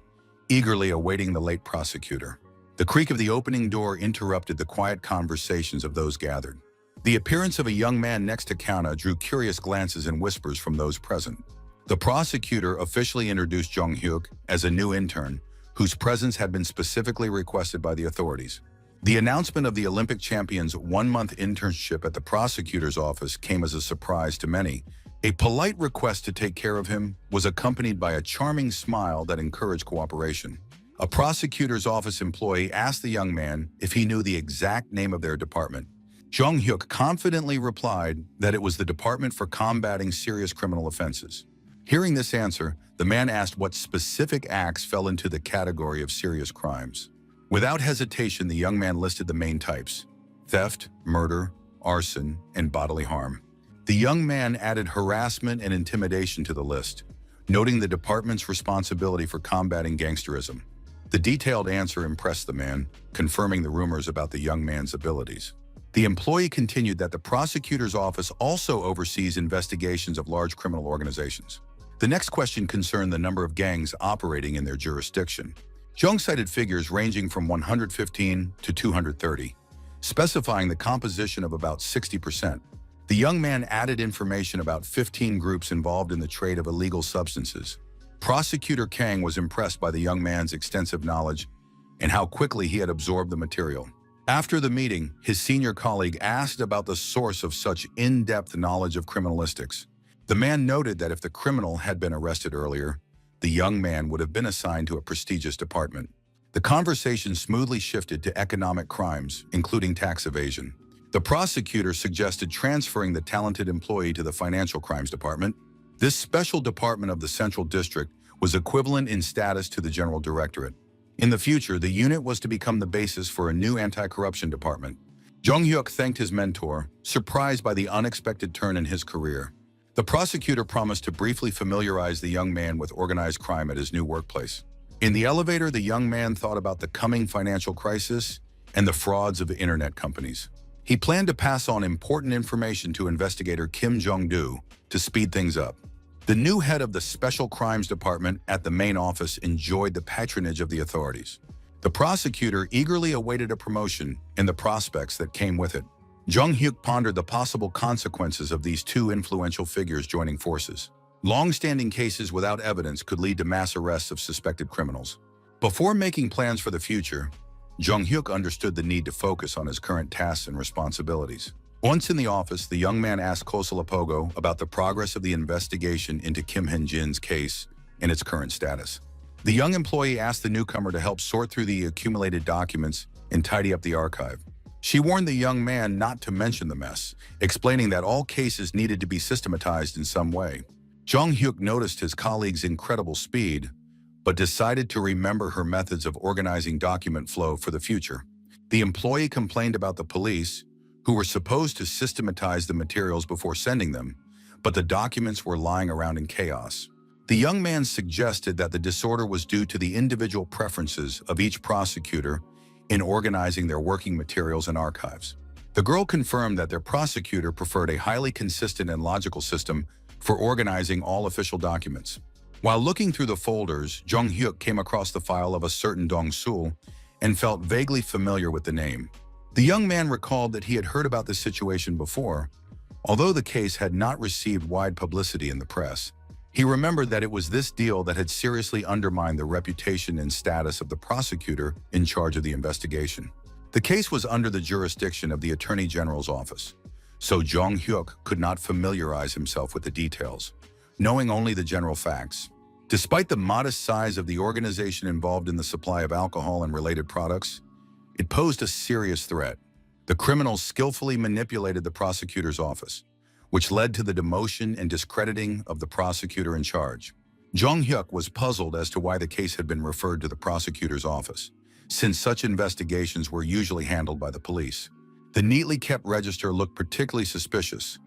Speaker 1: eagerly awaiting the late prosecutor. The creak of the opening door interrupted the quiet conversations of those gathered. The appearance of a young man next to Kana drew curious glances and whispers from those present. The prosecutor officially introduced Jung Hyuk as a new intern, whose presence had been specifically requested by the authorities. The announcement of the Olympic champion's one-month internship at the prosecutor's office came as a surprise to many. A polite request to take care of him was accompanied by a charming smile that encouraged cooperation. A prosecutor's office employee asked the young man if he knew the exact name of their department. Jung Hyuk confidently replied that it was the Department for Combating Serious Criminal Offenses. Hearing this answer, the man asked what specific acts fell into the category of serious crimes. Without hesitation, the young man listed the main types: theft, murder, arson, and bodily harm. The young man added harassment and intimidation to the list, noting the department's responsibility for combating gangsterism. The detailed answer impressed the man, confirming the rumors about the young man's abilities. The employee continued that the prosecutor's office also oversees investigations of large criminal organizations. The next question concerned the number of gangs operating in their jurisdiction. Jung cited figures ranging from 115 to 230, specifying the composition of about 60%. The young man added information about 15 groups involved in the trade of illegal substances. Prosecutor Kang was impressed by the young man's extensive knowledge and how quickly he had absorbed the material. After the meeting, his senior colleague asked about the source of such in-depth knowledge of criminalistics. The man noted that if the criminal had been arrested earlier, the young man would have been assigned to a prestigious department. The conversation smoothly shifted to economic crimes, including tax evasion. The prosecutor suggested transferring the talented employee to the Financial Crimes Department. This special department of the Central District was equivalent in status to the General Directorate. In the future, the unit was to become the basis for a new anti-corruption department. Jung Hyuk thanked his mentor, surprised by the unexpected turn in his career. The prosecutor promised to briefly familiarize the young man with organized crime at his new workplace. In the elevator, the young man thought about the coming financial crisis and the frauds of the internet companies. He planned to pass on important information to investigator Kim Jong-do to speed things up. The new head of the Special Crimes Department at the main office enjoyed the patronage of the authorities. The prosecutor eagerly awaited a promotion and the prospects that came with it. Jung Hyuk pondered the possible consequences of these two influential figures joining forces. Long-standing cases without evidence could lead to mass arrests of suspected criminals. Before making plans for the future, Jung-hyuk understood the need to focus on his current tasks and responsibilities. Once in the office, the young man asked Kosolapogo about the progress of the investigation into Kim Hyun-jin's case and its current status. The young employee asked the newcomer to help sort through the accumulated documents and tidy up the archive. She warned the young man not to mention the mess, explaining that all cases needed to be systematized in some way. Jung-hyuk noticed his colleague's incredible speed, but decided to remember her methods of organizing document flow for the future. The employee complained about the police, who were supposed to systematize the materials before sending them, but the documents were lying around in chaos. The young man suggested that the disorder was due to the individual preferences of each prosecutor in organizing their working materials and archives. The girl confirmed that their prosecutor preferred a highly consistent and logical system for organizing all official documents. While looking through the folders, Jung-hyuk came across the file of a certain Dong-sul and felt vaguely familiar with the name. The young man recalled that he had heard about this situation before, although the case had not received wide publicity in the press. He remembered that it was this deal that had seriously undermined the reputation and status of the prosecutor in charge of the investigation. The case was under the jurisdiction of the Attorney General's office, so Jung-hyuk could not familiarize himself with the details, knowing only the general facts. Despite the modest size of the organization involved in the supply of alcohol and related products, it posed a serious threat. The criminals skillfully manipulated the prosecutor's office, which led to the demotion and discrediting of the prosecutor in charge. Jung-hyuk was puzzled as to why the case had been referred to the prosecutor's office, since such investigations were usually handled by the police. The neatly kept register looked particularly suspicious,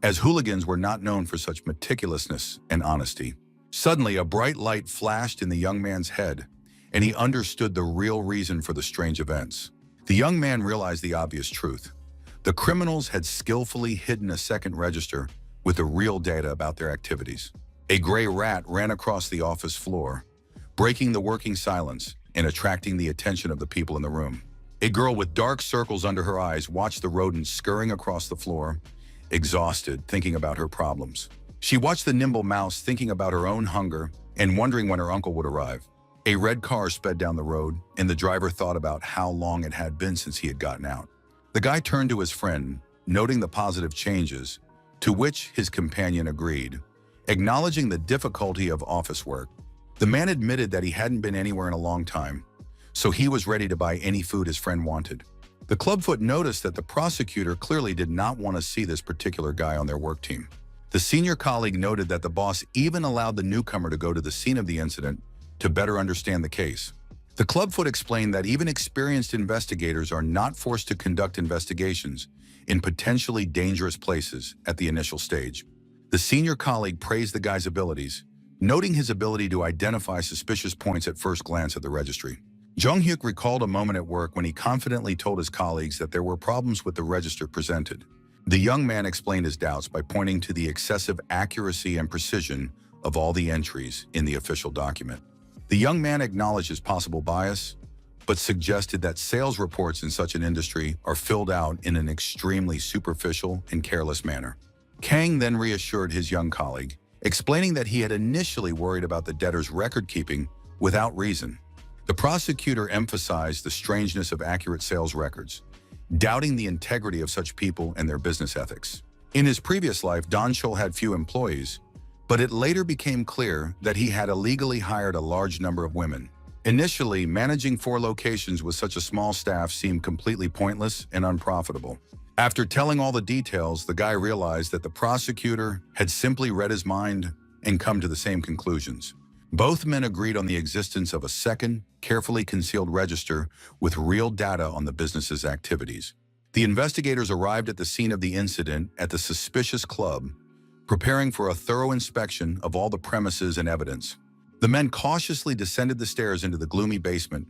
Speaker 1: as hooligans were not known for such meticulousness and honesty. Suddenly, a bright light flashed in the young man's head, and he understood the real reason for the strange events. The young man realized the obvious truth. The criminals had skillfully hidden a second register with the real data about their activities. A gray rat ran across the office floor, breaking the working silence and attracting the attention of the people in the room. A girl with dark circles under her eyes watched the rodent scurrying across the floor, exhausted, thinking about her problems. She watched the nimble mouse thinking about her own hunger and wondering when her uncle would arrive. A red car sped down the road, and the driver thought about how long it had been since he had gotten out. The guy turned to his friend, noting the positive changes, to which his companion agreed, acknowledging the difficulty of office work. The man admitted that he hadn't been anywhere in a long time, so he was ready to buy any food his friend wanted. The clubfoot noticed that the prosecutor clearly did not want to see this particular guy on their work team. The senior colleague noted that the boss even allowed the newcomer to go to the scene of the incident to better understand the case. The clubfoot explained that even experienced investigators are not forced to conduct investigations in potentially dangerous places at the initial stage. The senior colleague praised the guy's abilities, noting his ability to identify suspicious points at first glance at the registry. Jung-hyuk recalled a moment at work when he confidently told his colleagues that there were problems with the register presented. The young man explained his doubts by pointing to the excessive accuracy and precision of all the entries in the official document. The young man acknowledged his possible bias, but suggested that sales reports in such an industry are filled out in an extremely superficial and careless manner. Kang then reassured his young colleague, explaining that he had initially worried about the debtor's record-keeping without reason. The prosecutor emphasized the strangeness of accurate sales records, doubting the integrity of such people and their business ethics. In his previous life, Don Chol had few employees, but it later became clear that he had illegally hired a large number of women. Initially, managing 4 locations with such a small staff seemed completely pointless and unprofitable. After telling all the details, the guy realized that the prosecutor had simply read his mind and come to the same conclusions. Both men agreed on the existence of a second, carefully concealed register with real data on the business's activities. The investigators arrived at the scene of the incident at the suspicious club, preparing for a thorough inspection of all the premises and evidence. The men cautiously descended the stairs into the gloomy basement,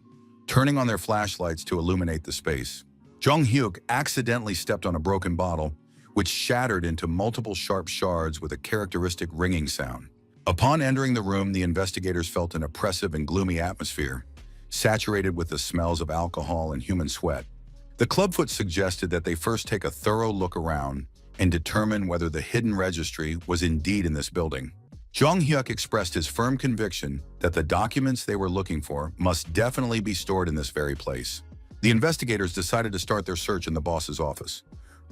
Speaker 1: turning on their flashlights to illuminate the space. Jung-hyuk accidentally stepped on a broken bottle, which shattered into multiple sharp shards with a characteristic ringing sound. Upon entering the room, the investigators felt an oppressive and gloomy atmosphere, saturated with the smells of alcohol and human sweat. The clubfoot suggested that they first take a thorough look around and determine whether the hidden registry was indeed in this building. Jung-hyuk expressed his firm conviction that the documents they were looking for must definitely be stored in this very place. The investigators decided to start their search in the boss's office,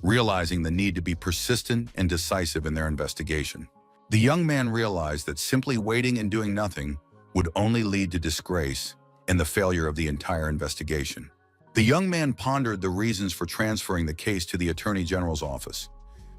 Speaker 1: realizing the need to be persistent and decisive in their investigation. The young man realized that simply waiting and doing nothing would only lead to disgrace and the failure of the entire investigation. The young man pondered the reasons for transferring the case to the Attorney General's office,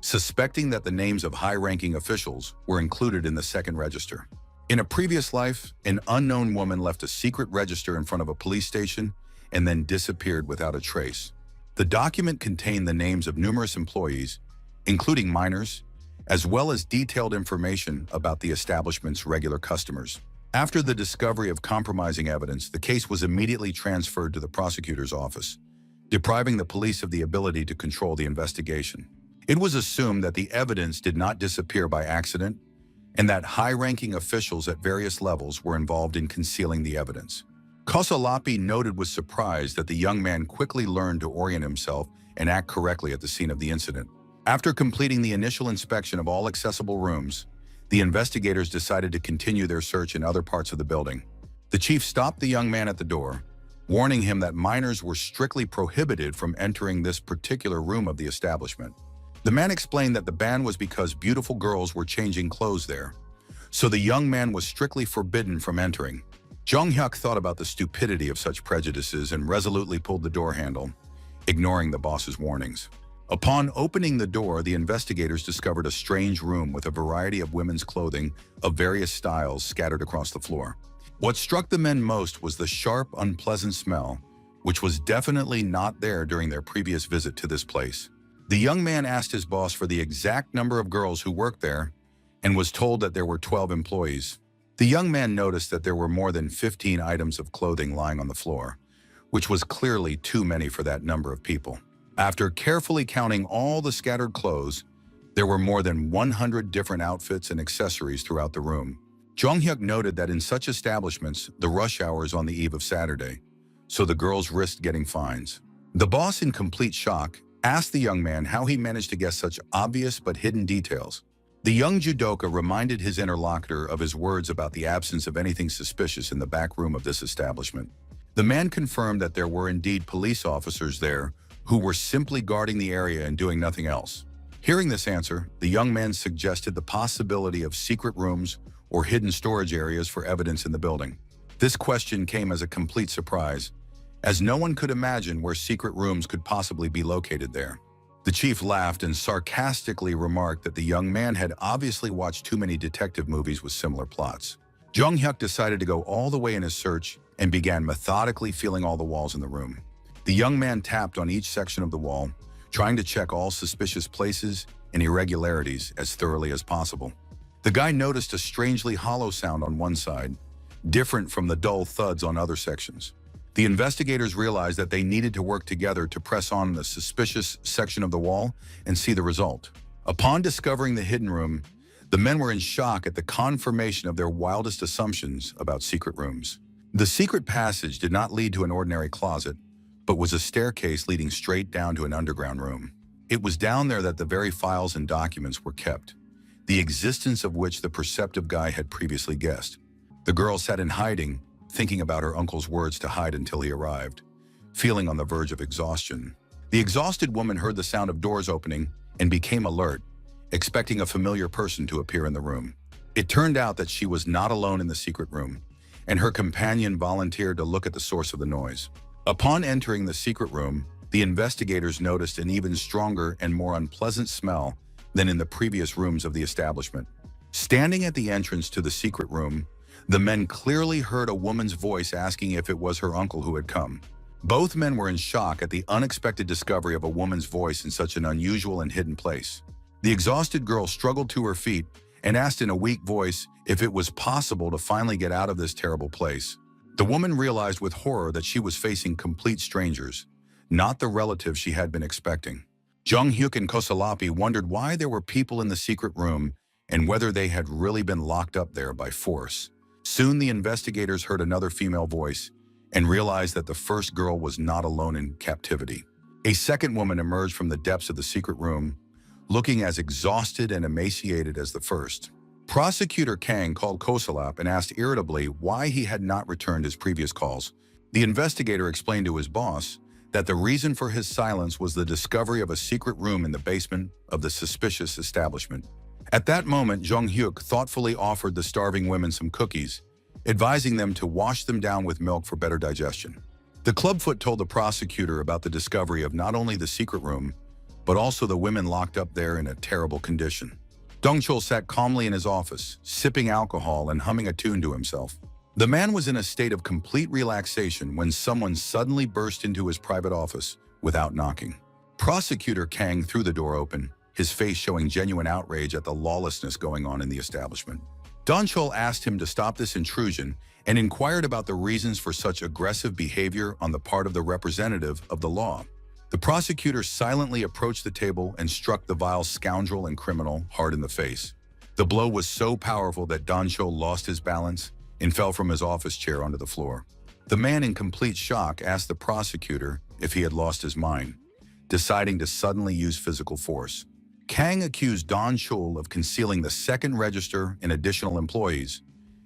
Speaker 1: suspecting that the names of high-ranking officials were included in the second register. In a previous life, an unknown woman left a secret register in front of a police station and then disappeared without a trace. The document contained the names of numerous employees, including minors, as well as detailed information about the establishment's regular customers. After the discovery of compromising evidence, the case was immediately transferred to the prosecutor's office, depriving the police of the ability to control the investigation. It was assumed that the evidence did not disappear by accident and that high-ranking officials at various levels were involved in concealing the evidence. Kosalapi noted with surprise that the young man quickly learned to orient himself and act correctly at the scene of the incident. After completing the initial inspection of all accessible rooms, the investigators decided to continue their search in other parts of the building. The chief stopped the young man at the door, warning him that minors were strictly prohibited from entering this particular room of the establishment. The man explained that the ban was because beautiful girls were changing clothes there, so the young man was strictly forbidden from entering. Jong-hyuk thought about the stupidity of such prejudices and resolutely pulled the door handle, ignoring the boss's warnings. Upon opening the door, the investigators discovered a strange room with a variety of women's clothing of various styles scattered across the floor. What struck the men most was the sharp, unpleasant smell, which was definitely not there during their previous visit to this place. The young man asked his boss for the exact number of girls who worked there and was told that there were 12 employees. The young man noticed that there were more than 15 items of clothing lying on the floor, which was clearly too many for that number of people. After carefully counting all the scattered clothes, there were more than 100 different outfits and accessories throughout the room. Jong-hyuk noted that in such establishments, the rush hour is on the eve of Saturday, so the girls risked getting fines. The boss, in complete shock, asked the young man how he managed to guess such obvious but hidden details. The young judoka reminded his interlocutor of his words about the absence of anything suspicious in the back room of this establishment. The man confirmed that there were indeed police officers there who were simply guarding the area and doing nothing else. Hearing this answer, the young man suggested the possibility of secret rooms or hidden storage areas for evidence in the building. This question came as a complete surprise, as no one could imagine where secret rooms could possibly be located there. The chief laughed and sarcastically remarked that the young man had obviously watched too many detective movies with similar plots. Jong-hyuk decided to go all the way in his search and began methodically feeling all the walls in the room. The young man tapped on each section of the wall, trying to check all suspicious places and irregularities as thoroughly as possible. The guy noticed a strangely hollow sound on one side, different from the dull thuds on other sections. The investigators realized that they needed to work together to press on the suspicious section of the wall and see the result. Upon discovering the hidden room, the men were in shock at the confirmation of their wildest assumptions about secret rooms. The secret passage did not lead to an ordinary closet, but was a staircase leading straight down to an underground room. It was down there that the very files and documents were kept, the existence of which the perceptive guy had previously guessed. The girl sat in hiding, thinking about her uncle's words to hide until he arrived, feeling on the verge of exhaustion. The exhausted woman heard the sound of doors opening and became alert, expecting a familiar person to appear in the room. It turned out that she was not alone in the secret room, and her companion volunteered to look at the source of the noise. Upon entering the secret room, the investigators noticed an even stronger and more unpleasant smell than in the previous rooms of the establishment. Standing at the entrance to the secret room, the men clearly heard a woman's voice asking if it was her uncle who had come. Both men were in shock at the unexpected discovery of a woman's voice in such an unusual and hidden place. The exhausted girl struggled to her feet and asked in a weak voice if it was possible to finally get out of this terrible place. The woman realized with horror that she was facing complete strangers, not the relatives she had been expecting. Jong-hyuk and Kosalapi wondered why there were people in the secret room and whether they had really been locked up there by force. Soon the investigators heard another female voice and realized that the first girl was not alone in captivity. A second woman emerged from the depths of the secret room, looking as exhausted and emaciated as the first. Prosecutor Kang called Kosalap and asked irritably why he had not returned his previous calls. The investigator explained to his boss that the reason for his silence was the discovery of a secret room in the basement of the suspicious establishment. At that moment, Jung Hyuk thoughtfully offered the starving women some cookies, advising them to wash them down with milk for better digestion. The clubfoot told the prosecutor about the discovery of not only the secret room, but also the women locked up there in a terrible condition. Dong-chul sat calmly in his office, sipping alcohol and humming a tune to himself. The man was in a state of complete relaxation when someone suddenly burst into his private office without knocking. Prosecutor Kang threw the door open, his face showing genuine outrage at the lawlessness going on in the establishment. Dong-chul asked him to stop this intrusion and inquired about the reasons for such aggressive behavior on the part of the representative of the law. The prosecutor silently approached the table and struck the vile scoundrel and criminal hard in the face. The blow was so powerful that Dong-chul lost his balance and fell from his office chair onto the floor. The man, in complete shock, asked the prosecutor if he had lost his mind, deciding to suddenly use physical force. Kang accused Dong-chul of concealing the second register and additional employees,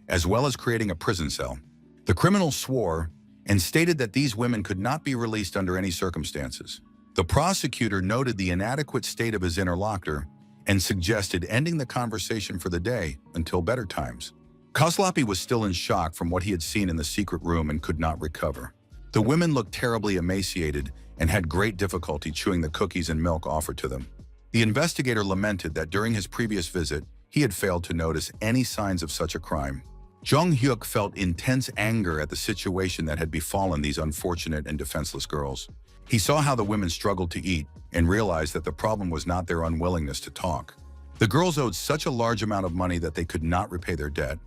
Speaker 1: as well as creating a prison cell. The criminal swore and stated that these women could not be released under any circumstances. The prosecutor noted the inadequate state of his interlocutor and suggested ending the conversation for the day until better times. Koslapi was still in shock from what he had seen in the secret room and could not recover. The women looked terribly emaciated and had great difficulty chewing the cookies and milk offered to them. The investigator lamented that during his previous visit, he had failed to notice any signs of such a crime. Jung Hyuk felt intense anger at the situation that had befallen these unfortunate and defenseless girls. He saw how the women struggled to eat and realized that the problem was not their unwillingness to talk. The girls owed such a large amount of money that they could not repay their debt,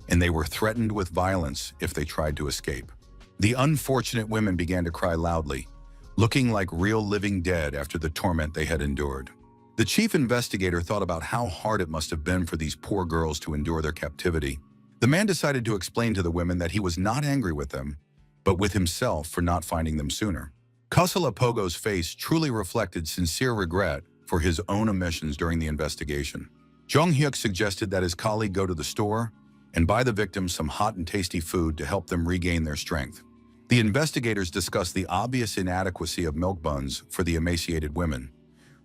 Speaker 1: and they were threatened with violence if they tried to escape. The unfortunate women began to cry loudly, looking like real living dead after the torment they had endured. The chief investigator thought about how hard it must have been for these poor girls to endure their captivity. The man decided to explain to the women that he was not angry with them, but with himself for not finding them sooner. Kusala Pogo's face truly reflected sincere regret for his own omissions during the investigation. Jung Hyuk suggested that his colleague go to the store and buy the victims some hot and tasty food to help them regain their strength. The investigators discussed the obvious inadequacy of milk buns for the emaciated women,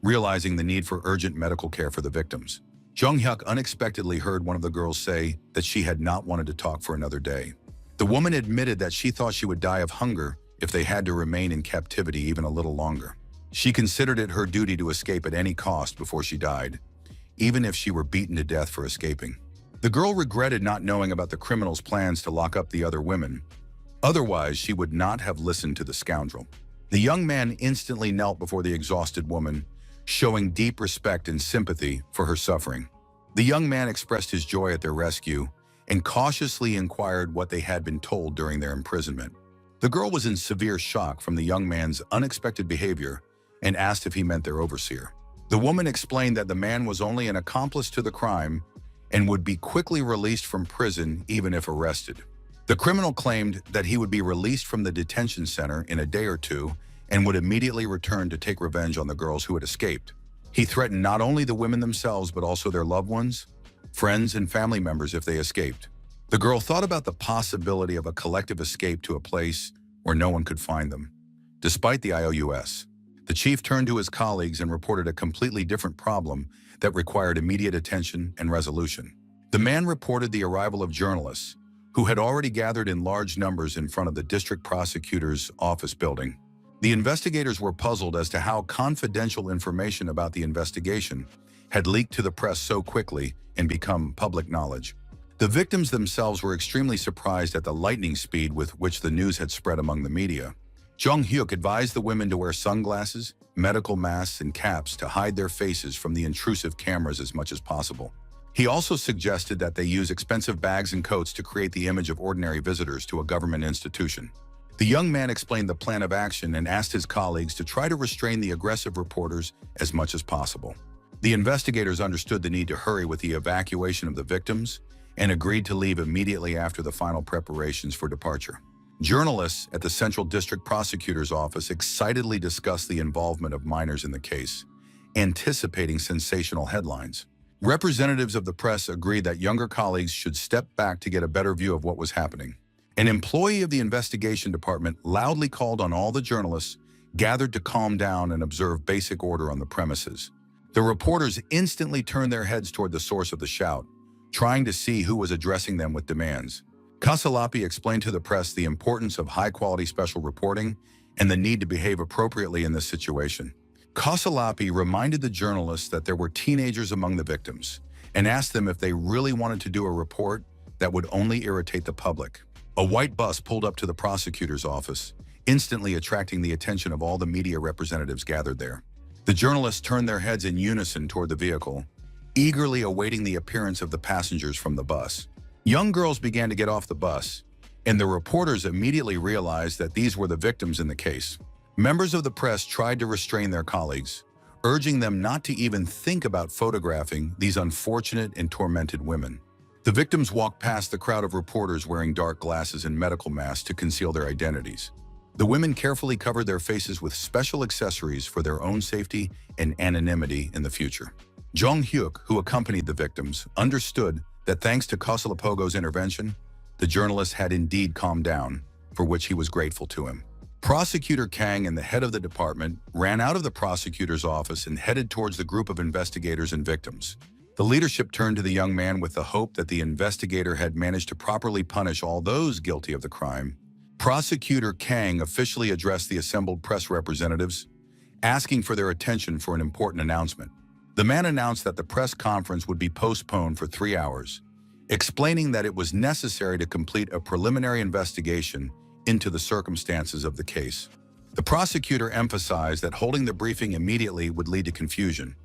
Speaker 1: realizing the need for urgent medical care for the victims. Jung Hyuk unexpectedly heard one of the girls say that she had not wanted to talk for another day. The woman admitted that she thought she would die of hunger if they had to remain in captivity even a little longer. She considered it her duty to escape at any cost before she died, even if she were beaten to death for escaping. The girl regretted not knowing about the criminal's plans to lock up the other women. Otherwise, she would not have listened to the scoundrel. The young man instantly knelt before the exhausted woman, showing deep respect and sympathy for her suffering. The young man expressed his joy at their rescue and cautiously inquired what they had been told during their imprisonment. The girl was in severe shock from the young man's unexpected behavior and asked if he meant their overseer. The woman explained that the man was only an accomplice to the crime and would be quickly released from prison even if arrested. The criminal claimed that he would be released from the detention center in a day or two and would immediately return to take revenge on the girls who had escaped. He threatened not only the women themselves but also their loved ones, friends, and family members if they escaped. The girl thought about the possibility of a collective escape to a place where no one could find them. Despite the IOUS, the chief turned to his colleagues and reported a completely different problem that required immediate attention and resolution. The man reported the arrival of journalists, who had already gathered in large numbers in front of the district prosecutor's office building. The investigators were puzzled as to how confidential information about the investigation had leaked to the press so quickly and become public knowledge. The victims themselves were extremely surprised at the lightning speed with which the news had spread among the media. Jung Hyuk advised the women to wear sunglasses, medical masks, and caps to hide their faces from the intrusive cameras as much as possible. He also suggested that they use expensive bags and coats to create the image of ordinary visitors to a government institution. The young man explained the plan of action and asked his colleagues to try to restrain the aggressive reporters as much as possible. The investigators understood the need to hurry with the evacuation of the victims and agreed to leave immediately after the final preparations for departure. Journalists at the Central District Prosecutor's Office excitedly discussed the involvement of minors in the case, anticipating sensational headlines. Representatives of the press agreed that younger colleagues should step back to get a better view of what was happening. An employee of the investigation department loudly called on all the journalists gathered to calm down and observe basic order on the premises. The reporters instantly turned their heads toward the source of the shout, trying to see who was addressing them with demands. Kasalapi explained to the press the importance of high-quality special reporting and the need to behave appropriately in this situation. Kasalapi reminded the journalists that there were teenagers among the victims and asked them if they really wanted to do a report that would only irritate the public. A white bus pulled up to the prosecutor's office, instantly attracting the attention of all the media representatives gathered there. The journalists turned their heads in unison toward the vehicle, eagerly awaiting the appearance of the passengers from the bus. Young girls began to get off the bus, and the reporters immediately realized that these were the victims in the case. Members of the press tried to restrain their colleagues, urging them not to even think about photographing these unfortunate and tormented women. The victims walked past the crowd of reporters wearing dark glasses and medical masks to conceal their identities. The women carefully covered their faces with special accessories for their own safety and anonymity in the future. Jong Hyuk, who accompanied the victims, understood that thanks to Kosalapogo's intervention, the journalist had indeed calmed down, for which he was grateful to him. Prosecutor Kang and the head of the department ran out of the prosecutor's office and headed towards the group of investigators and victims. The leadership turned to the young man with the hope that the investigator had managed to properly punish all those guilty of the crime. Prosecutor Kang officially addressed the assembled press representatives, asking for their attention for an important announcement. The man announced that the press conference would be postponed for 3 hours, explaining that it was necessary to complete a preliminary investigation into the circumstances of the case. The prosecutor emphasized that holding the briefing immediately would lead to confusion,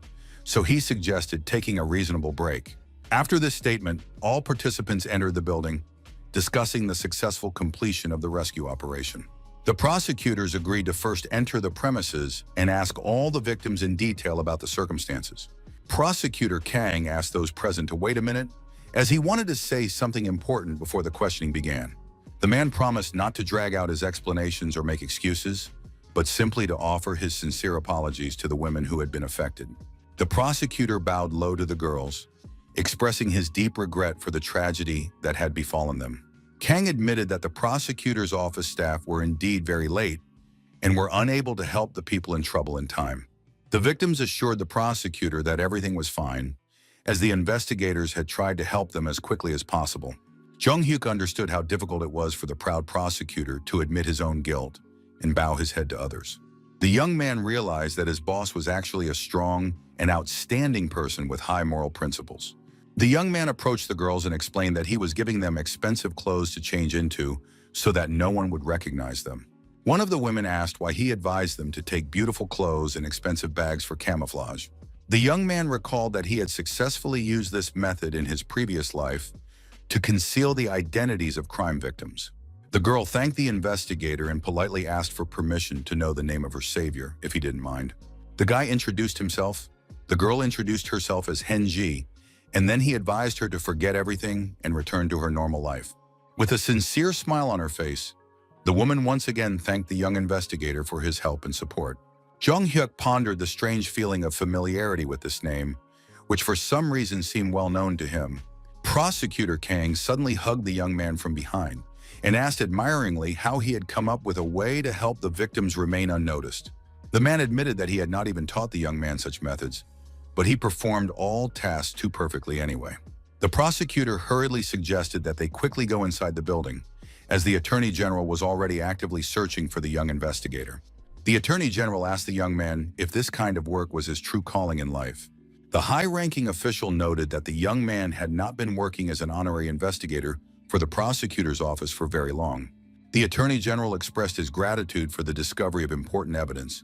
Speaker 1: so he suggested taking a reasonable break. After this statement, all participants entered the building, discussing the successful completion of the rescue operation. The prosecutors agreed to first enter the premises and ask all the victims in detail about the circumstances. Prosecutor Kang asked those present to wait a minute, as he wanted to say something important before the questioning began. The man promised not to drag out his explanations or make excuses, but simply to offer his sincere apologies to the women who had been affected. The prosecutor bowed low to the girls, expressing his deep regret for the tragedy that had befallen them. Kang admitted that the prosecutor's office staff were indeed very late and were unable to help the people in trouble in time. The victims assured the prosecutor that everything was fine, as the investigators had tried to help them as quickly as possible. Jung Hyuk understood how difficult it was for the proud prosecutor to admit his own guilt and bow his head to others. The young man realized that his boss was actually a strong and outstanding person with high moral principles. The young man approached the girls and explained that he was giving them expensive clothes to change into so that no one would recognize them. One of the women asked why he advised them to take beautiful clothes and expensive bags for camouflage. The young man recalled that he had successfully used this method in his previous life to conceal the identities of crime victims. The girl thanked the investigator and politely asked for permission to know the name of her savior, if he didn't mind. The guy introduced himself. The girl introduced herself as Henji, and then he advised her to forget everything and return to her normal life. With a sincere smile on her face, the woman once again thanked the young investigator for his help and support. Jung Hyuk pondered the strange feeling of familiarity with this name, which for some reason seemed well known to him. Prosecutor Kang suddenly hugged the young man from behind and asked admiringly how he had come up with a way to help the victims remain unnoticed. The man admitted that he had not even taught the young man such methods, but he performed all tasks too perfectly anyway. The prosecutor hurriedly suggested that they quickly go inside the building, as the Attorney General was already actively searching for the young investigator. The Attorney General asked the young man if this kind of work was his true calling in life. The high-ranking official noted that the young man had not been working as an honorary investigator for the prosecutor's office for very long. The Attorney General expressed his gratitude for the discovery of important evidence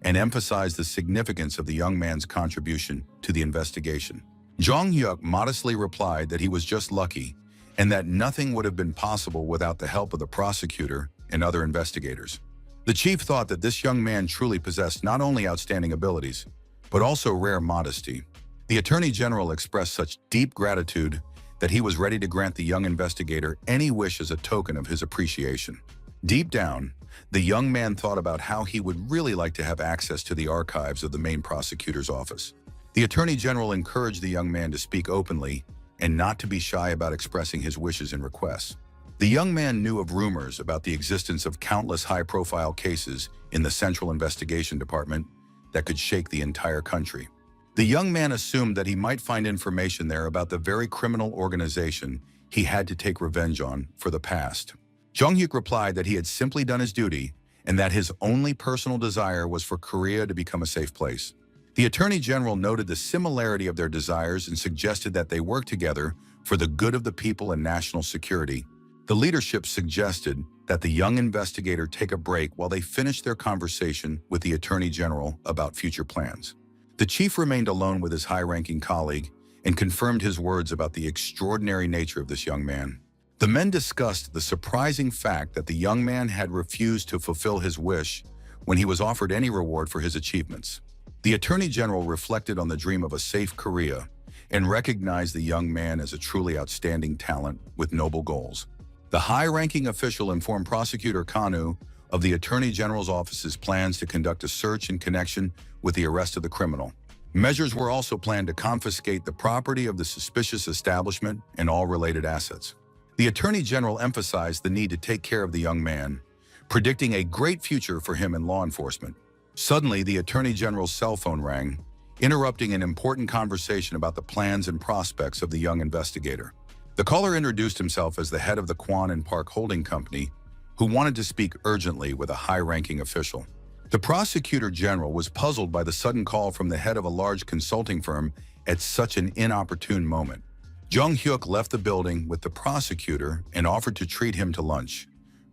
Speaker 1: and emphasized the significance of the young man's contribution to the investigation. Jong Hyuk modestly replied that he was just lucky and that nothing would have been possible without the help of the prosecutor and other investigators. The chief thought that this young man truly possessed not only outstanding abilities, but also rare modesty. The Attorney General expressed such deep gratitude that he was ready to grant the young investigator any wish as a token of his appreciation. Deep down, the young man thought about how he would really like to have access to the archives of the main prosecutor's office. The Attorney General encouraged the young man to speak openly and not to be shy about expressing his wishes and requests. The young man knew of rumors about the existence of countless high-profile cases in the Central Investigation Department that could shake the entire country. The young man assumed that he might find information there about the very criminal organization he had to take revenge on for the past. Jung-hyuk replied that he had simply done his duty and that his only personal desire was for Korea to become a safe place. The Attorney General noted the similarity of their desires and suggested that they work together for the good of the people and national security. The leadership suggested that the young investigator take a break while they finished their conversation with the Attorney General about future plans. The chief remained alone with his high-ranking colleague and confirmed his words about the extraordinary nature of this young man. The men discussed the surprising fact that the young man had refused to fulfill his wish when he was offered any reward for his achievements. The Attorney General reflected on the dream of a safe Korea and recognized the young man as a truly outstanding talent with noble goals. The high-ranking official informed Prosecutor Kanu of the Attorney General's office's plans to conduct a search in connection with the arrest of the criminal. Measures were also planned to confiscate the property of the suspicious establishment and all related assets. The Attorney General emphasized the need to take care of the young man, predicting a great future for him in law enforcement. Suddenly, the Attorney General's cell phone rang, interrupting an important conversation about the plans and prospects of the young investigator. The caller introduced himself as the head of the Kwan and Park Holding Company, who wanted to speak urgently with a high-ranking official. The Prosecutor General was puzzled by the sudden call from the head of a large consulting firm at such an inopportune moment. Jung-hyuk left the building with the prosecutor and offered to treat him to lunch,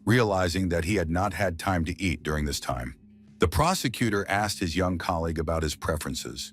Speaker 1: realizing that he had not had time to eat during this time. The prosecutor asked his young colleague about his preferences,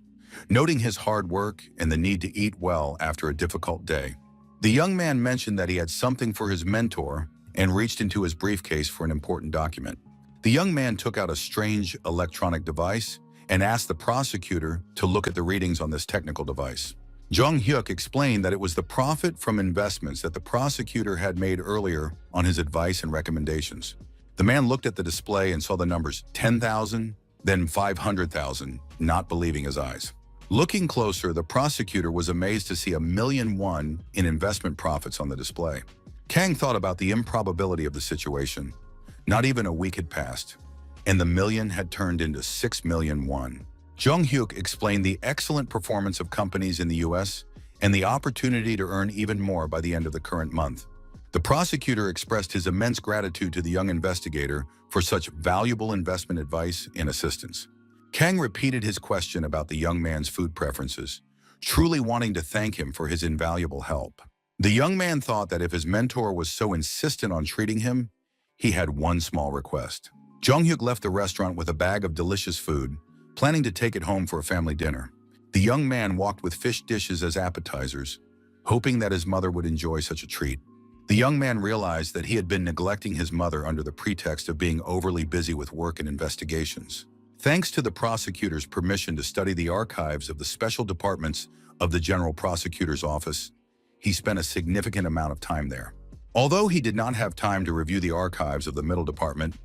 Speaker 1: noting his hard work and the need to eat well after a difficult day. The young man mentioned that he had something for his mentor and reached into his briefcase for an important document. The young man took out a strange electronic device and asked the prosecutor to look at the readings on this technical device. Jung-hyuk explained that it was the profit from investments that the prosecutor had made earlier on his advice and recommendations. The man looked at the display and saw the numbers 10,000, then 500,000, not believing his eyes. Looking closer, the prosecutor was amazed to see 1,000,000 won in investment profits on the display. Kang thought about the improbability of the situation. Not even a week had passed, and the million had turned into 6,000,000 won. Jung-hyuk explained the excellent performance of companies in the U.S. and the opportunity to earn even more by the end of the current month. The prosecutor expressed his immense gratitude to the young investigator for such valuable investment advice and assistance. Kang repeated his question about the young man's food preferences, truly wanting to thank him for his invaluable help. The young man thought that if his mentor was so insistent on treating him, he had one small request. Jung-hyuk left the restaurant with a bag of delicious food, planning to take it home for a family dinner. The young man walked with fish dishes as appetizers, hoping that his mother would enjoy such a treat. The young man realized that he had been neglecting his mother under the pretext of being overly busy with work and investigations. Thanks to the prosecutor's permission to study the archives of the special departments of the General Prosecutor's Office, he spent a significant amount of time there. Although he did not have time to review the archives of the Middle Department,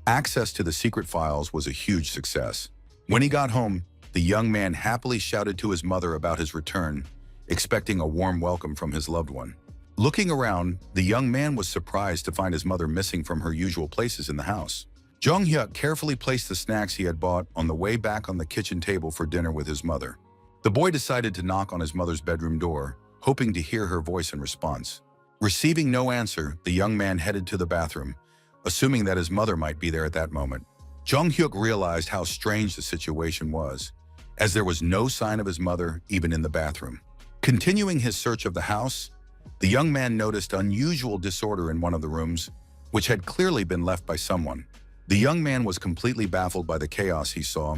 Speaker 1: access to the secret files was a huge success. When he got home, the young man happily shouted to his mother about his return, expecting a warm welcome from his loved one. Looking around, the young man was surprised to find his mother missing from her usual places in the house. Jung-hyuk carefully placed the snacks he had bought on the way back on the kitchen table for dinner with his mother. The boy decided to knock on his mother's bedroom door, hoping to hear her voice in response. Receiving no answer, the young man headed to the bathroom, assuming that his mother might be there at that moment. Jung-hyuk realized how strange the situation was, as there was no sign of his mother even in the bathroom. Continuing his search of the house, the young man noticed unusual disorder in one of the rooms, which had clearly been left by someone. The young man was completely baffled by the chaos he saw,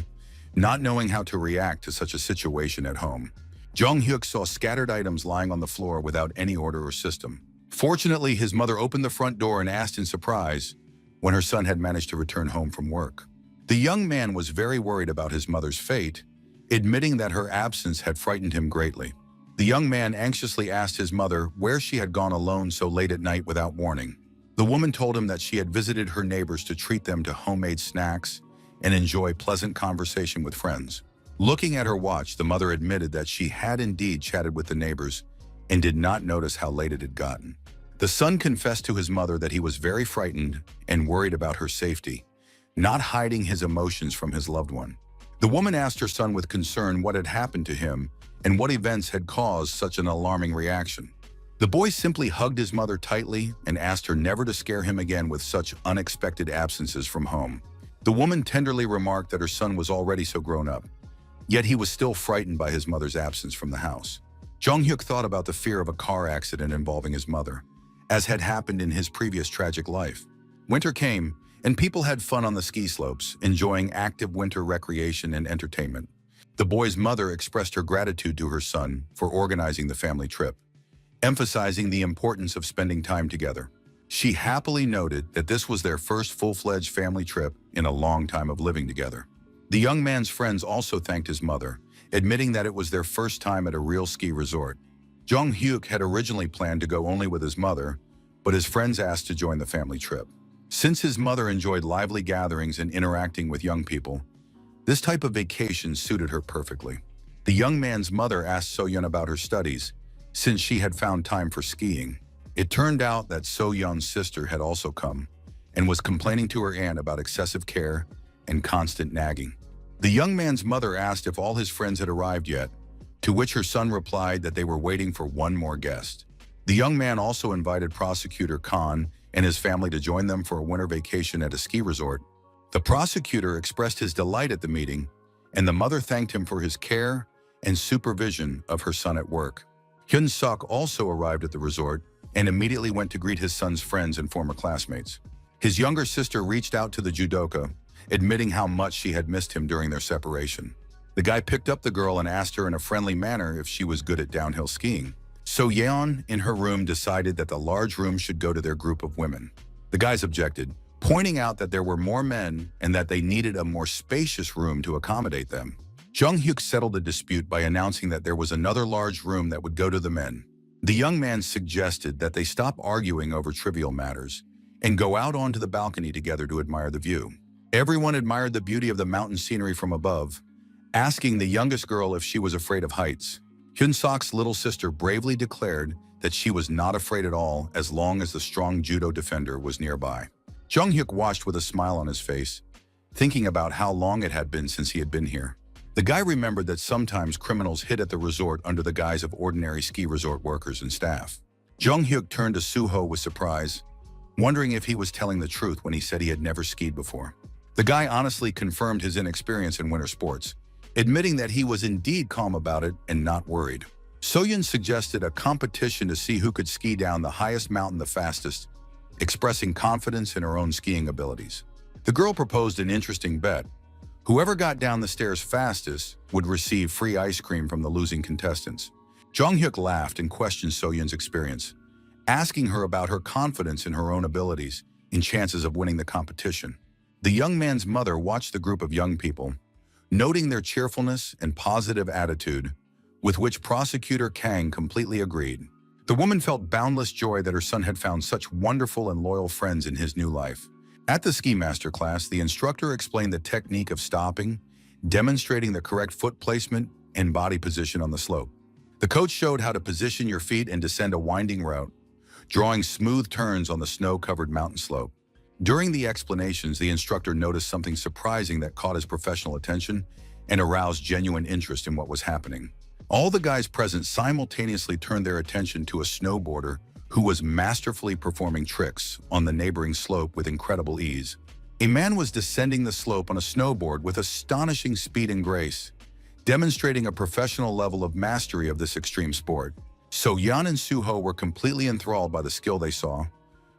Speaker 1: not knowing how to react to such a situation at home. Jung-hyuk saw scattered items lying on the floor without any order or system. Fortunately, his mother opened the front door and asked in surprise when her son had managed to return home from work. The young man was very worried about his mother's fate, admitting that her absence had frightened him greatly. The young man anxiously asked his mother where she had gone alone so late at night without warning. The woman told him that she had visited her neighbors to treat them to homemade snacks and enjoy pleasant conversation with friends. Looking at her watch, the mother admitted that she had indeed chatted with the neighbors and did not notice how late it had gotten. The son confessed to his mother that he was very frightened and worried about her safety, not hiding his emotions from his loved one. The woman asked her son with concern what had happened to him and what events had caused such an alarming reaction. The boy simply hugged his mother tightly and asked her never to scare him again with such unexpected absences from home. The woman tenderly remarked that her son was already so grown up, yet he was still frightened by his mother's absence from the house. Jong-hyuk thought about the fear of a car accident involving his mother, as had happened in his previous tragic life. Winter came, and people had fun on the ski slopes, enjoying active winter recreation and entertainment. The boy's mother expressed her gratitude to her son for organizing the family trip, emphasizing the importance of spending time together. She happily noted that this was their first full-fledged family trip in a long time of living together. The young man's friends also thanked his mother, admitting that it was their first time at a real ski resort. Jong-hyuk had originally planned to go only with his mother, but his friends asked to join the family trip. Since his mother enjoyed lively gatherings and interacting with young people, this type of vacation suited her perfectly. The young man's mother asked So-yeon about her studies, since she had found time for skiing. It turned out that So-yeon's sister had also come and was complaining to her aunt about excessive care and constant nagging. The young man's mother asked if all his friends had arrived yet, to which her son replied that they were waiting for one more guest. The young man also invited prosecutor Khan and his family to join them for a winter vacation at a ski resort. The prosecutor expressed his delight at the meeting, and the mother thanked him for his care and supervision of her son at work. Hyun-suk also arrived at the resort and immediately went to greet his son's friends and former classmates. His younger sister reached out to the judoka, admitting how much she had missed him during their separation. The guy picked up the girl and asked her in a friendly manner if she was good at downhill skiing. So Yeon, in her room, decided that the large room should go to their group of women. The guys objected, pointing out that there were more men and that they needed a more spacious room to accommodate them. Jong-hyuk settled the dispute by announcing that there was another large room that would go to the men. The young man suggested that they stop arguing over trivial matters and go out onto the balcony together to admire the view. Everyone admired the beauty of the mountain scenery from above, asking the youngest girl if she was afraid of heights. Hyun-suk's little sister bravely declared that she was not afraid at all as long as the strong judo defender was nearby. Jong-hyuk watched with a smile on his face, thinking about how long it had been since he had been here. The guy remembered that sometimes criminals hid at the resort under the guise of ordinary ski resort workers and staff. Jong-hyuk turned to Suho with surprise, wondering if he was telling the truth when he said he had never skied before. The guy honestly confirmed his inexperience in winter sports, admitting that he was indeed calm about it and not worried. So-yeon suggested a competition to see who could ski down the highest mountain the fastest, expressing confidence in her own skiing abilities. The girl proposed an interesting bet. Whoever got down the stairs fastest would receive free ice cream from the losing contestants. Jong-hyuk laughed and questioned So-yeon's experience, asking her about her confidence in her own abilities and chances of winning the competition. The young man's mother watched the group of young people, noting their cheerfulness and positive attitude, with which Prosecutor Kang completely agreed. The woman felt boundless joy that her son had found such wonderful and loyal friends in his new life. At the ski master class, the instructor explained the technique of stopping, demonstrating the correct foot placement and body position on the slope. The coach showed how to position your feet and descend a winding route, drawing smooth turns on the snow-covered mountain slope. During the explanations, the instructor noticed something surprising that caught his professional attention and aroused genuine interest in what was happening. All the guys present simultaneously turned their attention to a snowboarder who was masterfully performing tricks on the neighboring slope with incredible ease. A man was descending the slope on a snowboard with astonishing speed and grace, demonstrating a professional level of mastery of this extreme sport. So-yeon and Suho were completely enthralled by the skill they saw,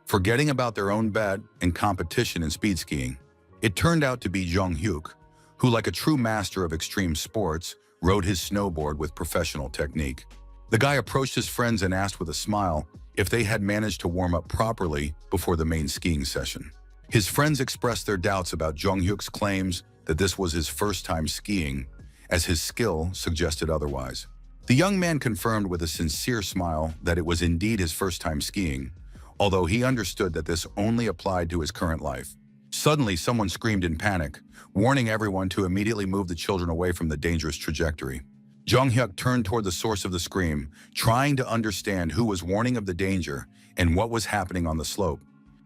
Speaker 1: forgetting about their own bet and competition in speed skiing. It turned out to be Jong-hyuk, who, like a true master of extreme sports, rode his snowboard with professional technique. The guy approached his friends and asked with a smile if they had managed to warm up properly before the main skiing session. His friends expressed their doubts about Jong-hyuk's claims that this was his first time skiing, as his skill suggested otherwise. The young man confirmed with a sincere smile that it was indeed his first time skiing, although he understood that this only applied to his current life. Suddenly, someone screamed in panic, warning everyone to immediately move the children away from the dangerous trajectory. Jong-hyuk turned toward the source of the scream, trying to understand who was warning of the danger and what was happening on the slope.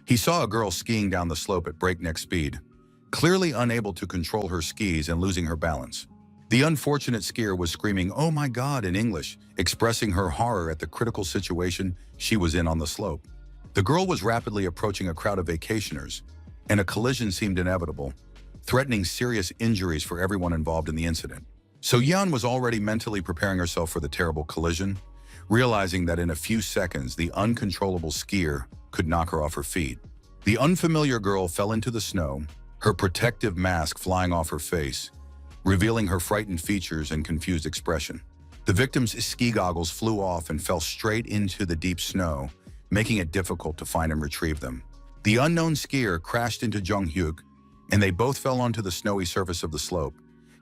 Speaker 1: He saw a girl skiing down the slope at breakneck speed, clearly unable to control her skis and losing her balance. The unfortunate skier was screaming, "Oh my God," in English, expressing her horror at the critical situation she was in on the slope. The girl was rapidly approaching a crowd of vacationers, and a collision seemed inevitable, threatening serious injuries for everyone involved in the incident. So Yeon was already mentally preparing herself for the terrible collision, realizing that in a few seconds the uncontrollable skier could knock her off her feet. The unfamiliar girl fell into the snow, her protective mask flying off her face, revealing her frightened features and confused expression. The victim's ski goggles flew off and fell straight into the deep snow, making it difficult to find and retrieve them. The unknown skier crashed into Jong-hyuk, and they both fell onto the snowy surface of the slope,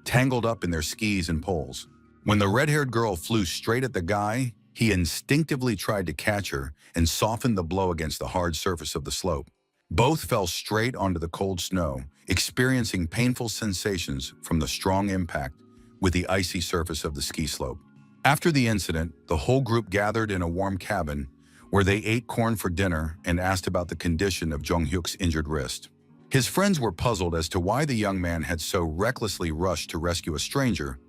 Speaker 1: tangled up in their skis and poles. When the red-haired girl flew straight at the guy, he instinctively tried to catch her and softened the blow against the hard surface of the slope. Both fell straight onto the cold snow, experiencing painful sensations from the strong impact with the icy surface of the ski slope. After the incident, the whole group gathered in a warm cabin where they ate corn for dinner and asked about the condition of Jong-hyuk's injured wrist. His friends were puzzled as to why the young man had so recklessly rushed to rescue a stranger,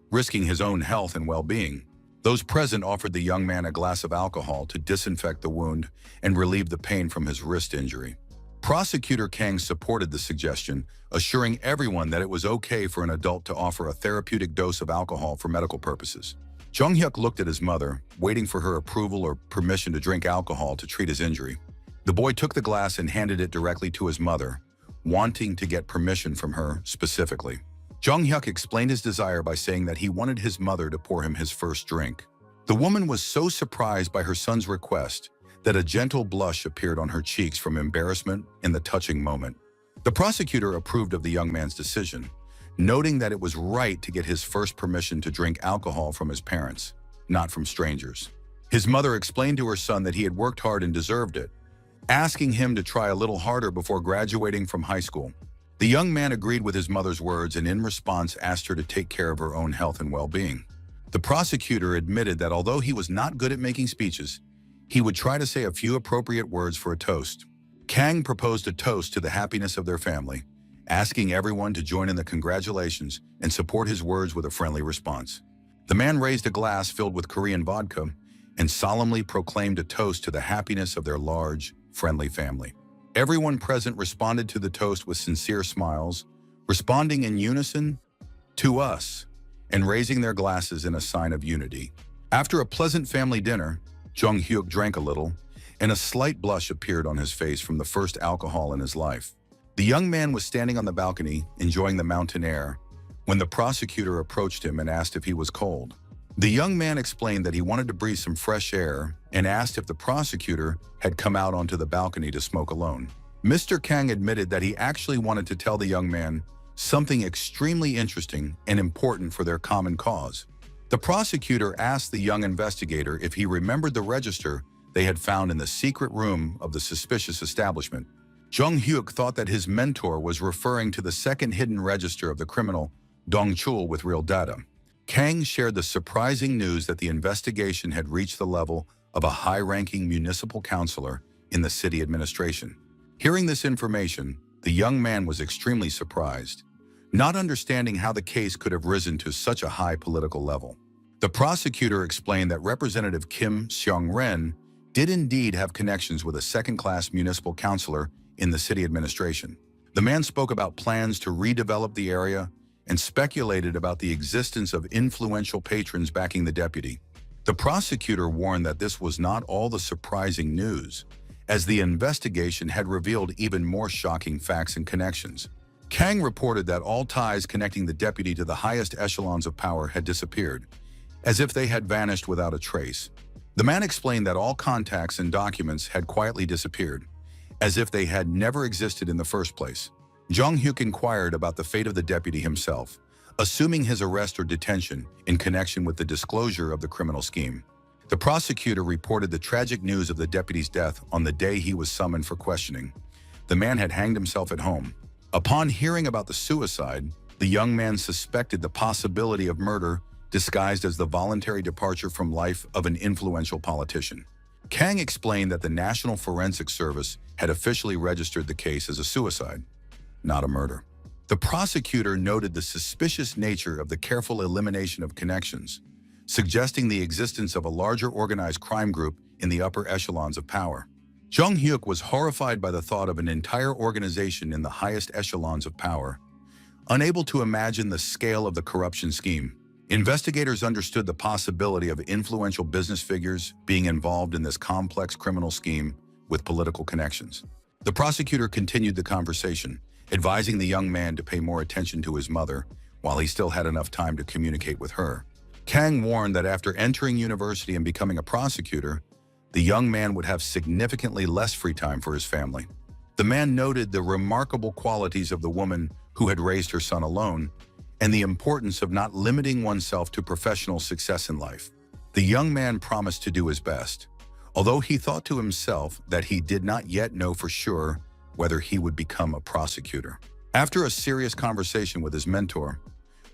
Speaker 1: risking his own health and well-being. Those present offered the young man a glass of alcohol to disinfect the wound and relieve the pain from his wrist injury. Prosecutor Kang supported the suggestion, assuring everyone that it was okay for an adult to offer a therapeutic dose of alcohol for medical purposes. Jong-hyuk looked at his mother, waiting for her approval or permission to drink alcohol to treat his injury. The boy took the glass and handed it directly to his mother, wanting to get permission from her specifically. Jong-hyuk explained his desire by saying that he wanted his mother to pour him his first drink. The woman was so surprised by her son's request that a gentle blush appeared on her cheeks from embarrassment in the touching moment. The prosecutor approved of the young man's decision, noting that it was right to get his first permission to drink alcohol from his parents, not from strangers. His mother explained to her son that he had worked hard and deserved it, asking him to try a little harder before graduating from high school. The young man agreed with his mother's words and in response asked her to take care of her own health and well-being. The prosecutor admitted that although he was not good at making speeches, he would try to say a few appropriate words for a toast. Kang proposed a toast to the happiness of their family, asking everyone to join in the congratulations and support his words with a friendly response. The man raised a glass filled with Korean vodka and solemnly proclaimed a toast to the happiness of their large, friendly family. Everyone present responded to the toast with sincere smiles, responding in unison, "To us," and raising their glasses in a sign of unity. After a pleasant family dinner, Jong-hyuk drank a little, and a slight blush appeared on his face from the first alcohol in his life. The young man was standing on the balcony, enjoying the mountain air, when the prosecutor approached him and asked if he was cold. The young man explained that he wanted to breathe some fresh air and asked if the prosecutor had come out onto the balcony to smoke alone. Mr. Kang admitted that he actually wanted to tell the young man something extremely interesting and important for their common cause. The prosecutor asked the young investigator if he remembered the register they had found in the secret room of the suspicious establishment. Jong-hyuk thought that his mentor was referring to the second hidden register of the criminal Dong-chul with real data. Kang shared the surprising news that the investigation had reached the level of a high-ranking municipal councilor in the city administration. Hearing this information, the young man was extremely surprised, not understanding how the case could have risen to such a high political level. The prosecutor explained that Representative Kim Seong-ren did indeed have connections with a second-class municipal councilor in the city administration. The man spoke about plans to redevelop the area and speculated about the existence of influential patrons backing the deputy. The prosecutor warned that this was not all the surprising news, as the investigation had revealed even more shocking facts and connections. Kang reported that all ties connecting the deputy to the highest echelons of power had disappeared, as if they had vanished without a trace. The man explained that all contacts and documents had quietly disappeared, as if they had never existed in the first place. Jong-hyuk inquired about the fate of the deputy himself, assuming his arrest or detention in connection with the disclosure of the criminal scheme. The prosecutor reported the tragic news of the deputy's death on the day he was summoned for questioning. The man had hanged himself at home. Upon hearing about the suicide, the young man suspected the possibility of murder disguised as the voluntary departure from life of an influential politician. Kang explained that the National Forensic Service had officially registered the case as a suicide, not a murder. The prosecutor noted the suspicious nature of the careful elimination of connections, suggesting the existence of a larger organized crime group in the upper echelons of power. Jung Hyuk was horrified by the thought of an entire organization in the highest echelons of power. Unable to imagine the scale of the corruption scheme, investigators understood the possibility of influential business figures being involved in this complex criminal scheme with political connections. The prosecutor continued the conversation, advising the young man to pay more attention to his mother while he still had enough time to communicate with her. Kang warned that after entering university and becoming a prosecutor, the young man would have significantly less free time for his family. The man noted the remarkable qualities of the woman who had raised her son alone and the importance of not limiting oneself to professional success in life. The young man promised to do his best, although he thought to himself that he did not yet know for sure whether he would become a prosecutor. After a serious conversation with his mentor,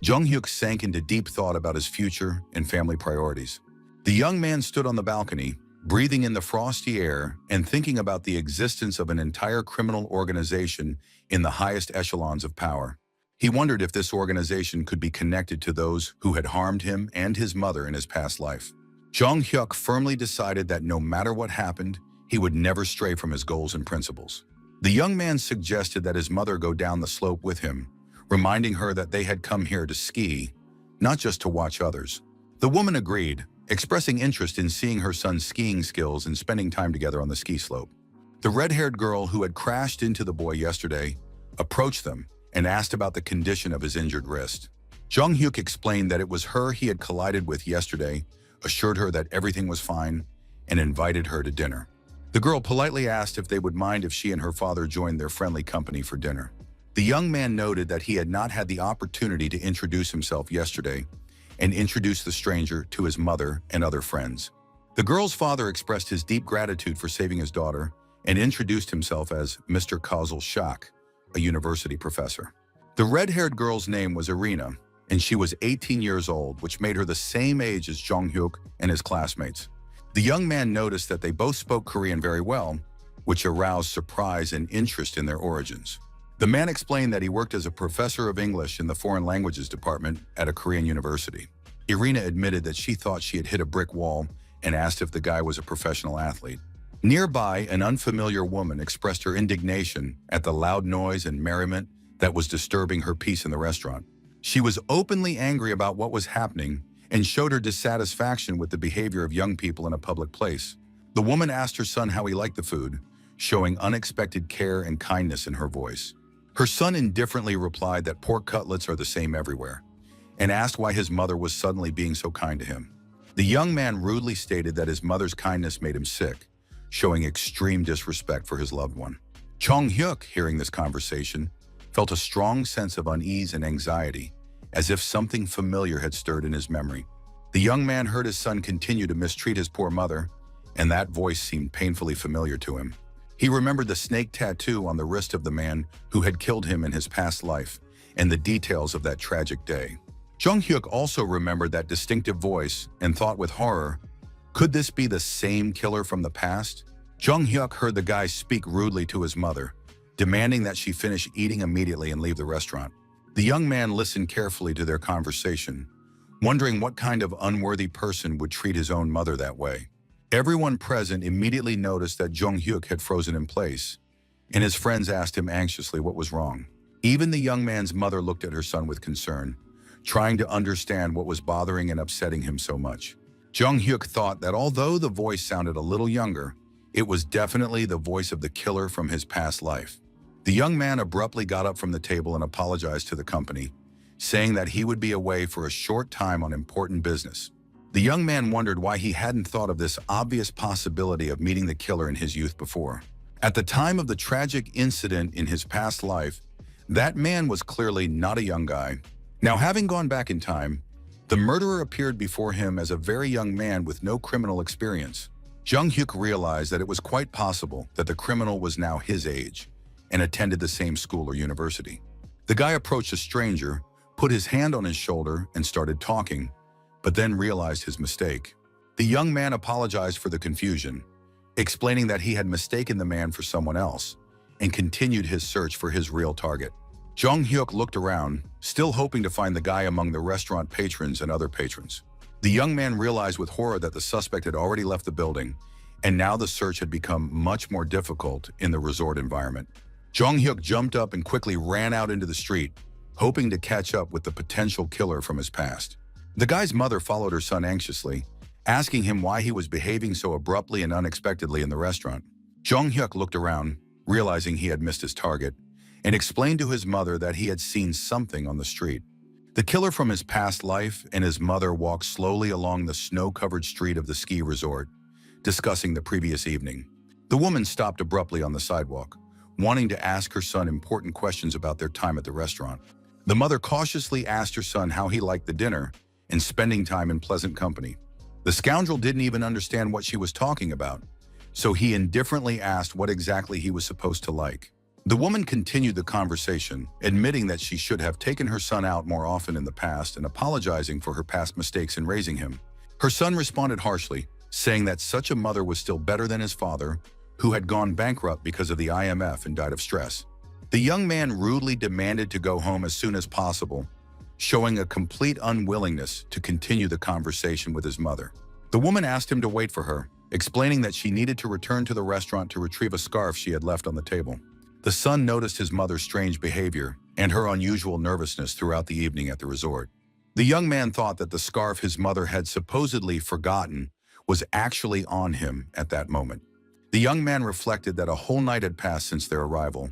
Speaker 1: Jung Hyuk sank into deep thought about his future and family priorities. The young man stood on the balcony, breathing in the frosty air and thinking about the existence of an entire criminal organization in the highest echelons of power. He wondered if this organization could be connected to those who had harmed him and his mother in his past life. Jung Hyuk firmly decided that no matter what happened, he would never stray from his goals and principles. The young man suggested that his mother go down the slope with him, reminding her that they had come here to ski, not just to watch others. The woman agreed, expressing interest in seeing her son's skiing skills and spending time together on the ski slope. The red-haired girl who had crashed into the boy yesterday approached them and asked about the condition of his injured wrist. Jung Hyuk explained that it was her he had collided with yesterday, assured her that everything was fine, and invited her to dinner. The girl politely asked if they would mind if she and her father joined their friendly company for dinner. The young man noted that he had not had the opportunity to introduce himself yesterday and introduced the stranger to his mother and other friends. The girl's father expressed his deep gratitude for saving his daughter and introduced himself as Mr. Kazel Shak, a university professor. The red-haired girl's name was Irina, and she was 18 years old, which made her the same age as Jung Hyuk and his classmates. The young man noticed that they both spoke Korean very well, which aroused surprise and interest in their origins. The man explained that he worked as a professor of English in the foreign languages department at a Korean university. Irina admitted that she thought she had hit a brick wall and asked if the guy was a professional athlete. Nearby, an unfamiliar woman expressed her indignation at the loud noise and merriment that was disturbing her peace in the restaurant. She was openly angry about what was happening and showed her dissatisfaction with the behavior of young people in a public place. The woman asked her son how he liked the food, showing unexpected care and kindness in her voice. Her son indifferently replied that pork cutlets are the same everywhere, and asked why his mother was suddenly being so kind to him. The young man rudely stated that his mother's kindness made him sick, showing extreme disrespect for his loved one. Jung Hyuk, hearing this conversation, felt a strong sense of unease and anxiety, as if something familiar had stirred in his memory. The young man heard his son continue to mistreat his poor mother, and that voice seemed painfully familiar to him. He remembered the snake tattoo on the wrist of the man who had killed him in his past life and the details of that tragic day. Jung Hyuk also remembered that distinctive voice and thought with horror, could this be the same killer from the past? Jung Hyuk heard the guy speak rudely to his mother, demanding that she finish eating immediately and leave the restaurant. The young man listened carefully to their conversation, wondering what kind of unworthy person would treat his own mother that way. Everyone present immediately noticed that Jung Hyuk had frozen in place, and his friends asked him anxiously what was wrong. Even the young man's mother looked at her son with concern, trying to understand what was bothering and upsetting him so much. Jung Hyuk thought that although the voice sounded a little younger, it was definitely the voice of the killer from his past life. The young man abruptly got up from the table and apologized to the company, saying that he would be away for a short time on important business. The young man wondered why he hadn't thought of this obvious possibility of meeting the killer in his youth before. At the time of the tragic incident in his past life, that man was clearly not a young guy. Now, having gone back in time, the murderer appeared before him as a very young man with no criminal experience. Jung Hyuk realized that it was quite possible that the criminal was now his age and attended the same school or university. The guy approached a stranger, put his hand on his shoulder, and started talking, but then realized his mistake. The young man apologized for the confusion, explaining that he had mistaken the man for someone else, and continued his search for his real target. Jong Hyuk looked around, still hoping to find the guy among the restaurant patrons and other patrons. The young man realized with horror that the suspect had already left the building, and now the search had become much more difficult in the resort environment. Jong Hyuk jumped up and quickly ran out into the street, hoping to catch up with the potential killer from his past. The guy's mother followed her son anxiously, asking him why he was behaving so abruptly and unexpectedly in the restaurant. Jong Hyuk looked around, realizing he had missed his target, and explained to his mother that he had seen something on the street. The killer from his past life and his mother walked slowly along the snow-covered street of the ski resort, discussing the previous evening. The woman stopped abruptly on the sidewalk, wanting to ask her son important questions about their time at the restaurant. The mother cautiously asked her son how he liked the dinner and spending time in pleasant company. The scoundrel didn't even understand what she was talking about, so he indifferently asked what exactly he was supposed to like. The woman continued the conversation, admitting that she should have taken her son out more often in the past and apologizing for her past mistakes in raising him. Her son responded harshly, saying that such a mother was still better than his father, who had gone bankrupt because of the IMF and died of stress. The young man rudely demanded to go home as soon as possible, showing a complete unwillingness to continue the conversation with his mother. The woman asked him to wait for her, explaining that she needed to return to the restaurant to retrieve a scarf she had left on the table. The son noticed his mother's strange behavior and her unusual nervousness throughout the evening at the resort. The young man thought that the scarf his mother had supposedly forgotten was actually on him at that moment. The young man reflected that a whole night had passed since their arrival,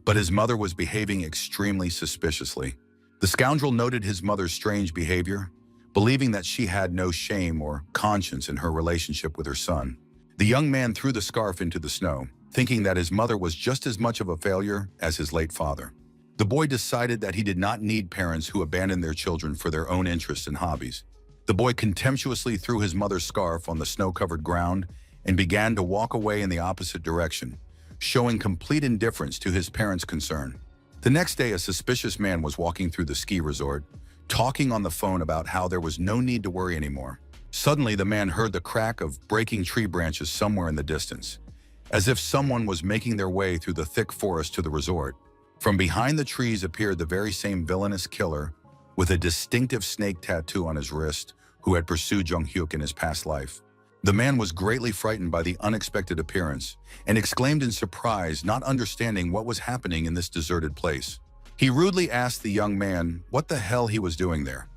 Speaker 1: but his mother was behaving extremely suspiciously. The scoundrel noted his mother's strange behavior, believing that she had no shame or conscience in her relationship with her son. The young man threw the scarf into the snow, thinking that his mother was just as much of a failure as his late father. The boy decided that he did not need parents who abandoned their children for their own interests and hobbies. The boy contemptuously threw his mother's scarf on the snow-covered ground and began to walk away in the opposite direction, showing complete indifference to his parents' concern. The next day, a suspicious man was walking through the ski resort, talking on the phone about how there was no need to worry anymore. Suddenly, the man heard the crack of breaking tree branches somewhere in the distance, as if someone was making their way through the thick forest to the resort. From behind the trees appeared the very same villainous killer with a distinctive snake tattoo on his wrist who had pursued Jong Hyuk in his past life. The man was greatly frightened by the unexpected appearance and exclaimed in surprise, not understanding what was happening in this deserted place. He rudely asked the young man what the hell he was doing there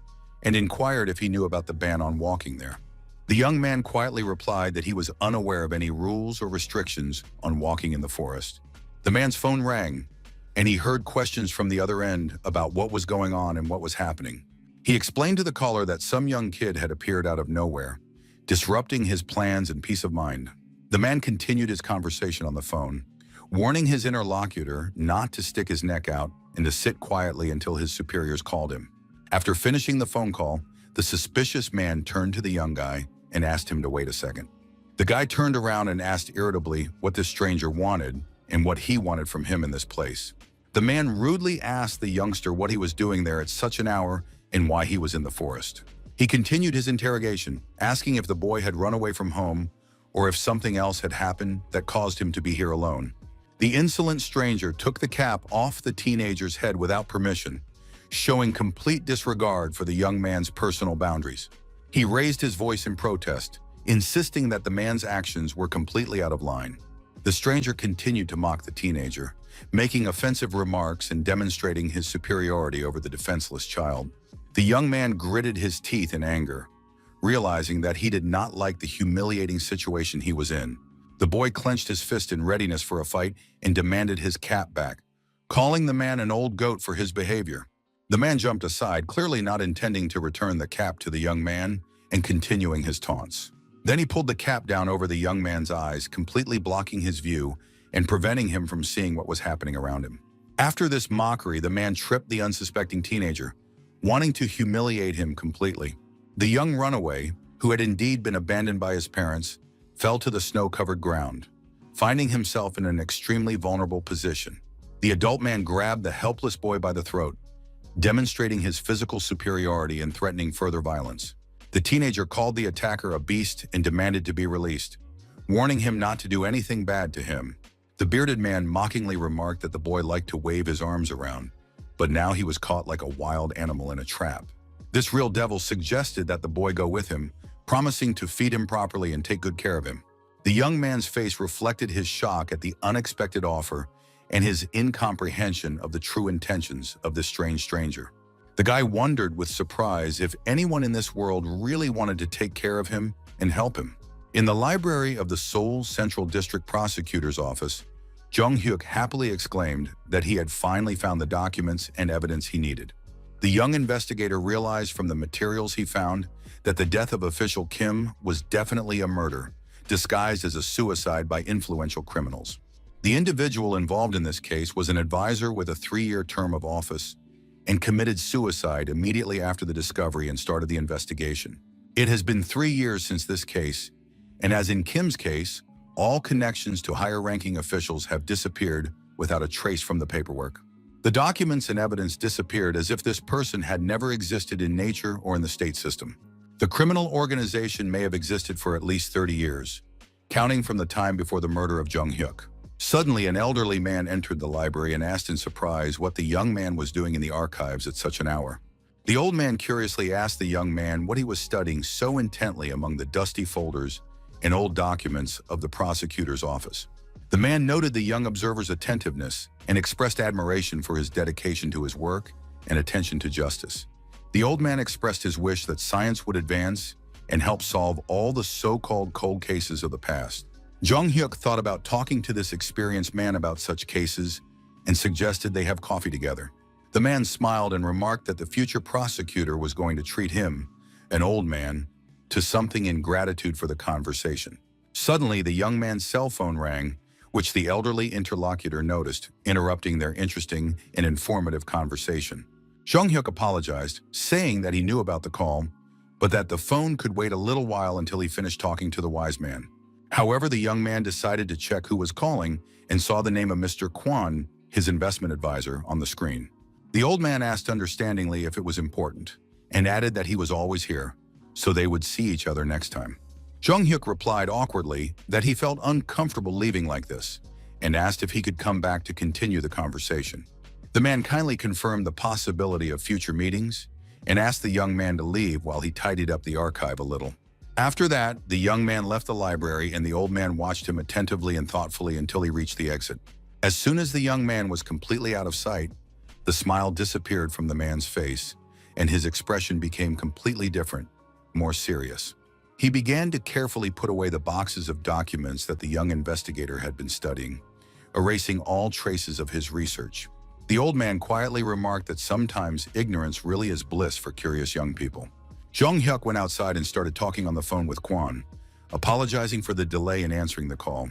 Speaker 1: and inquired if he knew about the ban on walking there. The young man quietly replied that he was unaware of any rules or restrictions on walking in the forest. The man's phone rang, and he heard questions from the other end about what was going on and what was happening. He explained to the caller that some young kid had appeared out of nowhere, disrupting his plans and peace of mind. The man continued his conversation on the phone, warning his interlocutor not to stick his neck out and to sit quietly until his superiors called him. After finishing the phone call, the suspicious man turned to the young guy and asked him to wait a second. The guy turned around and asked irritably what this stranger wanted and what he wanted from him in this place. The man rudely asked the youngster what he was doing there at such an hour and why he was in the forest. He continued his interrogation, asking if the boy had run away from home or if something else had happened that caused him to be here alone. The insolent stranger took the cap off the teenager's head without permission, showing complete disregard for the young man's personal boundaries. He raised his voice in protest, insisting that the man's actions were completely out of line. The stranger continued to mock the teenager, making offensive remarks and demonstrating his superiority over the defenseless child. The young man gritted his teeth in anger, realizing that he did not like the humiliating situation he was in. The boy clenched his fist in readiness for a fight and demanded his cap back, calling the man an old goat for his behavior. The man jumped aside, clearly not intending to return the cap to the young man and continuing his taunts. Then he pulled the cap down over the young man's eyes, completely blocking his view and preventing him from seeing what was happening around him. After this mockery, the man tripped the unsuspecting teenager, wanting to humiliate him completely. The young runaway, who had indeed been abandoned by his parents, fell to the snow-covered ground, finding himself in an extremely vulnerable position. The adult man grabbed the helpless boy by the throat, demonstrating his physical superiority and threatening further violence. The teenager called the attacker a beast and demanded to be released, warning him not to do anything bad to him. The bearded man mockingly remarked that the boy liked to wave his arms around, but now he was caught like a wild animal in a trap. This real devil suggested that the boy go with him, promising to feed him properly and take good care of him. The young man's face reflected his shock at the unexpected offer and his incomprehension of the true intentions of this strange stranger. The guy wondered with surprise if anyone in this world really wanted to take care of him and help him. In the library of the Seoul Central District Prosecutor's Office, Jung-hyuk happily exclaimed that he had finally found the documents and evidence he needed. The young investigator realized from the materials he found that the death of official Kim was definitely a murder, disguised as a suicide by influential criminals. The individual involved in this case was an advisor with a 3-year term of office and committed suicide immediately after the discovery and start of the investigation. It has been 3 years since this case, and as in Kim's case, all connections to higher-ranking officials have disappeared without a trace from the paperwork. The documents and evidence disappeared as if this person had never existed in nature or in the state system. The criminal organization may have existed for at least 30 years, counting from the time before the murder of Jung-hyuk. Suddenly, an elderly man entered the library and asked in surprise what the young man was doing in the archives at such an hour. The old man curiously asked the young man what he was studying so intently among the dusty folders and old documents of the prosecutor's office. The man noted the young observer's attentiveness and expressed admiration for his dedication to his work and attention to justice. The old man expressed his wish that science would advance and help solve all the so-called cold cases of the past. Jung-hyuk thought about talking to this experienced man about such cases and suggested they have coffee together. The man smiled and remarked that the future prosecutor was going to treat him, an old man, to something in gratitude for the conversation. Suddenly, the young man's cell phone rang, which the elderly interlocutor noticed, interrupting their interesting and informative conversation. Jung-hyuk apologized, saying that he knew about the call, but that the phone could wait a little while until he finished talking to the wise man. However, the young man decided to check who was calling and saw the name of Mr. Kwon, his investment advisor, on the screen. The old man asked understandingly if it was important, and added that he was always here, so they would see each other next time. Jung-hyuk replied awkwardly that he felt uncomfortable leaving like this, and asked if he could come back to continue the conversation. The man kindly confirmed the possibility of future meetings and asked the young man to leave while he tidied up the archive a little. After that, the young man left the library and the old man watched him attentively and thoughtfully until he reached the exit. As soon as the young man was completely out of sight, the smile disappeared from the man's face and his expression became completely different, more serious. He began to carefully put away the boxes of documents that the young investigator had been studying, erasing all traces of his research. The old man quietly remarked that sometimes ignorance really is bliss for curious young people. Jung-hyuk went outside and started talking on the phone with Kwon, apologizing for the delay in answering the call.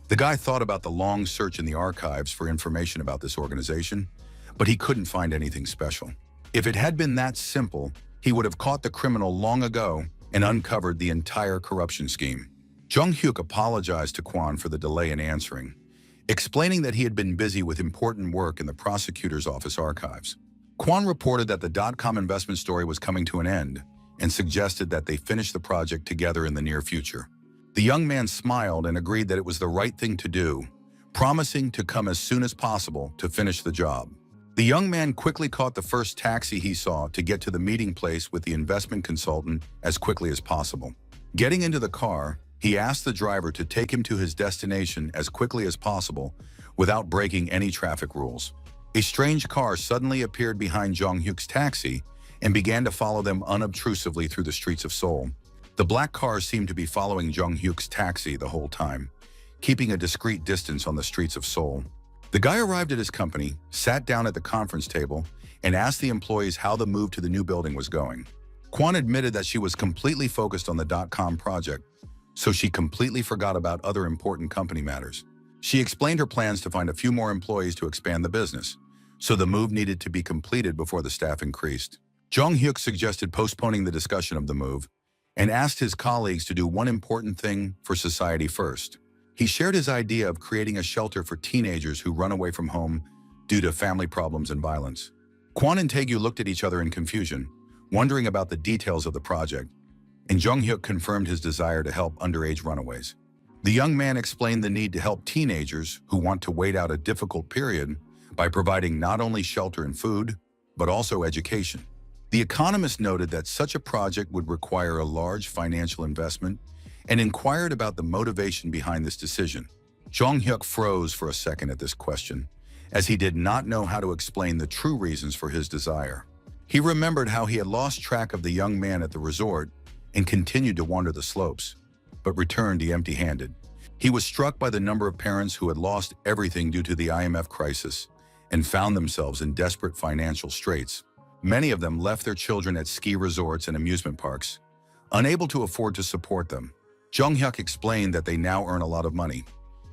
Speaker 1: The guy thought about the long search in the archives for information about this organization, but he couldn't find anything special. If it had been that simple, he would have caught the criminal long ago and uncovered the entire corruption scheme. Jung-hyuk apologized to Kwon for the delay in answering, explaining that he had been busy with important work in the prosecutor's office archives. Kwon reported that the dot-com investment story was coming to an end and suggested that they finish the project together in the near future. The young man smiled and agreed that it was the right thing to do, promising to come as soon as possible to finish the job. The young man quickly caught the first taxi he saw to get to the meeting place with the investment consultant as quickly as possible. Getting into the car, he asked the driver to take him to his destination as quickly as possible without breaking any traffic rules. A strange car suddenly appeared behind Jung-hyuk's taxi and began to follow them unobtrusively through the streets of Seoul. The black car seemed to be following Jung-hyuk's taxi the whole time, keeping a discreet distance on the streets of Seoul. The guy arrived at his company, sat down at the conference table, and asked the employees how the move to the new building was going. Kwon admitted that she was completely focused on the dot-com project, so she completely forgot about other important company matters. She explained her plans to find a few more employees to expand the business, so the move needed to be completed before the staff increased. Jung-hyuk suggested postponing the discussion of the move and asked his colleagues to do one important thing for society first. He shared his idea of creating a shelter for teenagers who run away from home due to family problems and violence. Kwon and Taegu looked at each other in confusion, wondering about the details of the project. and Jung Hyuk confirmed his desire to help underage runaways. The young man explained the need to help teenagers who want to wait out a difficult period by providing not only shelter and food, but also education. The Economist noted that such a project would require a large financial investment and inquired about the motivation behind this decision. Jung Hyuk froze for a second at this question, as he did not know how to explain the true reasons for his desire. He remembered how he had lost track of the young man at the resort and continued to wander the slopes, but returned empty-handed. He was struck by the number of parents who had lost everything due to the IMF crisis and found themselves in desperate financial straits. Many of them left their children at ski resorts and amusement parks, unable to afford to support them. Jung Hyuk explained that they now earn a lot of money.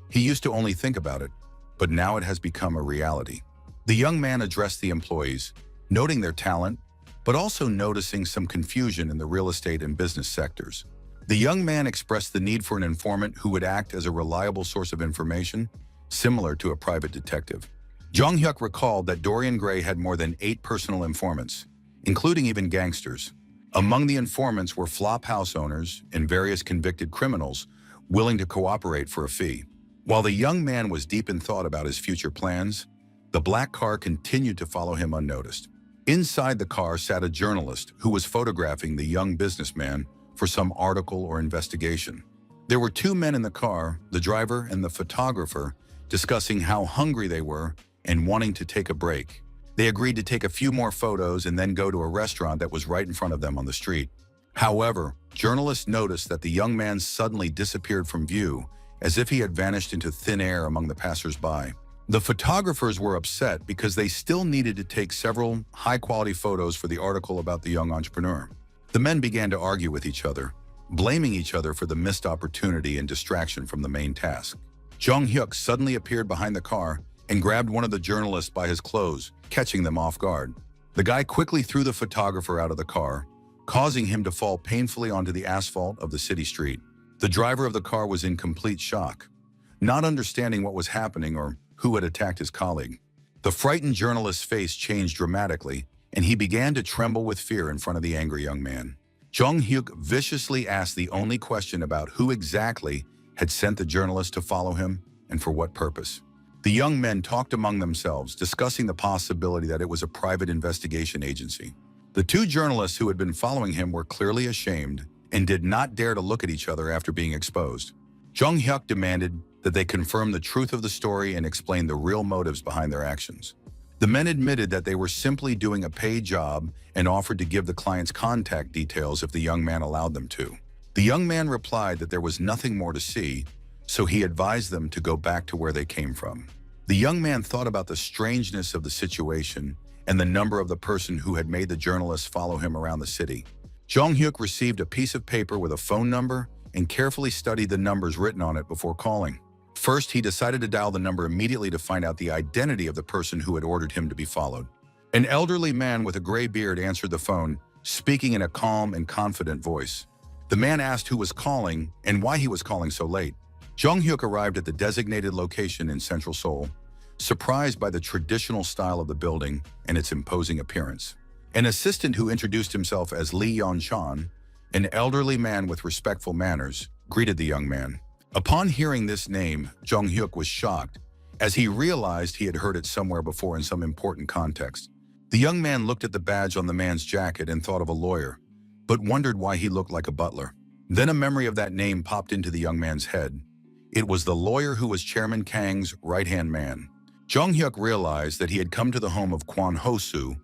Speaker 1: He used to only think about it, but now it has become a reality. The young man addressed the employees, noting their talent, but also noticing some confusion in the real estate and business sectors. The young man expressed the need for an informant who would act as a reliable source of information, similar to a private detective. Jung Hyuk recalled that Dorian Gray had more than 8 personal informants, including even gangsters. Among the informants were flophouse owners and various convicted criminals willing to cooperate for a fee. While the young man was deep in thought about his future plans, the black car continued to follow him unnoticed. Inside the car sat a journalist who was photographing the young businessman for some article or investigation. There were 2 men in the car, the driver and the photographer, discussing how hungry they were and wanting to take a break. They agreed to take a few more photos and then go to a restaurant that was right in front of them on the street. However, journalists noticed that the young man suddenly disappeared from view, as if he had vanished into thin air among the passers-by. The photographers were upset because they still needed to take several high-quality photos for the article about the young entrepreneur. The men began to argue with each other, blaming each other for the missed opportunity and distraction from the main task. Jung Hyuk suddenly appeared behind the car and grabbed one of the journalists by his clothes, catching them off guard. The guy quickly threw the photographer out of the car, causing him to fall painfully onto the asphalt of the city street. The driver of the car was in complete shock, not understanding what was happening or who had attacked his colleague. The frightened journalist's face changed dramatically, and he began to tremble with fear in front of the angry young man. Jung Hyuk viciously asked the only question about who exactly had sent the journalist to follow him and for what purpose. The young men talked among themselves, discussing the possibility that it was a private investigation agency. The 2 journalists who had been following him were clearly ashamed and did not dare to look at each other after being exposed. Jung Hyuk demanded that they confirm the truth of the story and explain the real motives behind their actions. The men admitted that they were simply doing a paid job and offered to give the client's contact details if the young man allowed them to. The young man replied that there was nothing more to see, so he advised them to go back to where they came from. The young man thought about the strangeness of the situation and the number of the person who had made the journalists follow him around the city. Jung Hyuk received a piece of paper with a phone number and carefully studied the numbers written on it before calling. First, he decided to dial the number immediately to find out the identity of the person who had ordered him to be followed. An elderly man with a gray beard answered the phone, speaking in a calm and confident voice. The man asked who was calling and why he was calling so late. Jung Hyuk arrived at the designated location in central Seoul, surprised by the traditional style of the building and its imposing appearance. An assistant who introduced himself as Lee Yeon-chan, an elderly man with respectful manners, greeted the young man. Upon hearing this name, Jung Hyuk was shocked, as he realized he had heard it somewhere before in some important context. The young man looked at the badge on the man's jacket and thought of a lawyer, but wondered why he looked like a butler. Then a memory of that name popped into the young man's head. It was the lawyer who was Chairman Kang's right-hand man. Jung Hyuk realized that he had come to the home of Kwon Ho-soo,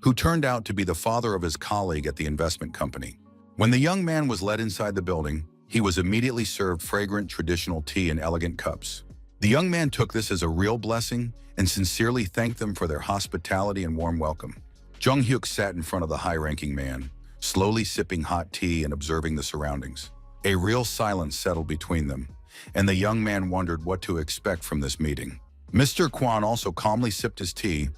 Speaker 1: who turned out to be the father of his colleague at the investment company. When the young man was led inside the building, he was immediately served fragrant traditional tea in elegant cups. The young man took this as a real blessing and sincerely thanked them for their hospitality and warm welcome. Jung Hyuk sat in front of the high-ranking man, slowly sipping hot tea and observing the surroundings. A real silence settled between them, and the young man wondered what to expect from this meeting. Mr. Kwon also calmly sipped his tea,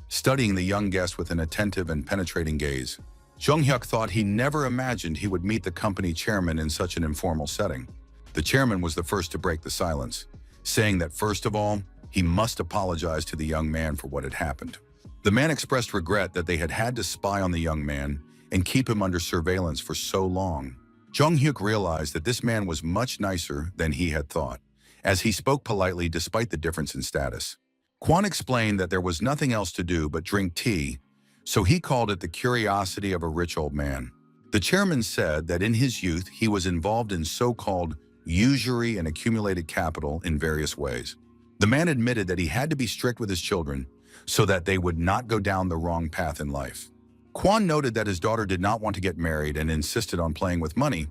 Speaker 1: studying the young guest with an attentive and penetrating gaze. Jung Hyuk thought he never imagined he would meet the company chairman in such an informal setting. The chairman was the first to break the silence, saying that first of all, he must apologize to the young man for what had happened. The man expressed regret that they had had to spy on the young man and keep him under surveillance for so long. Jung-hyuk realized that this man was much nicer than he had thought, as he spoke politely despite the difference in status. Kwon explained that there was nothing else to do but drink tea, so he called it the curiosity of a rich old man. The chairman said that in his youth he was involved in so-called usury and accumulated capital in various ways. The man admitted that he had to be strict with his children so that they would not go down the wrong path in life. Kwon noted that his daughter did not want to get married and insisted on playing with money.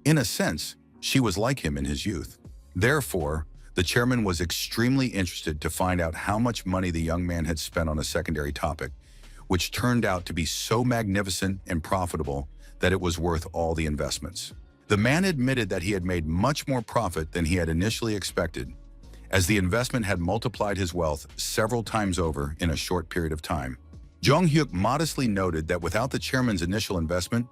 Speaker 1: In a sense, she was like him in his youth. Therefore, the chairman was extremely interested to find out how much money the young man had spent on a secondary topic, which turned out to be so magnificent and profitable that it was worth all the investments. The man admitted that he had made much more profit than he had initially expected, as the investment had multiplied his wealth several times over in a short period of time. Jung-hyuk modestly noted that without the chairman's initial investment,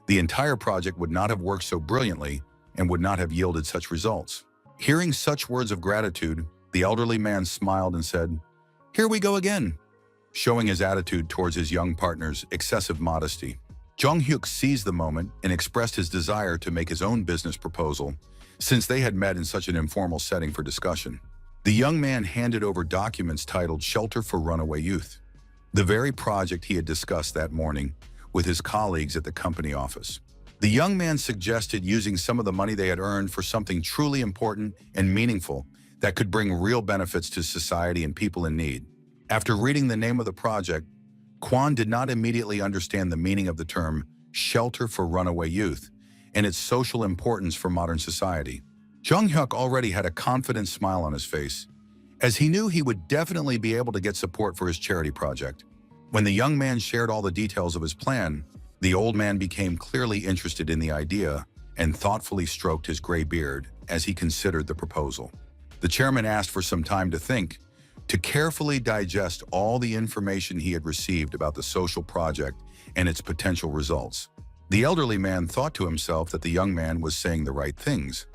Speaker 1: the entire project would not have worked so brilliantly and would not have yielded such results. Hearing such words of gratitude, the elderly man smiled and said, "Here we go again," showing his attitude towards his young partner's excessive modesty. Jung-hyuk seized the moment and expressed his desire to make his own business proposal, since they had met in such an informal setting for discussion. The young man handed over documents titled Shelter for Runaway Youth, the very project he had discussed that morning with his colleagues at the company office. The young man suggested using some of the money they had earned for something truly important and meaningful that could bring real benefits to society and people in need. After reading the name of the project, Kwon did not immediately understand the meaning of the term Shelter for Runaway Youth and its social importance for modern society. Jung-hyuk already had a confident smile on his face, as he knew he would definitely be able to get support for his charity project. When the young man shared all the details of his plan, the old man became clearly interested in the idea and thoughtfully stroked his gray beard as he considered the proposal. The chairman asked for some time to think, to carefully digest all the information he had received about the social project and its potential results. The elderly man thought to himself that the young man was saying the right things,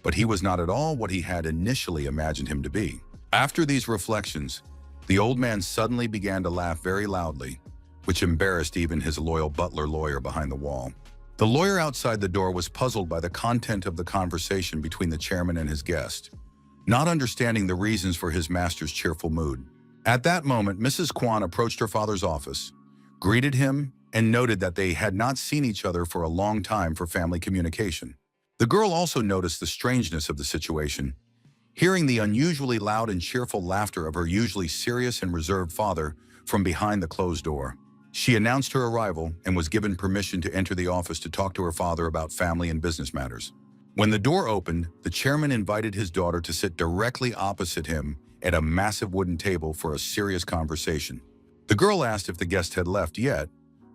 Speaker 1: but he was not at all what he had initially imagined him to be. After these reflections, the old man suddenly began to laugh very loudly, which embarrassed even his loyal butler lawyer behind the wall. The lawyer outside the door was puzzled by the content of the conversation between the chairman and his guest, not understanding the reasons for his master's cheerful mood. At that moment, Mrs. Kwon approached her father's office, greeted him, and noted that they had not seen each other for a long time for family communication. The girl also noticed the strangeness of the situation, hearing the unusually loud and cheerful laughter of her usually serious and reserved father from behind the closed door. She announced her arrival and was given permission to enter the office to talk to her father about family and business matters. When the door opened, the chairman invited his daughter to sit directly opposite him at a massive wooden table for a serious conversation. The girl asked if the guest had left yet,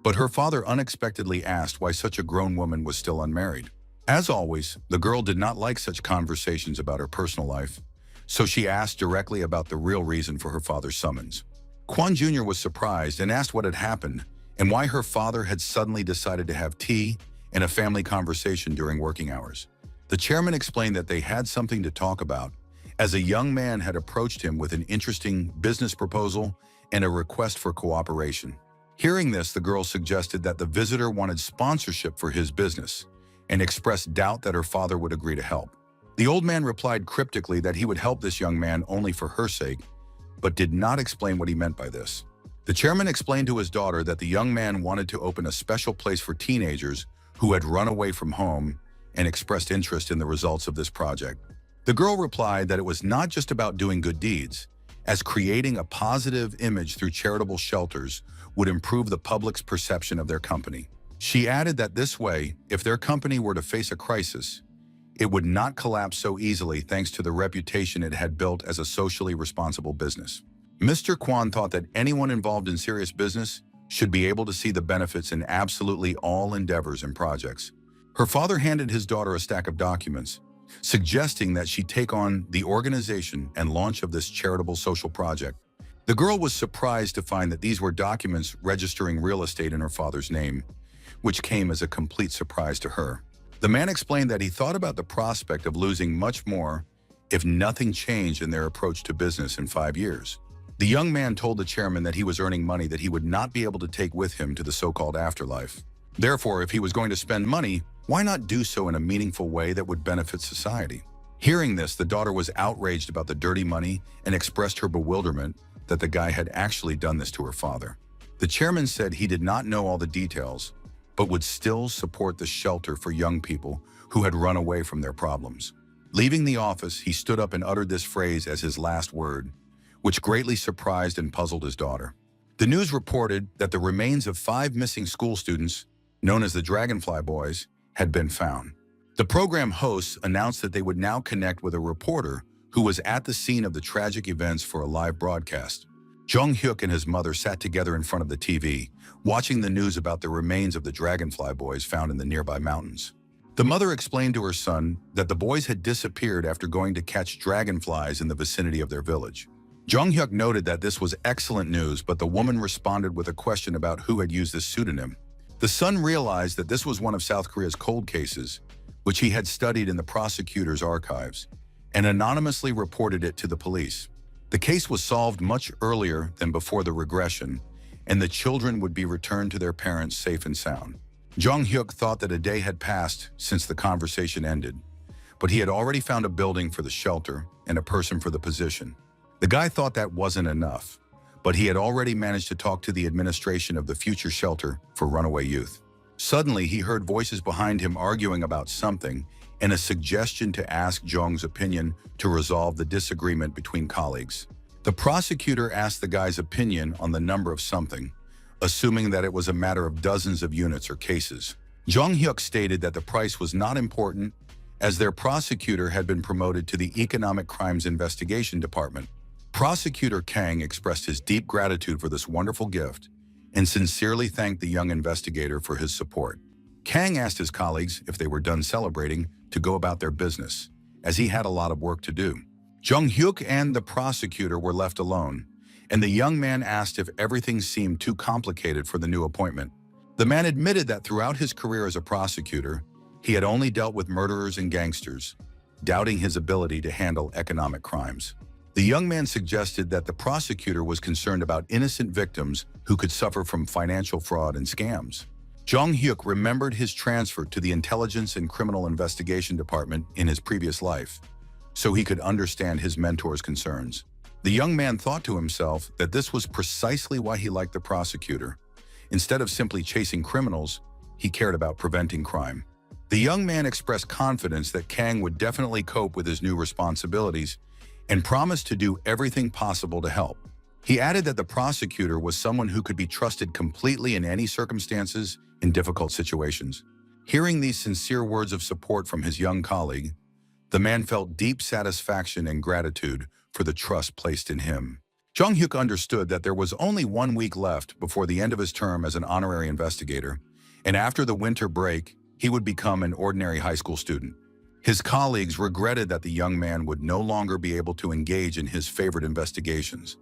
Speaker 1: but her father unexpectedly asked why such a grown woman was still unmarried. As always, the girl did not like such conversations about her personal life, so she asked directly about the real reason for her father's summons. Kwon Jr. was surprised and asked what had happened and why her father had suddenly decided to have tea and a family conversation during working hours. The chairman explained that they had something to talk about, as a young man had approached him with an interesting business proposal and a request for cooperation. Hearing this, the girl suggested that the visitor wanted sponsorship for his business and expressed doubt that her father would agree to help. The old man replied cryptically that he would help this young man only for her sake, but did not explain what he meant by this. The chairman explained to his daughter that the young man wanted to open a special place for teenagers who had run away from home and expressed interest in the results of this project. The girl replied that it was not just about doing good deeds, as creating a positive image through charitable shelters would improve the public's perception of their company. She added that this way, if their company were to face a crisis, it would not collapse so easily thanks to the reputation it had built as a socially responsible business. Mr. Kwon thought that anyone involved in serious business should be able to see the benefits in absolutely all endeavors and projects. Her father handed his daughter a stack of documents, suggesting that she take on the organization and launch of this charitable social project. The girl was surprised to find that these were documents registering real estate in her father's name, which came as a complete surprise to her. The man explained that he thought about the prospect of losing much more if nothing changed in their approach to business in 5 years. The young man told the chairman that he was earning money that he would not be able to take with him to the so-called afterlife. Therefore, if he was going to spend money, Why not do so in a meaningful way that would benefit society? Hearing this, the daughter was outraged about the dirty money and expressed her bewilderment that the guy had actually done this to her father. The chairman said he did not know all the details, but would still support the shelter for young people who had run away from their problems. Leaving the office, he stood up and uttered this phrase as his last word, which greatly surprised and puzzled his daughter. The news reported that the remains of 5 missing school students, known as the Dragonfly Boys, had been found. The program hosts announced that they would now connect with a reporter who was at the scene of the tragic events for a live broadcast. Jung Hyuk and his mother sat together in front of the TV, watching the news about the remains of the Dragonfly Boys found in the nearby mountains. The mother explained to her son that the boys had disappeared after going to catch dragonflies in the vicinity of their village. Jung Hyuk noted that this was excellent news, but the woman responded with a question about who had used this pseudonym. The son realized that this was one of South Korea's cold cases, which he had studied in the prosecutor's archives, and anonymously reported it to the police. The case was solved much earlier than before the regression, and the children would be returned to their parents safe and sound. Jung Hyuk thought that a day had passed since the conversation ended, but he had already found a building for the shelter and a person for the position. The guy thought that wasn't enough, but he had already managed to talk to the administration of the future shelter for runaway youth. Suddenly, he heard voices behind him arguing about something and a suggestion to ask Jung's opinion to resolve the disagreement between colleagues. The prosecutor asked the guy's opinion on the number of something, assuming that it was a matter of dozens of units or cases. Jung Hyuk stated that the price was not important as their prosecutor had been promoted to the Economic Crimes Investigation Department. Prosecutor Kang expressed his deep gratitude for this wonderful gift and sincerely thanked the young investigator for his support. Kang asked his colleagues if they were done celebrating to go about their business, as he had a lot of work to do. Jung Hyuk and the prosecutor were left alone, and the young man asked if everything seemed too complicated for the new appointment. The man admitted that throughout his career as a prosecutor, he had only dealt with murderers and gangsters, doubting his ability to handle economic crimes. The young man suggested that the prosecutor was concerned about innocent victims who could suffer from financial fraud and scams. Jung Hyuk remembered his transfer to the Intelligence and Criminal Investigation Department in his previous life, so he could understand his mentor's concerns. The young man thought to himself that this was precisely why he liked the prosecutor. Instead of simply chasing criminals, he cared about preventing crime. The young man expressed confidence that Kang would definitely cope with his new responsibilities and promised to do everything possible to help. He added that the prosecutor was someone who could be trusted completely in any circumstances in difficult situations. Hearing these sincere words of support from his young colleague, the man felt deep satisfaction and gratitude for the trust placed in him. Jung Hyuk understood that there was only 1 week left before the end of his term as an honorary investigator, and after the winter break, he would become an ordinary high school student. His colleagues regretted that the young man would no longer be able to engage in his favorite investigations,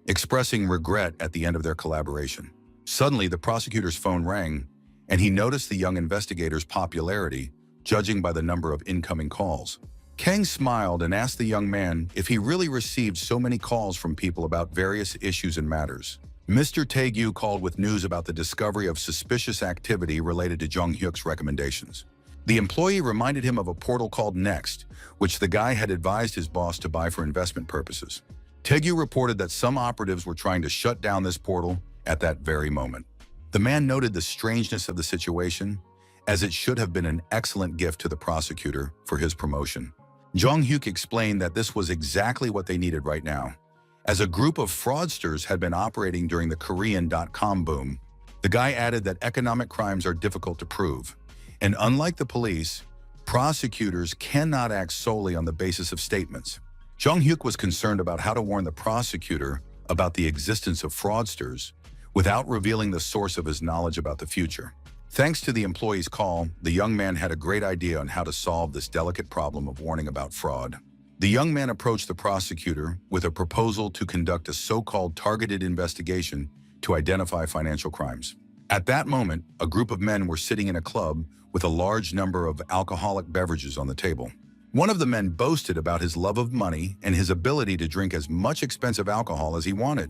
Speaker 1: expressing regret at the end of their collaboration. Suddenly, the prosecutor's phone rang, and he noticed the young investigator's popularity, judging by the number of incoming calls. Kang smiled and asked the young man if he really received so many calls from people about various issues and matters. Mr. Taegyu called with news about the discovery of suspicious activity related to Jung Hyuk's recommendations. The employee reminded him of a portal called Next, which the guy had advised his boss to buy for investment purposes. Taegyu reported that some operatives were trying to shut down this portal at that very moment. The man noted the strangeness of the situation, as it should have been an excellent gift to the prosecutor for his promotion. Jung Hyuk explained that this was exactly what they needed right now. As a group of fraudsters had been operating during the Korean.com boom, the guy added that economic crimes are difficult to prove, and unlike the police, prosecutors cannot act solely on the basis of statements. Jung Hyuk was concerned about how to warn the prosecutor about the existence of fraudsters without revealing the source of his knowledge about the future. Thanks to the employee's call, the young man had a great idea on how to solve this delicate problem of warning about fraud. The young man approached the prosecutor with a proposal to conduct a so-called targeted investigation to identify financial crimes. At that moment, a group of men were sitting in a club with a large number of alcoholic beverages on the table. One of the men boasted about his love of money and his ability to drink as much expensive alcohol as he wanted.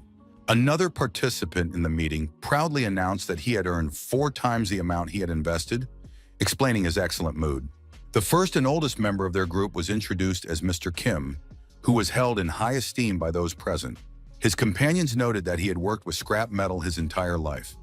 Speaker 1: Another participant in the meeting proudly announced that he had earned 4 times the amount he had invested, explaining his excellent mood. The first and oldest member of their group was introduced as Mr. Kim, who was held in high esteem by those present. His companions noted that he had worked with scrap metal his entire life,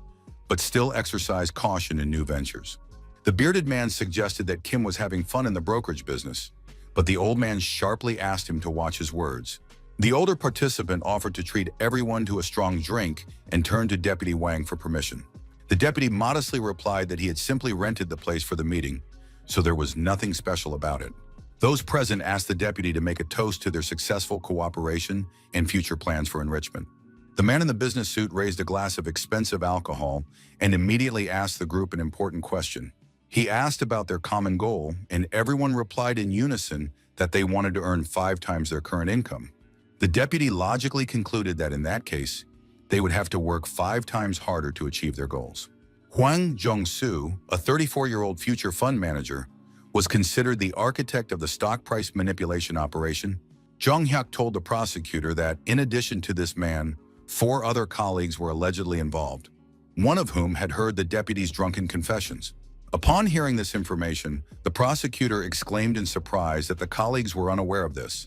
Speaker 1: but still exercised caution in new ventures. The bearded man suggested that Kim was having fun in the brokerage business, but the old man sharply asked him to watch his words. The older participant offered to treat everyone to a strong drink and turned to Deputy Wang for permission. The deputy modestly replied that he had simply rented the place for the meeting, so there was nothing special about it. Those present asked the deputy to make a toast to their successful cooperation and future plans for enrichment. The man in the business suit raised a glass of expensive alcohol and immediately asked the group an important question. He asked about their common goal, and everyone replied in unison that they wanted to earn 5 times their current income. The deputy logically concluded that in that case, they would have to work 5 times harder to achieve their goals. Huang Jong-soo, a 34-year-old future fund manager, was considered the architect of the stock price manipulation operation. Jong-hyuk told the prosecutor that, in addition to this man, 4 other colleagues were allegedly involved, one of whom had heard the deputy's drunken confessions. Upon hearing this information, the prosecutor exclaimed in surprise that the colleagues were unaware of this.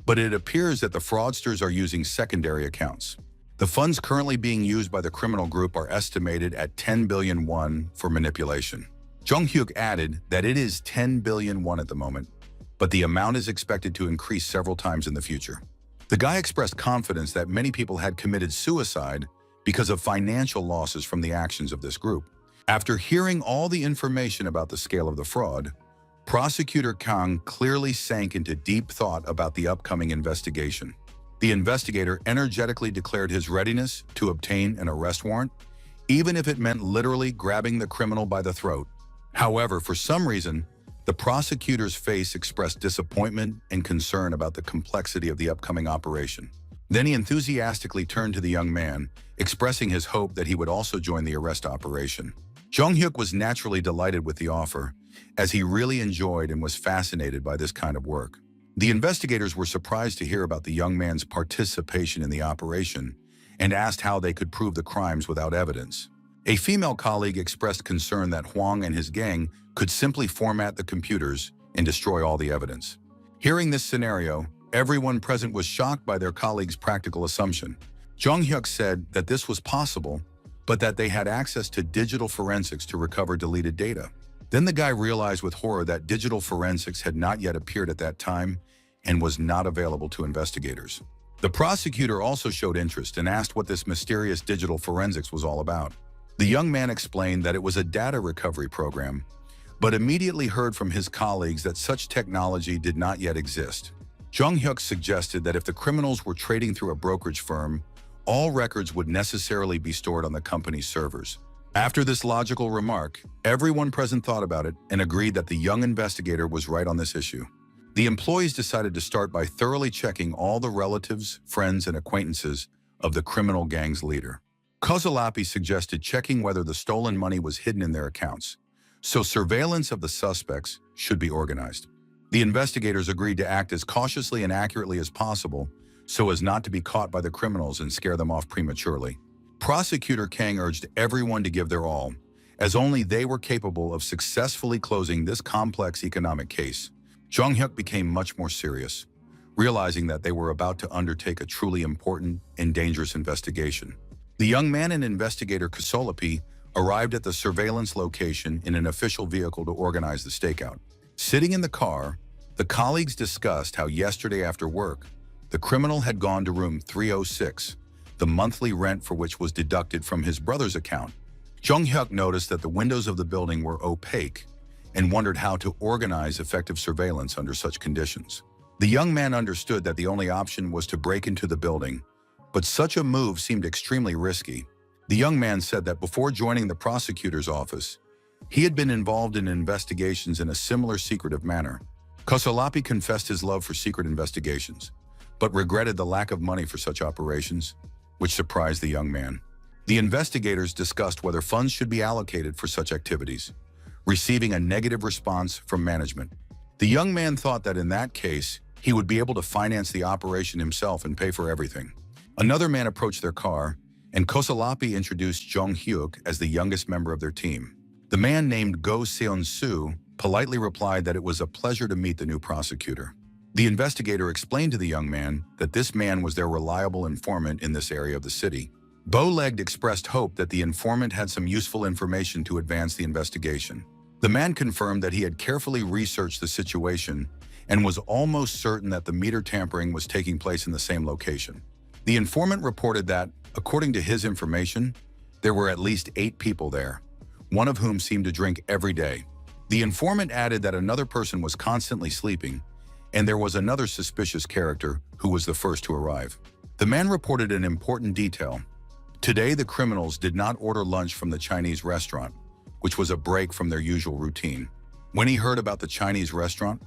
Speaker 1: But it appears that the fraudsters are using secondary accounts. The funds currently being used by the criminal group are estimated at 10 billion won for manipulation. Jong-hyuk added that it is 10 billion won at the moment, but the amount is expected to increase several times in the future. The guy expressed confidence that many people had committed suicide because of financial losses from the actions of this group. After hearing all the information about the scale of the fraud, Prosecutor Kang clearly sank into deep thought about the upcoming investigation. The investigator energetically declared his readiness to obtain an arrest warrant, even if it meant literally grabbing the criminal by the throat. However, for some reason, the prosecutor's face expressed disappointment and concern about the complexity of the upcoming operation. Then he enthusiastically turned to the young man, expressing his hope that he would also join the arrest operation. Jong-hyuk was naturally delighted with the offer, as he really enjoyed and was fascinated by this kind of work. The investigators were surprised to hear about the young man's participation in the operation and asked how they could prove the crimes without evidence. A female colleague expressed concern that Huang and his gang could simply format the computers and destroy all the evidence. Hearing this scenario, everyone present was shocked by their colleague's practical assumption. Jong-hyuk said that this was possible, but that they had access to digital forensics to recover deleted data. Then the guy realized with horror that digital forensics had not yet appeared at that time and was not available to investigators. The prosecutor also showed interest and asked what this mysterious digital forensics was all about. The young man explained that it was a data recovery program, but immediately heard from his colleagues that such technology did not yet exist. Jong-hyuk suggested that if the criminals were trading through a brokerage firm, all records would necessarily be stored on the company's servers. After this logical remark, everyone present thought about it and agreed that the young investigator was right on this issue. The employees decided to start by thoroughly checking all the relatives, friends, and acquaintances of the criminal gang's leader. Kozolapi suggested checking whether the stolen money was hidden in their accounts, so surveillance of the suspects should be organized. The investigators agreed to act as cautiously and accurately as possible so as not to be caught by the criminals and scare them off prematurely. Prosecutor Kang urged everyone to give their all, as only they were capable of successfully closing this complex economic case. Jong-hyuk became much more serious, realizing that they were about to undertake a truly important and dangerous investigation. The young man and investigator Kozolapi arrived at the surveillance location in an official vehicle to organize the stakeout. Sitting in the car, the colleagues discussed how yesterday after work, the criminal had gone to room 306, the monthly rent for which was deducted from his brother's account. Jong-hyuk noticed that the windows of the building were opaque and wondered how to organize effective surveillance under such conditions. The young man understood that the only option was to break into the building, but such a move seemed extremely risky. The young man said that before joining the prosecutor's office, he had been involved in investigations in a similar secretive manner. Kozolapi confessed his love for secret investigations, but regretted the lack of money for such operations, which surprised the young man. The investigators discussed whether funds should be allocated for such activities, receiving a negative response from management. The young man thought that in that case, he would be able to finance the operation himself and pay for everything. Another man approached their car, and Kozolapi introduced Jong-hyuk as the youngest member of their team. The man named Go Seon-soo politely replied that it was a pleasure to meet the new prosecutor. The investigator explained to the young man that this man was their reliable informant in this area of the city. Bow-legged expressed hope that the informant had some useful information to advance the investigation. The man confirmed that he had carefully researched the situation and was almost certain that the meter tampering was taking place in the same location. The informant reported that, according to his information, there were at least 8 people there, one of whom seemed to drink every day. The informant added that another person was constantly sleeping, and there was another suspicious character who was the first to arrive. The man reported an important detail. Today, the criminals did not order lunch from the Chinese restaurant, which was a break from their usual routine. When he heard about the Chinese restaurant,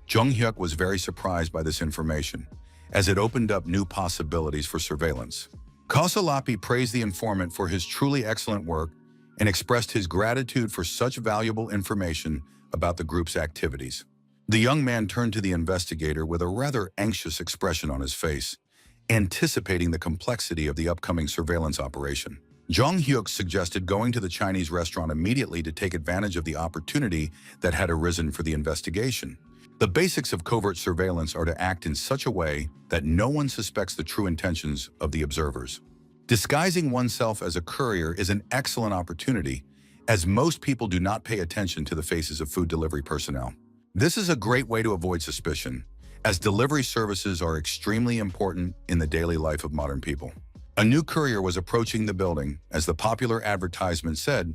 Speaker 1: Jung-hyuk was very surprised by this information, as it opened up new possibilities for surveillance. Kosolapi praised the informant for his truly excellent work and expressed his gratitude for such valuable information about the group's activities. The young man turned to the investigator with a rather anxious expression on his face, anticipating the complexity of the upcoming surveillance operation. Jung-hyuk suggested going to the Chinese restaurant immediately to take advantage of the opportunity that had arisen for the investigation. The basics of covert surveillance are to act in such a way that no one suspects the true intentions of the observers. Disguising oneself as a courier is an excellent opportunity, as most people do not pay attention to the faces of food delivery personnel. This is a great way to avoid suspicion, as delivery services are extremely important in the daily life of modern people. A new courier was approaching the building, as the popular advertisement said,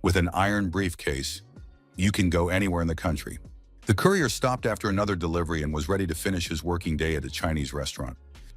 Speaker 1: with an iron briefcase, "You can go anywhere in the country." The courier stopped after another delivery and was ready to finish his working day at a Chinese restaurant.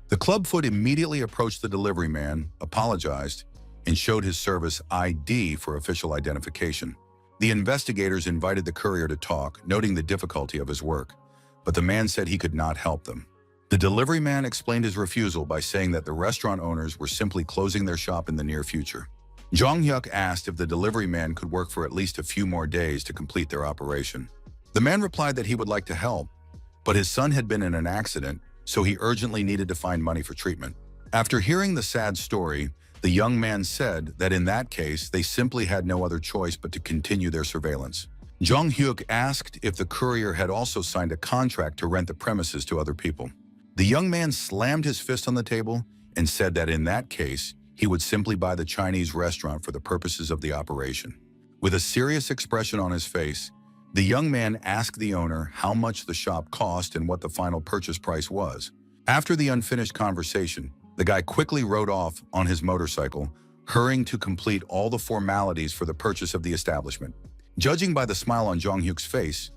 Speaker 1: The clubfoot immediately approached the delivery man, apologized, and showed his service ID for official identification. The investigators invited the courier to talk, noting the difficulty of his work, but the man said he could not help them. The delivery man explained his refusal by saying that the restaurant owners were simply closing their shop in the near future. Jung-hyuk asked if the delivery man could work for at least a few more days to complete their operation. The man replied that he would like to help, but his son had been in an accident, so he urgently needed to find money for treatment. After hearing the sad story, the young man said that in that case, they simply had no other choice but to continue their surveillance. Jung-hyuk asked if the courier had also signed a contract to rent the premises to other people. The young man slammed his fist on the table and said that in that case, he would simply buy the Chinese restaurant for the purposes of the operation. With a serious expression on his face, the young man asked the owner how much the shop cost and what the final purchase price was. After the unfinished conversation, the guy quickly rode off on his motorcycle, hurrying to complete all the formalities for the purchase of the establishment. Judging by the smile on Jung-hyuk's face,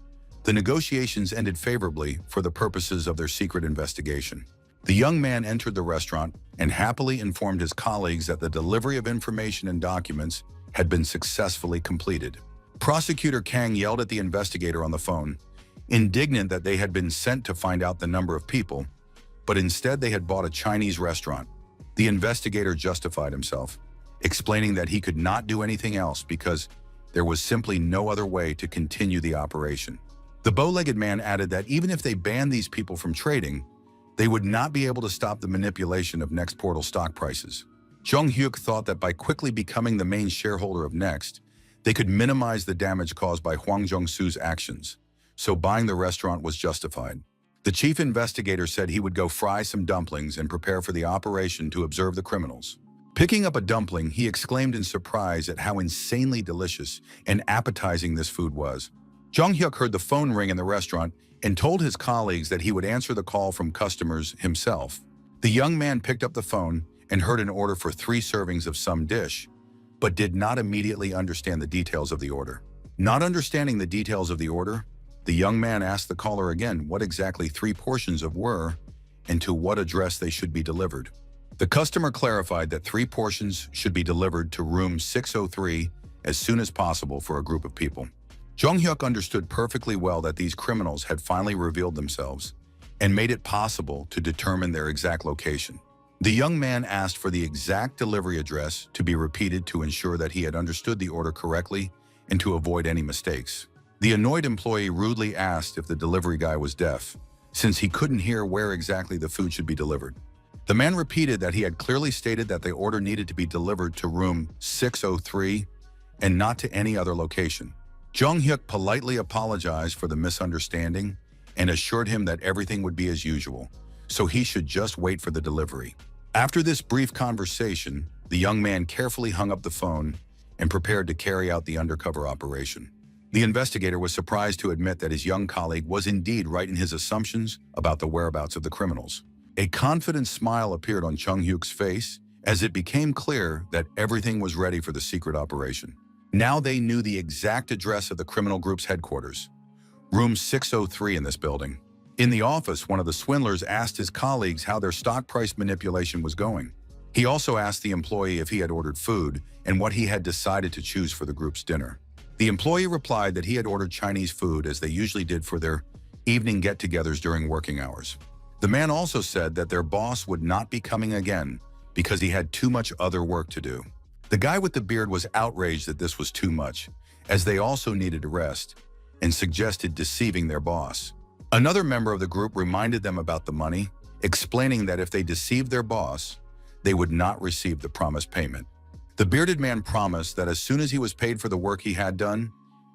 Speaker 1: the negotiations ended favorably for the purposes of their secret investigation. The young man entered the restaurant and happily informed his colleagues that the delivery of information and documents had been successfully completed. Prosecutor Kang yelled at the investigator on the phone, indignant that they had been sent to find out the number of people, but instead they had bought a Chinese restaurant. The investigator justified himself, explaining that he could not do anything else because there was simply no other way to continue the operation. The bow-legged man added that even if they banned these people from trading, they would not be able to stop the manipulation of Next Portal stock prices. Jung-hyuk thought that by quickly becoming the main shareholder of Next, they could minimize the damage caused by Hwang Jung-soo's actions, so buying the restaurant was justified. The chief investigator said he would go fry some dumplings and prepare for the operation to observe the criminals. Picking up a dumpling, he exclaimed in surprise at how insanely delicious and appetizing this food was. Jung-hyuk heard the phone ring in the restaurant and told his colleagues that he would answer the call from customers himself. The young man picked up the phone and heard an order for 3 servings of some dish, but did not immediately understand the details of the order. Not understanding the details of the order, the young man asked the caller again what exactly 3 portions of were and to what address they should be delivered. The customer clarified that 3 portions should be delivered to room 603 as soon as possible for a group of people. Jung-hyuk understood perfectly well that these criminals had finally revealed themselves and made it possible to determine their exact location. The young man asked for the exact delivery address to be repeated to ensure that he had understood the order correctly and to avoid any mistakes. The annoyed employee rudely asked if the delivery guy was deaf, since he couldn't hear where exactly the food should be delivered. The man repeated that he had clearly stated that the order needed to be delivered to room 603 and not to any other location. Jung Hyuk politely apologized for the misunderstanding and assured him that everything would be as usual, so he should just wait for the delivery. After this brief conversation, the young man carefully hung up the phone and prepared to carry out the undercover operation. The investigator was surprised to admit that his young colleague was indeed right in his assumptions about the whereabouts of the criminals. A confident smile appeared on Jung Hyuk's face as it became clear that everything was ready for the secret operation. Now they knew the exact address of the criminal group's headquarters, room 603 in this building. In the office, one of the swindlers asked his colleagues how their stock price manipulation was going. He also asked the employee if he had ordered food and what he had decided to choose for the group's dinner. The employee replied that he had ordered Chinese food as they usually did for their evening get-togethers during working hours. The man also said that their boss would not be coming again because he had too much other work to do. The guy with the beard was outraged that this was too much, as they also needed to rest, and suggested deceiving their boss. Another member of the group reminded them about the money, explaining that if they deceived their boss, they would not receive the promised payment. The bearded man promised that as soon as he was paid for the work he had done,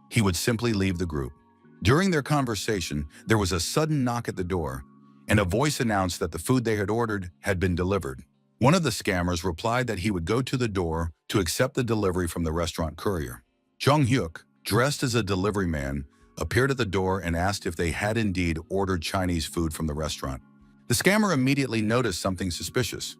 Speaker 1: he would simply leave the group. During their conversation, there was a sudden knock at the door, and a voice announced that the food they had ordered had been delivered. One of the scammers replied that he would go to the door to accept the delivery from the restaurant courier. Jung Hyuk, dressed as a delivery man, appeared at the door and asked if they had indeed ordered Chinese food from the restaurant. The scammer immediately noticed something suspicious.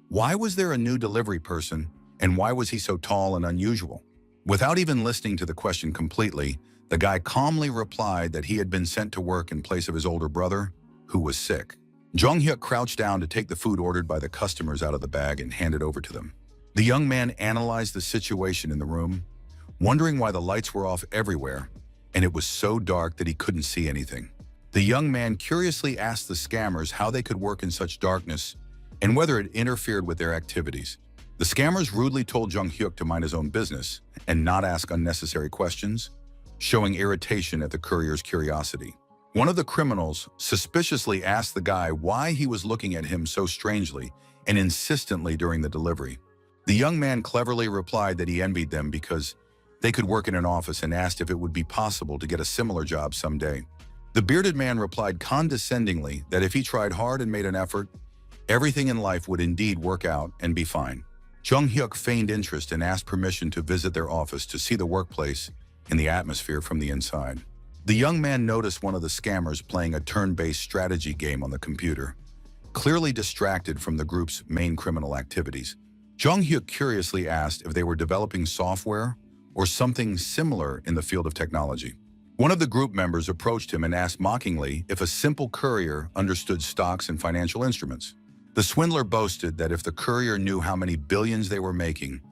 Speaker 1: Why was there a new delivery person, and why was he so tall and unusual? Without even listening to the question completely, the guy calmly replied that he had been sent to work in place of his older brother, who was sick. Jung Hyuk crouched down to take the food ordered by the customers out of the bag and hand it over to them. The young man analyzed the situation in the room, wondering why the lights were off everywhere, and it was so dark that he couldn't see anything. The young man curiously asked the scammers how they could work in such darkness and whether it interfered with their activities. The scammers rudely told Jung Hyuk to mind his own business and not ask unnecessary questions, showing irritation at the courier's curiosity. One of the criminals suspiciously asked the guy why he was looking at him so strangely and insistently during the delivery. The young man cleverly replied that he envied them because they could work in an office and asked if it would be possible to get a similar job someday. The bearded man replied condescendingly that if he tried hard and made an effort, everything in life would indeed work out and be fine. Jung Hyuk feigned interest and asked permission to visit their office to see the workplace and the atmosphere from the inside. The young man noticed one of the scammers playing a turn-based strategy game on the computer, clearly distracted from the group's main criminal activities. Jung Hyuk curiously asked if they were developing software or something similar in the field of technology. One of the group members approached him and asked mockingly if a simple courier understood stocks and financial instruments. The swindler boasted that if the courier knew how many billions they were making,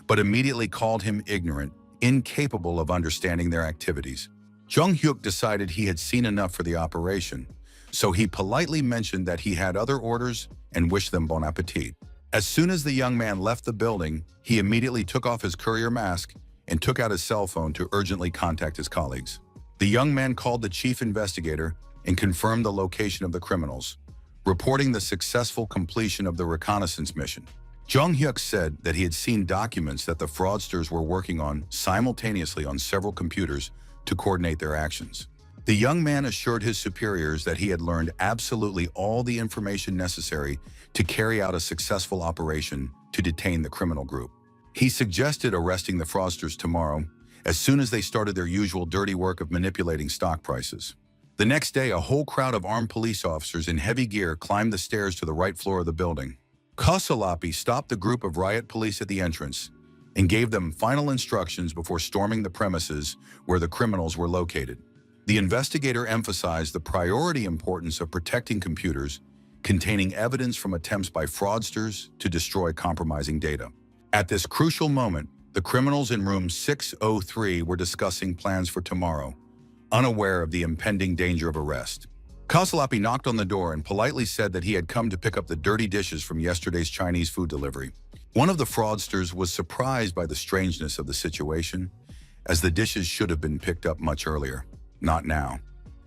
Speaker 1: but immediately called him ignorant, incapable of understanding their activities. Jung Hyuk decided he had seen enough for the operation, so he politely mentioned that he had other orders and wished them bon appetit. As soon as the young man left the building, he immediately took off his courier mask and took out his cell phone to urgently contact his colleagues. The young man called the chief investigator and confirmed the location of the criminals, reporting the successful completion of the reconnaissance mission. Jung Hyuk said that he had seen documents that the fraudsters were working on simultaneously on several computers to coordinate their actions. The young man assured his superiors that he had learned absolutely all the information necessary to carry out a successful operation to detain the criminal group. He suggested arresting the fraudsters tomorrow, as soon as they started their usual dirty work of manipulating stock prices. The next day, a whole crowd of armed police officers in heavy gear climbed the stairs to the right floor of the building. Kasalapi stopped the group of riot police at the entrance and gave them final instructions before storming the premises where the criminals were located. The investigator emphasized the priority importance of protecting computers containing evidence from attempts by fraudsters to destroy compromising data. At this crucial moment, the criminals in room 603 were discussing plans for tomorrow, unaware of the impending danger of arrest. Kasalapi knocked on the door and politely said that he had come to pick up the dirty dishes from yesterday's Chinese food delivery. One of the fraudsters was surprised by the strangeness of the situation, as the dishes should have been picked up much earlier, not now.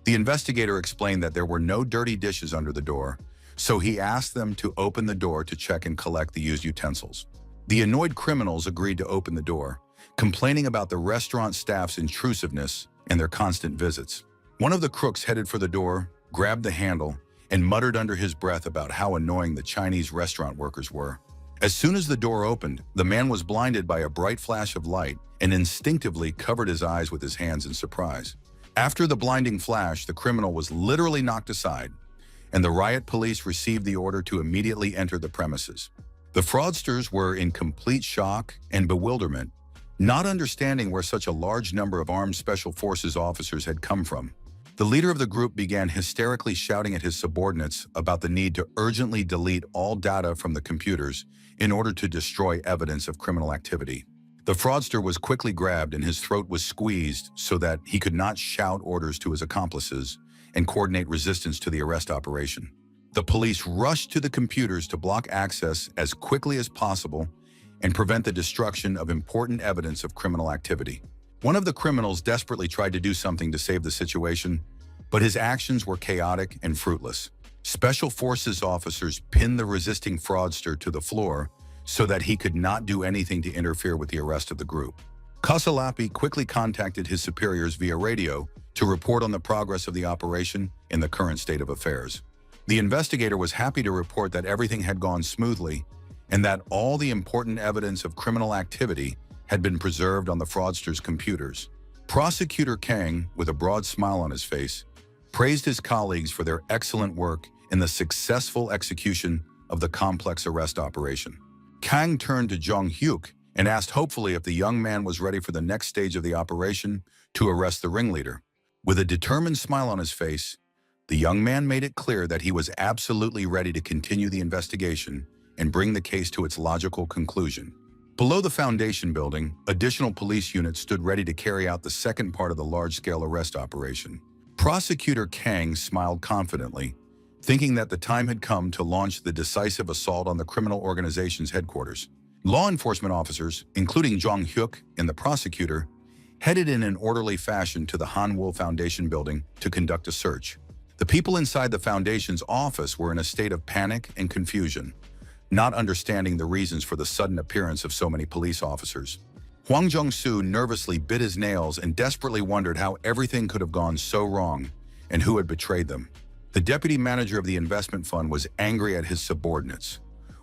Speaker 1: The investigator explained that there were no dirty dishes under the door, so he asked them to open the door to check and collect the used utensils. The annoyed criminals agreed to open the door, complaining about the restaurant staff's intrusiveness and their constant visits. One of the crooks headed for the door, grabbed the handle, and muttered under his breath about how annoying the Chinese restaurant workers were. As soon as the door opened, the man was blinded by a bright flash of light and instinctively covered his eyes with his hands in surprise. After the blinding flash, the criminal was literally knocked aside, and the riot police received the order to immediately enter the premises. The fraudsters were in complete shock and bewilderment, not understanding where such a large number of armed special forces officers had come from. The leader of the group began hysterically shouting at his subordinates about the need to urgently delete all data from the computers in order to destroy evidence of criminal activity. The fraudster was quickly grabbed and his throat was squeezed so that he could not shout orders to his accomplices and coordinate resistance to the arrest operation. The police rushed to the computers to block access as quickly as possible and prevent the destruction of important evidence of criminal activity. One of the criminals desperately tried to do something to save the situation, but his actions were chaotic and fruitless. Special Forces officers pinned the resisting fraudster to the floor so that he could not do anything to interfere with the arrest of the group. Kasalapi quickly contacted his superiors via radio to report on the progress of the operation and the current state of affairs. The investigator was happy to report that everything had gone smoothly and that all the important evidence of criminal activity had been preserved on the fraudster's computers. Prosecutor Kang, with a broad smile on his face, praised his colleagues for their excellent work in the successful execution of the complex arrest operation. Kang turned to Jong Hyuk and asked hopefully if the young man was ready for the next stage of the operation to arrest the ringleader. With a determined smile on his face, the young man made it clear that he was absolutely ready to continue the investigation and bring the case to its logical conclusion. Below the foundation building, additional police units stood ready to carry out the second part of the large-scale arrest operation. Prosecutor Kang smiled confidently, thinking that the time had come to launch the decisive assault on the criminal organization's headquarters. Law enforcement officers, including Jong Hyuk and the prosecutor, headed in an orderly fashion to the Manhwa Foundation building to conduct a search. The people inside the foundation's office were in a state of panic and confusion, not understanding the reasons for the sudden appearance of so many police officers. Hwang Jong-soo nervously bit his nails and desperately wondered how everything could have gone so wrong and who had betrayed them. The deputy manager of the investment fund was angry at his subordinates,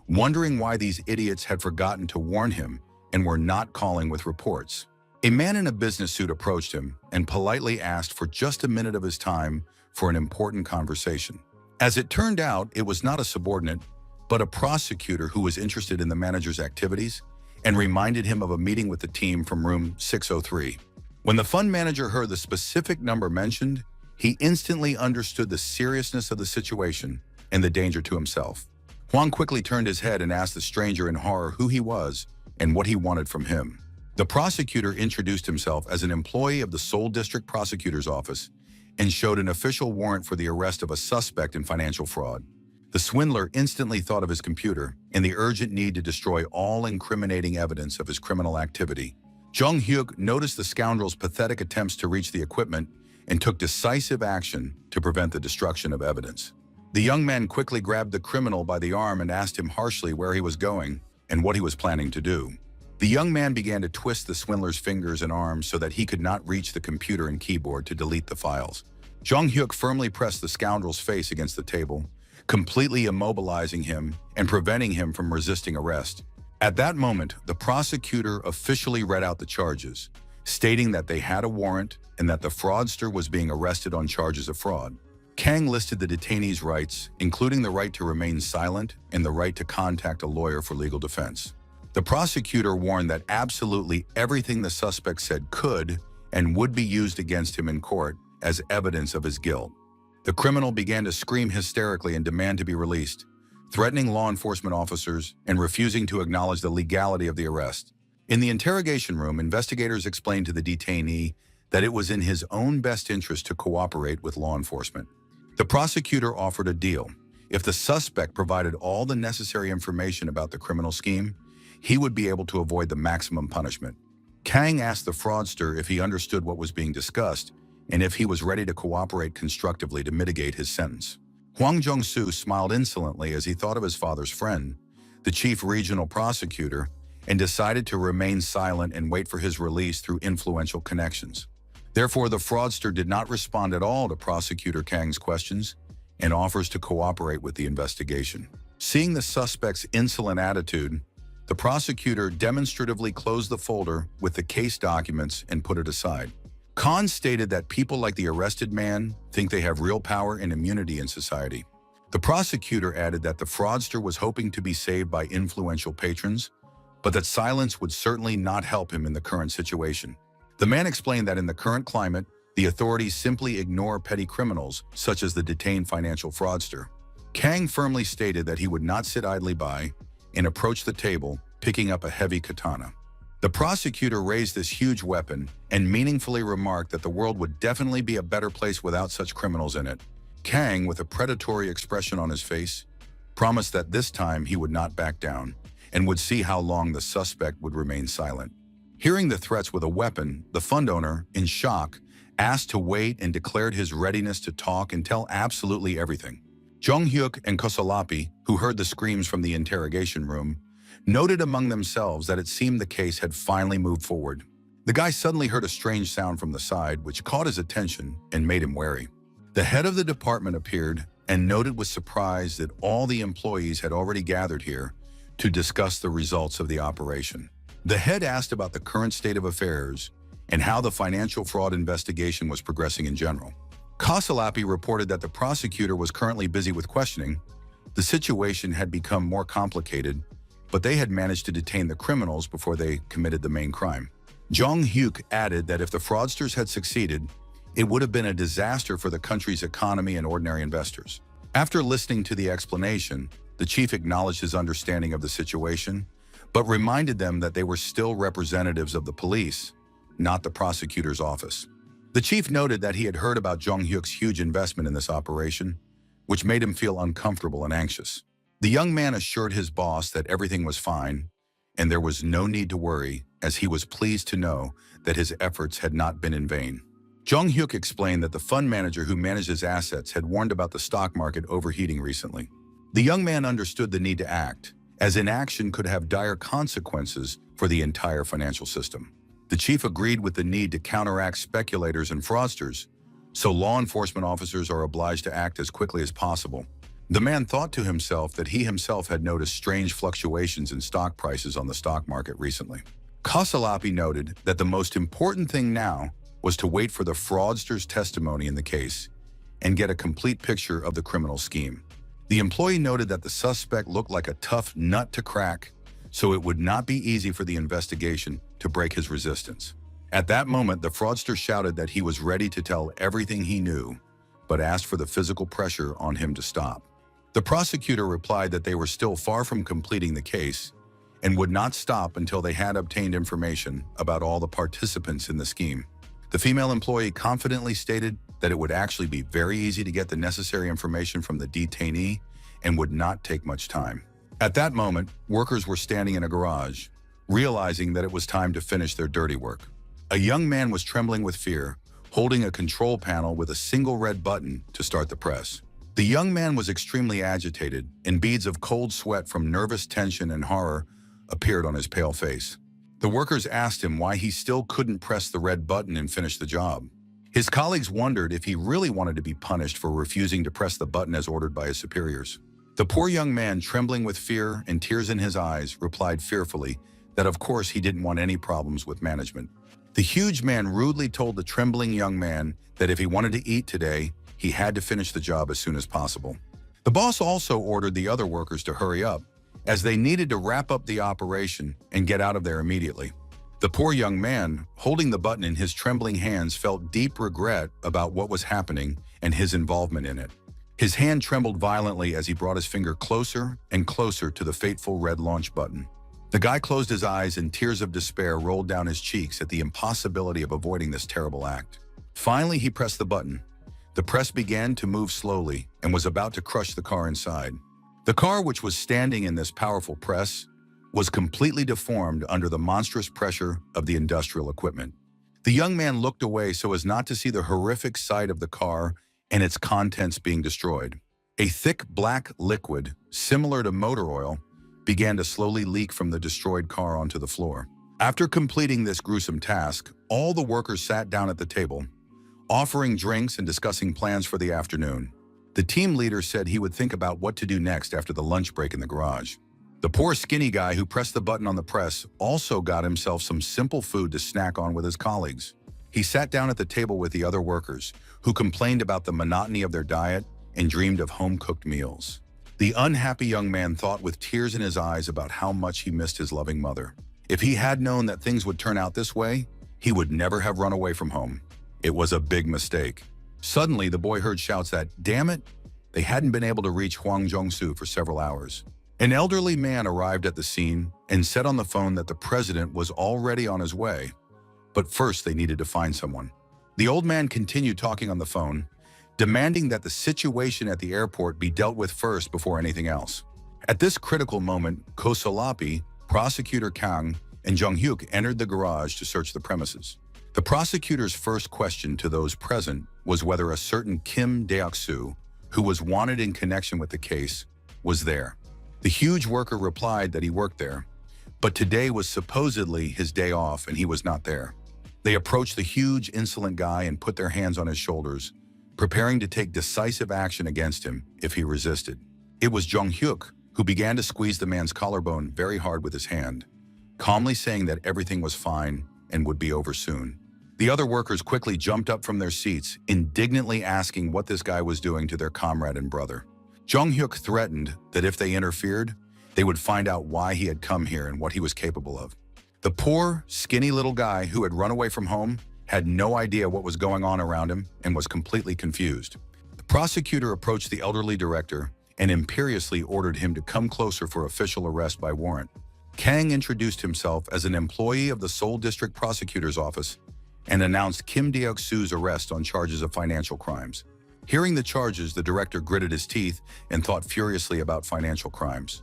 Speaker 1: wondering why these idiots had forgotten to warn him and were not calling with reports. A man in a business suit approached him and politely asked for just a minute of his time for an important conversation. As it turned out, it was not a subordinate, but a prosecutor who was interested in the manager's activities and reminded him of a meeting with the team from room 603. When the fund manager heard the specific number mentioned, he instantly understood the seriousness of the situation and the danger to himself. Hwang quickly turned his head and asked the stranger in horror who he was and what he wanted from him. The prosecutor introduced himself as an employee of the Seoul District Prosecutor's Office and showed an official warrant for the arrest of a suspect in financial fraud. The swindler instantly thought of his computer and the urgent need to destroy all incriminating evidence of his criminal activity. Jong Hyuk noticed the scoundrel's pathetic attempts to reach the equipment and took decisive action to prevent the destruction of evidence. The young man quickly grabbed the criminal by the arm and asked him harshly where he was going and what he was planning to do. The young man began to twist the swindler's fingers and arms so that he could not reach the computer and keyboard to delete the files. Jong Hyuk firmly pressed the scoundrel's face against the table, completely immobilizing him and preventing him from resisting arrest. At that moment, the prosecutor officially read out the charges, stating that they had a warrant and that the fraudster was being arrested on charges of fraud. Kang listed the detainee's rights, including the right to remain silent and the right to contact a lawyer for legal defense. The prosecutor warned that absolutely everything the suspect said could and would be used against him in court as evidence of his guilt. The criminal began to scream hysterically and demand to be released, threatening law enforcement officers and refusing to acknowledge the legality of the arrest. In the interrogation room, investigators explained to the detainee that it was in his own best interest to cooperate with law enforcement. The prosecutor offered a deal. If the suspect provided all the necessary information about the criminal scheme, he would be able to avoid the maximum punishment. Kang asked the fraudster if he understood what was being discussed and if he was ready to cooperate constructively to mitigate his sentence. Hwang Jong-soo smiled insolently as he thought of his father's friend, the chief regional prosecutor, and decided to remain silent and wait for his release through influential connections. Therefore, the fraudster did not respond at all to Prosecutor Kang's questions and offers to cooperate with the investigation. Seeing the suspect's insolent attitude, the prosecutor demonstratively closed the folder with the case documents and put it aside. Khan stated that people like the arrested man think they have real power and immunity in society. The prosecutor added that the fraudster was hoping to be saved by influential patrons, but that silence would certainly not help him in the current situation. The man explained that in the current climate, the authorities simply ignore petty criminals, such as the detained financial fraudster. Kang firmly stated that he would not sit idly by and approached the table, picking up a heavy katana. The prosecutor raised this huge weapon and meaningfully remarked that the world would definitely be a better place without such criminals in it. Kang, with a predatory expression on his face, promised that this time he would not back down and would see how long the suspect would remain silent. Hearing the threats with a weapon, the fund owner, in shock, asked to wait and declared his readiness to talk and tell absolutely everything. Jong-hyuk and Kosolapi, who heard the screams from the interrogation room, noted among themselves that it seemed the case had finally moved forward. The guy suddenly heard a strange sound from the side, which caught his attention and made him wary. The head of the department appeared and noted with surprise that all the employees had already gathered here to discuss the results of the operation. The head asked about the current state of affairs and how the financial fraud investigation was progressing in general. Kosolapi reported that the prosecutor was currently busy with questioning. The situation had become more complicated, but they had managed to detain the criminals before they committed the main crime. Jong-hyuk added that if the fraudsters had succeeded, it would have been a disaster for the country's economy and ordinary investors. After listening to the explanation, the chief acknowledged his understanding of the situation, but reminded them that they were still representatives of the police, not the prosecutor's office. The chief noted that he had heard about Jong-hyuk's huge investment in this operation, which made him feel uncomfortable and anxious. The young man assured his boss that everything was fine, and there was no need to worry, as he was pleased to know that his efforts had not been in vain. Jong-hyuk explained that the fund manager who managed his assets had warned about the stock market overheating recently. The young man understood the need to act, as inaction could have dire consequences for the entire financial system. The chief agreed with the need to counteract speculators and fraudsters, so law enforcement officers are obliged to act as quickly as possible. The man thought to himself that he himself had noticed strange fluctuations in stock prices on the stock market recently. Kosolapi noted that the most important thing now was to wait for the fraudster's testimony in the case and get a complete picture of the criminal scheme. The employee noted that the suspect looked like a tough nut to crack, so it would not be easy for the investigation to break his resistance. At that moment, the fraudster shouted that he was ready to tell everything he knew, but asked for the physical pressure on him to stop. The prosecutor replied that they were still far from completing the case and would not stop until they had obtained information about all the participants in the scheme. The female employee confidently stated that it would actually be very easy to get the necessary information from the detainee and would not take much time. At that moment, workers were standing in a garage, realizing that it was time to finish their dirty work. A young man was trembling with fear, holding a control panel with a single red button to start the press. The young man was extremely agitated, and beads of cold sweat from nervous tension and horror appeared on his pale face. The workers asked him why he still couldn't press the red button and finish the job. His colleagues wondered if he really wanted to be punished for refusing to press the button as ordered by his superiors. The poor young man, trembling with fear and tears in his eyes, replied fearfully that of course he didn't want any problems with management. The huge man rudely told the trembling young man that if he wanted to eat today, he had to finish the job as soon as possible. The boss also ordered the other workers to hurry up, as they needed to wrap up the operation and get out of there immediately. The poor young man, holding the button in his trembling hands, felt deep regret about what was happening and his involvement in it. His hand trembled violently as he brought his finger closer and closer to the fateful red launch button. The guy closed his eyes and tears of despair rolled down his cheeks at the impossibility of avoiding this terrible act. Finally, he pressed the button. The press began to move slowly and was about to crush the car inside. The car, which was standing in this powerful press, was completely deformed under the monstrous pressure of the industrial equipment. The young man looked away so as not to see the horrific sight of the car and its contents being destroyed. A thick black liquid, similar to motor oil, began to slowly leak from the destroyed car onto the floor. After completing this gruesome task, all the workers sat down at the table, offering drinks and discussing plans for the afternoon. The team leader said he would think about what to do next after the lunch break in the garage. The poor skinny guy who pressed the button on the press also got himself some simple food to snack on with his colleagues. He sat down at the table with the other workers, who complained about the monotony of their diet and dreamed of home-cooked meals. The unhappy young man thought with tears in his eyes about how much he missed his loving mother. If he had known that things would turn out this way, he would never have run away from home. It was a big mistake. Suddenly, the boy heard shouts that, "Damn it!" They hadn't been able to reach Hwang Jong-soo for several hours. An elderly man arrived at the scene and said on the phone that the president was already on his way, but first they needed to find someone. The old man continued talking on the phone, demanding that the situation at the airport be dealt with first before anything else. At this critical moment, Ko Solapi, Prosecutor Kang, and Jung-hyuk entered the garage to search the premises. The prosecutor's first question to those present was whether a certain Kim Deok-soo, who was wanted in connection with the case, was there. The huge worker replied that he worked there, but today was supposedly his day off and he was not there. They approached the huge, insolent guy and put their hands on his shoulders, preparing to take decisive action against him if he resisted. It was Jung-hyuk who began to squeeze the man's collarbone very hard with his hand, calmly saying that everything was fine and would be over soon. The other workers quickly jumped up from their seats, indignantly asking what this guy was doing to their comrade and brother. Jung-hyuk threatened that if they interfered, they would find out why he had come here and what he was capable of. The poor, skinny little guy who had run away from home had no idea what was going on around him and was completely confused. The prosecutor approached the elderly director and imperiously ordered him to come closer for official arrest by warrant. Kang introduced himself as an employee of the Seoul District Prosecutor's Office and announced Kim Deok-soo's arrest on charges of financial crimes. Hearing the charges, the director gritted his teeth and thought furiously about financial crimes,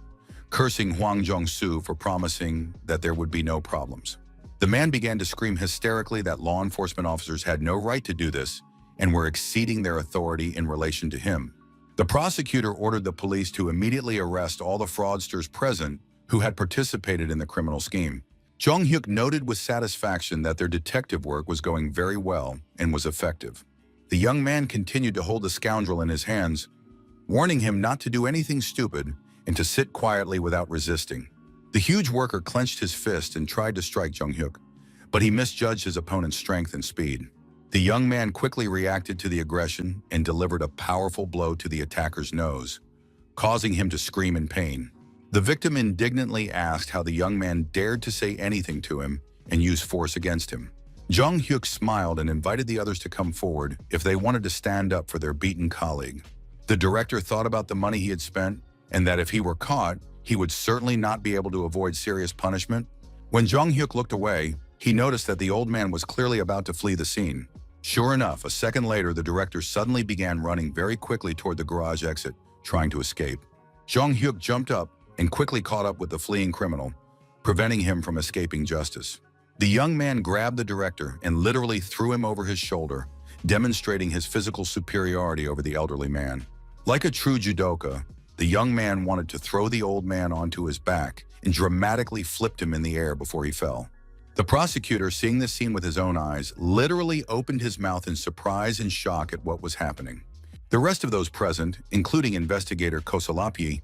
Speaker 1: cursing Hwang Jong-soo for promising that there would be no problems. The man began to scream hysterically that law enforcement officers had no right to do this and were exceeding their authority in relation to him. The prosecutor ordered the police to immediately arrest all the fraudsters present who had participated in the criminal scheme. Jung-hyuk noted with satisfaction that their detective work was going very well and was effective. The young man continued to hold the scoundrel in his hands, warning him not to do anything stupid and to sit quietly without resisting. The huge worker clenched his fist and tried to strike Jung-hyuk, but he misjudged his opponent's strength and speed. The young man quickly reacted to the aggression and delivered a powerful blow to the attacker's nose, causing him to scream in pain. The victim indignantly asked how the young man dared to say anything to him and use force against him. Jung-hyuk smiled and invited the others to come forward if they wanted to stand up for their beaten colleague. The director thought about the money he had spent and that if he were caught, he would certainly not be able to avoid serious punishment. When Jung-hyuk looked away, he noticed that the old man was clearly about to flee the scene. Sure enough, a second later, the director suddenly began running very quickly toward the garage exit, trying to escape. Jung-hyuk jumped up and quickly caught up with the fleeing criminal, preventing him from escaping justice. The young man grabbed the director and literally threw him over his shoulder, demonstrating his physical superiority over the elderly man. Like a true judoka, the young man wanted to throw the old man onto his back and dramatically flipped him in the air before he fell. The prosecutor, seeing this scene with his own eyes, literally opened his mouth in surprise and shock at what was happening. The rest of those present, including investigator Ko Solapi,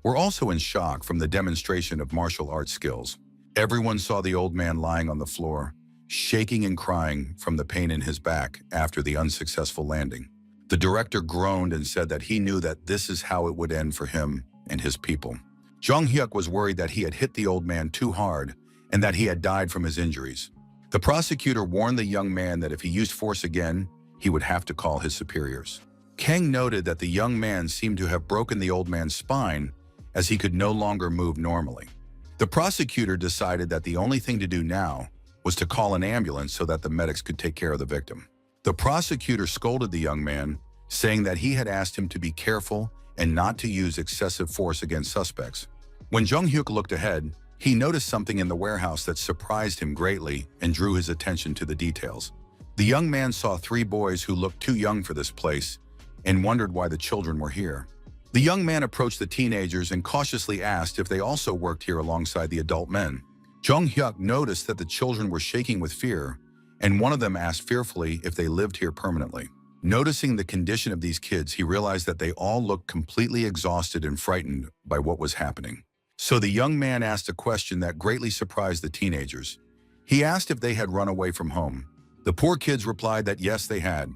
Speaker 1: were also in shock from the demonstration of martial arts skills. Everyone saw the old man lying on the floor, shaking and crying from the pain in his back after the unsuccessful landing. The director groaned and said that he knew that this is how it would end for him and his people. Jung-hyuk was worried that he had hit the old man too hard and that he had died from his injuries. The prosecutor warned the young man that if he used force again, he would have to call his superiors. Kang noted that the young man seemed to have broken the old man's spine as he could no longer move normally. The prosecutor decided that the only thing to do now was to call an ambulance so that the medics could take care of the victim. The prosecutor scolded the young man, saying that he had asked him to be careful and not to use excessive force against suspects. When Jung-hyuk looked ahead, he noticed something in the warehouse that surprised him greatly and drew his attention to the details. The young man saw 3 boys who looked too young for this place and wondered why the children were here. The young man approached the teenagers and cautiously asked if they also worked here alongside the adult men. Jung Hyuk noticed that the children were shaking with fear, and one of them asked fearfully if they lived here permanently. Noticing the condition of these kids, he realized that they all looked completely exhausted and frightened by what was happening. So the young man asked a question that greatly surprised the teenagers. He asked if they had run away from home. The poor kids replied that yes, they had,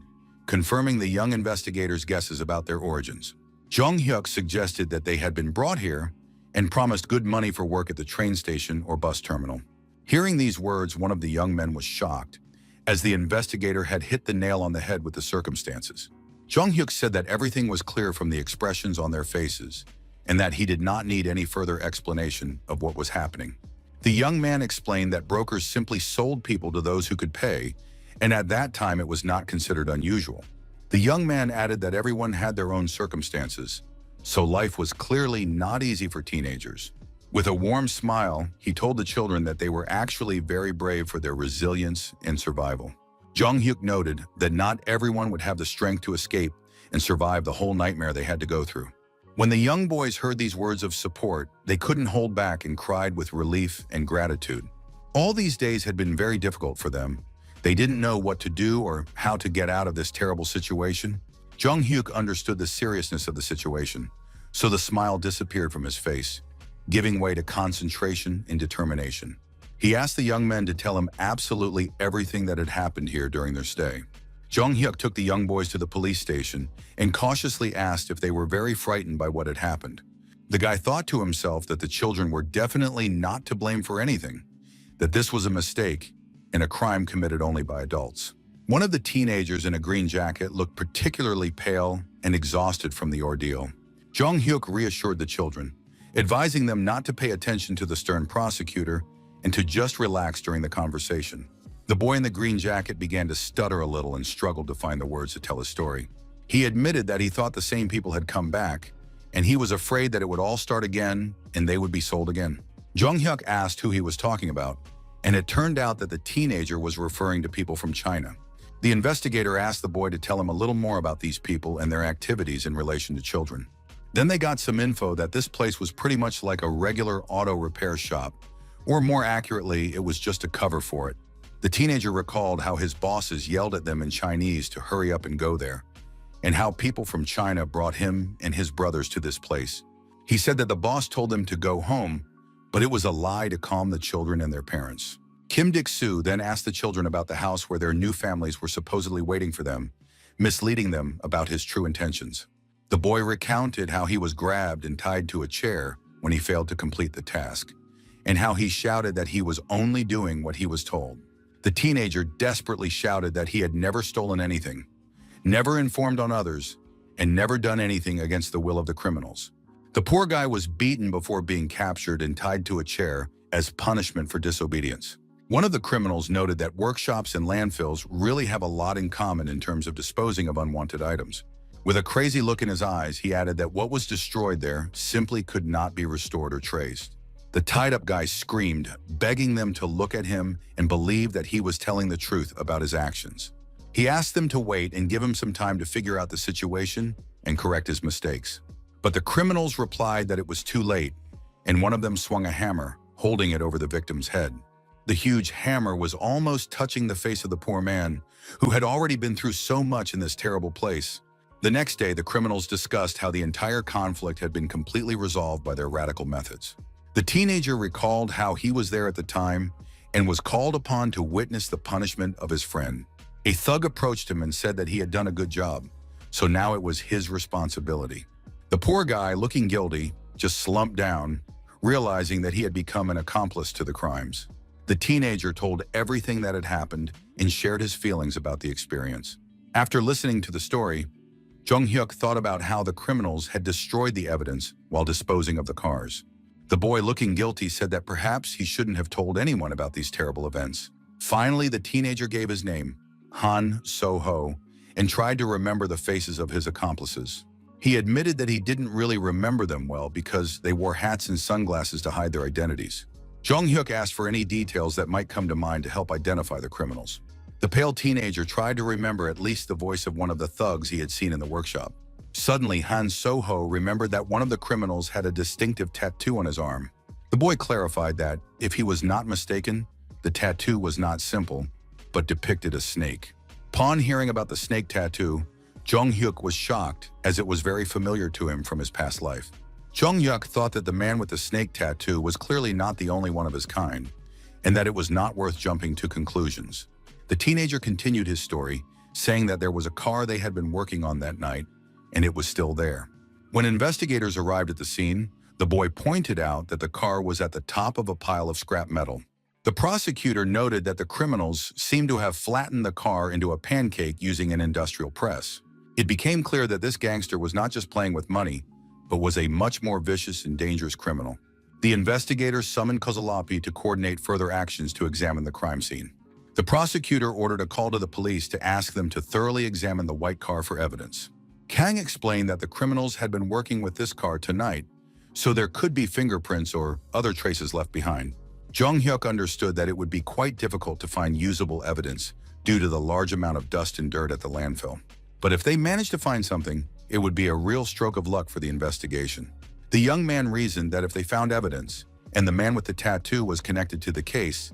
Speaker 1: confirming the young investigators' guesses about their origins. Jung Hyuk suggested that they had been brought here and promised good money for work at the train station or bus terminal. Hearing these words, one of the young men was shocked, as the investigator had hit the nail on the head with the circumstances. Jung Hyuk said that everything was clear from the expressions on their faces, and that he did not need any further explanation of what was happening. The young man explained that brokers simply sold people to those who could pay, and at that time it was not considered unusual. The young man added that everyone had their own circumstances, so life was clearly not easy for teenagers. With a warm smile, he told the children that they were actually very brave for their resilience and survival. Jung Hyuk noted that not everyone would have the strength to escape and survive the whole nightmare they had to go through. When the young boys heard these words of support, they couldn't hold back and cried with relief and gratitude. All these days had been very difficult for them. They didn't know what to do or how to get out of this terrible situation. Jung Hyuk understood the seriousness of the situation, so the smile disappeared from his face, giving way to concentration and determination. He asked the young men to tell him absolutely everything that had happened here during their stay. Jung Hyuk took the young boys to the police station and cautiously asked if they were very frightened by what had happened. The guy thought to himself that the children were definitely not to blame for anything, that this was a mistake and a crime committed only by adults. One of the teenagers in a green jacket looked particularly pale and exhausted from the ordeal. Jung Hyuk reassured the children, advising them not to pay attention to the stern prosecutor and to just relax during the conversation. The boy in the green jacket began to stutter a little and struggled to find the words to tell his story. He admitted that he thought the same people had come back, and he was afraid that it would all start again and they would be sold again. Jung Hyuk asked who he was talking about, and it turned out that the teenager was referring to people from China. The investigator asked the boy to tell him a little more about these people and their activities in relation to children. Then they got some info that this place was pretty much like a regular auto repair shop, or more accurately, it was just a cover for it. The teenager recalled how his bosses yelled at them in Chinese to hurry up and go there, and how people from China brought him and his brothers to this place. He said that the boss told them to go home, but it was a lie to calm the children and their parents. Kim Dik-soo then asked the children about the house where their new families were supposedly waiting for them, misleading them about his true intentions. The boy recounted how he was grabbed and tied to a chair when he failed to complete the task, and how he shouted that he was only doing what he was told. The teenager desperately shouted that he had never stolen anything, never informed on others, and never done anything against the will of the criminals. The poor guy was beaten before being captured and tied to a chair as punishment for disobedience. One of the criminals noted that workshops and landfills really have a lot in common in terms of disposing of unwanted items. With a crazy look in his eyes, he added that what was destroyed there simply could not be restored or traced. The tied-up guy screamed, begging them to look at him and believe that he was telling the truth about his actions. He asked them to wait and give him some time to figure out the situation and correct his mistakes. But the criminals replied that it was too late, and one of them swung a hammer, holding it over the victim's head. The huge hammer was almost touching the face of the poor man, who had already been through so much in this terrible place. The next day, the criminals discussed how the entire conflict had been completely resolved by their radical methods. The teenager recalled how he was there at the time and was called upon to witness the punishment of his friend. A thug approached him and said that he had done a good job, so now it was his responsibility. The poor guy, looking guilty, just slumped down, realizing that he had become an accomplice to the crimes. The teenager told everything that had happened and shared his feelings about the experience. After listening to the story, Jung Hyuk thought about how the criminals had destroyed the evidence while disposing of the cars. The boy, looking guilty, said that perhaps he shouldn't have told anyone about these terrible events. Finally, the teenager gave his name, Han So-ho, and tried to remember the faces of his accomplices. He admitted that he didn't really remember them well because they wore hats and sunglasses to hide their identities. Jung Hyuk asked for any details that might come to mind to help identify the criminals. The pale teenager tried to remember at least the voice of one of the thugs he had seen in the workshop. Suddenly, Han Soho remembered that one of the criminals had a distinctive tattoo on his arm. The boy clarified that, if he was not mistaken, the tattoo was not simple, but depicted a snake. Upon hearing about the snake tattoo, Jong-hyuk was shocked, as it was very familiar to him from his past life. Jong-hyuk thought that the man with the snake tattoo was clearly not the only one of his kind, and that it was not worth jumping to conclusions. The teenager continued his story, saying that there was a car they had been working on that night, and it was still there. When investigators arrived at the scene, the boy pointed out that the car was at the top of a pile of scrap metal. The prosecutor noted that the criminals seemed to have flattened the car into a pancake using an industrial press. It became clear that this gangster was not just playing with money, but was a much more vicious and dangerous criminal. The investigators summoned Kozolopi to coordinate further actions to examine the crime scene. The prosecutor ordered a call to the police to ask them to thoroughly examine the white car for evidence. Kang explained that the criminals had been working with this car tonight, so there could be fingerprints or other traces left behind. Jong-hyuk understood that it would be quite difficult to find usable evidence due to the large amount of dust and dirt at the landfill. But if they managed to find something, it would be a real stroke of luck for the investigation. The young man reasoned that if they found evidence, and the man with the tattoo was connected to the case,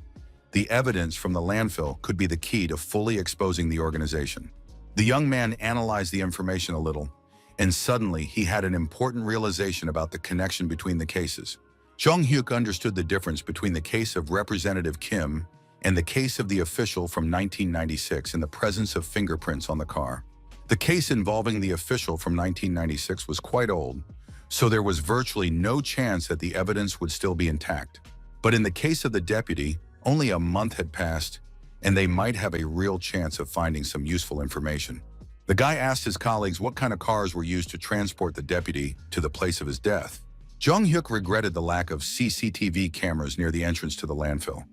Speaker 1: the evidence from the landfill could be the key to fully exposing the organization. The young man analyzed the information a little, and suddenly he had an important realization about the connection between the cases. Jong-hyuk understood the difference between the case of Representative Kim and the case of the official from 1996 in the presence of fingerprints on the car. The case involving the official from 1996 was quite old, so there was virtually no chance that the evidence would still be intact. But in the case of the deputy, only a month had passed, and they might have a real chance of finding some useful information. The guy asked his colleagues what kind of cars were used to transport the deputy to the place of his death. Jong-hyuk regretted the lack of CCTV cameras near the entrance to the landfill,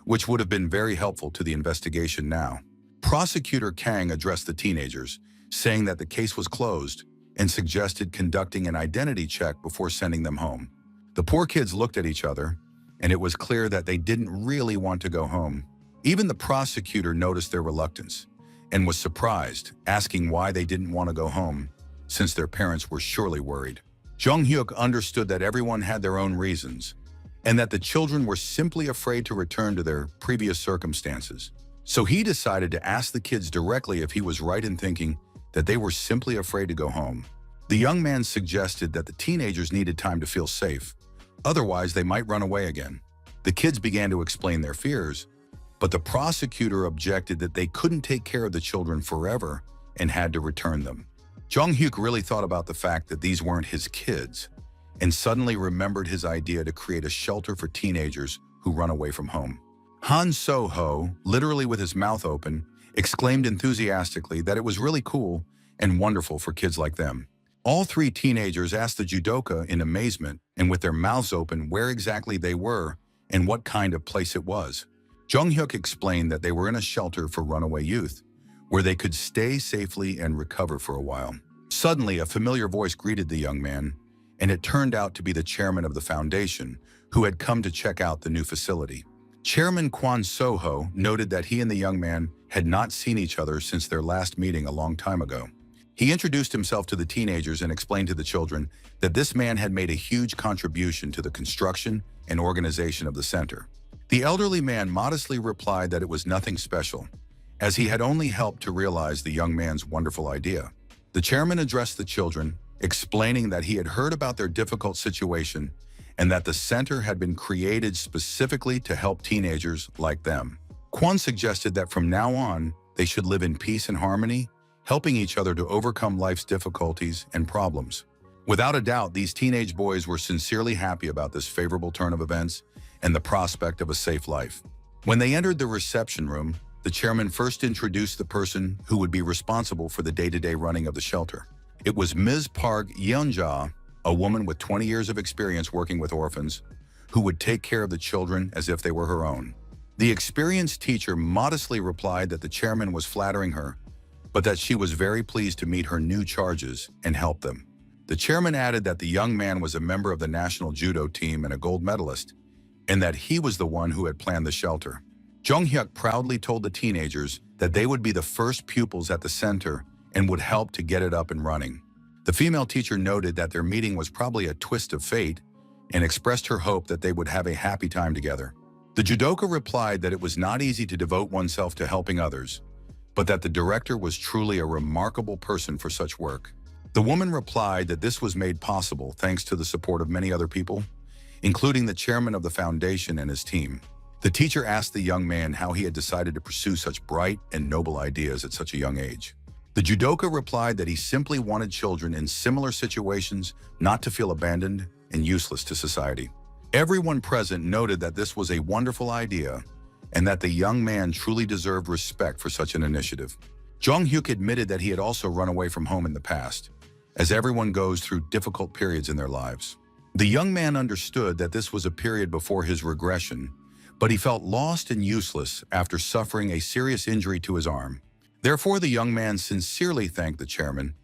Speaker 1: which would have been very helpful to the investigation now. Prosecutor Kang addressed the teenagers, saying that the case was closed and suggested conducting an identity check before sending them home. The poor kids looked at each other, and it was clear that they didn't really want to go home. Even the prosecutor noticed their reluctance and was surprised, asking why they didn't want to go home, since their parents were surely worried. Jong-hyuk understood that everyone had their own reasons, and that the children were simply afraid to return to their previous circumstances. So he decided to ask the kids directly if he was right in thinking that they were simply afraid to go home. The young man suggested that the teenagers needed time to feel safe, otherwise they might run away again. The kids began to explain their fears, but the prosecutor objected that they couldn't take care of the children forever and had to return them. Jong-hyuk really thought about the fact that these weren't his kids, and suddenly remembered his idea to create a shelter for teenagers who run away from home. Han So-ho, literally with his mouth open, exclaimed enthusiastically that it was really cool and wonderful for kids like them. All three teenagers asked the judoka in amazement and with their mouths open where exactly they were and what kind of place it was. Jong-hyuk explained that they were in a shelter for runaway youth, where they could stay safely and recover for a while. Suddenly, a familiar voice greeted the young man, and it turned out to be the chairman of the foundation, who had come to check out the new facility. Chairman Kwon So-ho noted that he and the young man had not seen each other since their last meeting a long time ago. He introduced himself to the teenagers and explained to the children that this man had made a huge contribution to the construction and organization of the center. The elderly man modestly replied that it was nothing special, as he had only helped to realize the young man's wonderful idea. The chairman addressed the children, explaining that he had heard about their difficult situation and that the center had been created specifically to help teenagers like them. Kwon suggested that from now on, they should live in peace and harmony, helping each other to overcome life's difficulties and problems. Without a doubt, these teenage boys were sincerely happy about this favorable turn of events and the prospect of a safe life. When they entered the reception room, the chairman first introduced the person who would be responsible for the day-to-day running of the shelter. It was Ms. Park Yeonja, a woman with 20 years of experience working with orphans, who would take care of the children as if they were her own. The experienced teacher modestly replied that the chairman was flattering her, but that she was very pleased to meet her new charges and help them. The chairman added that the young man was a member of the national judo team and a gold medalist, and that he was the one who had planned the shelter. Jong-hyuk proudly told the teenagers that they would be the first pupils at the center and would help to get it up and running. The female teacher noted that their meeting was probably a twist of fate and expressed her hope that they would have a happy time together. The judoka replied that it was not easy to devote oneself to helping others, but that the director was truly a remarkable person for such work. The woman replied that this was made possible thanks to the support of many other people, including the chairman of the foundation and his team. The teacher asked the young man how he had decided to pursue such bright and noble ideas at such a young age. The judoka replied that he simply wanted children in similar situations not to feel abandoned and useless to society. Everyone present noted that this was a wonderful idea and that the young man truly deserved respect for such an initiative. Jong-hyuk admitted that he had also run away from home in the past, as everyone goes through difficult periods in their lives. The young man understood that this was a period before his regression, but he felt lost and useless after suffering a serious injury to his arm. Therefore, the young man sincerely thanked the chairman,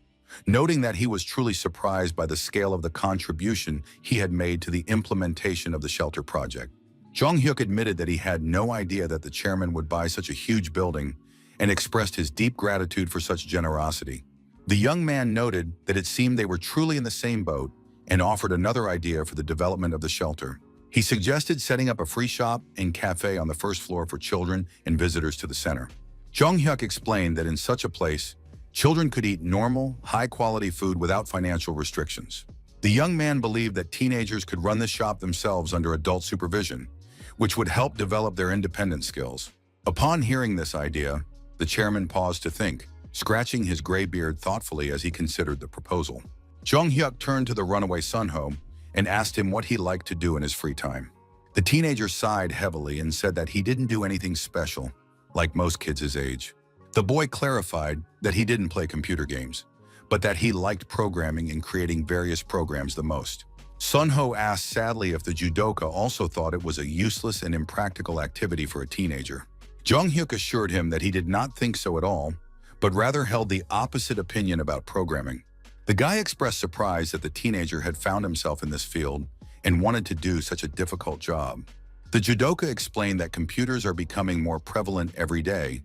Speaker 1: noting that he was truly surprised by the scale of the contribution he had made to the implementation of the shelter project. Jong-hyuk admitted that he had no idea that the chairman would buy such a huge building and expressed his deep gratitude for such generosity. The young man noted that it seemed they were truly in the same boat and offered another idea for the development of the shelter. He suggested setting up a free shop and cafe on the first floor for children and visitors to the center. Jong-hyuk explained that in such a place, children could eat normal, high-quality food without financial restrictions. The young man believed that teenagers could run the shop themselves under adult supervision, which would help develop their independent skills. Upon hearing this idea, the chairman paused to think, scratching his gray beard thoughtfully as he considered the proposal. Jong-hyuk turned to the runaway Sunho and asked him what he liked to do in his free time. The teenager sighed heavily and said that he didn't do anything special, like most kids his age. The boy clarified that he didn't play computer games, but that he liked programming and creating various programs the most. Sunho asked sadly if the judoka also thought it was a useless and impractical activity for a teenager. Jong-hyuk assured him that he did not think so at all, but rather held the opposite opinion about programming. The guy expressed surprise that the teenager had found himself in this field and wanted to do such a difficult job. The judoka explained that computers are becoming more prevalent every day,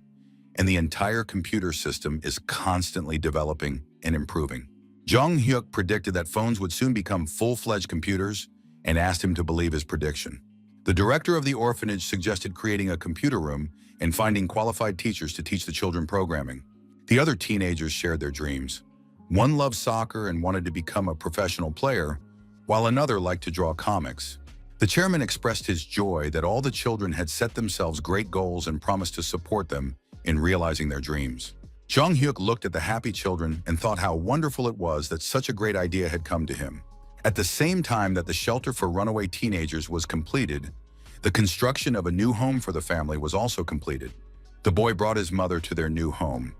Speaker 1: and the entire computer system is constantly developing and improving. Jong-hyuk predicted that phones would soon become full-fledged computers and asked him to believe his prediction. The director of the orphanage suggested creating a computer room and finding qualified teachers to teach the children programming. The other teenagers shared their dreams. One loved soccer and wanted to become a professional player, while another liked to draw comics. The chairman expressed his joy that all the children had set themselves great goals and promised to support them in realizing their dreams. Jong-hyuk looked at the happy children and thought how wonderful it was that such a great idea had come to him. At the same time that the shelter for runaway teenagers was completed, the construction of a new home for the family was also completed. The boy brought his mother to their new home,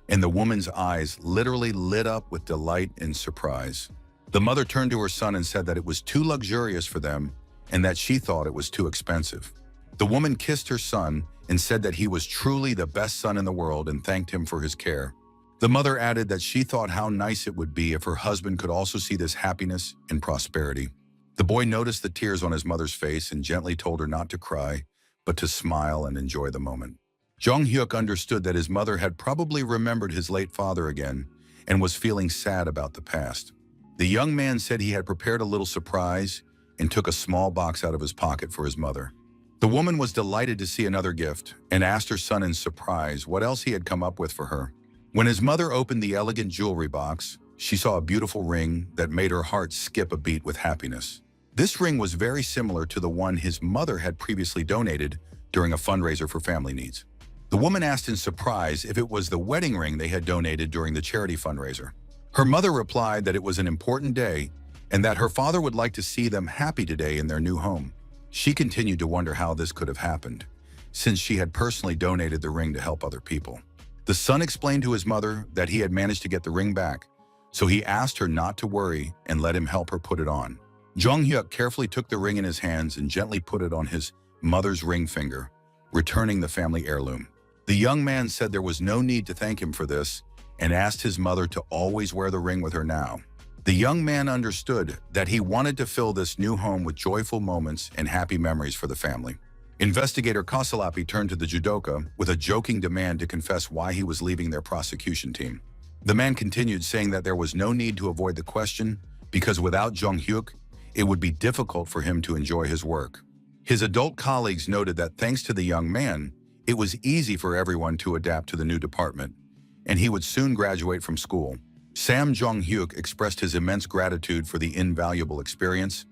Speaker 1: and the woman's eyes literally lit up with delight and surprise. The mother turned to her son and said that it was too luxurious for them and that she thought it was too expensive. The woman kissed her son and said that he was truly the best son in the world and thanked him for his care. The mother added that she thought how nice it would be if her husband could also see this happiness and prosperity. The boy noticed the tears on his mother's face and gently told her not to cry, but to smile and enjoy the moment. Jong-hyuk understood that his mother had probably remembered his late father again and was feeling sad about the past. The young man said he had prepared a little surprise and took a small box out of his pocket for his mother. The woman was delighted to see another gift and asked her son in surprise what else he had come up with for her. When his mother opened the elegant jewelry box, she saw a beautiful ring that made her heart skip a beat with happiness. This ring was very similar to the one his mother had previously donated during a fundraiser for family needs. The woman asked in surprise if it was the wedding ring they had donated during the charity fundraiser. Her mother replied that it was an important day and that her father would like to see them happy today in their new home. She continued to wonder how this could have happened, since she had personally donated the ring to help other people. The son explained to his mother that he had managed to get the ring back, so he asked her not to worry and let him help her put it on. Jong-hyuk carefully took the ring in his hands and gently put it on his mother's ring finger, returning the family heirloom. The young man said there was no need to thank him for this and asked his mother to always wear the ring with her now. The young man understood that he wanted to fill this new home with joyful moments and happy memories for the family. Investigator Kasalapi turned to the judoka with a joking demand to confess why he was leaving their prosecution team. The man continued, saying that there was no need to avoid the question because without Jong-hyuk, it would be difficult for him to enjoy his work. His adult colleagues noted that thanks to the young man, it was easy for everyone to adapt to the new department, and he would soon graduate from school. Sam Jong-hyuk expressed his immense gratitude for the invaluable experience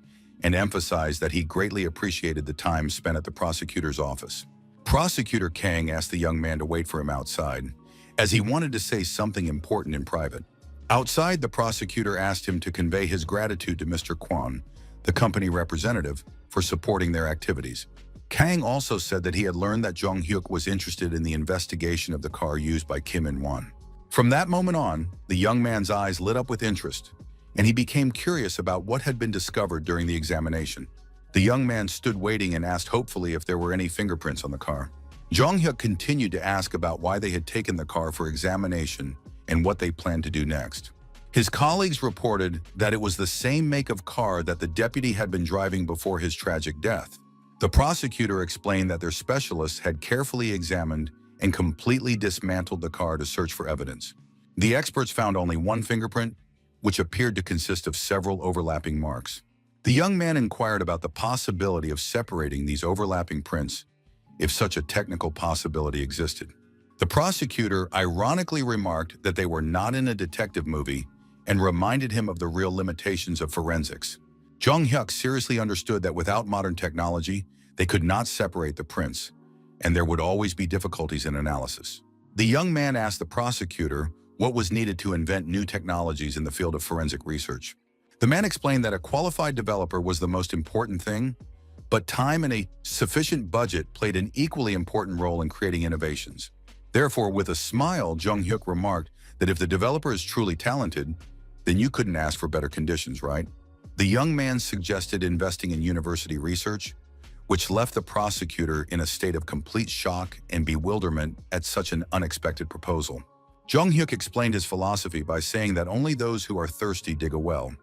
Speaker 1: and emphasized that he greatly appreciated the time spent at the prosecutor's office. Prosecutor Kang asked the young man to wait for him outside, as he wanted to say something important in private. Outside, the prosecutor asked him to convey his gratitude to Mr. Kwon, the company representative, for supporting their activities. Kang also said that he had learned that Jong-hyuk was interested in the investigation of the car used by Kim In-won. From that moment on, the young man's eyes lit up with interest, and he became curious about what had been discovered during the examination. The young man stood waiting and asked hopefully if there were any fingerprints on the car. Jong-hyuk continued to ask about why they had taken the car for examination and what they planned to do next. His colleagues reported that it was the same make of car that the deputy had been driving before his tragic death. The prosecutor explained that their specialists had carefully examined and completely dismantled the car to search for evidence. The experts found only one fingerprint, which appeared to consist of several overlapping marks. The young man inquired about the possibility of separating these overlapping prints, if such a technical possibility existed. The prosecutor ironically remarked that they were not in a detective movie and reminded him of the real limitations of forensics. Jong-hyuk seriously understood that without modern technology, they could not separate the prints, and there would always be difficulties in analysis. The young man asked the prosecutor what was needed to invent new technologies in the field of forensic research. The man explained that a qualified developer was the most important thing, but time and a sufficient budget played an equally important role in creating innovations. Therefore, with a smile, Jong-hyuk remarked that if the developer is truly talented, then you couldn't ask for better conditions, right? The young man suggested investing in university research, which left the prosecutor in a state of complete shock and bewilderment at such an unexpected proposal. Jong-hyuk explained his philosophy by saying that only those who are thirsty dig a well,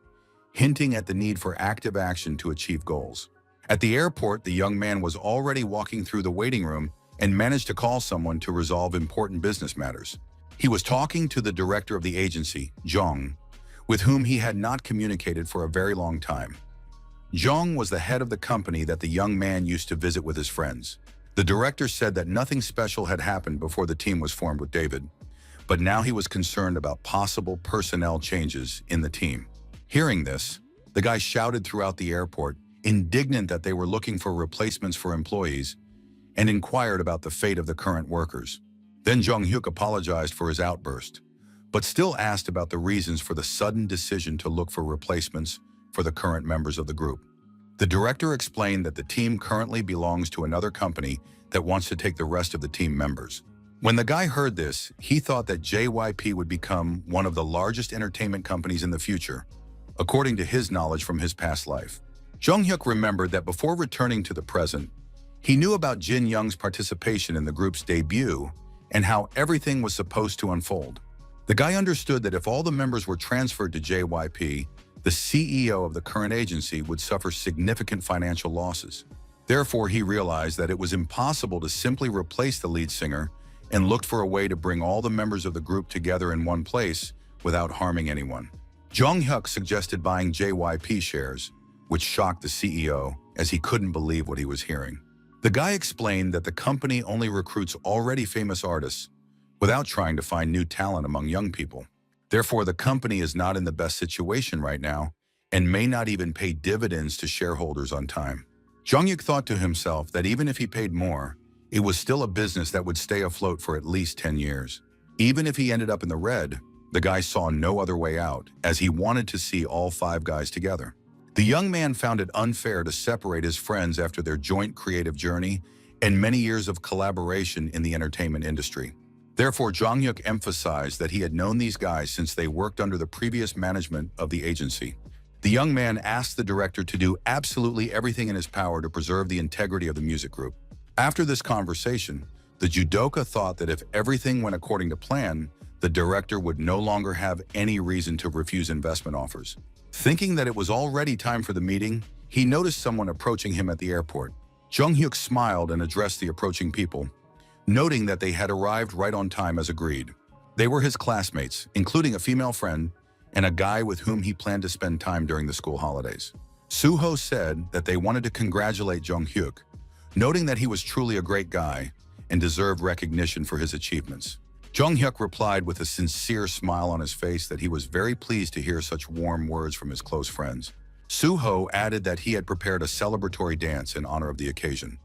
Speaker 1: hinting at the need for active action to achieve goals. At the airport, the young man was already walking through the waiting room and managed to call someone to resolve important business matters. He was talking to the director of the agency, Jong, with whom he had not communicated for a very long time. Jong was the head of the company that the young man used to visit with his friends. The director said that nothing special had happened before the team was formed with David, but now he was concerned about possible personnel changes in the team. Hearing this, the guy shouted throughout the airport, indignant that they were looking for replacements for employees, and inquired about the fate of the current workers. Then Jong-hyuk apologized for his outburst, but still asked about the reasons for the sudden decision to look for replacements for the current members of the group. The director explained that the team currently belongs to another company that wants to take the rest of the team members. When the guy heard this, he thought that JYP would become one of the largest entertainment companies in the future, according to his knowledge from his past life. Jong-hyuk remembered that before returning to the present, he knew about Jin Young's participation in the group's debut and how everything was supposed to unfold. The guy understood that if all the members were transferred to JYP, the CEO of the current agency would suffer significant financial losses. Therefore, he realized that it was impossible to simply replace the lead singer and looked for a way to bring all the members of the group together in one place without harming anyone. Jong-hyuk suggested buying JYP shares, which shocked the CEO as he couldn't believe what he was hearing. The guy explained that the company only recruits already famous artists without trying to find new talent among young people. Therefore, the company is not in the best situation right now and may not even pay dividends to shareholders on time. Jong-hyuk thought to himself that even if he paid more, it was still a business that would stay afloat for at least 10 years. Even if he ended up in the red, the guy saw no other way out, as he wanted to see all 5 guys together. The young man found it unfair to separate his friends after their joint creative journey and many years of collaboration in the entertainment industry. Therefore, Jong-hyuk emphasized that he had known these guys since they worked under the previous management of the agency. The young man asked the director to do absolutely everything in his power to preserve the integrity of the music group. After this conversation, the judoka thought that if everything went according to plan, the director would no longer have any reason to refuse investment offers. Thinking that it was already time for the meeting, he noticed someone approaching him at the airport. Jong-hyuk smiled and addressed the approaching people, noting that they had arrived right on time as agreed. They were his classmates, including a female friend and a guy with whom he planned to spend time during the school holidays. Suho said that they wanted to congratulate Jung-hyuk, noting that he was truly a great guy and deserved recognition for his achievements. Jung-hyuk replied with a sincere smile on his face that he was very pleased to hear such warm words from his close friends. Suho added that he had prepared a celebratory dance in honor of the occasion,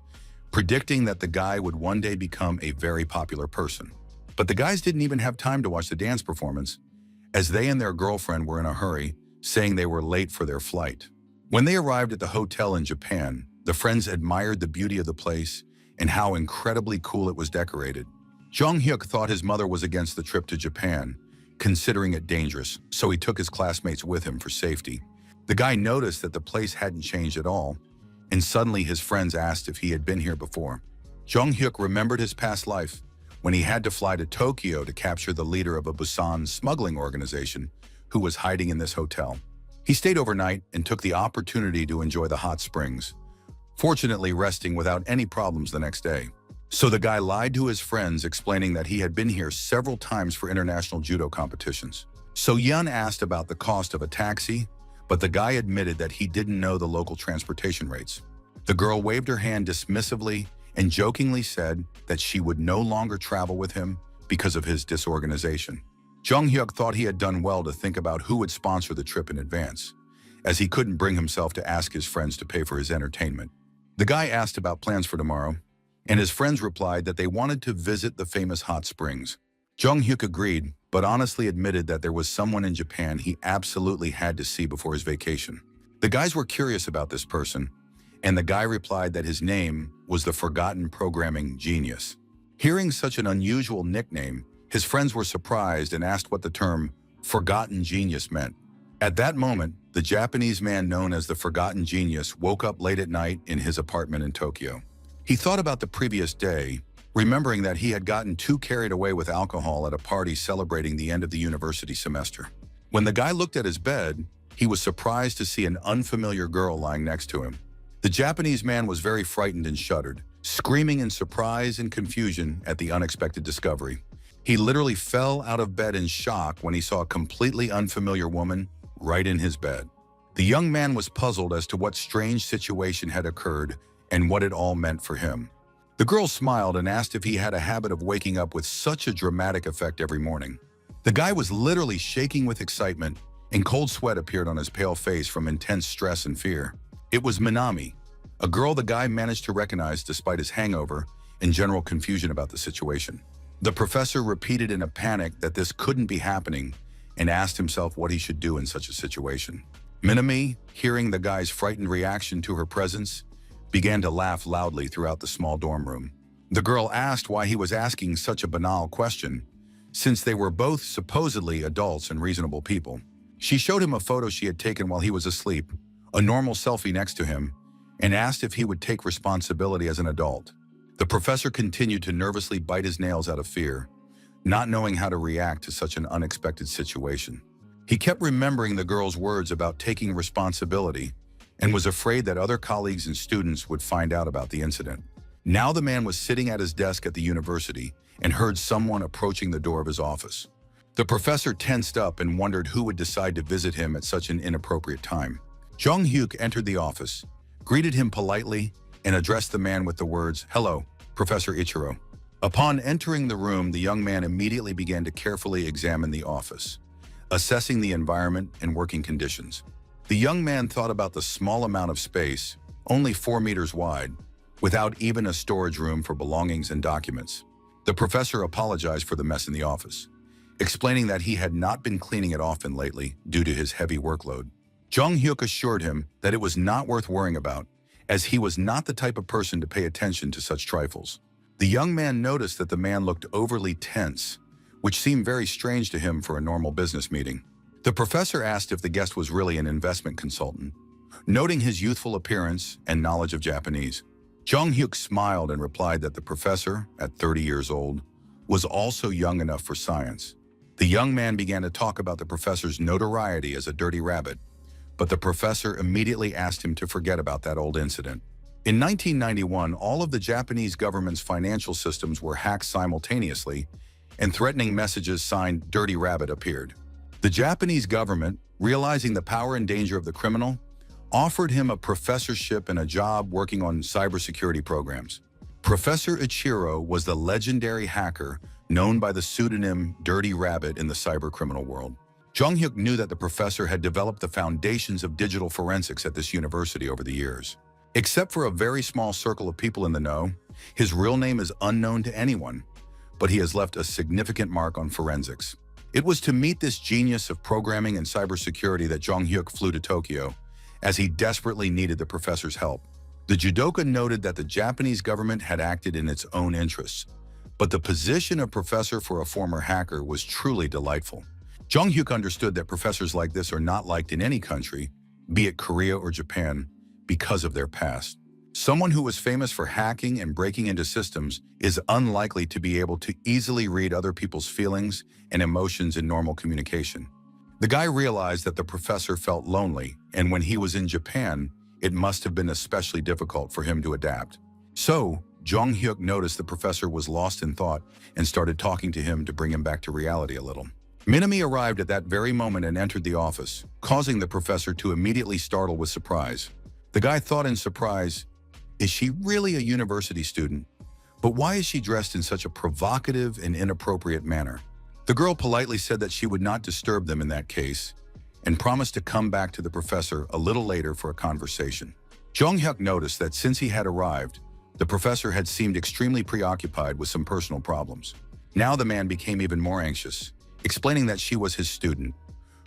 Speaker 1: predicting that the guy would one day become a very popular person. But the guys didn't even have time to watch the dance performance, as they and their girlfriend were in a hurry, saying they were late for their flight. When they arrived at the hotel in Japan, the friends admired the beauty of the place and how incredibly cool it was decorated. Jung-hyuk thought his mother was against the trip to Japan, considering it dangerous, so he took his classmates with him for safety. The guy noticed that the place hadn't changed at all, and suddenly his friends asked if he had been here before. Jung-hyuk remembered his past life when he had to fly to Tokyo to capture the leader of a Busan smuggling organization who was hiding in this hotel. He stayed overnight and took the opportunity to enjoy the hot springs, fortunately resting without any problems the next day. So the guy lied to his friends, explaining that he had been here several times for international judo competitions. So Yun asked about the cost of a taxi, but the guy admitted that he didn't know the local transportation rates. The girl waved her hand dismissively and jokingly said that she would no longer travel with him because of his disorganization. Jung-hyuk thought he had done well to think about who would sponsor the trip in advance, as he couldn't bring himself to ask his friends to pay for his entertainment. The guy asked about plans for tomorrow, and his friends replied that they wanted to visit the famous hot springs. Jung-hyuk agreed, but honestly admitted that there was someone in Japan he absolutely had to see before his vacation. The guys were curious about this person, and the guy replied that his name was the Forgotten Programming Genius. Hearing such an unusual nickname, his friends were surprised and asked what the term Forgotten Genius meant. At that moment, the Japanese man known as the Forgotten Genius woke up late at night in his apartment in Tokyo. He thought about the previous day, remembering that he had gotten too carried away with alcohol at a party celebrating the end of the university semester. When the guy looked at his bed, he was surprised to see an unfamiliar girl lying next to him. The Japanese man was very frightened and shuddered, screaming in surprise and confusion at the unexpected discovery. He literally fell out of bed in shock when he saw a completely unfamiliar woman right in his bed. The young man was puzzled as to what strange situation had occurred and what it all meant for him. The girl smiled and asked if he had a habit of waking up with such a dramatic effect every morning. The guy was literally shaking with excitement, and cold sweat appeared on his pale face from intense stress and fear. It was Minami, a girl the guy managed to recognize despite his hangover and general confusion about the situation. The professor repeated in a panic that this couldn't be happening and asked himself what he should do in such a situation. Minami, hearing the guy's frightened reaction to her presence, began to laugh loudly throughout the small dorm room. The girl asked why he was asking such a banal question, since they were both supposedly adults and reasonable people. She showed him a photo she had taken while he was asleep, a normal selfie next to him, and asked if he would take responsibility as an adult. The professor continued to nervously bite his nails out of fear, not knowing how to react to such an unexpected situation. He kept remembering the girl's words about taking responsibility and was afraid that other colleagues and students would find out about the incident. Now the man was sitting at his desk at the university and heard someone approaching the door of his office. The professor tensed up and wondered who would decide to visit him at such an inappropriate time. Jung-hyuk entered the office, greeted him politely, and addressed the man with the words, "Hello, Professor Ichiro." Upon entering the room, the young man immediately began to carefully examine the office, assessing the environment and working conditions. The young man thought about the small amount of space, only 4 meters wide, without even a storage room for belongings and documents. The professor apologized for the mess in the office, explaining that he had not been cleaning it often lately due to his heavy workload. Jung-hyuk assured him that it was not worth worrying about, as he was not the type of person to pay attention to such trifles. The young man noticed that the man looked overly tense, which seemed very strange to him for a normal business meeting. The professor asked if the guest was really an investment consultant, noting his youthful appearance and knowledge of Japanese. Jung-hyuk smiled and replied that the professor, at 30 years old, was also young enough for science. The young man began to talk about the professor's notoriety as a dirty rabbit, but the professor immediately asked him to forget about that old incident. In 1991, all of the Japanese government's financial systems were hacked simultaneously, and threatening messages signed Dirty Rabbit appeared. The Japanese government, realizing the power and danger of the criminal, offered him a professorship and a job working on cybersecurity programs. Professor Ichiro was the legendary hacker known by the pseudonym Dirty Rabbit in the cybercriminal world. Jung-hyuk knew that the professor had developed the foundations of digital forensics at this university over the years. Except for a very small circle of people in the know, his real name is unknown to anyone, but he has left a significant mark on forensics. It was to meet this genius of programming and cybersecurity that Jung-hyuk flew to Tokyo, as he desperately needed the professor's help. The judoka noted that the Japanese government had acted in its own interests, but the position of professor for a former hacker was truly delightful. Jung-hyuk understood that professors like this are not liked in any country, be it Korea or Japan, because of their past. Someone who was famous for hacking and breaking into systems is unlikely to be able to easily read other people's feelings and emotions in normal communication. The guy realized that the professor felt lonely, and when he was in Japan, it must have been especially difficult for him to adapt. So, Jung-hyuk noticed the professor was lost in thought and started talking to him to bring him back to reality a little. Minami arrived at that very moment and entered the office, causing the professor to immediately startle with surprise. The guy thought in surprise, is she really a university student? But why is she dressed in such a provocative and inappropriate manner? The girl politely said that she would not disturb them in that case, and promised to come back to the professor a little later for a conversation. Jung-hyuk noticed that since he had arrived, the professor had seemed extremely preoccupied with some personal problems. Now the man became even more anxious, explaining that she was his student,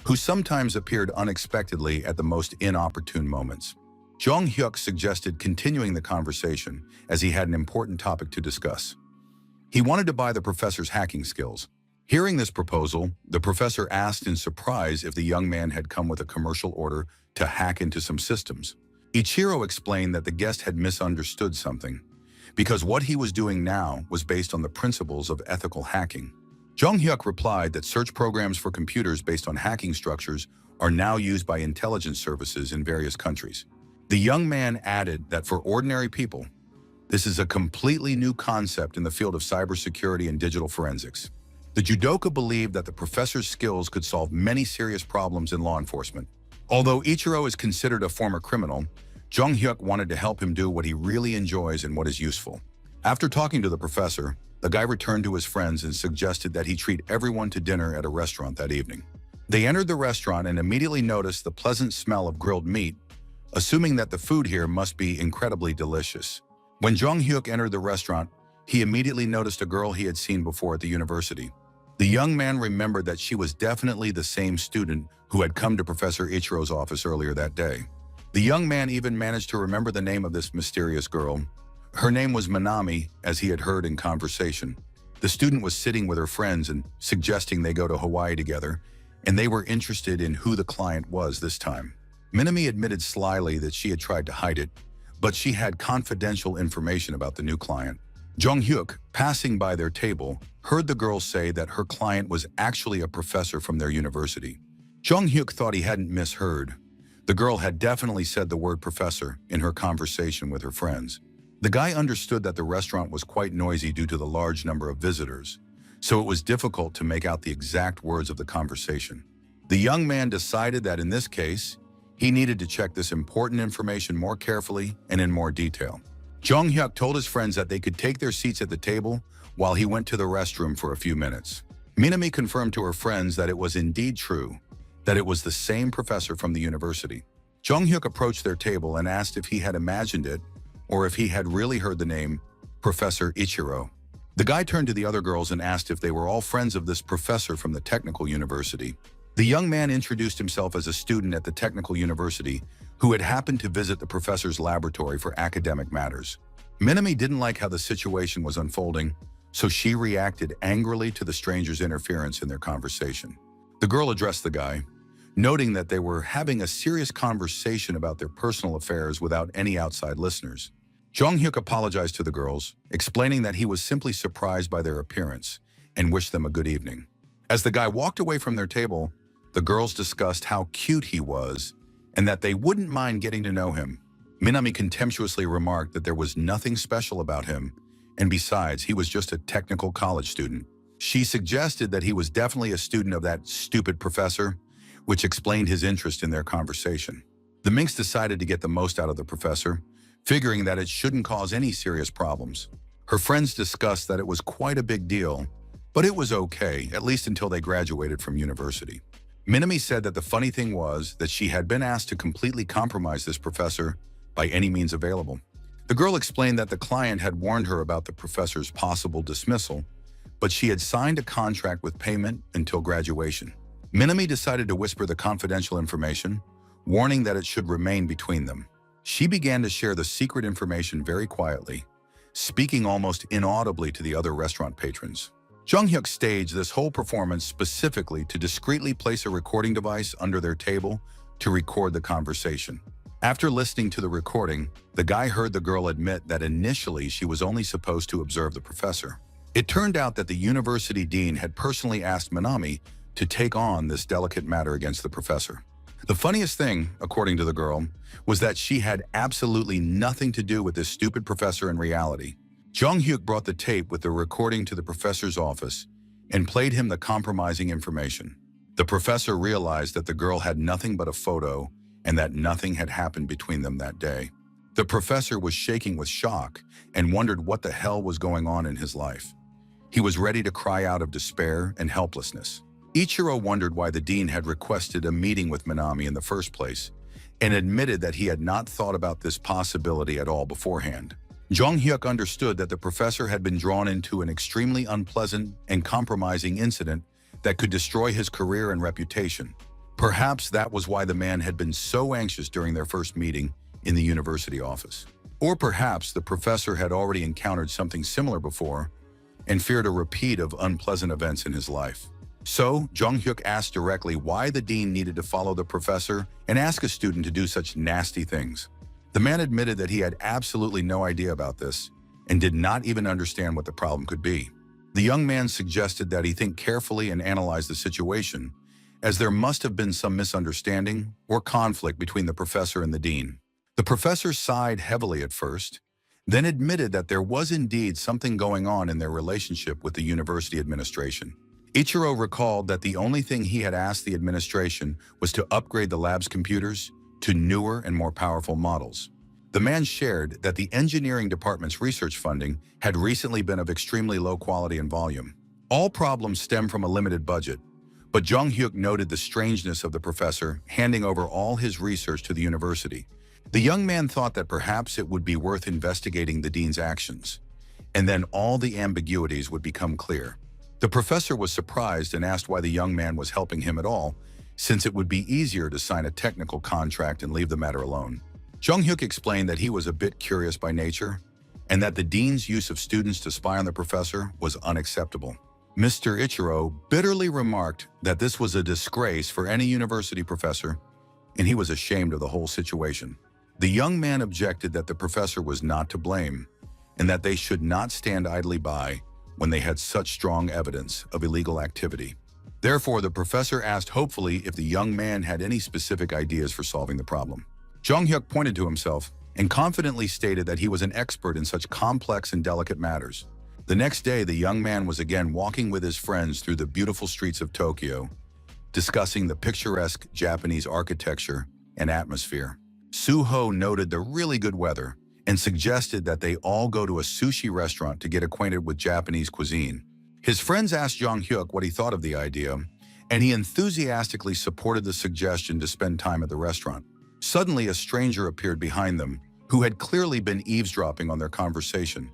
Speaker 1: who sometimes appeared unexpectedly at the most inopportune moments. Jung-hyuk suggested continuing the conversation as he had an important topic to discuss. He wanted to buy the professor's hacking skills. Hearing this proposal, the professor asked in surprise if the young man had come with a commercial order to hack into some systems. Ichiro explained that the guest had misunderstood something, because what he was doing now was based on the principles of ethical hacking. Jung-hyuk replied that search programs for computers based on hacking structures are now used by intelligence services in various countries. The young man added that for ordinary people, this is a completely new concept in the field of cybersecurity and digital forensics. The judoka believed that the professor's skills could solve many serious problems in law enforcement. Although Ichiro is considered a former criminal, Jung-hyuk wanted to help him do what he really enjoys and what is useful. After talking to the professor, the guy returned to his friends and suggested that he treat everyone to dinner at a restaurant that evening. They entered the restaurant and immediately noticed the pleasant smell of grilled meat, assuming that the food here must be incredibly delicious. When Jung-hyuk entered the restaurant, he immediately noticed a girl he had seen before at the university. The young man remembered that she was definitely the same student who had come to Professor Ichiro's office earlier that day. The young man even managed to remember the name of this mysterious girl. Her name was Manami, as he had heard in conversation. The student was sitting with her friends and suggesting they go to Hawaii together, and they were interested in who the client was this time. Minami admitted slyly that she had tried to hide it, but she had confidential information about the new client. Jung-hyuk, passing by their table, heard the girl say that her client was actually a professor from their university. Jung-hyuk thought he hadn't misheard. The girl had definitely said the word professor in her conversation with her friends. The guy understood that the restaurant was quite noisy due to the large number of visitors, so it was difficult to make out the exact words of the conversation. The young man decided that in this case, he needed to check this important information more carefully and in more detail. Jung-hyuk told his friends that they could take their seats at the table while he went to the restroom for a few minutes. Minami confirmed to her friends that it was indeed true, that it was the same professor from the university. Jung-hyuk approached their table and asked if he had imagined it or if he had really heard the name Professor Ichiro. The guy turned to the other girls and asked if they were all friends of this professor from the technical university. The young man introduced himself as a student at the technical university who had happened to visit the professor's laboratory for academic matters. Minami didn't like how the situation was unfolding, so she reacted angrily to the stranger's interference in their conversation. The girl addressed the guy, noting that they were having a serious conversation about their personal affairs without any outside listeners. Jung-hyuk apologized to the girls, explaining that he was simply surprised by their appearance and wished them a good evening. As the guy walked away from their table, the girls discussed how cute he was and that they wouldn't mind getting to know him. Minami contemptuously remarked that there was nothing special about him, and besides, he was just a technical college student. She suggested that he was definitely a student of that stupid professor, which explained his interest in their conversation. The minx decided to get the most out of the professor, figuring that it shouldn't cause any serious problems. Her friends discussed that it was quite a big deal, but it was okay, at least until they graduated from university. Minami said that the funny thing was that she had been asked to completely compromise this professor by any means available. The girl explained that the client had warned her about the professor's possible dismissal, but she had signed a contract with payment until graduation. Minami decided to whisper the confidential information, warning that it should remain between them. She began to share the secret information very quietly, speaking almost inaudibly to the other restaurant patrons. Jung-hyuk staged this whole performance specifically to discreetly place a recording device under their table to record the conversation. After listening to the recording, the guy heard the girl admit that initially she was only supposed to observe the professor. It turned out that the university dean had personally asked Minami to take on this delicate matter against the professor. The funniest thing, according to the girl, was that she had absolutely nothing to do with this stupid professor in reality. Jung-hyuk brought the tape with the recording to the professor's office and played him the compromising information. The professor realized that the girl had nothing but a photo and that nothing had happened between them that day. The professor was shaking with shock and wondered what the hell was going on in his life. He was ready to cry out of despair and helplessness. Ichiro wondered why the dean had requested a meeting with Minami in the first place and admitted that he had not thought about this possibility at all beforehand. Jung-hyuk understood that the professor had been drawn into an extremely unpleasant and compromising incident that could destroy his career and reputation. Perhaps that was why the man had been so anxious during their first meeting in the university office. Or perhaps the professor had already encountered something similar before and feared a repeat of unpleasant events in his life. So, Jung-hyuk asked directly why the dean needed to follow the professor and ask a student to do such nasty things. The man admitted that he had absolutely no idea about this and did not even understand what the problem could be. The young man suggested that he think carefully and analyze the situation, as there must have been some misunderstanding or conflict between the professor and the dean. The professor sighed heavily at first, then admitted that there was indeed something going on in their relationship with the university administration. Ichiro recalled that the only thing he had asked the administration was to upgrade the lab's computers to newer and more powerful models. The man shared that the engineering department's research funding had recently been of extremely low quality and volume. All problems stem from a limited budget, but Jung-hyuk noted the strangeness of the professor handing over all his research to the university. The young man thought that perhaps it would be worth investigating the dean's actions, and then all the ambiguities would become clear. The professor was surprised and asked why the young man was helping him at all, since it would be easier to sign a technical contract and leave the matter alone. Jung-hyuk explained that he was a bit curious by nature, and that the dean's use of students to spy on the professor was unacceptable. Mr. Ichiro bitterly remarked that this was a disgrace for any university professor, and he was ashamed of the whole situation. The young man objected that the professor was not to blame, and that they should not stand idly by when they had such strong evidence of illegal activity. Therefore, the professor asked hopefully if the young man had any specific ideas for solving the problem. Jung-hyuk pointed to himself and confidently stated that he was an expert in such complex and delicate matters. The next day, the young man was again walking with his friends through the beautiful streets of Tokyo, discussing the picturesque Japanese architecture and atmosphere. Suho noted the really good weather and suggested that they all go to a sushi restaurant to get acquainted with Japanese cuisine. His friends asked Jung-hyuk what he thought of the idea, and he enthusiastically supported the suggestion to spend time at the restaurant. Suddenly, a stranger appeared behind them, who had clearly been eavesdropping on their conversation,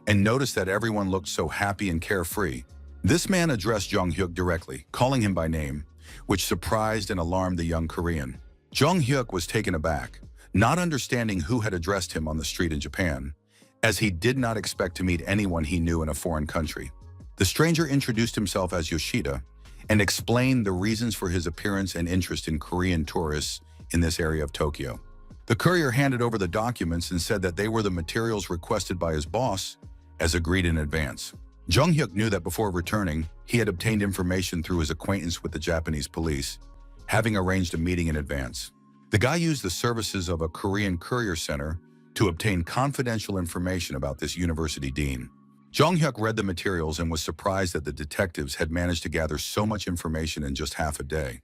Speaker 1: and noticed that everyone looked so happy and carefree. This man addressed Jung-hyuk directly, calling him by name, which surprised and alarmed the young Korean. Jung-hyuk was taken aback, not understanding who had addressed him on the street in Japan, as he did not expect to meet anyone he knew in a foreign country. The stranger introduced himself as Yoshida and explained the reasons for his appearance and interest in Korean tourists in this area of Tokyo. The courier handed over the documents and said that they were the materials requested by his boss, as agreed in advance. Jung-hyuk knew that before returning, he had obtained information through his acquaintance with the Japanese police, having arranged a meeting in advance. The guy used the services of a Korean courier center to obtain confidential information about this university dean. Jong-hyuk read the materials and was surprised that the detectives had managed to gather so much information in just half a day.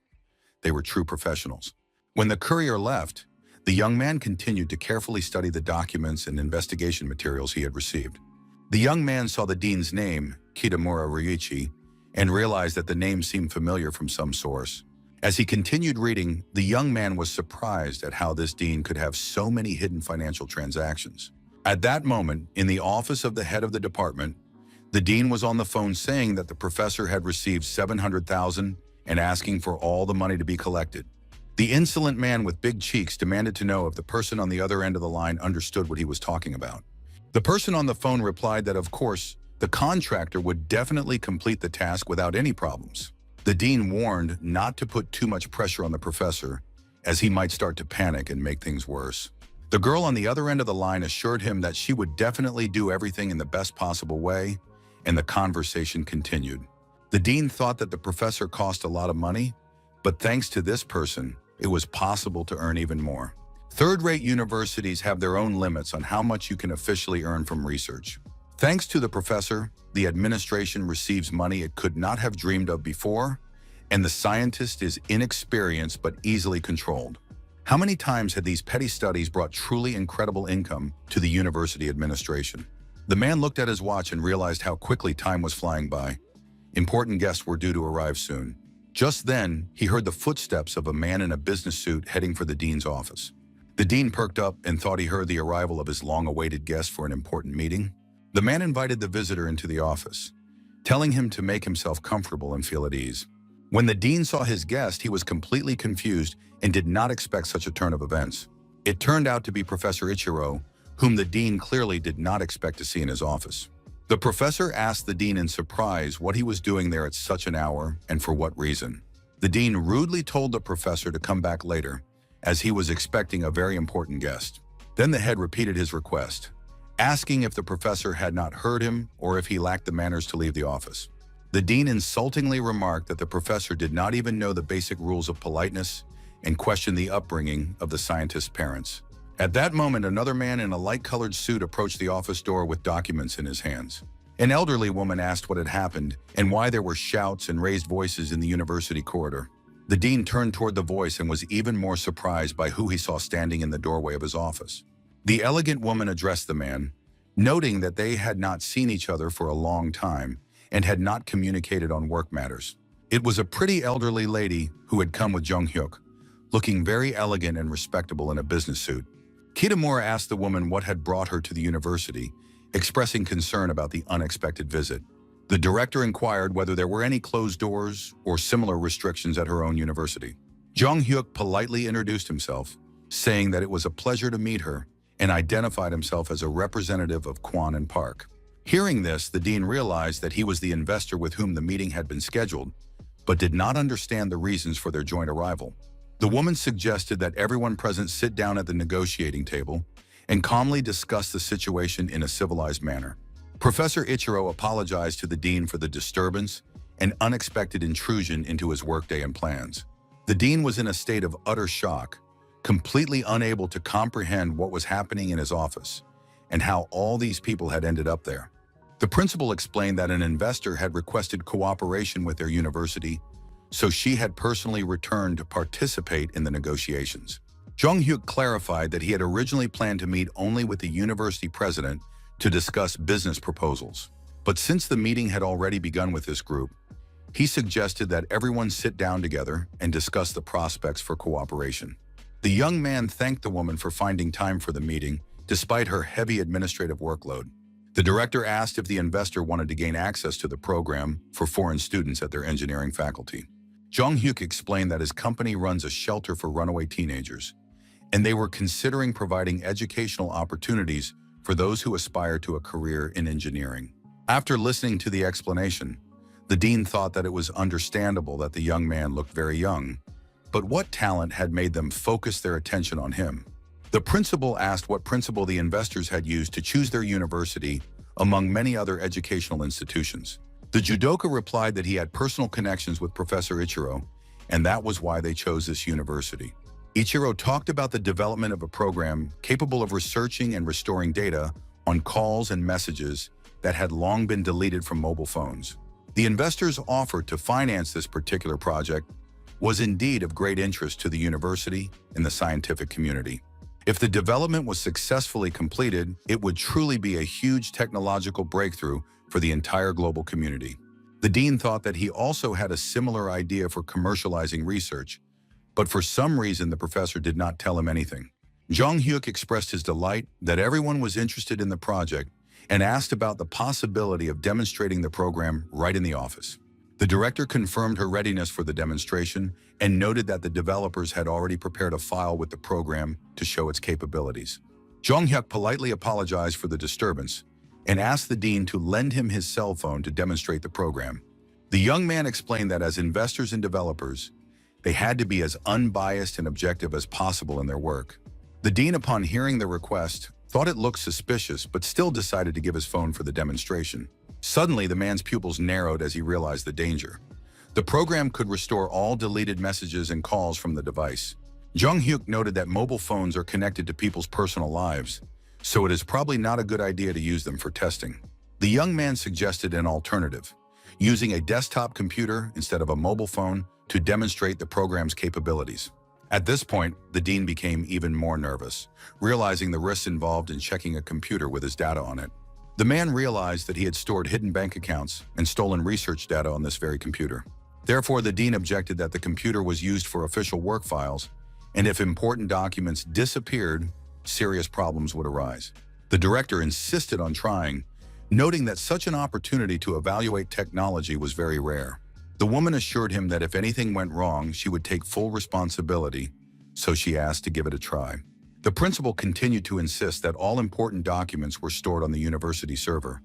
Speaker 1: They were true professionals. When the courier left, the young man continued to carefully study the documents and investigation materials he had received. The young man saw the dean's name, Kitamura Ryuichi, and realized that the name seemed familiar from some source. As he continued reading, the young man was surprised at how this dean could have so many hidden financial transactions. At that moment, in the office of the head of the department, the dean was on the phone saying that the professor had received $700,000 and asking for all the money to be collected. The insolent man with big cheeks demanded to know if the person on the other end of the line understood what he was talking about. The person on the phone replied that, of course, the contractor would definitely complete the task without any problems. The dean warned not to put too much pressure on the professor, as he might start to panic and make things worse. The girl on the other end of the line assured him that she would definitely do everything in the best possible way, and the conversation continued. The dean thought that the professor cost a lot of money, but thanks to this person, it was possible to earn even more. Third-rate universities have their own limits on how much you can officially earn from research. Thanks to the professor, the administration receives money it could not have dreamed of before, and the scientist is inexperienced but easily controlled. How many times had these petty studies brought truly incredible income to the university administration? The man looked at his watch and realized how quickly time was flying by. Important guests were due to arrive soon. Just then, he heard the footsteps of a man in a business suit heading for the dean's office. The dean perked up and thought he heard the arrival of his long-awaited guest for an important meeting. The man invited the visitor into the office, telling him to make himself comfortable and feel at ease. When the dean saw his guest, he was completely confused and did not expect such a turn of events. It turned out to be Professor Ichiro, whom the dean clearly did not expect to see in his office. The professor asked the dean in surprise what he was doing there at such an hour and for what reason. The dean rudely told the professor to come back later, as he was expecting a very important guest. Then the head repeated his request, asking if the professor had not heard him or if he lacked the manners to leave the office. The dean insultingly remarked that the professor did not even know the basic rules of politeness and questioned the upbringing of the scientist's parents. At that moment, another man in a light-colored suit approached the office door with documents in his hands. An elderly woman asked what had happened and why there were shouts and raised voices in the university corridor. The dean turned toward the voice and was even more surprised by who he saw standing in the doorway of his office. The elegant woman addressed the man, noting that they had not seen each other for a long time and had not communicated on work matters. It was a pretty elderly lady who had come with Jong-hyuk, looking very elegant and respectable in a business suit. Kitamura asked the woman what had brought her to the university, expressing concern about the unexpected visit. The director inquired whether there were any closed doors or similar restrictions at her own university. Jong-hyuk politely introduced himself, saying that it was a pleasure to meet her, and identified himself as a representative of Kwon and Park. Hearing this, the dean realized that he was the investor with whom the meeting had been scheduled, but did not understand the reasons for their joint arrival. The woman suggested that everyone present sit down at the negotiating table and calmly discuss the situation in a civilized manner. Professor Ichiro apologized to the dean for the disturbance and unexpected intrusion into his workday and plans. The dean was in a state of utter shock, completely unable to comprehend what was happening in his office and how all these people had ended up there. The principal explained that an investor had requested cooperation with their university, so she had personally returned to participate in the negotiations. Jong-hyuk clarified that he had originally planned to meet only with the university president to discuss business proposals. But since the meeting had already begun with this group, he suggested that everyone sit down together and discuss the prospects for cooperation. The young man thanked the woman for finding time for the meeting, despite her heavy administrative workload. The director asked if the investor wanted to gain access to the program for foreign students at their engineering faculty. Jong-hyuk explained that his company runs a shelter for runaway teenagers, and they were considering providing educational opportunities for those who aspire to a career in engineering. After listening to the explanation, the dean thought that it was understandable that the young man looked very young, but what talent had made them focus their attention on him? The principal asked what principle the investors had used to choose their university among many other educational institutions. The judoka replied that he had personal connections with Professor Ichiro, and that was why they chose this university. Ichiro talked about the development of a program capable of researching and restoring data on calls and messages that had long been deleted from mobile phones. The investors' offer to finance this particular project was indeed of great interest to the university and the scientific community. If the development was successfully completed, it would truly be a huge technological breakthrough for the entire global community. The dean thought that he also had a similar idea for commercializing research, but for some reason the professor did not tell him anything. Jong Hyuk expressed his delight that everyone was interested in the project and asked about the possibility of demonstrating the program right in the office. The director confirmed her readiness for the demonstration and noted that the developers had already prepared a file with the program to show its capabilities. Jong Hyuk politely apologized for the disturbance and asked the dean to lend him his cell phone to demonstrate the program. The young man explained that as investors and developers, they had to be as unbiased and objective as possible in their work. The dean, upon hearing the request, thought it looked suspicious but still decided to give his phone for the demonstration. Suddenly, the man's pupils narrowed as he realized the danger. The program could restore all deleted messages and calls from the device. Jong Hyuk noted that mobile phones are connected to people's personal lives, so it is probably not a good idea to use them for testing. The young man suggested an alternative, using a desktop computer instead of a mobile phone to demonstrate the program's capabilities. At this point, the dean became even more nervous, realizing the risks involved in checking a computer with his data on it. The man realized that he had stored hidden bank accounts and stolen research data on this very computer. Therefore, the dean objected that the computer was used for official work files, and if important documents disappeared, serious problems would arise. The director insisted on trying, noting that such an opportunity to evaluate technology was very rare. The woman assured him that if anything went wrong, she would take full responsibility, so she asked to give it a try. The principal continued to insist that all important documents were stored on the university server,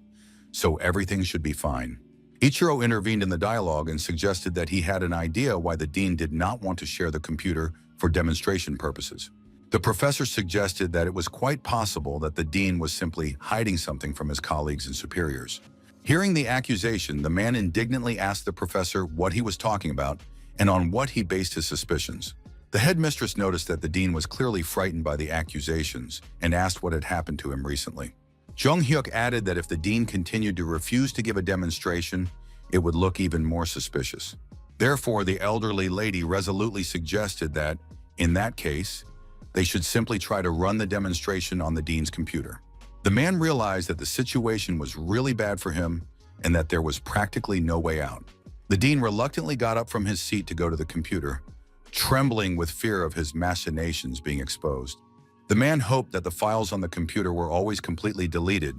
Speaker 1: so everything should be fine. Ichiro intervened in the dialogue and suggested that he had an idea why the dean did not want to share the computer for demonstration purposes. The professor suggested that it was quite possible that the dean was simply hiding something from his colleagues and superiors. Hearing the accusation, the man indignantly asked the professor what he was talking about and on what he based his suspicions. The headmistress noticed that the dean was clearly frightened by the accusations and asked what had happened to him recently. Jong Hyuk added that if the dean continued to refuse to give a demonstration, it would look even more suspicious. Therefore, the elderly lady resolutely suggested that, in that case, they should simply try to run the demonstration on the dean's computer. The man realized that the situation was really bad for him and that there was practically no way out. The dean reluctantly got up from his seat to go to the computer, trembling with fear of his machinations being exposed. The man hoped that the files on the computer were always completely deleted,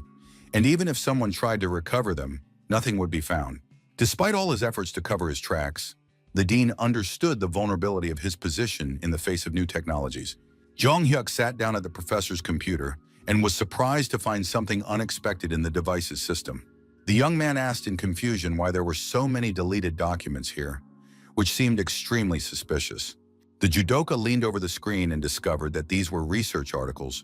Speaker 1: and even if someone tried to recover them, nothing would be found. Despite all his efforts to cover his tracks, the dean understood the vulnerability of his position in the face of new technologies. Jong Hyuk sat down at the professor's computer and was surprised to find something unexpected in the device's system. The young man asked in confusion why there were so many deleted documents here, which seemed extremely suspicious. The judoka leaned over the screen and discovered that these were research articles,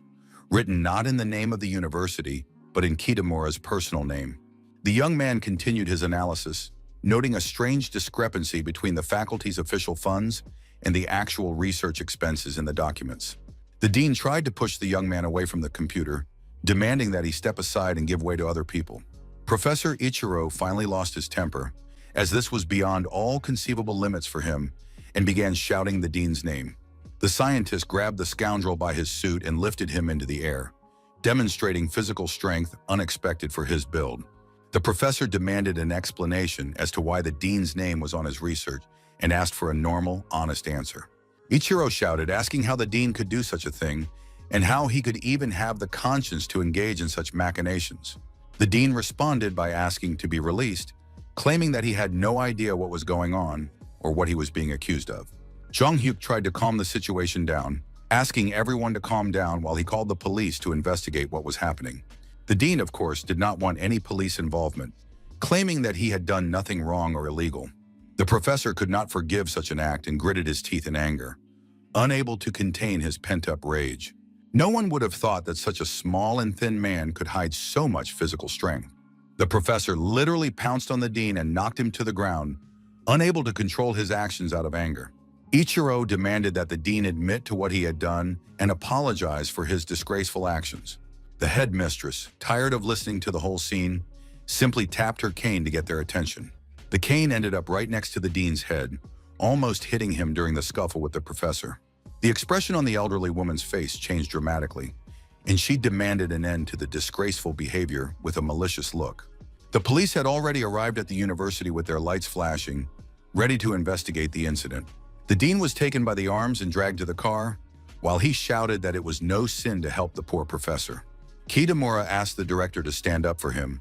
Speaker 1: written not in the name of the university, but in Kitamura's personal name. The young man continued his analysis, noting a strange discrepancy between the faculty's official funds and the actual research expenses in the documents. The dean tried to push the young man away from the computer, demanding that he step aside and give way to other people. Professor Ichiro finally lost his temper, as this was beyond all conceivable limits for him, and began shouting the dean's name. The scientist grabbed the scoundrel by his suit and lifted him into the air, demonstrating physical strength unexpected for his build. The professor demanded an explanation as to why the dean's name was on his research and asked for a normal, honest answer. Ichiro shouted, asking how the dean could do such a thing and how he could even have the conscience to engage in such machinations. The dean responded by asking to be released, claiming that he had no idea what was going on or what he was being accused of. Jong Hyuk tried to calm the situation down, asking everyone to calm down while he called the police to investigate what was happening. The dean, of course, did not want any police involvement, claiming that he had done nothing wrong or illegal. The professor could not forgive such an act and gritted his teeth in anger, unable to contain his pent-up rage. No one would have thought that such a small and thin man could hide so much physical strength. The professor literally pounced on the dean and knocked him to the ground, unable to control his actions out of anger. Ichiro demanded that the dean admit to what he had done and apologize for his disgraceful actions. The headmistress, tired of listening to the whole scene, simply tapped her cane to get their attention. The cane ended up right next to the dean's head, almost hitting him during the scuffle with the professor. The expression on the elderly woman's face changed dramatically, and she demanded an end to the disgraceful behavior with a malicious look. The police had already arrived at the university with their lights flashing, ready to investigate the incident. The dean was taken by the arms and dragged to the car, while he shouted that it was no sin to help the poor professor. Kitamura asked the director to stand up for him,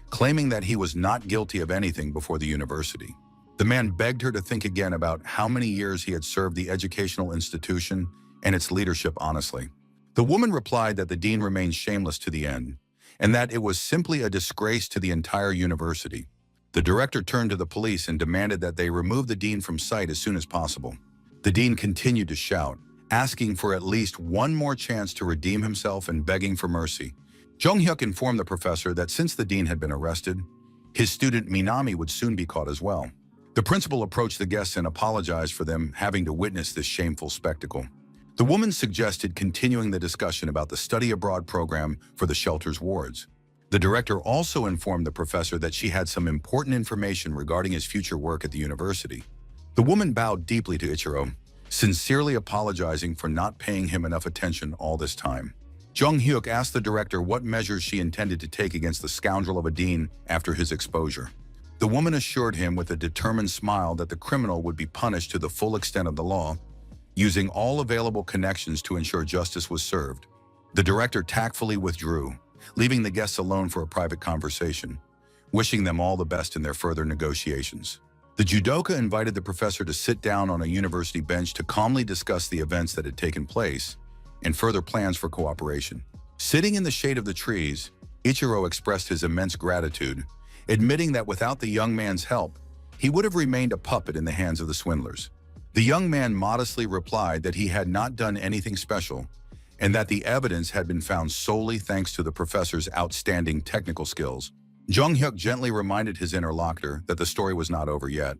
Speaker 1: claiming that he was not guilty of anything before the university. The man begged her to think again about how many years he had served the educational institution and its leadership honestly. The woman replied that the dean remained shameless to the end, and that it was simply a disgrace to the entire university. The director turned to the police and demanded that they remove the dean from sight as soon as possible. The dean continued to shout, asking for at least one more chance to redeem himself and begging for mercy. Jung-hyuk informed the professor that since the dean had been arrested, his student Minami would soon be caught as well. The principal approached the guests and apologized for them having to witness this shameful spectacle. The woman suggested continuing the discussion about the study abroad program for the shelter's wards. The director also informed the professor that she had some important information regarding his future work at the university. The woman bowed deeply to Ichiro, sincerely apologizing for not paying him enough attention all this time. Jung-hyuk asked the director what measures she intended to take against the scoundrel of a dean after his exposure. The woman assured him with a determined smile that the criminal would be punished to the full extent of the law, using all available connections to ensure justice was served. The director tactfully withdrew, leaving the guests alone for a private conversation, wishing them all the best in their further negotiations. The judoka invited the professor to sit down on a university bench to calmly discuss the events that had taken place and further plans for cooperation. Sitting in the shade of the trees, Ichiro expressed his immense gratitude, admitting that without the young man's help, he would have remained a puppet in the hands of the swindlers. The young man modestly replied that he had not done anything special and that the evidence had been found solely thanks to the professor's outstanding technical skills. Jung-hyuk gently reminded his interlocutor that the story was not over yet,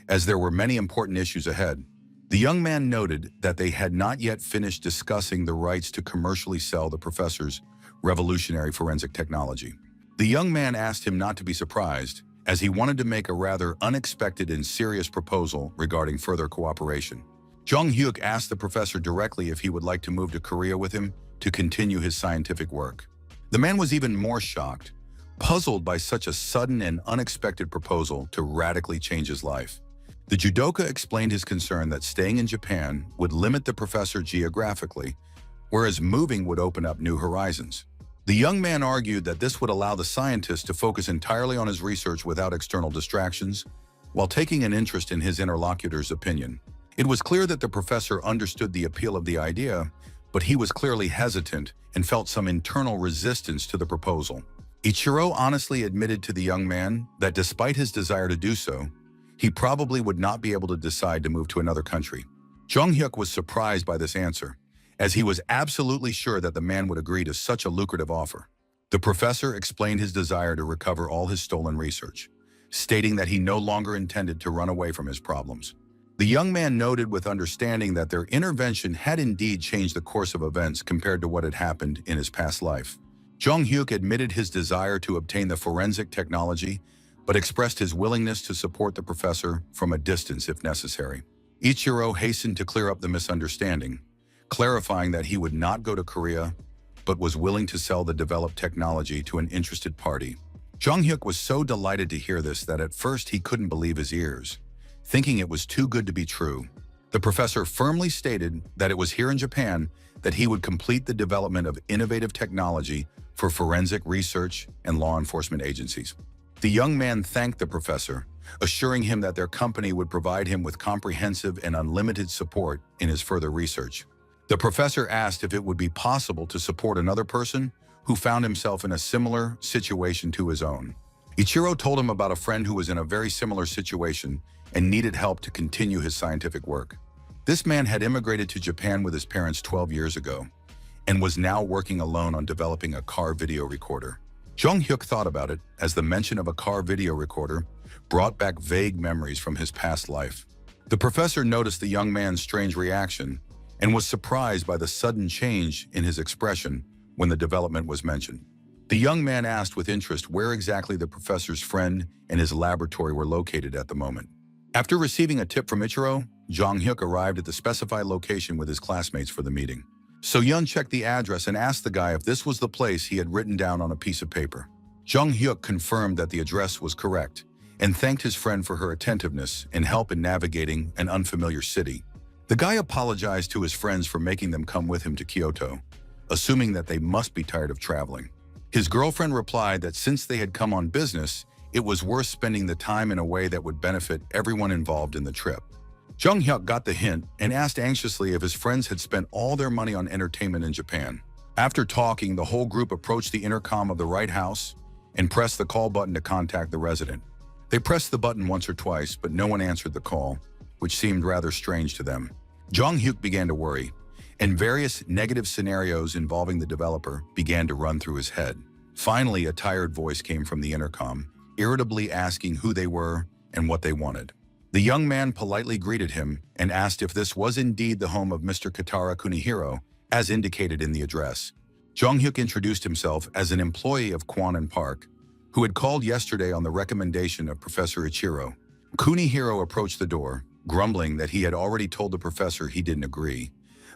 Speaker 1: as there were many important issues ahead. The young man noted that they had not yet finished discussing the rights to commercially sell the professor's revolutionary forensic technology. The young man asked him not to be surprised, as he wanted to make a rather unexpected and serious proposal regarding further cooperation. Jung-hyuk asked the professor directly if he would like to move to Korea with him to continue his scientific work. The man was even more shocked, puzzled by such a sudden and unexpected proposal to radically change his life. The judoka explained his concern that staying in Japan would limit the professor geographically, whereas moving would open up new horizons. The young man argued that this would allow the scientist to focus entirely on his research without external distractions, while taking an interest in his interlocutor's opinion. It was clear that the professor understood the appeal of the idea, but he was clearly hesitant and felt some internal resistance to the proposal. Ichiro honestly admitted to the young man that despite his desire to do so, he probably would not be able to decide to move to another country. Jung-hyuk was surprised by this answer, as he was absolutely sure that the man would agree to such a lucrative offer. The professor explained his desire to recover all his stolen research, stating that he no longer intended to run away from his problems. The young man noted with understanding that their intervention had indeed changed the course of events compared to what had happened in his past life. Jung-hyuk admitted his desire to obtain the forensic technology, but expressed his willingness to support the professor from a distance if necessary. Ichiro hastened to clear up the misunderstanding, clarifying that he would not go to Korea, but was willing to sell the developed technology to an interested party. Jung-hyuk was so delighted to hear this that at first he couldn't believe his ears, thinking it was too good to be true. The professor firmly stated that it was here in Japan that he would complete the development of innovative technology for forensic research and law enforcement agencies. The young man thanked the professor, assuring him that their company would provide him with comprehensive and unlimited support in his further research. The professor asked if it would be possible to support another person who found himself in a similar situation to his own. Ichiro told him about a friend who was in a very similar situation and needed help to continue his scientific work. This man had immigrated to Japan with his parents 12 years ago and was now working alone on developing a car video recorder. Jung-hyuk thought about it as the mention of a car video recorder brought back vague memories from his past life. The professor noticed the young man's strange reaction and was surprised by the sudden change in his expression when the development was mentioned. The young man asked with interest where exactly the professor's friend and his laboratory were located at the moment. After receiving a tip from Ichiro, Jong-hyuk arrived at the specified location with his classmates for the meeting. So-yeon checked the address and asked the guy if this was the place he had written down on a piece of paper. Jong-hyuk confirmed that the address was correct and thanked his friend for her attentiveness and help in navigating an unfamiliar city. The guy apologized to his friends for making them come with him to Kyoto, assuming that they must be tired of traveling. His girlfriend replied that since they had come on business, it was worth spending the time in a way that would benefit everyone involved in the trip. Jong-hyuk got the hint and asked anxiously if his friends had spent all their money on entertainment in Japan. After talking, the whole group approached the intercom of the right house and pressed the call button to contact the resident. They pressed the button once or twice, but no one answered the call, which seemed rather strange to them. Jong-hyuk began to worry, and various negative scenarios involving the developer began to run through his head. Finally, a tired voice came from the intercom, irritably asking who they were and what they wanted. The young man politely greeted him and asked if this was indeed the home of Mr. Katara Kunihiro, as indicated in the address. Jong-hyuk introduced himself as an employee of Kwannon Park, who had called yesterday on the recommendation of Professor Ichiro. Kunihiro approached the door, grumbling that he had already told the professor he didn't agree,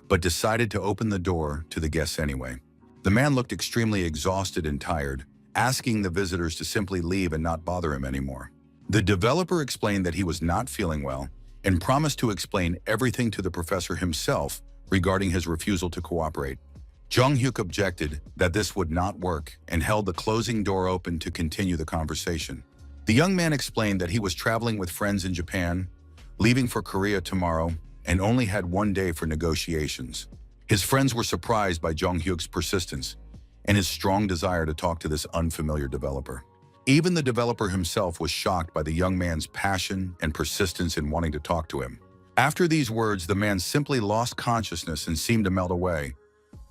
Speaker 1: but decided to open the door to the guests anyway. The man looked extremely exhausted and tired, asking the visitors to simply leave and not bother him anymore. The developer explained that he was not feeling well and promised to explain everything to the professor himself regarding his refusal to cooperate. Jong-hyuk objected that this would not work and held the closing door open to continue the conversation. The young man explained that he was traveling with friends in Japan, leaving for Korea tomorrow, and only had one day for negotiations. His friends were surprised by Jong-hyuk's persistence and his strong desire to talk to this unfamiliar developer. Even the developer himself was shocked by the young man's passion and persistence in wanting to talk to him. After these words, the man simply lost consciousness and seemed to melt away,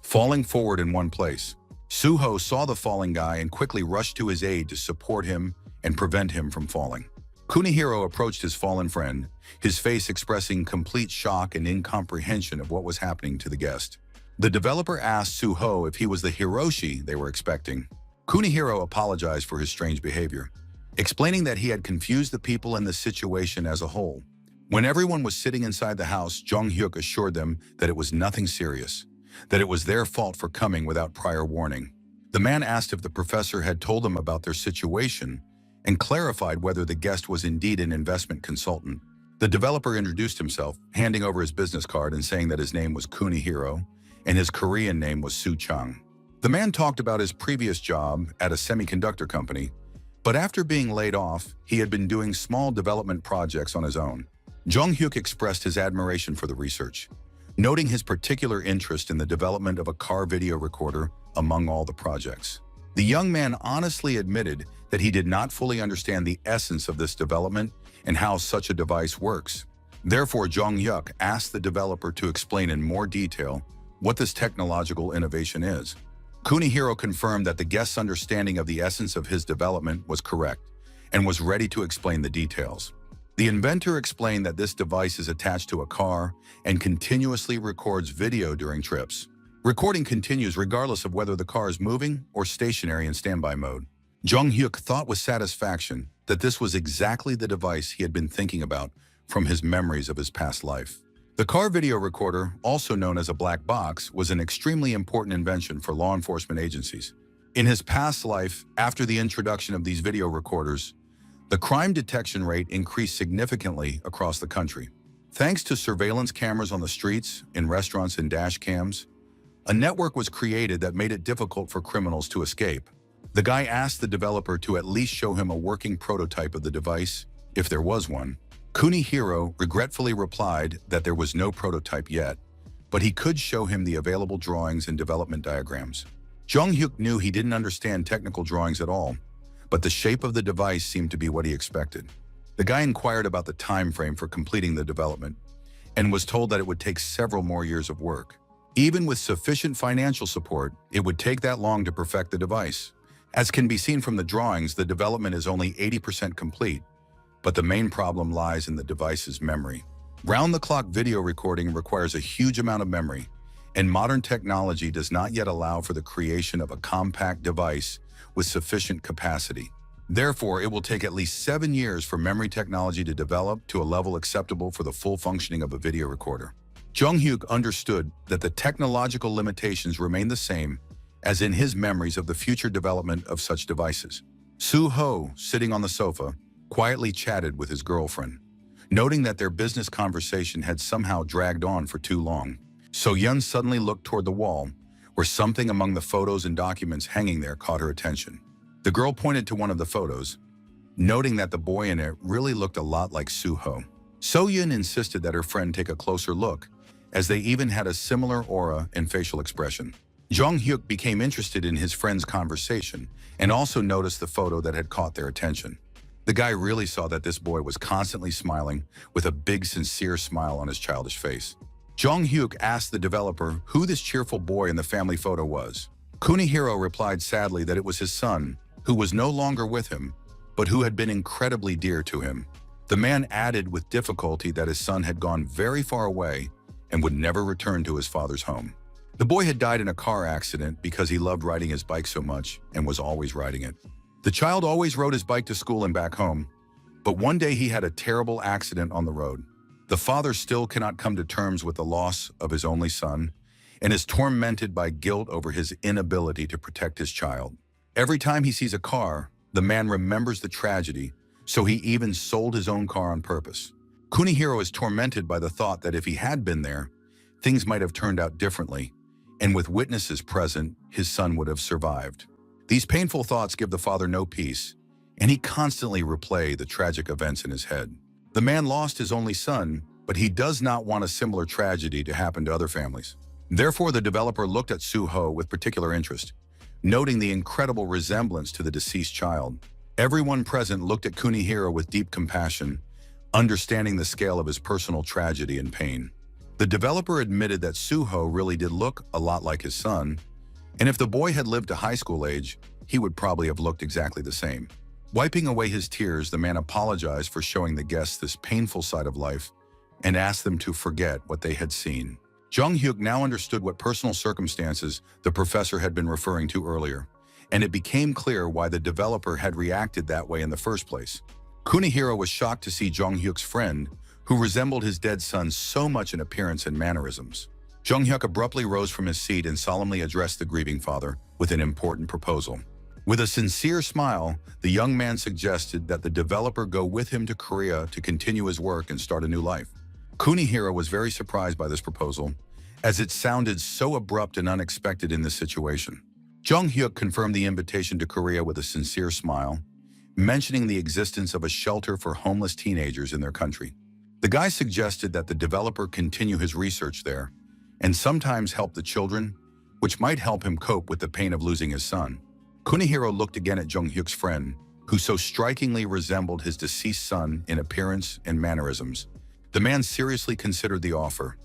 Speaker 1: falling forward in one place. Suho saw the falling guy and quickly rushed to his aid to support him and prevent him from falling. Kunihiro approached his fallen friend, his face expressing complete shock and incomprehension of what was happening to the guest. The developer asked Suho if he was the Hiroshi they were expecting. Kunihiro apologized for his strange behavior, explaining that he had confused the people in the situation as a whole. When everyone was sitting inside the house, Jong-hyuk assured them that it was nothing serious, that it was their fault for coming without prior warning. The man asked if the professor had told them about their situation and clarified whether the guest was indeed an investment consultant. The developer introduced himself, handing over his business card and saying that his name was Kunihiro and his Korean name was Su-chang. The man talked about his previous job at a semiconductor company, but after being laid off, he had been doing small development projects on his own. Jong-hyuk expressed his admiration for the research, noting his particular interest in the development of a car video recorder among all the projects. The young man honestly admitted that he did not fully understand the essence of this development and how such a device works. Therefore, Jong-hyuk asked the developer to explain in more detail what this technological innovation is. Kunihiro confirmed that the guest's understanding of the essence of his development was correct and was ready to explain the details. The inventor explained that this device is attached to a car and continuously records video during trips. Recording continues regardless of whether the car is moving or stationary in standby mode. Jong-hyuk thought with satisfaction that this was exactly the device he had been thinking about from his memories of his past life. The car video recorder, also known as a black box, was an extremely important invention for law enforcement agencies. In his past life, after the introduction of these video recorders, the crime detection rate increased significantly across the country. Thanks to surveillance cameras on the streets, in restaurants, and dash cams, a network was created that made it difficult for criminals to escape. The guy asked the developer to at least show him a working prototype of the device, if there was one. Kunihiro regretfully replied that there was no prototype yet, but he could show him the available drawings and development diagrams. Jong-hyuk knew he didn't understand technical drawings at all, but the shape of the device seemed to be what he expected. The guy inquired about the time frame for completing the development and was told that it would take several more years of work. Even with sufficient financial support, it would take that long to perfect the device. As can be seen from the drawings, the development is only 80% complete, but the main problem lies in the device's memory. Round-the-clock video recording requires a huge amount of memory, and modern technology does not yet allow for the creation of a compact device with sufficient capacity. Therefore, it will take at least 7 years for memory technology to develop to a level acceptable for the full functioning of a video recorder. Jung-hyuk understood that the technological limitations remain the same as in his memories of the future development of such devices. Soo-ho, sitting on the sofa, quietly chatted with his girlfriend. Noting that their business conversation had somehow dragged on for too long, So-yeon suddenly looked toward the wall, where something among the photos and documents hanging there caught her attention. The girl pointed to one of the photos, noting that the boy in it really looked a lot like Soo-ho. So-yeon insisted that her friend take a closer look, as they even had a similar aura and facial expression. Jung-hyuk became interested in his friend's conversation and also noticed the photo that had caught their attention. The guy really saw that this boy was constantly smiling with a big, sincere smile on his childish face. Jung-hyuk asked the developer who this cheerful boy in the family photo was. Kunihiro replied sadly that it was his son, who was no longer with him, but who had been incredibly dear to him. The man added with difficulty that his son had gone very far away and would never return to his father's home. The boy had died in a car accident because he loved riding his bike so much and was always riding it. The child always rode his bike to school and back home, but one day he had a terrible accident on the road. The father still cannot come to terms with the loss of his only son and is tormented by guilt over his inability to protect his child. Every time he sees a car, the man remembers the tragedy, so he even sold his own car on purpose. Kunihiro is tormented by the thought that if he had been there, things might have turned out differently, and with witnesses present, his son would have survived. These painful thoughts give the father no peace, and he constantly replays the tragic events in his head. The man lost his only son, but he does not want a similar tragedy to happen to other families. Therefore, the developer looked at Soo-ho with particular interest, noting the incredible resemblance to the deceased child. Everyone present looked at Kunihiro with deep compassion, understanding the scale of his personal tragedy and pain. The developer admitted that Soo-ho really did look a lot like his son, and if the boy had lived to high school age, he would probably have looked exactly the same. Wiping away his tears, the man apologized for showing the guests this painful side of life and asked them to forget what they had seen. Jung-hyuk now understood what personal circumstances the professor had been referring to earlier, and it became clear why the developer had reacted that way in the first place. Kunihiro was shocked to see Jung-hyuk's friend, who resembled his dead son so much in appearance and mannerisms. Jung-hyuk abruptly rose from his seat and solemnly addressed the grieving father with an important proposal. With a sincere smile, the young man suggested that the developer go with him to Korea to continue his work and start a new life. Kunihiro was very surprised by this proposal, as it sounded so abrupt and unexpected in this situation. Jung-hyuk confirmed the invitation to Korea with a sincere smile, mentioning the existence of a shelter for homeless teenagers in their country. The guy suggested that the developer continue his research there and sometimes help the children, which might help him cope with the pain of losing his son. Kunihiro looked again at Jung-hyuk's friend, who so strikingly resembled his deceased son in appearance and mannerisms. The man seriously considered the offer,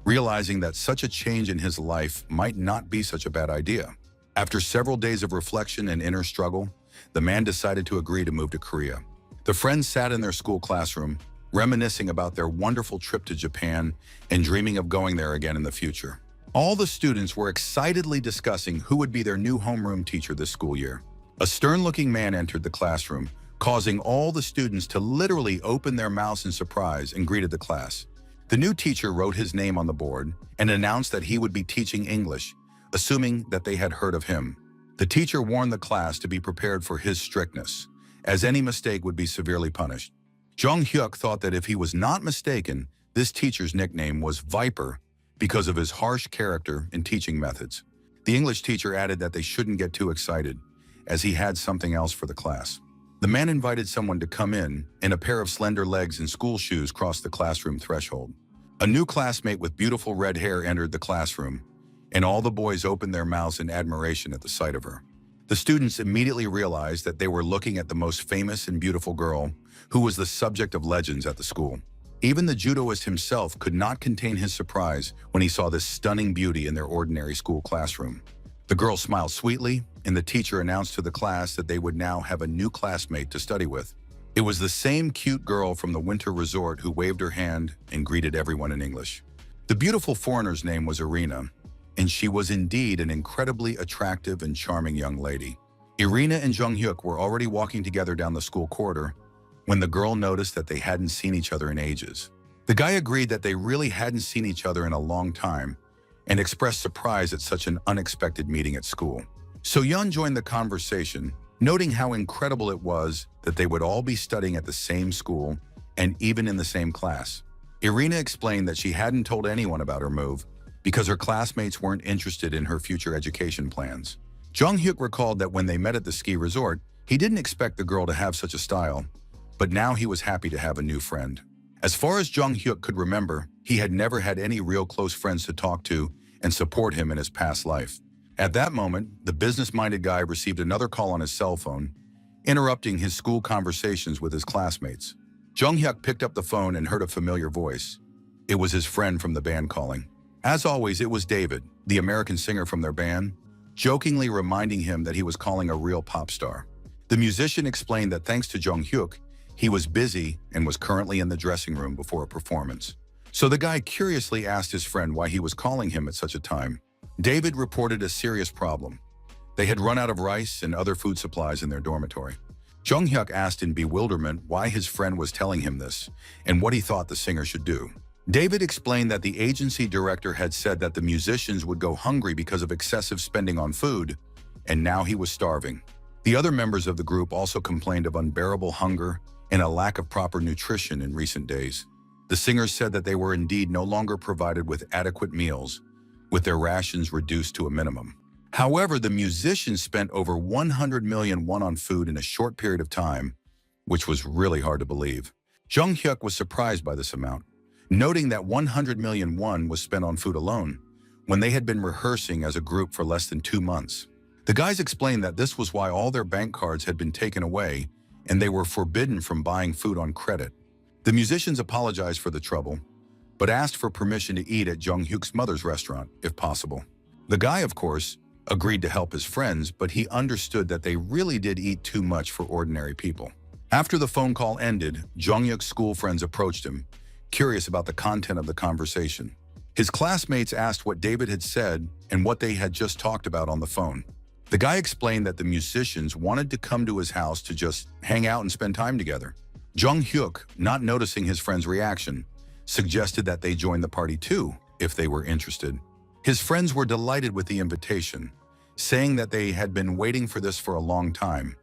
Speaker 1: realizing that such a change in his life might not be such a bad idea. After several days of reflection and inner struggle, the man decided to agree to move to Korea. The friends sat in their school classroom, reminiscing about their wonderful trip to Japan and dreaming of going there again in the future. All the students were excitedly discussing who would be their new homeroom teacher this school year. A stern-looking man entered the classroom, causing all the students to literally open their mouths in surprise and greeted the class. The new teacher wrote his name on the board and announced that he would be teaching English, assuming that they had heard of him. The teacher warned the class to be prepared for his strictness, as any mistake would be severely punished. Jung-hyuk thought that if he was not mistaken, this teacher's nickname was Viper because of his harsh character and teaching methods. The English teacher added that they shouldn't get too excited, as he had something else for the class. The man invited someone to come in, and a pair of slender legs and school shoes crossed the classroom threshold. A new classmate with beautiful red hair entered the classroom, and all the boys opened their mouths in admiration at the sight of her. The students immediately realized that they were looking at the most famous and beautiful girl, who was the subject of legends at the school. Even the judoist himself could not contain his surprise when he saw this stunning beauty in their ordinary school classroom. The girl smiled sweetly, and the teacher announced to the class that they would now have a new classmate to study with. It was the same cute girl from the winter resort who waved her hand and greeted everyone in English. The beautiful foreigner's name was Irina, and she was indeed an incredibly attractive and charming young lady. Irina and Jung Hyuk were already walking together down the school corridor when the girl noticed that they hadn't seen each other in ages. The guy agreed that they really hadn't seen each other in a long time and expressed surprise at such an unexpected meeting at school. So Yeon joined the conversation, noting how incredible it was that they would all be studying at the same school and even in the same class. Irina explained that she hadn't told anyone about her move because her classmates weren't interested in her future education plans. Jung Hyuk recalled that when they met at the ski resort, he didn't expect the girl to have such a style, but now he was happy to have a new friend. As far as Jung Hyuk could remember, he had never had any real close friends to talk to and support him in his past life. At that moment, the business-minded guy received another call on his cell phone, interrupting his school conversations with his classmates. Jung Hyuk picked up the phone and heard a familiar voice. It was his friend from the band calling. As always, it was David, the American singer from their band, jokingly reminding him that he was calling a real pop star. The musician explained that thanks to Jung Hyuk, he was busy and was currently in the dressing room before a performance. So the guy curiously asked his friend why he was calling him at such a time. David reported a serious problem. They had run out of rice and other food supplies in their dormitory. Jung Hyuk asked in bewilderment why his friend was telling him this and what he thought the singer should do. David explained that the agency director had said that the musicians would go hungry because of excessive spending on food, and now he was starving. The other members of the group also complained of unbearable hunger and a lack of proper nutrition in recent days. The singers said that they were indeed no longer provided with adequate meals, with their rations reduced to a minimum. However, the musicians spent over 100 million won on food in a short period of time, which was really hard to believe. Jung Hyuk was surprised by this amount, noting that 100 million won was spent on food alone, when they had been rehearsing as a group for less than 2 months. The guys explained that this was why all their bank cards had been taken away and they were forbidden from buying food on credit. The musicians apologized for the trouble, but asked for permission to eat at Jung Hyuk's mother's restaurant, if possible. The guy, of course, agreed to help his friends, but he understood that they really did eat too much for ordinary people. After the phone call ended, Jung Hyuk's school friends approached him, curious about the content of the conversation. His classmates asked what David had said and what they had just talked about on the phone. The guy explained that the musicians wanted to come to his house to just hang out and spend time together. Jung Hyuk, not noticing his friend's reaction, suggested that they join the party too, if they were interested. His friends were delighted with the invitation, saying that they had been waiting for this for a long time,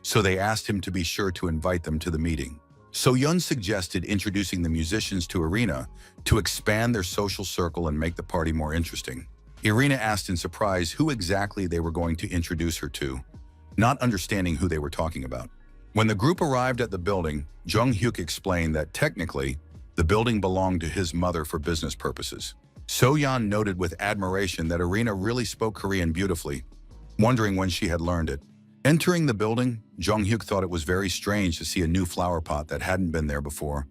Speaker 1: so they asked him to be sure to invite them to the meeting. So Yeon suggested introducing the musicians to Irina to expand their social circle and make the party more interesting. Irina asked in surprise who exactly they were going to introduce her to, not understanding who they were talking about. When the group arrived at the building, Jung Hyuk explained that technically, the building belonged to his mother for business purposes. So Yeon noted with admiration that Irina really spoke Korean beautifully, wondering when she had learned it. Entering the building, Jung Hyuk thought it was very strange to see a new flower pot that hadn't been there before,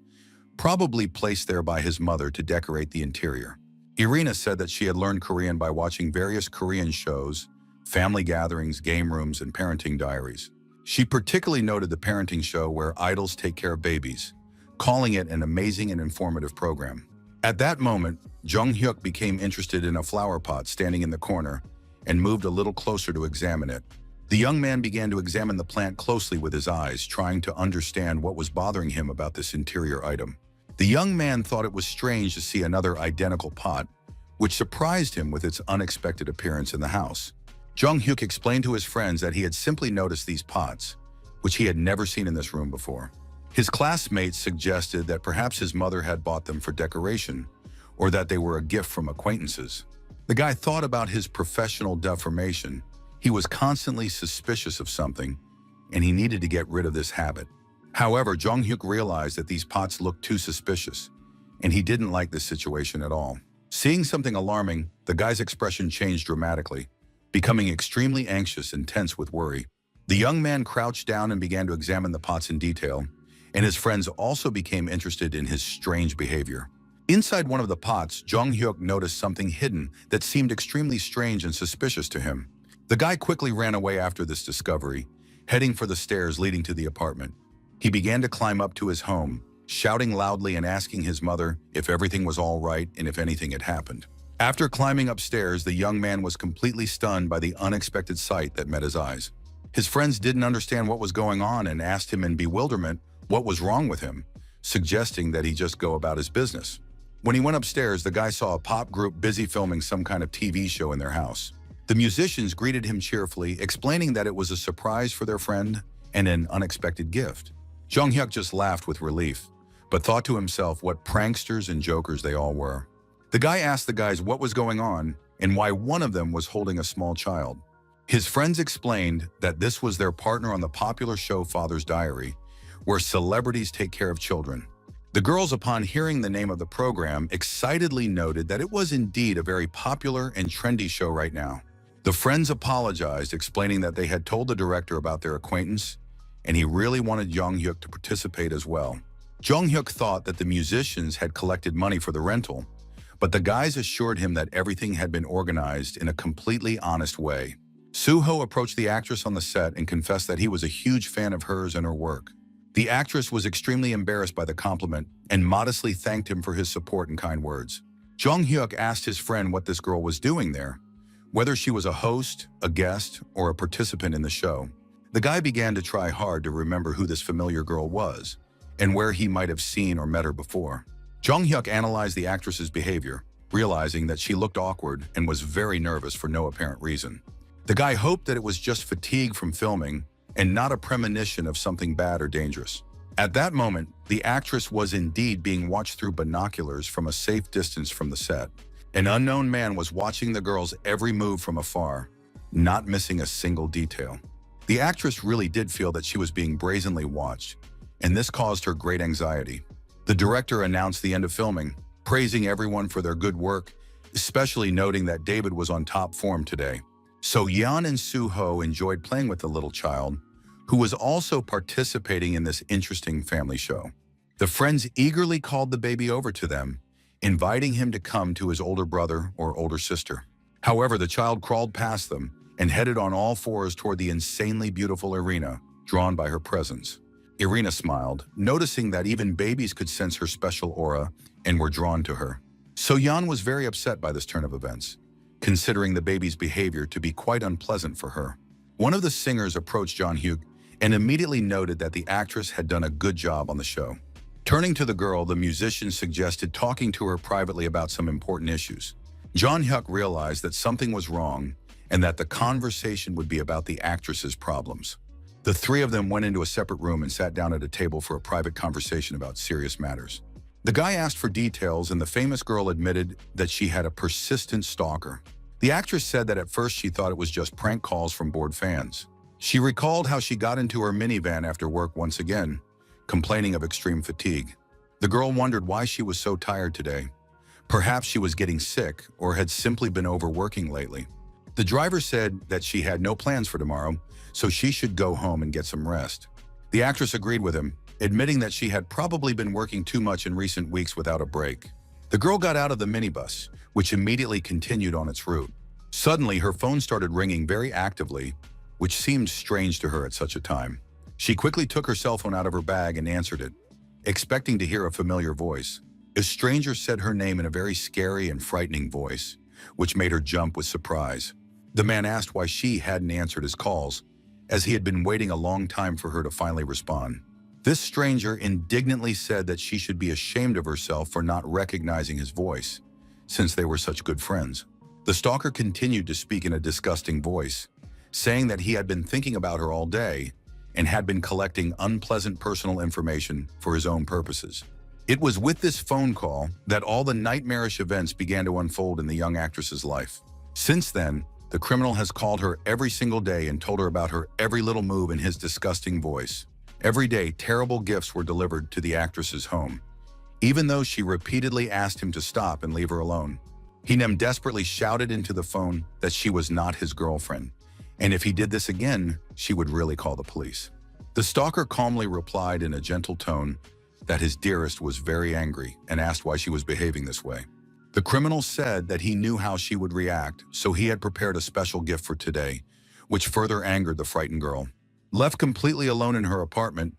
Speaker 1: probably placed there by his mother to decorate the interior. Irina said that she had learned Korean by watching various Korean shows, family gatherings, game rooms, and parenting diaries. She particularly noted the parenting show where idols take care of babies, calling it an amazing and informative program. At that moment, Jung Hyuk became interested in a flower pot standing in the corner and moved a little closer to examine it. The young man began to examine the plant closely with his eyes, trying to understand what was bothering him about this interior item. The young man thought it was strange to see another identical pot, which surprised him with its unexpected appearance in the house. Jung Hyuk explained to his friends that he had simply noticed these pots, which he had never seen in this room before. His classmates suggested that perhaps his mother had bought them for decoration, or that they were a gift from acquaintances. The guy thought about his professional deformation. He was constantly suspicious of something, and he needed to get rid of this habit. However, Jung Hyuk realized that these pots looked too suspicious, and he didn't like this situation at all. Seeing something alarming, the guy's expression changed dramatically, becoming extremely anxious and tense with worry. The young man crouched down and began to examine the pots in detail, and his friends also became interested in his strange behavior. Inside one of the pots, Jung Hyuk noticed something hidden that seemed extremely strange and suspicious to him. The guy quickly ran away after this discovery, heading for the stairs leading to the apartment. He began to climb up to his home, shouting loudly and asking his mother if everything was all right and if anything had happened. After climbing upstairs, the young man was completely stunned by the unexpected sight that met his eyes. His friends didn't understand what was going on and asked him in bewilderment what was wrong with him, suggesting that he just go about his business. When he went upstairs, the guy saw a pop group busy filming some kind of TV show in their house. The musicians greeted him cheerfully, explaining that it was a surprise for their friend and an unexpected gift. Jung-hyuk just laughed with relief, but thought to himself what pranksters and jokers they all were. The guy asked the guys what was going on and why one of them was holding a small child. His friends explained that this was their partner on the popular show Father's Diary, where celebrities take care of children. The girls, upon hearing the name of the program, excitedly noted that it was indeed a very popular and trendy show right now. The friends apologized, explaining that they had told the director about their acquaintance, and he really wanted Jung-hyuk to participate as well. Jung-hyuk thought that the musicians had collected money for the rental, but the guys assured him that everything had been organized in a completely honest way. Soo-ho approached the actress on the set and confessed that he was a huge fan of hers and her work. The actress was extremely embarrassed by the compliment and modestly thanked him for his support and kind words. Jung-hyuk asked his friend what this girl was doing there, whether she was a host, a guest, or a participant in the show. The guy began to try hard to remember who this familiar girl was and where he might have seen or met her before. Jung-hyuk analyzed the actress's behavior, realizing that she looked awkward and was very nervous for no apparent reason. The guy hoped that it was just fatigue from filming and not a premonition of something bad or dangerous. At that moment, the actress was indeed being watched through binoculars from a safe distance from the set. An unknown man was watching the girl's every move from afar, not missing a single detail. The actress really did feel that she was being brazenly watched, and this caused her great anxiety. The director announced the end of filming, praising everyone for their good work, especially noting that David was on top form today. So Yeon and Soo-ho enjoyed playing with the little child, who was also participating in this interesting family show. The friends eagerly called the baby over to them, inviting him to come to his older brother or older sister. However, the child crawled past them and headed on all fours toward the insanely beautiful Irina, drawn by her presence. Irina smiled, noticing that even babies could sense her special aura and were drawn to her. So Yeon was very upset by this turn of events, considering the baby's behavior to be quite unpleasant for her. One of the singers approached Jung-hyuk and immediately noted that the actress had done a good job on the show. Turning to the girl, the musician suggested talking to her privately about some important issues. Jung-hyuk realized that something was wrong and that the conversation would be about the actress's problems. The three of them went into a separate room and sat down at a table for a private conversation about serious matters. The guy asked for details, and the famous girl admitted that she had a persistent stalker. The actress said that at first she thought it was just prank calls from bored fans. She recalled how she got into her minivan after work once again, complaining of extreme fatigue. The girl wondered why she was so tired today. Perhaps she was getting sick or had simply been overworking lately. The driver said that she had no plans for tomorrow, so she should go home and get some rest. The actress agreed with him, admitting that she had probably been working too much in recent weeks without a break. The girl got out of the minibus, which immediately continued on its route. Suddenly, her phone started ringing very actively, which seemed strange to her at such a time. She quickly took her cell phone out of her bag and answered it, expecting to hear a familiar voice. A stranger said her name in a very scary and frightening voice, which made her jump with surprise. The man asked why she hadn't answered his calls, as he had been waiting a long time for her to finally respond. This stranger indignantly said that she should be ashamed of herself for not recognizing his voice, since they were such good friends. The stalker continued to speak in a disgusting voice, saying that he had been thinking about her all day and had been collecting unpleasant personal information for his own purposes. It was with this phone call that all the nightmarish events began to unfold in the young actress's life. Since then, the criminal has called her every single day and told her about her every little move in his disgusting voice. Every day, terrible gifts were delivered to the actress's home, even though she repeatedly asked him to stop and leave her alone. He then desperately shouted into the phone that she was not his girlfriend, and if he did this again, she would really call the police. The stalker calmly replied in a gentle tone that his dearest was very angry and asked why she was behaving this way. The criminal said that he knew how she would react, so he had prepared a special gift for today, which further angered the frightened girl. Left completely alone in her apartment,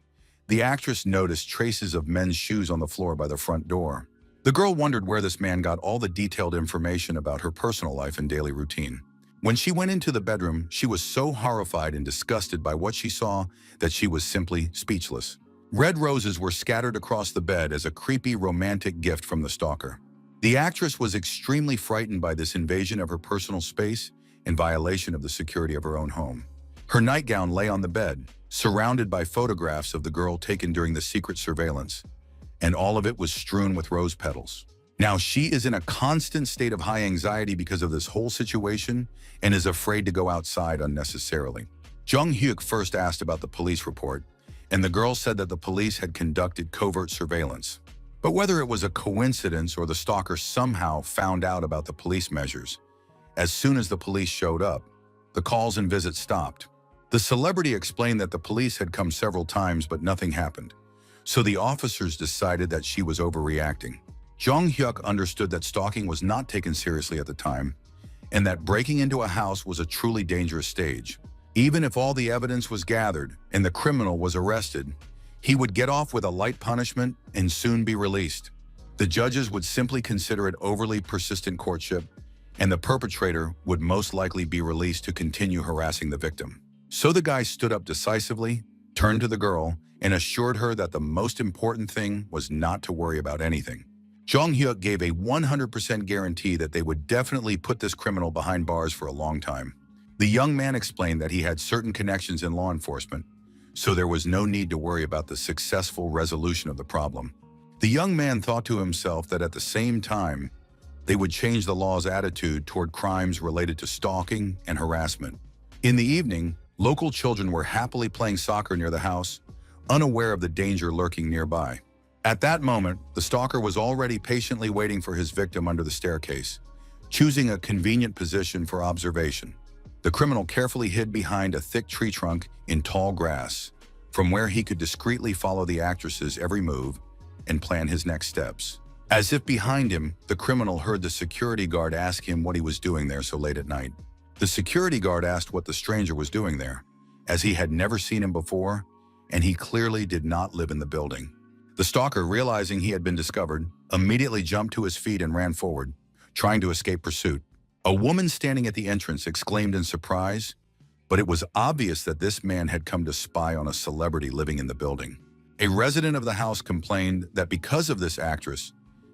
Speaker 1: the actress noticed traces of men's shoes on the floor by the front door. The girl wondered where this man got all the detailed information about her personal life and daily routine. When she went into the bedroom, she was so horrified and disgusted by what she saw that she was simply speechless. Red roses were scattered across the bed as a creepy romantic gift from the stalker. The actress was extremely frightened by this invasion of her personal space in violation of the security of her own home. Her nightgown lay on the bed, surrounded by photographs of the girl taken during the secret surveillance, and all of it was strewn with rose petals. Now, she is in a constant state of high anxiety because of this whole situation and is afraid to go outside unnecessarily. Jung Hyuk first asked about the police report, and the girl said that the police had conducted covert surveillance. But whether it was a coincidence or the stalker somehow found out about the police measures, as soon as the police showed up, the calls and visits stopped. The celebrity explained that the police had come several times but nothing happened, so the officers decided that she was overreacting. Jung Hyuk understood that stalking was not taken seriously at the time, and that breaking into a house was a truly dangerous stage. Even if all the evidence was gathered and the criminal was arrested, he would get off with a light punishment and soon be released. The judges would simply consider it overly persistent courtship, and the perpetrator would most likely be released to continue harassing the victim. So the guy stood up decisively, turned to the girl, and assured her that the most important thing was not to worry about anything. Jung Hyuk gave a 100% guarantee that they would definitely put this criminal behind bars for a long time. The young man explained that he had certain connections in law enforcement, so there was no need to worry about the successful resolution of the problem. The young man thought to himself that at the same time, they would change the law's attitude toward crimes related to stalking and harassment. In the evening, local children were happily playing soccer near the house, unaware of the danger lurking nearby. At that moment, the stalker was already patiently waiting for his victim under the staircase, choosing a convenient position for observation. The criminal carefully hid behind a thick tree trunk in tall grass, from where he could discreetly follow the actress's every move and plan his next steps. As if behind him, the criminal heard the security guard ask him what he was doing there so late at night. The security guard asked what the stranger was doing there, as he had never seen him before, and he clearly did not live in the building. The stalker, realizing he had been discovered, immediately jumped to his feet and ran forward, trying to escape pursuit. A woman standing at the entrance exclaimed in surprise, but it was obvious that this man had come to spy on a celebrity living in the building. A resident of the house complained that because of this actress,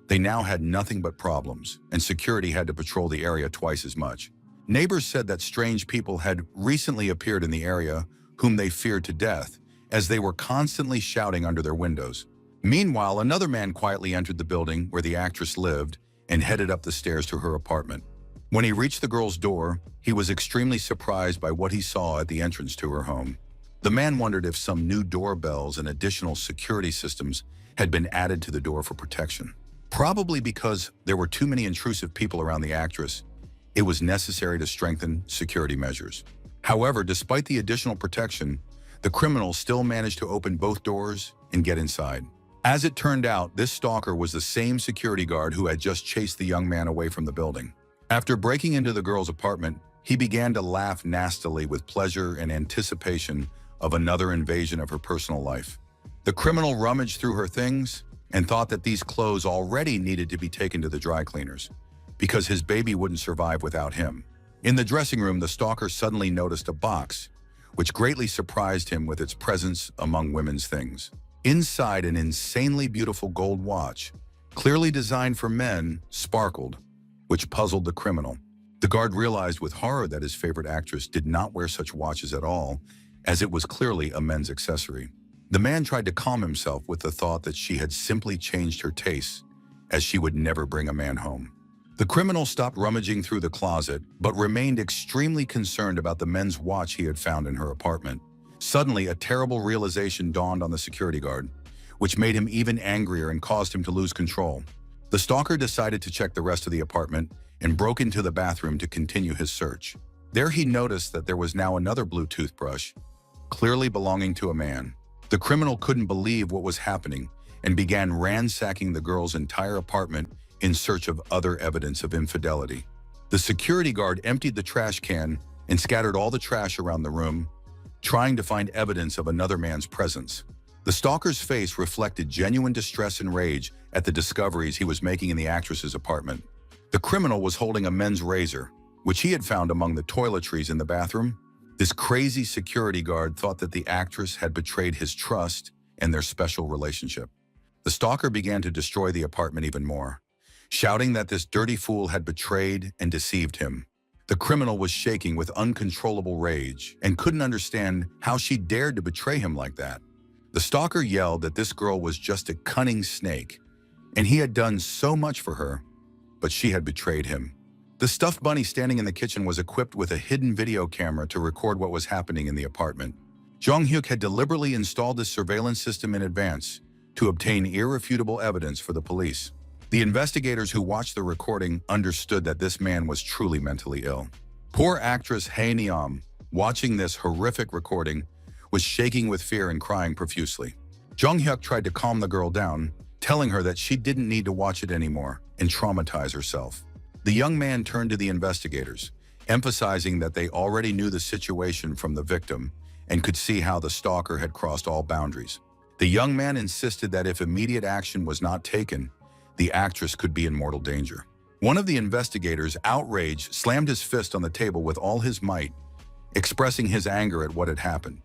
Speaker 1: they now had nothing but problems, and security had to patrol the area twice as much. Neighbors said that strange people had recently appeared in the area whom they feared to death, as they were constantly shouting under their windows. Meanwhile, another man quietly entered the building where the actress lived and headed up the stairs to her apartment. When he reached the girl's door, he was extremely surprised by what he saw at the entrance to her home. The man wondered if some new doorbells and additional security systems had been added to the door for protection. Probably because there were too many intrusive people around the actress, it was necessary to strengthen security measures. However, despite the additional protection, the criminal still managed to open both doors and get inside. As it turned out, this stalker was the same security guard who had just chased the young man away from the building. After breaking into the girl's apartment, he began to laugh nastily with pleasure and anticipation of another invasion of her personal life. The criminal rummaged through her things and thought that these clothes already needed to be taken to the dry cleaners, because his baby wouldn't survive without him. In the dressing room, the stalker suddenly noticed a box, which greatly surprised him with its presence among women's things. Inside, an insanely beautiful gold watch, clearly designed for men, sparkled, which puzzled the criminal. The guard realized with horror that his favorite actress did not wear such watches at all, as it was clearly a men's accessory. The man tried to calm himself with the thought that she had simply changed her tastes, as she would never bring a man home. The criminal stopped rummaging through the closet, but remained extremely concerned about the men's watch he had found in her apartment. Suddenly, a terrible realization dawned on the security guard, which made him even angrier and caused him to lose control. The stalker decided to check the rest of the apartment and broke into the bathroom to continue his search. There he noticed that there was now another blue toothbrush, clearly belonging to a man. The criminal couldn't believe what was happening and began ransacking the girl's entire apartment in search of other evidence of infidelity. The security guard emptied the trash can and scattered all the trash around the room, trying to find evidence of another man's presence. The stalker's face reflected genuine distress and rage at the discoveries he was making in the actress's apartment. The criminal was holding a men's razor, which he had found among the toiletries in the bathroom. This crazy security guard thought that the actress had betrayed his trust and their special relationship. The stalker began to destroy the apartment even more, shouting that this dirty fool had betrayed and deceived him. The criminal was shaking with uncontrollable rage and couldn't understand how she dared to betray him like that. The stalker yelled that this girl was just a cunning snake, and he had done so much for her, but she had betrayed him. The stuffed bunny standing in the kitchen was equipped with a hidden video camera to record what was happening in the apartment. Jong-hyuk had deliberately installed this surveillance system in advance to obtain irrefutable evidence for the police. The investigators who watched the recording understood that this man was truly mentally ill. Poor actress Hae Neom, watching this horrific recording, was shaking with fear and crying profusely. Jong-hyuk tried to calm the girl down, telling her that she didn't need to watch it anymore and traumatize herself. The young man turned to the investigators, emphasizing that they already knew the situation from the victim and could see how the stalker had crossed all boundaries. The young man insisted that if immediate action was not taken, the actress could be in mortal danger. One of the investigators, outraged, slammed his fist on the table with all his might, expressing his anger at what had happened.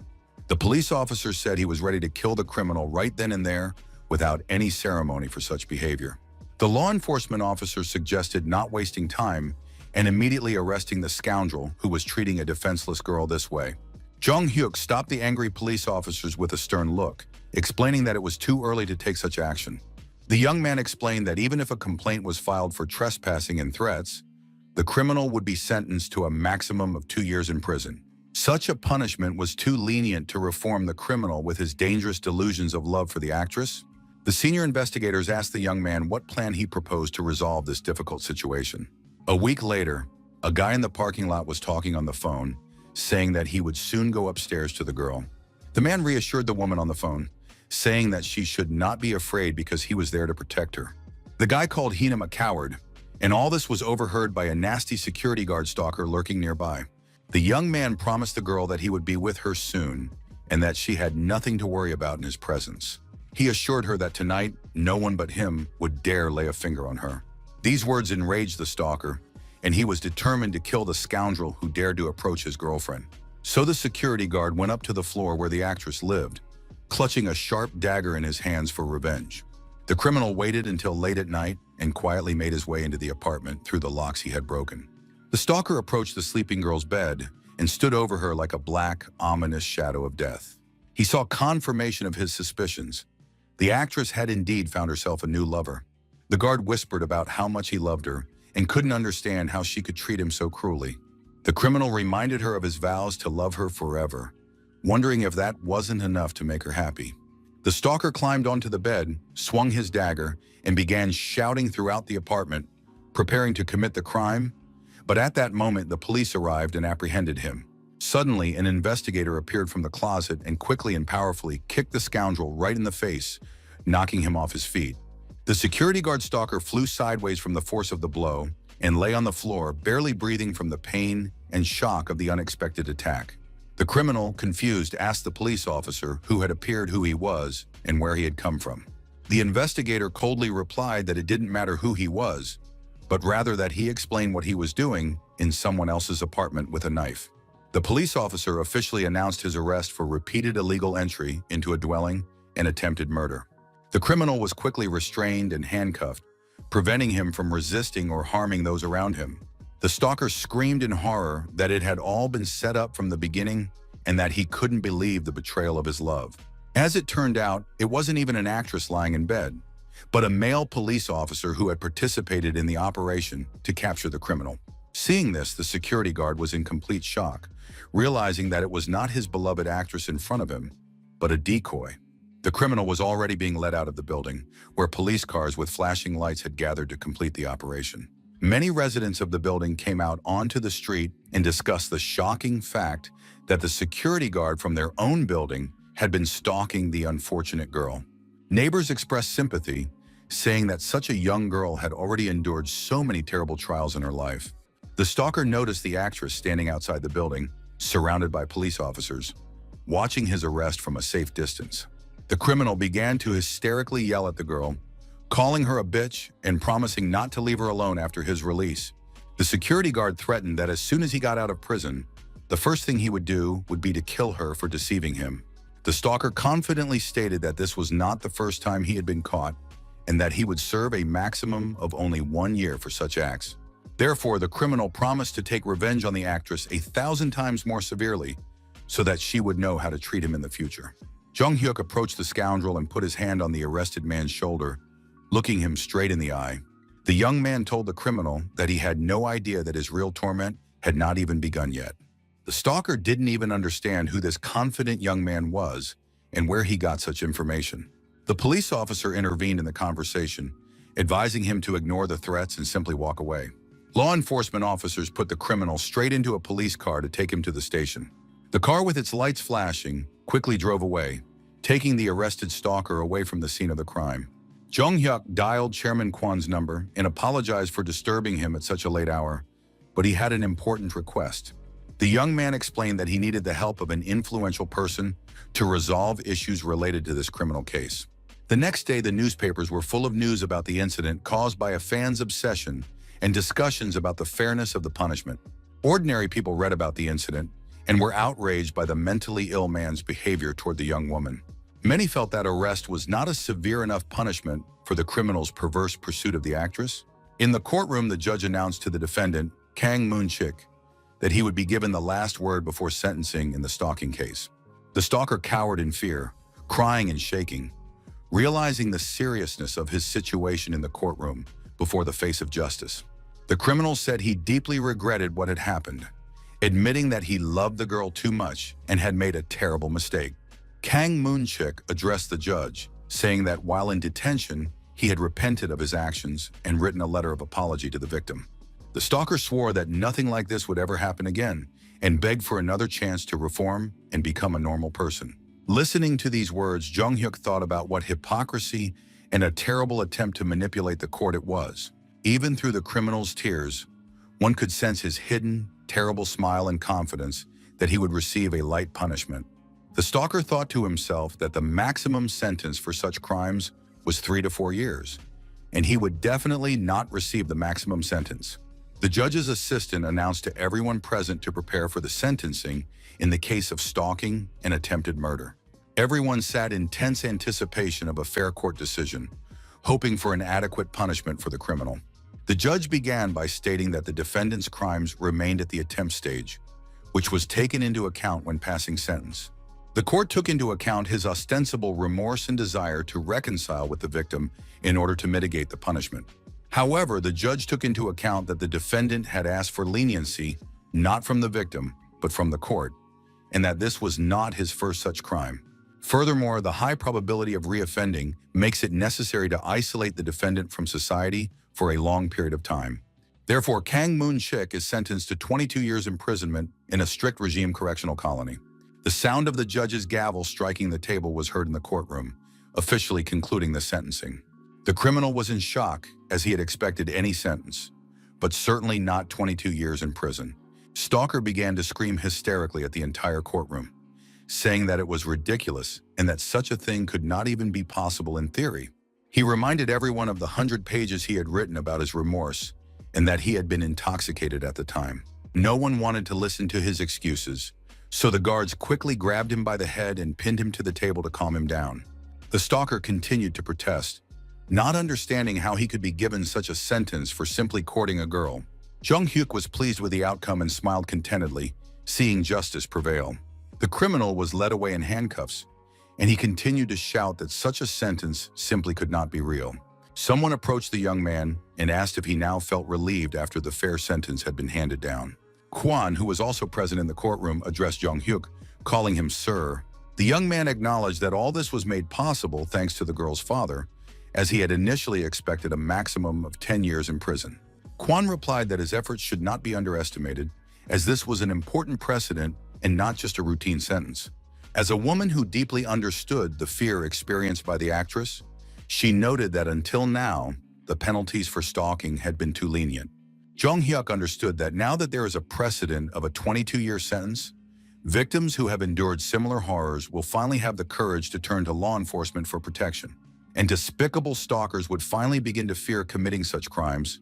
Speaker 1: The police officer said he was ready to kill the criminal right then and there without any ceremony for such behavior. The law enforcement officer suggested not wasting time and immediately arresting the scoundrel who was treating a defenseless girl this way. Jong-hyuk stopped the angry police officers with a stern look, explaining that it was too early to take such action. The young man explained that even if a complaint was filed for trespassing and threats, the criminal would be sentenced to a maximum of 2 years in prison. Such a punishment was too lenient to reform the criminal with his dangerous delusions of love for the actress. The senior investigators asked the young man what plan he proposed to resolve this difficult situation. A week later, a guy in the parking lot was talking on the phone, saying that he would soon go upstairs to the girl. The man reassured the woman on the phone, saying that she should not be afraid because he was there to protect her. The guy called Heenam a coward, and all this was overheard by a nasty security guard stalker lurking nearby. The young man promised the girl that he would be with her soon and that she had nothing to worry about in his presence. He assured her that tonight, no one but him would dare lay a finger on her. These words enraged the stalker, and he was determined to kill the scoundrel who dared to approach his girlfriend. So the security guard went up to the floor where the actress lived, clutching a sharp dagger in his hands for revenge. The criminal waited until late at night and quietly made his way into the apartment through the locks he had broken. The stalker approached the sleeping girl's bed and stood over her like a black, ominous shadow of death. He saw confirmation of his suspicions. The actress had indeed found herself a new lover. The guard whispered about how much he loved her and couldn't understand how she could treat him so cruelly. The criminal reminded her of his vows to love her forever, wondering if that wasn't enough to make her happy. The stalker climbed onto the bed, swung his dagger, and began shouting throughout the apartment, preparing to commit the crime. But at that moment, the police arrived and apprehended him. Suddenly, an investigator appeared from the closet and quickly and powerfully kicked the scoundrel right in the face, knocking him off his feet. The security guard stalker flew sideways from the force of the blow and lay on the floor, barely breathing from the pain and shock of the unexpected attack. The criminal, confused, asked the police officer who had appeared who he was and where he had come from. The investigator coldly replied that it didn't matter who he was, but rather that he explained what he was doing in someone else's apartment with a knife. The police officer officially announced his arrest for repeated illegal entry into a dwelling and attempted murder. The criminal was quickly restrained and handcuffed, preventing him from resisting or harming those around him. The stalker screamed in horror that it had all been set up from the beginning and that he couldn't believe the betrayal of his love. As it turned out, it wasn't even an actress lying in bed, but a male police officer who had participated in the operation to capture the criminal. Seeing this, the security guard was in complete shock, realizing that it was not his beloved actress in front of him, but a decoy. The criminal was already being led out of the building, where police cars with flashing lights had gathered to complete the operation. Many residents of the building came out onto the street and discussed the shocking fact that the security guard from their own building had been stalking the unfortunate girl. Neighbors expressed sympathy, saying that such a young girl had already endured so many terrible trials in her life. The stalker noticed the actress standing outside the building, surrounded by police officers, watching his arrest from a safe distance. The criminal began to hysterically yell at the girl, calling her a bitch and promising not to leave her alone after his release. The security guard threatened that as soon as he got out of prison, the first thing he would do would be to kill her for deceiving him. The stalker confidently stated that this was not the first time he had been caught and that he would serve a maximum of only 1 year for such acts. Therefore, the criminal promised to take revenge on the actress 1,000 times more severely so that she would know how to treat him in the future. Jung Hyuk approached the scoundrel and put his hand on the arrested man's shoulder, looking him straight in the eye. The young man told the criminal that he had no idea that his real torment had not even begun yet. The stalker didn't even understand who this confident young man was and where he got such information. The police officer intervened in the conversation, advising him to ignore the threats and simply walk away. Law enforcement officers put the criminal straight into a police car to take him to the station. The car, with its lights flashing, quickly drove away, taking the arrested stalker away from the scene of the crime. Jung Hyuk dialed Chairman Kwan's number and apologized for disturbing him at such a late hour, but he had an important request. The young man explained that he needed the help of an influential person to resolve issues related to this criminal case. The next day, the newspapers were full of news about the incident caused by a fan's obsession and discussions about the fairness of the punishment. Ordinary people read about the incident and were outraged by the mentally ill man's behavior toward the young woman. Many felt that arrest was not a severe enough punishment for the criminal's perverse pursuit of the actress. In the courtroom, the judge announced to the defendant, Kang Moon-chik, that he would be given the last word before sentencing in the stalking case. The stalker cowered in fear, crying and shaking, realizing the seriousness of his situation in the courtroom before the face of justice. The criminal said he deeply regretted what had happened, admitting that he loved the girl too much and had made a terrible mistake. Kang Moon-chik addressed the judge, saying that while in detention, he had repented of his actions and written a letter of apology to the victim. The stalker swore that nothing like this would ever happen again and begged for another chance to reform and become a normal person. Listening to these words, Jung Hyuk thought about what hypocrisy and a terrible attempt to manipulate the court it was. Even through the criminal's tears, one could sense his hidden, terrible smile and confidence that he would receive a light punishment. The stalker thought to himself that the maximum sentence for such crimes was 3 to 4 years, and he would definitely not receive the maximum sentence. The judge's assistant announced to everyone present to prepare for the sentencing in the case of stalking and attempted murder. Everyone sat in tense anticipation of a fair court decision, hoping for an adequate punishment for the criminal. The judge began by stating that the defendant's crimes remained at the attempt stage, which was taken into account when passing sentence. The court took into account his ostensible remorse and desire to reconcile with the victim in order to mitigate the punishment. However, the judge took into account that the defendant had asked for leniency not from the victim, but from the court, and that this was not his first such crime. Furthermore, the high probability of reoffending makes it necessary to isolate the defendant from society for a long period of time. Therefore, Kang Moon-chik is sentenced to 22 years imprisonment in a strict regime correctional colony. The sound of the judge's gavel striking the table was heard in the courtroom, officially concluding the sentencing. The criminal was in shock, as he had expected any sentence, but certainly not 22 years in prison. Stalker began to scream hysterically at the entire courtroom, saying that it was ridiculous and that such a thing could not even be possible in theory. He reminded everyone of the 100 pages he had written about his remorse and that he had been intoxicated at the time. No one wanted to listen to his excuses, so the guards quickly grabbed him by the head and pinned him to the table to calm him down. The stalker continued to protest, not understanding how he could be given such a sentence for simply courting a girl. Jung Hyuk was pleased with the outcome and smiled contentedly, seeing justice prevail. The criminal was led away in handcuffs, and he continued to shout that such a sentence simply could not be real. Someone approached the young man and asked if he now felt relieved after the fair sentence had been handed down. Kwan, who was also present in the courtroom, addressed Jung Hyuk, calling him sir. The young man acknowledged that all this was made possible thanks to the girl's father, as he had initially expected a maximum of 10 years in prison. Kwan replied that his efforts should not be underestimated, as this was an important precedent and not just a routine sentence. As a woman who deeply understood the fear experienced by the actress, she noted that until now, the penalties for stalking had been too lenient. Jung Hyuk understood that now that there is a precedent of a 22-year sentence, victims who have endured similar horrors will finally have the courage to turn to law enforcement for protection, and despicable stalkers would finally begin to fear committing such crimes,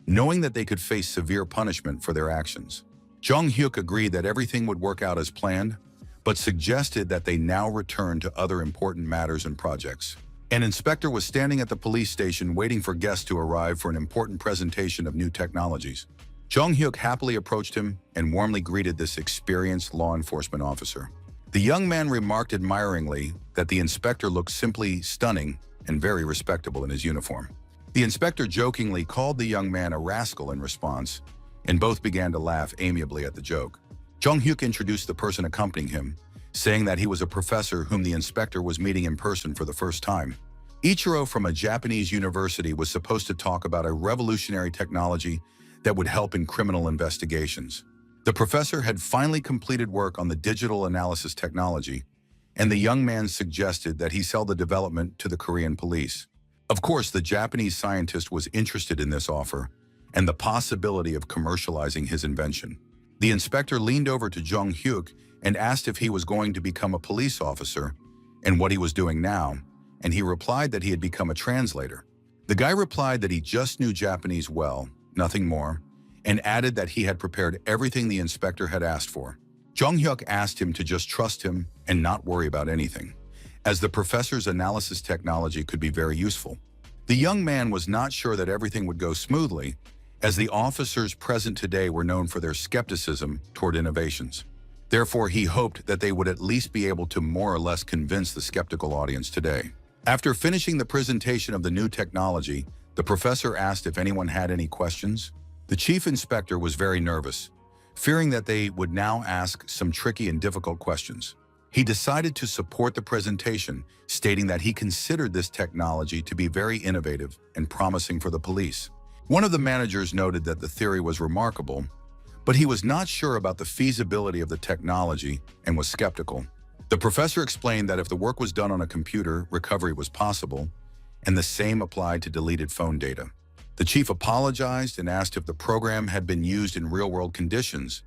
Speaker 1: knowing that they could face severe punishment for their actions. Jung Hyuk agreed that everything would work out as planned, but suggested that they now return to other important matters and projects. An inspector was standing at the police station waiting for guests to arrive for an important presentation of new technologies. Jung Hyuk happily approached him and warmly greeted this experienced law enforcement officer. The young man remarked admiringly that the inspector looked simply stunning and very respectable in his uniform. The inspector jokingly called the young man a rascal in response, and both began to laugh amiably at the joke. Jung Hyuk introduced the person accompanying him, saying that he was a professor whom the inspector was meeting in person for the first time. Ichiro from a Japanese university was supposed to talk about a revolutionary technology that would help in criminal investigations. The professor had finally completed work on the digital analysis technology, and the young man suggested that he sell the development to the Korean police. Of course, the Japanese scientist was interested in this offer and the possibility of commercializing his invention. The inspector leaned over to Jung Hyuk and asked if he was going to become a police officer and what he was doing now, and he replied that he had become a translator. The guy replied that he just knew Japanese well, nothing more, and added that he had prepared everything the inspector had asked for. Jung Hyuk asked him to just trust him and not worry about anything, as the professor's analysis technology could be very useful. The young man was not sure that everything would go smoothly, as the officers present today were known for their skepticism toward innovations. Therefore, he hoped that they would at least be able to more or less convince the skeptical audience today. After finishing the presentation of the new technology, the professor asked if anyone had any questions. The chief inspector was very nervous, fearing that they would now ask some tricky and difficult questions. He decided to support the presentation, stating that he considered this technology to be very innovative and promising for the police. One of the managers noted that the theory was remarkable, but he was not sure about the feasibility of the technology and was skeptical. The professor explained that if the work was done on a computer, recovery was possible, and the same applied to deleted phone data. The chief apologized and asked if the program had been used in real-world conditions,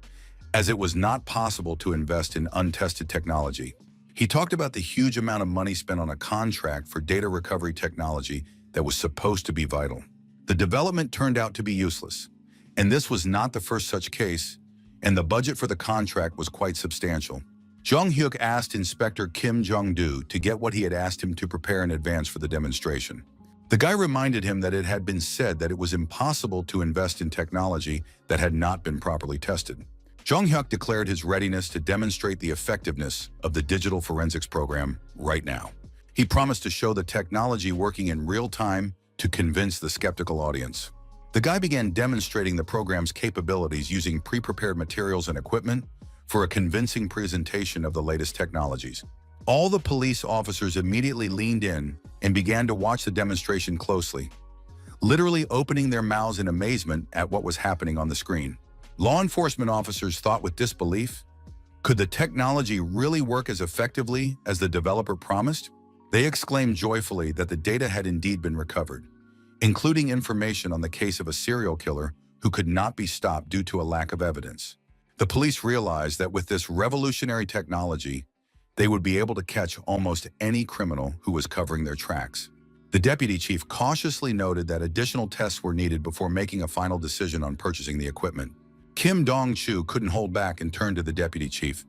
Speaker 1: as it was not possible to invest in untested technology. He talked about the huge amount of money spent on a contract for data recovery technology that was supposed to be vital. The development turned out to be useless, and this was not the first such case, and the budget for the contract was quite substantial. Jung Hyuk asked Inspector Kim Jong-do to get what he had asked him to prepare in advance for the demonstration. The guy reminded him that it had been said that it was impossible to invest in technology that had not been properly tested. Jung Hyuk declared his readiness to demonstrate the effectiveness of the digital forensics program right now. He promised to show the technology working in real time to convince the skeptical audience. The guy began demonstrating the program's capabilities using pre-prepared materials and equipment for a convincing presentation of the latest technologies. All the police officers immediately leaned in and began to watch the demonstration closely, literally opening their mouths in amazement at what was happening on the screen. Law enforcement officers thought with disbelief, could the technology really work as effectively as the developer promised? They exclaimed joyfully that the data had indeed been recovered, including information on the case of a serial killer who could not be stopped due to a lack of evidence. The police realized that with this revolutionary technology, they would be able to catch almost any criminal who was covering their tracks. The deputy chief cautiously noted that additional tests were needed before making a final decision on purchasing the equipment. Kim Dong-chu couldn't hold back and turned to the deputy chief,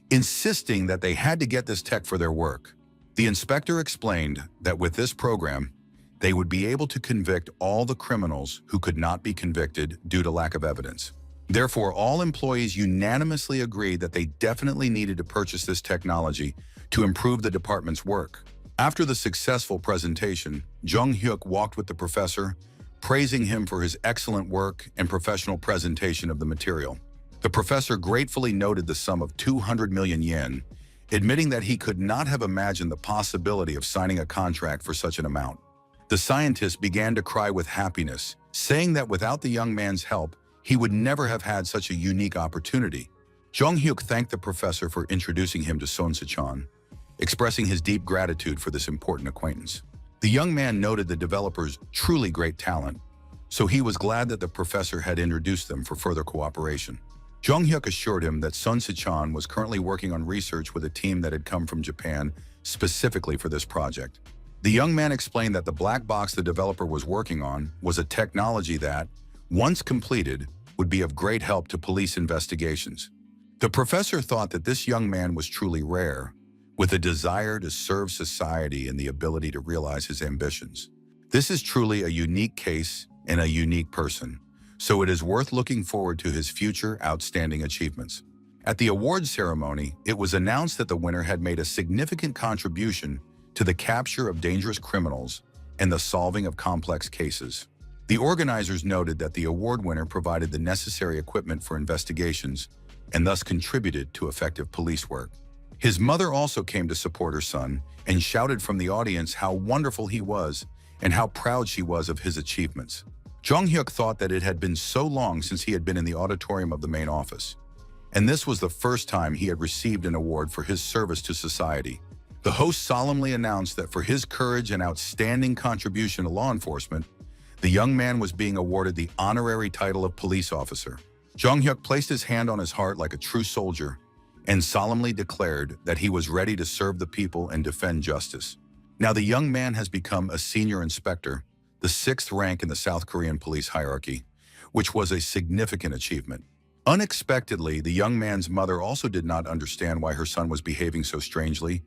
Speaker 1: insisting that they had to get this tech for their work. The inspector explained that with this program, they would be able to convict all the criminals who could not be convicted due to lack of evidence. Therefore, all employees unanimously agreed that they definitely needed to purchase this technology to improve the department's work. After the successful presentation, Jung Hyuk walked with the professor, praising him for his excellent work and professional presentation of the material. The professor gratefully noted the sum of 200 million yen, admitting that he could not have imagined the possibility of signing a contract for such an amount. The scientist began to cry with happiness, saying that without the young man's help, he would never have had such a unique opportunity. Jung Hyuk thanked the professor for introducing him to Son Se-chan, expressing his deep gratitude for this important acquaintance. The young man noted the developer's truly great talent, so he was glad that the professor had introduced them for further cooperation. Jung Hyuk assured him that Son Se-chan was currently working on research with a team that had come from Japan specifically for this project. The young man explained that the black box the developer was working on was a technology that, once completed, would be of great help to police investigations. The professor thought that this young man was truly rare, with a desire to serve society and the ability to realize his ambitions. This is truly a unique case and a unique person, so it is worth looking forward to his future outstanding achievements. At the awards ceremony, it was announced that the winner had made a significant contribution to the capture of dangerous criminals and the solving of complex cases. The organizers noted that the award winner provided the necessary equipment for investigations and thus contributed to effective police work. His mother also came to support her son and shouted from the audience how wonderful he was and how proud she was of his achievements. Jong-hyuk thought that it had been so long since he had been in the auditorium of the main office, and this was the first time he had received an award for his service to society. The host solemnly announced that for his courage and outstanding contribution to law enforcement, the young man was being awarded the honorary title of police officer. Jong-hyuk placed his hand on his heart like a true soldier and solemnly declared that he was ready to serve the people and defend justice. Now the young man has become a senior inspector, the 6th rank in the South Korean police hierarchy, which was a significant achievement. Unexpectedly, the young man's mother also did not understand why her son was behaving so strangely,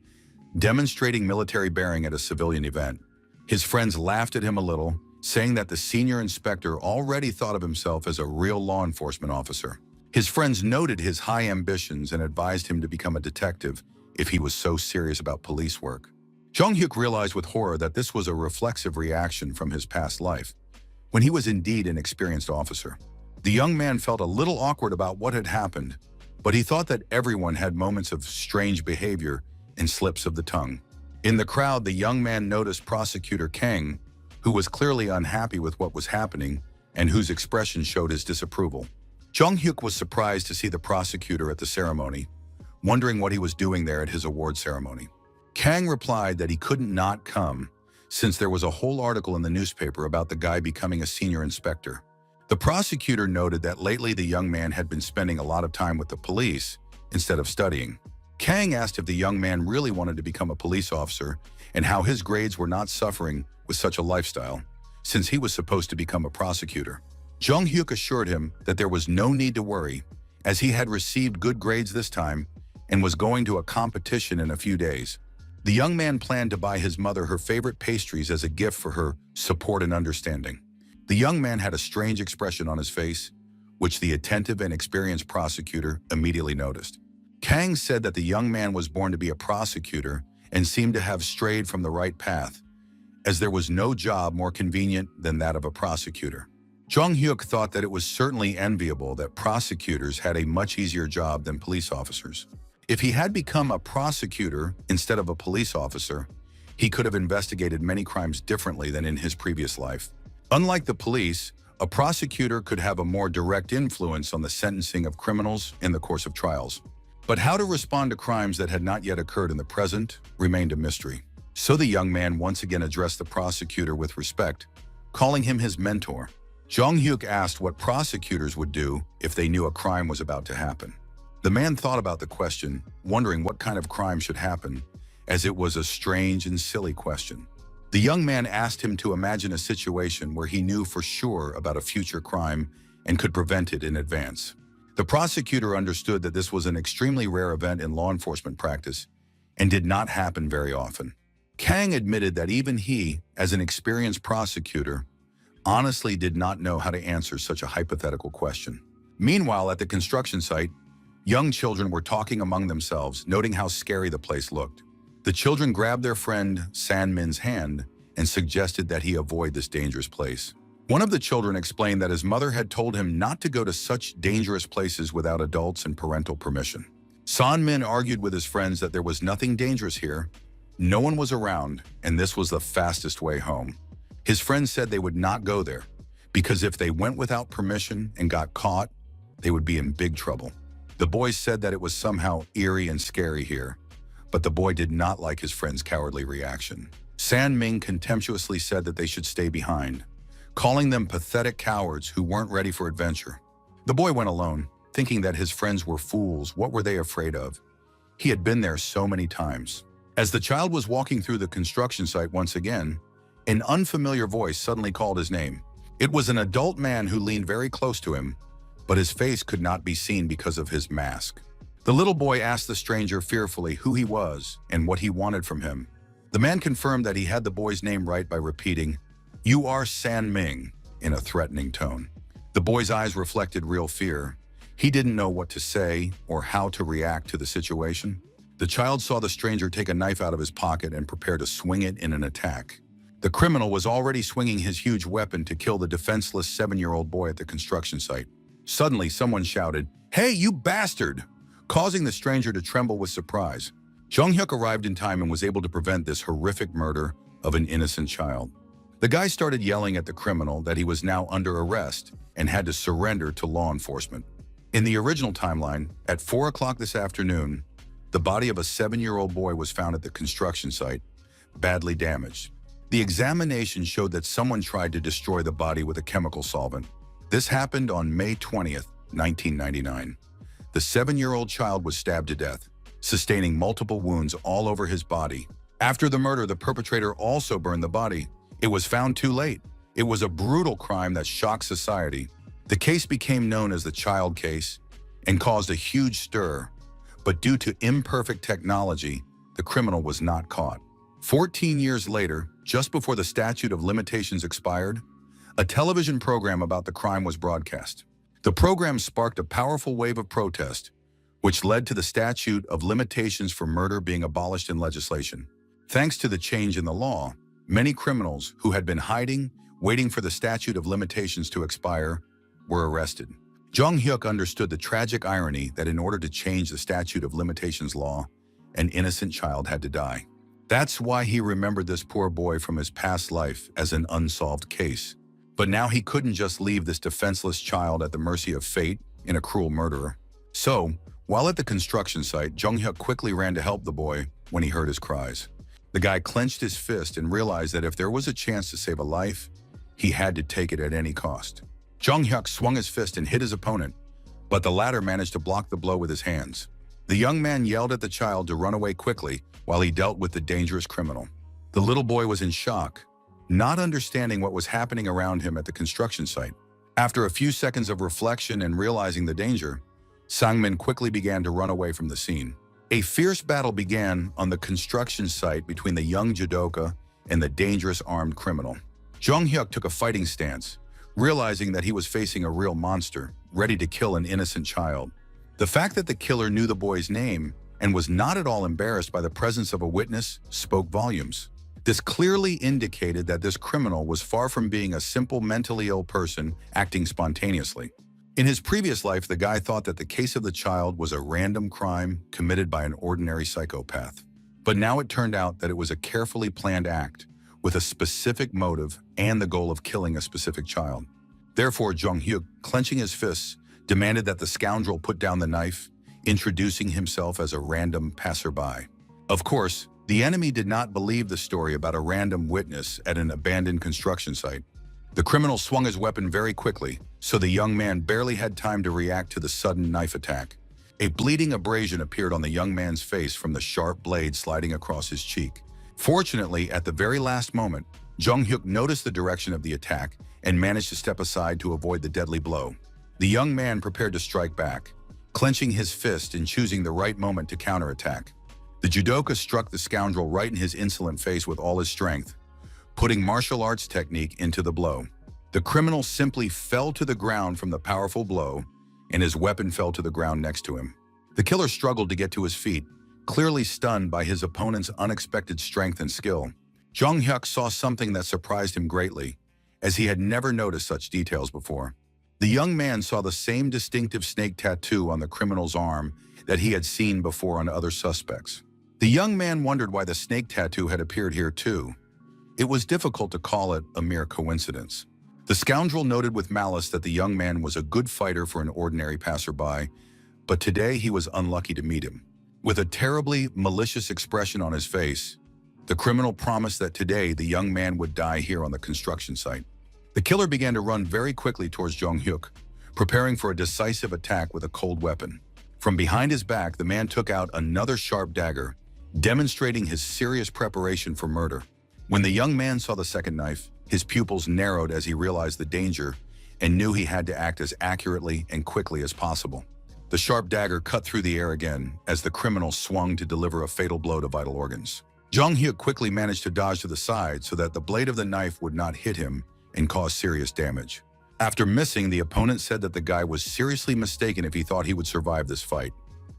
Speaker 1: demonstrating military bearing at a civilian event. His friends laughed at him a little, saying that the senior inspector already thought of himself as a real law enforcement officer. His friends noted his high ambitions and advised him to become a detective if he was so serious about police work. Jong-hyuk realized with horror that this was a reflexive reaction from his past life, when he was indeed an experienced officer. The young man felt a little awkward about what had happened, but he thought that everyone had moments of strange behavior and slips of the tongue. In the crowd, the young man noticed Prosecutor Kang, who was clearly unhappy with what was happening and whose expression showed his disapproval. Jong-hyuk was surprised to see the prosecutor at the ceremony, wondering what he was doing there at his award ceremony. Kang replied that he couldn't not come, since there was a whole article in the newspaper about the guy becoming a senior inspector. The prosecutor noted that lately the young man had been spending a lot of time with the police instead of studying. Kang asked if the young man really wanted to become a police officer and how his grades were not suffering with such a lifestyle, since he was supposed to become a prosecutor. Jong-hyuk assured him that there was no need to worry, as he had received good grades this time and was going to a competition in a few days. The young man planned to buy his mother her favorite pastries as a gift for her support and understanding. The young man had a strange expression on his face, which the attentive and experienced prosecutor immediately noticed. Kang said that the young man was born to be a prosecutor and seemed to have strayed from the right path, as there was no job more convenient than that of a prosecutor. Jong-hyuk thought that it was certainly enviable that prosecutors had a much easier job than police officers. If he had become a prosecutor instead of a police officer, he could have investigated many crimes differently than in his previous life. Unlike the police, a prosecutor could have a more direct influence on the sentencing of criminals in the course of trials. But how to respond to crimes that had not yet occurred in the present remained a mystery. So the young man once again addressed the prosecutor with respect, calling him his mentor. Jong-hyuk asked what prosecutors would do if they knew a crime was about to happen. The man thought about the question, wondering what kind of crime should happen, as it was a strange and silly question. The young man asked him to imagine a situation where he knew for sure about a future crime and could prevent it in advance. The prosecutor understood that this was an extremely rare event in law enforcement practice and did not happen very often. Kang admitted that even he, as an experienced prosecutor, honestly did not know how to answer such a hypothetical question. Meanwhile, at the construction site, young children were talking among themselves, noting how scary the place looked. The children grabbed their friend San-min's hand and suggested that he avoid this dangerous place. One of the children explained that his mother had told him not to go to such dangerous places without adults and parental permission. San-min argued with his friends that there was nothing dangerous here, no one was around, and this was the fastest way home. His friends said they would not go there, because if they went without permission and got caught, they would be in big trouble. The boys said that it was somehow eerie and scary here, but the boy did not like his friend's cowardly reaction. San-min contemptuously said that they should stay behind, calling them pathetic cowards who weren't ready for adventure. The boy went alone, thinking that his friends were fools. What were they afraid of? He had been there so many times. As the child was walking through the construction site once again, an unfamiliar voice suddenly called his name. It was an adult man who leaned very close to him, but his face could not be seen because of his mask. The little boy asked the stranger fearfully who he was and what he wanted from him. The man confirmed that he had the boy's name right by repeating, "You are San Ming," in a threatening tone. The boy's eyes reflected real fear. He didn't know what to say or how to react to the situation. The child saw the stranger take a knife out of his pocket and prepare to swing it in an attack. The criminal was already swinging his huge weapon to kill the defenseless 7-year-old boy at the construction site. Suddenly, someone shouted, "Hey, you bastard!" causing the stranger to tremble with surprise. Jung-hyuk arrived in time and was able to prevent this horrific murder of an innocent child. The guy started yelling at the criminal that he was now under arrest and had to surrender to law enforcement. In the original timeline, at 4 o'clock this afternoon, the body of a 7-year-old boy was found at the construction site, badly damaged. The examination showed that someone tried to destroy the body with a chemical solvent. This happened on May 20th, 1999. The 7-year-old child was stabbed to death, sustaining multiple wounds all over his body. After the murder, the perpetrator also burned the body. It was found too late. It was a brutal crime that shocked society. The case became known as the child case and caused a huge stir, but due to imperfect technology, the criminal was not caught. 14 years later, just before the statute of limitations expired, a television program about the crime was broadcast. The program sparked a powerful wave of protest, which led to the statute of limitations for murder being abolished in legislation. Thanks to the change in the law, many criminals who had been hiding, waiting for the statute of limitations to expire, were arrested. Jung-hyuk understood the tragic irony that in order to change the statute of limitations law, an innocent child had to die. That's why he remembered this poor boy from his past life as an unsolved case. But now he couldn't just leave this defenseless child at the mercy of fate and a cruel murderer. So, while at the construction site, Jung-hyuk quickly ran to help the boy when he heard his cries. The guy clenched his fist and realized that if there was a chance to save a life, he had to take it at any cost. Jung-hyuk swung his fist and hit his opponent, but the latter managed to block the blow with his hands. The young man yelled at the child to run away quickly while he dealt with the dangerous criminal. The little boy was in shock, not understanding what was happening around him at the construction site. After a few seconds of reflection and realizing the danger, Sang-min quickly began to run away from the scene. A fierce battle began on the construction site between the young judoka and the dangerous armed criminal. Jung-hyuk took a fighting stance, realizing that he was facing a real monster, ready to kill an innocent child. The fact that the killer knew the boy's name and was not at all embarrassed by the presence of a witness spoke volumes. This clearly indicated that this criminal was far from being a simple mentally ill person acting spontaneously. In his previous life, the guy thought that the case of the child was a random crime committed by an ordinary psychopath. But now it turned out that it was a carefully planned act with a specific motive and the goal of killing a specific child. Therefore, Jung-hyuk, clenching his fists, demanded that the scoundrel put down the knife, introducing himself as a random passerby. Of course, the enemy did not believe the story about a random witness at an abandoned construction site. The criminal swung his weapon very quickly, so the young man barely had time to react to the sudden knife attack. A bleeding abrasion appeared on the young man's face from the sharp blade sliding across his cheek. Fortunately, at the very last moment, Jung-hyuk noticed the direction of the attack and managed to step aside to avoid the deadly blow. The young man prepared to strike back, clenching his fist and choosing the right moment to counterattack. The judoka struck the scoundrel right in his insolent face with all his strength, putting martial arts technique into the blow. The criminal simply fell to the ground from the powerful blow, and his weapon fell to the ground next to him. The killer struggled to get to his feet, clearly stunned by his opponent's unexpected strength and skill. Jung-hyuk saw something that surprised him greatly, as he had never noticed such details before. The young man saw the same distinctive snake tattoo on the criminal's arm that he had seen before on other suspects. The young man wondered why the snake tattoo had appeared here too. It was difficult to call it a mere coincidence. The scoundrel noted with malice that the young man was a good fighter for an ordinary passerby, but today he was unlucky to meet him. With a terribly malicious expression on his face, the criminal promised that today the young man would die here on the construction site. The killer began to run very quickly towards Jung-hyuk, preparing for a decisive attack with a cold weapon. From behind his back, the man took out another sharp dagger, demonstrating his serious preparation for murder. When the young man saw the second knife, His pupils narrowed as he realized the danger and knew he had to act as accurately and quickly as possible. The sharp dagger cut through the air again as the criminal swung to deliver a fatal blow to vital organs. Jong-hyuk quickly managed to dodge to the side so that the blade of the knife would not hit him and cause serious damage. After missing, the opponent said that the guy was seriously mistaken if he thought he would survive this fight.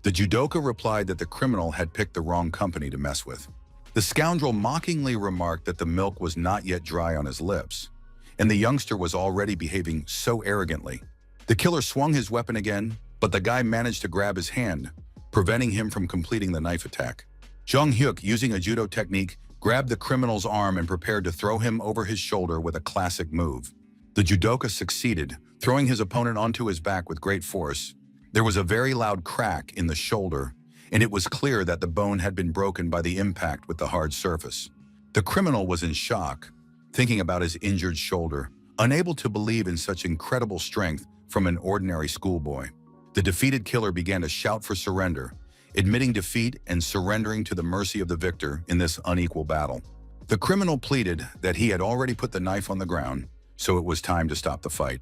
Speaker 1: The judoka replied that the criminal had picked the wrong company to mess with. The scoundrel mockingly remarked that the milk was not yet dry on his lips, and the youngster was already behaving so arrogantly. The killer swung his weapon again, but the guy managed to grab his hand, preventing him from completing the knife attack. Jong-hyuk, using a judo technique, grabbed the criminal's arm and prepared to throw him over his shoulder with a classic move. The judoka succeeded, throwing his opponent onto his back with great force. There was a very loud crack in the shoulder, and it was clear that the bone had been broken by the impact with the hard surface. The criminal was in shock, thinking about his injured shoulder, unable to believe in such incredible strength from an ordinary schoolboy. The defeated killer began to shout for surrender, admitting defeat and surrendering to the mercy of the victor in this unequal battle. The criminal pleaded that he had already put the knife on the ground, so it was time to stop the fight,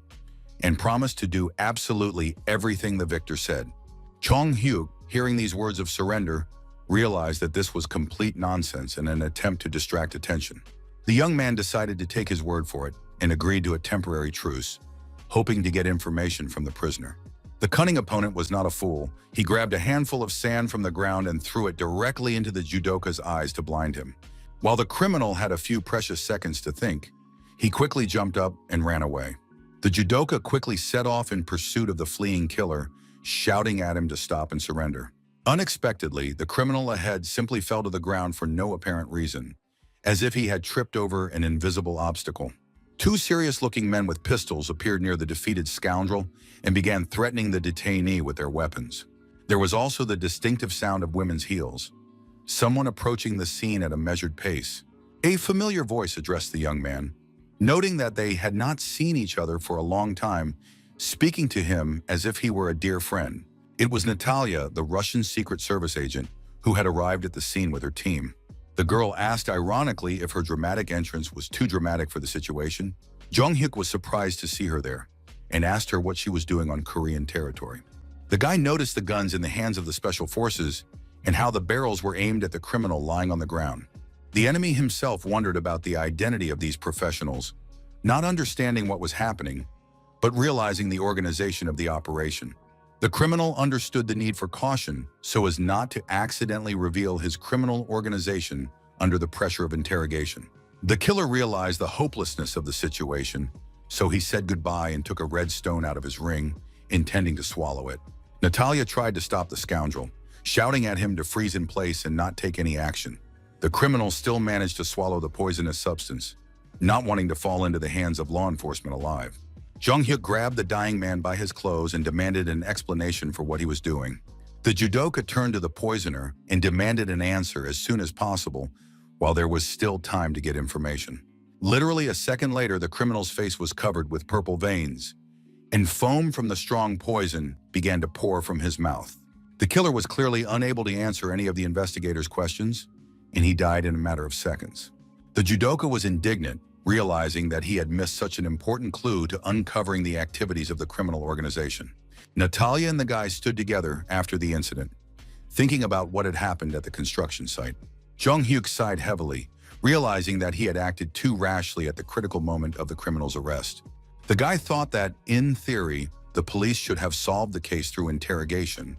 Speaker 1: and promised to do absolutely everything the victor said. Jong-hyuk, hearing these words of surrender, realized that this was complete nonsense and an attempt to distract attention. The young man decided to take his word for it and agreed to a temporary truce, hoping to get information from the prisoner. The cunning opponent was not a fool. He grabbed a handful of sand from the ground and threw it directly into the judoka's eyes to blind him. While the criminal had a few precious seconds to think, he quickly jumped up and ran away. The judoka quickly set off in pursuit of the fleeing killer, shouting at him to stop and surrender. Unexpectedly, the criminal ahead simply fell to the ground for no apparent reason, as if he had tripped over an invisible obstacle. Two serious-looking men with pistols appeared near the defeated scoundrel and began threatening the detainee with their weapons. There was also the distinctive sound of women's heels, someone approaching the scene at a measured pace. A familiar voice addressed the young man, noting that they had not seen each other for a long time, speaking to him as if he were a dear friend. It was Natalia, the Russian Secret Service agent, who had arrived at the scene with her team. The girl asked ironically if her dramatic entrance was too dramatic for the situation. Jong-hyuk was surprised to see her there and asked her what she was doing on Korean territory. The guy noticed the guns in the hands of the special forces and how the barrels were aimed at the criminal lying on the ground. The enemy himself wondered about the identity of these professionals, not understanding what was happening, but realizing the organization of the operation. The criminal understood the need for caution so as not to accidentally reveal his criminal organization under the pressure of interrogation. The killer realized the hopelessness of the situation, so he said goodbye and took a red stone out of his ring, intending to swallow it. Natalia tried to stop the scoundrel, shouting at him to freeze in place and not take any action. The criminal still managed to swallow the poisonous substance, not wanting to fall into the hands of law enforcement alive. Jong-hyuk grabbed the dying man by his clothes and demanded an explanation for what he was doing. The judoka turned to the poisoner and demanded an answer as soon as possible, while there was still time to get information. Literally a second later, the criminal's face was covered with purple veins, and foam from the strong poison began to pour from his mouth. The killer was clearly unable to answer any of the investigators' questions, and he died in a matter of seconds. The judoka was indignant, realizing that he had missed such an important clue to uncovering the activities of the criminal organization. Natalia and the guy stood together after the incident, thinking about what had happened at the construction site. Jong-hyuk sighed heavily, realizing that he had acted too rashly at the critical moment of the criminal's arrest. The guy thought that, in theory, the police should have solved the case through interrogation,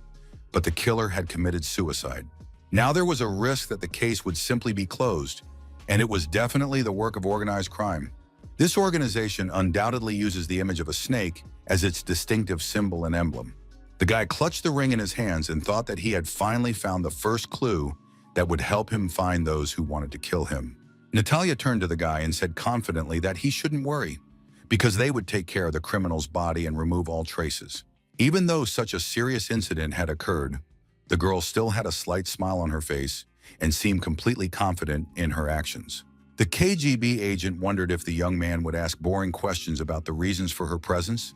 Speaker 1: but the killer had committed suicide. Now there was a risk that the case would simply be closed, and it was definitely the work of organized crime. This organization undoubtedly uses the image of a snake as its distinctive symbol and emblem. The guy clutched the ring in his hands and thought that he had finally found the first clue that would help him find those who wanted to kill him. Natalia turned to the guy and said confidently that he shouldn't worry, because they would take care of the criminal's body and remove all traces. Even though such a serious incident had occurred, the girl still had a slight smile on her face and seemed completely confident in her actions. The KGB agent wondered if the young man would ask boring questions about the reasons for her presence,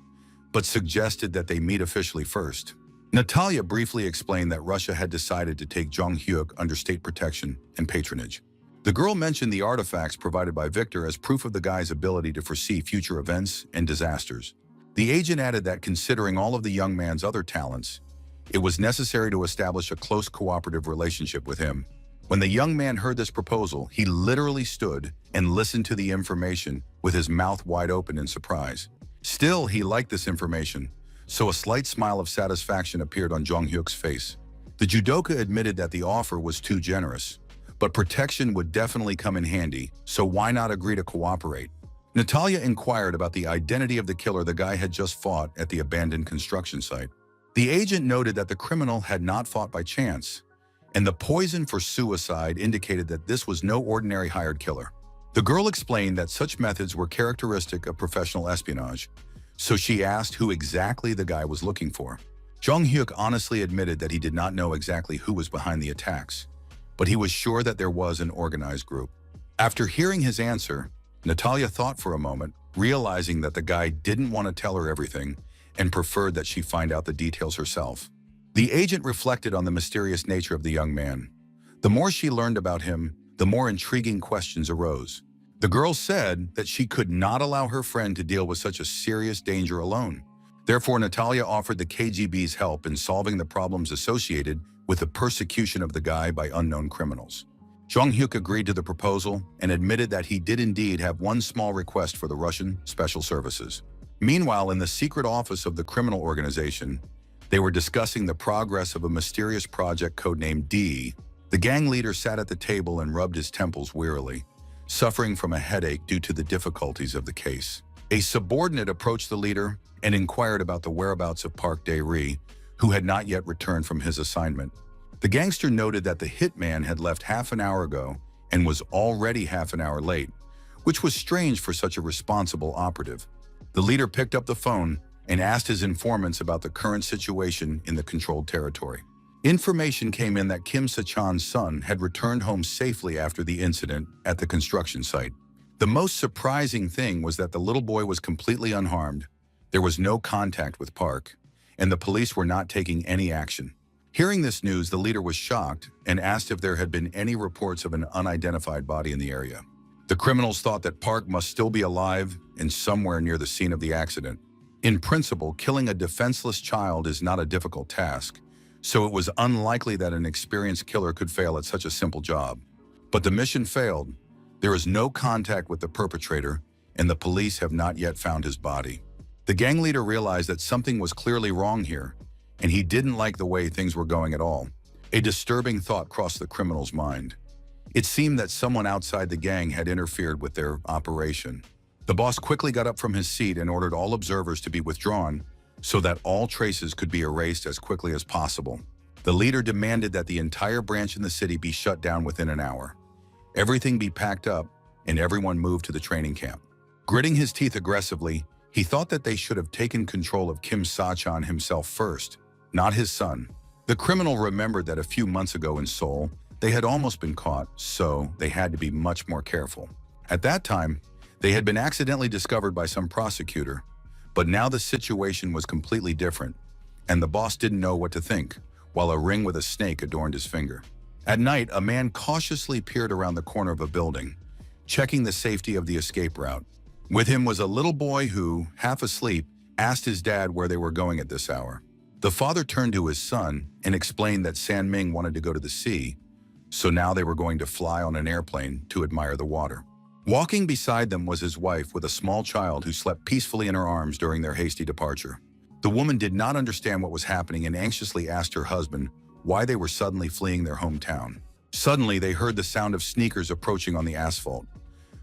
Speaker 1: but suggested that they meet officially first. Natalia briefly explained that Russia had decided to take Jong-hyuk under state protection and patronage. The girl mentioned the artifacts provided by Victor as proof of the guy's ability to foresee future events and disasters. The agent added that considering all of the young man's other talents, it was necessary to establish a close cooperative relationship with him. When the young man heard this proposal, he literally stood and listened to the information with his mouth wide open in surprise. Still, he liked this information, so a slight smile of satisfaction appeared on Jong-hyuk's face. The judoka admitted that the offer was too generous, but protection would definitely come in handy, so why not agree to cooperate? Natalia inquired about the identity of the killer the guy had just fought at the abandoned construction site. The agent noted that the criminal had not fought by chance, and the poison for suicide indicated that this was no ordinary hired killer. The girl explained that such methods were characteristic of professional espionage, so she asked who exactly the guy was looking for. Jong-hyuk honestly admitted that he did not know exactly who was behind the attacks, but he was sure that there was an organized group. After hearing his answer, Natalia thought for a moment, realizing that the guy didn't want to tell her everything and preferred that she find out the details herself. The agent reflected on the mysterious nature of the young man. The more she learned about him, the more intriguing questions arose. The girl said that she could not allow her friend to deal with such a serious danger alone. Therefore, Natalia offered the KGB's help in solving the problems associated with the persecution of the guy by unknown criminals. Jong-hyuk agreed to the proposal and admitted that he did indeed have one small request for the Russian Special Services. Meanwhile, in the secret office of the criminal organization, they were discussing the progress of a mysterious project codenamed D. The gang leader sat at the table and rubbed his temples wearily, suffering from a headache due to the difficulties of the case. A subordinate approached the leader and inquired about the whereabouts of Park Dae-ri, who had not yet returned from his assignment. The gangster noted that the hitman had left half an hour ago and was already half an hour late, which was strange for such a responsible operative. The leader picked up the phone and asked his informants about the current situation in the controlled territory. Information came in that Kim Se-chan's son had returned home safely after the incident at the construction site. The most surprising thing was that the little boy was completely unharmed. There was no contact with Park, and the police were not taking any action. Hearing this news, the leader was shocked and asked if there had been any reports of an unidentified body in the area. The criminals thought that Park must still be alive and somewhere near the scene of the accident. In principle, killing a defenseless child is not a difficult task, so it was unlikely that an experienced killer could fail at such a simple job. But the mission failed. There is no contact with the perpetrator, and the police have not yet found his body. The gang leader realized that something was clearly wrong here, and he didn't like the way things were going at all. A disturbing thought crossed the criminal's mind. It seemed that someone outside the gang had interfered with their operation. The boss quickly got up from his seat and ordered all observers to be withdrawn so that all traces could be erased as quickly as possible. The leader demanded that the entire branch in the city be shut down within an hour, everything be packed up, and everyone moved to the training camp. Gritting his teeth aggressively, he thought that they should have taken control of Kim Se-chan himself first, not his son. The criminal remembered that a few months ago in Seoul, they had almost been caught, so they had to be much more careful. At that time, they had been accidentally discovered by some prosecutor, but now the situation was completely different, and the boss didn't know what to think, while a ring with a snake adorned his finger. At night, a man cautiously peered around the corner of a building, checking the safety of the escape route. With him was a little boy who, half asleep, asked his dad where they were going at this hour. The father turned to his son and explained that San-ming wanted to go to the sea, so now they were going to fly on an airplane to admire the water. Walking beside them was his wife with a small child who slept peacefully in her arms during their hasty departure. The woman did not understand what was happening and anxiously asked her husband why they were suddenly fleeing their hometown. Suddenly, they heard the sound of sneakers approaching on the asphalt.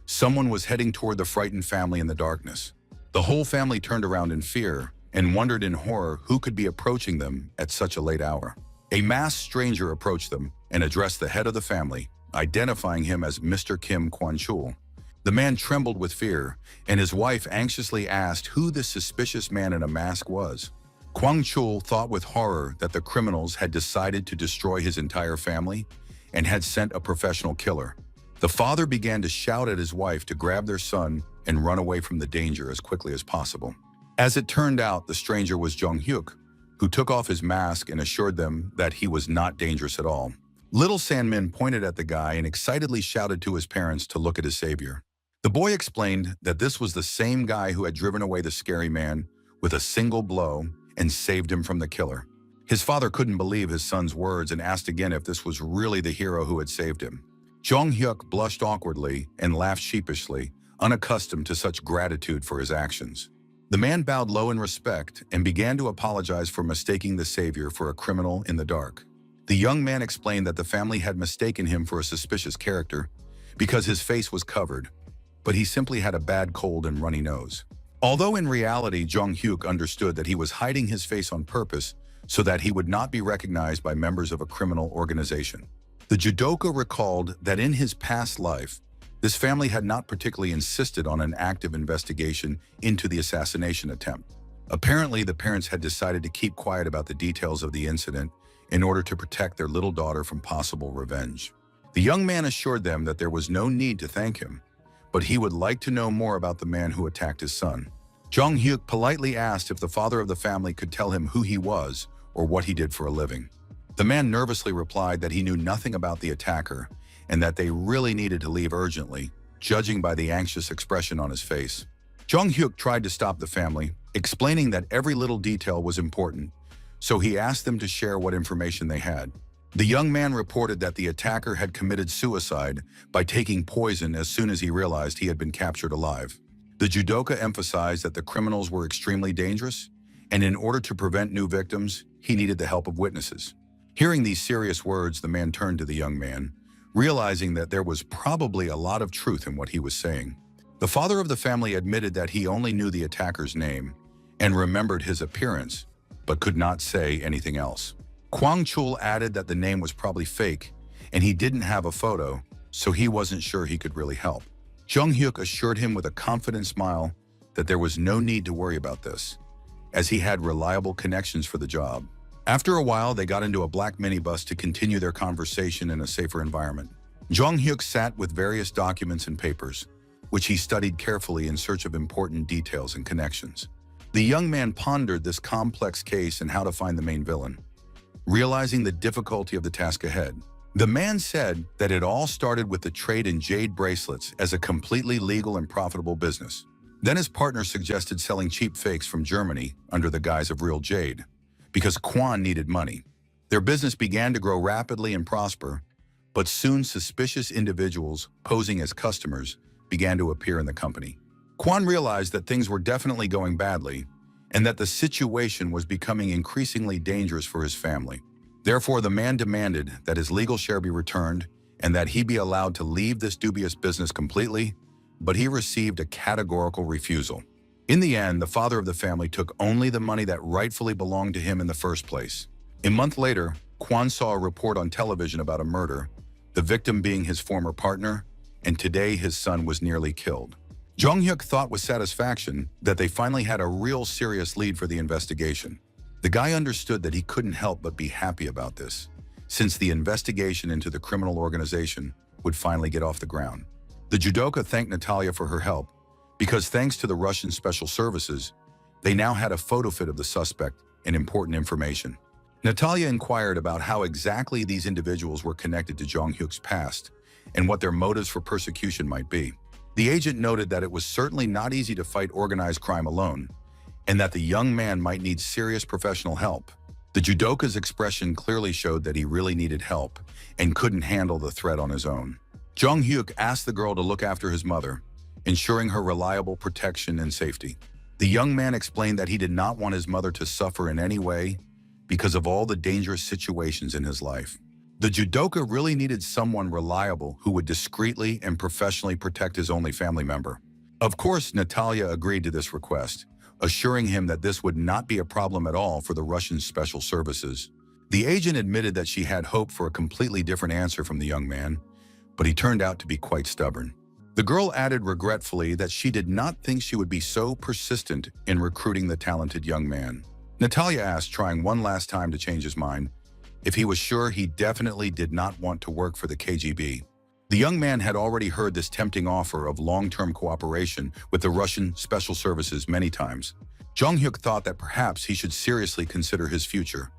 Speaker 1: Someone was heading toward the frightened family in the darkness. The whole family turned around in fear and wondered in horror who could be approaching them at such a late hour. A masked stranger approached them and addressed the head of the family, identifying him as Mr. Kim Kwon-chul. The man trembled with fear, and his wife anxiously asked who this suspicious man in a mask was. Kwon-chul thought with horror that the criminals had decided to destroy his entire family and had sent a professional killer. The father began to shout at his wife to grab their son and run away from the danger as quickly as possible. As it turned out, the stranger was Jong-hyuk, who took off his mask and assured them that he was not dangerous at all. Little Sandmin pointed at the guy and excitedly shouted to his parents to look at his savior. The boy explained that this was the same guy who had driven away the scary man with a single blow and saved him from the killer. His father couldn't believe his son's words and asked again if this was really the hero who had saved him. Jong Hyuk blushed awkwardly and laughed sheepishly, unaccustomed to such gratitude for his actions. The man bowed low in respect and began to apologize for mistaking the savior for a criminal in the dark. The young man explained that the family had mistaken him for a suspicious character because his face was covered, but he simply had a bad cold and runny nose. Although in reality, Jong Hyuk understood that he was hiding his face on purpose so that he would not be recognized by members of a criminal organization. The judoka recalled that in his past life, this family had not particularly insisted on an active investigation into the assassination attempt. Apparently, the parents had decided to keep quiet about the details of the incident in order to protect their little daughter from possible revenge. The young man assured them that there was no need to thank him, but he would like to know more about the man who attacked his son. Jong Hyuk politely asked if the father of the family could tell him who he was or what he did for a living. The man nervously replied that he knew nothing about the attacker and that they really needed to leave urgently, judging by the anxious expression on his face. Jong Hyuk tried to stop the family, explaining that every little detail was important, so he asked them to share what information they had. The young man reported that the attacker had committed suicide by taking poison as soon as he realized he had been captured alive. The judoka emphasized that the criminals were extremely dangerous, and in order to prevent new victims, he needed the help of witnesses. Hearing these serious words, the man turned to the young man, realizing that there was probably a lot of truth in what he was saying. The father of the family admitted that he only knew the attacker's name and remembered his appearance, but could not say anything else. Kwang Chul added that the name was probably fake, and he didn't have a photo, so he wasn't sure he could really help. Jong Hyuk assured him with a confident smile that there was no need to worry about this, as he had reliable connections for the job. After a while, they got into a black minibus to continue their conversation in a safer environment. Jong Hyuk sat with various documents and papers, which he studied carefully in search of important details and connections. The young man pondered this complex case and how to find the main villain, realizing the difficulty of the task ahead. The man said that it all started with the trade in jade bracelets as a completely legal and profitable business. Then his partner suggested selling cheap fakes from Germany under the guise of real jade, because Kwan needed money. Their business began to grow rapidly and prosper, but soon suspicious individuals posing as customers began to appear in the company. Kwan realized that things were definitely going badly and that the situation was becoming increasingly dangerous for his family. Therefore, the man demanded that his legal share be returned and that he be allowed to leave this dubious business completely, but he received a categorical refusal. In the end, the father of the family took only the money that rightfully belonged to him in the first place. A month later, Kwan saw a report on television about a murder, the victim being his former partner, and today his son was nearly killed. Jong Hyuk thought with satisfaction that they finally had a real serious lead for the investigation. The guy understood that he couldn't help but be happy about this, since the investigation into the criminal organization would finally get off the ground. The judoka thanked Natalia for her help, because thanks to the Russian special services, they now had a photo fit of the suspect and important information. Natalia inquired about how exactly these individuals were connected to Jong Hyuk's past and what their motives for persecution might be. The agent noted that it was certainly not easy to fight organized crime alone, and that the young man might need serious professional help. The judoka's expression clearly showed that he really needed help and couldn't handle the threat on his own. Jong Hyuk asked the girl to look after his mother, ensuring her reliable protection and safety. The young man explained that he did not want his mother to suffer in any way because of all the dangerous situations in his life. The judoka really needed someone reliable who would discreetly and professionally protect his only family member. Of course, Natalia agreed to this request, assuring him that this would not be a problem at all for the Russian special services. The agent admitted that she had hoped for a completely different answer from the young man, but he turned out to be quite stubborn. The girl added regretfully that she did not think she would be so persistent in recruiting the talented young man. Natalia asked, trying one last time to change his mind, if he was sure he definitely did not want to work for the KGB. The young man had already heard this tempting offer of long-term cooperation with the Russian special services many times. Jong Hyuk thought that perhaps he should seriously consider his future,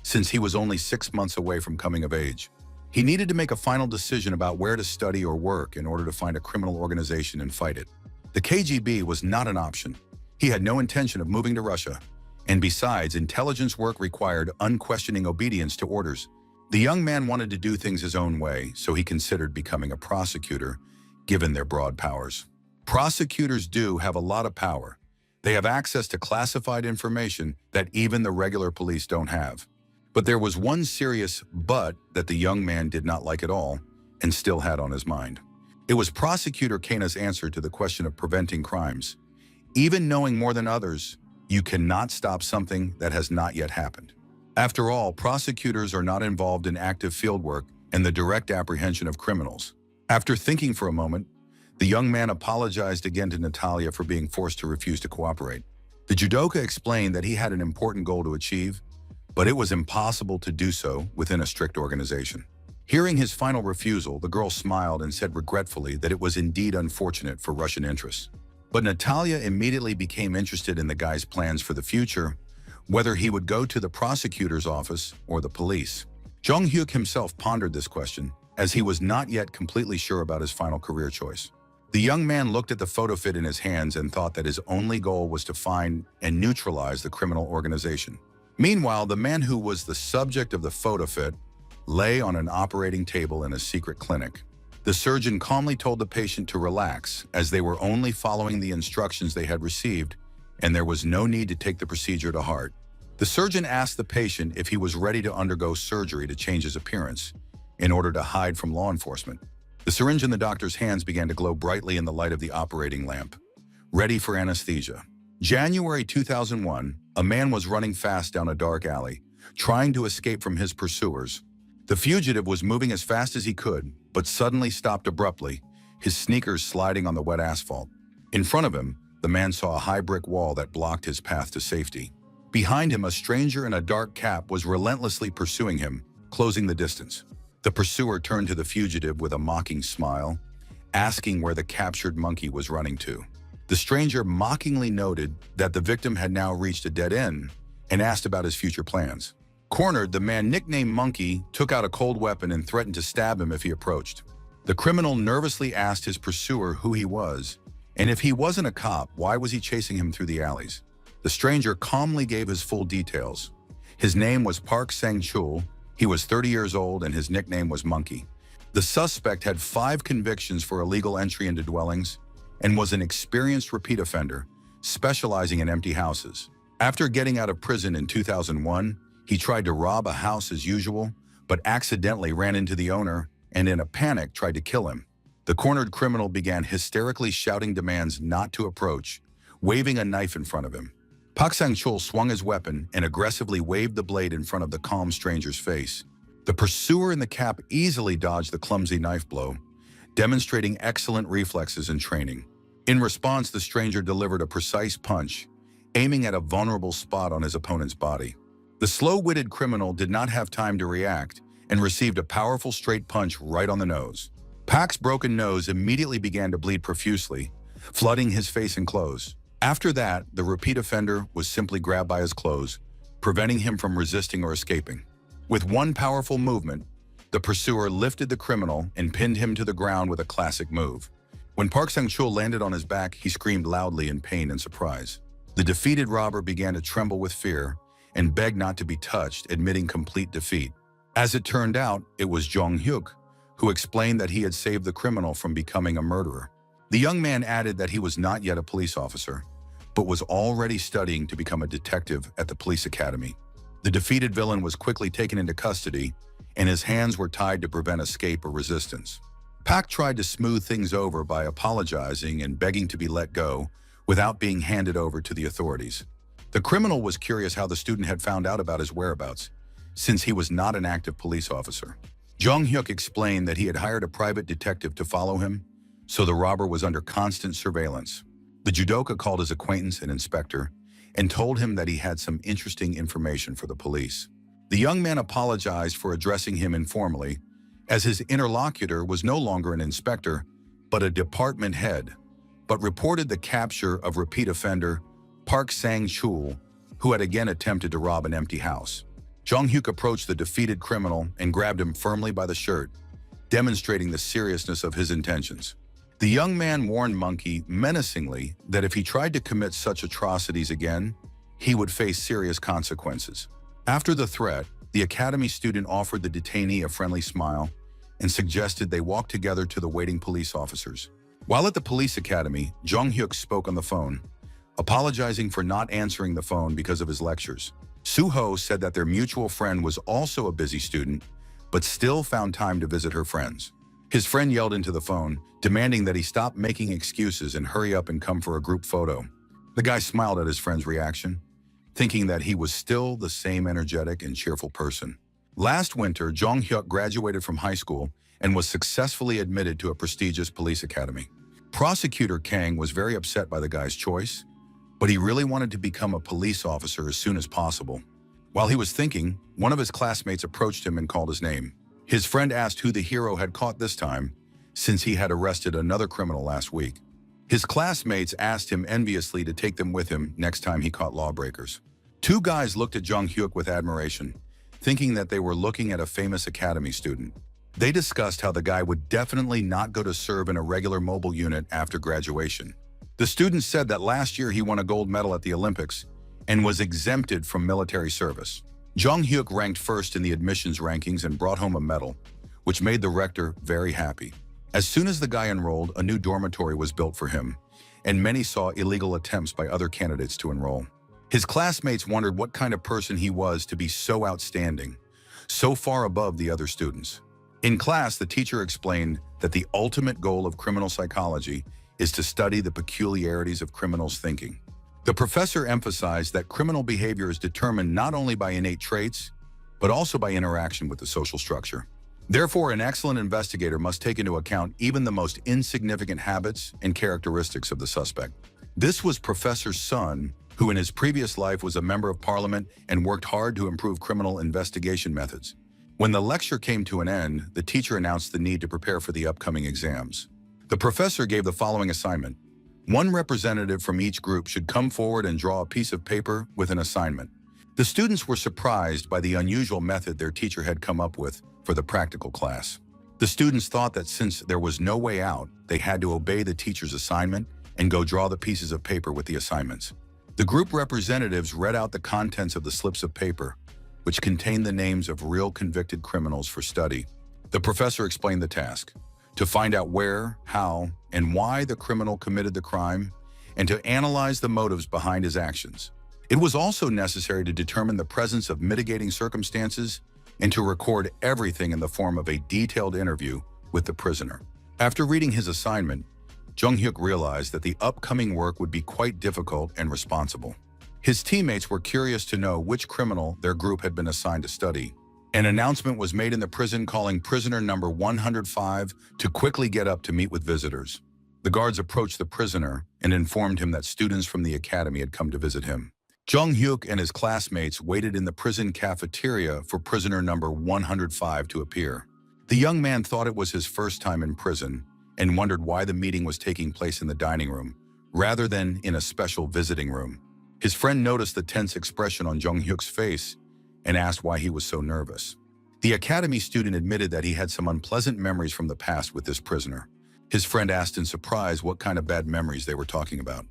Speaker 1: since he was only 6 months away from coming of age. He needed to make a final decision about where to study or work in order to find a criminal organization and fight it. The KGB was not an option. He had no intention of moving to Russia, and besides, intelligence work required unquestioning obedience to orders. The young man wanted to do things his own way, so he considered becoming a prosecutor, given their broad powers. Prosecutors do have a lot of power. They have access to classified information that even the regular police don't have. But there was one serious but that the young man did not like at all and still had on his mind. It was Prosecutor Kana's answer to the question of preventing crimes. Even knowing more than others, you cannot stop something that has not yet happened. After all, prosecutors are not involved in active fieldwork and the direct apprehension of criminals. After thinking for a moment, the young man apologized again to Natalia for being forced to refuse to cooperate. The judoka explained that he had an important goal to achieve, but it was impossible to do so within a strict organization. Hearing his final refusal, the girl smiled and said regretfully that it was indeed unfortunate for Russian interests. But Natalia immediately became interested in the guy's plans for the future, whether he would go to the prosecutor's office or the police. Jong-hyuk himself pondered this question, as he was not yet completely sure about his final career choice. The young man looked at the photo fit in his hands and thought that his only goal was to find and neutralize the criminal organization. Meanwhile, the man who was the subject of the photo fit lay on an operating table in a secret clinic. The surgeon calmly told the patient to relax, as they were only following the instructions they had received, and there was no need to take the procedure to heart. The surgeon asked the patient if he was ready to undergo surgery to change his appearance, in order to hide from law enforcement. The syringe in the doctor's hands began to glow brightly in the light of the operating lamp, ready for anesthesia. January 2001, a man was running fast down a dark alley, trying to escape from his pursuers. The fugitive was moving as fast as he could, but suddenly stopped abruptly, his sneakers sliding on the wet asphalt. In front of him, the man saw a high brick wall that blocked his path to safety. Behind him, a stranger in a dark cap was relentlessly pursuing him, closing the distance. The pursuer turned to the fugitive with a mocking smile, asking where the captured monkey was running to. The stranger mockingly noted that the victim had now reached a dead end and asked about his future plans. Cornered, the man nicknamed Monkey took out a cold weapon and threatened to stab him if he approached. The criminal nervously asked his pursuer who he was, and if he wasn't a cop, why was he chasing him through the alleys? The stranger calmly gave his full details. His name was Park Sang-chul, he was 30 years old, and his nickname was Monkey. The suspect had 5 convictions for illegal entry into dwellings and was an experienced repeat offender, specializing in empty houses. After getting out of prison in 2001, he tried to rob a house as usual, but accidentally ran into the owner and in a panic tried to kill him. The cornered criminal began hysterically shouting demands not to approach, waving a knife in front of him. Park Sang-chul swung his weapon and aggressively waved the blade in front of the calm stranger's face. The pursuer in the cap easily dodged the clumsy knife blow, demonstrating excellent reflexes and training. In response, the stranger delivered a precise punch, aiming at a vulnerable spot on his opponent's body. The slow-witted criminal did not have time to react and received a powerful straight punch right on the nose. Park's broken nose immediately began to bleed profusely, flooding his face and clothes. After that, the repeat offender was simply grabbed by his clothes, preventing him from resisting or escaping. With one powerful movement, the pursuer lifted the criminal and pinned him to the ground with a classic move. When Park Sang-chul landed on his back, he screamed loudly in pain and surprise. The defeated robber began to tremble with fear and begged not to be touched, admitting complete defeat. As it turned out, it was Jong-hyuk, who explained that he had saved the criminal from becoming a murderer. The young man added that he was not yet a police officer, but was already studying to become a detective at the police academy. The defeated villain was quickly taken into custody, and his hands were tied to prevent escape or resistance. Park tried to smooth things over by apologizing and begging to be let go without being handed over to the authorities. The criminal was curious how the student had found out about his whereabouts, since he was not an active police officer. Jong-hyuk explained that he had hired a private detective to follow him, so the robber was under constant surveillance. The judoka called his acquaintance, an inspector, and told him that he had some interesting information for the police. The young man apologized for addressing him informally, as his interlocutor was no longer an inspector, but a department head, but reported the capture of repeat offender Park Sang-chul, who had again attempted to rob an empty house. Jong-hyuk approached the defeated criminal and grabbed him firmly by the shirt, demonstrating the seriousness of his intentions. The young man warned Monkey menacingly that if he tried to commit such atrocities again, he would face serious consequences. After the threat, the academy student offered the detainee a friendly smile and suggested they walk together to the waiting police officers. While at the police academy, Jong-hyuk spoke on the phone, apologizing for not answering the phone because of his lectures. Soo-ho said that their mutual friend was also a busy student, but still found time to visit her friends. His friend yelled into the phone, demanding that he stop making excuses and hurry up and come for a group photo. The guy smiled at his friend's reaction, thinking that he was still the same energetic and cheerful person. Last winter, Jong-hyuk graduated from high school and was successfully admitted to a prestigious police academy. Prosecutor Kang was very upset by the guy's choice, but he really wanted to become a police officer as soon as possible. While he was thinking, one of his classmates approached him and called his name. His friend asked who the hero had caught this time, since he had arrested another criminal last week. His classmates asked him enviously to take them with him next time he caught lawbreakers. Two guys looked at Jong-hyuk with admiration, thinking that they were looking at a famous academy student. They discussed how the guy would definitely not go to serve in a regular mobile unit after graduation. The student said that last year he won a gold medal at the Olympics and was exempted from military service. Jong-hyuk ranked first in the admissions rankings and brought home a medal, which made the rector very happy. As soon as the guy enrolled, a new dormitory was built for him, and many saw illegal attempts by other candidates to enroll. His classmates wondered what kind of person he was to be so outstanding, so far above the other students. In class, the teacher explained that the ultimate goal of criminal psychology is to study the peculiarities of criminals' thinking. The professor emphasized that criminal behavior is determined not only by innate traits, but also by interaction with the social structure. Therefore, an excellent investigator must take into account even the most insignificant habits and characteristics of the suspect. This was Professor Sun, who in his previous life was a member of parliament and worked hard to improve criminal investigation methods. When the lecture came to an end, the teacher announced the need to prepare for the upcoming exams. The professor gave the following assignment. One representative from each group should come forward and draw a piece of paper with an assignment. The students were surprised by the unusual method their teacher had come up with for the practical class. The students thought that since there was no way out, they had to obey the teacher's assignment and go draw the pieces of paper with the assignments. The group representatives read out the contents of the slips of paper, which contained the names of real convicted criminals for study. The professor explained the task: to find out where, how, and why the criminal committed the crime, and to analyze the motives behind his actions. It was also necessary to determine the presence of mitigating circumstances and to record everything in the form of a detailed interview with the prisoner. After reading his assignment, Jong-hyuk realized that the upcoming work would be quite difficult and responsible. His teammates were curious to know which criminal their group had been assigned to study. An announcement was made in the prison calling prisoner number 105 to quickly get up to meet with visitors. The guards approached the prisoner and informed him that students from the academy had come to visit him. Jong-hyuk and his classmates waited in the prison cafeteria for prisoner number 105 to appear. The young man thought it was his first time in prison and wondered why the meeting was taking place in the dining room rather than in a special visiting room. His friend noticed the tense expression on Jong-hyuk's face and asked why he was so nervous. The academy student admitted that he had some unpleasant memories from the past with this prisoner. His friend asked in surprise what kind of bad memories they were talking about.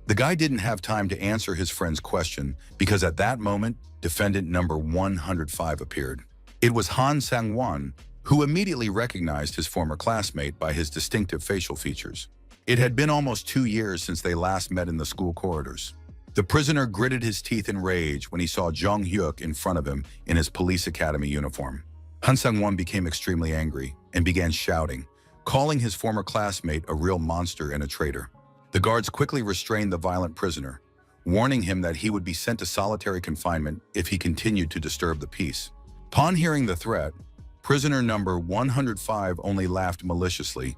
Speaker 1: The guy didn't have time to answer his friend's question because at that moment, defendant number 105 appeared. It was Han Sang-won, who immediately recognized his former classmate by his distinctive facial features. It had been almost 2 years since they last met in the school corridors. The prisoner gritted his teeth in rage when he saw Jong-hyuk in front of him in his police academy uniform. Han Sang-won became extremely angry and began shouting, calling his former classmate a real monster and a traitor. The guards quickly restrained the violent prisoner, warning him that he would be sent to solitary confinement if he continued to disturb the peace. Upon hearing the threat, prisoner number 105 only laughed maliciously,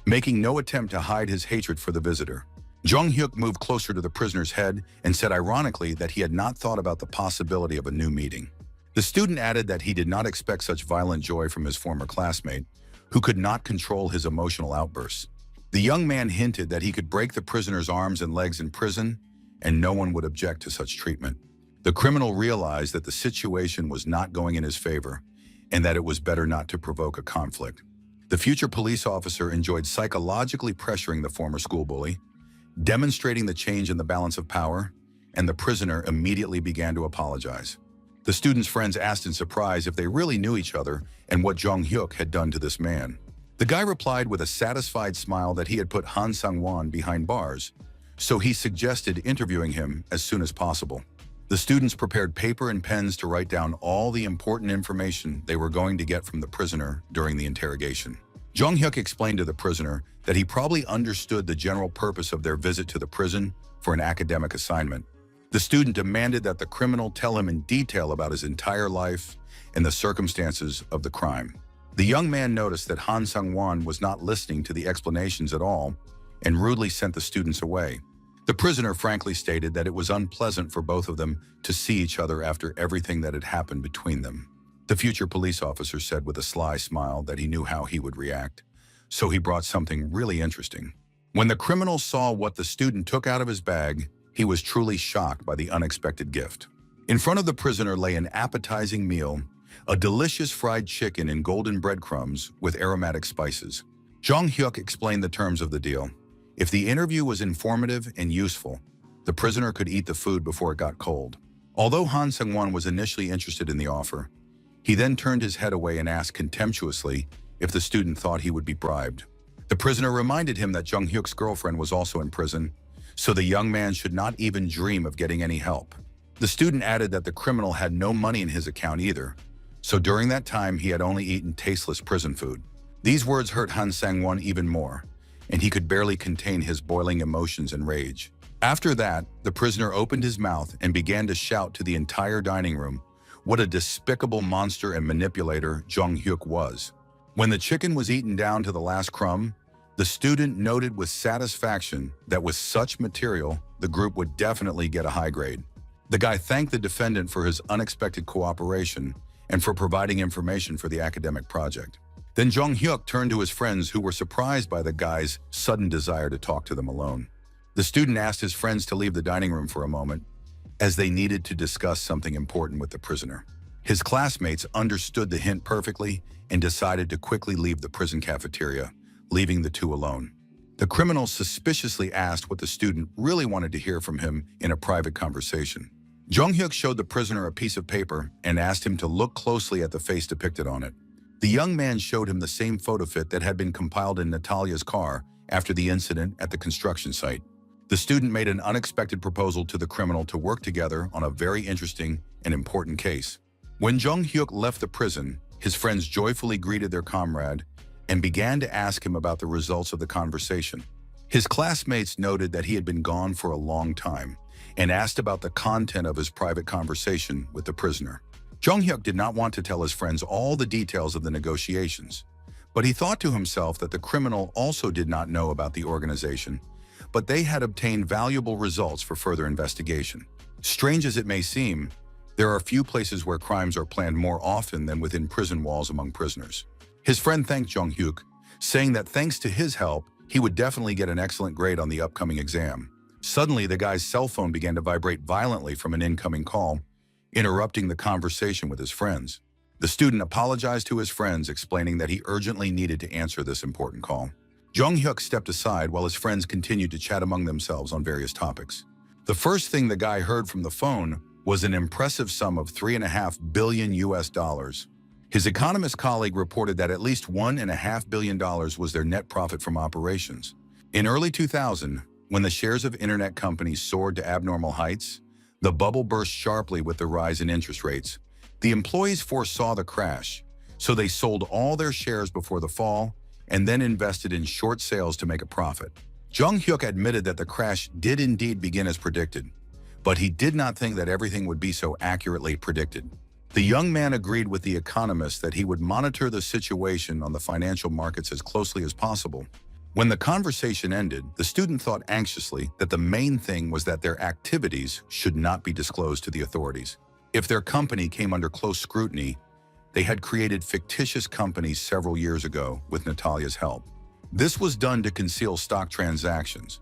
Speaker 1: making no attempt to hide his hatred for the visitor. Jong-hyuk moved closer to the prisoner's head and said ironically that he had not thought about the possibility of a new meeting. The student added that he did not expect such violent joy from his former classmate, who could not control his emotional outbursts. The young man hinted that he could break the prisoner's arms and legs in prison, and no one would object to such treatment. The criminal realized that the situation was not going in his favor and that it was better not to provoke a conflict. The future police officer enjoyed psychologically pressuring the former school bully, demonstrating the change in the balance of power, and the prisoner immediately began to apologize. The student's friends asked in surprise if they really knew each other and what Jong Hyuk had done to this man. The guy replied with a satisfied smile that he had put Han Sang-won behind bars, so he suggested interviewing him as soon as possible. The students prepared paper and pens to write down all the important information they were going to get from the prisoner during the interrogation. Jong Hyuk explained to the prisoner that he probably understood the general purpose of their visit to the prison for an academic assignment. The student demanded that the criminal tell him in detail about his entire life and the circumstances of the crime. The young man noticed that Han Sang-won was not listening to the explanations at all and rudely sent the students away. The prisoner frankly stated that it was unpleasant for both of them to see each other after everything that had happened between them. The future police officer said with a sly smile that he knew how he would react, so he brought something really interesting. When the criminal saw what the student took out of his bag, he was truly shocked by the unexpected gift. In front of the prisoner lay an appetizing meal, a delicious fried chicken in golden breadcrumbs with aromatic spices. Jong Hyuk explained the terms of the deal. If the interview was informative and useful, the prisoner could eat the food before it got cold. Although Han Sang-won was initially interested in the offer, he then turned his head away and asked contemptuously if the student thought he would be bribed. The prisoner reminded him that Jong Hyuk's girlfriend was also in prison, so the young man should not even dream of getting any help. The student added that the criminal had no money in his account either, so during that time he had only eaten tasteless prison food. These words hurt Han Sang-won even more, and he could barely contain his boiling emotions and rage. After that, the prisoner opened his mouth and began to shout to the entire dining room what a despicable monster and manipulator Jong Hyuk was. When the chicken was eaten down to the last crumb, the student noted with satisfaction that with such material, the group would definitely get a high grade. The guy thanked the defendant for his unexpected cooperation and for providing information for the academic project. Then Jong Hyuk turned to his friends who were surprised by the guy's sudden desire to talk to them alone. The student asked his friends to leave the dining room for a moment, as they needed to discuss something important with the prisoner. His classmates understood the hint perfectly and decided to quickly leave the prison cafeteria, leaving the two alone. The criminal suspiciously asked what the student really wanted to hear from him in a private conversation. Jong Hyuk showed the prisoner a piece of paper and asked him to look closely at the face depicted on it. The young man showed him the same photo fit that had been compiled in Natalia's car after the incident at the construction site. The student made an unexpected proposal to the criminal to work together on a very interesting and important case. When Jong Hyuk left the prison, his friends joyfully greeted their comrade and began to ask him about the results of the conversation. His classmates noted that he had been gone for a long time and asked about the content of his private conversation with the prisoner. Jong Hyuk did not want to tell his friends all the details of the negotiations, but he thought to himself that the criminal also did not know about the organization, but they had obtained valuable results for further investigation. Strange as it may seem, there are few places where crimes are planned more often than within prison walls among prisoners. His friend thanked Jong Hyuk, saying that thanks to his help, he would definitely get an excellent grade on the upcoming exam. Suddenly, the guy's cell phone began to vibrate violently from an incoming call, interrupting the conversation with his friends. The student apologized to his friends, explaining that he urgently needed to answer this important call. Jong Hyuk stepped aside while his friends continued to chat among themselves on various topics. The first thing the guy heard from the phone was an impressive sum of $3.5 billion US. His economist colleague reported that at least $1.5 billion was their net profit from operations. In early 2000, when the shares of internet companies soared to abnormal heights, the bubble burst sharply with the rise in interest rates. The employees foresaw the crash, so they sold all their shares before the fall and then invested in short sales to make a profit. Jong Hyuk admitted that the crash did indeed begin as predicted, but he did not think that everything would be so accurately predicted. The young man agreed with the economist that he would monitor the situation on the financial markets as closely as possible. When the conversation ended, the student thought anxiously that the main thing was that their activities should not be disclosed to the authorities. If their company came under close scrutiny, they had created fictitious companies several years ago with Natalia's help. This was done to conceal stock transactions,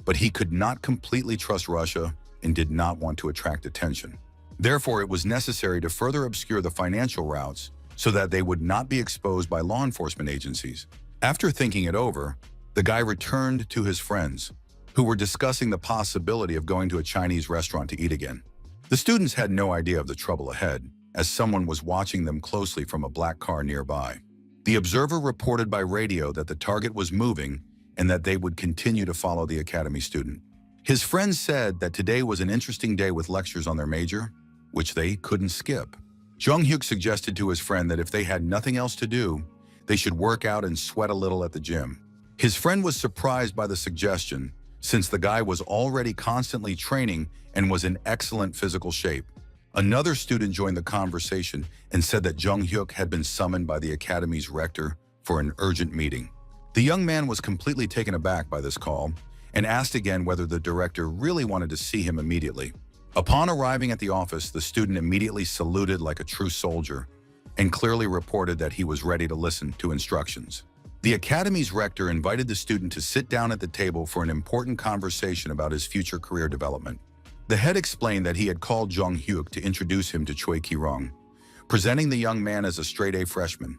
Speaker 1: but he could not completely trust Russia and did not want to attract attention. Therefore, it was necessary to further obscure the financial routes so that they would not be exposed by law enforcement agencies. After thinking it over, the guy returned to his friends, who were discussing the possibility of going to a Chinese restaurant to eat again. The students had no idea of the trouble ahead, as someone was watching them closely from a black car nearby. The observer reported by radio that the target was moving and that they would continue to follow the academy student. His friends said that today was an interesting day with lectures on their major, which they couldn't skip. Jung-hyuk suggested to his friend that if they had nothing else to do, they should work out and sweat a little at the gym. His friend was surprised by the suggestion, since the guy was already constantly training and was in excellent physical shape. Another student joined the conversation and said that Jung-hyuk had been summoned by the academy's rector for an urgent meeting. The young man was completely taken aback by this call and asked again whether the director really wanted to see him immediately. Upon arriving at the office, the student immediately saluted like a true soldier and clearly reported that he was ready to listen to instructions. The academy's rector invited the student to sit down at the table for an important conversation about his future career development. The head explained that he had called Jung-hyuk to introduce him to Choi Ki-rong, presenting the young man as a straight-A freshman.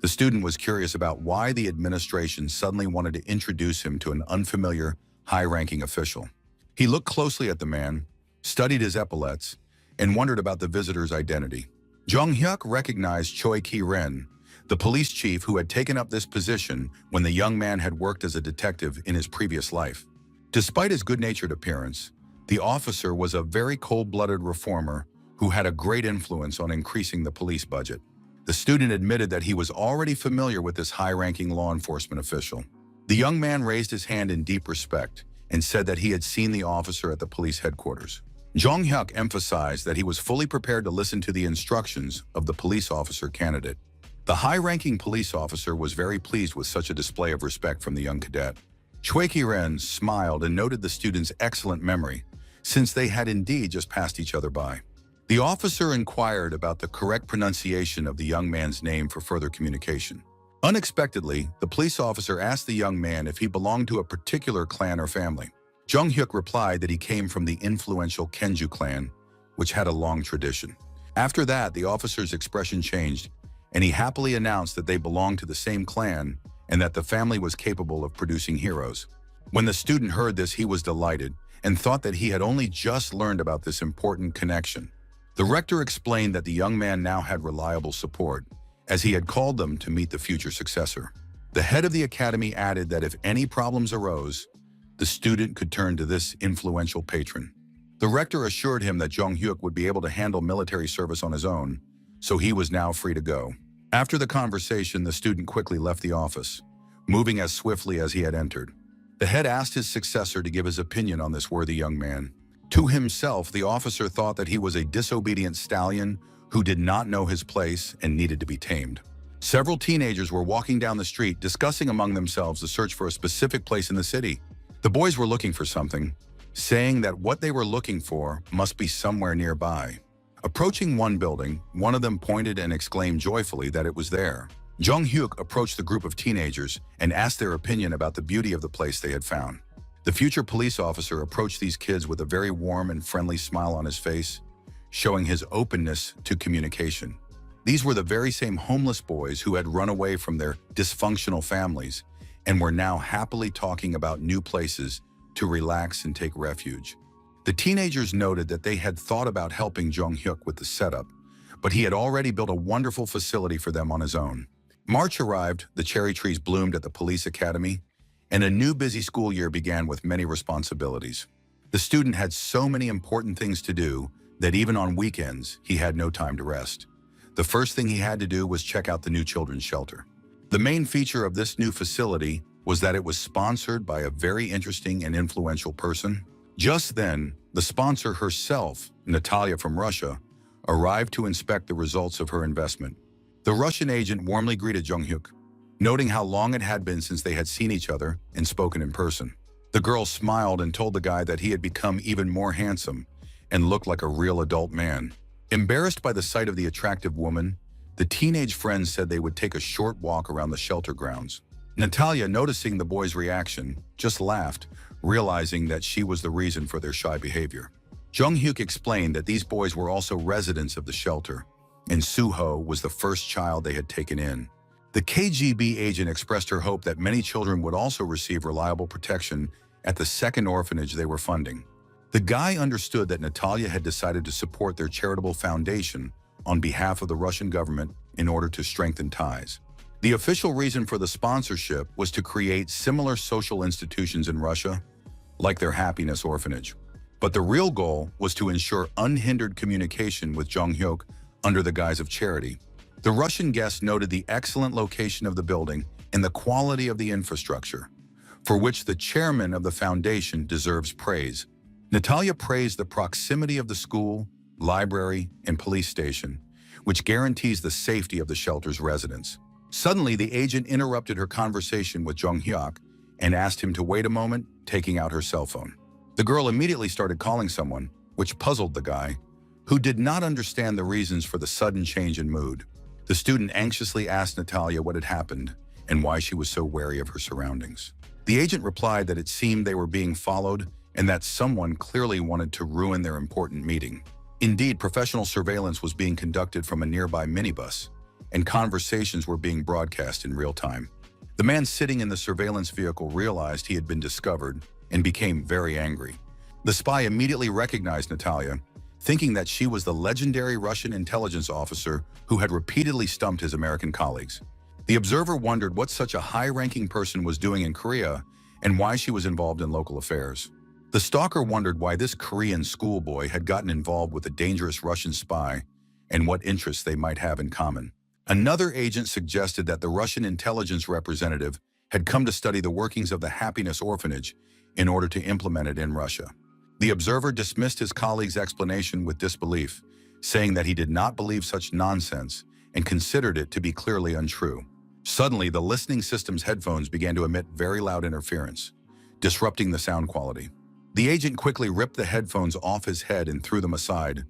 Speaker 1: The student was curious about why the administration suddenly wanted to introduce him to an unfamiliar, high-ranking official. He looked closely at the man, studied his epaulets, and wondered about the visitor's identity. Jung-hyuk recognized Choi Ki-ren, the police chief who had taken up this position when the young man had worked as a detective in his previous life. Despite his good-natured appearance, the officer was a very cold-blooded reformer who had a great influence on increasing the police budget. The student admitted that he was already familiar with this high-ranking law enforcement official. The young man raised his hand in deep respect and said that he had seen the officer at the police headquarters. Jung-hyuk emphasized that he was fully prepared to listen to the instructions of the police officer candidate. The high-ranking police officer was very pleased with such a display of respect from the young cadet. Choi Ki-ren smiled and noted the student's excellent memory, since they had indeed just passed each other by. The officer inquired about the correct pronunciation of the young man's name for further communication. Unexpectedly, the police officer asked the young man if he belonged to a particular clan or family. Jung-hyuk replied that he came from the influential Kenju clan, which had a long tradition. After that, the officer's expression changed, and he happily announced that they belonged to the same clan and that the family was capable of producing heroes. When the student heard this, he was delighted and thought that he had only just learned about this important connection. The rector explained that the young man now had reliable support, as he had called them to meet the future successor. The head of the academy added that if any problems arose, the student could turn to this influential patron. The rector assured him that Jung-hyuk would be able to handle military service on his own, so he was now free to go. After the conversation, the student quickly left the office, moving as swiftly as he had entered. The head asked his successor to give his opinion on this worthy young man. To himself, the officer thought that he was a disobedient stallion who did not know his place and needed to be tamed. Several teenagers were walking down the street, discussing among themselves the search for a specific place in the city. The boys were looking for something, saying that what they were looking for must be somewhere nearby. Approaching one building, one of them pointed and exclaimed joyfully that it was there. Jung-hyuk approached the group of teenagers and asked their opinion about the beauty of the place they had found. The future police officer approached these kids with a very warm and friendly smile on his face, showing his openness to communication. These were the very same homeless boys who had run away from their dysfunctional families and were now happily talking about new places to relax and take refuge. The teenagers noted that they had thought about helping Jung-hyuk with the setup, but he had already built a wonderful facility for them on his own. March arrived, the cherry trees bloomed at the police academy, and a new busy school year began with many responsibilities. The student had so many important things to do that even on weekends, he had no time to rest. The first thing he had to do was check out the new children's shelter. The main feature of this new facility was that it was sponsored by a very interesting and influential person. Just then, the sponsor herself, Natalia from Russia, arrived to inspect the results of her investment. The Russian agent warmly greeted Jung-hyuk, noting how long it had been since they had seen each other and spoken in person. The girl smiled and told the guy that he had become even more handsome and looked like a real adult man. Embarrassed by the sight of the attractive woman, the teenage friends said they would take a short walk around the shelter grounds. Natalia, noticing the boy's reaction, just laughed, realizing that she was the reason for their shy behavior. Jung-hyuk explained that these boys were also residents of the shelter, and Soo-ho was the first child they had taken in. The KGB agent expressed her hope that many children would also receive reliable protection at the second orphanage they were funding. The guy understood that Natalia had decided to support their charitable foundation on behalf of the Russian government in order to strengthen ties. The official reason for the sponsorship was to create similar social institutions in Russia, like their Happiness Orphanage. But the real goal was to ensure unhindered communication with Jung-hyuk under the guise of charity. The Russian guest noted the excellent location of the building and the quality of the infrastructure, for which the chairman of the foundation deserves praise. Natalia praised the proximity of the school, library, and police station, which guarantees the safety of the shelter's residents. Suddenly, the agent interrupted her conversation with Jung-hyuk and asked him to wait a moment, taking out her cell phone. The girl immediately started calling someone, which puzzled the guy, who did not understand the reasons for the sudden change in mood. The student anxiously asked Natalia what had happened and why she was so wary of her surroundings. The agent replied that it seemed they were being followed and that someone clearly wanted to ruin their important meeting. Indeed, professional surveillance was being conducted from a nearby minibus, and conversations were being broadcast in real time. The man sitting in the surveillance vehicle realized he had been discovered and became very angry. The spy immediately recognized Natalia, thinking that she was the legendary Russian intelligence officer who had repeatedly stumped his American colleagues. The observer wondered what such a high-ranking person was doing in Korea and why she was involved in local affairs. The stalker wondered why this Korean schoolboy had gotten involved with a dangerous Russian spy and what interests they might have in common. Another agent suggested that the Russian intelligence representative had come to study the workings of the Happiness Orphanage in order to implement it in Russia. The observer dismissed his colleague's explanation with disbelief, saying that he did not believe such nonsense and considered it to be clearly untrue. Suddenly, the listening system's headphones began to emit very loud interference, disrupting the sound quality. The agent quickly ripped the headphones off his head and threw them aside,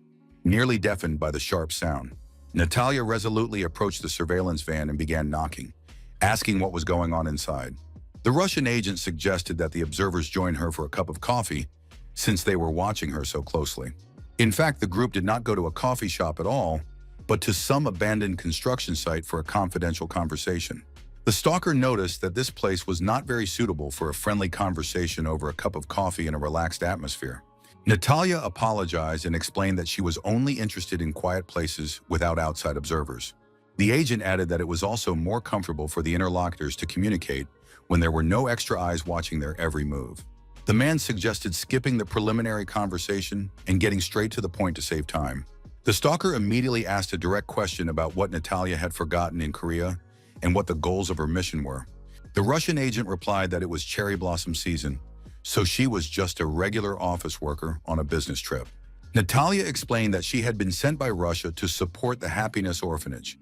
Speaker 1: nearly deafened by the sharp sound. Natalia resolutely approached the surveillance van and began knocking, asking what was going on inside. The Russian agent suggested that the observers join her for a cup of coffee, since they were watching her so closely. In fact, the group did not go to a coffee shop at all, but to some abandoned construction site for a confidential conversation. The stalker noticed that this place was not very suitable for a friendly conversation over a cup of coffee in a relaxed atmosphere. Natalia apologized and explained that she was only interested in quiet places without outside observers. The agent added that it was also more comfortable for the interlocutors to communicate when there were no extra eyes watching their every move. The man suggested skipping the preliminary conversation and getting straight to the point to save time. The stalker immediately asked a direct question about what Natalia had forgotten in Korea and what the goals of her mission were. The Russian agent replied that it was cherry blossom season, so she was just a regular office worker on a business trip. Natalia explained that she had been sent by Russia to support the Happiness Orphanage,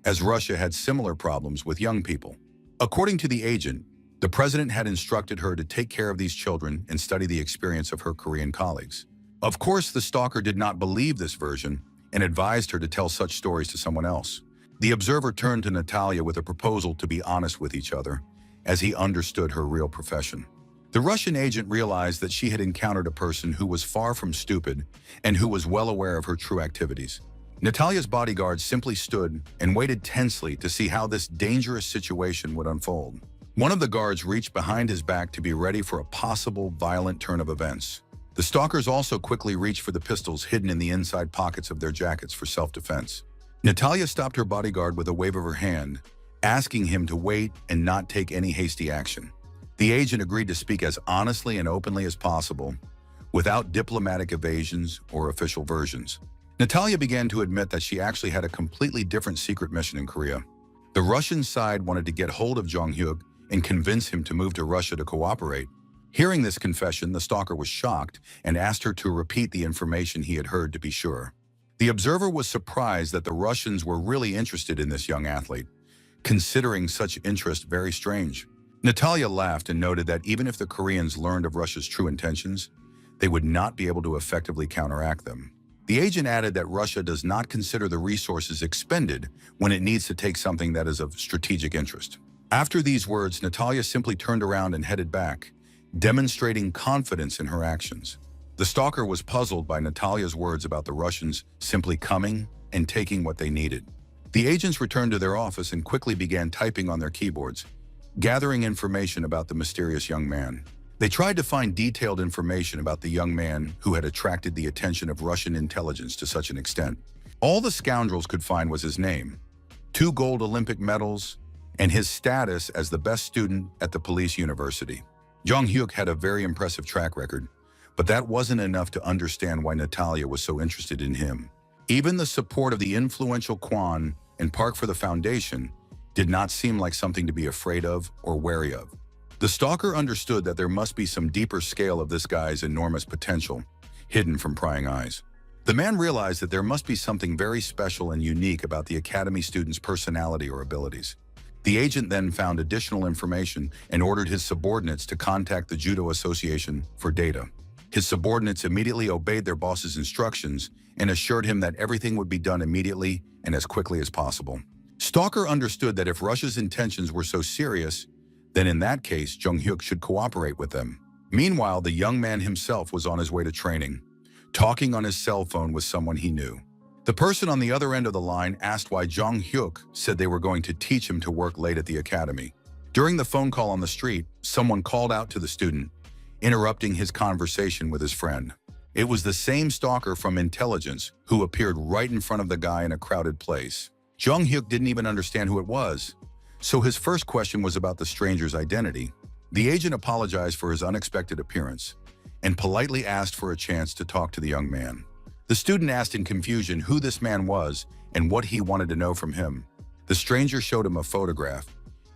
Speaker 1: as Russia had similar problems with young people. According to the agent, the president had instructed her to take care of these children and study the experience of her Korean colleagues. Of course, the stalker did not believe this version and advised her to tell such stories to someone else. The observer turned to Natalia with a proposal to be honest with each other, as he understood her real profession. The Russian agent realized that she had encountered a person who was far from stupid and who was well aware of her true activities. Natalia's bodyguards simply stood and waited tensely to see how this dangerous situation would unfold. One of the guards reached behind his back to be ready for a possible violent turn of events. The stalkers also quickly reached for the pistols hidden in the inside pockets of their jackets for self-defense. Natalia stopped her bodyguard with a wave of her hand, asking him to wait and not take any hasty action. The agent agreed to speak as honestly and openly as possible, without diplomatic evasions or official versions. Natalia began to admit that she actually had a completely different secret mission in Korea. The Russian side wanted to get hold of Jung-hyuk and convince him to move to Russia to cooperate. Hearing this confession, the stalker was shocked and asked her to repeat the information he had heard to be sure. The observer was surprised that the Russians were really interested in this young athlete, considering such interest very strange. Natalia laughed and noted that even if the Koreans learned of Russia's true intentions, they would not be able to effectively counteract them. The agent added that Russia does not consider the resources expended when it needs to take something that is of strategic interest. After these words, Natalia simply turned around and headed back, demonstrating confidence in her actions. The stalker was puzzled by Natalia's words about the Russians simply coming and taking what they needed. The agents returned to their office and quickly began typing on their keyboards, gathering information about the mysterious young man. They tried to find detailed information about the young man who had attracted the attention of Russian intelligence to such an extent. All the scoundrels could find was his name, 2 gold Olympic medals, and his status as the best student at the police university. Jong Hyuk had a very impressive track record, but that wasn't enough to understand why Natalia was so interested in him. Even the support of the influential Kwan and Park for the Foundation did not seem like something to be afraid of or wary of. The stalker understood that there must be some deeper scale of this guy's enormous potential, hidden from prying eyes. The man realized that there must be something very special and unique about the academy student's personality or abilities. The agent then found additional information and ordered his subordinates to contact the Judo Association for data. His subordinates immediately obeyed their boss's instructions and assured him that everything would be done immediately and as quickly as possible. Stalker understood that if Russia's intentions were so serious, then in that case, Jong Hyuk should cooperate with them. Meanwhile, the young man himself was on his way to training, talking on his cell phone with someone he knew. The person on the other end of the line asked why Jong Hyuk said they were going to teach him to work late at the academy. During the phone call on the street, someone called out to the student, interrupting his conversation with his friend. It was the same stalker from intelligence who appeared right in front of the guy in a crowded place. Jong Hyuk didn't even understand who it was, so his first question was about the stranger's identity. The agent apologized for his unexpected appearance and politely asked for a chance to talk to the young man. The student asked in confusion who this man was and what he wanted to know from him. The stranger showed him a photograph,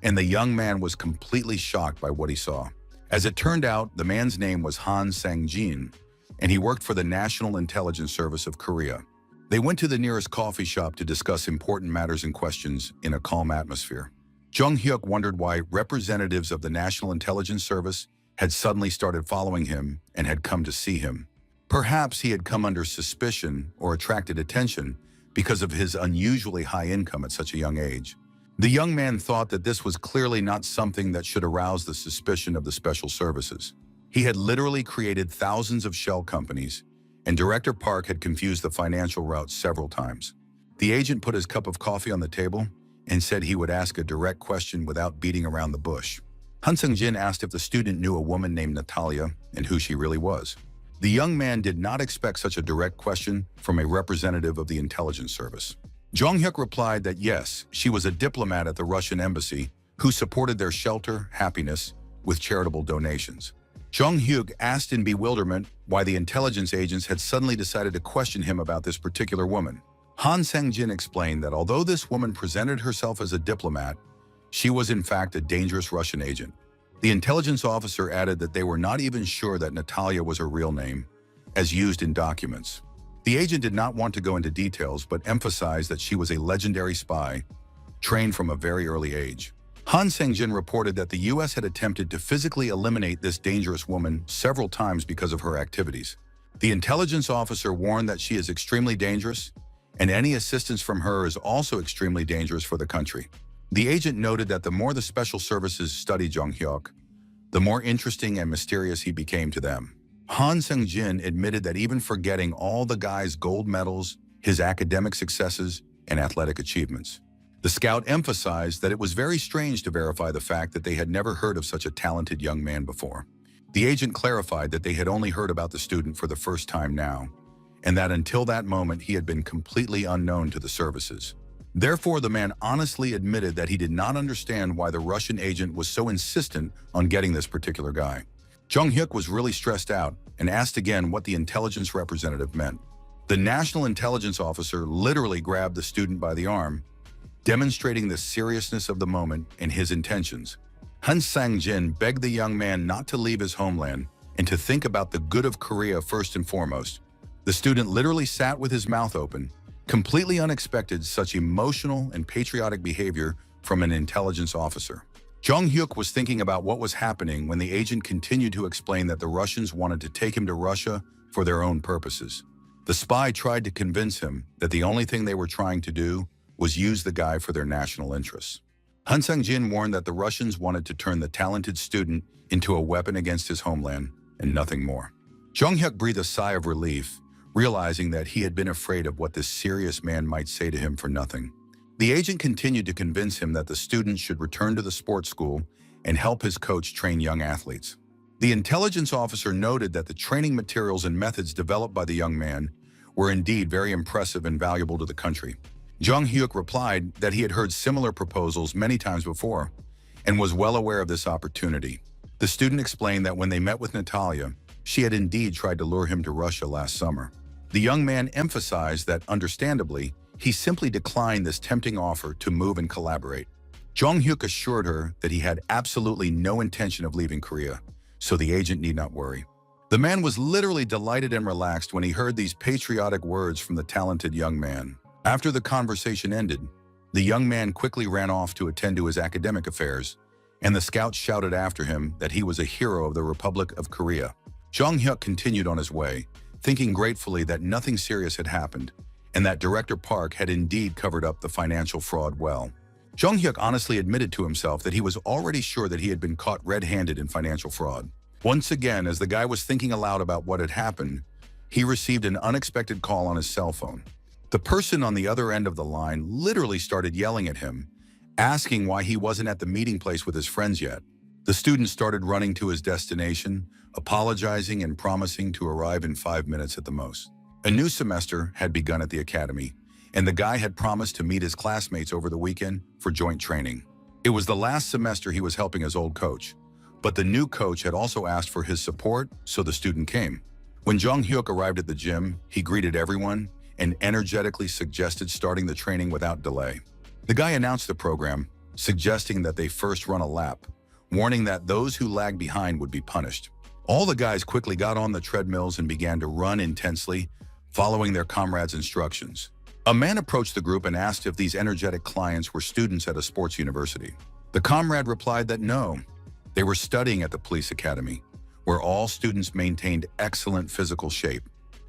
Speaker 1: and the young man was completely shocked by what he saw. As it turned out, the man's name was Han Sang-jin, and he worked for the National Intelligence Service of Korea. They went to the nearest coffee shop to discuss important matters and questions in a calm atmosphere. Jong Hyuk wondered why representatives of the National Intelligence Service had suddenly started following him and had come to see him. Perhaps he had come under suspicion or attracted attention because of his unusually high income at such a young age. The young man thought that this was clearly not something that should arouse the suspicion of the special services. He had literally created thousands of shell companies, and Director Park had confused the financial routes several times. The agent put his cup of coffee on the table and said he would ask a direct question without beating around the bush. Han Seung-jin asked if the student knew a woman named Natalia and who she really was. The young man did not expect such a direct question from a representative of the intelligence service. Jong Hyuk replied that yes, she was a diplomat at the Russian embassy who supported their shelter, happiness, with charitable donations. Jong Hyuk asked in bewilderment why the intelligence agents had suddenly decided to question him about this particular woman. Han Sang-jin explained that although this woman presented herself as a diplomat, she was in fact a dangerous Russian agent. The intelligence officer added that they were not even sure that Natalia was her real name, as used in documents. The agent did not want to go into details, but emphasized that she was a legendary spy, trained from a very early age. Han Sang-jin reported that the U.S. had attempted to physically eliminate this dangerous woman several times because of her activities. The intelligence officer warned that she is extremely dangerous, and any assistance from her is also extremely dangerous for the country. The agent noted that the more the special services studied Jong Hyuk, the more interesting and mysterious he became to them. Han Seung-jin admitted that even forgetting all the guy's gold medals, his academic successes, and athletic achievements, the scout emphasized that it was very strange to verify the fact that they had never heard of such a talented young man before. The agent clarified that they had only heard about the student for the first time now, and that until that moment he had been completely unknown to the services. Therefore, the man honestly admitted that he did not understand why the Russian agent was so insistent on getting this particular guy. Jong Hyuk was really stressed out and asked again what the intelligence representative meant. The national intelligence officer literally grabbed the student by the arm, demonstrating the seriousness of the moment and his intentions. Han Sang-jin begged the young man not to leave his homeland and to think about the good of Korea first and foremost. The student literally sat with his mouth open, completely unexpected such emotional and patriotic behavior from an intelligence officer. Jong Hyuk was thinking about what was happening when the agent continued to explain that the Russians wanted to take him to Russia for their own purposes. The spy tried to convince him that the only thing they were trying to do was use the guy for their national interests. Han Sang-jin warned that the Russians wanted to turn the talented student into a weapon against his homeland and nothing more. Jung-hyuk breathed a sigh of relief, realizing that he had been afraid of what this serious man might say to him for nothing. The agent continued to convince him that the student should return to the sports school and help his coach train young athletes. The intelligence officer noted that the training materials and methods developed by the young man were indeed very impressive and valuable to the country. Jung-hyuk replied that he had heard similar proposals many times before and was well aware of this opportunity. The student explained that when they met with Natalia, she had indeed tried to lure him to Russia last summer. The young man emphasized that, understandably, he simply declined this tempting offer to move and collaborate. Jung-hyuk assured her that he had absolutely no intention of leaving Korea, so the agent need not worry. The man was literally delighted and relaxed when he heard these patriotic words from the talented young man. After the conversation ended, the young man quickly ran off to attend to his academic affairs, and the scouts shouted after him that he was a hero of the Republic of Korea. Jung-hyuk continued on his way, thinking gratefully that nothing serious had happened, and that Director Park had indeed covered up the financial fraud well. Jung-hyuk honestly admitted to himself that he was already sure that he had been caught red-handed in financial fraud. Once again, as the guy was thinking aloud about what had happened, he received an unexpected call on his cell phone. The person on the other end of the line literally started yelling at him, asking why he wasn't at the meeting place with his friends yet. The student started running to his destination, apologizing and promising to arrive in 5 minutes at the most. A new semester had begun at the academy, and the guy had promised to meet his classmates over the weekend for joint training. It was the last semester he was helping his old coach, but the new coach had also asked for his support, so the student came. When Jung-hyuk arrived at the gym, he greeted everyone and energetically suggested starting the training without delay. The guy announced the program, suggesting that they first run a lap, warning that those who lagged behind would be punished. All the guys quickly got on the treadmills and began to run intensely, following their comrades' instructions. A man approached the group and asked if these energetic clients were students at a sports university. The comrade replied that no, they were studying at the police academy, where all students maintained excellent physical shape.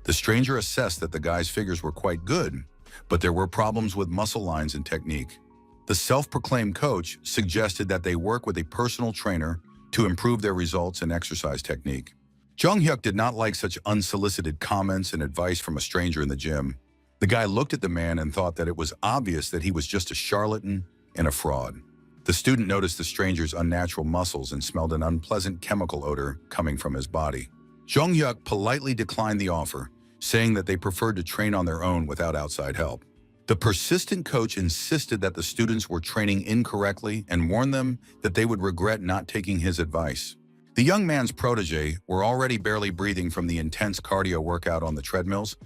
Speaker 1: The stranger assessed that the guy's figures were quite good, but there were problems with muscle lines and technique. The self-proclaimed coach suggested that they work with a personal trainer to improve their results and exercise technique. Jung-hyuk did not like such unsolicited comments and advice from a stranger in the gym. The guy looked at the man and thought that it was obvious that he was just a charlatan and a fraud. The student noticed the stranger's unnatural muscles and smelled an unpleasant chemical odor coming from his body. Jung-hyuk politely declined the offer, saying that they preferred to train on their own without outside help. The persistent coach insisted that the students were training incorrectly and warned them that they would regret not taking his advice. The young man's protege were already barely breathing from the intense cardio workout on the treadmills,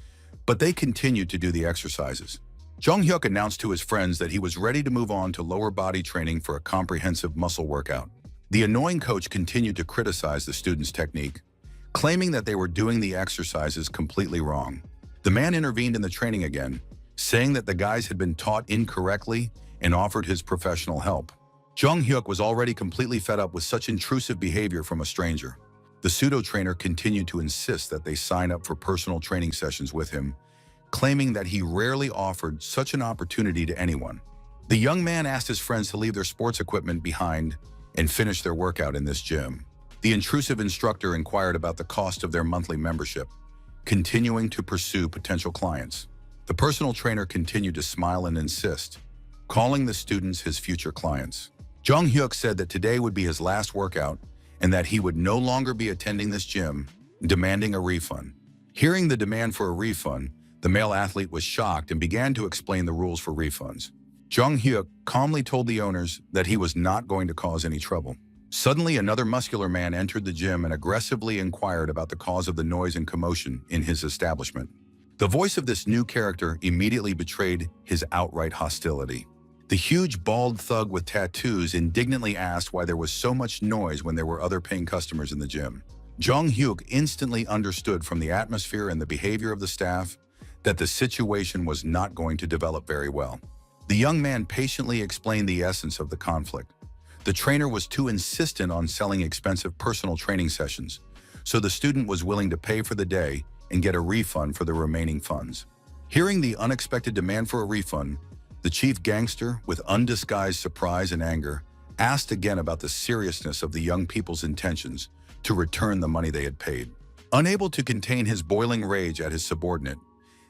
Speaker 1: but they continued to do the exercises. Jung-hyuk announced to his friends that he was ready to move on to lower body training for a comprehensive muscle workout. The annoying coach continued to criticize the students' technique, claiming that they were doing the exercises completely wrong. The man intervened in the training again, saying that the guys had been taught incorrectly and offered his professional help. Jung-hyuk was already completely fed up with such intrusive behavior from a stranger. The pseudo-trainer continued to insist that they sign up for personal training sessions with him, claiming that he rarely offered such an opportunity to anyone. The young man asked his friends to leave their sports equipment behind and finish their workout in this gym. The intrusive instructor inquired about the cost of their monthly membership, continuing to pursue potential clients. The personal trainer continued to smile and insist, calling the students his future clients. Jung-hyuk said that today would be his last workout and that he would no longer be attending this gym, demanding a refund. Hearing the demand for a refund, the male athlete was shocked and began to explain the rules for refunds. Jung-hyuk calmly told the owners that he was not going to cause any trouble. Suddenly, another muscular man entered the gym and aggressively inquired about the cause of the noise and commotion in his establishment. The voice of this new character immediately betrayed his outright hostility. The huge, bald thug with tattoos indignantly asked why there was so much noise when there were other paying customers in the gym. Jung-hyuk instantly understood from the atmosphere and the behavior of the staff that the situation was not going to develop very well. The young man patiently explained the essence of the conflict. The trainer was too insistent on selling expensive personal training sessions, so the student was willing to pay for the day and get a refund for the remaining funds. Hearing the unexpected demand for a refund, the chief gangster, with undisguised surprise and anger, asked again about the seriousness of the young people's intentions to return the money they had paid. Unable to contain his boiling rage at his subordinate,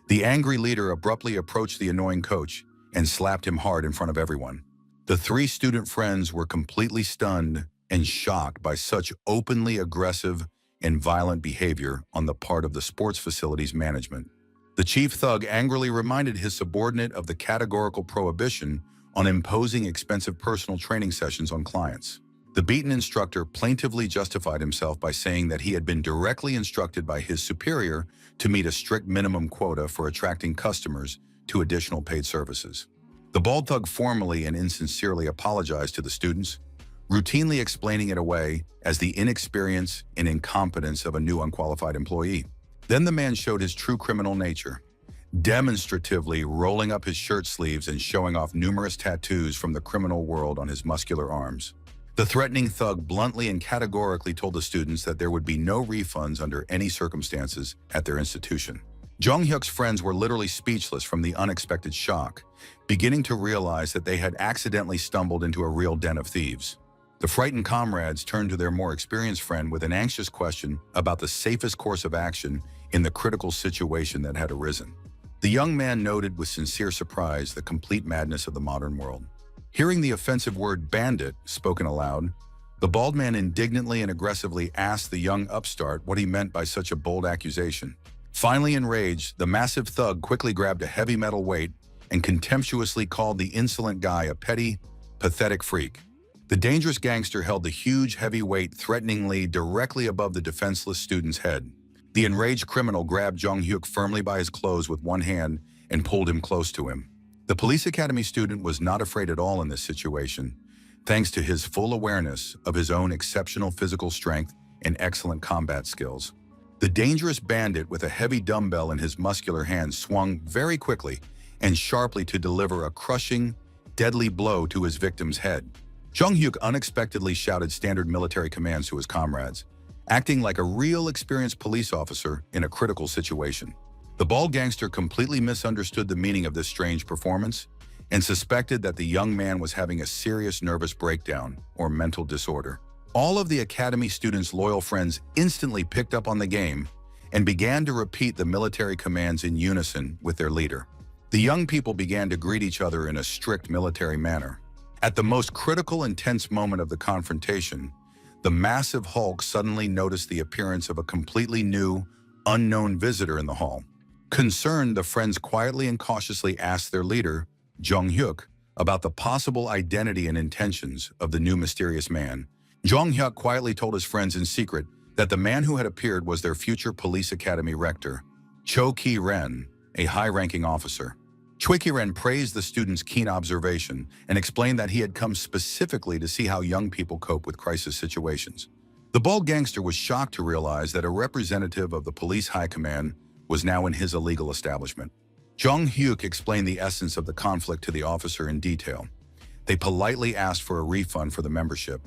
Speaker 1: the angry leader abruptly approached the annoying coach and slapped him hard in front of everyone. The three student friends were completely stunned and shocked by such openly aggressive and violent behavior on the part of the sports facility's management. The chief thug angrily reminded his subordinate of the categorical prohibition on imposing expensive personal training sessions on clients. The beaten instructor plaintively justified himself by saying that he had been directly instructed by his superior to meet a strict minimum quota for attracting customers to additional paid services. The bald thug formally and insincerely apologized to the students, routinely explaining it away as the inexperience and incompetence of a new unqualified employee. Then the man showed his true criminal nature, demonstratively rolling up his shirt sleeves and showing off numerous tattoos from the criminal world on his muscular arms. The threatening thug bluntly and categorically told the students that there would be no refunds under any circumstances at their institution. Jung Hyuk's friends were literally speechless from the unexpected shock, beginning to realize that they had accidentally stumbled into a real den of thieves. The frightened comrades turned to their more experienced friend with an anxious question about the safest course of action in the critical situation that had arisen. The young man noted with sincere surprise the complete madness of the modern world. Hearing the offensive word bandit spoken aloud, the bald man indignantly and aggressively asked the young upstart what he meant by such a bold accusation. Finally enraged, the massive thug quickly grabbed a heavy metal weight and contemptuously called the insolent guy a petty, pathetic freak. The dangerous gangster held the huge, heavy weight threateningly directly above the defenseless student's head. The enraged criminal grabbed Jung Hyuk firmly by his clothes with one hand and pulled him close to him. The police academy student was not afraid at all in this situation, thanks to his full awareness of his own exceptional physical strength and excellent combat skills. The dangerous bandit with a heavy dumbbell in his muscular hand swung very quickly and sharply to deliver a crushing, deadly blow to his victim's head. Jung Hyuk unexpectedly shouted standard military commands to his comrades, acting like a real experienced police officer in a critical situation. The bald gangster completely misunderstood the meaning of this strange performance and suspected that the young man was having a serious nervous breakdown or mental disorder. All of the academy students' loyal friends instantly picked up on the game and began to repeat the military commands in unison with their leader. The young people began to greet each other in a strict military manner. At the most critical and tense moment of the confrontation, the massive Hulk suddenly noticed the appearance of a completely new, unknown visitor in the hall. Concerned, the friends quietly and cautiously asked their leader, Jung Hyuk, about the possible identity and intentions of the new mysterious man. Jung Hyuk quietly told his friends in secret that the man who had appeared was their future police academy rector, Cho Ki-ren, a high-ranking officer. Choi Ki-ren praised the student's keen observation and explained that he had come specifically to see how young people cope with crisis situations. The bald gangster was shocked to realize that a representative of the police high command was now in his illegal establishment. Jung Hyuk explained the essence of the conflict to the officer in detail. They politely asked for a refund for the membership,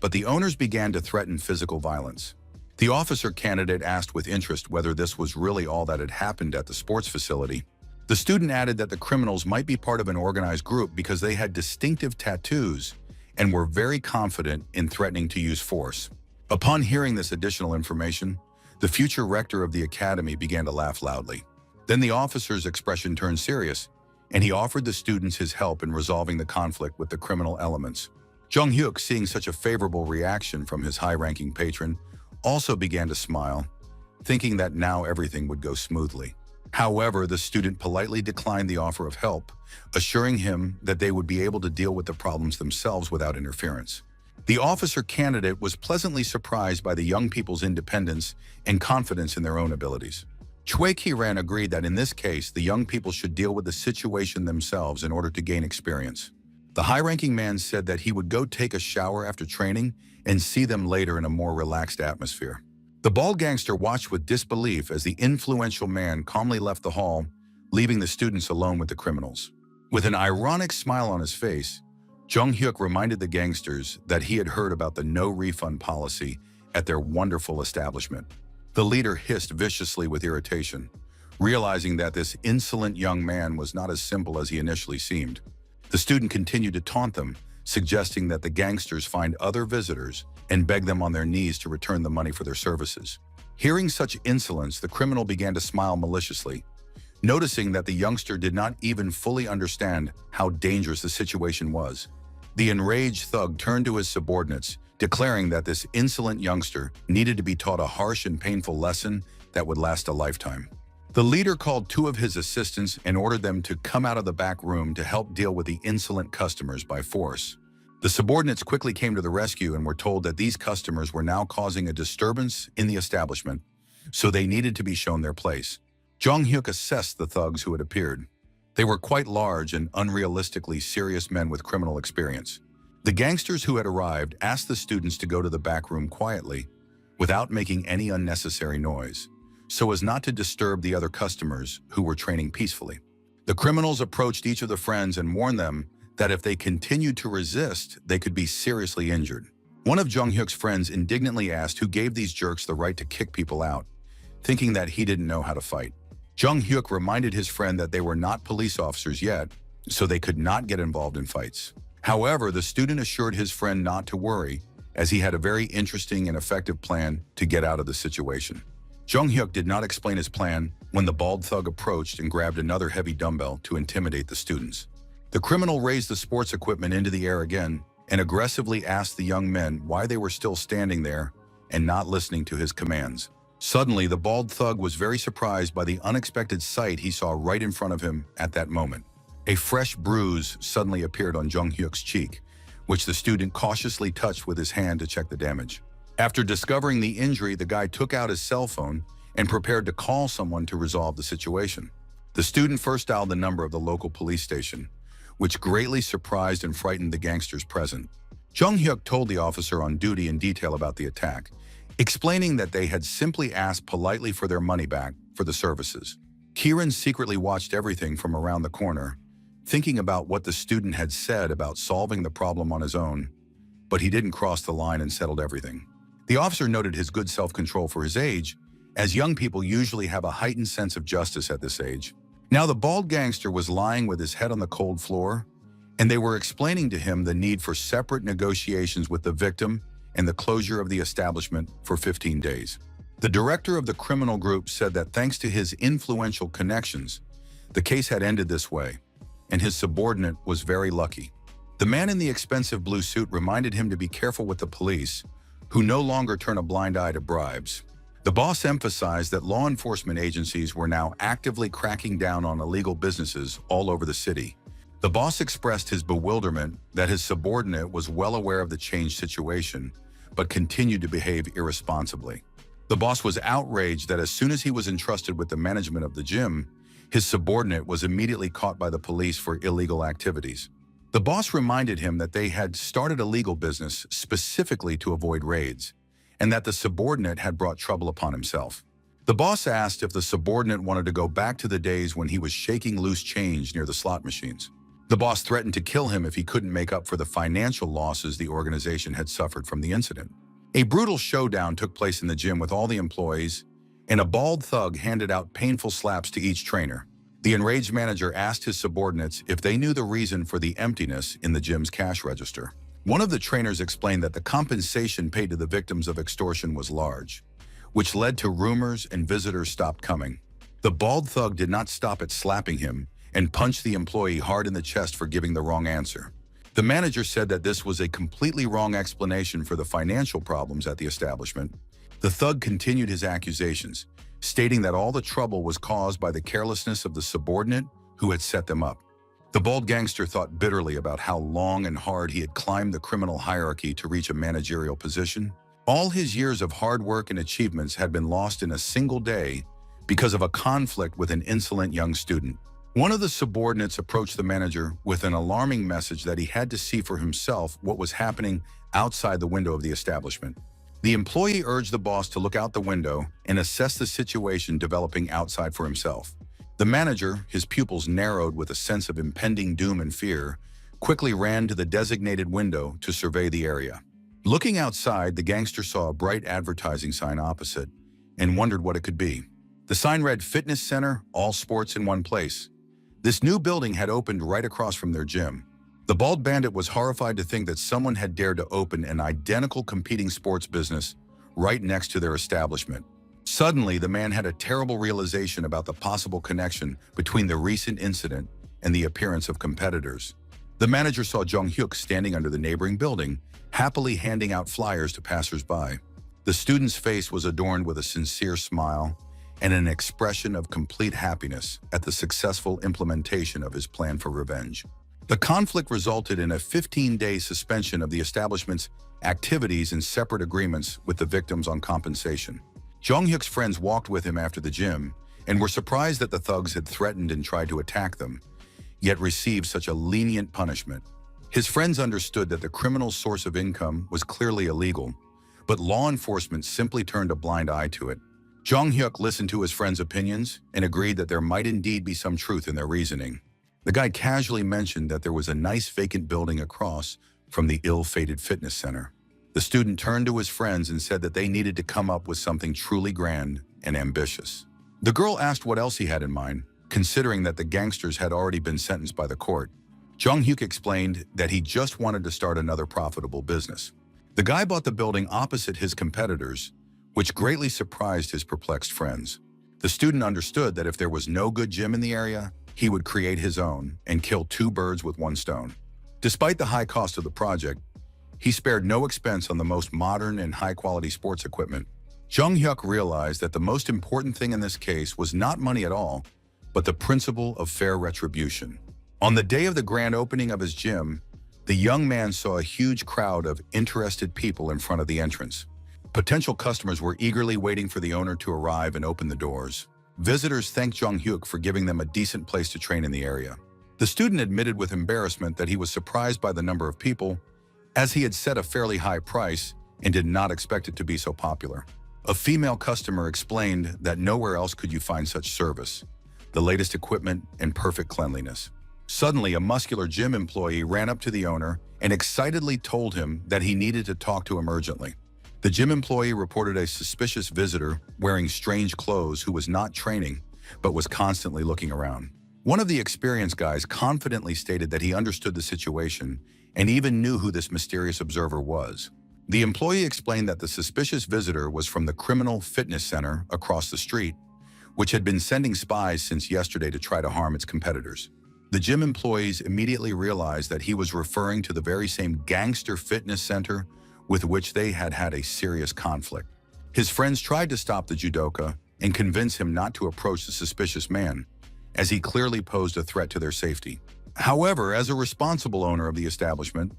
Speaker 1: but the owners began to threaten physical violence. The officer candidate asked with interest whether this was really all that had happened at the sports facility. The student added that the criminals might be part of an organized group because they had distinctive tattoos and were very confident in threatening to use force. Upon hearing this additional information, the future rector of the academy began to laugh loudly. Then the officer's expression turned serious, and he offered the students his help in resolving the conflict with the criminal elements. Jung Hyuk, seeing such a favorable reaction from his high-ranking patron, also began to smile, thinking that now everything would go smoothly. However, the student politely declined the offer of help, assuring him that they would be able to deal with the problems themselves without interference. The officer candidate was pleasantly surprised by the young people's independence and confidence in their own abilities. Choi Ki-ren agreed that in this case, the young people should deal with the situation themselves in order to gain experience. The high-ranking man said that he would go take a shower after training and see them later in a more relaxed atmosphere. The bald gangster watched with disbelief as the influential man calmly left the hall, leaving the students alone with the criminals. With an ironic smile on his face, Jung Hyuk reminded the gangsters that he had heard about the no-refund policy at their wonderful establishment. The leader hissed viciously with irritation, realizing that this insolent young man was not as simple as he initially seemed. The student continued to taunt them, suggesting that the gangsters find other visitors and beg them on their knees to return the money for their services. Hearing such insolence, the criminal began to smile maliciously, noticing that the youngster did not even fully understand how dangerous the situation was. The enraged thug turned to his subordinates, declaring that this insolent youngster needed to be taught a harsh and painful lesson that would last a lifetime. The leader called two of his assistants and ordered them to come out of the back room to help deal with the insolent customers by force. The subordinates quickly came to the rescue and were told that these customers were now causing a disturbance in the establishment, so they needed to be shown their place. Jong Hyuk assessed the thugs who had appeared. They were quite large and unrealistically serious men with criminal experience. The gangsters who had arrived asked the students to go to the back room quietly, without making any unnecessary noise, so as not to disturb the other customers who were training peacefully. The criminals approached each of the friends and warned them that if they continued to resist, they could be seriously injured. One of Jong Hyuk's friends indignantly asked who gave these jerks the right to kick people out, thinking that he didn't know how to fight. Jong Hyuk reminded his friend that they were not police officers yet, so they could not get involved in fights. However, the student assured his friend not to worry, as he had a very interesting and effective plan to get out of the situation. Jong Hyuk did not explain his plan when the bald thug approached and grabbed another heavy dumbbell to intimidate the students. The criminal raised the sports equipment into the air again and aggressively asked the young men why they were still standing there and not listening to his commands. Suddenly, the bald thug was very surprised by the unexpected sight he saw right in front of him at that moment. A fresh bruise suddenly appeared on Jong Hyuk's cheek, which the student cautiously touched with his hand to check the damage. After discovering the injury, the guy took out his cell phone and prepared to call someone to resolve the situation. The student first dialed the number of the local police station, which greatly surprised and frightened the gangsters present. Jong Hyuk told the officer on duty in detail about the attack, explaining that they had simply asked politely for their money back for the services. Kieran secretly watched everything from around the corner, thinking about what the student had said about solving the problem on his own, but he didn't cross the line and settled everything. The officer noted his good self-control for his age, as young people usually have a heightened sense of justice at this age. Now the bald gangster was lying with his head on the cold floor, and they were explaining to him the need for separate negotiations with the victim and the closure of the establishment for 15 days. The director of the criminal group said that thanks to his influential connections, the case had ended this way, and his subordinate was very lucky. The man in the expensive blue suit reminded him to be careful with the police, who no longer turn a blind eye to bribes. The boss emphasized that law enforcement agencies were now actively cracking down on illegal businesses all over the city. The boss expressed his bewilderment that his subordinate was well aware of the changed situation, but continued to behave irresponsibly. The boss was outraged that as soon as he was entrusted with the management of the gym, his subordinate was immediately caught by the police for illegal activities. The boss reminded him that they had started a legal business specifically to avoid raids, and that the subordinate had brought trouble upon himself. The boss asked if the subordinate wanted to go back to the days when he was shaking loose change near the slot machines. The boss threatened to kill him if he couldn't make up for the financial losses the organization had suffered from the incident. A brutal showdown took place in the gym with all the employees, and a bald thug handed out painful slaps to each trainer. The enraged manager asked his subordinates if they knew the reason for the emptiness in the gym's cash register. One of the trainers explained that the compensation paid to the victims of extortion was large, which led to rumors and visitors stopped coming. The bald thug did not stop at slapping him and punched the employee hard in the chest for giving the wrong answer. The manager said that this was a completely wrong explanation for the financial problems at the establishment. The thug continued his accusations, stating that all the trouble was caused by the carelessness of the subordinate who had set them up. The bald gangster thought bitterly about how long and hard he had climbed the criminal hierarchy to reach a managerial position. All his years of hard work and achievements had been lost in a single day because of a conflict with an insolent young student. One of the subordinates approached the manager with an alarming message that he had to see for himself what was happening outside the window of the establishment. The employee urged the boss to look out the window and assess the situation developing outside for himself. The manager, his pupils narrowed with a sense of impending doom and fear, quickly ran to the designated window to survey the area. Looking outside, the gangster saw a bright advertising sign opposite and wondered what it could be. The sign read "Fitness Center, all sports in one place." This new building had opened right across from their gym. The bald bandit was horrified to think that someone had dared to open an identical competing sports business right next to their establishment. Suddenly, the man had a terrible realization about the possible connection between the recent incident and the appearance of competitors. The manager saw Jung Hyuk standing under the neighboring building, happily handing out flyers to passers-by. The student's face was adorned with a sincere smile and an expression of complete happiness at the successful implementation of his plan for revenge. The conflict resulted in a 15-day suspension of the establishment's activities and separate agreements with the victims on compensation. Jung Hyuk's friends walked with him after the gym and were surprised that the thugs had threatened and tried to attack them, yet received such a lenient punishment. His friends understood that the criminal's source of income was clearly illegal, but law enforcement simply turned a blind eye to it. Jung Hyuk listened to his friends' opinions and agreed that there might indeed be some truth in their reasoning. The guy casually mentioned that there was a nice vacant building across from the ill-fated fitness center. The student turned to his friends and said that they needed to come up with something truly grand and ambitious. The girl asked what else he had in mind, considering that the gangsters had already been sentenced by the court. Jung Hyuk explained that he just wanted to start another profitable business. The guy bought the building opposite his competitors, which greatly surprised his perplexed friends. The student understood that if there was no good gym in the area, he would create his own and kill two birds with one stone. Despite the high cost of the project, he spared no expense on the most modern and high-quality sports equipment. Jung Hyuk realized that the most important thing in this case was not money at all, but the principle of fair retribution. On the day of the grand opening of his gym, the young man saw a huge crowd of interested people in front of the entrance. Potential customers were eagerly waiting for the owner to arrive and open the doors. Visitors thanked Jung Hyuk for giving them a decent place to train in the area. The student admitted with embarrassment that he was surprised by the number of people, as he had set a fairly high price and did not expect it to be so popular. A female customer explained that nowhere else could you find such service, the latest equipment, and perfect cleanliness. Suddenly, a muscular gym employee ran up to the owner and excitedly told him that he needed to talk to him urgently. The gym employee reported a suspicious visitor wearing strange clothes who was not training, but was constantly looking around. One of the experienced guys confidently stated that he understood the situation and even knew who this mysterious observer was. The employee explained that the suspicious visitor was from the criminal fitness center across the street, which had been sending spies since yesterday to try to harm its competitors. The gym employees immediately realized that he was referring to the very same gangster fitness center with which they had had a serious conflict. His friends tried to stop the judoka and convince him not to approach the suspicious man, as he clearly posed a threat to their safety. However, as a responsible owner of the establishment,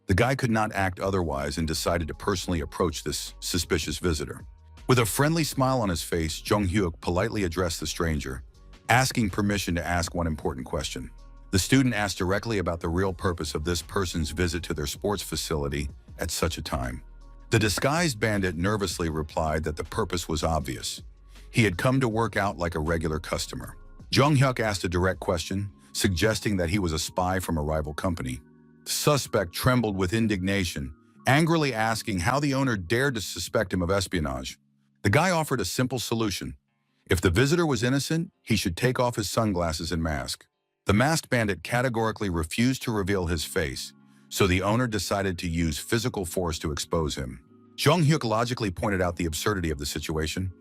Speaker 1: the guy could not act otherwise and decided to personally approach this suspicious visitor. With a friendly smile on his face, Jung Hyuk politely addressed the stranger, asking permission to ask one important question. The student asked directly about the real purpose of this person's visit to their sports facility at such a time. The disguised bandit nervously replied that the purpose was obvious. He had come to work out like a regular customer. Jung Hyuk asked a direct question, suggesting that he was a spy from a rival company. The suspect trembled with indignation, angrily asking how the owner dared to suspect him of espionage. The guy offered a simple solution. If the visitor was innocent, he should take off his sunglasses and mask. The masked bandit categorically refused to reveal his face, so the owner decided to use physical force to expose him. Jung Hyuk logically pointed out the absurdity of the situation.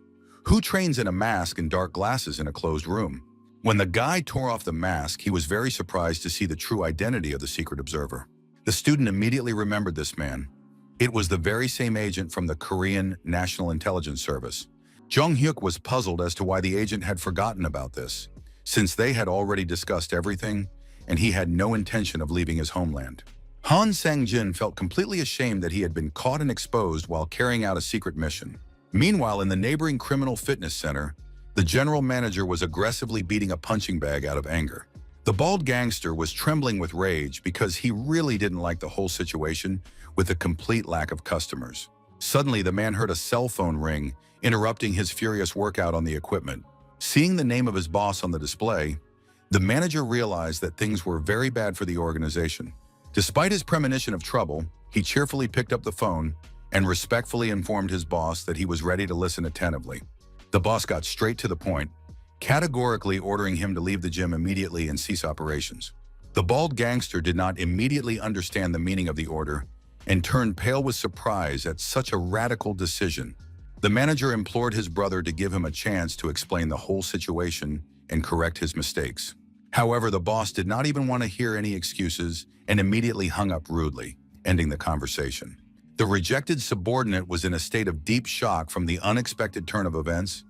Speaker 1: Who trains in a mask and dark glasses in a closed room? When the guy tore off the mask, he was very surprised to see the true identity of the secret observer. The student immediately remembered this man. It was the very same agent from the Korean National Intelligence Service. Jung Hyuk was puzzled as to why the agent had forgotten about this, since they had already discussed everything and he had no intention of leaving his homeland. Han Sang-jin felt completely ashamed that he had been caught and exposed while carrying out a secret mission. Meanwhile, in the neighboring criminal fitness center, the general manager was aggressively beating a punching bag out of anger. The bald gangster was trembling with rage because he really didn't like the whole situation with a complete lack of customers. Suddenly, the man heard a cell phone ring, interrupting his furious workout on the equipment. Seeing the name of his boss on the display, the manager realized that things were very bad for the organization. Despite his premonition of trouble, he cheerfully picked up the phone and respectfully informed his boss that he was ready to listen attentively. The boss got straight to the point, categorically ordering him to leave the gym immediately and cease operations. The bald gangster did not immediately understand the meaning of the order and turned pale with surprise at such a radical decision. The manager implored his brother to give him a chance to explain the whole situation and correct his mistakes. However, the boss did not even want to hear any excuses and immediately hung up rudely, ending the conversation. The rejected subordinate was in a state of deep shock from the unexpected turn of events,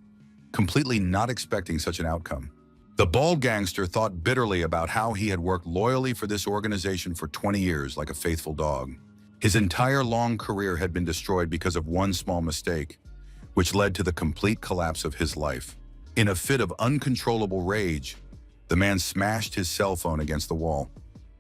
Speaker 1: completely not expecting such an outcome. The bald gangster thought bitterly about how he had worked loyally for this organization for 20 years like a faithful dog. His entire long career had been destroyed because of one small mistake, which led to the complete collapse of his life. In a fit of uncontrollable rage, the man smashed his cell phone against the wall,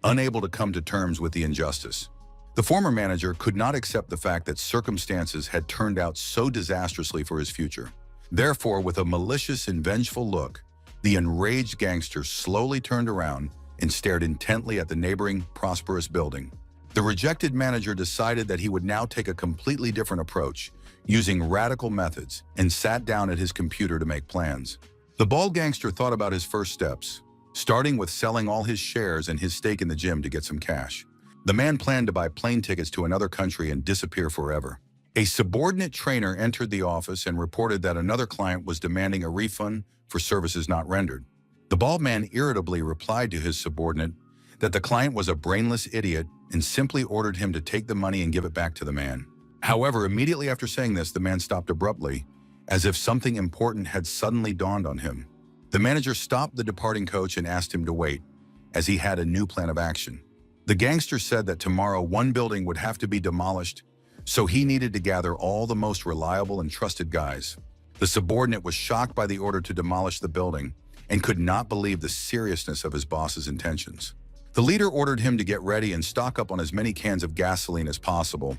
Speaker 1: unable to come to terms with the injustice. The former manager could not accept the fact that circumstances had turned out so disastrously for his future. Therefore, with a malicious and vengeful look, the enraged gangster slowly turned around and stared intently at the neighboring, prosperous building. The rejected manager decided that he would now take a completely different approach, using radical methods, and sat down at his computer to make plans. The bald gangster thought about his first steps, starting with selling all his shares and his stake in the gym to get some cash. The man planned to buy plane tickets to another country and disappear forever. A subordinate trainer entered the office and reported that another client was demanding a refund for services not rendered. The bald man irritably replied to his subordinate that the client was a brainless idiot and simply ordered him to take the money and give it back to the man. However, immediately after saying this, the man stopped abruptly, as if something important had suddenly dawned on him. The manager stopped the departing coach and asked him to wait, as he had a new plan of action. The gangster said that tomorrow one building would have to be demolished, so he needed to gather all the most reliable and trusted guys. The subordinate was shocked by the order to demolish the building and could not believe the seriousness of his boss's intentions. The leader ordered him to get ready and stock up on as many cans of gasoline as possible,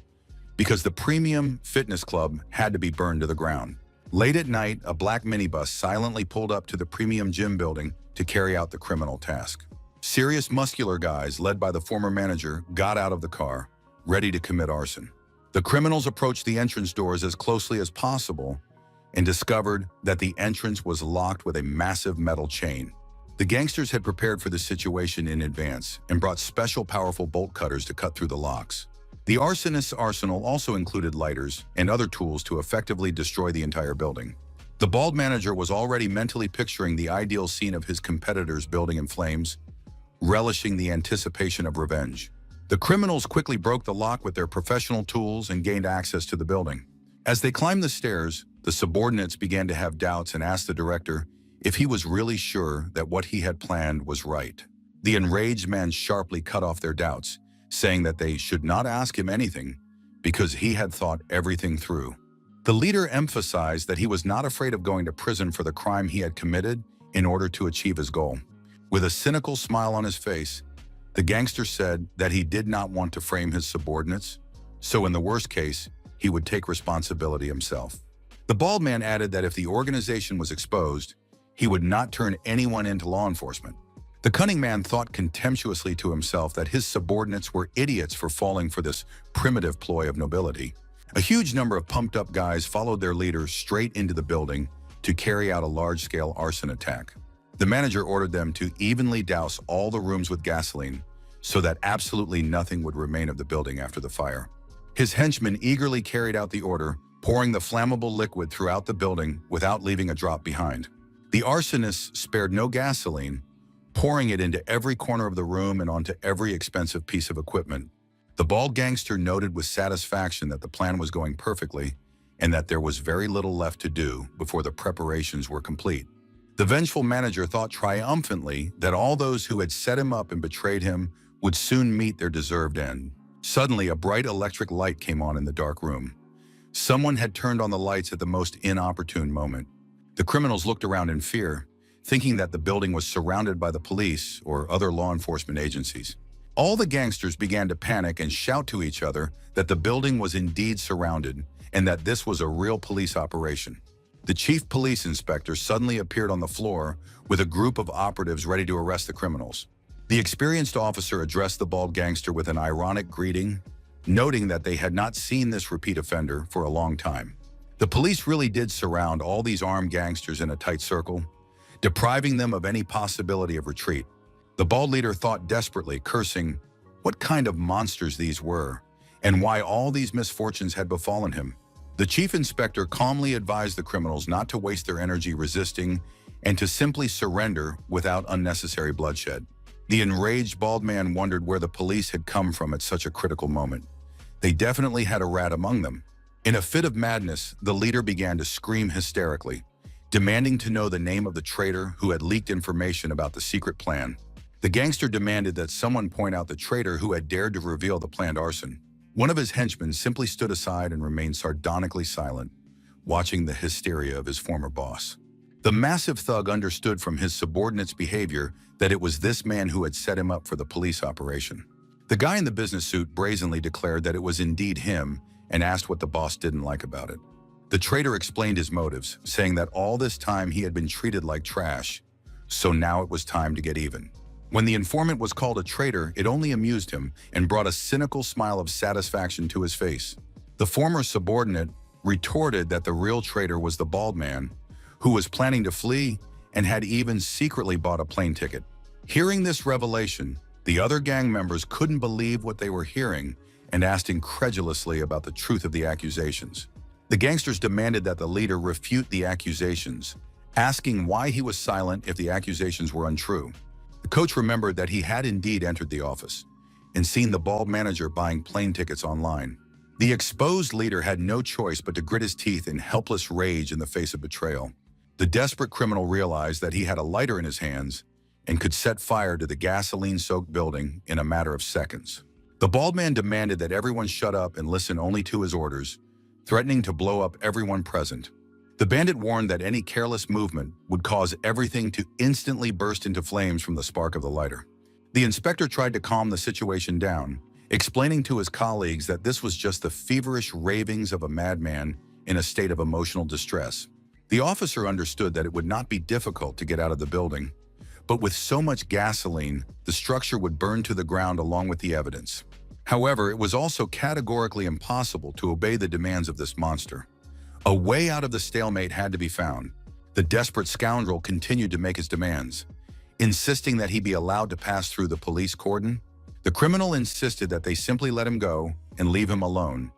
Speaker 1: because the premium fitness club had to be burned to the ground. Late at night, a black minibus silently pulled up to the premium gym building to carry out the criminal task. Serious muscular guys, led by the former manager, got out of the car, ready to commit arson. The criminals approached the entrance doors as closely as possible and discovered that the entrance was locked with a massive metal chain. The gangsters had prepared for the situation in advance and brought special powerful bolt cutters to cut through the locks. The arsonist's arsenal also included lighters and other tools to effectively destroy the entire building. The bald manager was already mentally picturing the ideal scene of his competitors building in flames, relishing the anticipation of revenge. The criminals quickly broke the lock with their professional tools and gained access to the building. As they climbed the stairs, the subordinates began to have doubts and asked the director if he was really sure that what he had planned was right. The enraged man sharply cut off their doubts, saying that they should not ask him anything because he had thought everything through. The leader emphasized that he was not afraid of going to prison for the crime he had committed in order to achieve his goal. With a cynical smile on his face, the gangster said that he did not want to frame his subordinates, so in the worst case, he would take responsibility himself. The bald man added that if the organization was exposed, he would not turn anyone into law enforcement. The cunning man thought contemptuously to himself that his subordinates were idiots for falling for this primitive ploy of nobility. A huge number of pumped-up guys followed their leader straight into the building to carry out a large-scale arson attack. The manager ordered them to evenly douse all the rooms with gasoline so that absolutely nothing would remain of the building after the fire. His henchmen eagerly carried out the order, pouring the flammable liquid throughout the building without leaving a drop behind. The arsonists spared no gasoline, pouring it into every corner of the room and onto every expensive piece of equipment. The bald gangster noted with satisfaction that the plan was going perfectly and that there was very little left to do before the preparations were complete. The vengeful manager thought triumphantly that all those who had set him up and betrayed him would soon meet their deserved end. Suddenly, a bright electric light came on in the dark room. Someone had turned on the lights at the most inopportune moment. The criminals looked around in fear, thinking that the building was surrounded by the police or other law enforcement agencies. All the gangsters began to panic and shout to each other that the building was indeed surrounded and that this was a real police operation. The chief police inspector suddenly appeared on the floor with a group of operatives ready to arrest the criminals. The experienced officer addressed the bald gangster with an ironic greeting, noting that they had not seen this repeat offender for a long time. The police really did surround all these armed gangsters in a tight circle, depriving them of any possibility of retreat. The bald leader thought desperately, cursing what kind of monsters these were and why all these misfortunes had befallen him. The chief inspector calmly advised the criminals not to waste their energy resisting and to simply surrender without unnecessary bloodshed. The enraged bald man wondered where the police had come from at such a critical moment. They definitely had a rat among them. In a fit of madness, the leader began to scream hysterically, demanding to know the name of the traitor who had leaked information about the secret plan. The gangster demanded that someone point out the traitor who had dared to reveal the planned arson. One of his henchmen simply stood aside and remained sardonically silent, watching the hysteria of his former boss. The massive thug understood from his subordinate's behavior that it was this man who had set him up for the police operation. The guy in the business suit brazenly declared that it was indeed him and asked what the boss didn't like about it. The traitor explained his motives, saying that all this time he had been treated like trash, so now it was time to get even. When the informant was called a traitor, it only amused him and brought a cynical smile of satisfaction to his face. The former subordinate retorted that the real traitor was the bald man, who was planning to flee and had even secretly bought a plane ticket. Hearing this revelation, the other gang members couldn't believe what they were hearing and asked incredulously about the truth of the accusations. The gangsters demanded that the leader refute the accusations, asking why he was silent if the accusations were untrue. The coach remembered that he had indeed entered the office and seen the bald manager buying plane tickets online. The exposed leader had no choice but to grit his teeth in helpless rage in the face of betrayal. The desperate criminal realized that he had a lighter in his hands and could set fire to the gasoline-soaked building in a matter of seconds. The bald man demanded that everyone shut up and listen only to his orders, threatening to blow up everyone present. The bandit warned that any careless movement would cause everything to instantly burst into flames from the spark of the lighter. The inspector tried to calm the situation down, explaining to his colleagues that this was just the feverish ravings of a madman in a state of emotional distress. The officer understood that it would not be difficult to get out of the building, but with so much gasoline, the structure would burn to the ground along with the evidence. However, it was also categorically impossible to obey the demands of this monster. A way out of the stalemate had to be found. The desperate scoundrel continued to make his demands, insisting that he be allowed to pass through the police cordon. The criminal insisted that they simply let him go and leave him alone,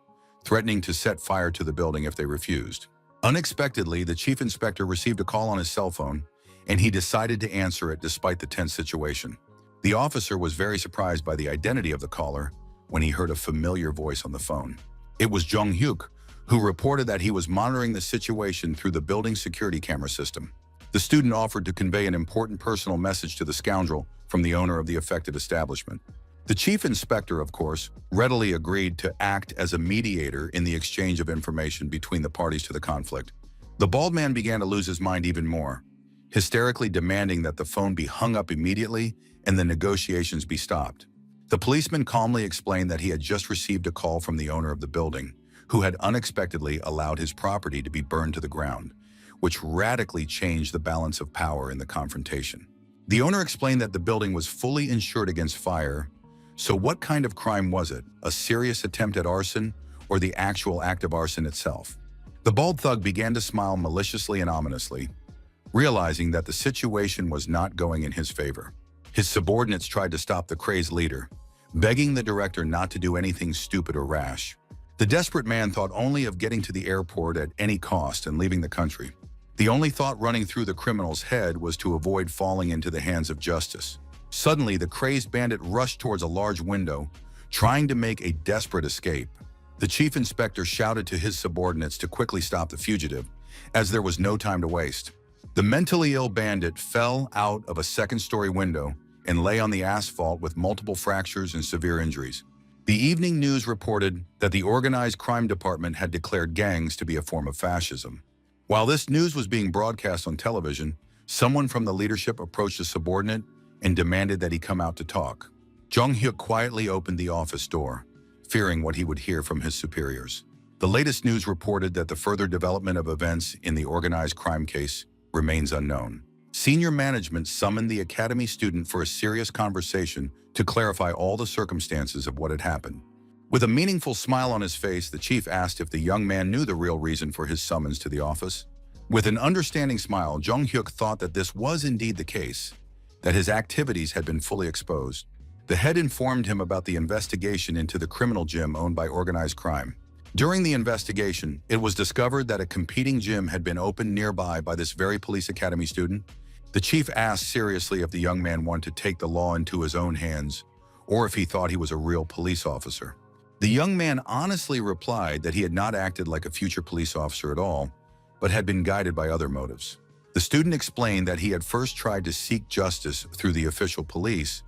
Speaker 1: threatening to set fire to the building if they refused. Unexpectedly, the chief inspector received a call on his cell phone, and he decided to answer it despite the tense situation. The officer was very surprised by the identity of the caller when he heard a familiar voice on the phone. It was Jong-hyuk, who reported that he was monitoring the situation through the building's security camera system. The student offered to convey an important personal message to the scoundrel from the owner of the affected establishment. The chief inspector, of course, readily agreed to act as a mediator in the exchange of information between the parties to the conflict. The bald man began to lose his mind even more, hysterically demanding that the phone be hung up immediately and the negotiations be stopped. The policeman calmly explained that he had just received a call from the owner of the building, who had unexpectedly allowed his property to be burned to the ground, which radically changed the balance of power in the confrontation. The owner explained that the building was fully insured against fire. So what kind of crime was it? A serious attempt at arson or the actual act of arson itself? The bald thug began to smile maliciously and ominously, realizing that the situation was not going in his favor. His subordinates tried to stop the crazed leader, begging the director not to do anything stupid or rash. The desperate man thought only of getting to the airport at any cost and leaving the country. The only thought running through the criminal's head was to avoid falling into the hands of justice. Suddenly, the crazed bandit rushed towards a large window, trying to make a desperate escape. The chief inspector shouted to his subordinates to quickly stop the fugitive, as there was no time to waste. The mentally ill bandit fell out of a second-story window and lay on the asphalt with multiple fractures and severe injuries. The evening news reported that the organized crime department had declared gangs to be a form of fascism. While this news was being broadcast on television, someone from the leadership approached a subordinate and demanded that he come out to talk. Jong-hyuk quietly opened the office door, fearing what he would hear from his superiors. The latest news reported that the further development of events in the organized crime case remains unknown. Senior management summoned the academy student for a serious conversation to clarify all the circumstances of what had happened. With a meaningful smile on his face, the chief asked if the young man knew the real reason for his summons to the office. With an understanding smile, Jong-hyuk thought that this was indeed the case, that his activities had been fully exposed. The head informed him about the investigation into the criminal gym owned by organized crime. During the investigation, it was discovered that a competing gym had been opened nearby by this very police academy student. The chief asked seriously if the young man wanted to take the law into his own hands, or if he thought he was a real police officer. The young man honestly replied that he had not acted like a future police officer at all, but had been guided by other motives. The student explained that he had first tried to seek justice through the official police,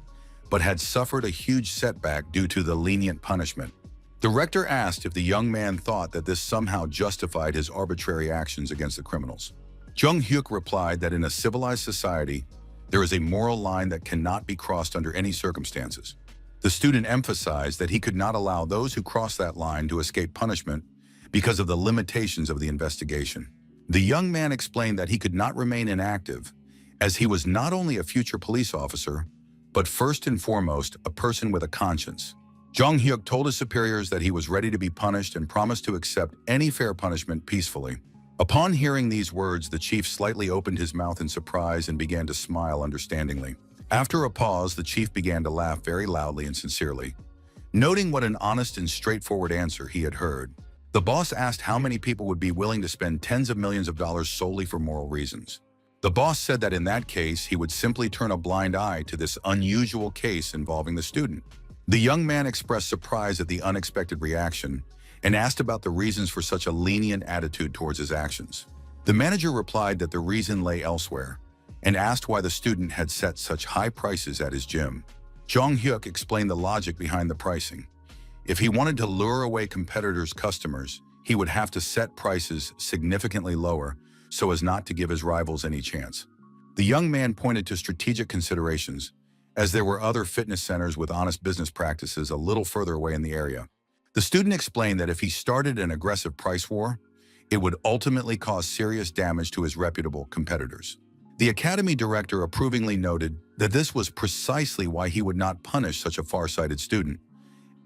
Speaker 1: but had suffered a huge setback due to the lenient punishment. The rector asked if the young man thought that this somehow justified his arbitrary actions against the criminals. Jung Hyuk replied that in a civilized society, there is a moral line that cannot be crossed under any circumstances. The student emphasized that he could not allow those who cross that line to escape punishment because of the limitations of the investigation. The young man explained that he could not remain inactive, as he was not only a future police officer, but first and foremost, a person with a conscience. Jung Hyuk told his superiors that he was ready to be punished and promised to accept any fair punishment peacefully. Upon hearing these words, the chief slightly opened his mouth in surprise and began to smile understandingly. After a pause, the chief began to laugh very loudly and sincerely, noting what an honest and straightforward answer he had heard. The boss asked how many people would be willing to spend tens of millions of dollars solely for moral reasons. The boss said that in that case, he would simply turn a blind eye to this unusual case involving the student. The young man expressed surprise at the unexpected reaction and asked about the reasons for such a lenient attitude towards his actions. The manager replied that the reason lay elsewhere and asked why the student had set such high prices at his gym. Jung Hyuk explained the logic behind the pricing. If he wanted to lure away competitors' customers, he would have to set prices significantly lower so as not to give his rivals any chance. The young man pointed to strategic considerations, as there were other fitness centers with honest business practices a little further away in the area. The student explained that if he started an aggressive price war, it would ultimately cause serious damage to his reputable competitors. The academy director approvingly noted that this was precisely why he would not punish such a far-sighted student,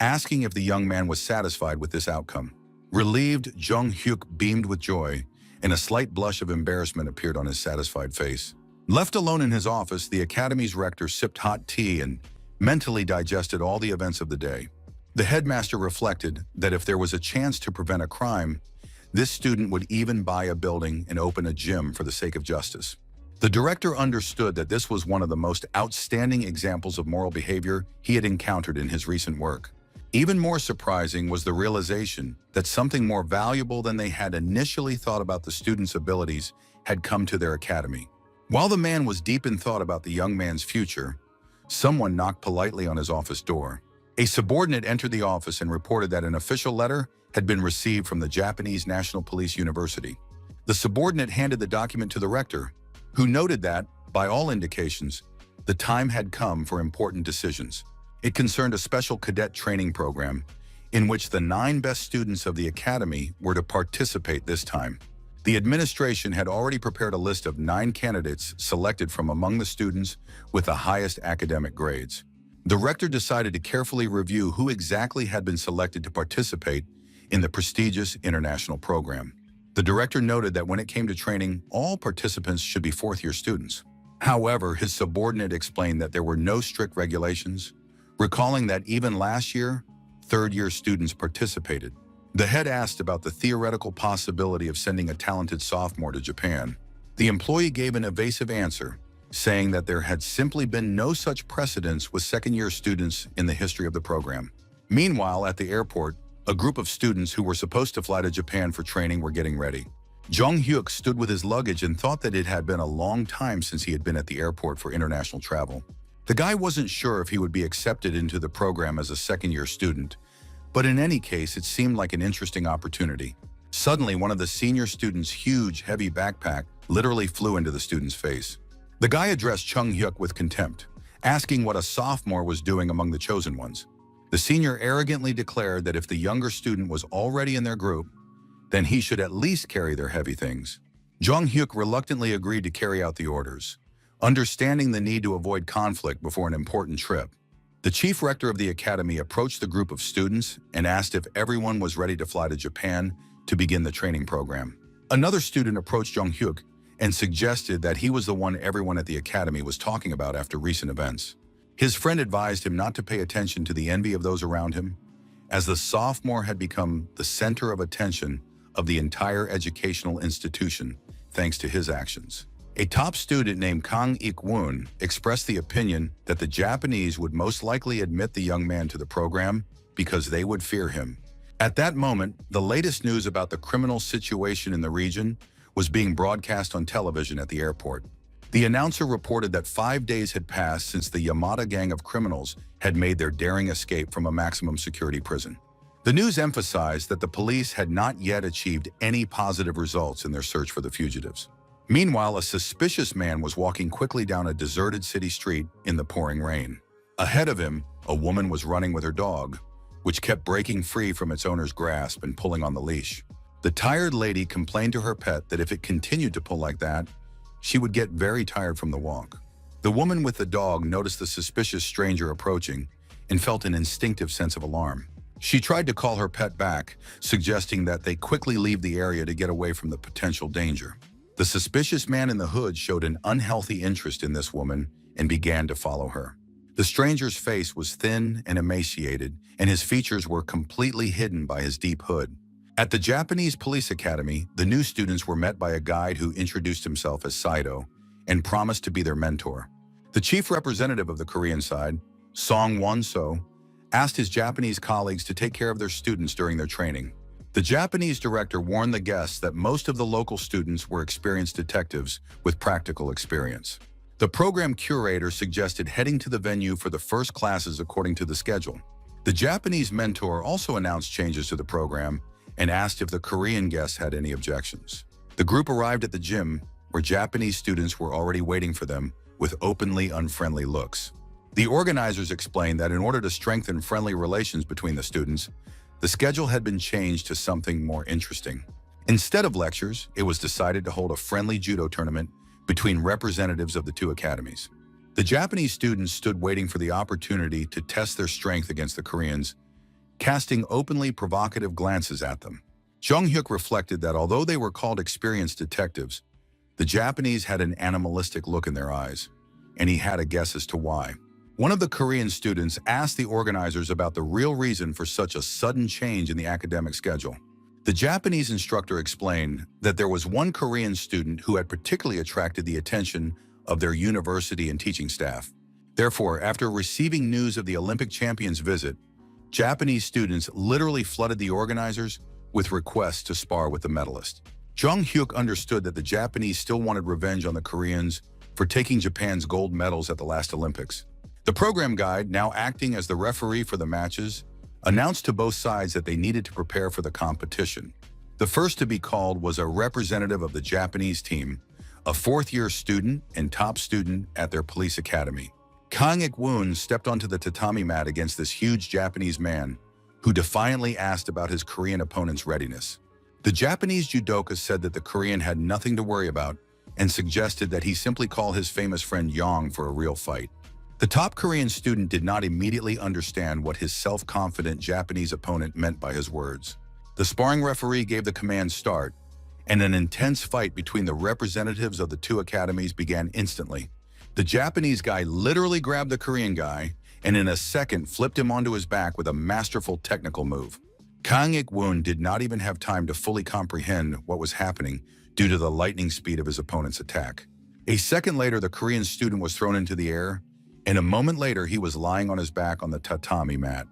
Speaker 1: asking if the young man was satisfied with this outcome. Relieved, Jung Hyuk beamed with joy, and a slight blush of embarrassment appeared on his satisfied face. Left alone in his office, the academy's rector sipped hot tea and mentally digested all the events of the day. The headmaster reflected that if there was a chance to prevent a crime, this student would even buy a building and open a gym for the sake of justice. The director understood that this was one of the most outstanding examples of moral behavior he had encountered in his recent work. Even more surprising was the realization that something more valuable than they had initially thought about the student's abilities had come to their academy. While the man was deep in thought about the young man's future, someone knocked politely on his office door. A subordinate entered the office and reported that an official letter had been received from the Japanese National Police University. The subordinate handed the document to the rector, who noted that, by all indications, the time had come for important decisions. It concerned a special cadet training program in which the 9 best students of the academy were to participate this time. The administration had already prepared a list of 9 candidates selected from among the students with the highest academic grades. The rector decided to carefully review who exactly had been selected to participate in the prestigious international program. The director noted that when it came to training, all participants should be 4th-year students. However, his subordinate explained that there were no strict regulations, recalling that even last year, 3rd-year students participated. The head asked about the theoretical possibility of sending a talented sophomore to Japan. The employee gave an evasive answer, saying that there had simply been no such precedence with 2nd-year students in the history of the program. Meanwhile, at the airport, a group of students who were supposed to fly to Japan for training were getting ready. Jung Hyuk stood with his luggage and thought that it had been a long time since he had been at the airport for international travel. The guy wasn't sure if he would be accepted into the program as a 2nd-year student, but in any case, it seemed like an interesting opportunity. Suddenly, one of the senior students' huge, heavy backpack literally flew into the student's face. The guy addressed Jung Hyuk with contempt, asking what a sophomore was doing among the chosen ones. The senior arrogantly declared that if the younger student was already in their group, then he should at least carry their heavy things. Jung Hyuk reluctantly agreed to carry out the orders, understanding the need to avoid conflict before an important trip. The chief rector of the academy approached the group of students and asked if everyone was ready to fly to Japan to begin the training program. Another student approached Jung Hyuk and suggested that he was the one everyone at the academy was talking about after recent events. His friend advised him not to pay attention to the envy of those around him, as the sophomore had become the center of attention of the entire educational institution thanks to his actions. A top student named Kang Ik-woon expressed the opinion that the Japanese would most likely admit the young man to the program because they would fear him. At that moment, the latest news about the criminal situation in the region was being broadcast on television at the airport. The announcer reported that 5 days had passed since the Yamada gang of criminals had made their daring escape from a maximum security prison. The news emphasized that the police had not yet achieved any positive results in their search for the fugitives. Meanwhile, a suspicious man was walking quickly down a deserted city street in the pouring rain. Ahead of him, a woman was running with her dog, which kept breaking free from its owner's grasp and pulling on the leash. The tired lady complained to her pet that if it continued to pull like that, she would get very tired from the walk. The woman with the dog noticed the suspicious stranger approaching and felt an instinctive sense of alarm. She tried to call her pet back, suggesting that they quickly leave the area to get away from the potential danger. The suspicious man in the hood showed an unhealthy interest in this woman and began to follow her. The stranger's face was thin and emaciated, and his features were completely hidden by his deep hood. At the Japanese Police Academy, the new students were met by a guide who introduced himself as Saito and promised to be their mentor. The chief representative of the Korean side, Song Won-so, asked his Japanese colleagues to take care of their students during their training. The Japanese director warned the guests that most of the local students were experienced detectives with practical experience. The program curator suggested heading to the venue for the first classes according to the schedule. The Japanese mentor also announced changes to the program and asked if the Korean guests had any objections. The group arrived at the gym, where Japanese students were already waiting for them with openly unfriendly looks. The organizers explained that in order to strengthen friendly relations between the students, the schedule had been changed to something more interesting. Instead of lectures, it was decided to hold a friendly judo tournament between representatives of the two academies. The Japanese students stood waiting for the opportunity to test their strength against the Koreans, casting openly provocative glances at them. Jung-hyuk reflected that although they were called experienced detectives, the Japanese had an animalistic look in their eyes, and he had a guess as to why. One of the Korean students asked the organizers about the real reason for such a sudden change in the academic schedule. The Japanese instructor explained that there was one Korean student who had particularly attracted the attention of their university and teaching staff. Therefore, after receiving news of the Olympic champions' visit, Japanese students literally flooded the organizers with requests to spar with the medalist. Jung-hyuk understood that the Japanese still wanted revenge on the Koreans for taking Japan's gold medals at the last Olympics. The program guide, now acting as the referee for the matches, announced to both sides that they needed to prepare for the competition. The first to be called was a representative of the Japanese team, a fourth-year student and top student at their police academy. Kang Ik-woon stepped onto the tatami mat against this huge Japanese man, who defiantly asked about his Korean opponent's readiness. The Japanese judoka said that the Korean had nothing to worry about and suggested that he simply call his famous friend Yong for a real fight. The top Korean student did not immediately understand what his self-confident Japanese opponent meant by his words. The sparring referee gave the command start, and an intense fight between the representatives of the two academies began instantly. The Japanese guy literally grabbed the Korean guy and in a second flipped him onto his back with a masterful technical move. Kang Ik-woon did not even have time to fully comprehend what was happening due to the lightning speed of his opponent's attack. A second later, the Korean student was thrown into the air, and a moment later, he was lying on his back on the tatami mat.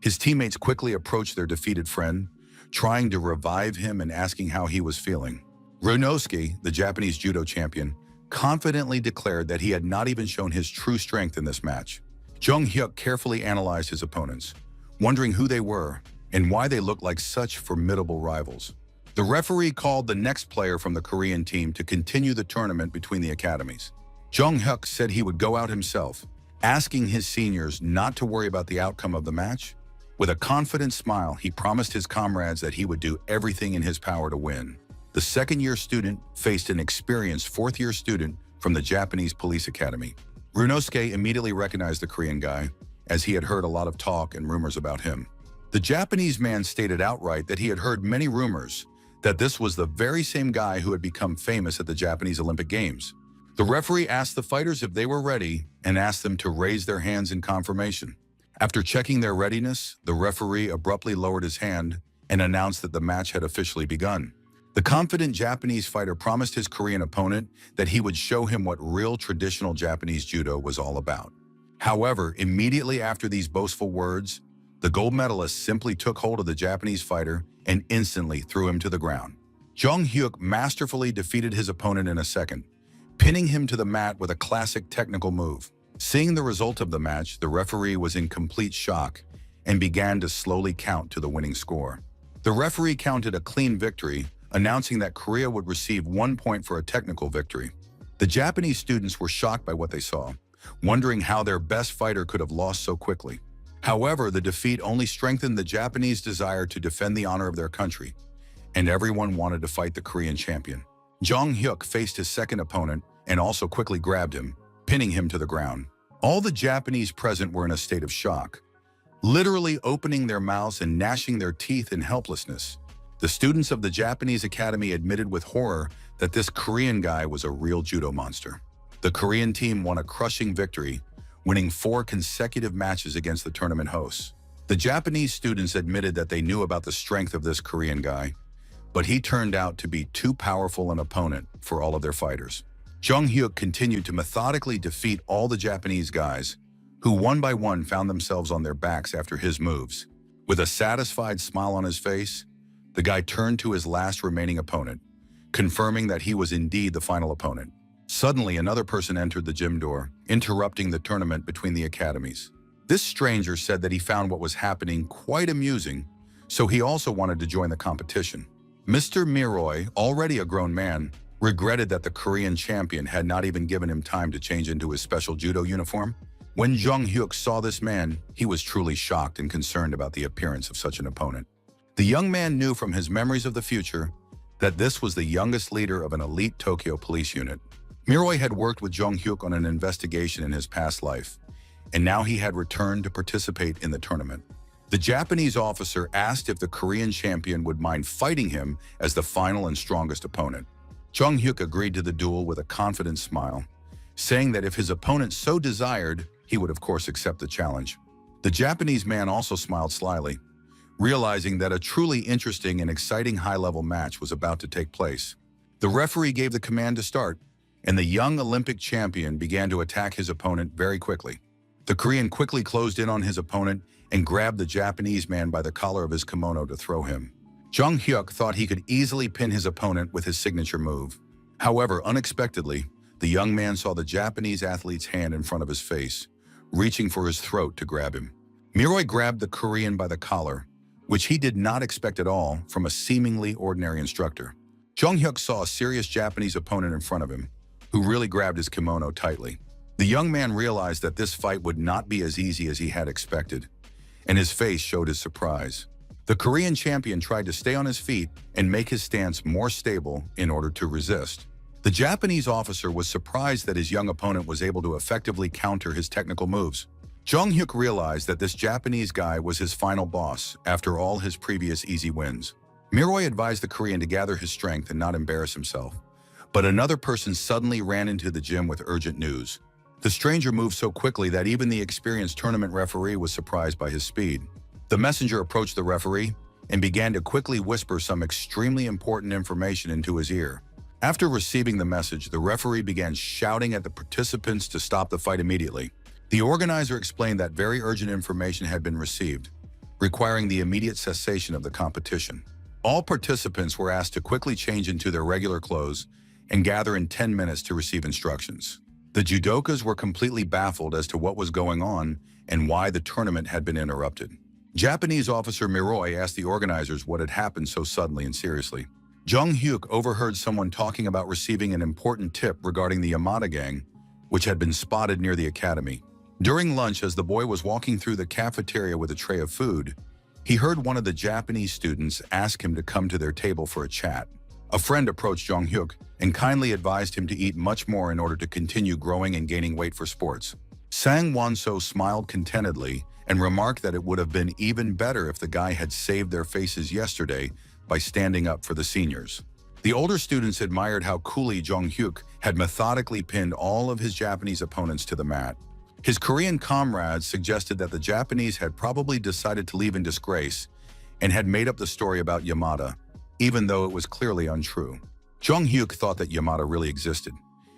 Speaker 1: His teammates quickly approached their defeated friend, trying to revive him and asking how he was feeling. Ryunosuke, the Japanese judo champion, confidently declared that he had not even shown his true strength in this match. Jung-hyuk carefully analyzed his opponents, wondering who they were and why they looked like such formidable rivals. The referee called the next player from the Korean team to continue the tournament between the academies. Jung-hyuk said he would go out himself, asking his seniors not to worry about the outcome of the match. With a confident smile, he promised his comrades that he would do everything in his power to win. The second-year student faced an experienced fourth-year student from the Japanese Police Academy. Ryunosuke immediately recognized the Korean guy, as he had heard a lot of talk and rumors about him. The Japanese man stated outright that he had heard many rumors that this was the very same guy who had become famous at the Japanese Olympic Games. The referee asked the fighters if they were ready and asked them to raise their hands in confirmation. After checking their readiness, the referee abruptly lowered his hand and announced that the match had officially begun. The confident Japanese fighter promised his Korean opponent that he would show him what real traditional Japanese judo was all about. However, immediately after these boastful words, the gold medalist simply took hold of the Japanese fighter and instantly threw him to the ground. Jung Hyuk masterfully defeated his opponent in a second, pinning him to the mat with a classic technical move. Seeing the result of the match, the referee was in complete shock and began to slowly count to the winning score. The referee counted a clean victory, announcing that Korea would receive 1 point for a technical victory. The Japanese students were shocked by what they saw, wondering how their best fighter could have lost so quickly. However, the defeat only strengthened the Japanese desire to defend the honor of their country, and everyone wanted to fight the Korean champion. Jung Hyuk faced his second opponent and also quickly grabbed him, pinning him to the ground. All the Japanese present were in a state of shock, literally opening their mouths and gnashing their teeth in helplessness. The students of the Japanese Academy admitted with horror that this Korean guy was a real judo monster. The Korean team won a crushing victory, winning 4 consecutive matches against the tournament hosts. The Japanese students admitted that they knew about the strength of this Korean guy, but he turned out to be too powerful an opponent for all of their fighters. Jung Hyuk continued to methodically defeat all the Japanese guys, who one by one found themselves on their backs after his moves. With a satisfied smile on his face, the guy turned to his last remaining opponent, confirming that he was indeed the final opponent. Suddenly, another person entered the gym door, interrupting the tournament between the academies. This stranger said that he found what was happening quite amusing, so he also wanted to join the competition. Mr. Miroy, already a grown man, regretted that the Korean champion had not even given him time to change into his special judo uniform. When Jung Hyuk saw this man, he was truly shocked and concerned about the appearance of such an opponent. The young man knew from his memories of the future that this was the youngest leader of an elite Tokyo police unit. Miroy had worked with Jung Hyuk on an investigation in his past life, and now he had returned to participate in the tournament. The Japanese officer asked if the Korean champion would mind fighting him as the final and strongest opponent. Jung Hyuk agreed to the duel with a confident smile, saying that if his opponent so desired, he would of course accept the challenge. The Japanese man also smiled slyly, realizing that a truly interesting and exciting high-level match was about to take place. The referee gave the command to start, and the young Olympic champion began to attack his opponent very quickly. The Korean quickly closed in on his opponent and grabbed the Japanese man by the collar of his kimono to throw him. Jung Hyuk thought he could easily pin his opponent with his signature move. However, unexpectedly, the young man saw the Japanese athlete's hand in front of his face, reaching for his throat to grab him. Miroy grabbed the Korean by the collar, which he did not expect at all from a seemingly ordinary instructor. Jung Hyuk saw a serious Japanese opponent in front of him, who really grabbed his kimono tightly. The young man realized that this fight would not be as easy as he had expected, and his face showed his surprise. The Korean champion tried to stay on his feet and make his stance more stable in order to resist. The Japanese officer was surprised that his young opponent was able to effectively counter his technical moves. Jung Hyuk realized that this Japanese guy was his final boss after all his previous easy wins. Miroy advised the Korean to gather his strength and not embarrass himself. But another person suddenly ran into the gym with urgent news. The stranger moved so quickly that even the experienced tournament referee was surprised by his speed. The messenger approached the referee and began to quickly whisper some extremely important information into his ear. After receiving the message, the referee began shouting at the participants to stop the fight immediately. The organizer explained that very urgent information had been received, requiring the immediate cessation of the competition. All participants were asked to quickly change into their regular clothes and gather in 10 minutes to receive instructions. The judokas were completely baffled as to what was going on and why the tournament had been interrupted. Japanese officer Miroy asked the organizers what had happened so suddenly and seriously. Jung Hyuk overheard someone talking about receiving an important tip regarding the Yamada gang, which had been spotted near the academy. During lunch, as the boy was walking through the cafeteria with a tray of food, he heard one of the Japanese students ask him to come to their table for a chat. A friend approached Jung Hyuk and kindly advised him to eat much more in order to continue growing and gaining weight for sports. Sang Won-so smiled contentedly and remarked that it would have been even better if the guy had saved their faces yesterday by standing up for the seniors. The older students admired how coolly Jung Hyuk had methodically pinned all of his Japanese opponents to the mat. His Korean comrades suggested that the Japanese had probably decided to leave in disgrace and had made up the story about Yamada, even though it was clearly untrue. Jung Hyuk thought that Yamada really existed.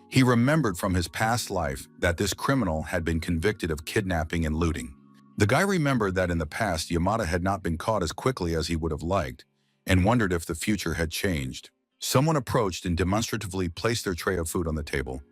Speaker 1: He remembered from his past life that this criminal had been convicted of kidnapping and looting. The guy remembered that in the past Yamada had not been caught as quickly as he would have liked, and wondered if the future had changed. Someone approached and demonstratively placed their tray of food on the table,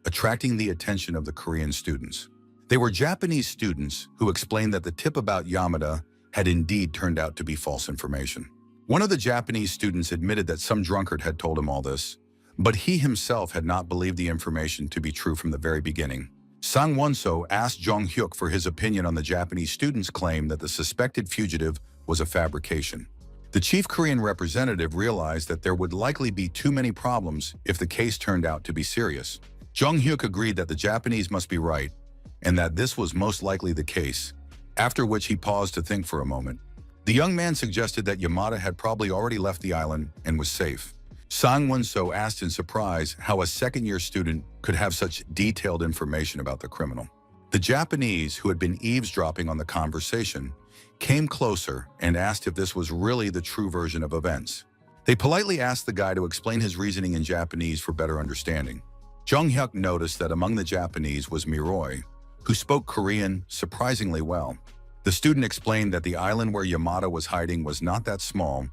Speaker 1: attracting the attention of the Korean students. They were Japanese students who explained that the tip about Yamada had indeed turned out to be false information. One of the Japanese students admitted that some drunkard had told him all this, but he himself had not believed the information to be true from the very beginning. Sang Won-so asked Jung Hyuk for his opinion on the Japanese student's claim that the suspected fugitive was a fabrication. The chief Korean representative realized that there would likely be too many problems if the case turned out to be serious. Jung Hyuk agreed that the Japanese must be right, and that this was most likely the case, after which he paused to think for a moment. The young man suggested that Yamada had probably already left the island and was safe. Sang Won-so asked in surprise how a second-year student could have such detailed information about the criminal. The Japanese, who had been eavesdropping on the conversation, came closer and asked if this was really the true version of events. They politely asked the guy to explain his reasoning in Japanese for better understanding. Jung Hyuk noticed that among the Japanese was Miroy, who spoke Korean surprisingly well. The student explained that the island where Yamada was hiding was not that small,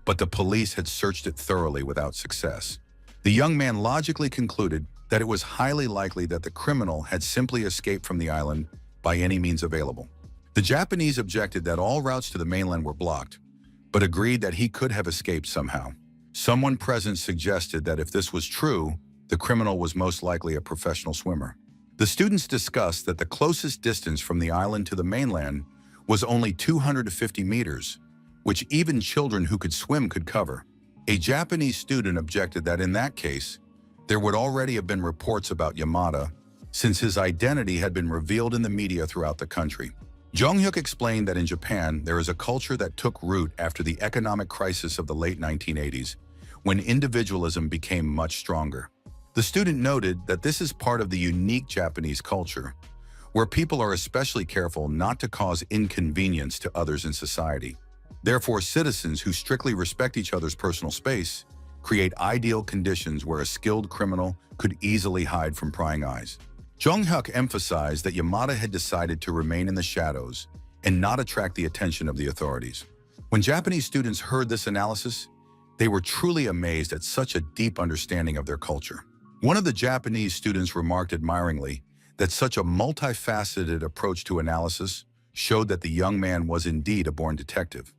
Speaker 1: but the police had searched it thoroughly without success. The young man logically concluded that it was highly likely that the criminal had simply escaped from the island by any means available. The Japanese objected that all routes to the mainland were blocked, but agreed that he could have escaped somehow. Someone present suggested that if this was true, the criminal was most likely a professional swimmer. The students discussed that the closest distance from the island to the mainland was only 250 meters, which even children who could swim could cover. A Japanese student objected that in that case, there would already have been reports about Yamada, since his identity had been revealed in the media throughout the country. Jung Hyuk explained that in Japan, there is a culture that took root after the economic crisis of the late 1980s, when individualism became much stronger. The student noted that this is part of the unique Japanese culture, where people are especially careful not to cause inconvenience to others in society. Therefore, citizens who strictly respect each other's personal space create ideal conditions where a skilled criminal could easily hide from prying eyes. Jung Hyuk emphasized that Yamada had decided to remain in the shadows and not attract the attention of the authorities. When Japanese students heard this analysis, they were truly amazed at such a deep understanding of their culture. One of the Japanese students remarked admiringly that such a multifaceted approach to analysis showed that the young man was indeed a born detective.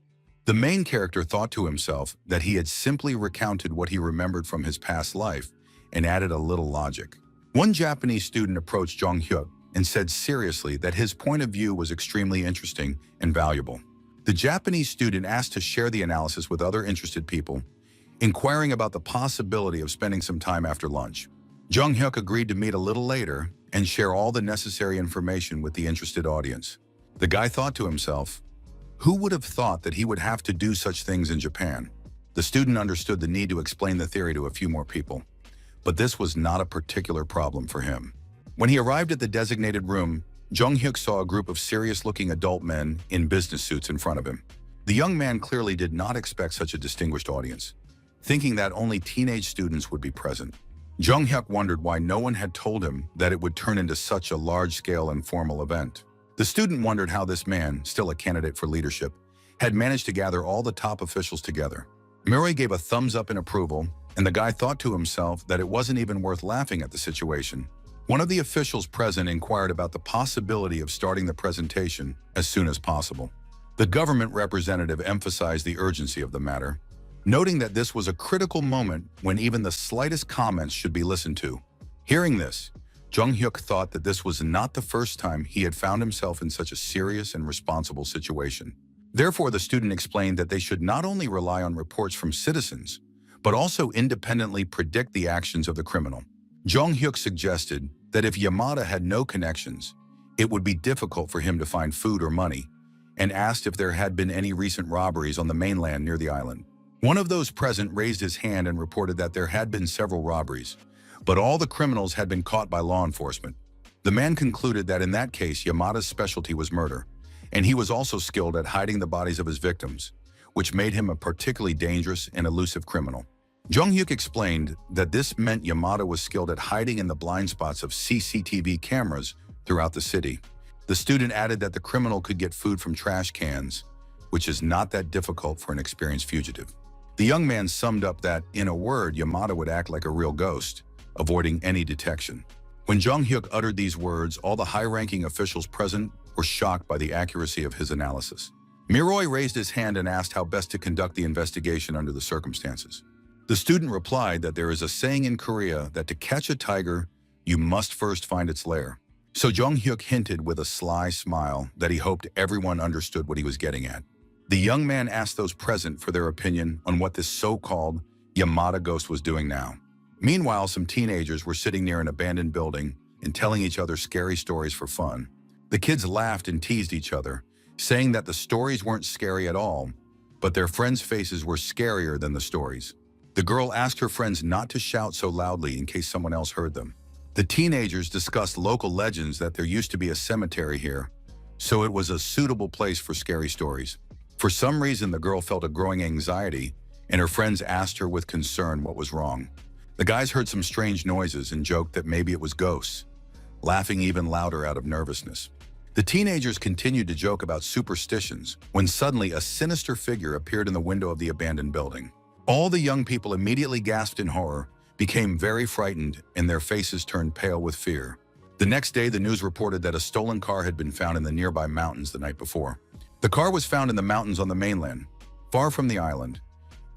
Speaker 1: The main character thought to himself that he had simply recounted what he remembered from his past life and added a little logic. One Japanese student approached Jung Hyuk and said seriously that his point of view was extremely interesting and valuable. The Japanese student asked to share the analysis with other interested people, inquiring about the possibility of spending some time after lunch. Jung Hyuk agreed to meet a little later and share all the necessary information with the interested audience. The guy thought to himself, who would have thought that he would have to do such things in Japan? The student understood the need to explain the theory to a few more people, but this was not a particular problem for him. When he arrived at the designated room, Jung Hyuk saw a group of serious-looking adult men in business suits in front of him. The young man clearly did not expect such a distinguished audience, thinking that only teenage students would be present. Jung Hyuk wondered why no one had told him that it would turn into such a large-scale and formal event. The student wondered how this man, still a candidate for leadership, had managed to gather all the top officials together. Miroy gave a thumbs up in approval, and the guy thought to himself that it wasn't even worth laughing at the situation. One of the officials present inquired about the possibility of starting the presentation as soon as possible. The government representative emphasized the urgency of the matter, noting that this was a critical moment when even the slightest comments should be listened to. Hearing this, Jung Hyuk thought that this was not the first time he had found himself in such a serious and responsible situation. Therefore, the student explained that they should not only rely on reports from citizens, but also independently predict the actions of the criminal. Jung Hyuk suggested that if Yamada had no connections, it would be difficult for him to find food or money, and asked if there had been any recent robberies on the mainland near the island. One of those present raised his hand and reported that there had been several robberies, but all the criminals had been caught by law enforcement. The man concluded that in that case, Yamada's specialty was murder, and he was also skilled at hiding the bodies of his victims, which made him a particularly dangerous and elusive criminal. Jung-hyuk explained that this meant Yamada was skilled at hiding in the blind spots of CCTV cameras throughout the city. The student added that the criminal could get food from trash cans, which is not that difficult for an experienced fugitive. The young man summed up that, in a word, Yamada would act like a real ghost, avoiding any detection. When Jung-hyuk uttered these words, all the high-ranking officials present were shocked by the accuracy of his analysis. Miroy raised his hand and asked how best to conduct the investigation under the circumstances. The student replied that there is a saying in Korea that to catch a tiger, you must first find its lair. So Jung-hyuk hinted with a sly smile that he hoped everyone understood what he was getting at. The young man asked those present for their opinion on what this so-called Yamada ghost was doing now. Meanwhile, some teenagers were sitting near an abandoned building and telling each other scary stories for fun. The kids laughed and teased each other, saying that the stories weren't scary at all, but their friends' faces were scarier than the stories. The girl asked her friends not to shout so loudly in case someone else heard them. The teenagers discussed local legends that there used to be a cemetery here, so it was a suitable place for scary stories. For some reason, the girl felt a growing anxiety, and her friends asked her with concern what was wrong. The guys heard some strange noises and joked that maybe it was ghosts, laughing even louder out of nervousness. The teenagers continued to joke about superstitions when suddenly a sinister figure appeared in the window of the abandoned building. All the young people immediately gasped in horror, became very frightened, and their faces turned pale with fear. The next day, the news reported that a stolen car had been found in the nearby mountains the night before. The car was found in the mountains on the mainland, far from the island,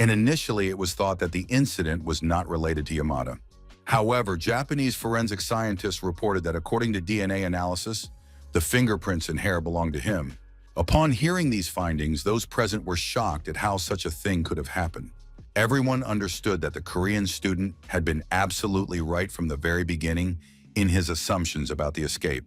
Speaker 1: and initially it was thought that the incident was not related to Yamada. However, Japanese forensic scientists reported that according to DNA analysis, the fingerprints and hair belonged to him. Upon hearing these findings, those present were shocked at how such a thing could have happened. Everyone understood that the Korean student had been absolutely right from the very beginning in his assumptions about the escape.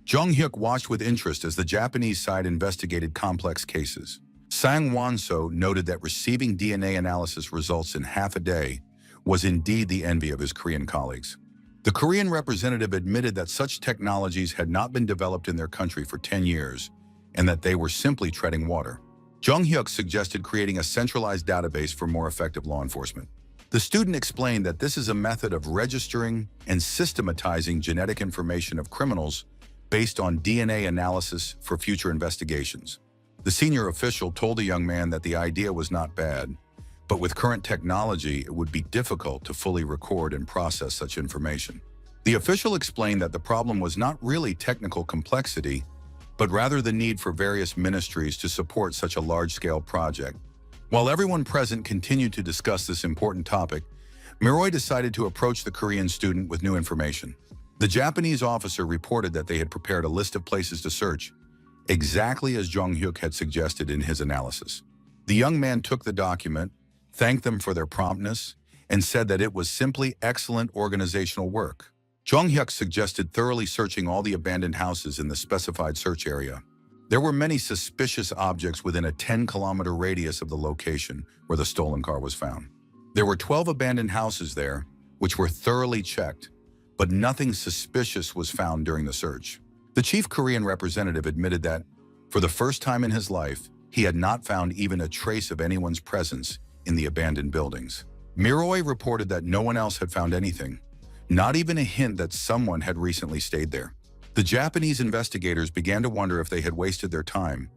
Speaker 1: Jung-hyuk watched with interest as the Japanese side investigated complex cases. Sang Won-so noted that receiving DNA analysis results in half a day was indeed the envy of his Korean colleagues. The Korean representative admitted that such technologies had not been developed in their country for 10 years and that they were simply treading water. Jung-hyuk suggested creating a centralized database for more effective law enforcement. The student explained that this is a method of registering and systematizing genetic information of criminals based on DNA analysis for future investigations. The senior official told the young man that the idea was not bad, but with current technology, it would be difficult to fully record and process such information. The official explained that the problem was not really technical complexity, but rather the need for various ministries to support such a large-scale project. While everyone present continued to discuss this important topic, Miroy decided to approach the Korean student with new information. The Japanese officer reported that they had prepared a list of places to search, exactly as Jung-hyuk had suggested in his analysis. The young man took the document, thanked them for their promptness, and said that it was simply excellent organizational work. Jung-hyuk suggested thoroughly searching all the abandoned houses in the specified search area. There were many suspicious objects within a 10-kilometer radius of the location where the stolen car was found. There were 12 abandoned houses there, which were thoroughly checked, but nothing suspicious was found during the search. The chief Korean representative admitted that, for the first time in his life, he had not found even a trace of anyone's presence in the abandoned buildings. Miroy reported that no one else had found anything, not even a hint that someone had recently stayed there. The Japanese investigators began to wonder if they had wasted their time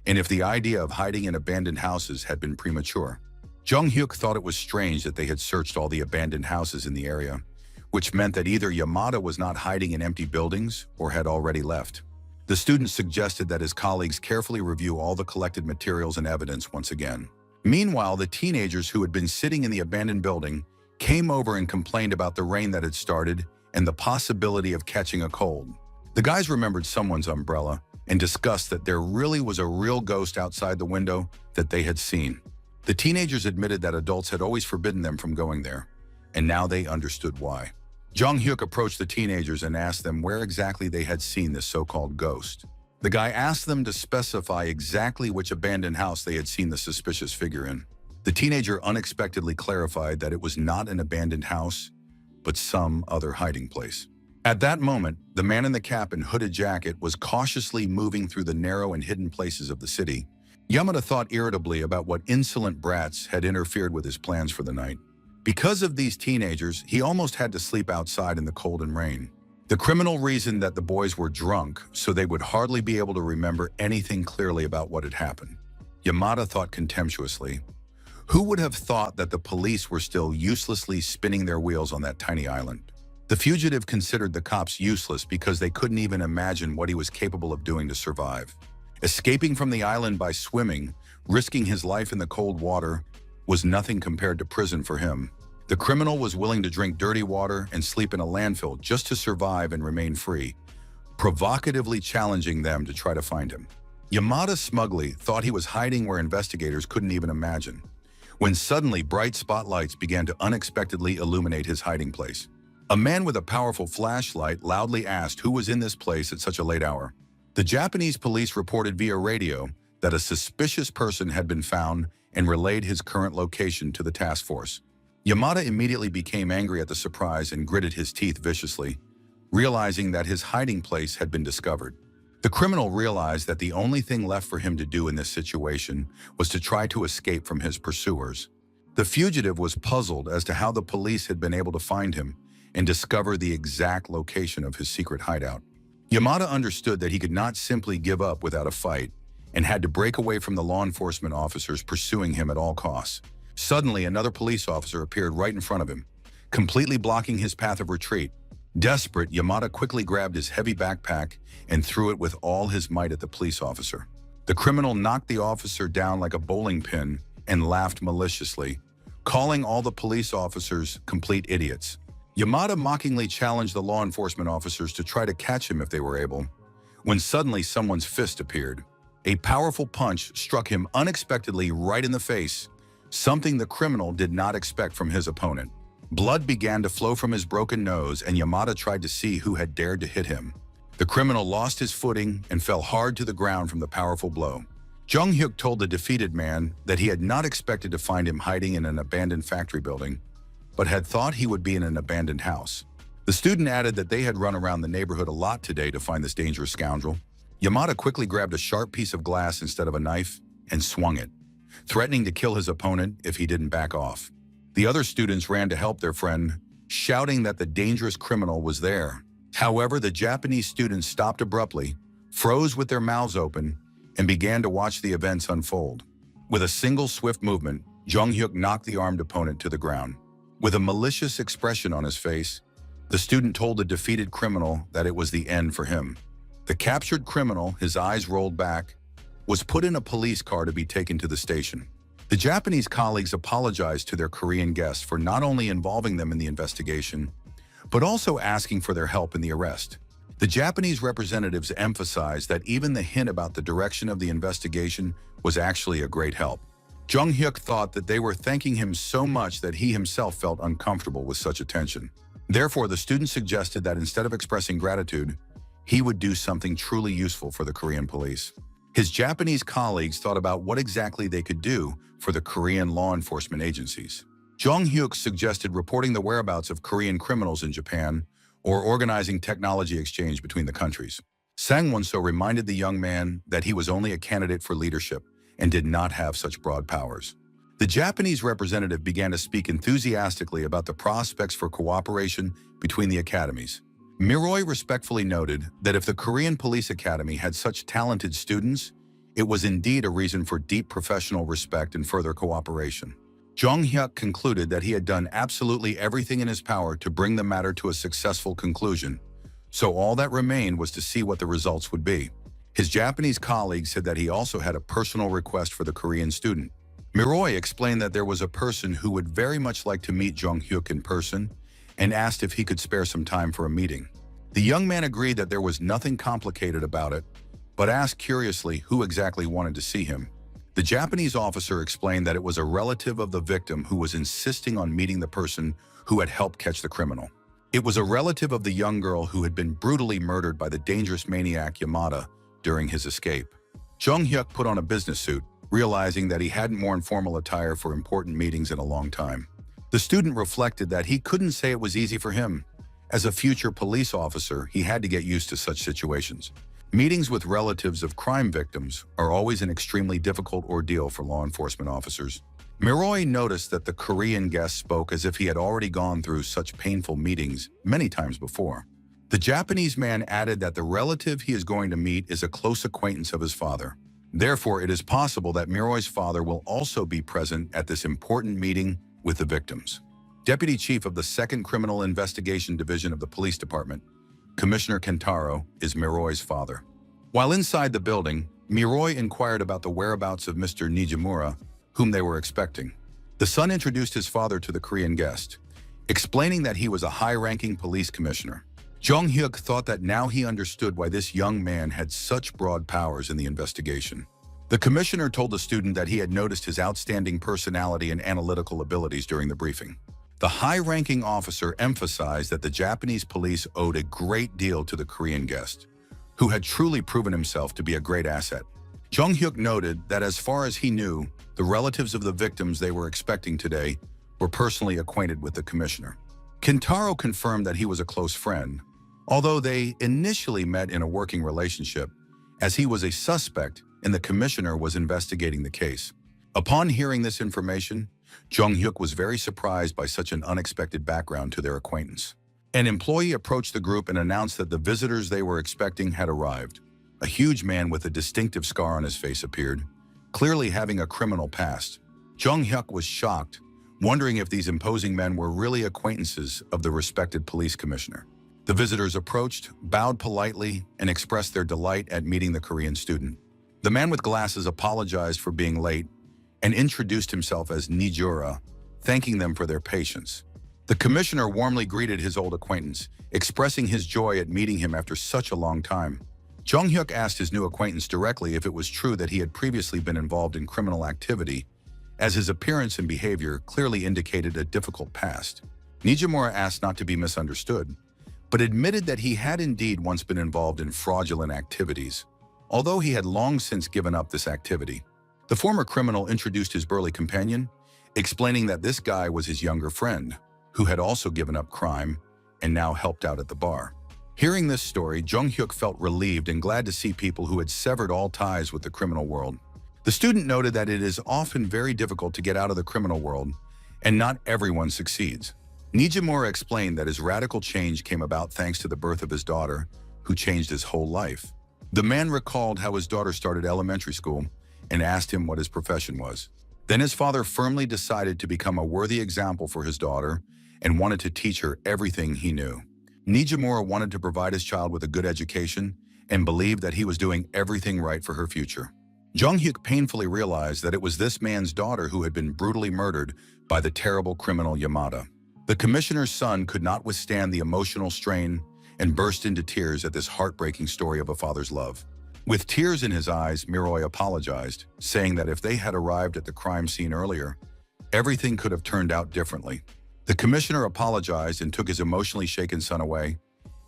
Speaker 1: and if the idea of hiding in abandoned houses had been premature. Jung-hyuk thought it was strange that they had searched all the abandoned houses in the area, which meant that either Yamada was not hiding in empty buildings or had already left. The student suggested that his colleagues carefully review all the collected materials and evidence once again. Meanwhile, the teenagers who had been sitting in the abandoned building came over and complained about the rain that had started and the possibility of catching a cold. The guys remembered someone's umbrella and discussed that there really was a real ghost outside the window that they had seen. The teenagers admitted that adults had always forbidden them from going there, and now they understood why. Jung-hyuk approached the teenagers and asked them where exactly they had seen this so-called ghost. The guy asked them to specify exactly which abandoned house they had seen the suspicious figure in. The teenager unexpectedly clarified that it was not an abandoned house, but some other hiding place. At that moment, the man in the cap and hooded jacket was cautiously moving through the narrow and hidden places of the city. Yamada thought irritably about what insolent brats had interfered with his plans for the night. Because of these teenagers, he almost had to sleep outside in the cold and rain. The criminal reasoned that the boys were drunk, so they would hardly be able to remember anything clearly about what had happened. Yamada thought contemptuously. Who would have thought that the police were still uselessly spinning their wheels on that tiny island? The fugitive considered the cops useless because they couldn't even imagine what he was capable of doing to survive. Escaping from the island by swimming, risking his life in the cold water, was nothing compared to prison for him. The criminal was willing to drink dirty water and sleep in a landfill just to survive and remain free, provocatively challenging them to try to find him. Yamada smugly thought he was hiding where investigators couldn't even imagine, when suddenly bright spotlights began to unexpectedly illuminate his hiding place. A man with a powerful flashlight loudly asked who was in this place at such a late hour. The Japanese police reported via radio that a suspicious person had been found and relayed his current location to the task force. Yamada immediately became angry at the surprise and gritted his teeth viciously, realizing that his hiding place had been discovered. The criminal realized that the only thing left for him to do in this situation was to try to escape from his pursuers. The fugitive was puzzled as to how the police had been able to find him and discover the exact location of his secret hideout. Yamada understood that he could not simply give up without a fight and had to break away from the law enforcement officers pursuing him at all costs. Suddenly, another police officer appeared right in front of him, completely blocking his path of retreat. Desperate, Yamada quickly grabbed his heavy backpack and threw it with all his might at the police officer. The criminal knocked the officer down like a bowling pin and laughed maliciously, calling all the police officers complete idiots. Yamada mockingly challenged the law enforcement officers to try to catch him if they were able, when suddenly someone's fist appeared. A powerful punch struck him unexpectedly right in the face, something the criminal did not expect from his opponent. Blood began to flow from his broken nose, and Yamada tried to see who had dared to hit him. The criminal lost his footing and fell hard to the ground from the powerful blow. Jung-hyuk told the defeated man that he had not expected to find him hiding in an abandoned factory building, but had thought he would be in an abandoned house. The student added that they had run around the neighborhood a lot today to find this dangerous scoundrel. Yamada quickly grabbed a sharp piece of glass instead of a knife and swung it, threatening to kill his opponent if he didn't back off. The other students ran to help their friend, shouting that the dangerous criminal was there. However, the Japanese students stopped abruptly, froze with their mouths open, and began to watch the events unfold. With a single swift movement, Jung-hyuk knocked the armed opponent to the ground. With a malicious expression on his face, the student told the defeated criminal that it was the end for him. The captured criminal, his eyes rolled back, was put in a police car to be taken to the station. The Japanese colleagues apologized to their Korean guests for not only involving them in the investigation, but also asking for their help in the arrest. The Japanese representatives emphasized that even the hint about the direction of the investigation was actually a great help. Jung-hyuk thought that they were thanking him so much that he himself felt uncomfortable with such attention. Therefore, the student suggested that instead of expressing gratitude, he would do something truly useful for the Korean police. His Japanese colleagues thought about what exactly they could do for the Korean law enforcement agencies. Jung-hyuk suggested reporting the whereabouts of Korean criminals in Japan or organizing technology exchange between the countries. Sang-won-so reminded the young man that he was only a candidate for leadership and did not have such broad powers. The Japanese representative began to speak enthusiastically about the prospects for cooperation between the academies. Miroy respectfully noted that if the Korean Police Academy had such talented students, it was indeed a reason for deep professional respect and further cooperation. Jung-hyuk concluded that he had done absolutely everything in his power to bring the matter to a successful conclusion, so all that remained was to see what the results would be. His Japanese colleague said that he also had a personal request for the Korean student. Miroy explained that there was a person who would very much like to meet Jung-hyuk in person and asked if he could spare some time for a meeting. The young man agreed that there was nothing complicated about it, but asked curiously who exactly wanted to see him. The Japanese officer explained that it was a relative of the victim who was insisting on meeting the person who had helped catch the criminal. It was a relative of the young girl who had been brutally murdered by the dangerous maniac Yamada during his escape. Jung-hyuk put on a business suit, realizing that he hadn't worn formal attire for important meetings in a long time. The student reflected that he couldn't say it was easy for him, As a future police officer, he had to get used to such situations. Meetings with relatives of crime victims are always an extremely difficult ordeal for law enforcement officers. Miroy noticed that the Korean guest spoke as if he had already gone through such painful meetings many times before. The Japanese man added that the relative he is going to meet is a close acquaintance of his father. Therefore, it is possible that Miroy's father will also be present at this important meeting with the victims. Deputy Chief of the 2nd Criminal Investigation Division of the Police Department, Commissioner Kentaro, is Miroy's father. While inside the building, Miroy inquired about the whereabouts of Mr. Nijimura, whom they were expecting. The son introduced his father to the Korean guest, explaining that he was a high-ranking police commissioner. Jung Hyuk thought that now he understood why this young man had such broad powers in the investigation. The commissioner told the student that he had noticed his outstanding personality and analytical abilities during the briefing. The high-ranking officer emphasized that the Japanese police owed a great deal to the Korean guest, who had truly proven himself to be a great asset. Jung Hyuk noted that as far as he knew, the relatives of the victims they were expecting today were personally acquainted with the commissioner. Kentaro confirmed that he was a close friend, although they initially met in a working relationship, as he was a suspect and the commissioner was investigating the case. Upon hearing this information, Jung Hyuk was very surprised by such an unexpected background to their acquaintance. An employee approached the group and announced that the visitors they were expecting had arrived. A huge man with a distinctive scar on his face appeared, clearly having a criminal past. Jung Hyuk was shocked, wondering if these imposing men were really acquaintances of the respected police commissioner. The visitors approached, bowed politely, and expressed their delight at meeting the Korean student. The man with glasses apologized for being late and introduced himself as Nijura, thanking them for their patience. The commissioner warmly greeted his old acquaintance, expressing his joy at meeting him after such a long time. Jung Hyuk asked his new acquaintance directly if it was true that he had previously been involved in criminal activity, as his appearance and behavior clearly indicated a difficult past. Nijimura asked not to be misunderstood, but admitted that he had indeed once been involved in fraudulent activities, although he had long since given up this activity. The former criminal introduced his burly companion, explaining that this guy was his younger friend, who had also given up crime and now helped out at the bar. Hearing this story, Jung Hyuk felt relieved and glad to see people who had severed all ties with the criminal world. The student noted that it is often very difficult to get out of the criminal world, and not everyone succeeds. Nijimura explained that his radical change came about thanks to the birth of his daughter, who changed his whole life. The man recalled how his daughter started elementary school and asked him what his profession was. Then his father firmly decided to become a worthy example for his daughter and wanted to teach her everything he knew. Nijimura wanted to provide his child with a good education and believed that he was doing everything right for her future. Jung Hyuk painfully realized that it was this man's daughter who had been brutally murdered by the terrible criminal Yamada. The commissioner's son could not withstand the emotional strain and burst into tears at this heartbreaking story of a father's love. With tears in his eyes, Miroy apologized, saying that if they had arrived at the crime scene earlier, everything could have turned out differently. The commissioner apologized and took his emotionally shaken son away,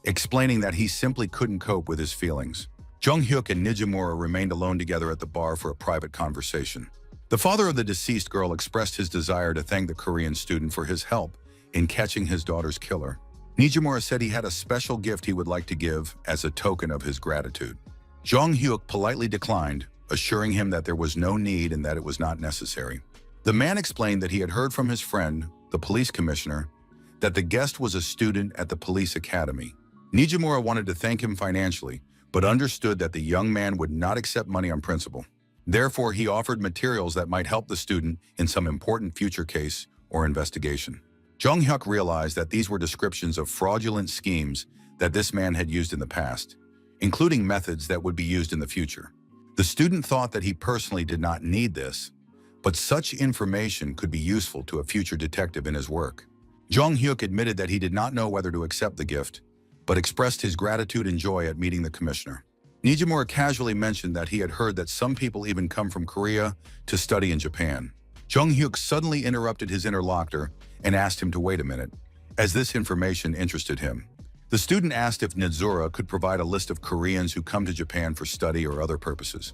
Speaker 1: explaining that he simply couldn't cope with his feelings. Jung Hyuk and Nijimura remained alone together at the bar for a private conversation. The father of the deceased girl expressed his desire to thank the Korean student for his help in catching his daughter's killer. Nijimura said he had a special gift he would like to give as a token of his gratitude. Jung Hyuk politely declined, assuring him that there was no need and that it was not necessary. The man explained that he had heard from his friend, the police commissioner, that the guest was a student at the police academy. Nijimura wanted to thank him financially, but understood that the young man would not accept money on principle. Therefore, he offered materials that might help the student in some important future case or investigation. Jung Hyuk realized that these were descriptions of fraudulent schemes that this man had used in the past, including methods that would be used in the future. The student thought that he personally did not need this, but such information could be useful to a future detective in his work. Jung Hyuk admitted that he did not know whether to accept the gift, but expressed his gratitude and joy at meeting the commissioner. Nijimura casually mentioned that he had heard that some people even come from Korea to study in Japan. Jung Hyuk suddenly interrupted his interlocutor and asked him to wait a minute, as this information interested him. The student asked if Nijimura could provide a list of Koreans who come to Japan for study or other purposes.